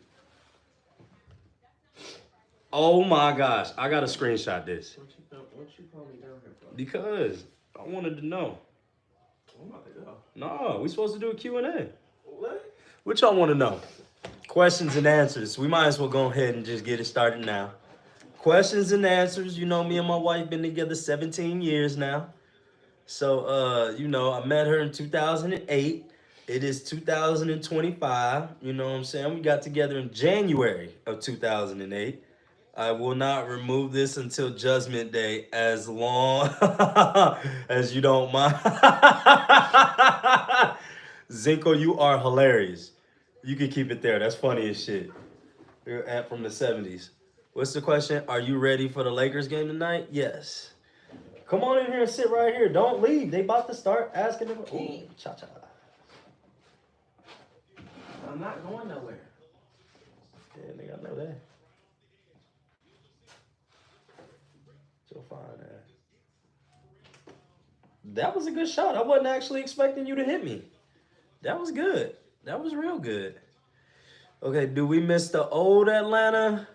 Oh my gosh, I gotta screenshot this. What you call me down here for? Because I wanted to know. I'm about to go. No, we supposed to do a Q&A. What? What y'all want to know? Questions and answers. We might as well go ahead and just get it started now. Questions and answers. You know, me and my wife been together 17 years now. So, you know, I met her in 2008. It is 2025. You know what I'm saying? We got together in January of 2008. I will not remove this until Judgment Day as long as you don't mind. Zinko, you are hilarious. You can keep it there. That's funny as shit. You're at from the 70s. What's the question? Are you ready for the Lakers game tonight? Yes. Come on in here and sit right here. Don't leave. They about to start asking them. Ooh, cha-cha. I'm not going nowhere. Yeah, nigga, I know that. So fine, man. That was a good shot. I wasn't actually expecting you to hit me. That was good. That was real good. Okay, do we miss the old Atlanta?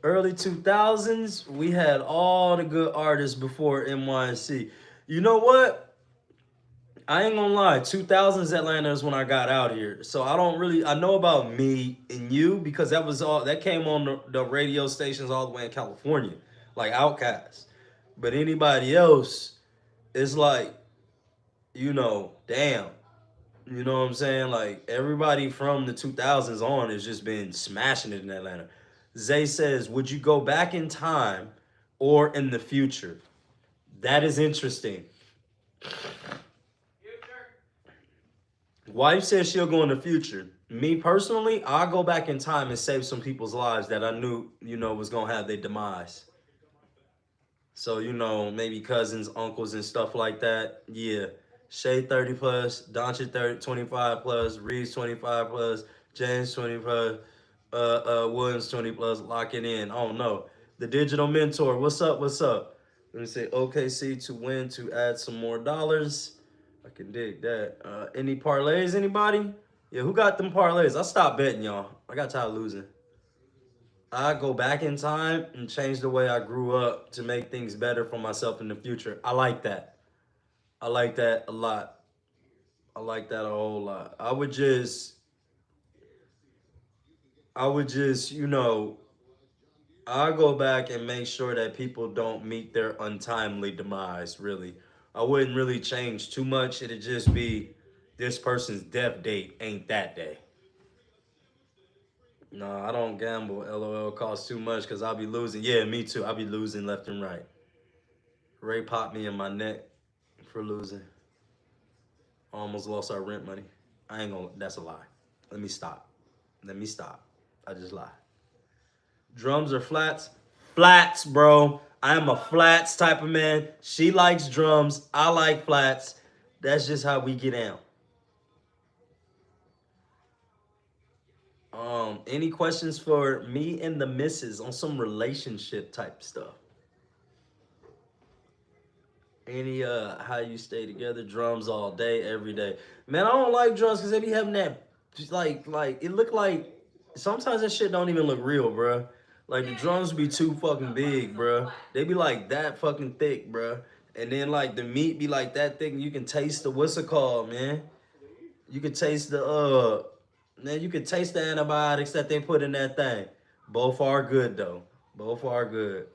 Early 2000s, we had all the good artists before NYC. You know what? I ain't gonna lie. 2000s Atlanta is when I got out here. So I don't really, I know about Me and You because that was all, that came on the radio stations all the way in California, like Outkast. But anybody else, it's like, you know, damn. You know what I'm saying? Like everybody from the 2000s on has just been smashing it in Atlanta. Zay says, would you go back in time or in the future? That is interesting. Wife says she'll go in the future. Me personally, I'll go back in time and save some people's lives that I knew, you know, was going to have their demise. So, you know, maybe cousins, uncles, and stuff like that. Yeah. Shay 30 plus, Doncha 30, 25 plus, Reeves 25 plus, James 20 plus, Williams 20 plus, lock it in. Oh no. The digital mentor, what's up? What's up? Let me say OKC to win to add some more dollars. I can dig that. Any parlays, anybody? Yeah, who got them parlays? I stopped betting, y'all. I got tired of losing. I go back in time and change the way I grew up to make things better for myself in the future. I like that. I like that a lot. I like that a whole lot. I would just, you know, I go back and make sure that people don't meet their untimely demise, really. I wouldn't really change too much. It'd just be this person's death date ain't that day. No, I don't gamble. LOL costs too much because I'll be losing. Yeah, me too. I'll be losing left and right. Ray popped me in my neck for losing. Almost lost our rent money. I ain't gonna, that's a lie. Let me stop. I just lied. Drums or flats? Flats, bro. I am a flats type of man. She likes drums. I like flats. That's just how we get down. Any questions for me and the missus on some relationship type stuff? Any how you stay together? Drums all day, every day. Man, I don't like drums because they be having that like it look like sometimes that shit don't even look real, bruh. Like the drums be too fucking big, bruh. They be like that fucking thick, bruh. And then like the meat be like that thick and you can taste the what's it called, man? You can taste the man, you can taste the antibiotics that they put in that thing. Both are good though. Both are good.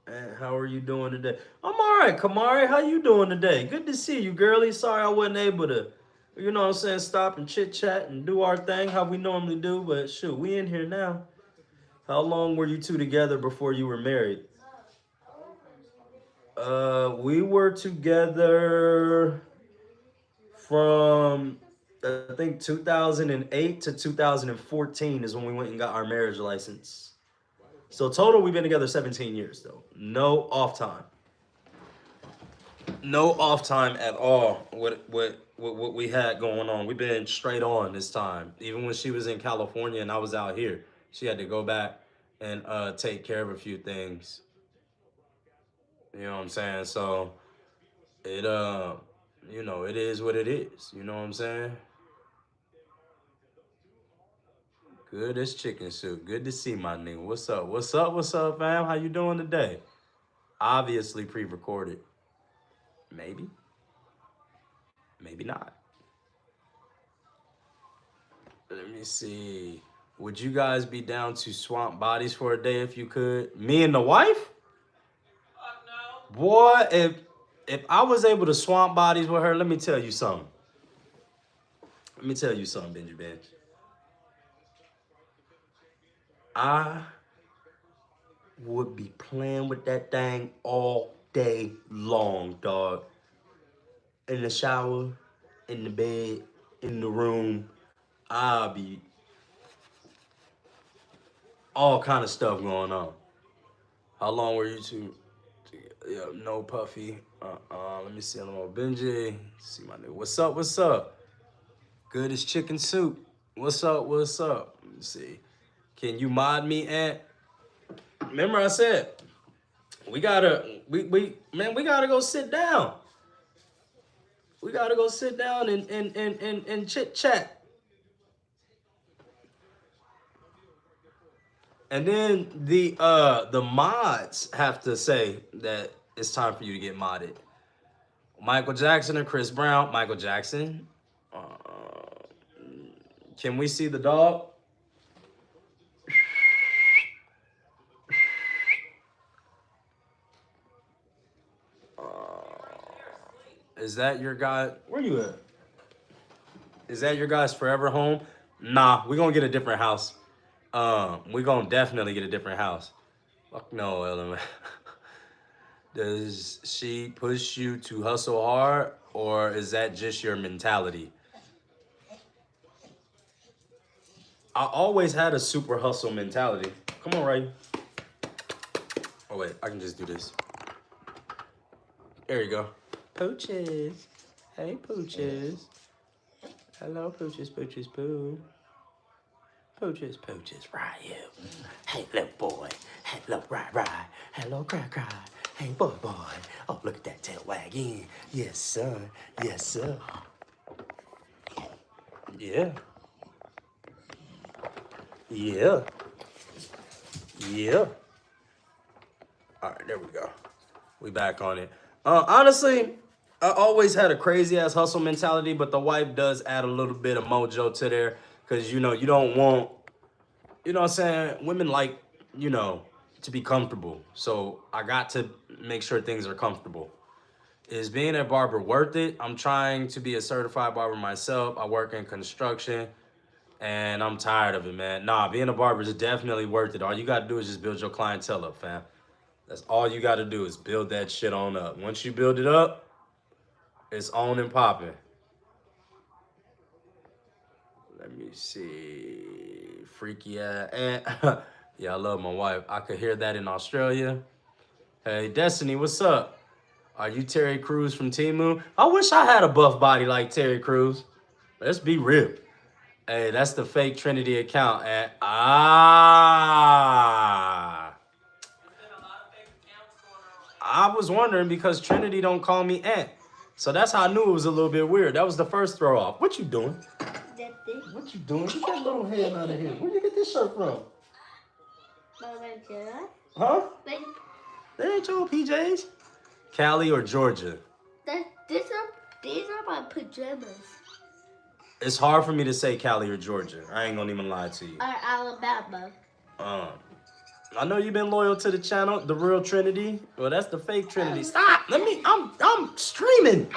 And how are you doing today? I'm all right, Kamari. How you doing today? Good to see you, girlie. Sorry I wasn't able to, you know what I'm saying, stop and chit-chat and do our thing how we normally do. But shoot, we in here now. How long were you two together before you were married? We were together from, I think, 2008 to 2014 is when we went and got our marriage license. So total, we've been together 17 years, though. No off time. No off time at all. What we had going on. We've been straight on this time. Even when she was in California and I was out here, she had to go back and take care of a few things. You know what I'm saying? So it you know, it is what it is. You know what I'm saying? Good as chicken soup. Good to see my nigga. What's up? What's up? What's up, fam? How you doing today? Obviously pre-recorded. Maybe. Maybe not. Let me see. Would you guys be down to swamp bodies for a day if you could? Me and the wife? No. Boy, if I was able to swamp bodies with her, let me tell you something. Benji Bench. I would be playing with that thing all day long, dog. In the shower, in the bed, in the room. I'll be all kind of stuff going on. How long were you two? Yeah, no Puffy. Let me see a little Benji. See my nigga. What's up? What's up? Good as chicken soup. What's up? What's up? Let me see. Can you mod me, Ant? Remember I said we gotta go sit down. We gotta go sit down and chit chat. And then the mods have to say that it's time for you to get modded. Michael Jackson and Chris Brown. Michael Jackson. Can we see the dog? Is that your guy? Where you at? Is that your guy's forever home? Nah, we're gonna get a different house. We're gonna definitely get a different house. Fuck no, Ellen. Does she push you to hustle hard, or is that just your mentality? I always had a super hustle mentality. Come on, Ray. Oh wait, I can just do this. There you go. Pooches. Hey, Pooches. Hello, Pooches, Pooches, Poo. Pooches, Pooches, right you. Hey, little boy. Hello, right. Hello, cry. Hey, boy. Oh, look at that tail wagging. Yes, sir. Yes, sir. Yeah. All right, there we go. We back on it. Honestly, I always had a crazy ass hustle mentality, but the wife does add a little bit of mojo to there. Cause you don't want, what I'm saying? Women like, to be comfortable. So I got to make sure things are comfortable. Is being a barber worth it? I'm trying to be a certified barber myself. I work in construction and I'm tired of it, man. Nah, being a barber is definitely worth it. All you got to do is just build your clientele up, fam. That's all you got to do is build that shit on up. Once you build it up, it's on and popping. Let me see. Freaky ass. And yeah, I love my wife. I could hear that in Australia. Hey, Destiny, what's up? Are you Terry Crews from Temu? I wish I had a buff body like Terry Crews. Let's be real. Hey, that's the fake Trinity account. And I was wondering because Trinity don't call me Ant. So that's how I knew it was a little bit weird. That was the first throw off. What you doing? What you doing? Get that little head out of here. Where'd you get this shirt from? Huh? That ain't your PJs. Cali or Georgia? These are my pajamas. It's hard for me to say Cali or Georgia. I ain't gonna even lie to you. Or Alabama. I know you've been loyal to the channel, the real Trinity. Well, that's the fake Trinity. Stop! I'm streaming.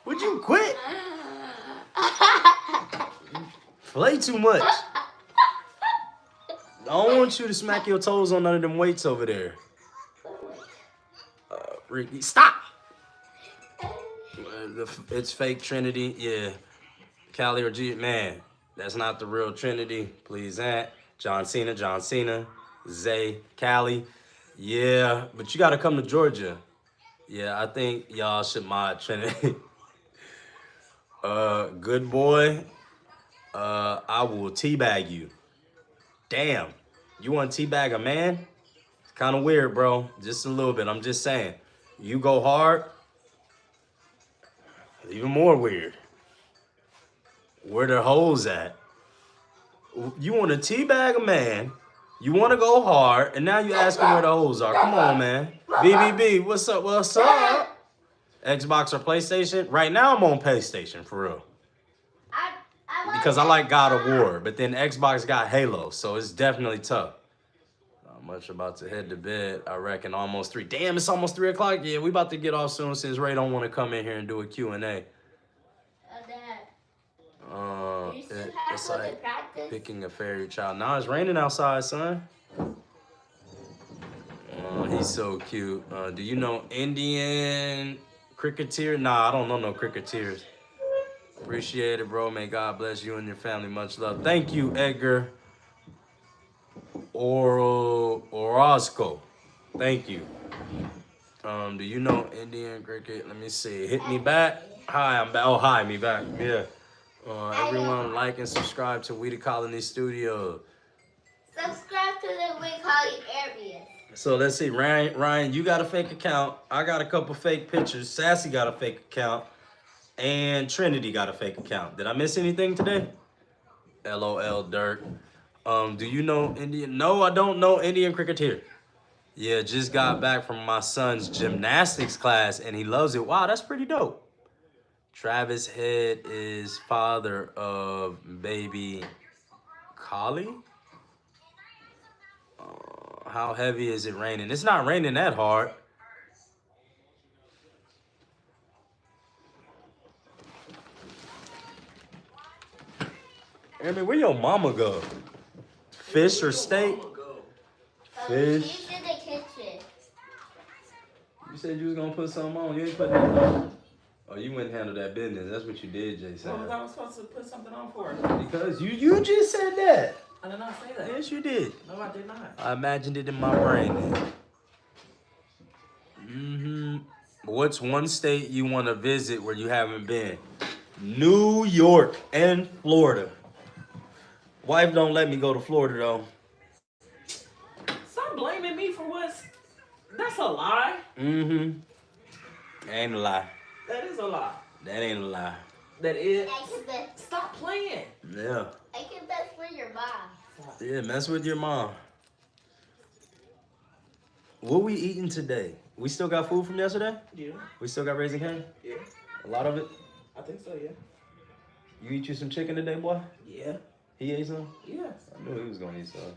Would you quit? Play too much. I don't want you to smack your toes on none of them weights over there. Ricky, stop! It's fake Trinity, yeah. Cali or G, man, that's not the real Trinity. Please, Aunt. John Cena. Zay, Cali. Yeah, but you gotta come to Georgia. Yeah, I think y'all should mod Trinity. Good boy. I will teabag you. Damn, you want to teabag a man? It's kind of weird, bro. Just a little bit. I'm just saying. You go hard. Even more weird. Where the hoes at? You want to teabag a man. You want to go hard, and now you asking where the hoes are. Come on, man. BBB, what's up? What's up? Xbox or PlayStation? Right now, I'm on PlayStation, for real. Because I like God of War, but then Xbox got Halo, so it's definitely tough. Not much about to head to bed. I reckon almost 3. Damn, it's almost 3 o'clock. Yeah, we about to get off soon since Ray don't want to come in here and do a Q&A. It's like picking a fairy child. Nah, it's raining outside, son. Oh, he's so cute. Do you know Indian cricketer? Nah, I don't know no cricketers. Appreciate it, bro. May God bless you and your family. Much love. Thank you, Edgar Orozco. Thank you. Do you know Indian cricket? Let me see. Hit me back. Hi, I'm back. Oh, hi, me back. Yeah. Everyone like and subscribe to We the Colony Studio. Subscribe to the We Colony area. So let's see. Ryan, you got a fake account. I got a couple fake pictures. Sassy got a fake account. And Trinity got a fake account. Did I miss anything today? LOL Dirk. Do you know Indian? No, I don't know Indian cricketer. Yeah, just got back from my son's gymnastics class and he loves it. Wow, that's pretty dope. Travis Head is father of baby Collie. How heavy is it raining? It's not raining that hard. I mean, where your mama go? Fish or steak? Fish. She's in the kitchen. You said you was gonna put something on. You ain't putting nothing on. Oh, you went and handle that business. That's what you did, Jason. What was I supposed to put something on for? Because you just said that. I did not say that. Yes, you did. No, I did not. I imagined it in my brain then. What's one state you want to visit where you haven't been? New York and Florida. Wife don't let me go to Florida though. Stop blaming me for what's... That's a lie. Ain't a lie. That is a lie. That ain't a lie. That is... Stop playing. Yeah. I can mess with your mom. Yeah, mess with your mom. What we eating today? We still got food from yesterday? Yeah. We still got Raising Cane? Yeah. A lot of it? I think so, yeah. You eat you some chicken today, boy? Yeah. He ate some? Yeah. I knew he was gonna eat some.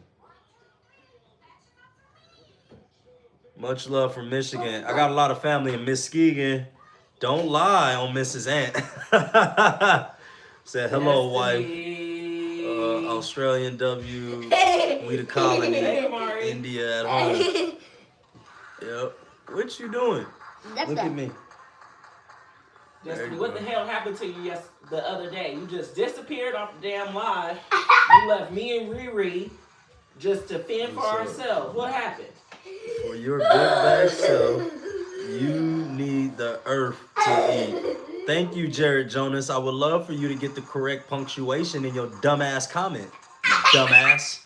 Much love from Michigan. I got a lot of family in Muskegon. Don't lie on Mrs. Ant. Said hello, wife. Australian W. We the colony. India at home. Yep. What you doing? Look at me. Destiny, what the hell happened to you the other day? You just disappeared off the damn live. You left me and Riri just to fend for ourselves. What happened? For your good back self, you need the earth to eat. Thank you, Jared Jonas. I would love for you to get the correct punctuation in your dumbass comment. Dumbass.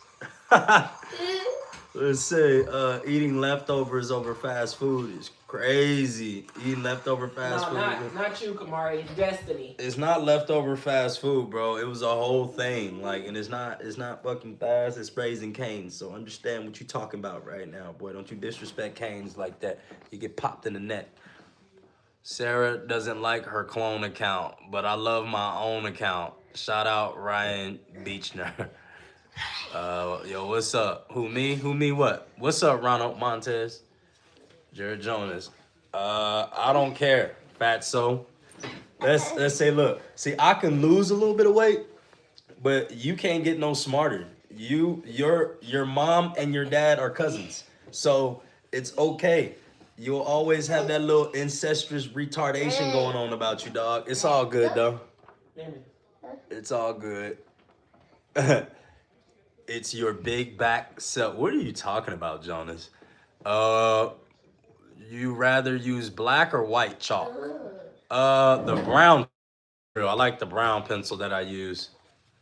Let's say eating leftovers over fast food is crazy. Eating leftover fast food. Not you, Kamari. Destiny. It's not leftover fast food, bro. It was a whole thing. Like, and it's not fucking fast. It's Raising Cane's. So understand what you talking about right now, boy. Don't you disrespect Cane's like that. You get popped in the neck. Sarah doesn't like her clone account, but I love my own account. Shout out Ryan Beechner. Yo, what's up? Who me? Who me what? What's up, Ronald Montez? Jared Jonas. I don't care, fatso. Let's say, look. See, I can lose a little bit of weight, but you can't get no smarter. Your mom and your dad are cousins. So it's okay. You'll always have that little incestuous retardation going on about you, dog. It's all good, though. It's all good. It's your big back self. What are you talking about, Jonas? You rather use black or white chalk? The brown. I like the brown pencil that I use.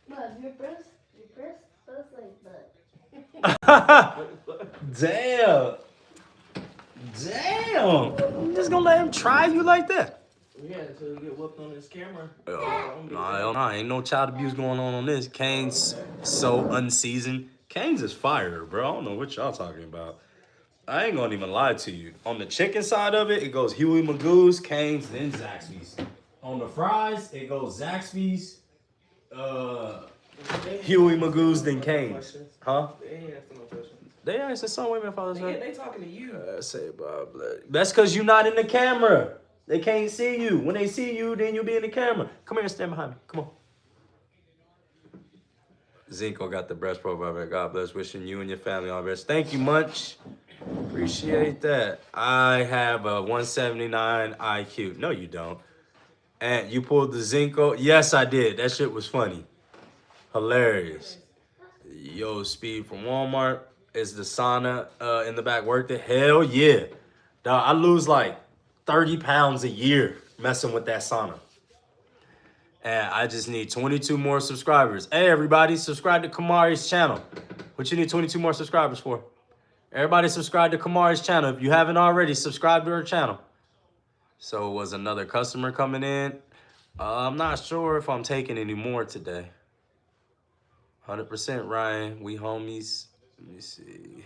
Mom, your breast smells like butt. Damn. I'm just gonna let him try you like that. Yeah, until you get whooped on this camera. No, ain't no child abuse going on this. Cane's so unseasoned. Cane's is fire, bro. I don't know what y'all talking about. I ain't gonna even lie to you. On the chicken side of it, it goes Huey Magoo's, Cane's, then Zaxby's. On the fries, it goes Zaxby's, Huey Magoo's, then Cane's. Huh? They ain't asking no questions. They asked some women father's Yeah, they talking to you. Say Bob. That's because you're not in the camera. They can't see you. When they see you, then you'll be in the camera. Come here and stand behind me. Come on. Zinko got the breast profile. God bless. Wishing you and your family all the best. Thank you, Munch. Appreciate that. I have a 179 IQ. No, you don't. And you pulled the Zinco? Yes, I did. That shit was funny. Hilarious. Yo, Speed from Walmart. Is the sauna in the back worth it? Hell yeah. Dog, I lose like 30 pounds a year messing with that sauna. And I just need 22 more subscribers. Hey, everybody, subscribe to Kamari's channel. What you need 22 more subscribers for? Everybody subscribe to Kamari's channel. If you haven't already, subscribe to her channel. So was another customer coming in? I'm not sure if I'm taking any more today. 100% Ryan, we homies. Let me see.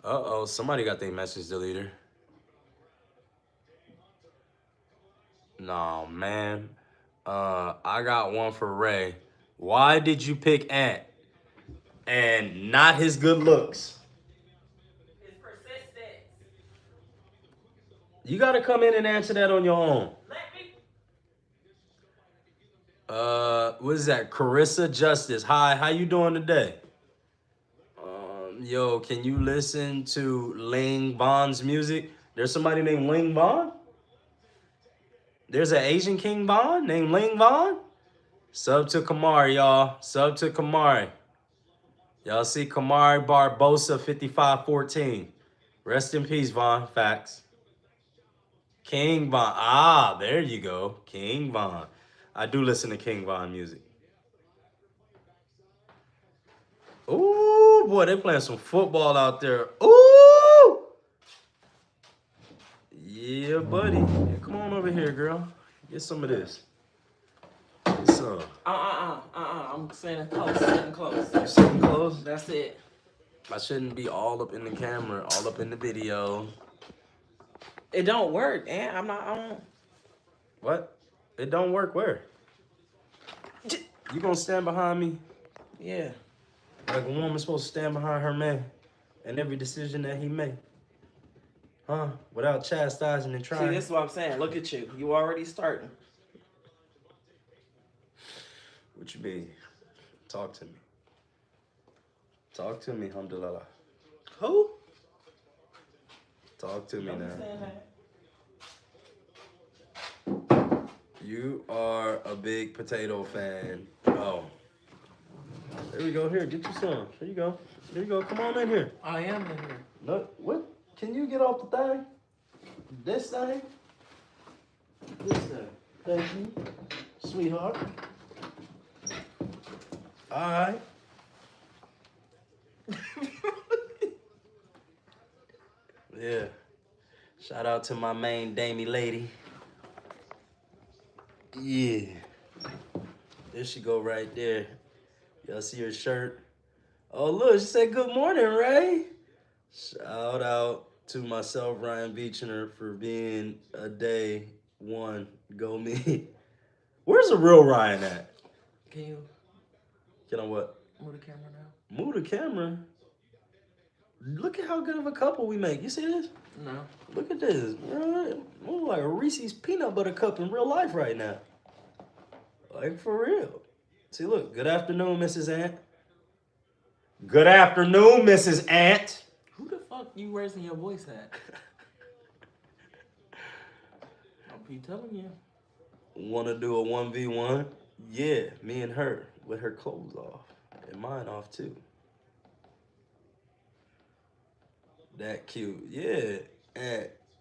Uh-oh, somebody got their message deleted. No, man. I got one for Ray. Why did you pick Ant? And not his good looks. His persistence. You gotta come in and answer that on your own. Let me. What is that? Carissa Justice. Hi, how you doing today? Yo, can you listen to Ling Bond's music? There's somebody named Ling Bond? There's an Asian King Bond named Ling Bond? Sub to Kamari, y'all. Sub to Kamari. Y'all see Kamari Barbosa 5514. Rest in peace, Vaughn. Facts. King Von. Ah, there you go. King Von. I do listen to King Von music. Ooh, boy, they playing some football out there. Ooh! Yeah, buddy. Yeah, come on over here, girl. Get some of this. Get some. I'm sitting close, sitting close. You sitting close? That's it. I shouldn't be all up in the camera, all up in the video. It don't work, and I don't. What? It don't work where? You gonna stand behind me? Yeah. Like a woman's supposed to stand behind her man and every decision that he make. Huh? Without chastising and trying. See, this is what I'm saying. Look at you. You already starting. What you mean? Talk to me. Talk to me, alhamdulillah. Who? Talk to me Don't be now. saying that. You are a big potato fan. Oh. There we go. Here, get you some. Here you go. There you go. Come on in here. I am in here. No, what? Can you get off the thing? This thing? This thing. Thank you, sweetheart. All right. Yeah. Shout out to my main Damie lady. Yeah. There she go right there. Y'all see her shirt? Oh, look, she said good morning, Ray. Shout out to myself, Ryan Beechner, for being a day one. Go me. Where's the real Ryan at? Can you Can I what? move the camera now? Move the camera? Look at how good of a couple we make. You see this? No. Look at this. We look like a Reese's peanut butter cup in real life right now. Like, for real. See, look. Good afternoon, Mrs. Ant. Good afternoon, Mrs. Ant. Who the fuck you raising your voice at? I'll be telling you. Want to do a 1v1? Yeah, me and her with her clothes off and mine off too. That cute. Yeah.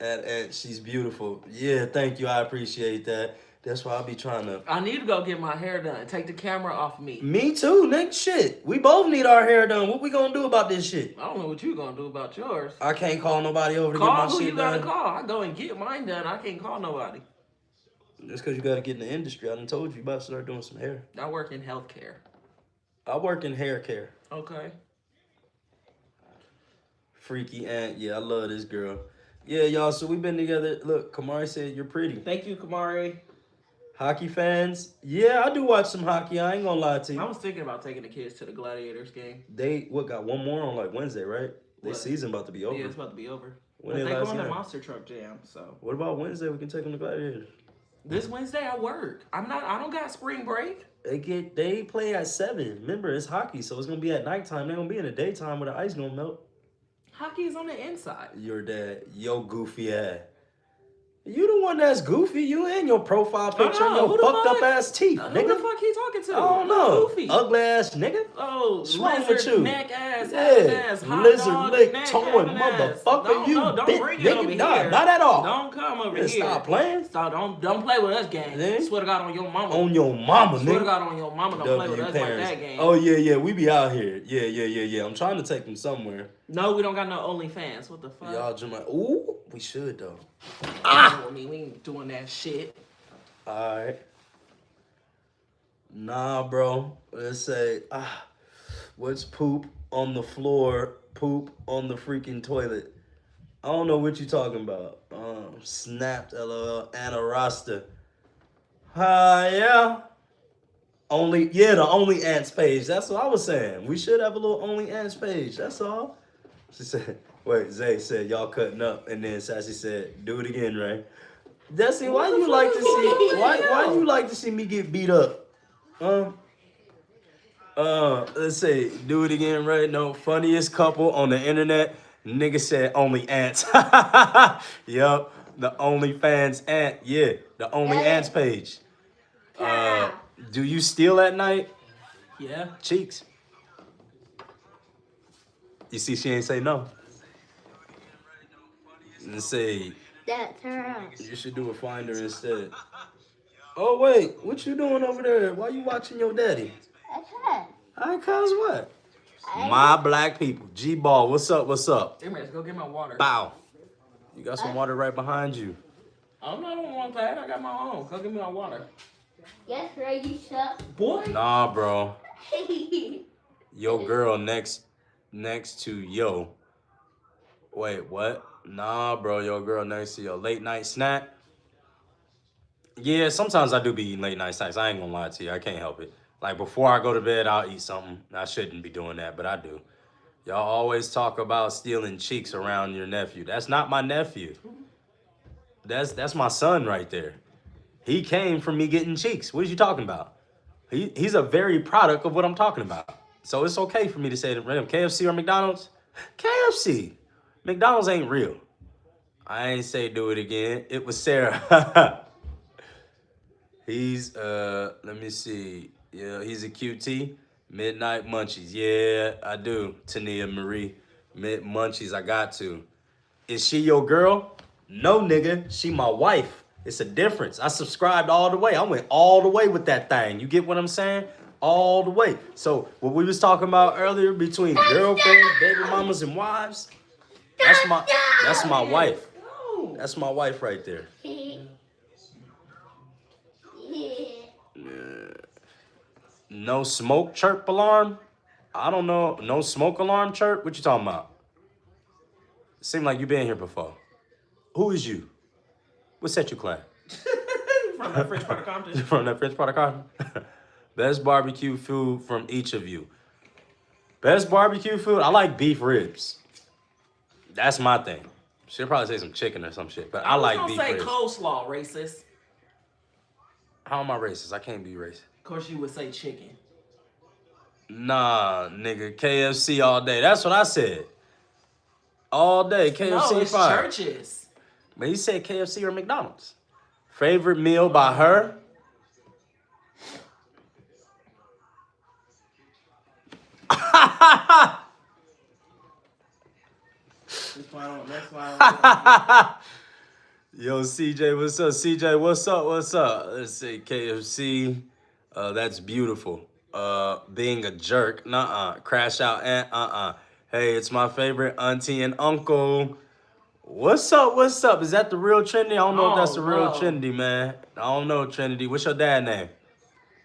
And she's beautiful. Yeah, thank you. I appreciate that. That's why I'll be trying to. I need to go get my hair done. Take the camera off me. Me too, nigga. Shit. We both need our hair done. What we gonna do about this shit? I don't know what you gonna do about yours. I can't call nobody over to Call get my who shit you gotta done. call. I go and get mine done. I can't call nobody. That's because you gotta get in the industry. I done told you about to start doing some hair. I work in healthcare. I work in hair care. Okay. Freaky Ant. Yeah, I love this girl. Yeah, y'all, so we've been together. Look, Kamari said you're pretty. Thank you, Kamari. Hockey fans? Yeah, I do watch some hockey. I ain't gonna lie to you. I was thinking about taking the kids to the Gladiators game. They, got one more on like Wednesday, right? Their What? season about to be over. Yeah, it's about to be over. When But they they last going to game? Monster Truck Jam, so. What about Wednesday? We can take them to Gladiators. This Wednesday I work. I don't got spring break. They play at 7. Remember, it's hockey, so it's gonna be at nighttime. They're gonna be in the daytime where the ice gonna melt. Hockey is on the inside. Your dad, yo goofy ass. You the one that's goofy. You and your profile picture and your fucked up ass teeth, Who nigga. the fuck he talking to? I don't know. Goofy. Ugly ass nigga. Oh, What's wrong with lizard you? neck ass, Yeah, ass, hot lizard dog lick, neck towing having ass. motherfucker. You don't bit bring it nigga. over Nah, here. not at all. Don't come over Yeah, here. stop playing. Stop, don't play with us, gang. Yeah. Swear to God on your mama. On your mama, Swear to nigga. God on your mama, don't play with us like that, gang. Oh yeah, we be out here. Yeah. I'm trying to take them somewhere. No, we don't got no OnlyFans. What the fuck? Y'all just ooh, we should though. I mean, we ain't doing that shit. Alright. Nah, bro. Let's say, what's poop on the floor, poop on the freaking toilet? I don't know what you talking about. Snapped, LOL, Anna Rasta. Yeah. The Only Ants page. That's what I was saying. We should have a little Only Ants page. That's all. She said, wait, Zay said, y'all cutting up. And then Sassy said, do it again, Ray. Destiny, why you like to see why you like to see me get beat up? Let's say, do it again, right? No, funniest couple on the internet. Nigga said Only Ants. Yup, the OnlyFans ant. Yeah, the Only Ants page. Do you steal at night? Yeah. Cheeks. You see, she ain't say no. Let's say. That's her. You should do a finder instead. Oh wait, what you doing over there? Why you watching your daddy? Alright, cuz what? My black people. G-Ball, what's up? Hey, man, let's go get my water. Bow. You got some water right behind you. I'm not on one pad. I got my own. Go get me my water. Yes, Ray, you shut. Boy. Nah, bro. Yo girl next to yo. Wait, what? Nah, bro, your girl next to your late night snack. Yeah, sometimes I do be eating late night snacks. I ain't gonna lie to you. I can't help it. Like, before I go to bed, I'll eat something. I shouldn't be doing that, but I do. Y'all always talk about stealing cheeks around your nephew. That's not my nephew. That's my son right there. He came from me getting cheeks. What are you talking about? He's a very product of what I'm talking about. So it's okay for me to say to him, KFC or McDonald's? KFC. McDonald's ain't real. I ain't say do it again. It was Sarah. He's, let me see. Yeah, he's a QT. Midnight Munchies. Yeah, I do. Tania Marie. Munchies, I got to. Is she your girl? No, nigga. She my wife. It's a difference. I subscribed all the way. I went all the way with that thing. You get what I'm saying? All the way. So, what we was talking about earlier between girlfriends, baby mamas, and wives, that's my wife. That's my wife right there. No smoke chirp alarm? I don't know. No smoke alarm chirp? What you talking about? Seem like you been here before. Who is you? What set you claim? From that French part of Compton. From that French part of Compton? Best barbecue food from each of you. Best barbecue food? I like beef ribs. That's my thing. She'll probably say some chicken or some shit, but I like beef ribs. I was gonna say coleslaw, racist. How am I racist? I can't be racist. Of course, you would say chicken. Nah, nigga, KFC all day. That's what I said. All day, KFC no, it's fire. churches. But he said KFC or McDonald's. Favorite meal by her? That's why I Yo, CJ, what's up? CJ, what's up? Let's say KFC. That's beautiful. Being a jerk. Nuh-uh. Crash out and Hey, it's my favorite auntie and uncle. What's up? Is that the real Trinity? I don't know if that's the real Trinity, man. I don't know, Trinity. What's your dad name?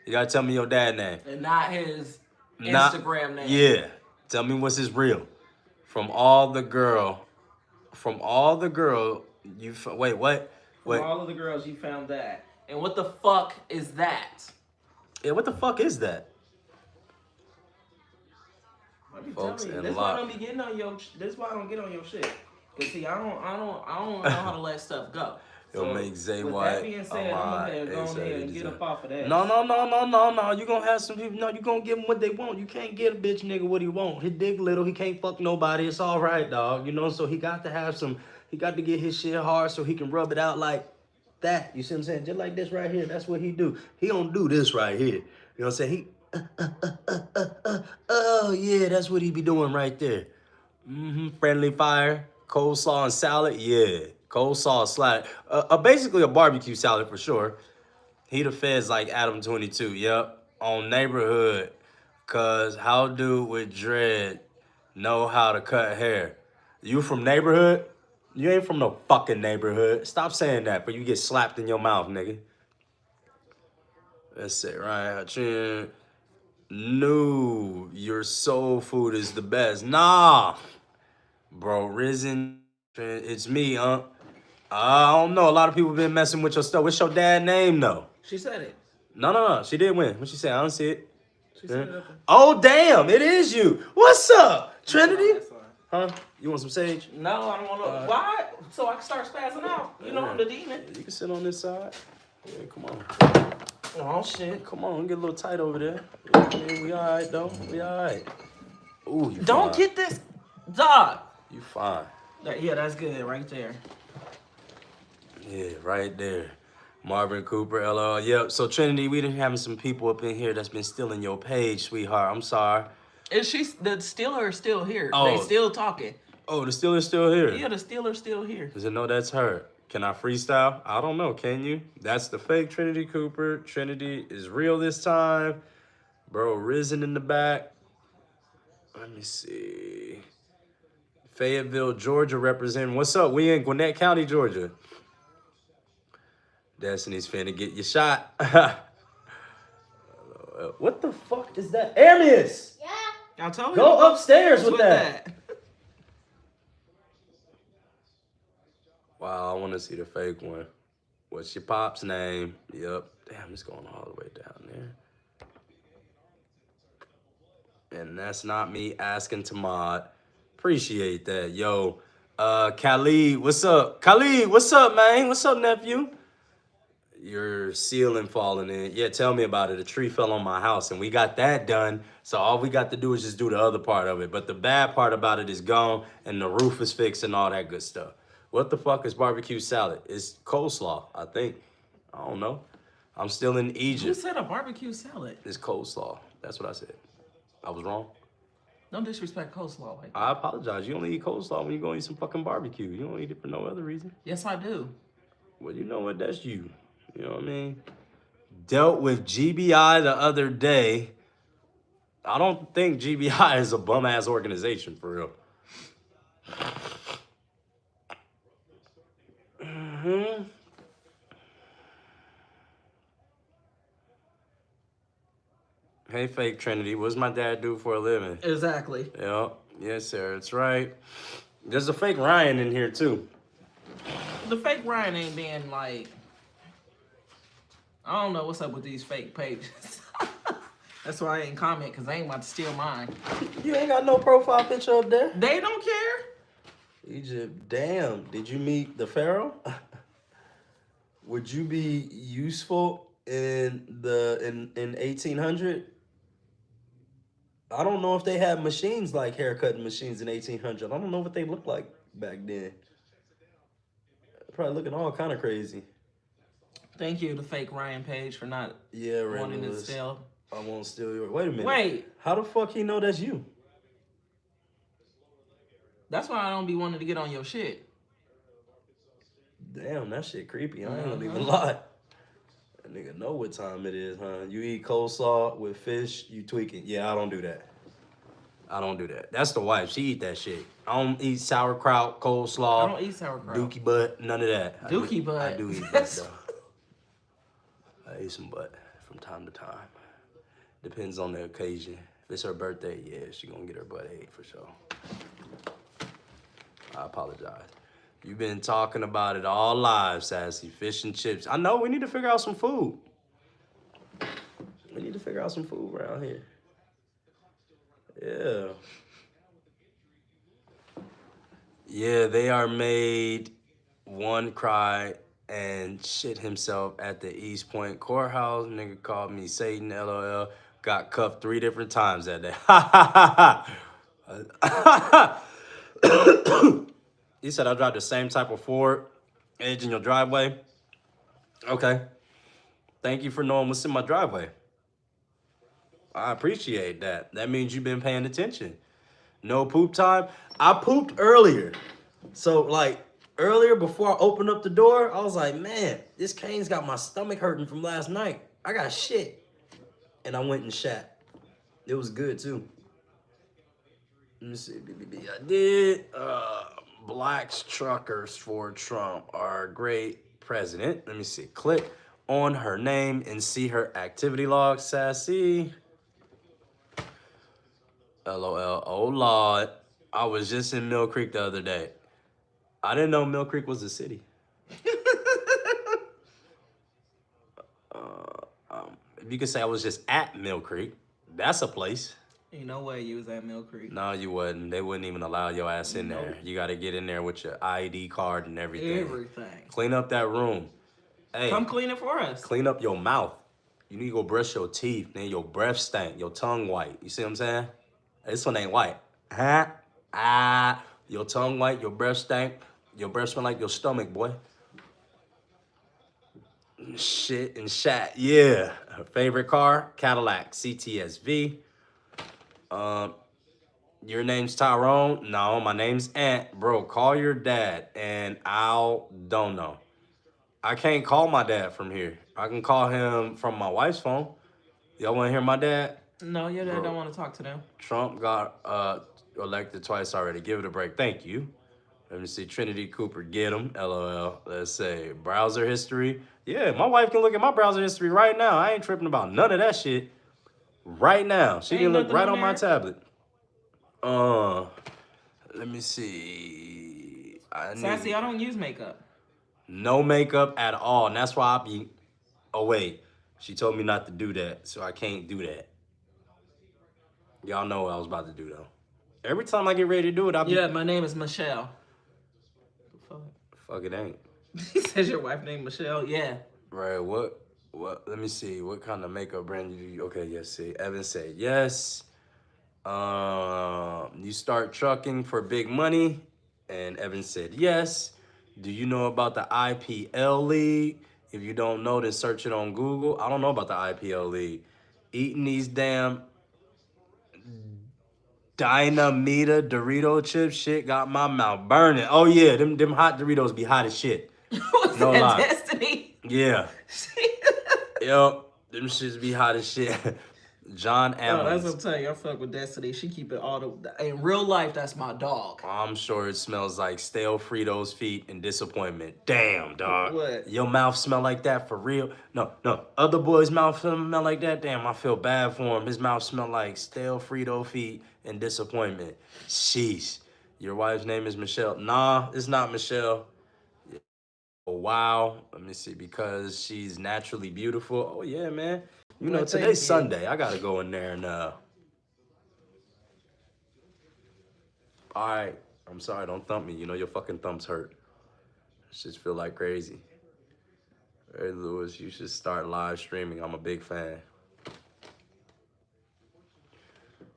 You gotta tell me your dad name. And not his Instagram name. Yeah. Tell me what's his real. From all the girl, you wait, what? Wait. From all of the girls, you found that. And what the fuck is that? Yeah, what the fuck is that? Folks, that's why I don't be getting on your. That's why I don't get on your shit. Cause see, I don't know how to let stuff go. It'll make Zay with White that being said, I'm gonna go ahead and get up off of that. No. You gonna have some people. No, you gonna give them what they want. You can't get a bitch nigga what he want. His dick little. He can't fuck nobody. It's all right, dog. You know. So he got to have some. He got to get his shit hard so he can rub it out like that. You see what I'm saying? Just like this right here. That's what he do. He don't do this right here. You know what I'm saying? He. Oh yeah, that's what he be doing right there. Friendly fire, coleslaw and salad. Yeah, coleslaw salad. Basically a barbecue salad for sure. He the feds like Adam 22. Yep, on neighborhood. Cause how dude with dread know how to cut hair? You from neighborhood? You ain't from no fucking neighborhood. Stop saying that, but you get slapped in your mouth, nigga. That's it, right? Chin. No, your soul food is the best. Nah, bro, Risen, it's me, huh? I don't know. A lot of people been messing with your stuff. What's your dad's name, though? She said it. No. She did win. What she said? I don't see it. She said it. Oh, damn. It is you. What's up, Trinity? Huh? You want some sage? No, I don't want to. Why? So I can start spazzing out. You know I'm the demon. You can sit on this side. Yeah, come on. Oh, shit. Come on. Get a little tight over there. Yeah, we all right, though. We all right. Ooh, you Don't fine. get this. Dog. You fine. Yeah, that's good right there. Yeah, right there. Marvin Cooper, LL. Yep. So Trinity, we done having some people up in here that's been stealing your page, sweetheart. I'm sorry. Is she the Steeler is still here? Oh. They still talking. Oh, the Steeler's still here. Yeah, the Steeler's still here. Does it know that's her? Can I freestyle? I don't know. Can you? That's the fake Trinity Cooper. Trinity is real this time. Bro, Risen in the back. Let me see. Fayetteville, Georgia representing. What's up? We in Gwinnett County, Georgia. Destiny's finna get your shot. What the fuck is that? Arius! Yeah. I told you. Go upstairs with that. Wow, I want to see the fake one. What's your pop's name? Yep. Damn, it's going all the way down there. And that's not me asking to mod. Appreciate that. Yo, Khalid, what's up? Khalid, what's up, man? What's up, nephew? Your ceiling falling in. Yeah, tell me about it. A tree fell on my house, and we got that done. So all we got to do is just do the other part of it. But the bad part about it is gone, and the roof is fixed and all that good stuff. What the fuck is barbecue salad? It's coleslaw, I think. I don't know. I'm still in Egypt. Who said a barbecue salad? It's coleslaw. That's what I said. I was wrong. Don't disrespect coleslaw like that. I apologize. You only eat coleslaw when you go eat some fucking barbecue. You don't eat it for no other reason. Yes, I do. Well, you know what? That's you. You know what I mean? Dealt with GBI the other day. I don't think GBI is a bum-ass organization, for real. Hey, fake Trinity, what's my dad do for a living? Exactly. Yep. Yes, sir. That's right. There's a fake Ryan in here, too. The fake Ryan ain't being like... I don't know what's up with these fake pages. That's why I ain't comment, because they ain't about to steal mine. You ain't got no profile picture up there? They don't care. Egypt, damn. Did you meet the Pharaoh? Would you be useful in 1800? I don't know if they had machines like haircutting machines in 1800. I don't know what they looked like back then. Probably looking all kind of crazy. Thank you, the fake Ryan page, for not wanting to steal. I won't steal your... Wait a minute. Wait. How the fuck he know that's you? That's why I don't be wanting to get on your shit. Damn, that shit creepy. I ain't gonna even lie. That nigga know what time it is, huh? You eat coleslaw with fish, you tweaking. Yeah, I don't do that. I don't do that. That's the wife. She eat that shit. I don't eat sauerkraut, coleslaw. I don't eat sauerkraut. Dookie butt, none of that. Dookie butt. I do eat butt, though. I eat some butt from time to time. Depends on the occasion. If it's her birthday, yeah, she gonna get her butt ate for sure. I apologize. You've been talking about it all live, Sassy. Fish and chips. I know, we need to figure out some food. We need to figure out some food around here. Yeah. Yeah, they are made one cry and shit himself at the East Point courthouse. Nigga called me Satan, LOL. Got cuffed 3 different times that day. He said I drive the same type of Ford Edge in your driveway. Okay. Thank you for knowing what's in my driveway. I appreciate that. That means you've been paying attention. No poop time. I pooped earlier. So, like, earlier before I opened up the door, I was like, man, this cane's got my stomach hurting from last night. I got shit. And I went and shat. It was good, too. Let me see. I did. Blacks truckers for Trump are a great president. Let me see. Click on her name and see her activity log. Sassy. LOL. Oh, Lord. I was just in Mill Creek the other day. I didn't know Mill Creek was a city. If you could say I was just at Mill Creek, that's a place. You know what? You was at Mill Creek. No, you wouldn't. They wouldn't even allow your ass in there. You got to get in there with your ID card and everything. Everything. Clean up that room. Hey, come clean it for us. Clean up your mouth. You need to go brush your teeth. Then your breath stank. Your tongue white. You see what I'm saying? This one ain't white. Huh? Your tongue white. Your breath stank. Your breath smell like your stomach, boy. Shit and shat. Yeah. Her favorite car? Cadillac CTSV. Your name's Tyrone? No, my name's Ant. Bro, call your dad and don't know. I can't call my dad from here. I can call him from my wife's phone. Y'all want to hear my dad? No, your dad don't want to talk to them. Trump got elected twice already. Give it a break. Thank you. Let me see. Trinity Cooper, get him. LOL. Let's say browser history. Yeah, my wife can look at my browser history right now. I ain't tripping about none of that shit. Right now. She can look right on my tablet. Let me see. Sassy, I don't use makeup. No makeup at all. And that's why I be... Oh, wait. She told me not to do that, so I can't do that. Y'all know what I was about to do, though. Every time I get ready to do it, I'll be... Yeah, my name is Michelle. Fuck it ain't. He says your wife named Michelle? Yeah. Right, what? Let me see. What kind of makeup brand you do? Okay, yes, see. Evan said yes. You start trucking for big money. And Evan said yes. Do you know about the IPL League? If you don't know, then search it on Google. I don't know about the IPL League. Eating these damn Dynamita Dorito chip shit got my mouth burning. Oh yeah, them hot Doritos be hot as shit. Was no that lie. Destiny? Yeah. Yep, them shits be hot as shit. John Ammons. Oh, that's what I'm telling you. I fuck with Destiny. She keep it all the... In real life, that's my dog. I'm sure it smells like stale Fritos feet and disappointment. Damn, dog. What? Your mouth smell like that for real? No. Other boys' mouth smell like that? Damn, I feel bad for him. His mouth smell like stale Frito feet and disappointment. Sheesh. Your wife's name is Michelle. Nah, it's not Michelle. Oh, wow. Let me see. Because she's naturally beautiful. Oh, yeah, man. You know, today's Sunday. I gotta go in there and all right. I'm sorry, don't thump me. You know your fucking thumbs hurt. Shit feel like crazy. Hey Lewis, you should start live streaming. I'm a big fan.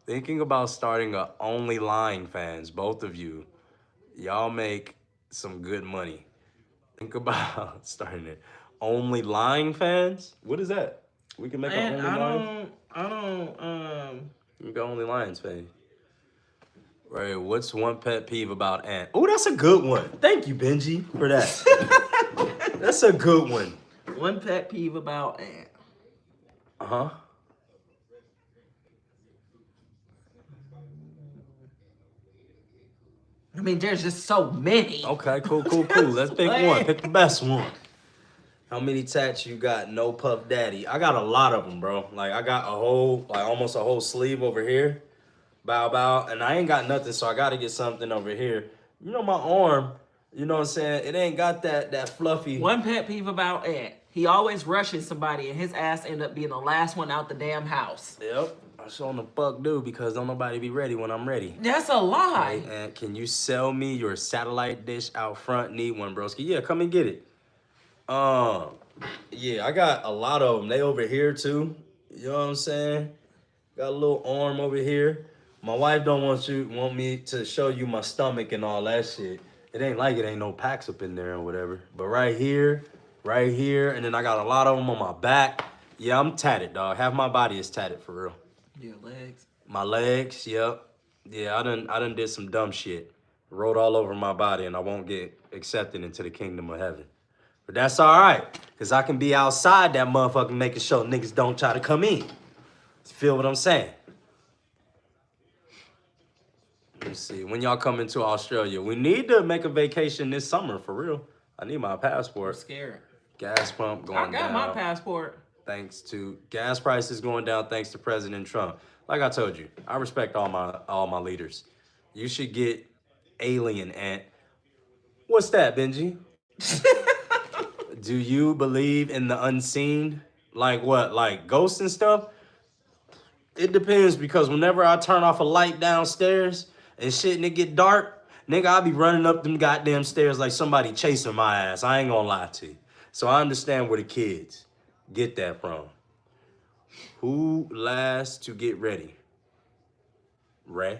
Thinking about starting a Only Lying fans, both of you. Y'all make some good money. Think about starting it. Only Lying fans? What is that? We can make an Only Lions. We got Only Lions fan. Right, what's one pet peeve about Ant? Oh, that's a good one. Thank you, Benji, for that. That's a good one. One pet peeve about Ant. Uh-huh. I mean, there's just so many. Okay, cool. Let's pick one. Pick the best one. How many tats you got? No Puff Daddy. I got a lot of them, bro. Like, I got almost a whole sleeve over here. Bow. And I ain't got nothing, so I got to get something over here. You know, my arm, you know what I'm saying? It ain't got that fluffy. One pet peeve about Ant. He always rushes somebody, and his ass end up being the last one out the damn house. Yep. I sure the fuck do, because don't nobody be ready when I'm ready. That's a lie. Hey, and can you sell me your satellite dish out front? Need one, broski. Yeah, come and get it. Yeah, I got a lot of them. They over here too. You know what I'm saying? Got a little arm over here. My wife don't want me to show you my stomach and all that shit. It ain't like it ain't no packs up in there or whatever. But right here, and then I got a lot of them on my back. Yeah, I'm tatted, dog. Half my body is tatted for real. Your legs. My legs, yep. Yeah, I done did some dumb shit. Wrote all over my body, and I won't get accepted into the kingdom of heaven. But that's all right, because I can be outside that motherfucker making sure niggas don't try to come in. Feel what I'm saying? Let's see. When y'all come into Australia, we need to make a vacation this summer, for real. I need my passport. I'm scared. Gas pump going down. I got my passport. Thanks to gas prices going down thanks to President Trump. Like I told you, I respect all my leaders. You should get alien ant. What's that, Benji? Do you believe in the unseen? Like what? Like ghosts and stuff? It depends, because whenever I turn off a light downstairs and shit and it get dark, nigga, I be running up them goddamn stairs like somebody chasing my ass. I ain't gonna lie to you. So I understand where the kids get that from. Who last to get ready? Ray?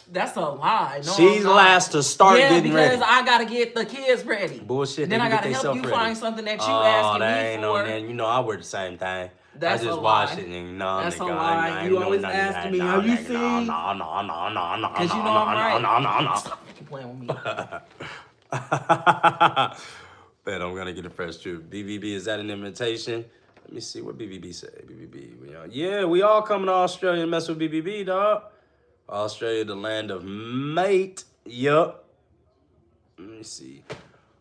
That's a lie. No, She's last to start getting ready. Yeah, because I gotta get the kids ready. Bullshit. Then I gotta help you find something that you asking that me ain't for. No, you know I wear the same thing. That's I just a watch lie. it and no, That's nigga, a lie. I ain't You know always nothing asking me, no, have you nigga, seen? No, Because you know I'm right. no. Stop playing with me. Bet I'm gonna get a fresh trip. BBB, is that an invitation? Let me see what BBB say. BBB, yeah, we all coming to Australia and mess with BBB, dog. Australia, the land of mate. Yup. Let me see.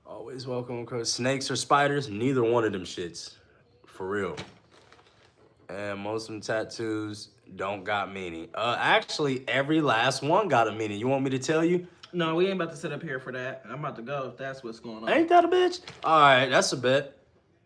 Always welcome. Snakes or spiders? Neither one of them shits. For real. And most of them tattoos don't got meaning. Actually, every last one got a meaning. You want me to tell you? No, we ain't about to sit up here for that. I'm about to go if that's what's going on. Ain't that a bitch? All right, that's a bet.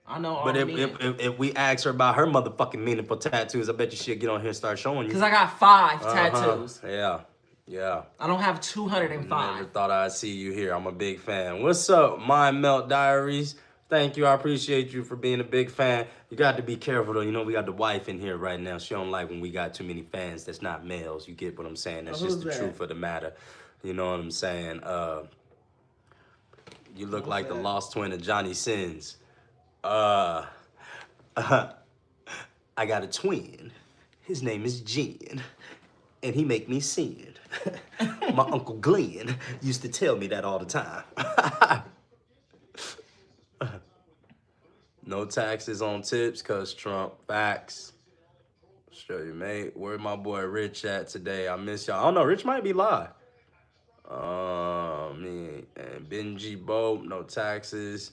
I know all But the if we ask her about her motherfucking meaningful tattoos, I bet you she'll get on here and start showing you. Because I got 5 tattoos. Yeah. I don't have 205. Never thought I'd see you here. I'm a big fan. What's up, Mind Melt Diaries? Thank you. I appreciate you for being a big fan. You got to be careful, though. You know, we got the wife in here right now. She don't like when we got too many fans that's not males. You get what I'm saying? That's just the truth of the matter. You know what I'm saying? You look like the lost twin of Johnny Sins. I got a twin. His name is Jen. And he make me sin. My Uncle Glenn used to tell me that all the time. No taxes on tips, cause Trump. Facts. Show you, mate. Where my boy Rich at today? I miss y'all. I don't know. Rich might be live. Me and Benji Bo. No taxes.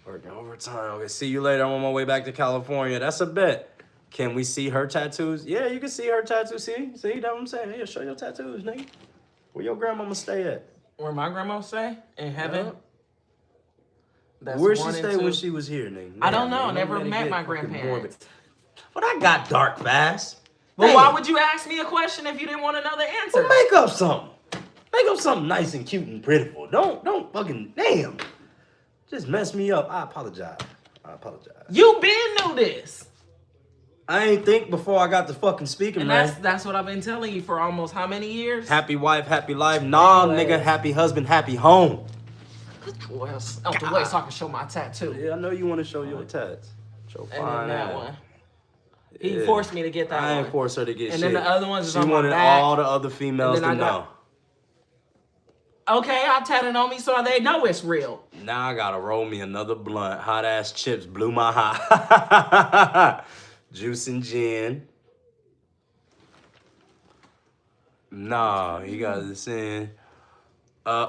Working overtime. Okay, see you later. I'm on my way back to California. That's a bet. Can we see her tattoos? Yeah, you can see her tattoos. See, that's what I'm saying. Yeah, show your tattoos, nigga. Where your grandmama stay at? Where my grandma stay? In heaven? Yeah. That's Where'd she 1 and stay 2. when she was here, nigga? I don't know. Man, Never man, met get my fucking grandparents. But I got dark fast. Well, Damn. why would you ask me a question if you didn't want to know the answer? Well, make up something. Make up something nice and cute and prettiful. Don't fucking, damn. Just mess me up. I apologize. You been knew this. I ain't think before I got to fucking speaking, And man. that's what I've been telling you for almost how many years? Happy wife, happy life. Nah, nigga, happy husband, happy home. Well, out the way so I can show my tattoo. Yeah, I know you want to show your tats. Show And fine then that ass. one. He Yeah. forced me to get that I one. ain't forced her to get And shit. then the other ones is she on my wanted back. all the other females And then to I know. got- Okay, I'll tat it on me so they know it's real. Now I gotta roll me another blunt. Hot ass chips blew my high. Juice and gin. Nah, he got the sin.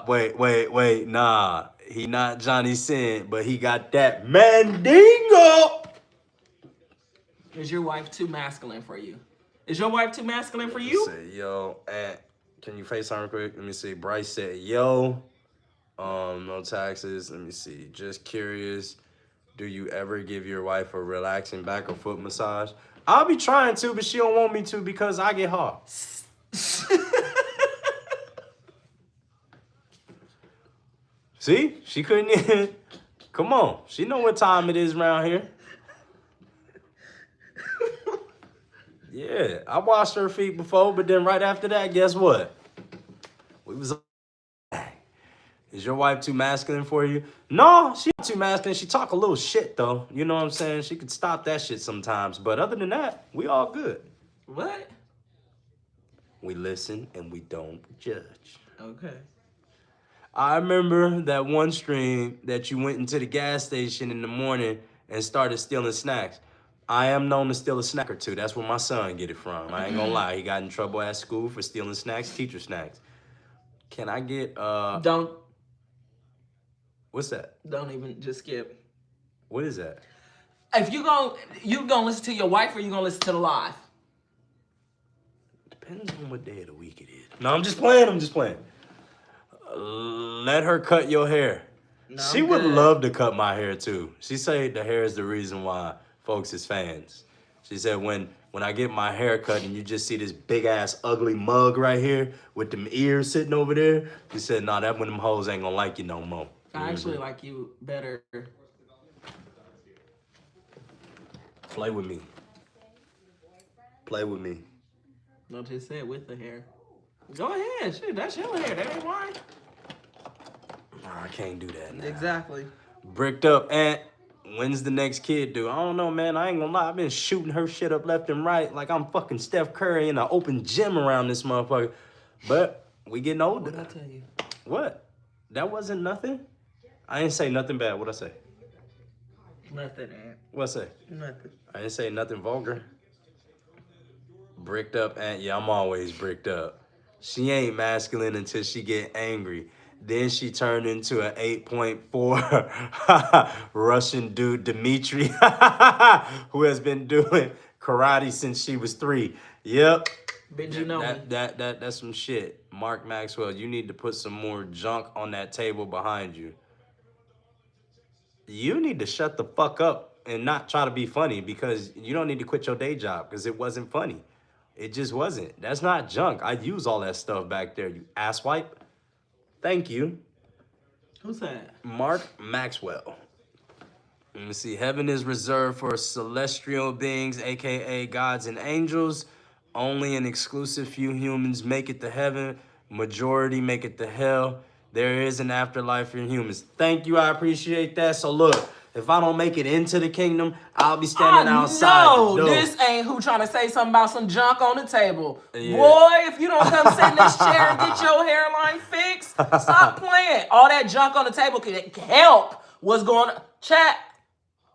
Wait. Nah, he not Johnny Sin, but he got that mandingo. Is your wife too masculine for you? Is your wife too masculine for you? Say, yo, can you FaceTime real quick? Let me see. Bryce said, yo, no taxes. Let me see. Just curious, do you ever give your wife a relaxing back or foot massage? I'll be trying to, but she don't want me to because I get hard. See? She couldn't even. Come on. She know what time it is around here. Yeah, I washed her feet before, but then right after that, guess what? We was. Is your wife too masculine for you? No, she not too masculine. She talk a little shit though. You know what I'm saying? She could stop that shit sometimes. But other than that, we all good. What? We listen and we don't judge. Okay. I remember that one stream that you went into the gas station in the morning and started stealing snacks. I am known to steal a snack or two. That's where my son get it from. I ain't gonna lie. He got in trouble at school for stealing snacks, teacher snacks. Can I get Don't what's that? even just skip. What is that? If you gonna listen to your wife or you gonna listen to the live? Depends on what day of the week it is. No, I'm just playing. Let her cut your hair. No, she I'm would good. love to cut my hair too. She say the hair is the reason why folks is fans. She said when I get my hair cut and you just see this big ass ugly mug right here with them ears sitting over there, she said, nah, that when them hoes ain't gonna like you no more. I actually like you better. Play with me. Play with me. No, just say it with the hair. Go ahead, shit, that's your hair, that ain't mine. Nah, I can't do that now. Exactly. Bricked up, Aunt. When's the next kid due? I don't know, man. I ain't gonna lie. I've been shooting her shit up left and right like I'm fucking Steph Curry in an open gym around this motherfucker. But we getting older. What did I tell you? What? That wasn't nothing? I didn't say nothing bad. What'd I say? Nothing, Aunt. What'd I say? Nothing. I didn't say nothing vulgar. Bricked up, Aunt. Yeah, I'm always bricked up. She ain't masculine until she get angry. Then she turned into an 8.4 Russian dude, Dmitry, who has been doing karate since she was 3. Yep. Did you know me? That's some shit. Mark Maxwell, you need to put some more junk on that table behind you. You need to shut the fuck up and not try to be funny because you don't need to quit your day job because it wasn't funny. It just wasn't. That's not junk. I use all that stuff back there, you asswipe. Thank you. Who's that? Mark Maxwell. Let me see. Heaven is reserved for celestial beings, a.k.a. gods and angels. Only an exclusive few humans make it to heaven. Majority make it to hell. There is an afterlife for humans. Thank you. I appreciate that. So look, if I don't make it into the kingdom, I'll be standing outside the door. This ain't who trying to say something about some junk on the table. Yeah. Boy, if you don't come sit in this chair and get your hairline fixed, stop playing. All that junk on the table can help. What's going on? Chat,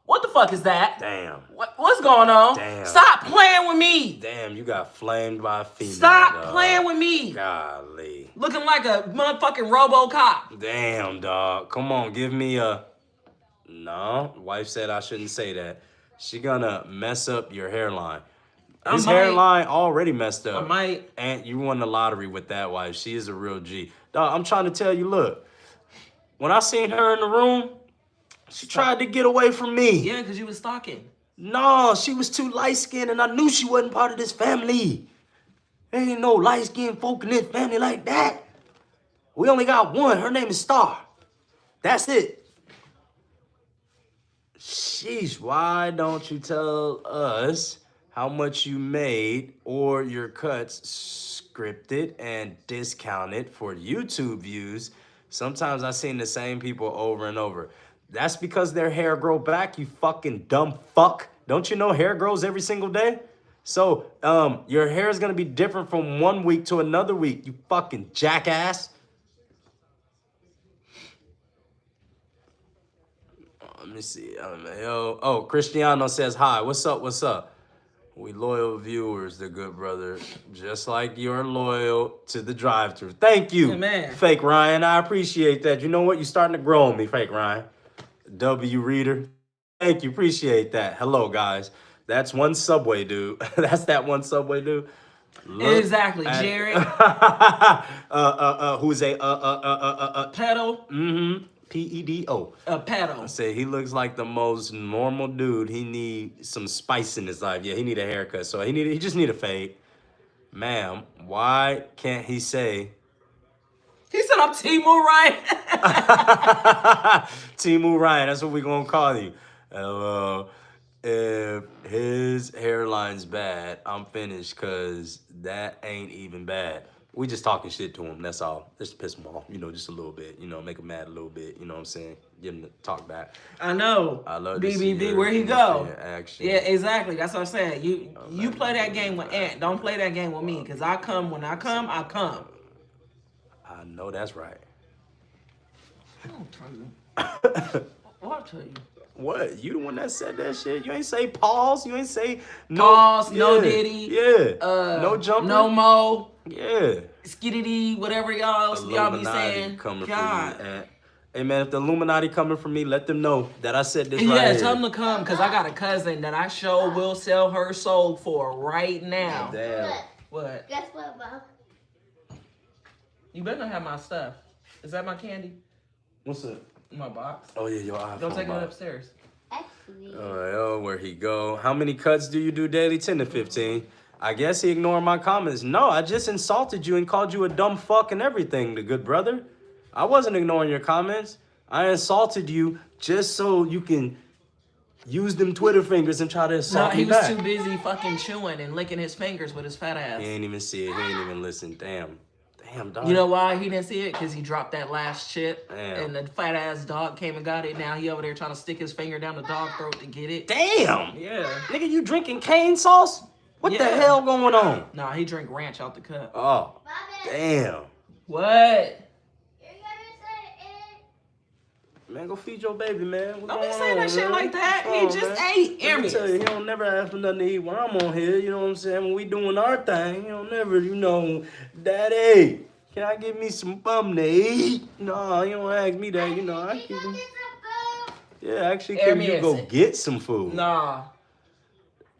what the fuck is that? Damn. What's going on? Damn. Stop playing with me. Damn, you got flamed by a female. Stop dog. playing with me. Golly. Looking like a motherfucking RoboCop. Damn, dog. Come on, give me a... No, wife said I shouldn't say that. She gonna mess up your hairline. His hairline already messed up. I might. And you won the lottery with that wife. She is a real G. Dog, I'm trying to tell you, look. When I seen her in the room, she tried to get away from me. Yeah, because you was stalking. No, she was too light-skinned and I knew she wasn't part of this family. There ain't no light-skinned folk in this family like that. We only got one. Her name is Star. That's it. Sheesh, why don't you tell us how much you made or your cuts scripted and discounted for YouTube views? Sometimes I seen the same people over and over. That's because their hair grow back, you fucking dumb fuck. Don't you know hair grows every single day? So, your hair is gonna be different from one week to another week, you fucking jackass. Let me see. Oh, Cristiano says hi. What's up? What's up? We loyal viewers, the good brother. Just like you're loyal to the drive-thru. Thank you, Amen. Fake Ryan. I appreciate that. You know what? You're starting to grow on me, Fake Ryan. W Reader. Thank you. Appreciate that. Hello, guys. That's one Subway dude. That's that one Subway dude. Look Exactly, at- Jared. Who's a Pedal. Mm-hmm. P-E-D-O. A pedal. I say he looks like the most normal dude. He need some spice in his life. Yeah, he need a haircut. So he just need a fade. Ma'am, why can't he say? He said I'm Timur Ryan. Timu Ryan, that's what we gonna call you. If his hairline's bad, I'm finished because that ain't even bad. We just talking shit to him, that's all. Just to piss him off, just a little bit, make him mad a little bit, you know what I'm saying? Get him to talk back. I know. I love to see BBB, her where he chemistry go? in action. Yeah, exactly. That's what I'm saying. You play that game with Ant. Don't play that game with me, because I come. When I come, I come. I know that's right. I'll tell you. What I'll tell you? What? You the one that said that shit? You ain't say pause. You ain't say no. Pause, no Diddy. Yeah. No jumping. No Mo. Yeah. Skiddity, whatever y'all be saying. Coming God. for you. And, hey man, if the Illuminati coming for me, let them know that I said this right Yeah, here. tell them to come, because I got a cousin that I sure will sell her soul for right now. Damn. What? Guess what, Mom? You better not have my stuff. Is that my candy? What's up? My box. Oh yeah, your iPhone. Don't take it box. upstairs. Actually. All right, oh, where he go? How many cuts do you do daily? 10 to 15. I guess he ignored my comments. No, I just insulted you and called you a dumb fuck and everything, the good brother. I wasn't ignoring your comments. I insulted you just so you can use them Twitter fingers and try to insult me he was back. too busy fucking chewing and licking his fingers with his fat ass. He ain't even see it. He ain't even listen. Damn, dog. You know why he didn't see it? Because he dropped that last shit. Damn. And the fat ass dog came and got it. Now he over there trying to stick his finger down the dog throat to get it. Damn. Yeah. Nigga, you drinking cane sauce? What the hell going on? Nah, he drink ranch out the cup. Oh, damn. What? Man, go feed your baby, man. Don't be saying that shit like that. He just ate. Let me tell you, he don't never ask for nothing to eat when I'm on here. You know what I'm saying? When we doing our thing, he don't never, Daddy, can I get me some bum to eat? No, you don't ask me that. I give him. Yeah, actually, can you go get some food? Nah.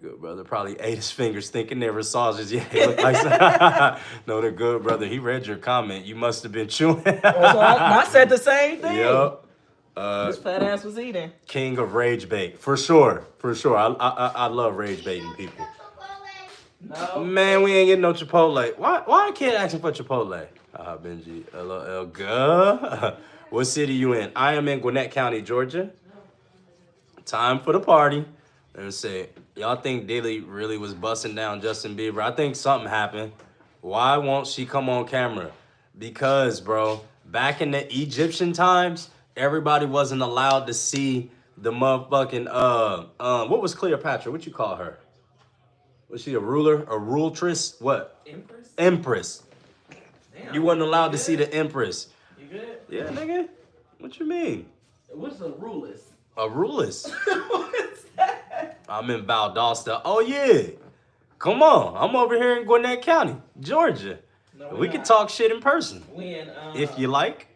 Good brother probably ate his fingers thinking they were sausages. Yeah, he looked like no, the good brother. He read your comment. You must have been chewing. I said the same thing. Yup. His fat ass was eating. King of rage bait, for sure. I love rage baiting people. No. Man, we ain't getting no Chipotle. Why I can't ask him for Chipotle? Benji, LOL, girl. What city you in? I am in Gwinnett County, Georgia. Time for the party. And say, y'all think Dilly really was busting down Justin Bieber? I think something happened. Why won't she come on camera? Because, bro, back in the Egyptian times, everybody wasn't allowed to see the motherfucking, what was Cleopatra? What you call her? Was she a ruler? A rultress? What? Empress? Empress. Damn, You wasn't allowed to see the Empress. You good? Yeah, nigga. What you mean? What's a rulist? A rulist. What's that? I'm in Valdosta. Oh, yeah. Come on. I'm over here in Gwinnett County, Georgia. No, We can talk shit in person. We in, if you like.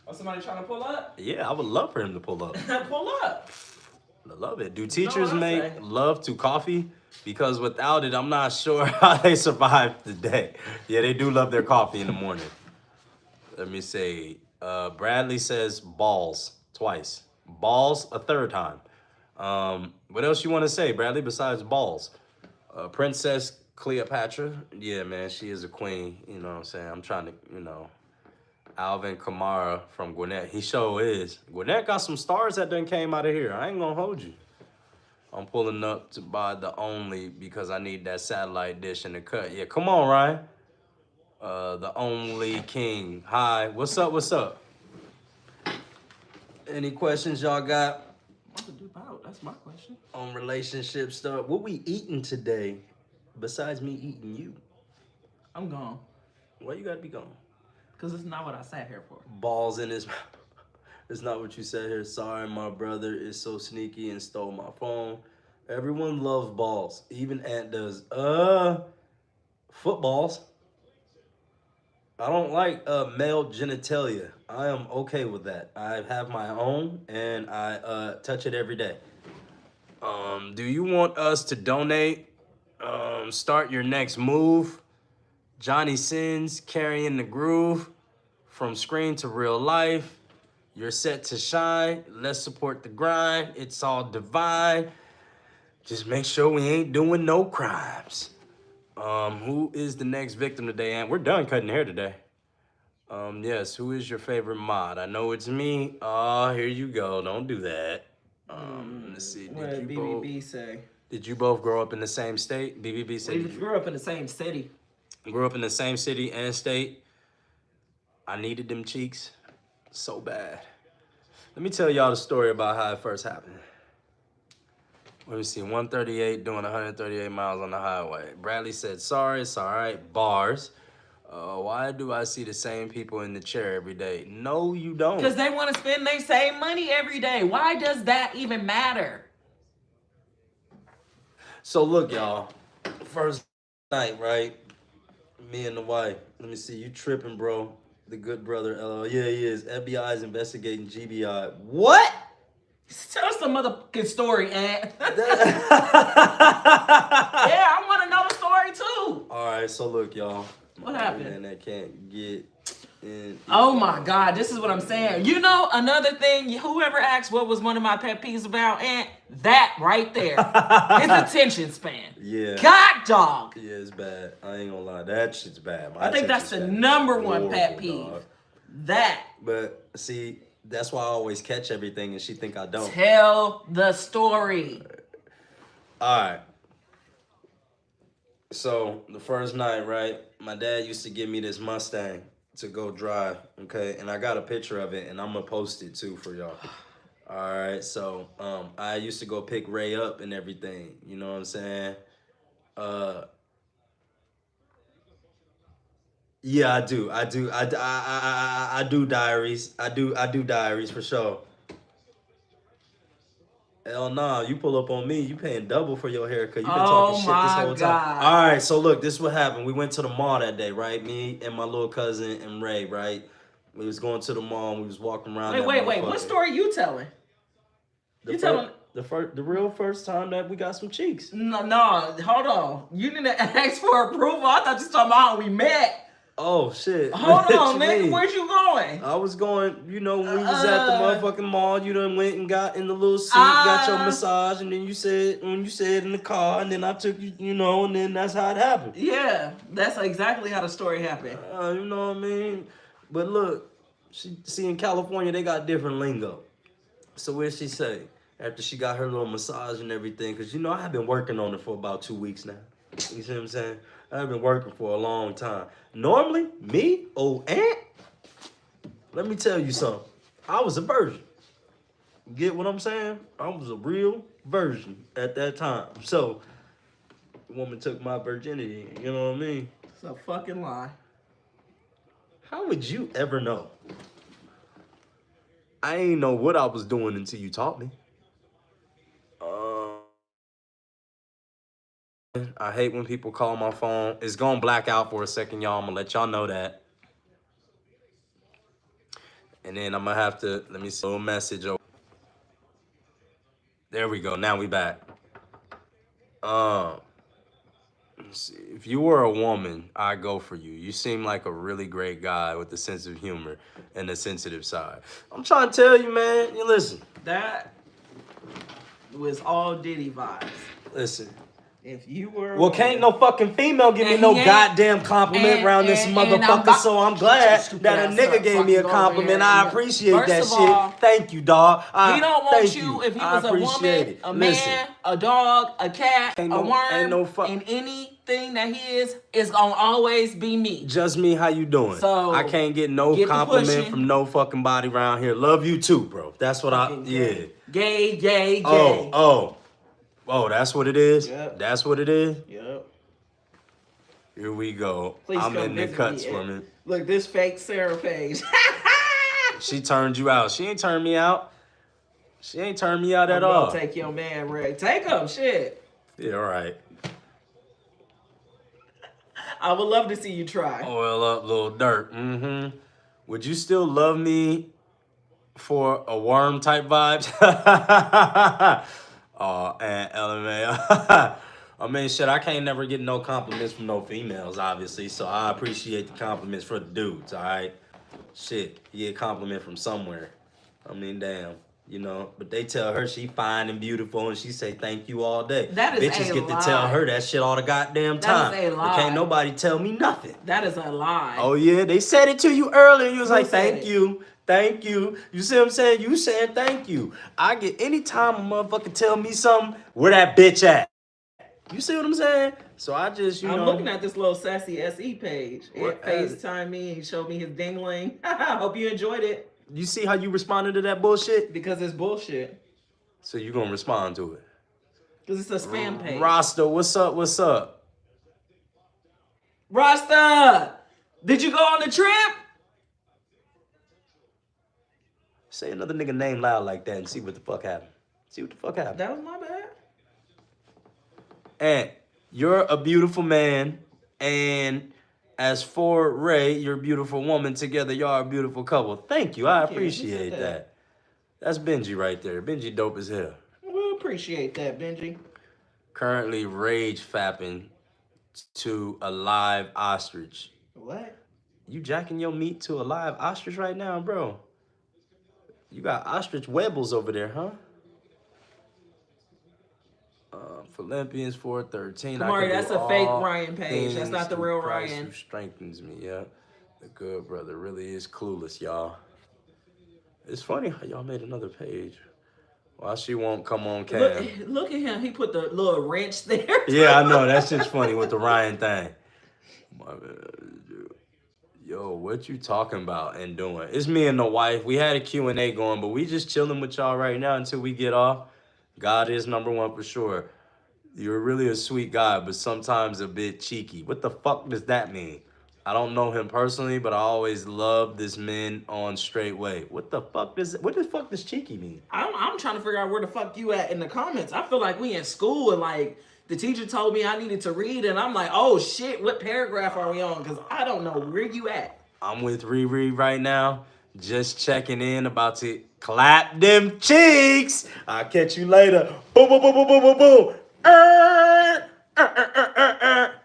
Oh, somebody trying to pull up? Yeah, I would love for him to pull up. Pull up. I love it. Do teachers what I make say. love to coffee? Because without it, I'm not sure how they survive the day. Yeah, they do love their coffee in the morning. Let me see. Bradley says balls twice. Balls a third time. What else you want to say, Bradley, besides balls? Princess Cleopatra. Yeah, man, she is a queen. You know what I'm saying? I'm trying to, Alvin Kamara from Gwinnett. He sure is. Gwinnett got some stars that done came out of here. I ain't gonna hold you. I'm pulling up to buy the only because I need that satellite dish in the cut. Yeah, come on, Ryan. The only king. Hi, what's up, what's up? Any questions y'all got? What to do about? That's my question. On relationship stuff. What we eating today besides me eating you? I'm gone. Why you gotta be gone? Because it's not what I sat here for. Balls in his mouth. It's not what you said here. Sorry, my brother is so sneaky and stole my phone. Everyone loves balls. Even Ant does. Footballs. I don't like male genitalia. I am okay with that. I have my own and I touch it every day. Do you want us to donate? Start your next move. Johnny Sins carrying the groove from screen to real life. You're set to shine. Let's support the grind. It's all divine. Just make sure we ain't doing no crimes. Who is the next victim today? And we're done cutting hair today. Yes, who is your favorite mod? I know it's me. Oh, here you go. Don't do that. Let's see. What did BBB say? Did you both grow up in the same state? BBB said We grew up in the same city. grew up in the same city and state. I needed them cheeks so bad. Let me tell y'all the story about how it first happened. Let me see, 138 doing 138 miles on the highway. Bradley said, sorry, it's all right. Bars. Why do I see the same people in the chair every day? No, you don't. Because they want to spend their same money every day. Why does that even matter? So look, y'all. First night, right? Me and the wife. Let me see, you tripping, bro. The good brother, LL. Yeah, he is. FBI is investigating GBI. What? Tell us the motherfucking story, Aunt. Yeah, I want to know the story too. All right, so look, y'all. What happened? Man, that can't get in. Oh my God, this is what I'm saying. You know, another thing, whoever asked what was one of my pet peeves about Aunt, that right there. His attention span. Yeah. God dog. Yeah, it's bad. I ain't gonna lie. That shit's bad. I think that's the number one pet peeve. Dog. That. But see, that's why I always catch everything and she think I don't. Tell the story. All right. So the first night, right, my dad used to give me this Mustang to go drive, okay? And I got a picture of it and I'm gonna post it too for y'all. All right, so I used to go pick Ray up and everything, you know what I'm saying? Yeah, I do diaries. I do diaries for sure. Hell nah, you pull up on me, you paying double for your haircut. You been talking shit this whole time. All right, so look, this is what happened. We went to the mall that day, right? Me and my little cousin and Ray, right? We was going to the mall and we was walking around. Wait. What story you telling? The real first time that we got some cheeks. No, hold on. You didn't ask for approval. I thought you was talking about how we met. Oh shit. Hold on, nigga. Where's you going? I was going, when we was at the motherfucking mall, you done went and got in the little seat, got your massage, and then you said in the car, and then I took you, and then that's how it happened. Yeah, that's exactly how the story happened. You know what I mean? But look, see in California, they got different lingo. So what'd she say? After she got her little massage and everything, because I have been working on it for about 2 weeks now. You see what I'm saying? I've been working for a long time. Normally, me, old Aunt, let me tell you something. I was a virgin. Get what I'm saying? I was a real virgin at that time. So, the woman took my virginity, you know what I mean? It's a fucking lie. How would you ever know? I ain't know what I was doing until you taught me. I hate when people call my phone. It's gonna black out for a second, y'all. I'm gonna let y'all know that. And then I'm gonna have to, let me see, a little message over. There we go, now we back. Let's see. If you were a woman, I'd go for you. You seem like a really great guy with a sense of humor and a sensitive side. I'm trying to tell you, man, you listen. That was all Diddy vibes. Listen. If you were Well, can't no fucking female give me no goddamn compliment around this motherfucker, so I'm glad that a nigga gave me a compliment. I appreciate that shit. Thank you, dog. He don't want you if he was a woman, a man, a dog, a cat, a worm, and anything that he is gonna always be me. Just me, how you doing? So I can't get no compliment from no fucking body around here. Love you too, bro. That's what yeah. Gay. Oh, that's what it is? Yep. That's what it is? Yep. Here we go. Please I'm come in the visit cuts me. for me. Look, this fake Sarah page. She turned you out. She ain't turned me out. She ain't turned me out at I'm all. gonna take your man, Ray. Take him, shit. Yeah, all right. I would love to see you try. Oil up, little dirt. Mm-hmm. Would you still love me for a worm type vibes? Oh, and LMA. I mean, shit, I can't never get no compliments from no females, obviously, so I appreciate the compliments for the dudes, all right? Shit, you get a compliment from somewhere. I mean, damn. You know, but they tell her she fine and beautiful, and she say thank you all day. That is Bitches a get lie. to tell her that shit all the goddamn time. That is a But can't lie. nobody tell me nothing. That is a lie. Oh yeah, they said it to you earlier. You was Who like, said thank it? you, thank you. You see what I'm saying? You saying thank you. I get anytime a motherfucker tell me something, where that bitch at? You see what I'm saying? So I just, I'm looking at this little sassy SE page. What- It FaceTime me and he showed me his dingling. Hope you enjoyed it. You see how you responded to that bullshit? Because it's bullshit. So you gonna respond to it. Because it's a spam page. Rasta, what's up? What's up? Rasta! Did you go on the trip? Say another nigga name loud like that and see what the fuck happened. See what the fuck happened. That was my bad. And you're a beautiful man, and as for Ray, you're a beautiful woman. Together, y'all are a beautiful couple. Thank you. I Thank you. appreciate that. That's Benji right there. Benji dope as hell. We appreciate that, Benji. Currently rage fapping to a live ostrich. What? You jacking your meat to a live ostrich right now, bro? You got ostrich webbles over there, huh? Philippians 4:13. Kamari, that's a fake Ryan page. That's not the real Ryan. Who strengthens me, yeah. The good brother really is clueless, y'all. It's funny how y'all made another page. Why she won't come on cam? Look at him. He put the little wrench there. Yeah, I know. That's just funny with the Ryan thing. My man, yo, what you talking about and doing? It's me and the wife. We had a Q&A going, but we just chilling with y'all right now until we get off. God is number one for sure. You're really a sweet guy, but sometimes a bit cheeky. What the fuck does that mean? I don't know him personally, but I always love this man on straight way. What the fuck does cheeky mean? I'm trying to figure out where the fuck you at in the comments. I feel like we in school and like the teacher told me I needed to read and I'm like, oh shit, what paragraph are we on? Because I don't know where you at. I'm with Riri right now, just checking in, about to clap them cheeks. I'll catch you later. Boom, boom, boom, boom, boom, boom, boom.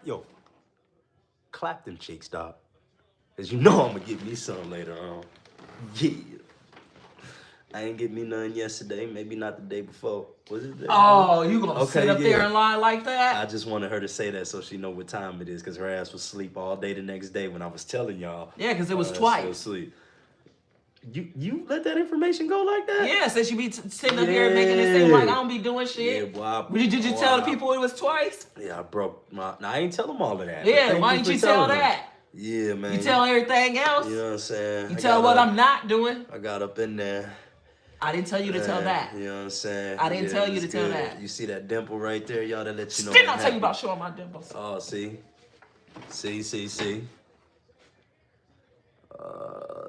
Yo, clap them cheeks, dog. Cause you know I'm gonna get me some later on. Yeah. I ain't get me none yesterday, maybe not the day before. Was it there? Oh, you gonna sit up there and lie like that? I just wanted her to say that so she know what time it is, cause her ass was asleep all day the next day when I was telling y'all. Yeah, cause it was still twice. asleep. You let that information go like that? Yeah, since you be sitting up here making it seem like I don't be doing shit. Yeah, boy. Did you tell the people it was twice? Yeah, I broke my. Nah, I ain't tell them all of that. Yeah, why didn't you tell that? Yeah, man. You tell everything else? You know what I'm saying? You tell what I'm not doing? I got up in there. I didn't tell you to tell that. You know what I'm saying? I didn't tell you to tell that. You see that dimple right there, y'all? That let you know. Didn't I tell you about showing my dimples? Oh, see? See?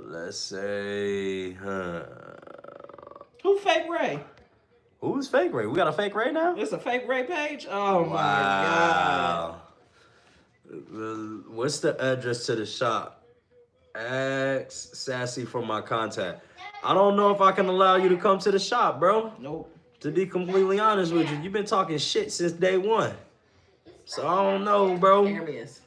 Let's say, Who fake Ray? Who's fake Ray? We got a fake Ray now? It's a fake Ray page? Oh my God. What's the address to the shop? Ask Sassy for my contact. I don't know if I can allow you to come to the shop, bro. Nope. To be completely honest with you, you've been talking shit since day one. So I don't know, bro. Areas.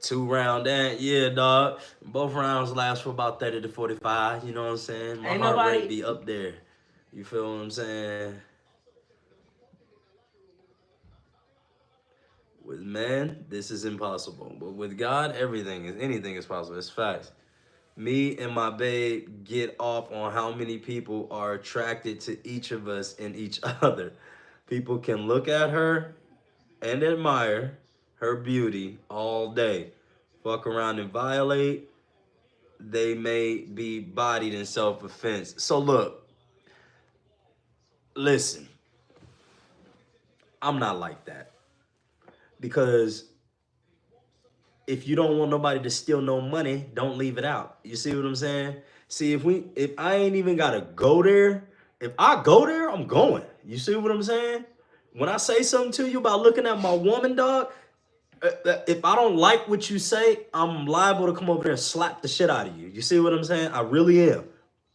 2 round and yeah, dog. Both rounds last for about 30 to 45. You know what I'm saying? My heart rate be up there. You feel what I'm saying? With man, this is impossible. But with God, anything is possible. It's facts. Me and my babe get off on how many people are attracted to each of us and each other. People can look at her and admire her beauty all day. Fuck around and violate. They may be bodied in self-defense. So look, listen, I'm not like that. Because if you don't want nobody to steal no money, don't leave it out. You see what I'm saying? See, if I ain't even gotta go there, if I go there, I'm going. You see what I'm saying? When I say something to you about looking at my woman, dog, if I don't like what you say, I'm liable to come over there and slap the shit out of you. You see what I'm saying? I really am.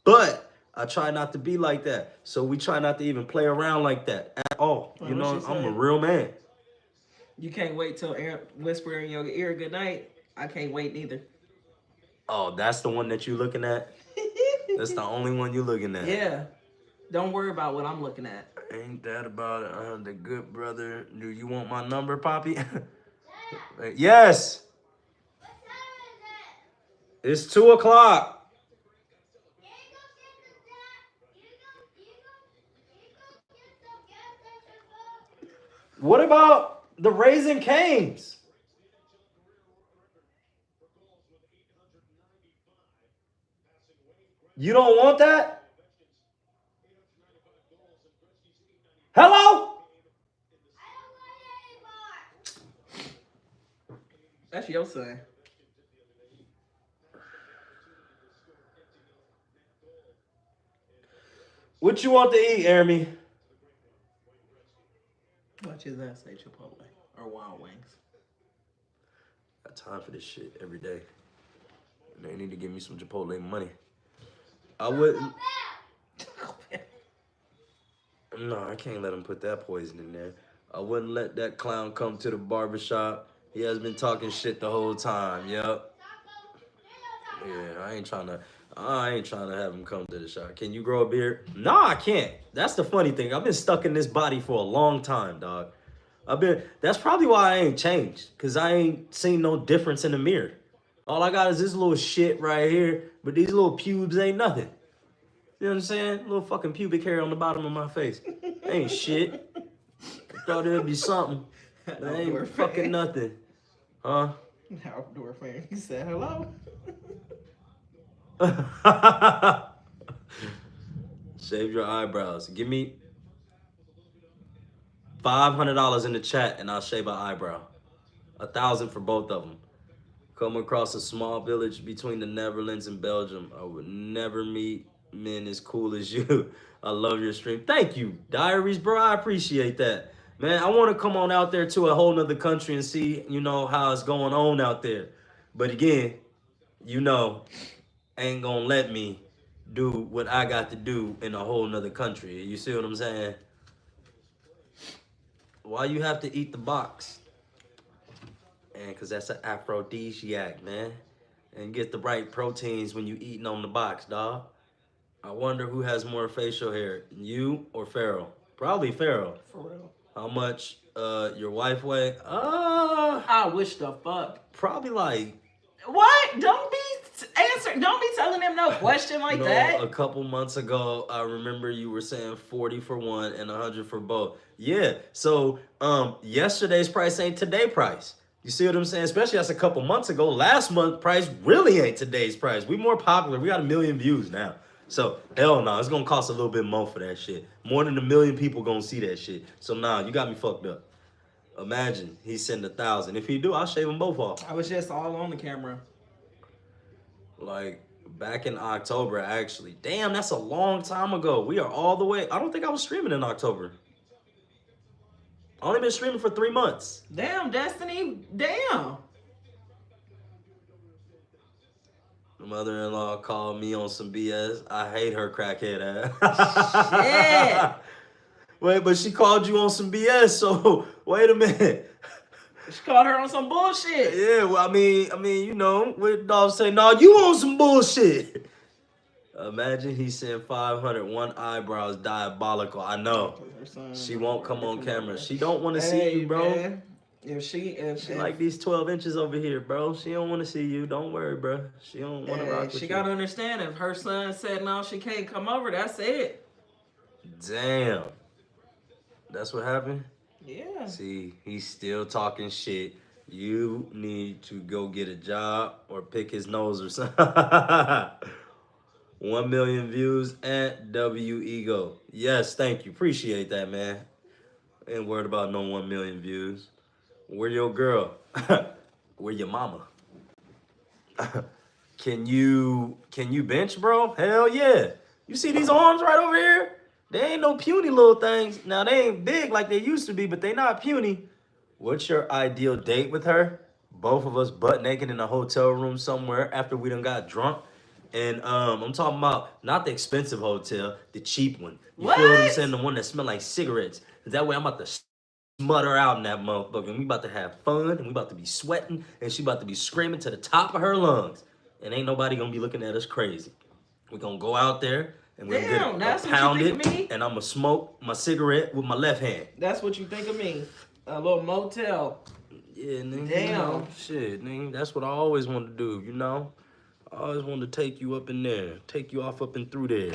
But I try not to be like that. So we try not to even play around like that at all. You know, I'm a real man. You can't wait till whisper in your ear good night. I can't wait neither. Oh, that's the one that you looking at? That's the only one you looking at. Yeah. Don't worry about what I'm looking at. Ain't that about it? The good brother. Do you want my number, Poppy? Yes. It's 2:00. What about the Raising Cane's? You don't want that? Hello? That's your son. What you want to eat, Jeremy? Watch his ass say Chipotle or Wild Wings. Got time for this shit every day. They need to give me some Chipotle money. I wouldn't. No, I can't let him put that poison in there. I wouldn't let that clown come to the barbershop. He has been talking shit the whole time. Yep. Yeah, I ain't trying to have him come to the shop. Can you grow a beard? No, I can't. That's the funny thing. I've been stuck in this body for a long time, dog. That's probably why I ain't changed. Cause I ain't seen no difference in the mirror. All I got is this little shit right here, but these little pubes ain't nothing. You know what I'm saying? Little fucking pubic hair on the bottom of my face. Ain't shit. I thought it'd be something. But ain't fucking nothing. Huh? Outdoor fan. He said hello. Shave your eyebrows. Give me $500 in the chat and I'll shave an eyebrow. 1,000 for both of them. Come across a small village between the Netherlands and Belgium. I would never meet men as cool as you. I love your stream. Thank you, Diaries, bro. I appreciate that. Man, I want to come on out there to a whole nother country and see, how it's going on out there. But again, ain't gonna let me do what I got to do in a whole nother country. You see what I'm saying? Why you have to eat the box? And because that's an aphrodisiac, man. And get the right proteins when you eating on the box, dog. I wonder who has more facial hair, you or Pharaoh? Probably Pharaoh. For real. How much your wife weigh? I wish the fuck. Probably like... What? Don't be telling them no question like that. A couple months ago, I remember you were saying 40 for one and 100 for both. Yeah, so yesterday's price ain't today's price. You see what I'm saying? Especially that's a couple months ago. Last month's price really ain't today's price. We more popular. We got 1 million views now. So, hell no, it's gonna cost a little bit more for that shit. More than 1 million people gonna see that shit. So, nah, you got me fucked up. Imagine he send 1,000. If he do, I'll shave them both off. I was just all on the camera. Like, back in October, actually. Damn, that's a long time ago. We are all the way. I don't think I was streaming in October. I only been streaming for 3 months. Damn, Destiny. Damn. Mother-in-law called me on some BS. I hate her crackhead Shit. ass. Wait, but she called you on some BS, so wait a minute. She called her on some bullshit. Yeah, well, I mean, what dog say? No, you on some bullshit. Imagine he sent 500. One eyebrow is diabolical. I know. She won't come on camera. She don't want to see you, bro. Man. If she like these 12 inches over here, bro. She don't want to see you. Don't worry, bro. She don't want to rock with you. She got to understand, if her son said no, she can't come over, that's it. Damn. That's what happened? Yeah. See, he's still talking shit. You need to go get a job or pick his nose or something. 1 million views at W Ego. Yes, thank you. Appreciate that, man. Ain't worried about no 1 million views. Where your girl? Where your mama? Can you bench, bro? Hell yeah. You see these arms right over here? They ain't no puny little things. Now, they ain't big like they used to be, but they not puny. What's your ideal date with her? Both of us butt naked in a hotel room somewhere after we done got drunk. And I'm talking about not the expensive hotel, the cheap one. You feel what I'm saying? The one that smell like cigarettes. That way I'm about to smother out in that motherfucker. And we about to have fun, and we about to be sweating, and she about to be screaming to the top of her lungs. And ain't nobody gonna be looking at us crazy. We're gonna go out there and we're Damn, gonna that's get what you pound think it, of me? and I'm gonna smoke my cigarette with my left hand. That's what you think of me. A little motel. Yeah, nigga. Damn. You know, shit, nigga. That's what I always wanted to do, you know? I always wanted to take you up in there, take you off up and through there.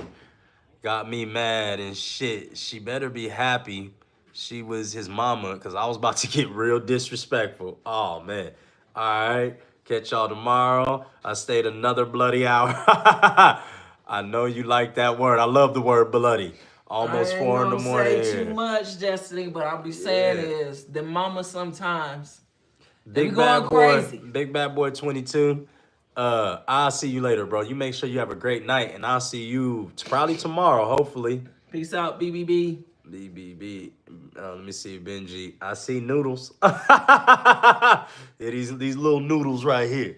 Got me mad and shit. She better be happy she was his mama, because I was about to get real disrespectful. Oh, man. All right. Catch y'all tomorrow. I stayed another bloody hour. I know you like that word. I love the word bloody. Almost 4 in the morning. I ain't gonna say here. too much, Destiny, but I'll be saying Yeah. is the mama sometimes. Big They bad going boy, crazy. Big bad boy 22. I'll see you later, bro. You make sure you have a great night, and I'll see you probably tomorrow, hopefully. Peace out, BBB. BBB. Let me see, Benji. I see noodles. Yeah, these little noodles right here.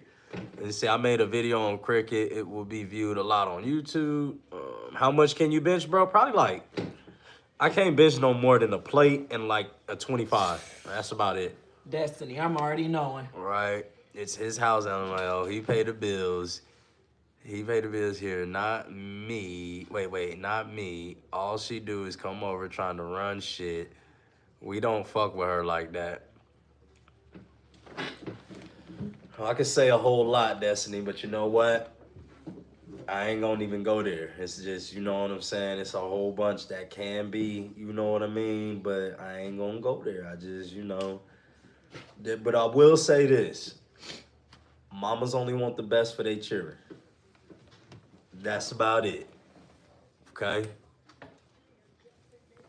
You see, I made a video on cricket. It will be viewed a lot on YouTube. How much can you bench, bro? Probably like, I can't bench no more than a plate and like a 25. That's about it. Destiny, I'm already knowing. Right. It's his house, LML. He paid the bills. He paid the bills here, not me. Wait, not me. All she do is come over trying to run shit. We don't fuck with her like that. I could say a whole lot, Destiny, but you know what? I ain't gonna even go there. It's just, you know what I'm saying? It's a whole bunch that can be, you know what I mean? But I ain't gonna go there. I just, you know. But I will say this. Mamas only want the best for their children. That's about it. Okay?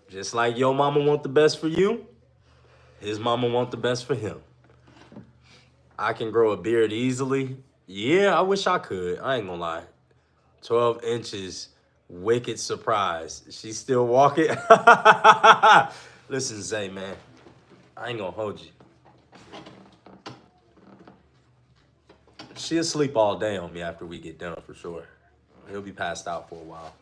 Just like your mama want the best for you, his mama want the best for him. I can grow a beard easily. Yeah, I wish I could. I ain't gonna lie. 12 inches, wicked surprise. She's still walking. Listen, Zay, man. I ain't gonna hold you. She'll sleep all day on me after we get done, for sure. He'll be passed out for a while.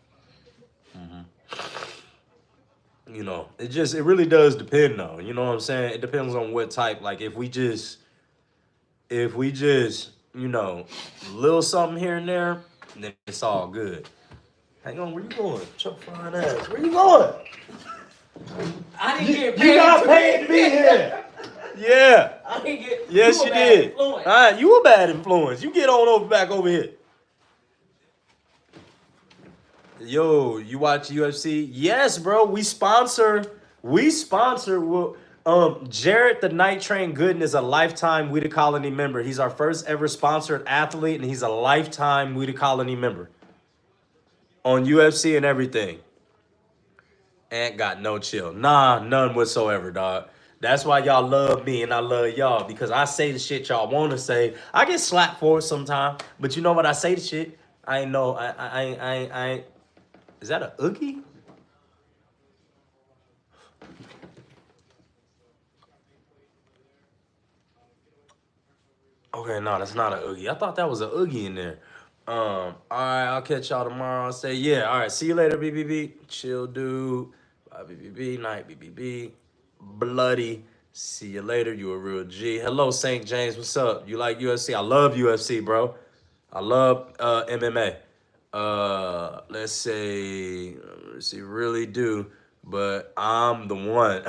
You know, it really does depend, though. You know what I'm saying? It depends on what type. Like, if we just, you know, little something here and there, then it's all good. Hang on, where you going? Chuck fine ass. Where you going? I didn't get paid. You got paid to be here. Yeah. I didn't get. Yes, you you a bad did. influence. All right, you a bad influence. You get on back over here. Yo, you watch UFC? Yes, bro. We sponsor. Well, Jarrett the Night Train Gooden is a lifetime We the Colony member. He's our first ever sponsored athlete, and he's a lifetime We the Colony member on UFC and everything. Ain't got no chill. Nah, none whatsoever, dog. That's why y'all love me and I love y'all, because I say the shit y'all want to say. I get slapped for it sometimes, but you know what? I say the shit. I ain't know. I ain't. Is that a Oogie? Okay, no, that's not a Oogie. I thought that was a Oogie in there. All right, I'll catch y'all tomorrow. I'll say, yeah, all right, see you later, BBB. Chill, dude. Bye, BBB. Night, BBB. Bloody. See you later. You a real G. Hello, St. James. What's up? You like UFC? I love UFC, bro. I love MMA. Let's see, really do, but I'm the one.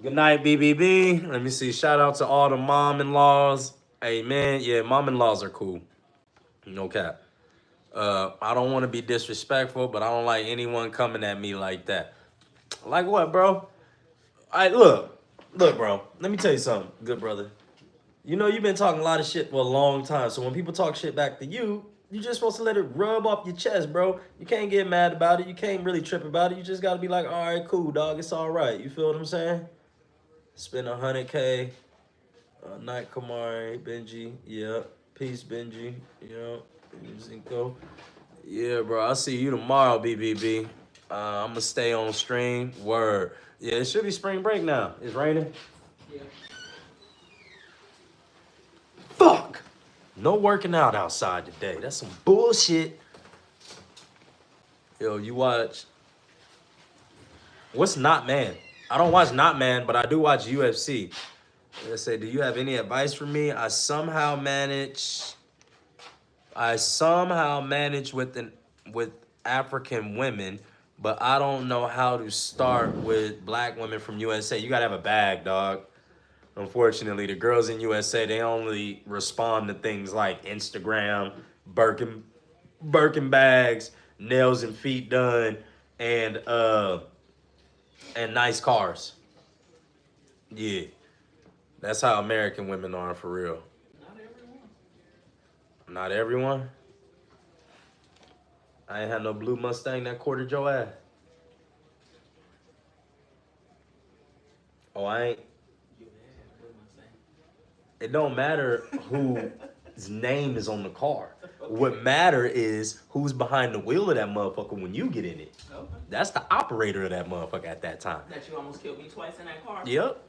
Good night, BBB. Let me see. Shout out to all the mom-in-laws. Hey, man, yeah, mom-in-laws are cool. No cap. I don't want to be disrespectful, but I don't like anyone coming at me like that. Like what, bro? Look, bro. Let me tell you something, good brother. You know, you've been talking a lot of shit for a long time. So when people talk shit back to you, you're just supposed to let it rub off your chest, bro. You can't get mad about it. You can't really trip about it. You just got to be like, all right, cool, dog. It's all right. You feel what I'm saying? Spend $100K. Night, Kamari, Benji. Yeah. Peace, Benji. Yeah. Zinko. Yeah, bro. I'll see you tomorrow, BBB. I'm going to stay on stream. Word. Yeah, it should be spring break now. It's raining. Yeah. Fuck! No working out outside today. That's some bullshit. Yo, you watch... What's Not Man? I don't watch Not Man, but I do watch UFC. They say, do you have any advice for me? I somehow manage I somehow manage with African women, but I don't know how to start with black women from USA. You gotta have a bag, dog. Unfortunately, the girls in USA, they only respond to things like Instagram, Birkin bags, nails and feet done, and nice cars. Yeah, that's how American women are for real. Not everyone. Not everyone. I ain't had no blue Mustang that quartered your ass. Oh, I ain't. You had Blue Mustang. It don't matter whose name is on the car. What matter is who's behind the wheel of that motherfucker when you get in it. Okay. That's the operator of that motherfucker at that time. That you almost killed me twice in that car. Yep.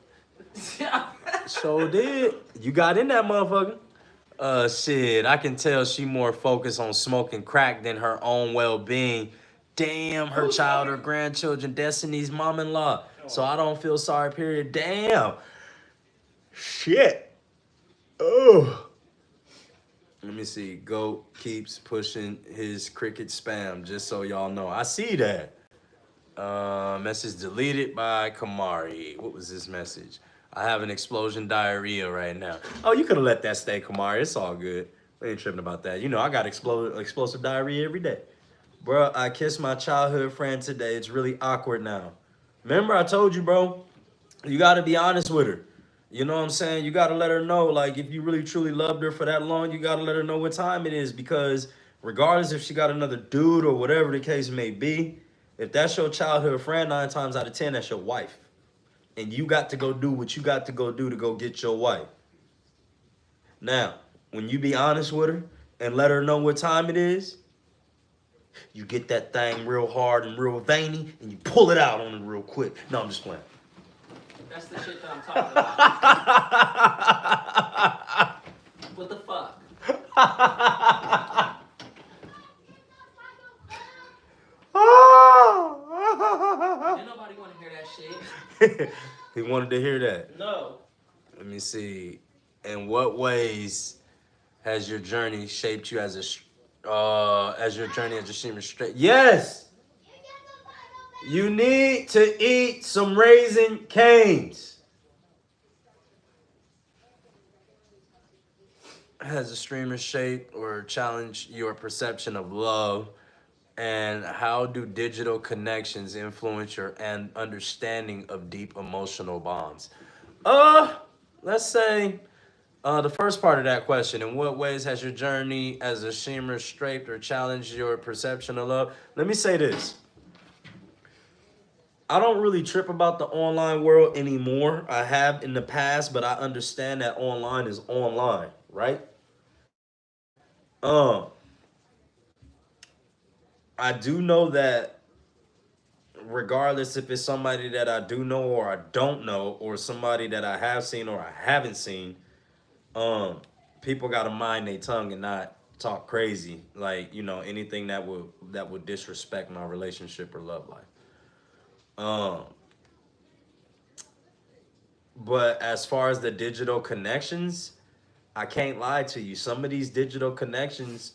So did. You got in that motherfucker. Shit, I can tell she more focused on smoking crack than her own well-being. Damn, her child or grandchildren, Destiny's mom-in-law. So I don't feel sorry, period. Damn. Shit. Oh. Let me see. Goat keeps pushing his cricket spam, just so y'all know. I see that. Message deleted by Kamari. What was this message? I have an explosion diarrhea right now. Oh, you could have let that stay, Kamari. It's all good. We ain't tripping about that. You know, I got explosive diarrhea every day. Bro, I kissed my childhood friend today. It's really awkward now. Remember, I told you, bro, you got to be honest with her. You know what I'm saying? You got to let her know, like, if you really, truly loved her for that long, you got to let her know what time it is. Because regardless if she got another dude or whatever the case may be, if that's your childhood friend, 9 times out of 10, that's your wife. And you got to go do what you got to go do to go get your wife. Now, when you be honest with her and let her know what time it is, you get that thing real hard and real veiny, and you pull it out on her real quick. No, I'm just playing. That's the shit that I'm talking about. What the fuck? Ain't nobody want to hear that shit. He wanted to hear that. No. Let me see. In what ways has your journey shaped you as your journey as a streamer straight? Yes. You need to eat some Raisin Canes. Has a streamer shaped or challenged your perception of love? And how do digital connections influence your understanding of deep emotional bonds? Let's say the first part of that question. In what ways has your journey as a streamer shaped or challenged your perception of love? Let me say this. I don't really trip about the online world anymore. I have in the past, but I understand that online is online, right? I do know that regardless if it's somebody that I do know or I don't know, or somebody that I have seen or I haven't seen, people gotta mind their tongue and not talk crazy, like, you know, anything that would disrespect my relationship or love life. But as far as the digital connections, I can't lie to you. Some of these digital connections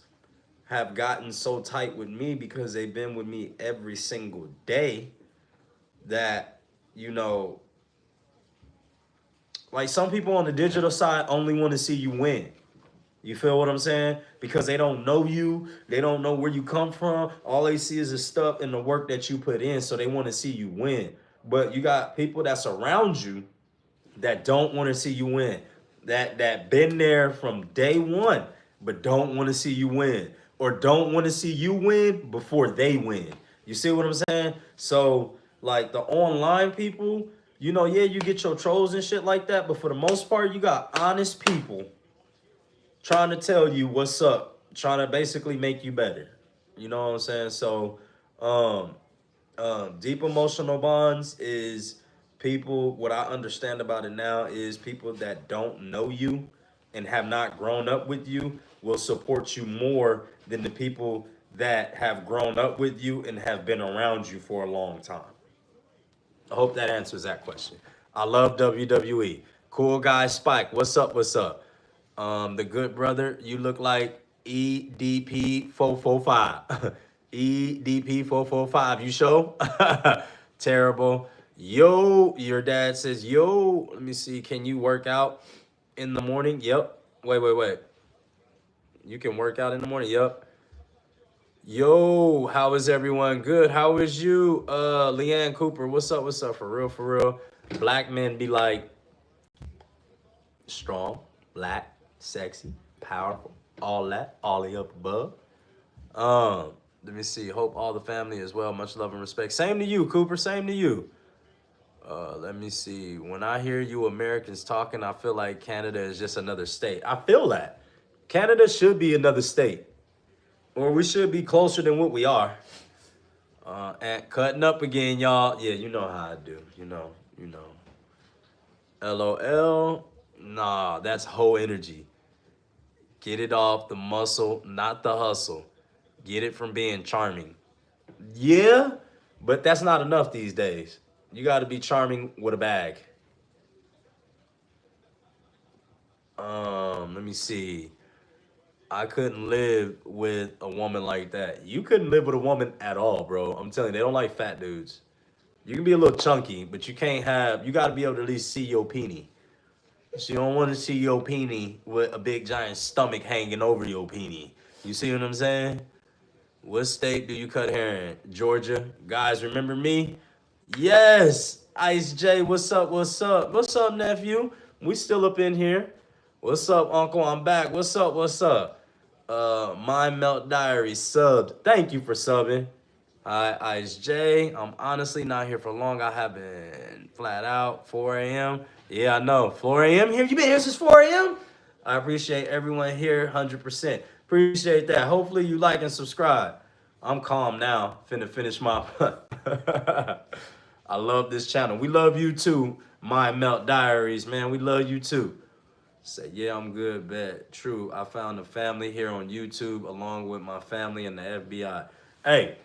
have gotten so tight with me because they've been with me every single day that, you know, like some people on the digital side only want to see you win. You feel what I'm saying? Because they don't know you. They don't know where you come from. All they see is the stuff and the work that you put in. So they want to see you win. But you got people that's around you that don't want to see you win. That been there from day one, but don't want to see you win. Or don't want to see you win before they win. You see what I'm saying? So, like, the online people, you know, yeah, you get your trolls and shit like that. But for the most part, you got honest people trying to tell you what's up, trying to basically make you better. You know what I'm saying? So, deep emotional bonds is people, what I understand about it now is people that don't know you and have not grown up with you will support you more than the people that have grown up with you and have been around you for a long time. I hope that answers that question. I love WWE. Cool guy Spike, what's up, what's up? The good brother, you look like EDP445. EDP445. You show? Terrible. Yo, your dad says, yo, let me see. Can you work out in the morning? Yep. Wait. You can work out in the morning? Yep. Yo, how is everyone? Good. How is you? Leanne Cooper, what's up? For real. Black men be like strong, black, sexy, powerful, all that, all the up above. Let me see. Hope all the family as well. Much love and respect. Same to you, Cooper. Same to you. Let me see. When I hear you Americans talking, I feel like Canada is just another state. I feel that. Canada should be another state. Or we should be closer than what we are. And cutting up again, y'all. Yeah, you know how I do. You know. LOL. Nah, that's whole energy. Get it off the muscle, not the hustle. Get it from being charming. Yeah, but that's not enough these days. You got to be charming with a bag. Let me see. I couldn't live with a woman like that. You couldn't live with a woman at all, bro. I'm telling you, they don't like fat dudes. You can be a little chunky, but you got to be able to at least see your peenie. So you don't want to see your peenie with a big giant stomach hanging over your peenie. You see what I'm saying? What state do you cut hair in? Georgia. Guys, remember me? Yes. Ice J, what's up? What's up, nephew? We still up in here. What's up, uncle? I'm back. What's up? My Melt Diary subbed. Thank you for subbing. Hi, Ice J. I'm honestly not here for long. I have been flat out. 4 a.m. Yeah, I know. 4 a.m. here? You been here since 4 a.m.? I appreciate everyone here 100%. Appreciate that. Hopefully you like and subscribe. I'm calm now. Finna finish my... I love this channel. We love you too, My Melt Diaries, man. We love you too. Say, yeah, I'm good, bet. True, I found a family here on YouTube along with my family and the FBI. Hey,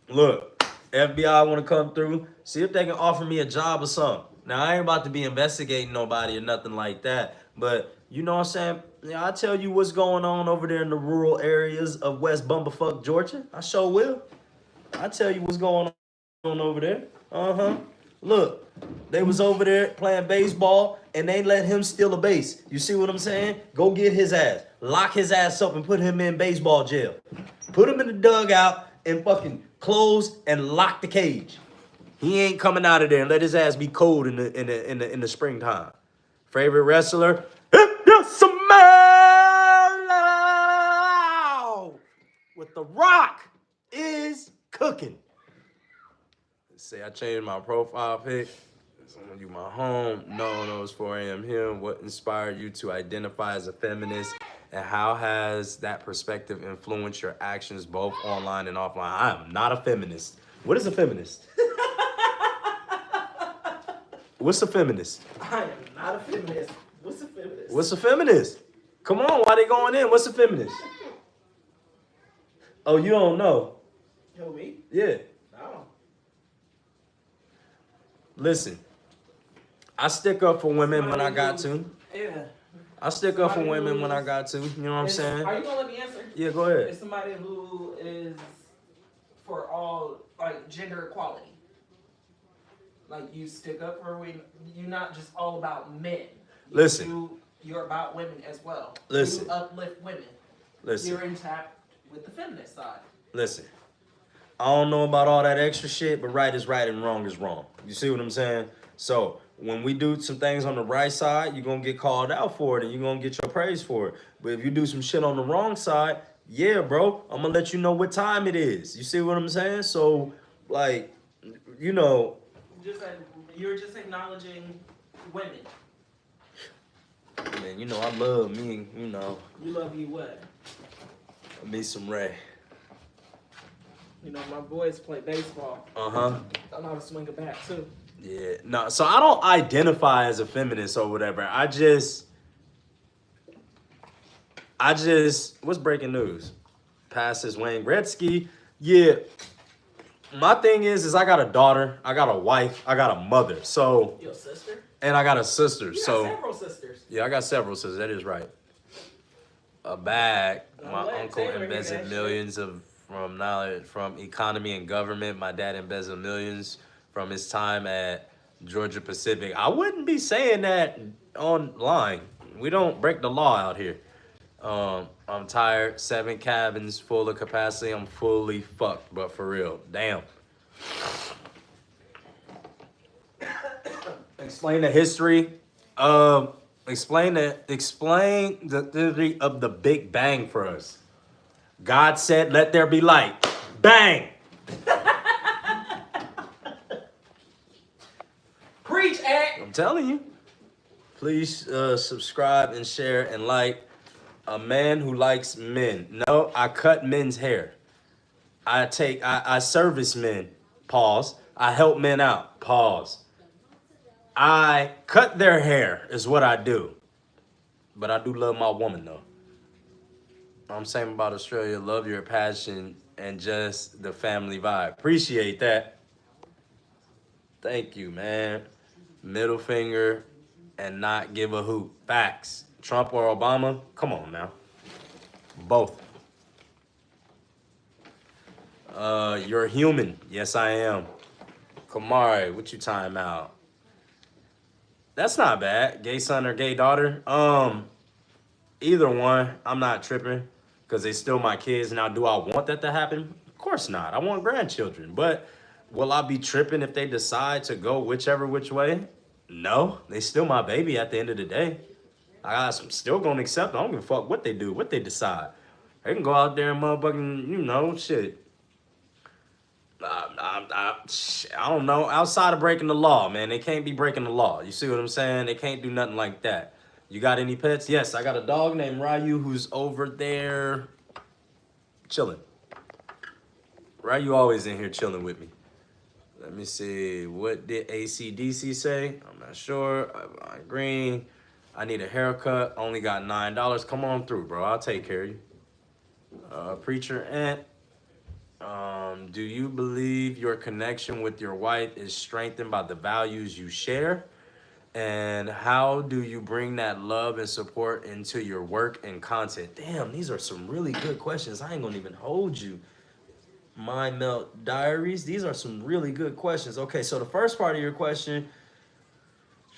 look, FBI want to come through. See if they can offer me a job or something. Now, I ain't about to be investigating nobody or nothing like that. But, you know what I'm saying? I tell you what's going on over there in the rural areas of West Bumblefuck, Georgia. I sure will. I tell you what's going on over there. Look, they was over there playing baseball, and they let him steal a base. You see what I'm saying? Go get his ass. Lock his ass up and put him in baseball jail. Put him in the dugout and fucking close and lock the cage. He ain't coming out of there and let his ass be cold in the springtime. Favorite wrestler? With The Rock is cooking. Say I changed my profile pic. Someone you my home. No, it's 4 a.m. here. What inspired you to identify as a feminist, and how has that perspective influenced your actions both online and offline? I am not a feminist. What is a feminist? What's a feminist? I am not a feminist. What's a feminist? What's a feminist? Come on, why they going in? What's a feminist? Oh, you don't know? Who, me? Yeah. No. Listen, I stick up for women when I got to. Yeah. I stick up for women when I got to. You know what I'm saying? Are you gonna let me answer? Yeah, go ahead. It's somebody who is for all, like, gender equality. Like, you stick up for women. You're not just all about men. Listen. You're about women as well. Listen. You uplift women. Listen. You're intact with the feminist side. Listen. I don't know about all that extra shit, but right is right and wrong is wrong. You see what I'm saying? So when we do some things on the right side, you're going to get called out for it and you're going to get your praise for it. But if you do some shit on the wrong side, yeah, bro, I'm going to let you know what time it is. You see what I'm saying? So, like, you know. You're just acknowledging women. Man, you know, I love me, you know. You love you what? Me some Ray. You know, my boys play baseball. Uh-huh. I know how to swing a bat, too. Yeah, no, so I don't identify as a feminist or whatever. I just, what's breaking news? Passes Wayne Gretzky. Yeah, my thing is I got a daughter, I got a wife, I got a mother. So. Your sister? And I got a sister. You got so. Several sisters. Yeah, I got several sisters. That is right. a bag. My what? uncle Taylor hear embezzled that millions from knowledge from economy and government. My dad embezzled millions from his time at Georgia Pacific. I wouldn't be saying that online. We don't break the law out here. I'm tired. 7 cabins full of capacity. I'm fully fucked, but for real. Damn. Explain the history. Explain the theory of the Big Bang for us. God said, "Let there be light." Bang. Preach, Ed. I'm telling you. Please subscribe and share and like. A man who likes men. No, I cut men's hair. I service men. Pause. I help men out. Pause. I cut their hair is what I do. But I do love my woman though. I'm saying about Australia, love your passion and just the family vibe. Appreciate that. Thank you, man. Middle finger and not give a hoot. Facts. Trump or Obama? Come on now. Both. You're human. Yes, I am. Kamari, what you time out? That's not bad. Gay son or gay daughter? Either one. I'm not tripping because they still my kids. Now, do I want that to happen? Of course not. I want grandchildren. But will I be tripping if they decide to go which way? No. They still my baby at the end of the day. I'm still gonna accept them. I don't give a fuck what they do, what they decide. They can go out there and motherfucking, shit. I don't know. Outside of breaking the law, man, they can't be breaking the law. You see what I'm saying? They can't do nothing like that. You got any pets? Yes, I got a dog named Ryu who's over there chilling. Ryu always in here chilling with me. Let me see. What did ACDC say? I'm not sure. Green. I need a haircut. Only got $9. Come on through, bro. I'll take care of you. Preacher Ant. Do you believe your connection with your wife is strengthened by the values you share? And how do you bring that love and support into your work and content? Damn, these are some really good questions. I ain't gonna even hold you. Mind Melt Diaries. These are some really good questions. Okay, so the first part of your question,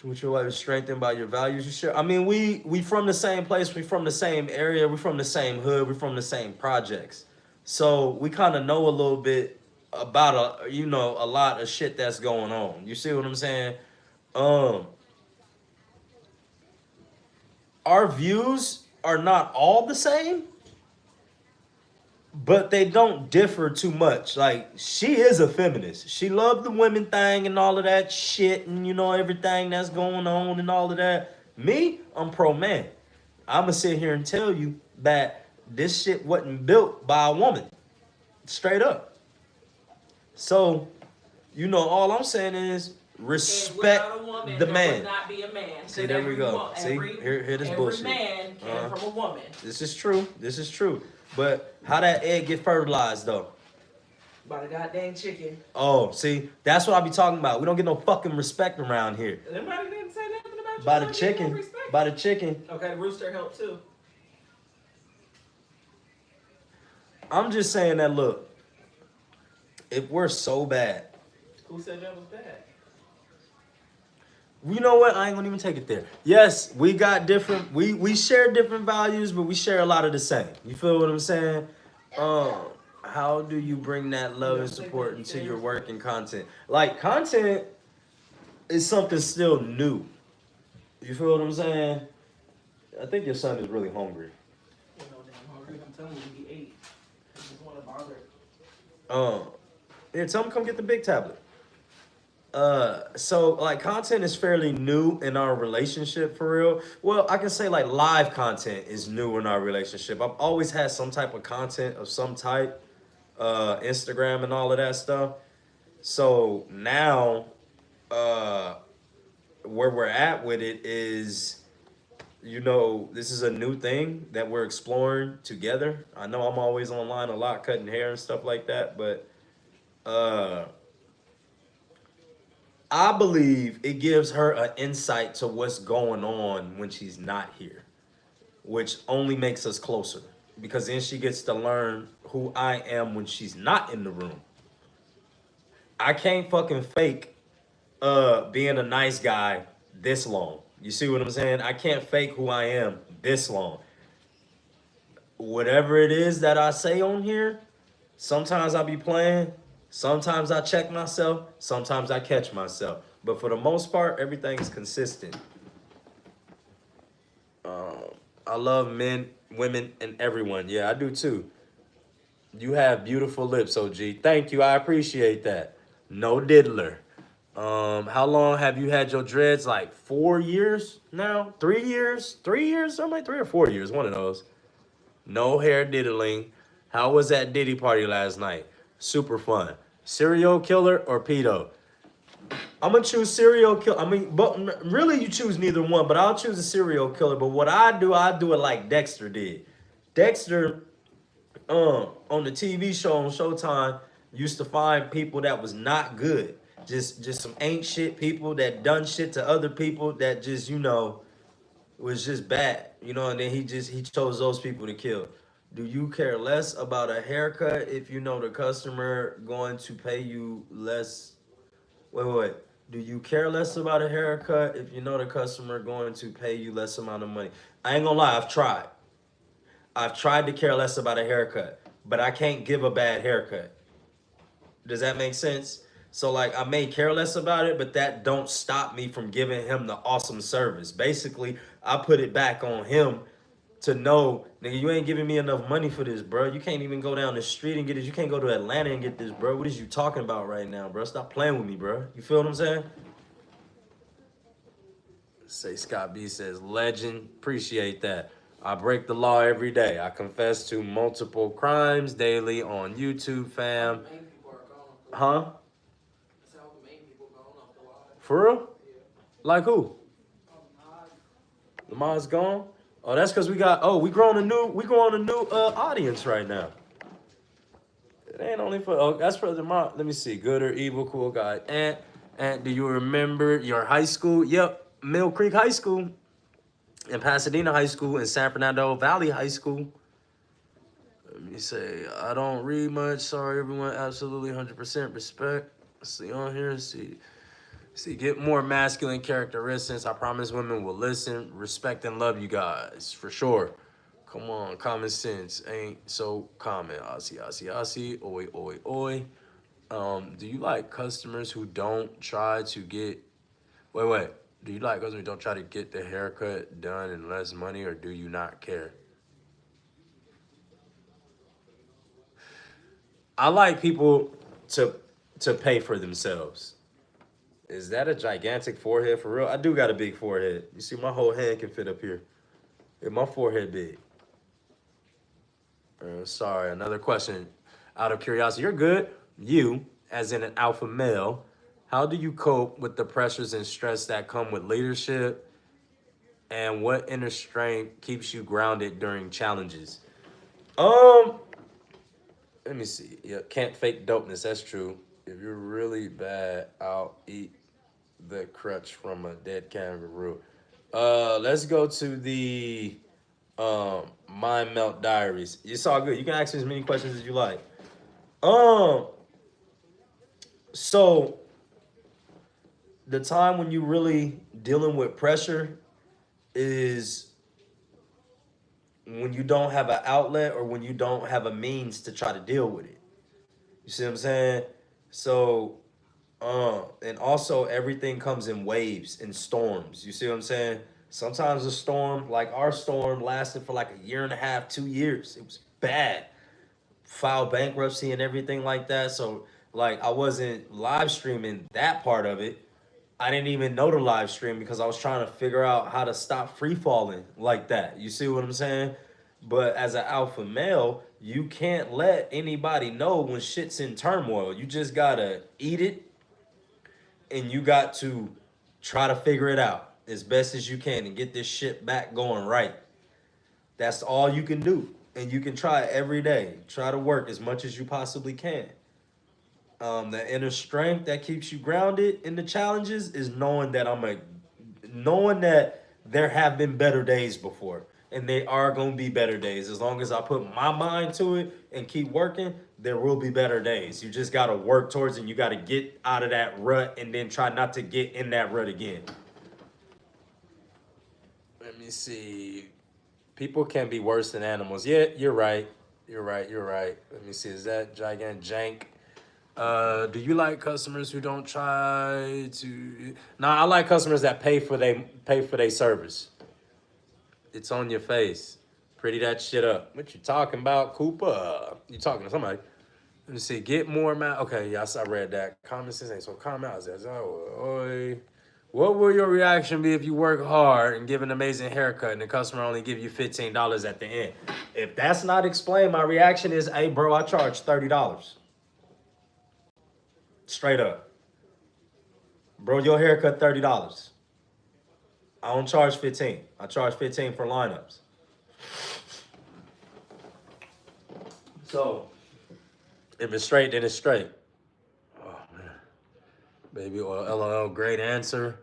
with your wife is strengthened by your values you share. I mean, we from the same place, we from the same area, we from the same hood, we from the same projects. So we kind of know a little bit about a lot of shit that's going on. You see what I'm saying? Our views are not all the same, but they don't differ too much. Like, she is a feminist. She loved the women thing and all of that shit and, everything that's going on and all of that. Me, I'm pro-man. I'm going to sit here and tell you that this shit wasn't built by a woman. Straight up. So, all I'm saying is respect a woman, the there man. would not be a man. See, there we go. See, here this bullshit. Every man came from a woman. This is true. But how that egg get fertilized, though? By the goddamn chicken. Oh, see, that's what I be talking about. We don't get no fucking respect around here. Everybody didn't say nothing about you. By the chicken. By the chicken. Okay, the rooster helped too. I'm just saying that, look, if we're so bad. Who said that was bad? You know what? I ain't gonna even take it there. Yes, we got different, we share different values, but we share a lot of the same. You feel what I'm saying? How do you bring that love and support into your work and content? Like, content is something still new. You feel what I'm saying? I think your son is really hungry. You know, damn hungry. I'm telling you, he ate. I just want to bother. Yeah, tell him come get the big tablet. So like, content is fairly new in our relationship for real. Well, I can say like live content is new in our relationship. I've always had some type of content of some type, Instagram and all of that stuff. So now, where we're at with it is, this is a new thing that we're exploring together. I know I'm always online a lot, cutting hair and stuff like that, but, I believe it gives her an insight to what's going on when she's not here. which only makes us closer because then she gets to learn who I am when she's not in the room. I can't fucking fake being a nice guy this long. You see what I'm saying? I can't fake who I am this long. Whatever it is that I say on here, sometimes I be playing, sometimes I check myself, sometimes I catch myself. But for the most part, everything's consistent. I love men, women, and everyone. Yeah, I do too. You have beautiful lips, OG. Thank you. I appreciate that. No diddler. How long have you had your dreads? Like 4 years now? 3 years? 3 years? Something like 3 or 4 years. One of those. No hair diddling. How was that Diddy party last night? Super fun. Serial killer or pedo? I'm gonna choose serial killer. I mean, but really, you choose neither one. But I'll choose a serial killer. But what I do it like Dexter did. Dexter, on the TV show on Showtime, used to find people that was not good. Just some ain't shit people that done shit to other people that just, was just bad. And then he chose those people to kill. Do you care less about a haircut if you know the customer going to pay you less? Wait. Do you care less about a haircut if you know the customer going to pay you less amount of money? I ain't gonna lie, I've tried. I've tried to care less about a haircut, but I can't give a bad haircut. Does that make sense? So like I may care less about it, but that don't stop me from giving him the awesome service. Basically, I put it back on him to know, nigga, you ain't giving me enough money for this, bro. You can't even go down the street and get it. You can't go to Atlanta and get this, bro. What is you talking about right now, bro? Stop playing with me, bro. You feel what I'm saying? Say Scott B says, legend. Appreciate that. I break the law every day. I confess to multiple crimes daily on YouTube, fam. Huh? For real? Like who? Lamar's gone? Oh, that's because we growing a new audience right now. It ain't only for that's for Lamar. Let me see. Good or evil, cool guy. And do you remember your high school? Yep, Mill Creek High School, and Pasadena High School, and San Fernando Valley High School. Let me say, I don't read much. Sorry, everyone. Absolutely 100% respect. See on here. See, get more masculine characteristics. I promise women will listen, respect, and love you guys. For sure. Come on, common sense ain't so common. Asi. Oi. Do you like customers who don't try to get... Wait. Do you like customers who don't try to get the haircut done and less money, or do you not care? I like people to pay for themselves. Is that a gigantic forehead for real? I do got a big forehead. You see, my whole head can fit up here. Yeah, my forehead big. Sorry, another question. Out of curiosity, you're good. You, as in an alpha male, how do you cope with the pressures and stress that come with leadership? And what inner strength keeps you grounded during challenges? Let me see. Yeah, can't fake dopeness. That's true. If you're really bad, I'll eat the crutch from a dead kangaroo. Let's go to the Mind Melt Diaries. It's all good. You can ask me as many questions as you like. So the time when you really dealing with pressure is when you don't have an outlet or when you don't have a means to try to deal with it. You see what I'm saying? So, and also everything comes in waves and storms. You see what I'm saying? Sometimes a storm, like our storm, lasted for like 1.5 years, 2 years. It was bad. Filed bankruptcy and everything like that. So, like, I wasn't live streaming that part of it. I didn't even know to live stream because I was trying to figure out how to stop free falling like that. You see what I'm saying? But as an alpha male, you can't let anybody know when shit's in turmoil. You just gotta eat it, and you got to try to figure it out as best as you can and get this shit back going right. That's all you can do. And you can try it every day. Try to work as much as you possibly can. The inner strength that keeps you grounded in the challenges is knowing that there have been better days before. and they are gonna be better days. As long as I put my mind to it and keep working, there will be better days. You just gotta work towards it. And you gotta get out of that rut and then try not to get in that rut again. Let me see. People can be worse than animals. Yeah, you're right. You're right. Let me see. Is that Gigant Jank? Do you like customers who don't try to? No, I like customers that pay for their service. It's on your face. Pretty that shit up. What you talking about, Cooper? You talking to somebody? Let me see. Get more Okay, yes, I read that. Common sense ain't so common. I says, what will your reaction be if you work hard and give an amazing haircut and the customer only give you $15 at the end? If that's not explained, my reaction is, hey, bro, I charge $30. Straight up. Bro, your haircut $30. I don't charge 15. I charge 15 for lineups. So, if it's straight, then it's straight. Oh, man. Baby oil, LOL, great answer.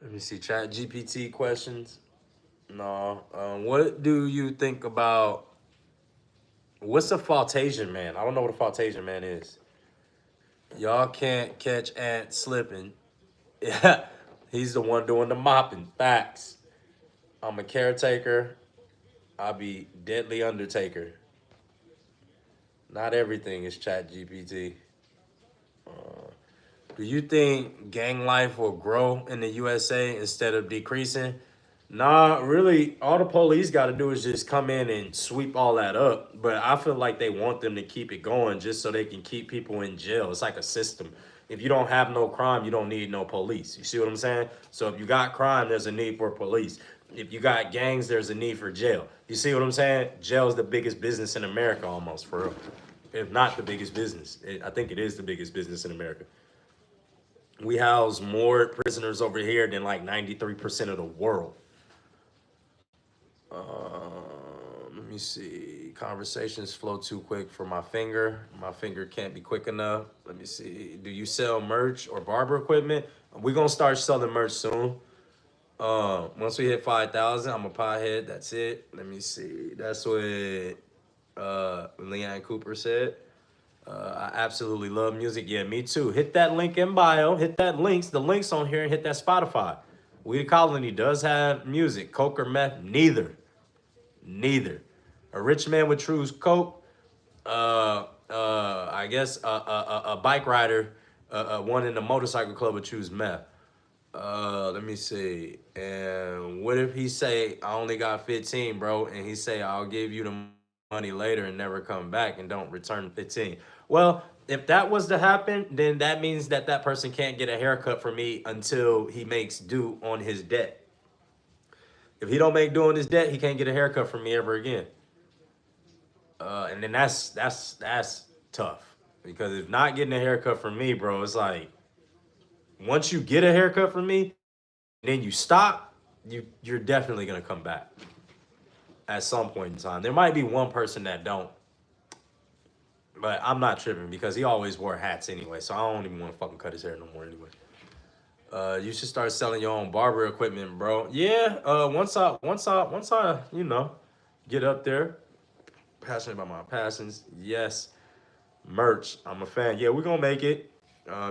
Let me see, chat GPT questions. No. What do you think about, what's a Faltasian man? I don't know what a Faltasian man is. Y'all can't catch Ant slipping. Yeah, he's the one doing the mopping. Facts. I'm a caretaker. I'll be deadly undertaker. Not everything is chat GPT. Do you think gang life will grow in the USA instead of decreasing? Nah, really, all the police got to do is just come in and sweep all that up. But I feel like they want them to keep it going just so they can keep people in jail. It's like a system. If you don't have no crime, you don't need no police. You see what I'm saying? So if you got crime, there's a need for police. If you got gangs, there's a need for jail. You see what I'm saying? Jail is the biggest business in America almost, for real. If not the biggest business. I think it is the biggest business in America. We house more prisoners over here than like 93% of the world. Let me see. Conversations flow too quick for my finger. My finger can't be quick enough. Let me see. Do you sell merch or barber equipment? We're going to start selling merch soon. Once we hit 5,000, I'm a pothead. That's it. Let me see. That's what Leanne Cooper said. I absolutely love music. Yeah, me too. Hit that link in bio. Hit that links. The links on here. And hit that Spotify. We the Colony does have music. Coke or meth? Neither. A rich man with True's coke. I guess a bike rider, one in the motorcycle club would choose meth. Let me see. And what if he say, I only got 15, bro, and he say, I'll give you the money later and never come back and don't return 15? Well, if that was to happen, then that means that that person can't get a haircut from me until he makes due on his debt. If he don't make due on his debt, he can't get a haircut from me ever again. And then that's tough, because if not getting a haircut from me, bro, it's like, once you get a haircut from me, then you stop, you're definitely gonna come back at some point in time. There might be one person that don't, but I'm not tripping because he always wore hats anyway, so I don't even want to fucking cut his hair no more anyway. You should start selling your own barber equipment, bro. Yeah, once I, you know, get up there, passionate about my passions. Yes, merch. I'm a fan. Yeah, we're gonna make it.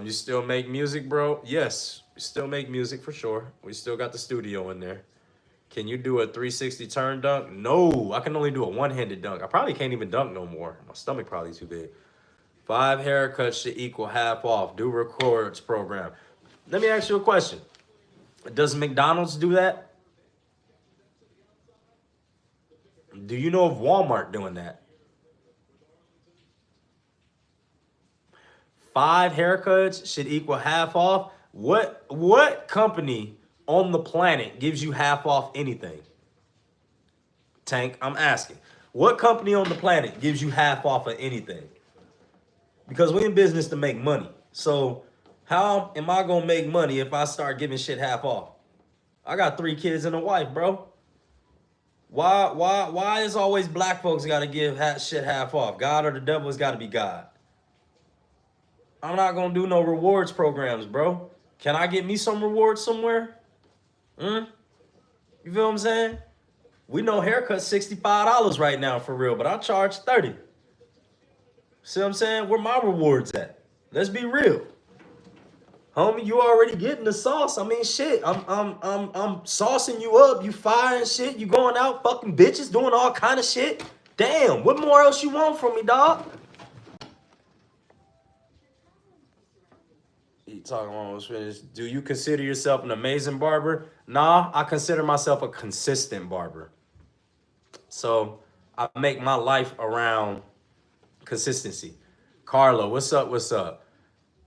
You still make music, bro? Yes, we still make music for sure. We still got the studio in there. Can you do a 360 turn dunk? No, I can only do a one-handed dunk. I probably can't even dunk no more. My stomach probably too big. 5 haircuts should equal half off. Do records program. Let me ask you a question. Does McDonald's do that? Do you know of Walmart doing that? 5 haircuts should equal half off. What company on the planet gives you half off anything? Tank, I'm asking. What company on the planet gives you half off of anything? Because we're in business to make money. So how am I gonna make money if I start giving shit half off? I got 3 kids and a wife, bro. Why is always black folks gotta give shit half off? God or the devil has gotta be God. I'm not gonna do no rewards programs, bro. Can I get me some rewards somewhere? You feel what I'm saying? We know haircut's $65 right now for real, but I charge 30. See what I'm saying? Where my rewards at? Let's be real. Homie, you already getting the sauce. I mean, shit. I'm saucing you up. You firing shit. You going out fucking bitches, doing all kind of shit. Damn, what more else you want from me, dog? He talking almost finished. Do you consider yourself an amazing barber? Nah, I consider myself a consistent barber. So I make my life around consistency. Carla, what's up? What's up?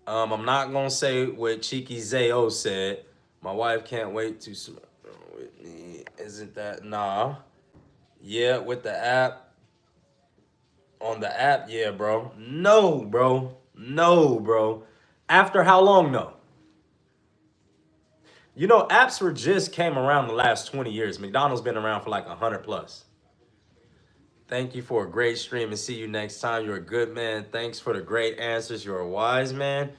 I'm not gonna say what Cheeky Zayo said. My wife can't wait to smoke with me. Isn't that nah? Yeah, with the app. On the app, yeah, bro. No, bro. No, bro. After how long, no? You know, apps were just came around the last 20 years. McDonald's been around for like 100 plus. Thank you for a great stream and see you next time. You're a good man. Thanks for the great answers. You're a wise man.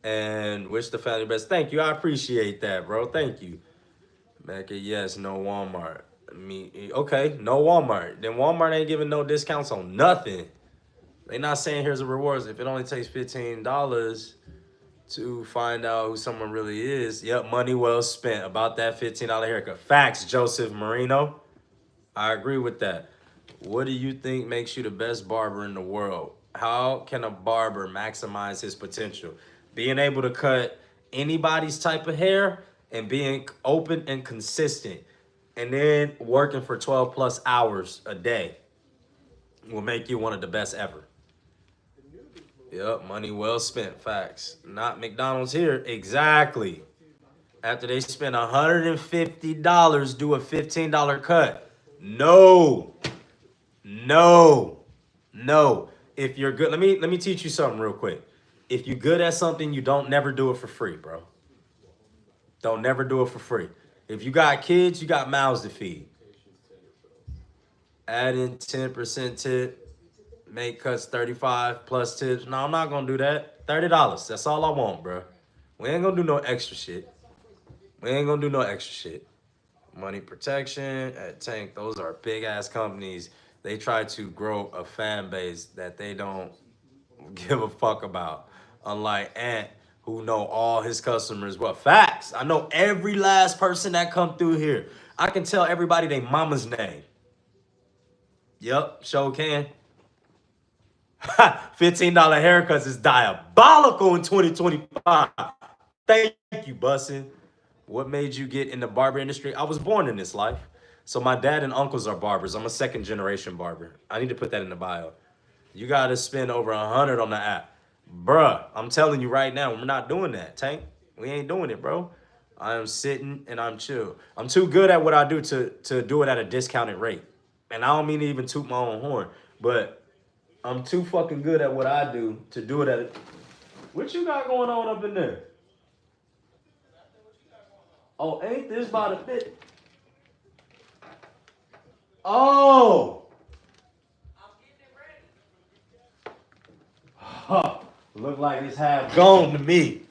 And wish the family best. Thank you. I appreciate that, bro. Thank you. Mecca, yes, no Walmart. Okay, no Walmart. Then Walmart ain't giving no discounts on nothing. They not saying here's the rewards. If it only takes $15 to find out who someone really is. Yep, money well spent. About that $15 haircut. Facts, Joseph Marino. I agree with that. What do you think makes you the best barber in the world? How can a barber maximize his potential? Being able to cut anybody's type of hair and being open and consistent. And then working for 12 plus hours a day will make you one of the best ever. Yep, money well spent. Facts. Not McDonald's here. Exactly. After they spend $150, do a $15 cut. No. No. No. If you're good, let me teach you something real quick. If you're good at something, you don't never do it for free, bro. Don't never do it for free. If you got kids, you got mouths to feed. Add in 10% tip. Make cuts 35 plus tips. No, I'm not gonna do that. $30. That's all I want, bro. We ain't gonna do no extra shit. We ain't gonna do no extra shit. Money protection at Tank. Those are big ass companies. They try to grow a fan base that they don't give a fuck about. Unlike Ant, who know all his customers. Well, facts. I know every last person that come through here. I can tell everybody their mama's name. Yep, sure can. $15 haircuts is diabolical in 2025. Thank you, Bussin. What made you get in the barber industry? I was born in this life. So my dad and uncles are barbers. I'm a second generation barber. I need to put that in the bio. You got to spend over 100 on the app. Bruh, I'm telling you right now, we're not doing that, Tank. We ain't doing it, bro. I am sitting and I'm chill. I'm too good at what I do to do it at a discounted rate. And I don't mean to even toot my own horn, but I'm too fucking good at what I do to do it at a... What you got going on up in there? Oh, ain't this about a bit? Oh! Huh. Look like it's half gone to me.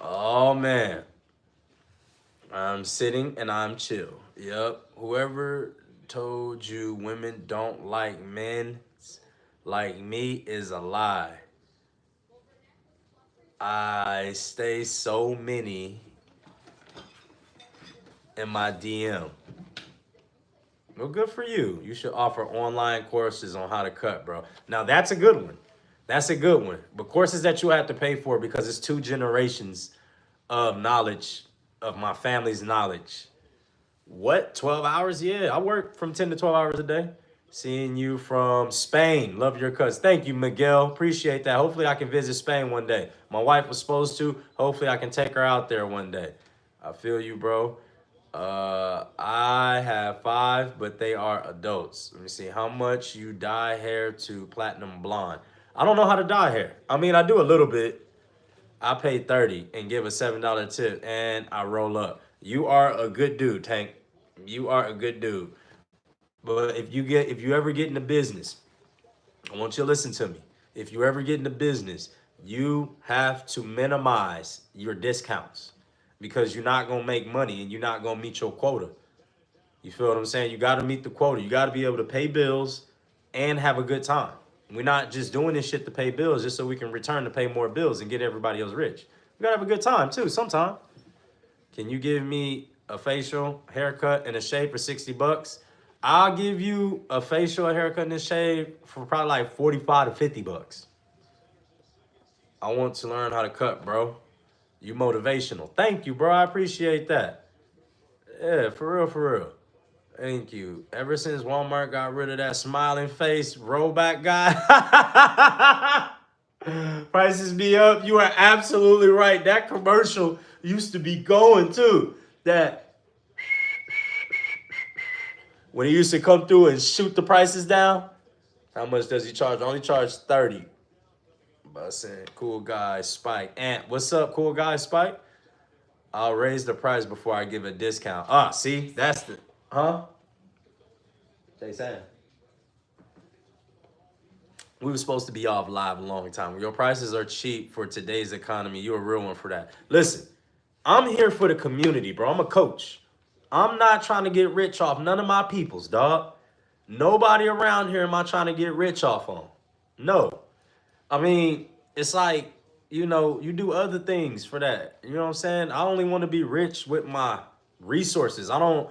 Oh, man. I'm sitting and I'm chill. Yep. Whoever told you women don't like men like me is a lie. I stay so many in my DM. Well, good for you. You should offer online courses on how to cut, bro. Now, that's a good one. That's a good one. But courses that you have to pay for because it's 2 generations of knowledge, of my family's knowledge. What? 12 hours? Yeah, I work from 10 to 12 hours a day. Seeing you from Spain. Love your cuts. Thank you, Miguel. Appreciate that. Hopefully I can visit Spain one day. My wife was supposed to. Hopefully I can take her out there one day. I feel you, bro. I have 5, but they are adults. Let me see. How much you dye hair to platinum blonde? I don't know how to dye hair. I mean, I do a little bit. I pay 30 and give a $7 tip, and I roll up. You are a good dude, Tank. You are a good dude. But if you ever get into business, I want you to listen to me. If you ever get into business, you have to minimize your discounts because you're not gonna make money and you're not gonna meet your quota. You feel what I'm saying? You got to meet the quota. You got to be able to pay bills and have a good time. We're not just doing this shit to pay bills just so we can return to pay more bills and get everybody else rich. We got to have a good time too sometime. Can you give me a facial, haircut, and a shave for $60? I'll give you a facial, a haircut, and a shave for probably like 45 to 50 bucks. I want to learn how to cut, bro. You motivational. Thank you, bro. I appreciate that. Yeah, for real, for real. Thank you. Ever since Walmart got rid of that smiling face rollback guy, prices be up. You are absolutely right. That commercial used to be going too. That when he used to come through and shoot the prices down. How much does he charge? Only charge 30. Bussin', cool guy, Spike. Ant, what's up, cool guy, Spike? I'll raise the price before I give a discount. Ah, see, that's the, huh? Jay Sam. We were supposed to be off live a long time. Your prices are cheap for today's economy. You're a real one for that. Listen, I'm here for the community, bro. I'm a coach. I'm not trying to get rich off none of my peoples, dog. Nobody around here am I trying to get rich off on. No. I mean, it's like, you know, you do other things for that. You know what I'm saying? I only want to be rich with my resources. I don't,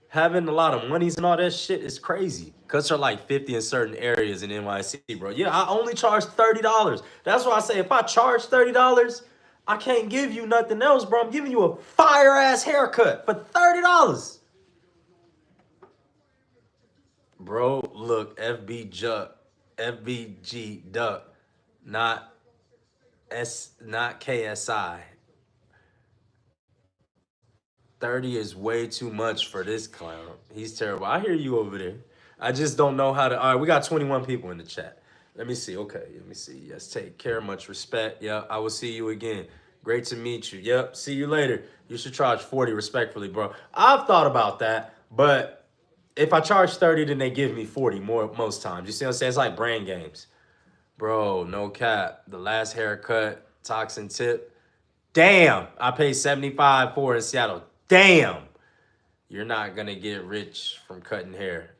having a lot of monies and all that shit is crazy. Cuts are like 50 in certain areas in NYC, bro. Yeah, I only charge $30. That's why I say if I charge $30, I can't give you nothing else, bro. I'm giving you a fire-ass haircut for $30. Bro, look, FBG Duck, not KSI. 30 is way too much for this clown. He's terrible. I hear you over there. I just don't know how to. All right, we got 21 people in the chat. Let me see. Okay, let me see. Yes, take care. Much respect. Yep, I will see you again. Great to meet you. Yep, see you later. You should charge 40 respectfully, bro. I've thought about that, but if I charge 30, then they give me 40 most times. You see what I'm saying? It's like brand games. Bro, no cap. The last haircut, toxin tip. Damn, I paid $75 for it in Seattle. Damn. You're not going to get rich from cutting hair.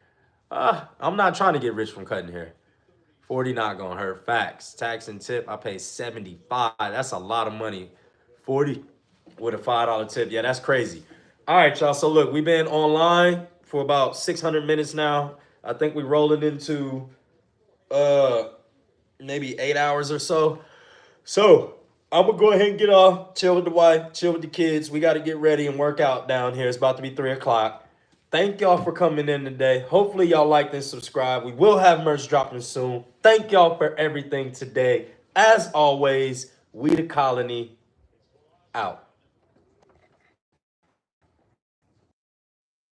I'm not trying to get rich from cutting hair. 40 not going to hurt. Facts. Tax and tip, I paid $75. That's a lot of money. 40 with a $5 tip. Yeah, that's crazy. All right, y'all. So, look, we've been online for about 600 minutes now. I think we're rolling into maybe 8 hours or so. So, I'm going to go ahead and get off, chill with the wife, chill with the kids. We got to get ready and work out down here. It's about to be 3 o'clock. Thank y'all for coming in today. Hopefully y'all liked and subscribed. We will have merch dropping soon. Thank y'all for everything today. As always, we the colony out.